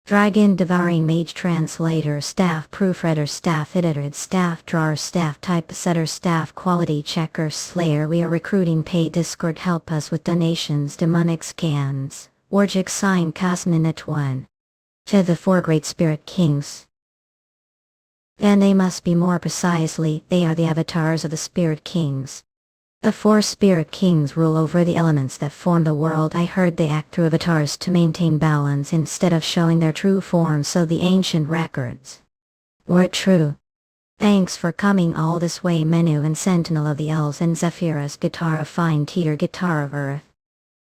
Dragon Devouring Mage Translator Staff Proofreader Staff Editor Staff Drawer Staff Typesetter Staff Quality Checker Slayer. We are recruiting. Pay Discord. Help us with donations. Demonic Scans Wargic Sign Kasminit 1 to the four great spirit kings. And they must be more precisely, they are the avatars of the spirit kings. The four spirit kings rule over the elements that form the world. I heard they act through avatars to maintain balance instead of showing their true form, so the ancient records were true. Thanks for coming all this way, Menu and Sentinel of the Elves and Zephyrus, Guitar of Fine Teeter, Guitar of Earth,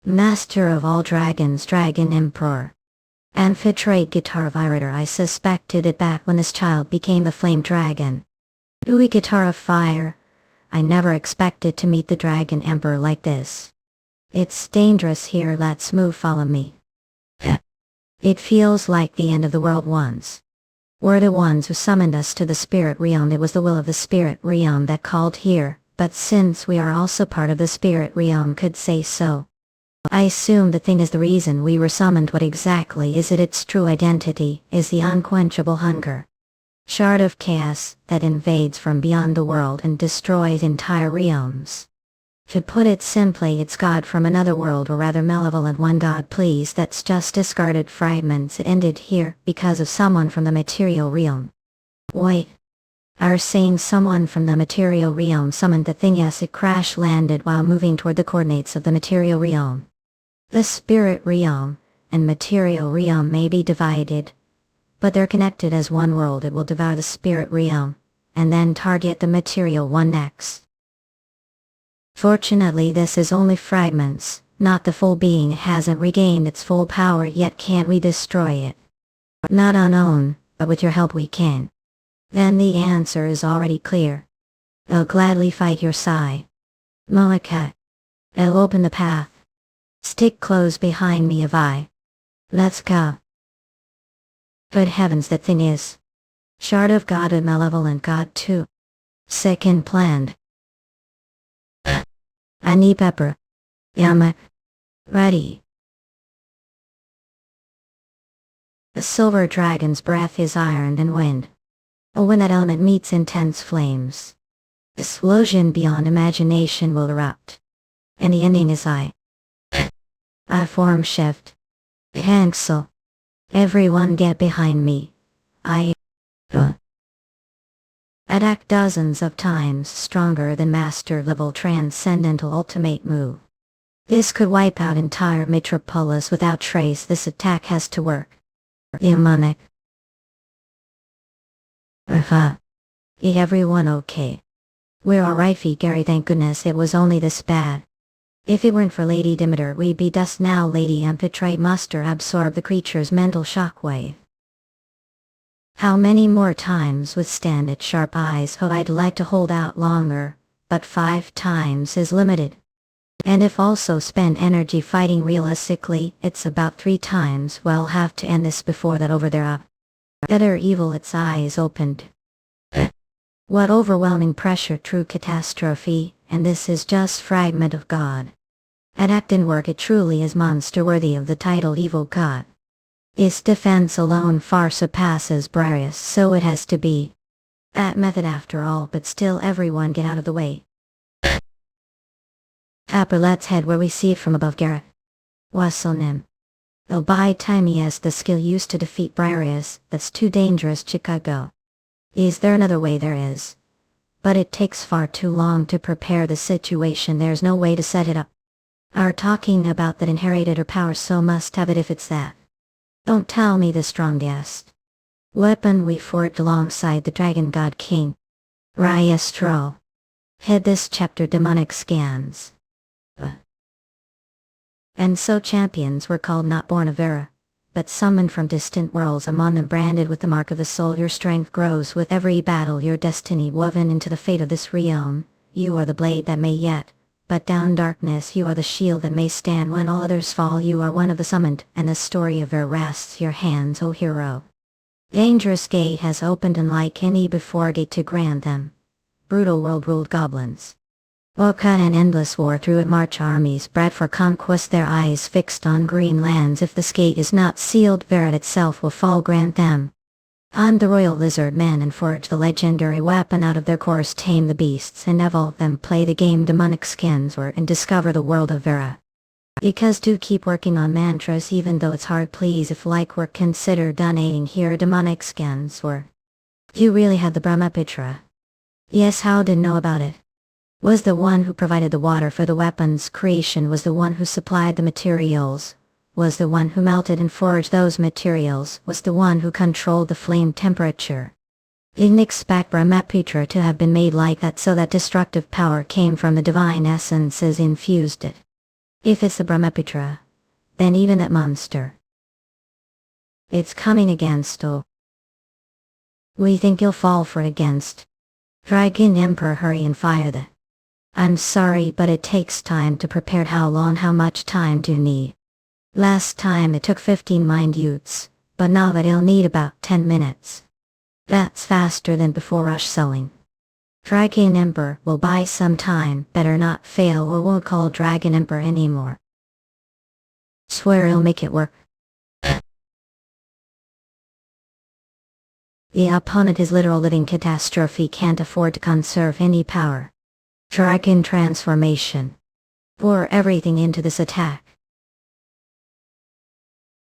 Master of all Dragons, Dragon Emperor, Amphitrite, Guitar of Irider. I suspected it back when this child became the Flame Dragon. Louis, Guitar of Fire. I never expected to meet the Dragon Emperor like this. It's dangerous here. Let's move. Follow me. It feels like the end of the world. Once we're the ones who summoned us to the spirit realm. It was the will of the spirit realm that called here, but since we are also part of the spirit realm, could say so. I assume the thing is the reason we were summoned. What exactly is it? Its true identity is the unquenchable hunger. Shard of chaos that invades from beyond the world and destroys entire realms. To put it simply, it's God from another world, or rather malevolent one. God, please, that's just discarded fragments. It ended here because of someone from the material realm. Wait. Are saying someone from the material realm summoned the thing? Yes, it crash landed while moving toward the coordinates of the material realm. The spirit realm and material realm may be divided, but they're connected as one world. It will devour the spirit realm, and then target the material one next. Fortunately, this is only fragments, not the full being. It hasn't regained its full power yet. Can't we destroy it? Not on own, but with your help we can. Then the answer is already clear. I'll gladly fight your side. Moakat. I'll open the path. Stick close behind me, Avi. Let's go. Good heavens, that thing is Shard of God, a malevolent god too. Second planned. I need pepper. Yama. Ready. The silver dragon's breath is iron and wind. Oh, when that element meets intense flames, explosion beyond imagination will erupt. And the ending is I form shift. Cancel. Everyone get behind me. Attack dozens of times stronger than master level transcendental ultimate move. This could wipe out entire metropolis without trace. This attack has to work. Demonic. Everyone okay? We're alright, Gary, thank goodness it was only this bad. If it weren't for Lady Demeter, we'd be dust now. Lady Amphitrite muster absorb the creature's mental shockwave. How many more times withstand its sharp eyes? Oh, I'd like to hold out longer, but 5 times is limited. And if also spend energy fighting realistically, it's about 3 times. We'll have to end this before that over there. Utter evil, its eyes opened. What overwhelming pressure, true catastrophe, and this is just fragment of God. At act and work it truly is monster worthy of the title evil God. Its defense alone far surpasses Briareus, so it has to be. That method after all, but still everyone get out of the way. Happer, let's head where we see it from above. Garrett. Russel Raymond. Oh, by time he has the skill used to defeat Briareus, that's too dangerous. Chicago. Is there another way? There is. But it takes far too long to prepare the situation. There's no way to set it up. Are talking about that inherited her power, so must have it if it's that. Don't tell me the strongest weapon we forged alongside the Dragon God King. Riestro. Head this chapter demonic scans. And so champions were called, not born of Vera, but summoned from distant worlds, among them branded with the mark of the soul. Your strength grows with every battle, your destiny woven into the fate of this realm. You are the blade that may yet but down darkness, you are the shield that may stand when all others fall. You are one of the summoned, and the story of Vera rests your hands, O hero. Dangerous gate has opened, and like any before gate to grant them, brutal world ruled goblins. Woke an endless war through it, march armies bred for conquest, their eyes fixed on green lands. If this gate is not sealed, Vera itself will fall, grant them. I'm the royal lizard man, and forge the legendary weapon out of their cores, tame the beasts and evolve them, play the game demonic skins or and discover the world of Vera. Because do keep working on mantras even though it's hard, please. If like work, consider donating here. Demonic skins or you really had the Brahmaputra? Yes, how did know about it? Was the one who provided the water for the weapon's creation, was the one who supplied the materials, was the one who melted and forged those materials, was the one who controlled the flame temperature. Didn't expect Brahmaputra to have been made like that, so that destructive power came from the divine essences infused it. If it's the Brahmaputra, then even that monster, it's coming against. Oh, we think you'll fall for it against Dragon Emperor. Hurry and fire the. I'm sorry, but it takes time to prepare. How long? How much time do you need? Last time it took 15 mind youths, but now that it'll need about 10 minutes. That's faster than before. Rush selling. Dragon Emperor will buy some time, better not fail or won't call Dragon Emperor anymore. Swear he'll make it work. The opponent is literal living catastrophe, can't afford to conserve any power. Dragon transformation. Pour everything into this attack.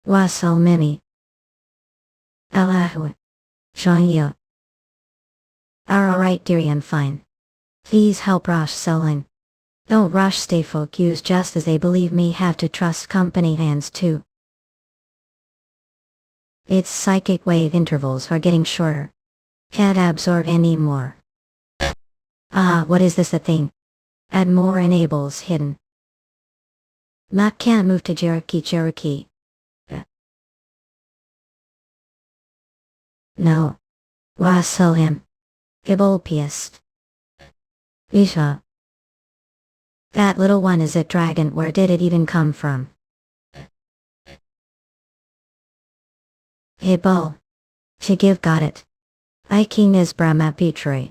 Russel Mimi. Allahu. Shanya. Are alright, dearie, I'm fine. Please help rush selling. Don't rush, stay focused, just as they believe me have to trust company hands too. Its psychic wave intervals are getting shorter. Can't absorb anymore. Ah, what is this a thing? Add more enables hidden. Map can't move to Cherokee. No. Russel him. Gibolpiest. Isha. That little one is a dragon. Where did it even come from? Hibol. Shigiv got it. I king is Brahmaputra.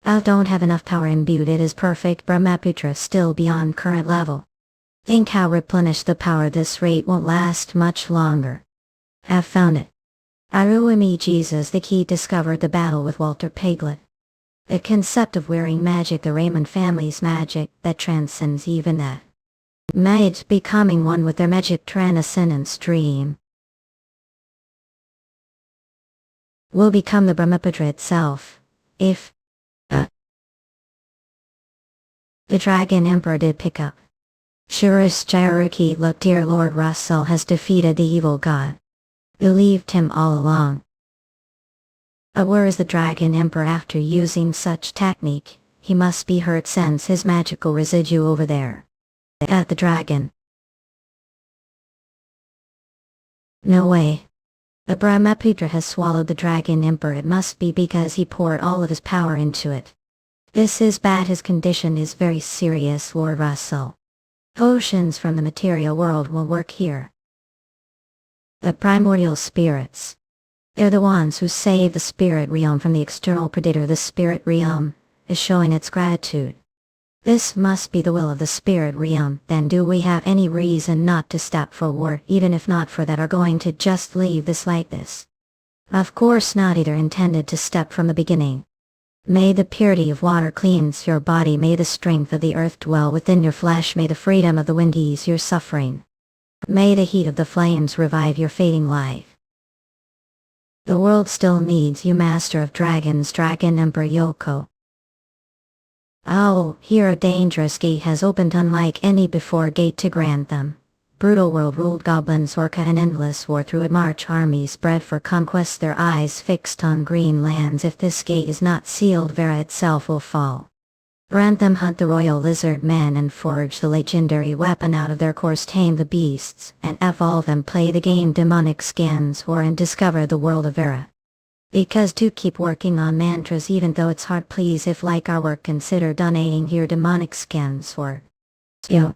I don't have enough power imbued. It is perfect. Brahmaputra still beyond current level. Think how replenish the power. This rate won't last much longer. I've found it. Aruimi Jesus the key discovered the battle with Walter Piglet. The concept of wearing magic, the Raymond family's magic that transcends even that. Mage becoming one with their magic transcendence dream. Will become the Brahmaputra itself, if the Dragon Emperor did pick up. Surest Cherokee, look, dear Lord Russel has defeated the evil god. Believed him all along. But where is the Dragon Emperor after using such technique? he must be hurt, sense his magical residue over there. At the dragon. No way. The Brahmaputra has swallowed the dragon emperor. It must be because he poured all of his power into it. This is bad. His condition is very serious, Lord Russel. Potions from the material world will work here. The primordial spirits. They're the ones who save the spirit realm from the external predator. The spirit realm is showing its gratitude. This must be the will of the spirit realm. Then do we have any reason not to step forward, even if not for that, are going to just leave this like this? Of course not. Either intended to step from the beginning. May the purity of water cleanse your body. May the strength of the earth dwell within your flesh. May the freedom of the wind ease your suffering. May the heat of the flames revive your fading life. The world still needs you, Master of Dragons, Dragon Emperor Yoko. Oh, here a dangerous gate has opened, unlike any before gate to grant them. Brutal world ruled goblins, orca and endless war through it march armies bred for conquest, their eyes fixed on green lands. If this gate is not sealed, Vera itself will fall. Grant them hunt the royal lizard man and forge the legendary weapon out of their course, tame the beasts and evolve them, play the game demonic scans or and discover the world of Vera. Because to keep working on mantras even though it's hard, please, if like our work, consider donating here demonic scans or yo.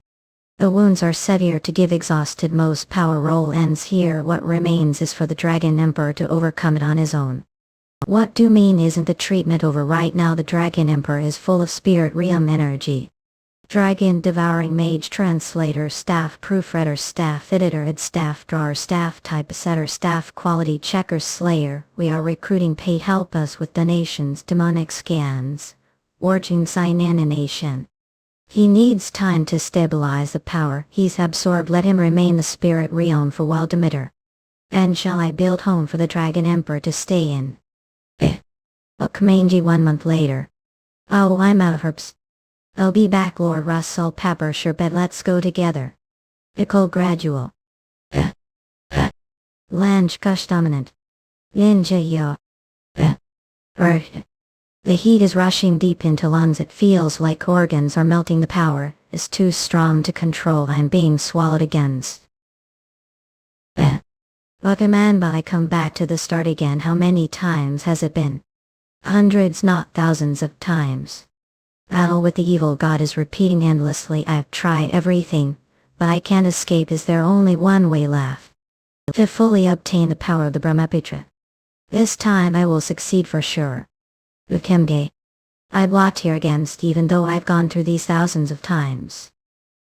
The wounds are severe to give exhausted, most power roll ends here. What remains is for the Dragon Emperor to overcome it on his own. What do mean isn't the treatment over right now? The Dragon Emperor is full of spirit realm energy. Dragon Devouring Mage Translator Staff Proofreader Staff Editor Ed Staff Drawer Staff Typesetter Staff Quality Checker Slayer. We are recruiting. Pay, help us with donations. Demonic scans. Origin sign animation. He needs time to stabilize the power he's absorbed. Let him remain the spirit realm for while Demeter. And shall I build home for the Dragon Emperor to stay in? Mangy 1 month later. Oh, I'm out of herbs. I'll be back, Lord Russel. Pepper sherbet, let's go together. Pickle gradual. Lange kush dominant. Ninja yo. The heat is rushing deep into lungs. It feels like organs are melting. The power is too strong to control. I'm being swallowed against. But I come back to the start again. How many times has it been? Hundreds, not thousands of times. Battle with the evil god is repeating endlessly. I've tried everything, but I can't escape. Is there only one way left? To fully obtain the power of the Brahmaputra. This time I will succeed for sure. Ukemge. I blocked here against, even though I've gone through these thousands of times.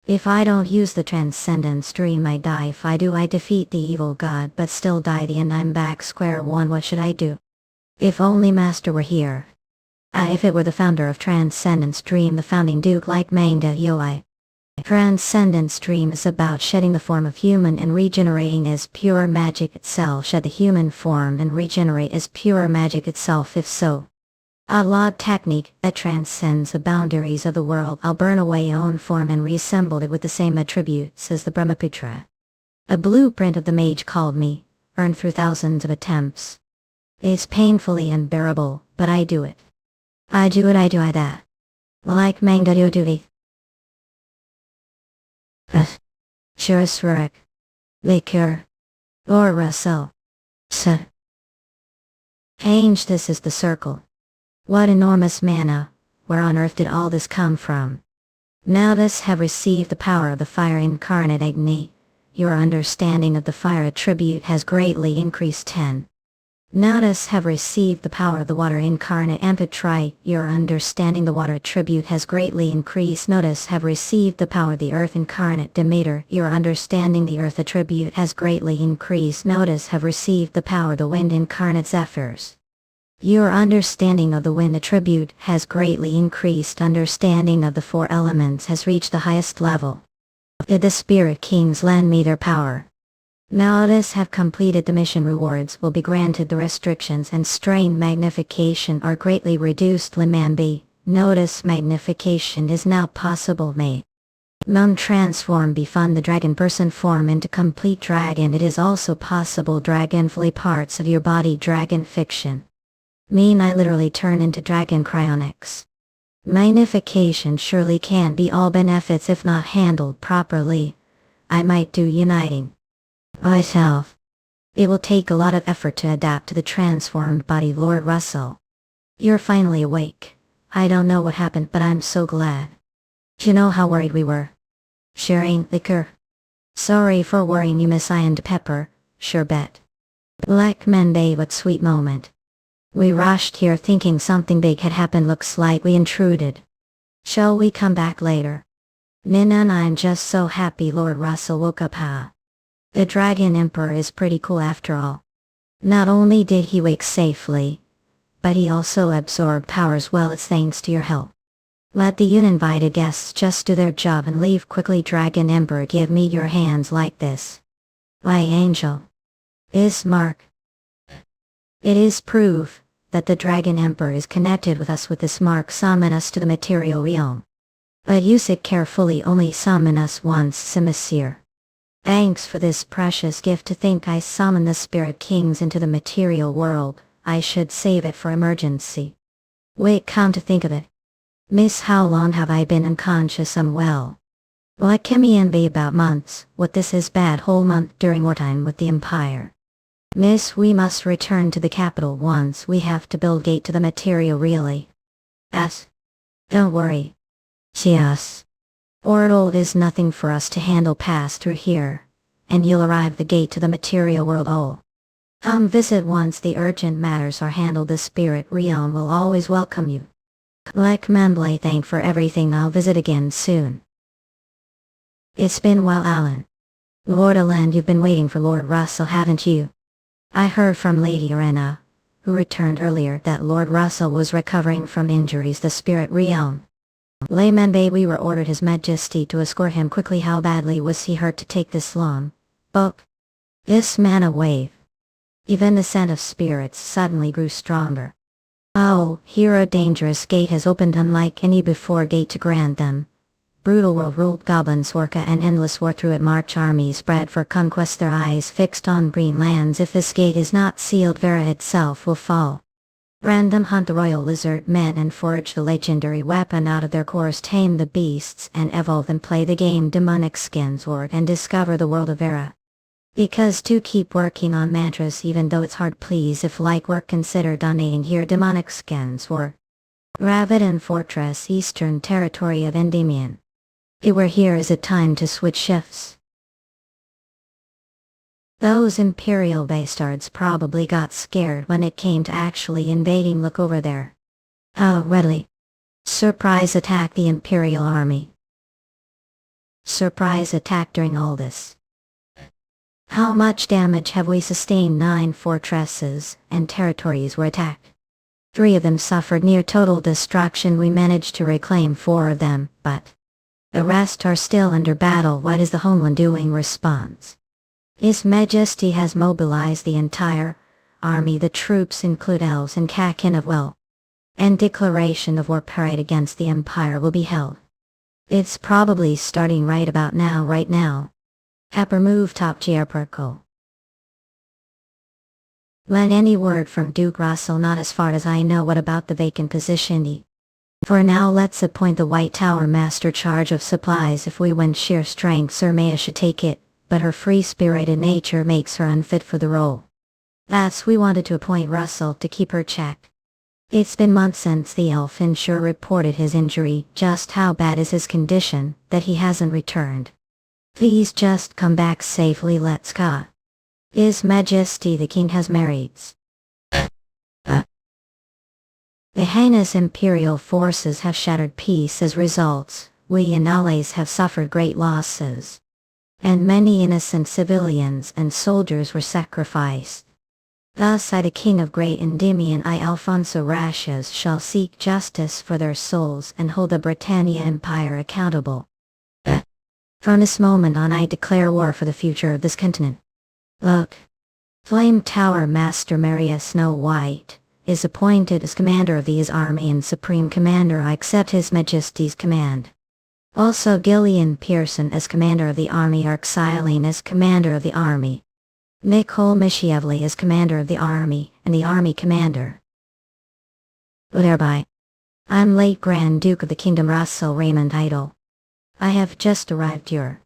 If I don't use the transcendence stream, I die. If I do, I defeat the evil god, but still die. The end, I'm back square one. What should I do? If only Master were here. If it were the founder of Transcendence Dream, the founding Duke like Manga Yoi. Transcendence Dream is about shedding the form of human and regenerating as pure magic itself. Shed the human form and regenerate as pure magic itself. If so, a log technique that transcends the boundaries of the world. I'll burn away own form and reassemble it with the same attributes as the Brahmaputra. A blueprint of the mage called me, earned through thousands of attempts. It's painfully unbearable, but I do it. I do it, I do that. Like Mangadio duty. Shurisrurik. Liquor. Or Russel. Change. This is the circle. What enormous mana, where on earth did all this come from? Now this have received the power of the fire incarnate Agni. Your understanding of the fire attribute has greatly increased 10. Notice have received the power of the water incarnate Amphitrite. Your understanding the water attribute has greatly increased. Notice have received the power of the earth incarnate Demeter. Your understanding the earth attribute has greatly increased. Notice have received the power of the wind incarnate Zephyrs. Your understanding of the wind attribute has greatly increased. Understanding of the 4 elements has reached the highest level. Did the Spirit Kings lend me their power? Notice have completed the mission. Rewards will be granted. The restrictions and strain magnification are greatly reduced. Limambi. Notice magnification is now possible. May Mum transform befund the dragon person form into complete dragon. It is also possible dragonfly parts of your body. Dragon fiction. Mean I literally turn into dragon cryonics. Magnification surely can't be all benefits if not handled properly. I might do uniting myself. It will take a lot of effort to adapt to the transformed body, Lord Russell. You're finally awake. I don't know what happened, but I'm so glad. You know how worried we were. Sharing liquor. Sorry for worrying you, Miss Iron Pepper, sure bet. Black Monday, what sweet moment. We rushed here thinking something big had happened, looks like we intruded. Shall we come back later? Nina and I'm just so happy Lord Russell woke up, huh? The Dragon Emperor is pretty cool after all. Not only did he wake safely, but he also absorbed powers. Well, it's thanks to your help. Let the uninvited guests just do their job and leave quickly. Dragon Emperor, give me your hands like this. Why, Angel. Is Mark. It is proof that the Dragon Emperor is connected with us. With this mark, summon us to the material realm. But use it carefully, only summon us once, Simasier. Thanks for this precious gift. To think I summon the Spirit Kings into the material world. I should save it for emergency. Wait, come to think of it. Miss, how long have I been unconscious? Well, it can be about months. What, this is bad, whole month during wartime with the Empire. Miss, we must return to the capital once. We have to build gate to the material really. Yes. Don't worry. See us. Portal is nothing for us to handle. Pass through here, and you'll arrive the gate to the material world. Oh. Come visit once the urgent matters are handled. The spirit realm will always welcome you. Like Manblay, thank for everything. I'll visit again soon. It's been a while, Alan. Lord Aland, you've been waiting for Lord Russell, haven't you? I heard from Lady Arena, who returned earlier, that Lord Russell was recovering from injuries. The spirit realm. Layman Bay, we were ordered His Majesty to escort him quickly. How badly was he hurt to take this long? But this mana wave. Even the scent of spirits suddenly grew stronger. Oh, here a dangerous gate has opened, unlike any before gate to grant them. Brutal world ruled goblins, Orca and endless war through it. March armies spread for conquest, their eyes fixed on green lands. If this gate is not sealed, Vera itself will fall. Random hunt the royal lizard men and forge the legendary weapon out of their cores. Tame the beasts and evolve and play the game demonic skins ward and discover the world of Vera. Because to keep working on mantras even though it's hard, please if like work consider donating here. Demonic skins or Ravidan Fortress, Eastern Territory of Endymion. We're here. Is it time to switch shifts? Those Imperial bastards probably got scared when it came to actually invading. Look over there. Oh, really? Surprise attack the Imperial army. Surprise attack during all this. How much damage have we sustained? 9 fortresses and territories were attacked. 3 of them suffered near total destruction. We managed to reclaim 4 of them, but the rest are still under battle. What is the homeland doing? Response. His Majesty has mobilized the entire army. The troops include elves and Kakin of Well. And declaration of war parade against the Empire will be held. It's probably starting right about now. Right now. Pepper move top chair Perkle. Let any word from Duke Russell? Not as far as I know. What about the vacant position? For now let's appoint the White Tower Master charge of supplies. If we win sheer strength, Sir Maya should take it, but her free-spirited nature makes her unfit for the role. Thus we wanted to appoint Russell to keep her checked. It's been months since the elf insurer reported his injury. Just how bad is his condition that he hasn't returned? Please just come back safely. Let's go. His Majesty the King has married. The heinous Imperial forces have shattered peace. As results, we and allies have suffered great losses. And many innocent civilians and soldiers were sacrificed. Thus I, the King of Great Endymion, I Alfonso Rashes, shall seek justice for their souls and hold the Britannia Empire accountable. From this moment on I declare war for the future of this continent. Look. Flame Tower Master Maria Snow White is appointed as commander of his army and supreme commander. I accept His Majesty's command. Also Gillian Pearson as commander of the army, Arxylene as commander of the army, Nicole Mishievli as commander of the army, and the army commander. Thereby, I'm late Grand Duke of the Kingdom Russel Raymond idol. I have just arrived here.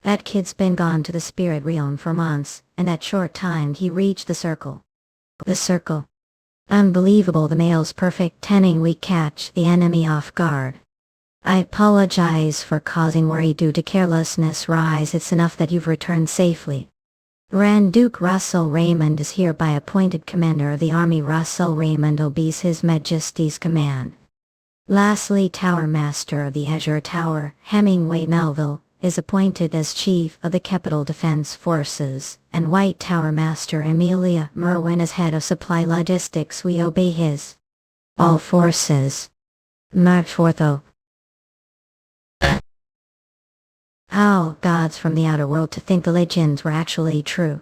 That kid's been gone to the spirit realm for months, and that short time he reached the circle. The circle. Unbelievable, the male's perfect tending we catch the enemy off guard. I apologize for causing worry due to carelessness. Rise, it's enough that you've returned safely. Grand Duke Russel Raymond is hereby appointed commander of the army. Russel Raymond obeys His Majesty's command. Lastly, Tower Master of the Azure Tower, Hemingway Melville, is appointed as Chief of the Capital Defense Forces, and White Tower Master Amelia Merwin as Head of Supply Logistics. We obey his all forces. March 4th. Oh, gods from the outer world, to think the legends were actually true.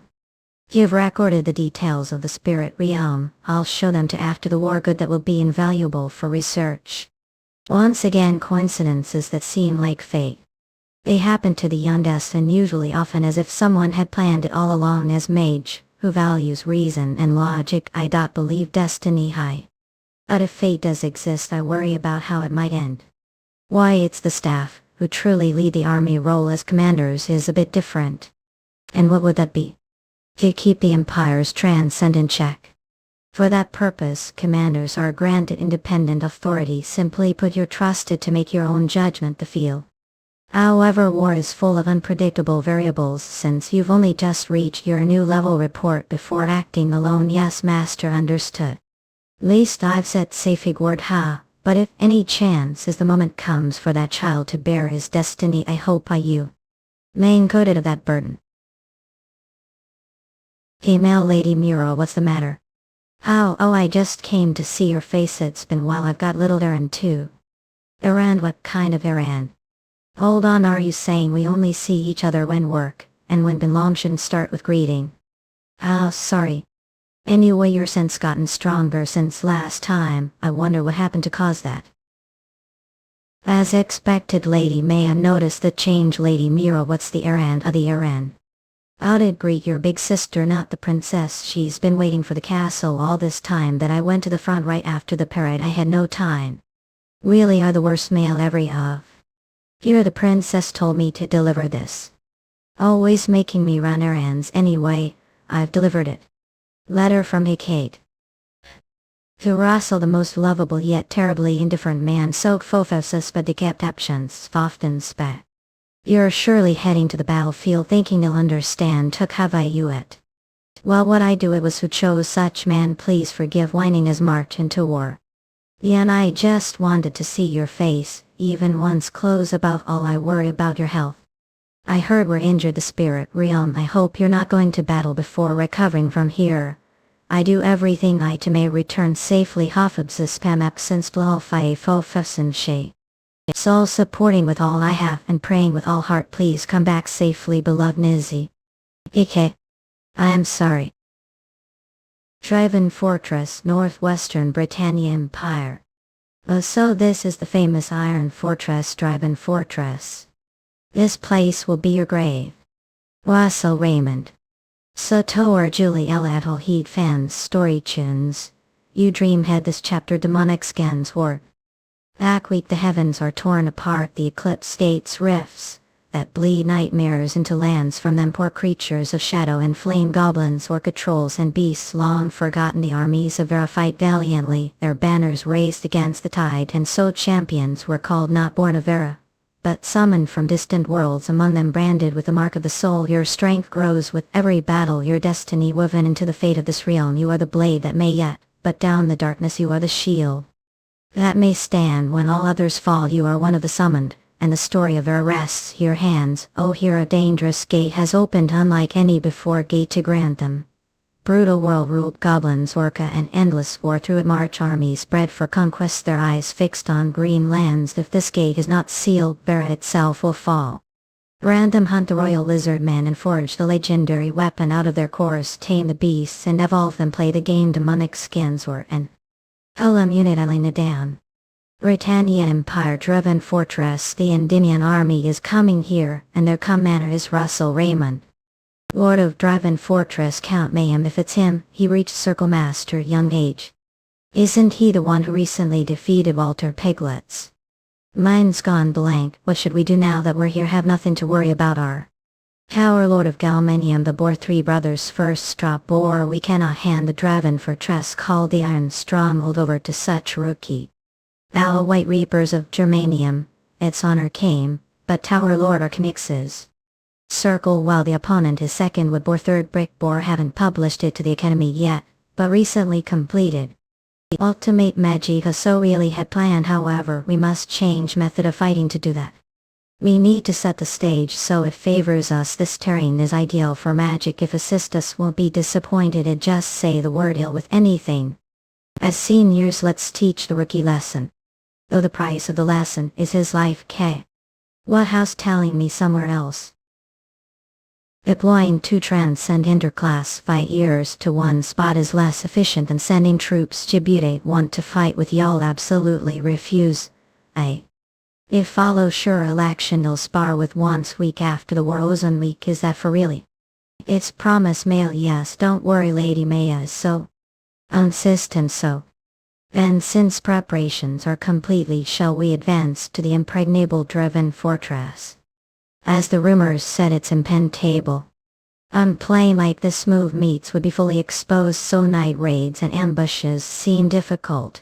You've recorded the details of the spirit realm. I'll show them to after the war. Good, that will be invaluable for research. Once again, coincidences that seem like fate. They happen to the youngest, and usually often as if someone had planned it all along. As Mage, who values reason and logic, I believe destiny high. But if fate does exist, I worry about how it might end. Why, it's the staff, who truly lead the army. Role as commanders is a bit different. And what would that be? To keep the Empire's transcend in check. For that purpose, commanders are granted independent authority. Simply put, you're trusted to make your own judgment the field. However, war is full of unpredictable variables. Since you've only just reached your new level, report before acting alone. Yes, Master, understood. Least I've set safeguard but if any chance is the moment comes for that child to bear his destiny, I hope you may encoded of that burden. Female Lady Miro, what's the matter? Oh, I just came to see your face. It's been a while. I've got little errand too. Errand? What kind of errand? Hold on, are you saying we only see each other when work, and when belong shouldn't start with greeting? Oh, sorry. Anyway, your sense gotten stronger since last time. I wonder what happened to cause that. As expected, Lady May. I noticed the change. Lady Miro, what's the errand? The errand. Out to greet your big sister, not the princess. She's been waiting for the castle all this time that I went to the front right after the parade. I had no time. Really are the worst mail ever of. Here, the princess told me to deliver this. Always making me run errands. Anyway, I've delivered it. Letter from Kate. To Russell, the most lovable yet terribly indifferent man. So fofus but decaptations often spec. You're surely heading to the battlefield, thinking you'll understand. Took have I you it. Well, what I do it was who chose such man. Please forgive whining as march into war. Yeah, and I just wanted to see your face, even once. Close. Above all, I worry about your health. I heard we're injured the spirit realm. I hope you're not going to battle before recovering from here. I do everything I to may return safely. Hoffabs spam absence blalfie fofus she. It's all supporting with all I have and praying with all heart. Please come back safely, beloved Nizzy. I am sorry. Driven Fortress, Northwestern Britannia Empire. So this is the famous Iron Fortress, Driven Fortress. This place will be your grave. Russel Raymond. So Tower Julie Elatal Heed fans story tunes. You dreamhead, this chapter demonic scans work. Back week the heavens are torn apart, the eclipse states rifts that bleed nightmares into lands from them. Poor creatures of shadow and flame, goblins, orca trolls and beasts long forgotten. The armies of Vera fight valiantly, their banners raised against the tide, and so champions were called, not born of Vera, but summoned from distant worlds, among them branded with the mark of the soul. Your strength grows with every battle, your destiny woven into the fate of this realm. You are the blade that may yet, but down the darkness. You are the shield that may stand when all others fall. You are one of the summoned, and the story of Vera rests your hands. Oh, here a dangerous gate has opened, unlike any before gate to grant them. Brutal world ruled, goblins, orca and endless war. Through it march armies bred for conquest, their eyes fixed on green lands. If this gate is not sealed, Vera itself will fall. Random hunt the royal lizard men and forge the legendary weapon out of their cores. Tame the beasts and evolve them. Play the game demonic skins or an Ulam unit Alina down. Britannia Empire Driven Fortress. The Indian army is coming here, and their commander is Russel Raymond. Lord of Driven Fortress. Count Mayhem. If it's him, he reached Circle Master young age. Isn't he the one who recently defeated Walter Piglets? Mine's gone blank. What should we do now that we're here? Have nothing to worry about our Tower Lord of Galmanium, the Boar Three Brothers first strop, or we cannot hand the Draven fortress called the Iron Stronghold over to such rookie. Thou White Reapers of Germanium, its honor came, but Tower Lord Archmixes. Circle while the opponent is second with Boar Third Brick Boar haven't published it to the Academy yet, but recently completed. The ultimate Mage so really had planned, however we must change method of fighting to do that. We need to set the stage so it favors us. This terrain is ideal for magic. If assist us won't be disappointed at just say the word ill with anything. As seniors, let's teach the rookie lesson. Though the price of the lesson is his life. What house telling me somewhere else? Deploying 2 transcend interclass fighters to one spot is less efficient than sending troops Djibouti want to fight with y'all. Absolutely refuse. If follow sure election they'll spar with once week after the war. Ozone week, is that for really? It's promise mail. Yes, don't worry, Lady Maya is so insistent. So then, since preparations are completely, shall we advance to the impregnable Draven fortress? As the rumors said, it's impenetrable. Playing like this move meets would be fully exposed, so night raids and ambushes seem difficult.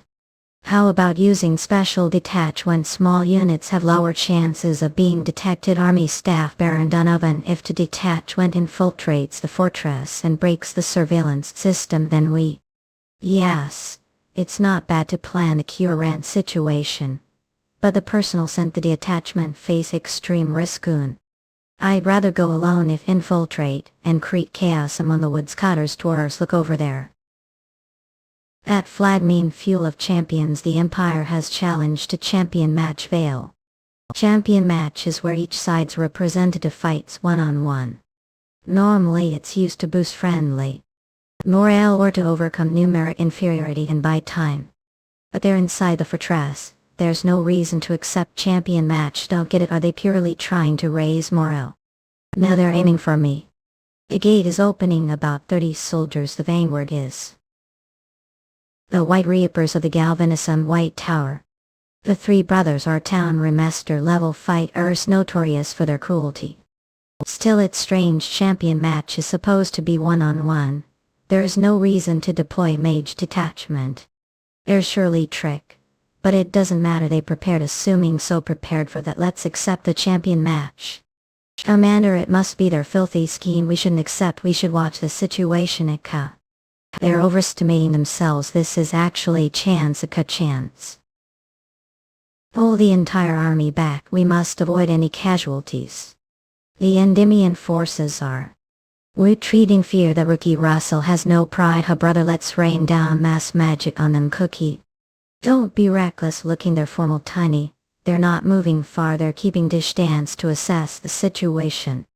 How about using special detach when small units have lower chances of being detected? Army Staff Baron Donovan, if to detach when infiltrates the fortress and breaks the surveillance system, then we... Yes, it's not bad to plan a current situation. But the personnel sent to the attachment face extreme risk. I'd rather go alone if infiltrate and create chaos among the woodscutters. Dwarves, look over there. That flag mean fuel of champions. The Empire has challenged to champion match Vale. Champion match is where each side's representative fights one-on-one. Normally it's used to boost friendly morale or to overcome numeric inferiority and buy time. But they're inside the fortress. There's no reason to accept champion match. Don't get it? Are they purely trying to raise morale? No, they're aiming for me. The gate is opening. About 30 soldiers. The vanguard is the White Reapers of the Galvanism White Tower. The 3 brothers are town remaster level fighters notorious for their cruelty. Still, its strange champion match is supposed to be one-on-one. There is no reason to deploy mage detachment. There's surely trick. But it doesn't matter, they prepared, assuming so prepared for that. Let's accept the champion match. Commander, it must be their filthy scheme. We shouldn't accept, we should watch the situation at Ka. They're overestimating themselves. This is actually chance. Pull the entire army back. We must avoid any casualties. The Endymion forces are retreating. Fear the rookie Russell has no pride. Her brother, let's rain down mass magic on them. Cookie, don't be reckless looking. They're formal tiny. They're not moving far. They're keeping distance to assess the situation.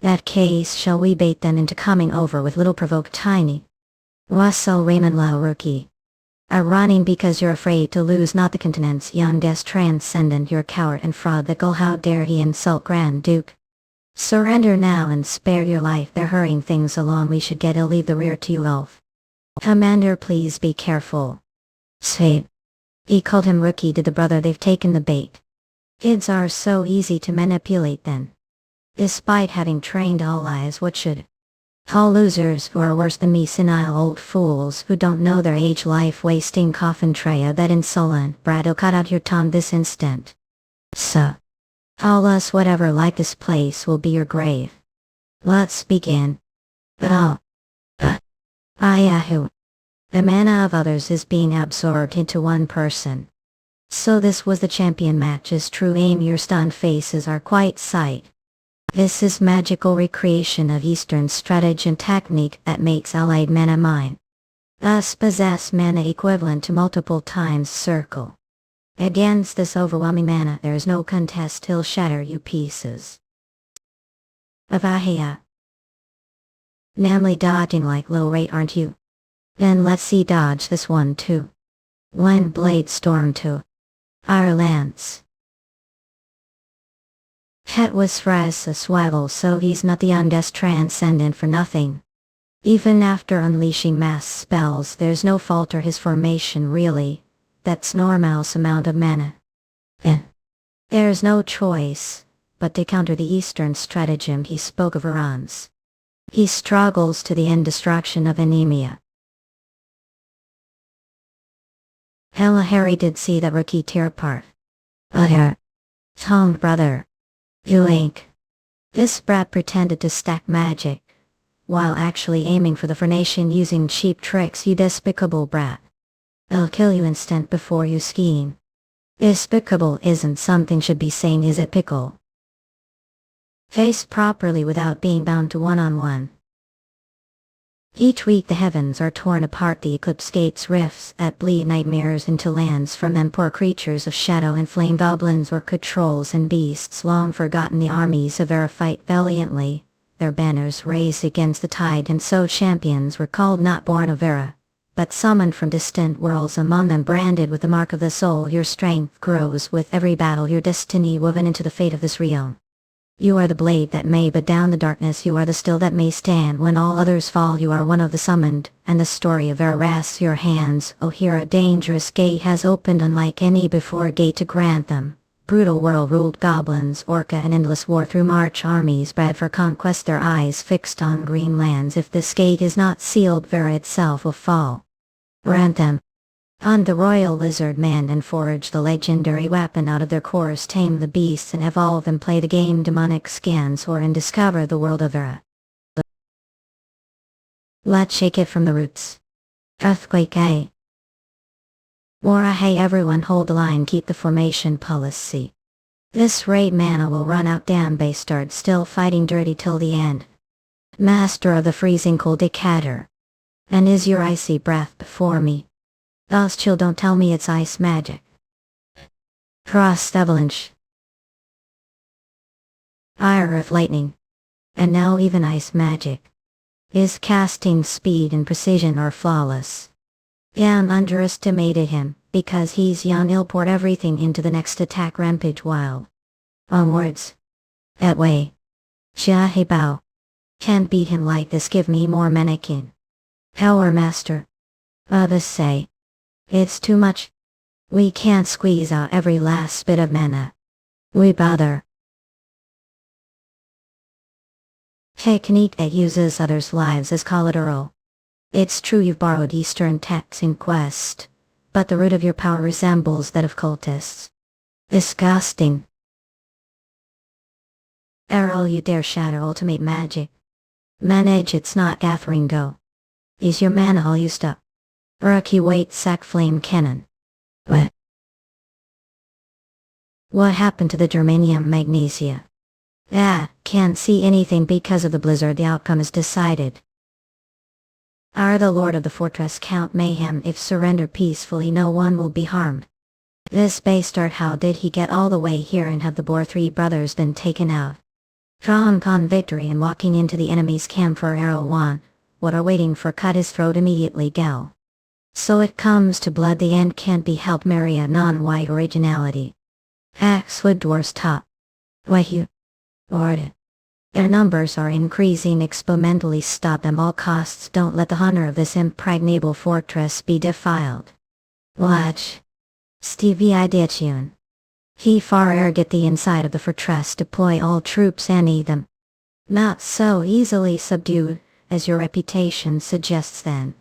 That case, shall we bait them into coming over with little provoke tiny? Russel Raymond, low rookie. Are running because you're afraid to lose, not the continent's youngest transcendent. You're a coward and fraud. The gull, how dare he insult Grand Duke? Surrender now and spare your life. They're hurrying things along. We should get ill. Leave the rear to you, Elf. Commander, please be careful. Say. He called him rookie to the brother. They've taken the bait. Kids are so easy to manipulate then. Despite having trained allies, what should all losers who are worse than me, senile old fools who don't know their age, life wasting coffin tray. That insolent brat will cut out your tongue this instant. So, call us whatever, like this place will be your grave. Let's begin. Yahoo. The mana of others is being absorbed into one person. So this was the champion match's true aim. Your stunned faces are quite sight. This is magical recreation of Eastern strategy and technique that makes allied mana mine. Thus possess mana equivalent to multiple times circle. Against this overwhelming mana there is no contest. He'll shatter you pieces. Avahia. Namely dodging like low rate, aren't you? Then let's see dodge this one too. Wind blade storm to our lance. Het was Fras a swavel, so he's not the youngest transcendent for nothing. Even after unleashing mass spells, there's no falter his formation really. That's normal's amount of mana. There's no choice but to counter the Eastern stratagem he spoke of Iran's. He struggles to the end destruction of anemia. Hella Harry did see that rookie tear apart. Tom brother. You ain't. This brat pretended to stack magic, while actually aiming for the formation using cheap tricks, you despicable brat. I'll kill you instant before you scheme. Despicable isn't something should be saying, is it, pickle? Face properly without being bound to one-on-one. Each week the heavens are torn apart, the eclipse gates rifts at bleed nightmares into lands from them poor creatures of shadow and flame, goblins, orca trolls and beasts long forgotten. The armies of Era fight valiantly, their banners raised against the tide, and so champions were called, not born of Era, but summoned from distant worlds, among them branded with the mark of the soul. Your strength grows with every battle, your destiny woven into the fate of this realm. You are the blade that may but down the darkness, you are the still that may stand when all others fall, you are one of the summoned, and the story of Era rests your hands. Oh, here a dangerous gate has opened, unlike any before, a gate to grant them. Brutal world ruled goblins, orca and endless war through march armies bred for conquest, their eyes fixed on green lands. If this gate is not sealed, Vera itself will fall. Grant them. Hunt the royal lizard man and forge the legendary weapon out of their cores, tame the beasts and evolve and play the game. Demonic scans or and discover the world of Era. Let's shake it from the roots. Earthquake, hey. War, hey everyone, hold the line, keep the formation policy. This raid mana will run out, damn bastard, still fighting dirty till the end. Master of the freezing cold Decatur. And is your icy breath before me? Thus chill, don't tell me it's ice magic. Frost avalanche. Ire of lightning. And now even ice magic. His casting speed and precision are flawless. Yam underestimated him, because he's young. He'll pour everything into the next attack, rampage wild. Onwards. That way. Jia Bao. Can't beat him like this, give me more mannequin. Power master. Others say. It's too much. We can't squeeze out every last bit of mana. We bother. Technique that uses others' lives as collateral. It's true you've borrowed Eastern texts in quest, but the root of your power resembles that of cultists. Disgusting. Errol, you dare shatter ultimate magic. Manage, it's not gathering go. Is your mana all used up? Rookie weight sack flame cannon. What happened to the germanium magnesia? Can't see anything because of the blizzard. The outcome is decided. Are the lord of the fortress Count Mayhem? If surrender peacefully, no one will be harmed. This bastard, how did he get all the way here, and have the Boar three brothers been taken out? Drawn con victory and walking into the enemy's camp for arrow 1, what are waiting for? Cut his throat immediately, gal. So it comes to blood, the end can't be helped. Marry a non-white originality. Axwood dwarf's top. Wahyu. Lord. Their numbers are increasing exponentially. Stop them all costs. Don't let the honor of this impregnable fortress be defiled. Watch. Stevie Iditune. He far get the inside of the fortress, deploy all troops and eat them. Not so easily subdued, as your reputation suggests then.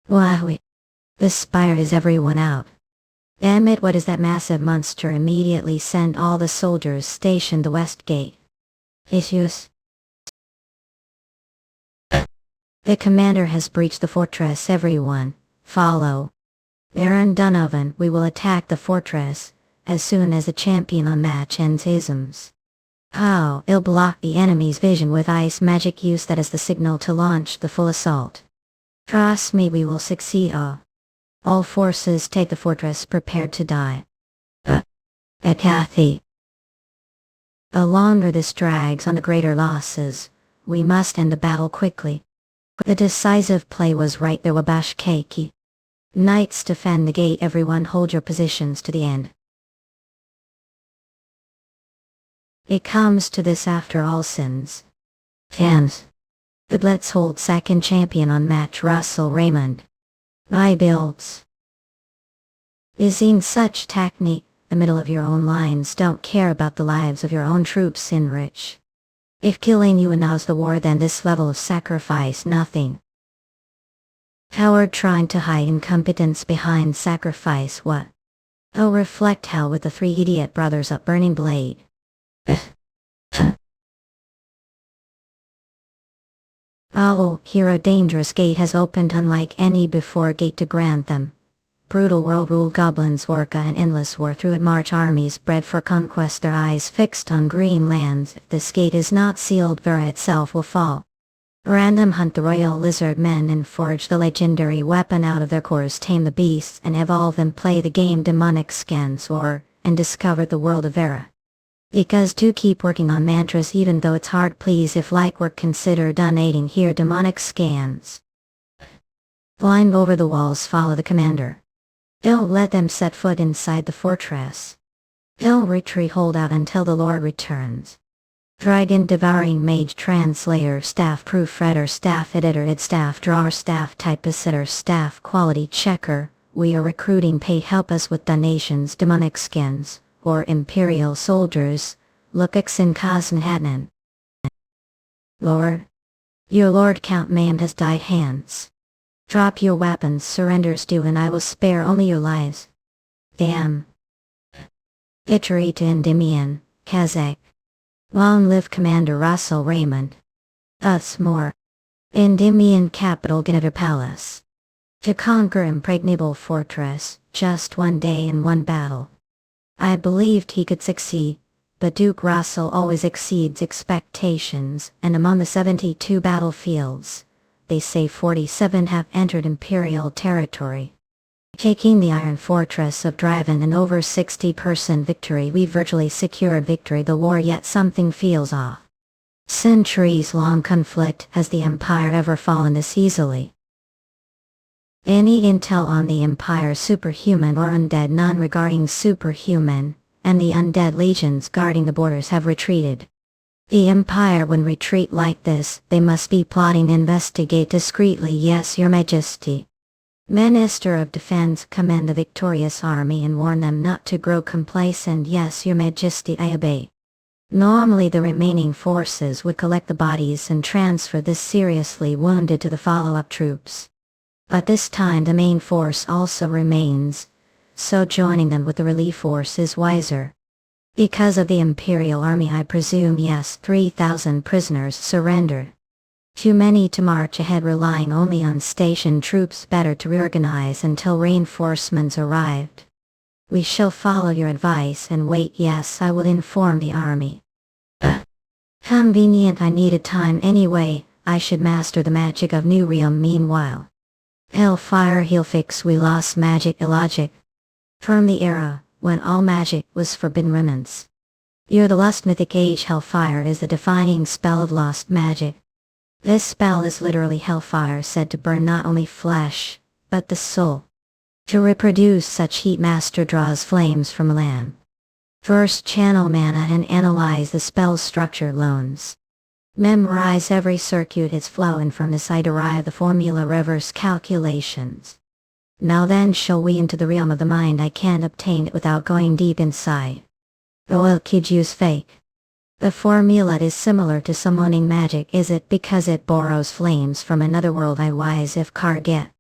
Wowie. The spire is everyone out. Damn it, what is that massive monster? Immediately send all the soldiers stationed the west gate. Issues. The commander has breached the fortress, everyone, follow. Baron Dunovan, we will attack the fortress, as soon as the champion on match ends isms. How, it'll block the enemy's vision with ice magic, use that as the signal to launch the full assault. Trust me, we will succeed. All forces take the fortress, prepared to die. Kathy. The longer this drags on, the greater losses. We must end the battle quickly. The decisive play was right there, Wabash Keiki. Knights defend the gate, everyone hold your positions to the end. It comes to this after all sins. Fans. But let's hold second champion on match Russel Raymond. My builds. Is in such technique, the middle of your own lines don't care about the lives of your own troops enrich. If killing you announce the war, then this level of sacrifice nothing. Coward trying to hide incompetence behind sacrifice what? Oh, reflect hell with the three idiot brothers up burning blade. Oh, here a dangerous gate has opened unlike any before gate to grant them. Brutal world rule goblins orca and endless war through it march armies bred for conquest their eyes fixed on green lands. If this gate is not sealed, Vera itself will fall. Random hunt the royal lizard men and forge the legendary weapon out of their cores, tame the beasts and evolve and play the game demonic scans and discover the world of Vera. Because to keep working on mantras even though it's hard, please if like work consider donating here demonic scans. Climb over the walls, follow the commander. Don't let them set foot inside the fortress. Don't retreat, hold out until the Lord returns. Dragon Devouring Mage Translator Staff Proofreader Staff Editor Id Staff Drawer Staff Typesitter Staff Quality Checker. We are recruiting, pay help us with donations, demonic skins, or Imperial soldiers. Lukaksin Kosnhadnan. Lord. Your Lord Count Maimed has died hands. Drop your weapons, surrenders due, and I will spare only your lives. Damn. Iterate to Endymion, Kazakh. Long live Commander Russel Raymond. Us more. Endymion capital Ginevra Palace. To conquer impregnable fortress, just one day and one battle. I believed he could succeed, but Duke Russel always exceeds expectations, and among the 72 battlefields, they say 47 have entered Imperial territory. Taking the Iron Fortress of Driven and over 60% victory, we virtually secured victory the war, yet something feels off. Centuries-long conflict, has the Empire ever fallen this easily? Any intel on the Empire superhuman or undead? None regarding superhuman, and the undead legions guarding the borders have retreated. The Empire when retreat like this, they must be plotting. Investigate discreetly, yes, your majesty. Minister of Defense, command the victorious army and warn them not to grow complacent. Yes, your majesty, I obey. Normally the remaining forces would collect the bodies and transfer the seriously wounded to the follow-up troops. But this time the main force also remains, so joining them with the relief force is wiser. Because of the Imperial Army, I presume, yes, 3,000 prisoners surrendered. Too many to march ahead, relying only on stationed troops. Better to reorganize until reinforcements arrived. We shall follow your advice and wait. Yes, I will inform the army. Convenient, I needed time anyway. I should master the magic of New Realm meanwhile. Hellfire he'll fix, we lost magic illogic. From the era when all magic was forbidden remnants. You're the last mythic age. Hellfire is the defining spell of lost magic. This spell is literally hellfire, said to burn not only flesh, but the soul. To reproduce such heat, master draws flames from a lamp. First channel mana and analyze the spell's structure loans. Memorize every circuit it's flowing from this. I derive the formula, reverse calculations. Now then shall we into the realm of the mind. I can't obtain it without going deep inside. Royal kid use fake. The formula is similar to summoning magic. Is it because it borrows flames from another world? I wise if car get.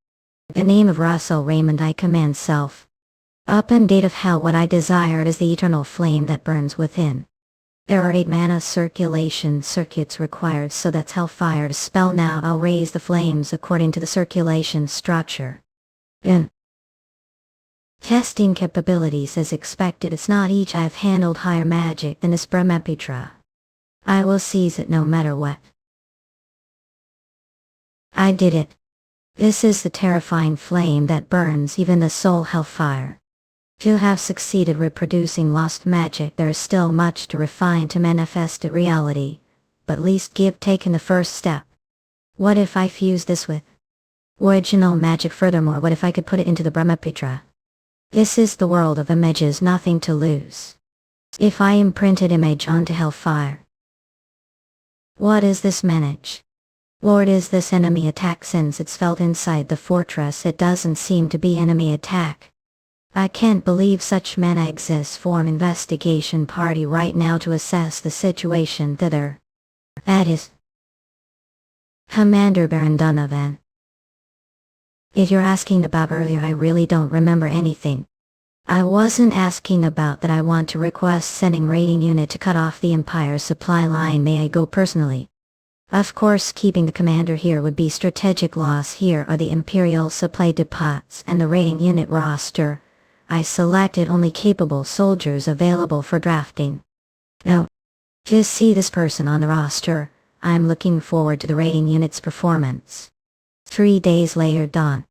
The name of Russel Raymond I command self. Up and date of hell, what I desired is the eternal flame that burns within. There are 8 mana circulation circuits required, so that's hellfire to spell. Now I'll raise the flames according to the circulation structure. In testing capabilities as expected, it's not each. I've handled higher magic than this Brahmapitra. I will seize it no matter what. I did it. This is the terrifying flame that burns even the soul. Hellfire. To have succeeded reproducing lost magic, there is still much to refine to manifest it reality, but at least give taken the first step. What if I fuse this with original magic? Furthermore, what if I could put it into the Brahmapitra? This is the world of images, nothing to lose. If I imprinted image onto hellfire. What is this manage? Lord, is this enemy attack? Since it's felt inside the fortress, it doesn't seem to be enemy attack. I can't believe such mana exists for an investigation party right now to assess the situation thither. That is Commander Baron Donovan. If you're asking about earlier, I really don't remember anything. I wasn't asking about that. I want to request sending raiding unit to cut off the Empire's supply line. May I go personally? Of course, keeping the commander here would be strategic loss. Here are the Imperial supply depots and the raiding unit roster. I selected only capable soldiers available for drafting. Now, just see this person on the roster. I'm looking forward to the raiding unit's performance. 3 days later, dawn.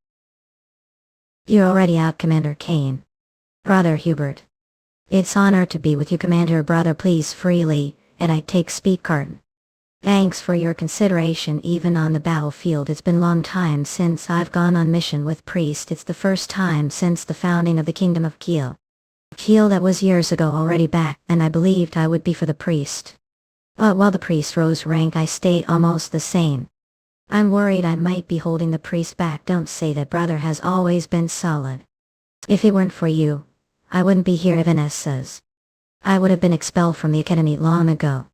You're already out, Commander Kane. Brother Hubert. It's honor to be with you, Commander. Brother, please freely, and I take speed card. Thanks for your consideration. Even on the battlefield, it's been a long time since I've gone on mission with priest. It's the first time since the founding of the Kingdom of Kiel. That was years ago already back, and I believed I would be for the priest. But while the priest rose rank, I stayed almost the same. I'm worried I might be holding the priest back. Don't say that. Brother has always been solid. If it weren't for you, I wouldn't be here. Evanes says. I would have been expelled from the academy long ago.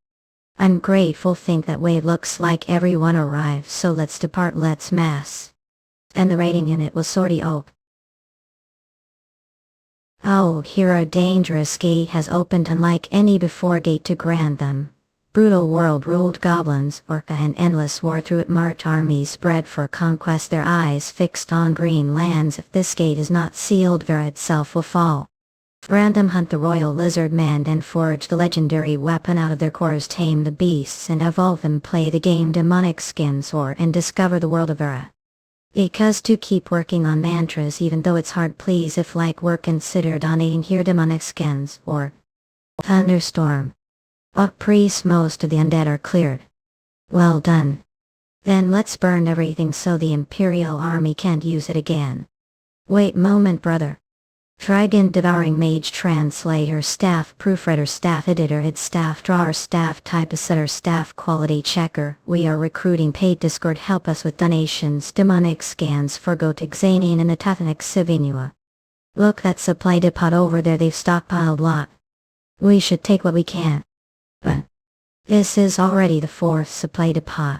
I'm grateful. Think that way. It looks like everyone arrived, so let's depart. Let's mass. And the raiding unit was sortie op. Oh, here a dangerous gate has opened, unlike any before gate to grant them. Brutal world ruled goblins, orca and endless war through it. March armies spread for conquest, their eyes fixed on green lands. If this gate is not sealed, Vera itself will fall. Random hunt the royal lizard man and forge the legendary weapon out of their cores, tame the beasts and evolve them, play the game demonic skins or and discover the world of Vera. Because to keep working on mantras even though it's hard, please, if like work consider donating here. Demonic skins or thunderstorm. Priest, most of the undead are cleared. Well done. Then let's burn everything so the Imperial army can't use it again. Wait moment, brother. Dragon Devouring Mage Translator Staff Proofreader Staff Editor Head Staff Drawer Staff Typesetter Staff Quality Checker. We are recruiting. Paid Discord. Help us with donations. Demonic scans for Gotik Xanian and the Tathanik Sivinua. Look, that supply depot over there, they've stockpiled lot. We should take what we can. But this is already the 4th supply depot.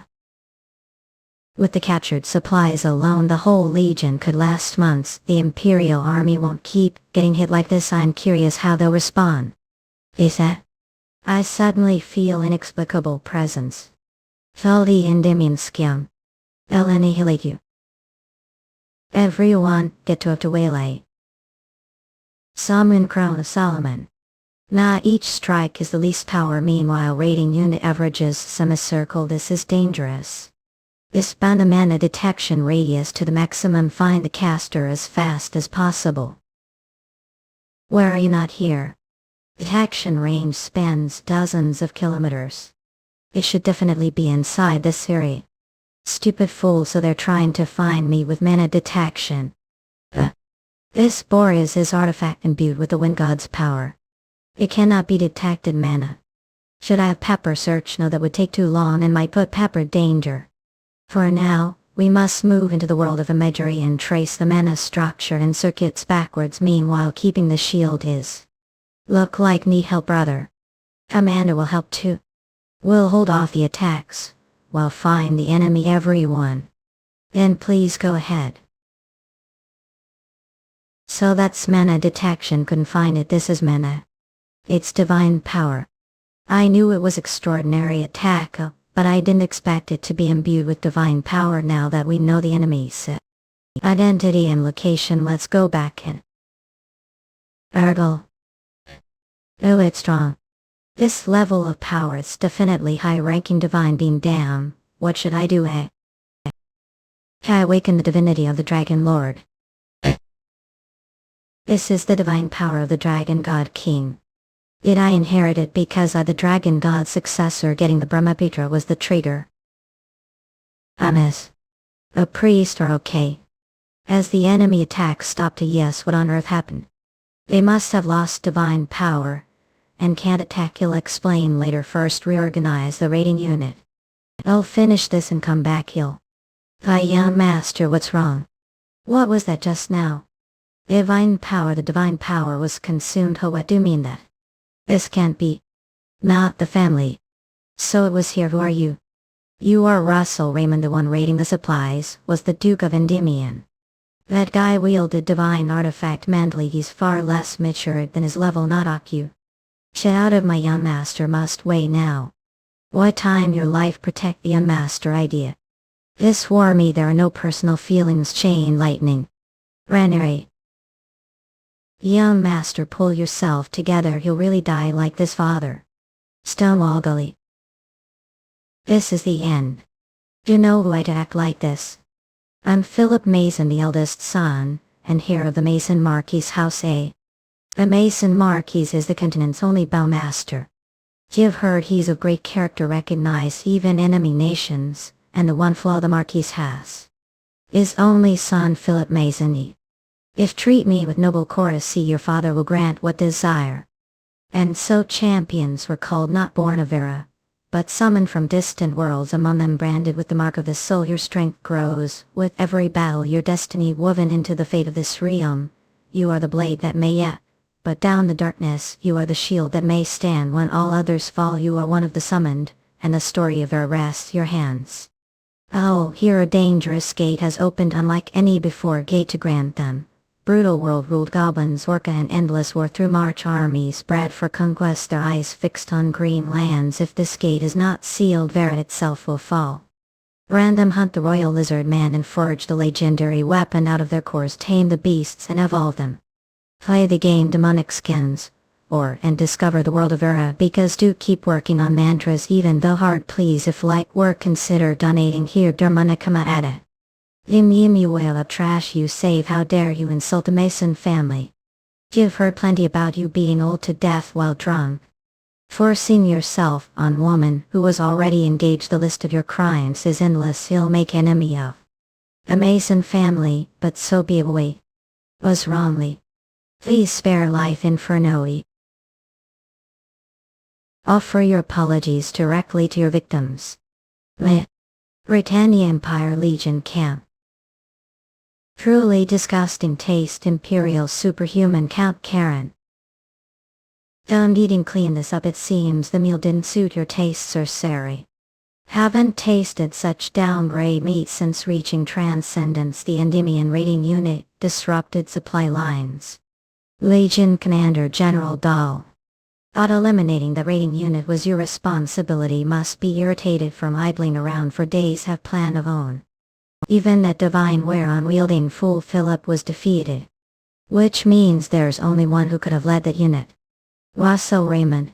With the captured supplies alone, the whole legion could last months. The Imperial army won't keep getting hit like this. I'm curious how they'll respond. Is that? I suddenly feel inexplicable presence. Feldi Indiminskim. El annihilate. Everyone, get to waylay. Summon Crown of Solomon. Each strike is the least power. Meanwhile, raiding unit averages semicircle. This is dangerous. Expand the mana detection radius to the maximum. Find the caster as fast as possible. Where are you? Not here. Detection range spans dozens of kilometers. It should definitely be inside this area. Stupid fool, so they're trying to find me with mana detection. This Boreas is artifact imbued with the wind god's power. It cannot be detected. Mana. Should I have Pepper search? No, that would take too long and might put Pepper in danger. For now, we must move into the world of imagery and trace the mana structure and circuits backwards, meanwhile keeping the shield is. Look like need help, brother. Commander will help too. We'll hold off the attacks, while find the enemy. Everyone. Then please go ahead. So that's mana detection. Couldn't find it. This is mana. It's divine power. I knew it was extraordinary attack, but I didn't expect it to be imbued with divine power. Now that we know the enemy's identity and location, let's go back in. Ergel. Oh, it's strong. This level of power is definitely high-ranking. Divine beam down. What should I do? I awaken the divinity of the Dragon Lord. This is the divine power of the Dragon God King. Did I inherit it because I the Dragon God's successor? Getting the Brahmaputra was the trigger. Miss. A priest are okay. As the enemy attack stopped, yes, what on earth happened? They must have lost divine power. and can't attack. He'll explain later. First reorganize the raiding unit. I'll finish this and come back. He'll. Young master, what's wrong? What was that just now? Divine power. The divine power was consumed. Oh, what do you mean that? This can't be. Not the family. So it was here. Who are you? You are Russel Raymond. The one raiding the supplies was the Duke of Endymion. That guy wielded divine artifact mentally. He's far less mature than his level. Not Aku. Get out of my young master must wait now. What time your life protect the young master idea. This war me. There are no personal feelings. Chain lightning. Renere. Young master, pull yourself together. He'll really die like this father. Stonewall Gully. This is the end. You know who I'd act like this? I'm Philip Mason, the eldest son, and heir of the Mason Marquis House A. The Mason Marquis is the continent's only bowmaster. You've heard he's of great character, recognized even enemy nations, and the one flaw the Marquis has. His only son Philip Mason. If treat me with noble courtesy, your father will grant what desire. And so champions were called, not born of Vera, but summoned from distant worlds, among them branded with the mark of the soul. Your strength grows with every battle, your destiny woven into the fate of this realm. You are the blade that may yet, but down the darkness. You are the shield that may stand when all others fall. You are one of the summoned, and the story of Vera rests your hands. Oh, here a dangerous gate has opened, unlike any before gate to grant them. Brutal world ruled goblins, orca and endless war through march armies bred for conquest, their eyes fixed on green lands. If this gate is not sealed, Vera itself will fall. Random hunt the royal lizard man and forge the legendary weapon out of their cores, tame the beasts and evolve them. Play the game demonic skins, and discover the world of Vera, because do keep working on mantras even though hard. Please, if light work, consider donating here. Dermanicama at it. You will up trash you save. How dare you insult the Mason family? You've heard plenty about you being old to death while drunk. Forcing yourself on woman who was already engaged. The list of your crimes is endless. He'll make enemy of the Mason family, but so be away. Was wrongly. Please spare life. Inferno. Offer your apologies directly to your victims. Britannia Empire Legion Camp. Truly disgusting taste. Imperial superhuman Count Karen. Done eating. Clean this up. It seems the meal didn't suit your taste, Sir Sari. Haven't tasted such downgrade meat since reaching Transcendence. The Endymion raiding unit disrupted supply lines. Legion Commander General Dahl. Thought eliminating the raiding unit was your responsibility. Must be irritated from idling around for days. Have plan of own. Even that divine where-unwielding fool Philip was defeated. Which means there's only one who could have led that unit. Russel Raymond.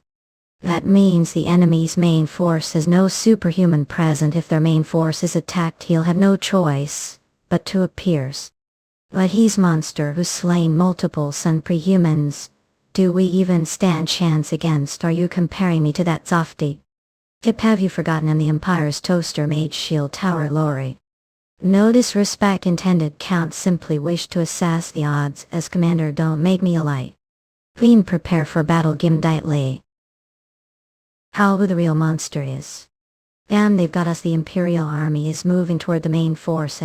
That means the enemy's main force has no superhuman present. If their main force is attacked, he'll have no choice but to appears. But he's monster who's slain multiple sun prehumans. Do we even stand chance against? Are you comparing me to that softy? Tip, have you forgotten I'm the Empire's toaster Mage shield tower Lori? No disrespect intended. Count simply wished to assess the odds as commander. Don't make me a light. Queen, prepare for battle. Gimdightly. How who the real monster is. Damn, they've got us. The Imperial army is moving toward the main force.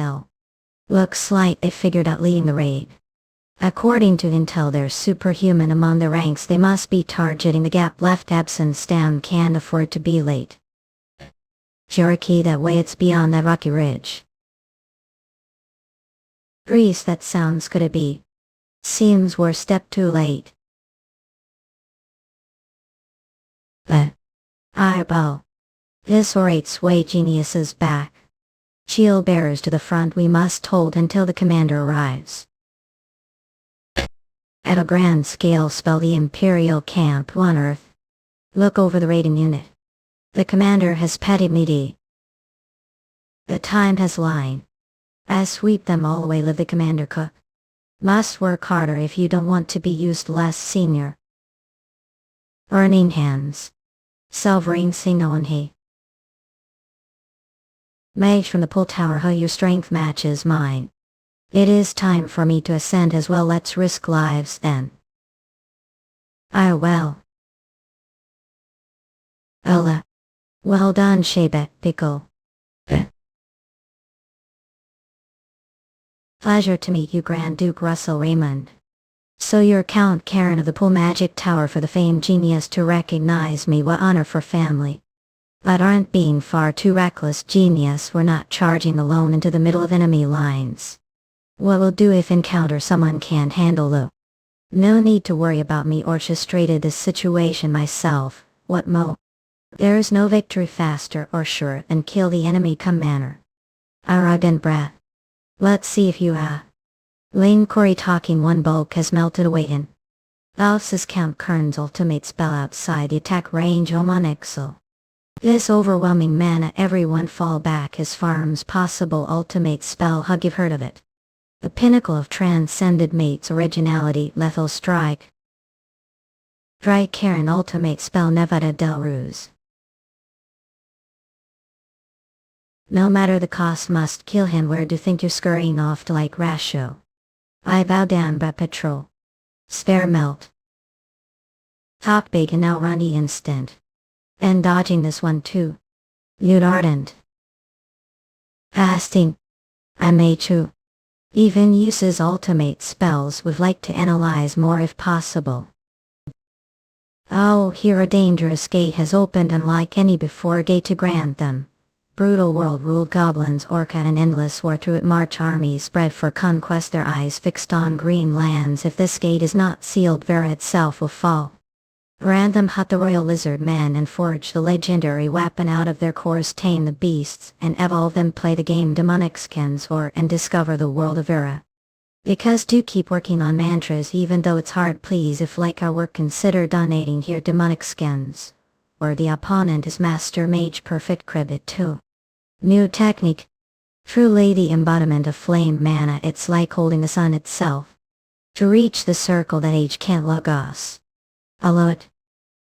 Looks like they figured out leading the raid. According to intel, there's superhuman among the ranks. They must be targeting the gap left. Absent Stam can't afford to be late. Cherokee, that way. It's beyond that rocky ridge. Greece, that sounds. Could it be? Seems we're a step too late. But eyeball. This orate's way. Genius is back. Shield bearers to the front. We must hold until the commander arrives. At a grand scale, spell the Imperial camp on Earth. Look over the raiding unit. The commander has petty meaty. The time has line. As sweep them all away. Live the commander cook. Must work harder if you don't want to be used less. Senior. Burning hands. Selvering sing on he. Mage from the pull tower. How your strength matches mine. It is time for me to ascend as well. Let's risk lives then. Well. Ella. Well done, Shebet Pickle. Pleasure to meet you, Grand Duke Russel Raymond. So you're Count Karen of the Pool Magic Tower, for the famed genius to recognize me. What honor for family. But aren't being far too reckless, genius. We're not charging alone into the middle of enemy lines. What will do if encounter someone can't handle the... No need to worry about me, orchestrated this situation myself. What mo? There is no victory faster or surer than kill the enemy commander. Arrogant brat. Let's see if you Lane Corey talking. One bulk has melted away in. This is Count Kern's ultimate spell outside the attack range. Oman Excel. This overwhelming mana, everyone fall back as far as possible. Ultimate spell hug, you've heard of it. The pinnacle of transcended mate's originality. Lethal strike. Dry Karen ultimate spell Nevada Del Ruse. No matter the cost, must kill him. Where do you think you're scurrying off to, like Rasho? I bow down by patrol. Spare melt. Top big and now run the instant. And dodging this one too. You'd ardent. Fasting. I may too. Even uses ultimate spells. Would like to analyze more if possible. Oh, here a dangerous gate has opened, unlike any before gate to grant them. Brutal world ruled goblins, orca and endless war through it march armies spread for conquest, their eyes fixed on green lands. If this gate is not sealed, Vera itself will fall. Random hunt the royal lizard man and forge the legendary weapon out of their cores, tame the beasts and evolve them, play the game demonic skins or and discover the world of Vera. Because do keep working on mantras even though it's hard, please. If like our work, consider donating here demonic skins. Or the opponent is master mage, perfect credit too. New technique. Truly the embodiment of flame mana, it's like holding the sun itself. To reach the circle that age can't lug us. Alot.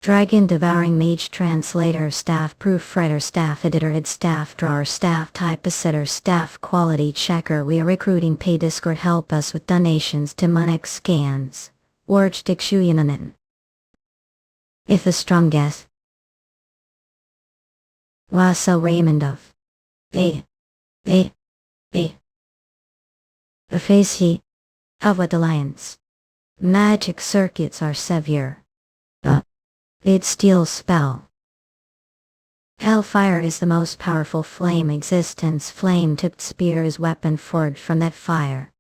Dragon devouring mage translator, staff proofreader, staff editor, id staff drawer, staff typesetter, staff quality checker. We are recruiting, pay Discord, help us with donations. Demonic scans. Warch Dikshuyanan. If the strongest. Russel Raymond of the face he of what alliance. Magic circuits are severe. Id steel spell. Hellfire is the most powerful flame existence. Flame-tipped spear is weapon forged from that fire.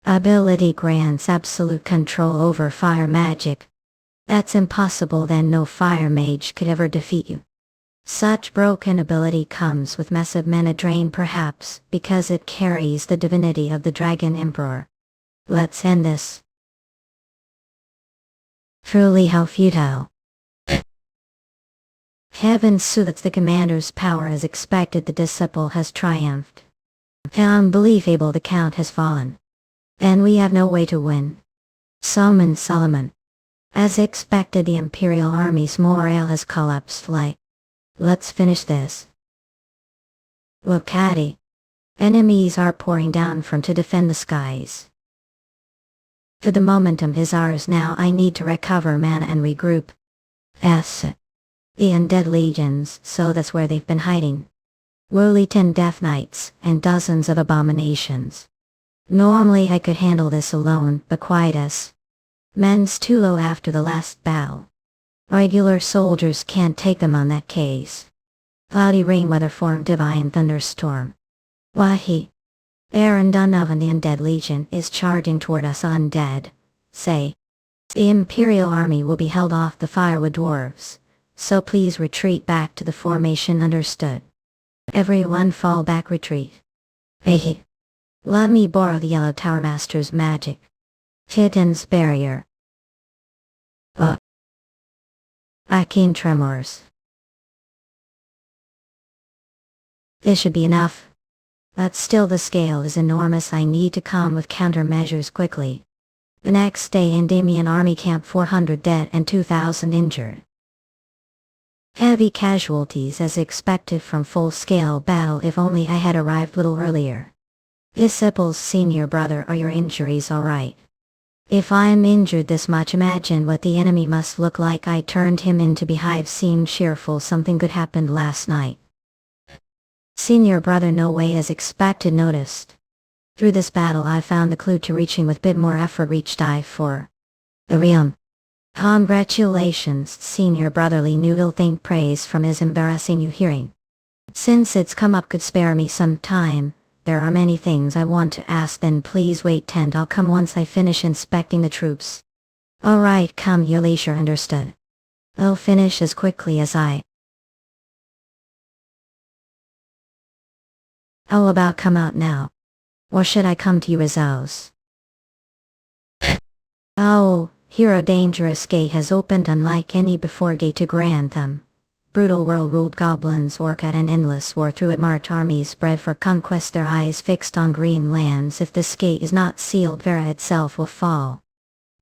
Ability grants absolute control over fire magic. That's impossible, then no fire mage could ever defeat you. Such broken ability comes with massive mana drain, perhaps because it carries the divinity of the Dragon Emperor. Let's end this. Truly how futile. Heaven soothes the commander's power as expected. The disciple has triumphed. Unbelievable, the count has fallen. And we have no way to win. Summon Solomon. As expected, the imperial army's morale has collapsed. Let's finish this. Look at it. Enemies are pouring down from to defend the skies. For the momentum is ours now. I need to recover mana and regroup. The undead legions, so that's where they've been hiding. Woolly 10 death knights and dozens of abominations. Normally I could handle this alone, but quietus. Men's too low after the last battle. Regular soldiers can't take them on that case. Cloudy rain weather form, divine thunderstorm. Wahi. Aaron Donovan, the undead legion, is charging toward us. Undead. Say. The imperial army will be held off the firewood dwarves. So please retreat back to the formation, understood? Everyone fall back, retreat. Hey. Let me borrow the Yellow Tower Master's magic. Hitten's barrier. Arcane tremors. This should be enough. But still the scale is enormous. I need to come with countermeasures quickly. The next day, Endymion army camp, 400 dead and 2,000 injured. Heavy casualties as expected from full-scale battle. If only I had arrived little earlier. Disciple's senior brother, are your injuries alright? If I'm injured this much, imagine what the enemy must look like. I turned him into beehive, seemed cheerful. Something good happened last night. Senior brother no way as expected noticed. Through this battle I found the clue to reaching with bit more effort reached I for the realm. Congratulations, senior brotherly noodle, think praise from his embarrassing you hearing. Since it's come up, could spare me some time. There are many things I want to ask, then please wait tent. I'll come once I finish inspecting the troops. Alright, come your leisure, understood. I'll finish as quickly as I. How about come out now? Or should I come to you as ours? Oh, here a dangerous gate has opened unlike any before gate to Grantham. Brutal world ruled goblins work at an endless war through it, march armies bred for conquest, their eyes fixed on green lands. If this gate is not sealed, Vera itself will fall.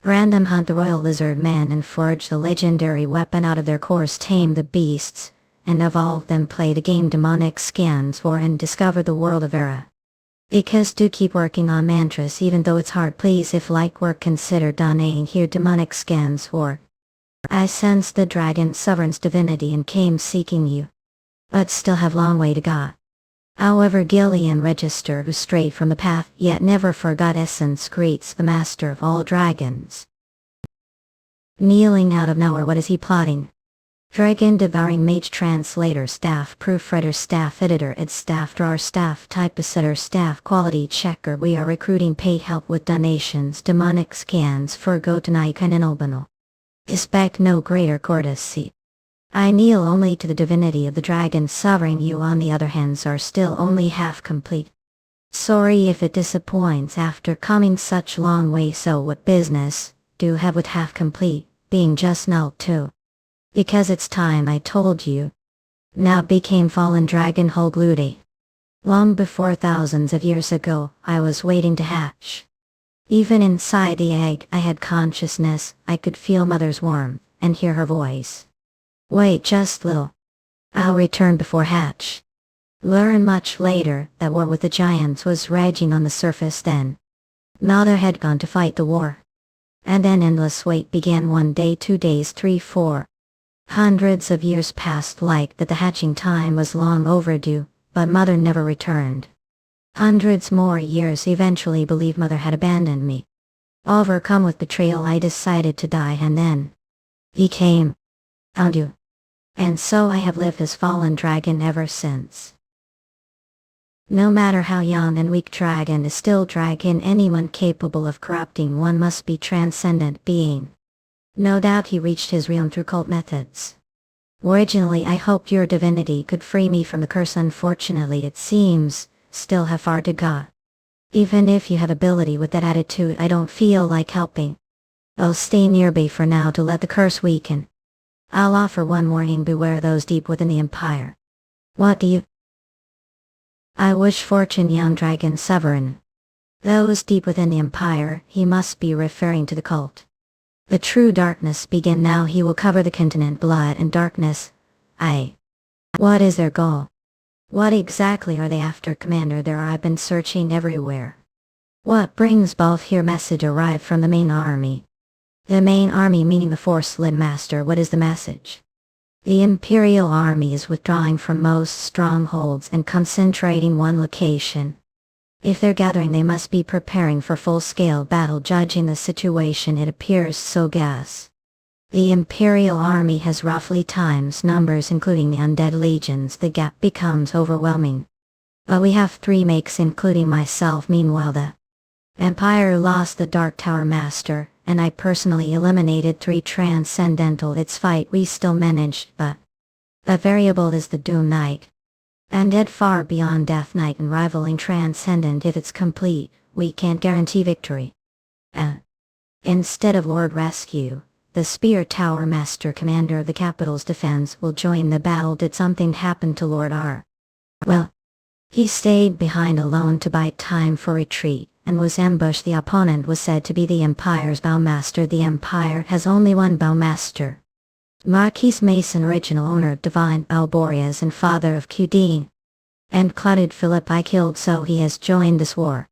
Random hunt the royal lizard man and forge the legendary weapon out of their cores, tame the beasts, and evolve them, play the game demonic scans war and discover the world of Vera. Because do keep working on mantras even though it's hard, please, if like work consider donating here. Demonic scans war. I sensed the dragon sovereign's divinity and came seeking you. But still have long way to go. However, Gillian register who strayed from the path yet never forgot essence greets the master of all dragons. Kneeling out of nowhere, what is he plotting? Dragon devouring mage translator staff proofreader staff editor ed staff drawer staff typesetter staff quality checker. We are recruiting paid help with donations. Demonic scans for go tonight and enrolls. Expect no greater courtesy. I kneel only to the divinity of the dragon sovereign. You on the other hands are still only half complete. Sorry if it disappoints after coming such long way. So what business do have with half complete being just null too? Because it's time I told you. Now became fallen dragon whole gluty. Long before thousands of years ago I was waiting to hatch. Even inside the egg I had consciousness. I could feel mother's warmth and hear her voice. Wait just little. I'll return before hatch. Learn much later that war with the giants was raging on the surface then. Mother had gone to fight the war. And then endless wait began. 1 day, 2 days, 3, 4. Hundreds of years passed like that. The hatching time was long overdue, but mother never returned. Hundreds more years eventually believed mother had abandoned me. Overcome with betrayal I decided to die, and then he came. Found you. And so I have lived as fallen dragon ever since. No matter how young and weak dragon is still dragon. Anyone capable of corrupting one must be transcendent being. No doubt he reached his realm through cult methods. Originally I hoped your divinity could free me from the curse. Unfortunately it seems still have far to go. Even if you have ability with that attitude, I don't feel like helping. I'll stay nearby for now to let the curse weaken. I'll offer one warning: beware those deep within the empire. What do you? I wish fortune, young dragon sovereign. Those deep within the empire, he must be referring to the cult. The true darkness begin now. He will cover the continent, blood and darkness. What is their goal? What exactly are they after, Commander? I've been searching everywhere. What brings both here? Message arrived from the main army. The main army meaning the force-led master. What is the message? The Imperial Army is withdrawing from most strongholds and concentrating one location. If they're gathering, they must be preparing for full-scale battle. Judging the situation, it appears so. Gas. The Imperial Army has roughly times numbers including the undead legions. The gap becomes overwhelming. But we have 3 makes including myself. Meanwhile the Empire lost the Dark Tower Master, and I personally eliminated 3 transcendental. Its fight we still managed, but the variable is the Doom Knight. Undead far beyond Death Knight and rivaling Transcendent. If it's complete, we can't guarantee victory. Instead of Lord Rescue, the Spear Tower Master, commander of the capital's defense, will join the battle. Did something happen to Lord R? Well, he stayed behind alone to buy time for retreat, and was ambushed. The opponent was said to be the Empire's Bowmaster. The Empire has only one Bowmaster. Marquis Mason, original owner of Divine Alborias and father of Qdeen. And Clouded Philip I killed, so he has joined this war.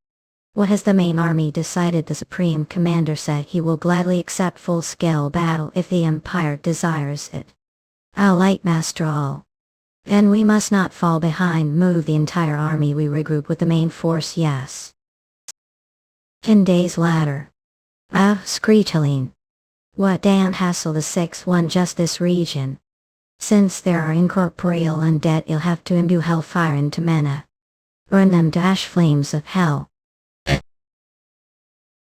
What has the main army decided? The Supreme Commander said he will gladly accept full-scale battle if the Empire desires it. Our light master all. And we must not fall behind. Move the entire army. We regroup with the main force. Yes. 10 days later. Screechling. What damn hassle the 6-1 just this region. Since there are incorporeal undead, you'll have to imbue hellfire into mana. Burn them to ash flames of hell.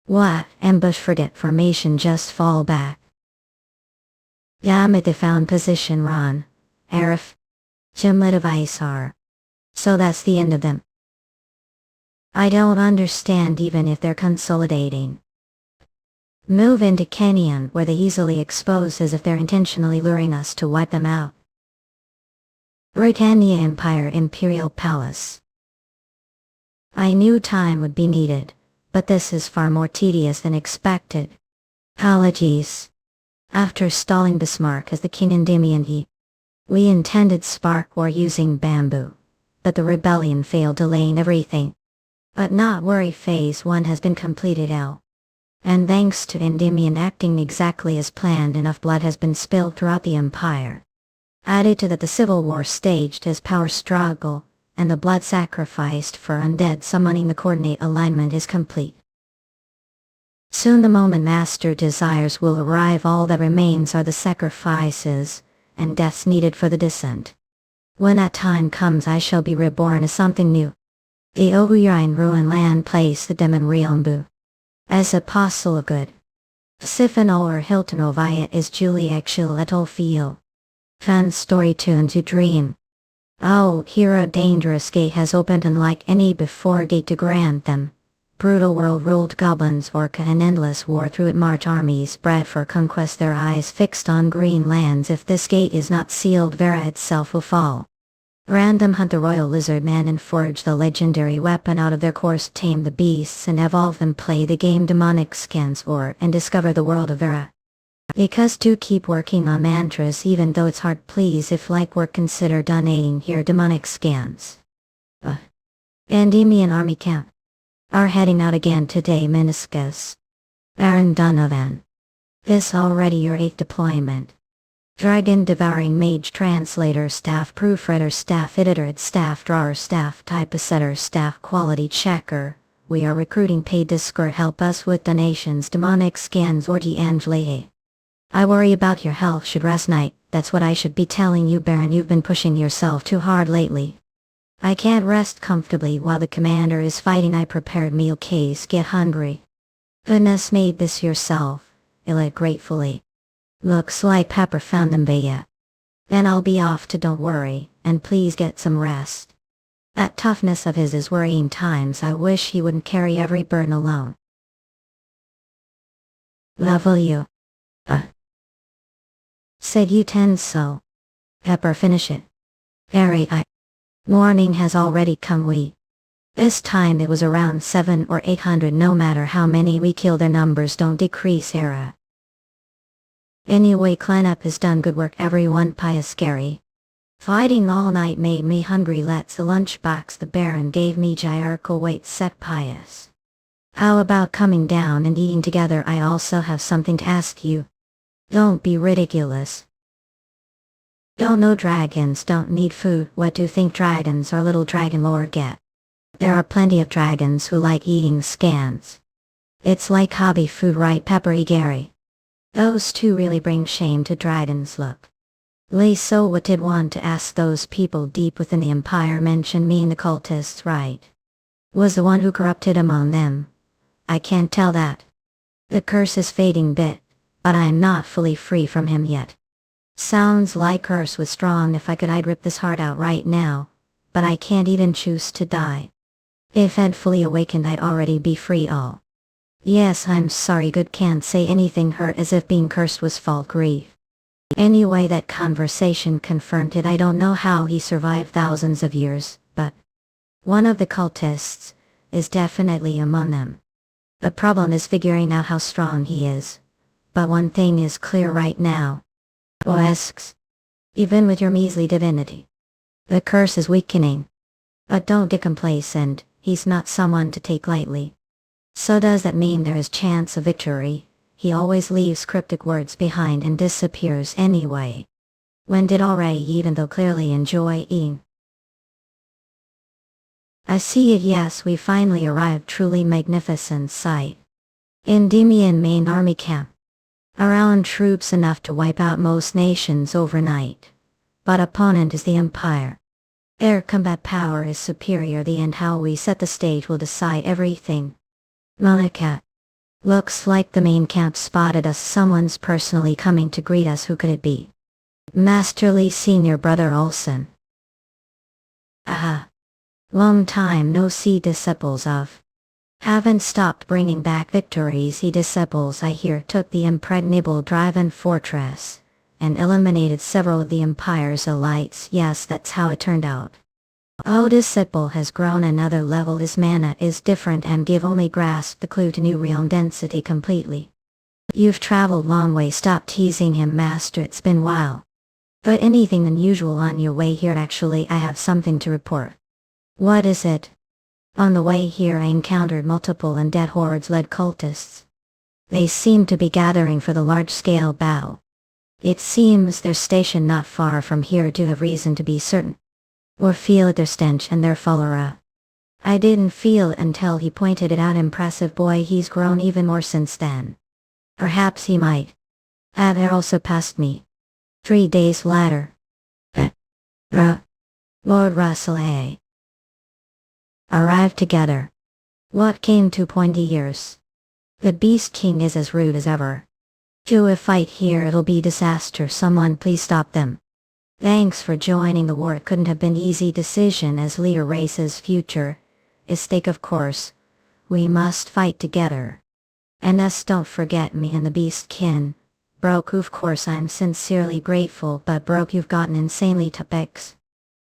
What? Ambush, forget formation, just fall back. Yamete found position, Ron. Arif. Jimlet of Isar. So that's the end of them. I don't understand even if they're consolidating. Move into Kenyan where they easily expose as if they're intentionally luring us to wipe them out. Britannia Empire Imperial Palace. I knew time would be needed, but this is far more tedious than expected. Apologies. After stalling Bismarck as the king Endymion we intended spark war using bamboo, but the rebellion failed, delaying everything. But not worry, phase 1 has been completed and thanks to Endymion acting exactly as planned, enough blood has been spilled throughout the empire. Added to that, the civil war staged his power struggle, and the blood sacrificed for undead summoning the coordinate alignment is complete. Soon the moment master desires will arrive. All that remains are the sacrifices and deaths needed for the descent. When that time comes, I shall be reborn as something new. The Ouyine ruin land place the demon Riombu. As apostle of good. Sifano or Hilton Ovaya is Julie Ekshil et al. Feel. Fan story tune to dream. Oh, here a dangerous gate has opened, unlike any before gate to grant them. Brutal world ruled goblins, orca and endless war through it march armies bred for conquest, their eyes fixed on green lands. If this gate is not sealed, Vera itself will fall. Random hunt the royal lizard man and forge the legendary weapon out of their course, tame the beasts and evolve them, play the game demonic scans or and discover the world of Vera. Because to keep working on mantras even though it's hard, please, if like work consider donating here. Demonic scans. Endymion army camp. Are heading out again today. Meniscus. Baron Donovan. This already your 8th deployment. Dragon Devouring Mage Translator Staff Proofreader Staff Editor Staff Drawer Staff Typesetter Staff Quality Checker. We are recruiting paid Discord. Help us with donations. Demonic scans or D'Angelo. I worry about your health. Should rest night. That's what I should be telling you, Baron. You've been pushing yourself too hard lately. I can't rest comfortably while the commander is fighting. I prepared meal case. Get hungry. Goodness, made this yourself. Illa gratefully. Looks like Pepper found them, Baya. Then I'll be off to, don't worry, and please get some rest. That toughness of his is worrying times. I wish he wouldn't carry every burden alone. Love you. Said you tend so. Pepper, finish it. Morning has already come. This time it was around 700 or 800. No matter how many we kill, their numbers don't decrease. Era. Anyway, cleanup is done. Good work everyone. Pious scary. Fighting all night made me hungry. Let's a lunchbox. The Baron gave me gyrical weight set. Pious. How about coming down and eating together? I also have something to ask you. Don't be ridiculous. Don't know dragons don't need food. What do you think dragons or little dragon lord get? There are plenty of dragons who like eating scans. It's like hobby food, right, Peppery Gary? Those two really bring shame to dragons. Look. Lee, so what did want to ask? Those people deep within the Empire mentioned me and the cultists, right? Was the one who corrupted among them? I can't tell that. The curse is fading bit, but I'm not fully free from him yet. Sounds like curse was strong. If I could, I'd rip this heart out right now, but I can't even choose to die. If I'd fully awakened, I'd already be free. All. Yes, I'm sorry. Good, can't say anything. Hurt as if being cursed was fault. Grief. Anyway, that conversation confirmed it. I don't know how he survived thousands of years, but one of the cultists is definitely among them. The problem is figuring out how strong he is. But one thing is clear right now. Oesks. Even with your measly divinity, the curse is weakening. But don't get complacent. He's not someone to take lightly. So does that mean there is chance of victory? He always leaves cryptic words behind and disappears anyway. When did already, even though clearly enjoying? I see it, yes, we finally arrived, truly magnificent sight. Endymion main army camp. Around troops enough to wipe out most nations overnight. But opponent is the Empire. Air combat power is superior, the end how we set the stage will decide everything. Monica. Looks like the main camp spotted us, someone's personally coming to greet us, who could it be? Masterly Senior Brother Olsen. Aha. Long time no see, disciples of. Haven't stopped bringing back victories. He disciples, I hear, took the impregnable Driven fortress and eliminated several of the Empire's elites. Yes, that's how it turned out. Oh, disciple has grown another level. His mana is different and give only grasped the clue to new realm density completely. You've traveled long way, stop teasing him, master, it's been while. But anything unusual on your way here? Actually, I have something to report. What is it? On the way here I encountered multiple undead hordes-led cultists. They seem to be gathering for the large-scale battle. It seems they're stationed not far from here. Do have reason to be certain. Or feel their stench and their follower. I didn't feel it until he pointed it out. Impressive boy, he's grown even more since then. Perhaps he might have also passed me. 3 days later. Lord Russel A. arrived together. What came to 20 years? The Beast King is as rude as ever. Do a fight here, it'll be disaster. Someone please stop them. Thanks for joining the war. It couldn't have been easy decision as leader. Race's future is stake, of course. We must fight together. And us, don't forget me and the Beast Kin. Broke, of course I'm sincerely grateful, but Broke, you've gotten insanely topics.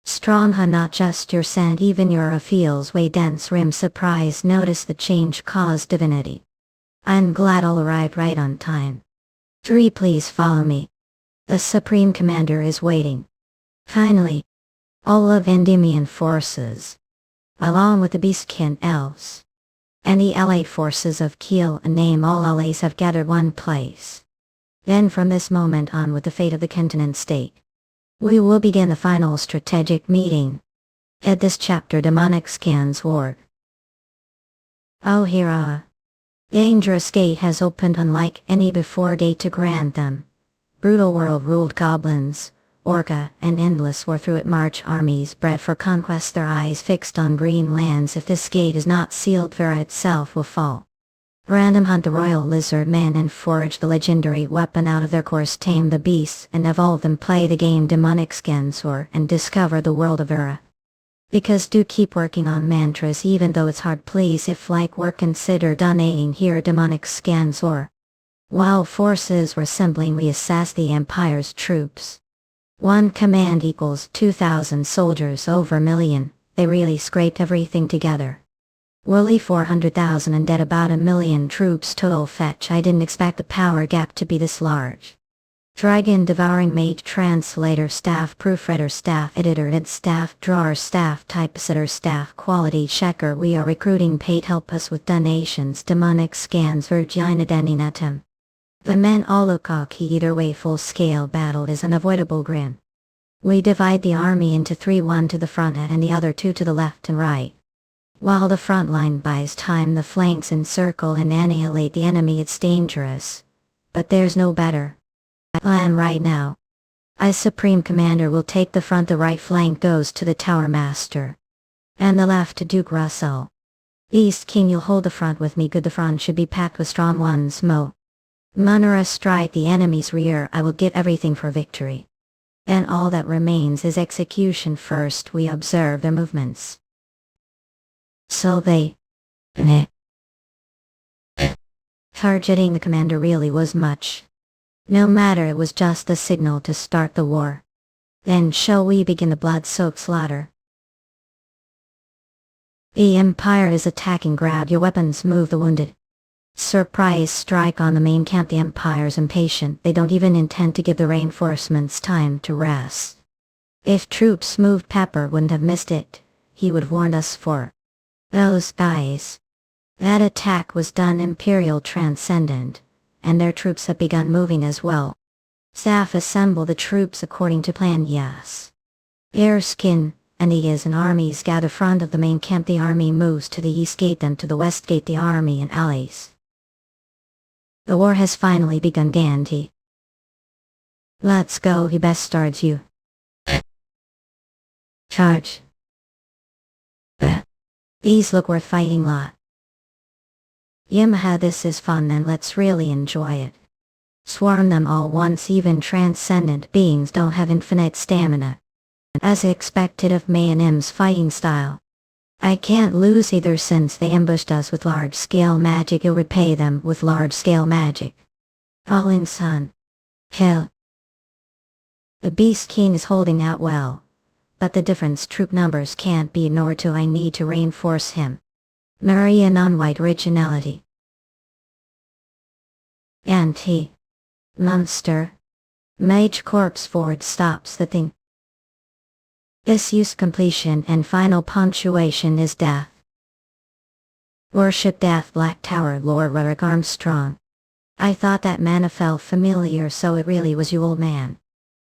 Strong, huh? Not just your sand, even your feels way dense. Rim surprise, notice the change caused divinity. I'm glad all arrived right on time. 3, please follow me. The Supreme Commander is waiting. Finally, all of Endymion forces, along with the Beastkin elves, and the allied forces of Kiel, and name all allies, have gathered one place. Then from this moment on, with the fate of the continent stake, we will begin the final strategic meeting. At this chapter, demonic scans war. Oh, here dangerous gate has opened unlike any before, day to grant them. Brutal world ruled goblins, orca, and endless war through it march armies bred for conquest, their eyes fixed on green lands. If this gate is not sealed, Vera itself will fall. Random hunt the royal lizard man and forage the legendary weapon out of their course, tame the beasts and evolve them, play the game demonic scans war, and discover the world of Vera. Because do keep working on mantras even though it's hard, please. If like work, consider donating here. Demonic scans war. While forces were assembling, we assessed the Empire's troops. 1 command equals 2,000 soldiers, over a million. They really scraped everything together. Woolly 400,000 and dead, about 1 million troops total. Fetch, I didn't expect the power gap to be this large. Dragon Devouring Mage Translator Staff Proofreader Staff Editor Ed Staff Drawer Staff Typesetter Staff Quality Checker. We are recruiting paid, help us with donations. Demonic scans Virginia Deninatum. The men all look cocky. Either way, full scale battle is unavoidable. Grin. We divide the army into 3, 1 to the front and the other 2 to the left and right. While the front line buys time, the flanks encircle and annihilate the enemy. It's dangerous, but there's no better plan right now. I, Supreme Commander, will take the front. The right flank goes to the Tower Master, and the left to Duke Russell. Beast King, you'll hold the front with me. Good, the front should be packed with strong ones. Munera strike the enemy's rear. I will give everything for victory. And all that remains is execution. First we observe their movements. So they targeting the commander really was much. No matter, it was just the signal to start the war. Then shall we begin the blood-soaked slaughter? The Empire is attacking. Grab your weapons, move the wounded. Surprise strike on the main camp. The Empire's impatient. They don't even intend to give the reinforcements time to rest. If troops moved, Pepper wouldn't have missed it. He would have warned us. For those guys, That attack was done Imperial Transcendent, and their troops have begun moving as well. Staff assemble the troops according to plan, yes. Airskin, and he is an armies gather front of the main camp. The army moves to the east gate, then to the west gate. The army and allies. The war has finally begun, Gandhi. Let's go, he best starts you. Charge. These look worth fighting lot. Yamaha, this is fun and let's really enjoy it. Swarm them all once. Even transcendent beings don't have infinite stamina. As expected of May and M's fighting style. I can't lose either since they ambushed us with large-scale magic. You'll repay them with large-scale magic. All in son. Hell. The Beast King is holding out well. But the difference troop numbers can't be ignored till I need to reinforce him. Marry a non-white originality. Anti. Monster. Mage corpse forward stops the thing. This use completion and final punctuation is death. Worship death. Black Tower Lord Roderick Armstrong. I thought that mana felt familiar, so it really was you, old man.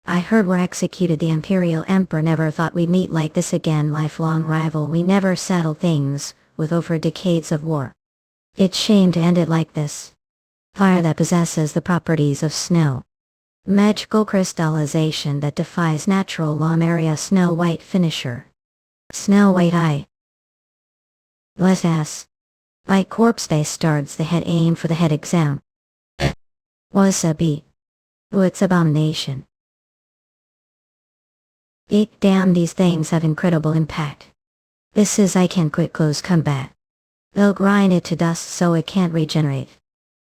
I heard we're executed. The Imperial Emperor. Never thought we'd meet like this again. Lifelong rival. We never settled things, with over decades of war. It's shame to end it like this. Fire that possesses the properties of snow. Magical crystallization that defies natural law. Area Snow White finisher. Snow White eye. Bless ass. By corpse day starts the head. Aim for the head exam. Wasabi. Oh, it's abomination. Eek, damn, these things have incredible impact. This is I can't quit close combat. They'll grind it to dust so it can't regenerate.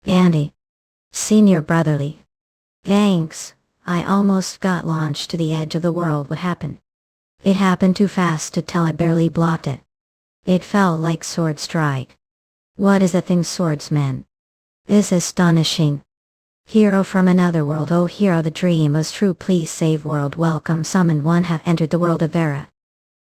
Andy. Senior brotherly. Thanks, I almost got launched to the edge of the world. What happened? It happened too fast to tell. I barely blocked it. It felt like sword strike. What is the thing, swordsman? This is astonishing. Hero from another world. Oh hero, the dream was true. Please save world. Welcome summoned one have entered the world of Vera.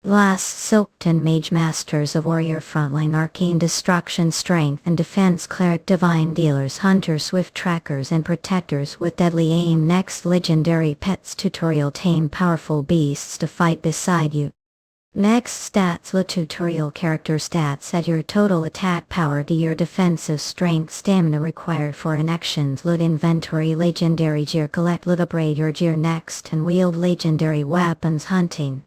Last soaked in mage masters of warrior frontline arcane destruction strength and defense cleric divine dealers hunter swift trackers and protectors with deadly aim. Next legendary pets tutorial tame powerful beasts to fight beside you. Next stats the tutorial character stats add your total attack power to your defensive strength stamina required for an actions. Loot inventory legendary gear. Collect loot upgrade your gear next and wield legendary weapons. Hunting.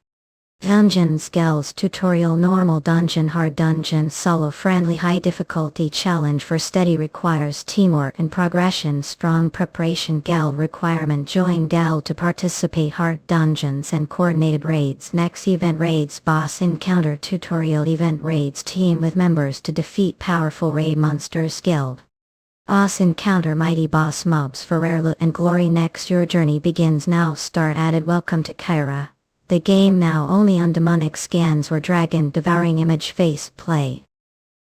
Dungeon skills tutorial normal dungeon hard dungeon solo friendly high difficulty challenge for steady requires teamwork and progression strong preparation guild requirement join guild to participate hard dungeons and coordinated raids next event raids boss encounter tutorial event raids team with members to defeat powerful raid monsters guild boss encounter mighty boss mobs for rare loot and glory next your journey begins now start added welcome to Kyra. The game now only on demonic scans or dragon devouring image face play.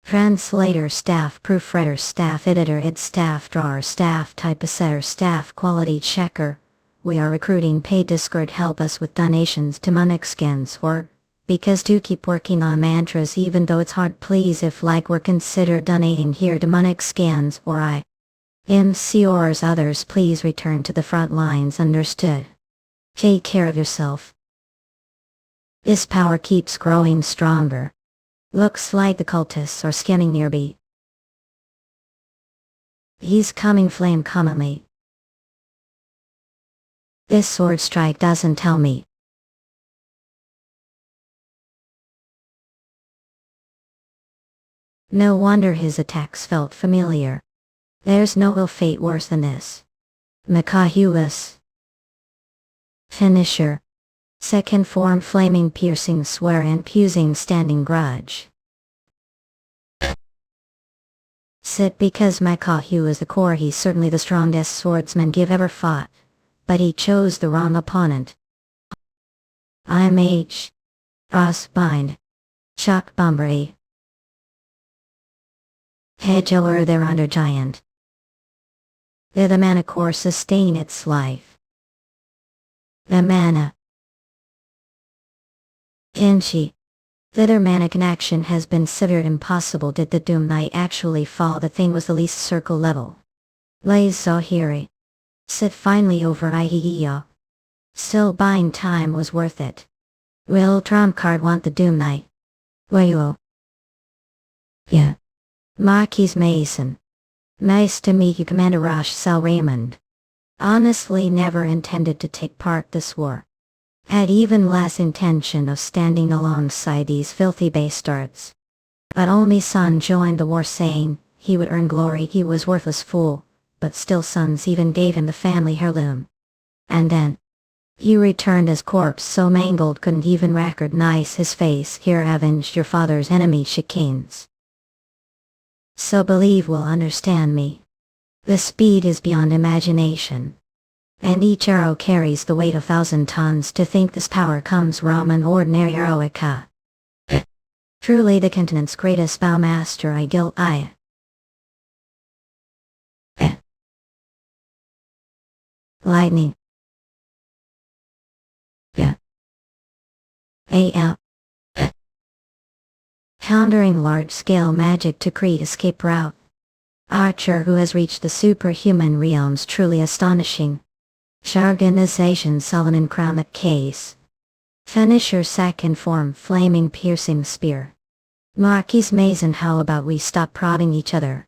Translator staff proofreader staff editor id staff drawer staff typesetter staff quality checker. We are recruiting paid Discord help us with donations to demonic scans or because to keep working on mantras even though it's hard please if like we're consider donating here demonic scans or I. MC or as others please return to the front lines understood. Take care of yourself. This power keeps growing stronger. Looks like the cultists are scanning nearby. He's coming flame come at me. This sword strike doesn't tell me. No wonder his attacks felt familiar. There's no ill fate worse than this. Makahulas. Finisher. Second form flaming piercing swear and pusing standing grudge. Sit because Makahu is the core he's certainly the strongest swordsman give ever fought. But he chose the wrong opponent. I'm Mage. Frostbind. Shock Bombery. Hedgeower they're under giant. The mana core sustain its life. The mana. Inchi. Thither manic in action has been severed impossible. Did the Doom Knight actually fall? The thing was the least circle level. Lays Zohiri. Sit finally over Ihiya. Still buying time was worth it. Will trump card want the Doom Knight? Wayo. Yeah. Marquis Mason. Nice to meet you, Commander Russel Raymond. Honestly never intended to take part this war. Had even less intention of standing alongside these filthy bastards. But Omi's son joined the war saying he would earn glory. He was worthless fool, but still sons even gave him the family heirloom. And then he returned as corpse so mangled couldn't even recognize his face. Here avenged your father's enemy chicanes. So believe will understand me. The speed is beyond imagination. And each arrow carries the weight of 1,000 tons. To think this power comes from an ordinary arrowica. Truly the continent's greatest bowmaster. I guilt I. Lightning. Yeah. A.L. Countering large-scale magic to create escape route. Archer who has reached the superhuman realms. Truly astonishing. Organization Solomon Crown at case. Finisher second form flaming piercing spear. Marquis Mason, how about we stop prodding each other?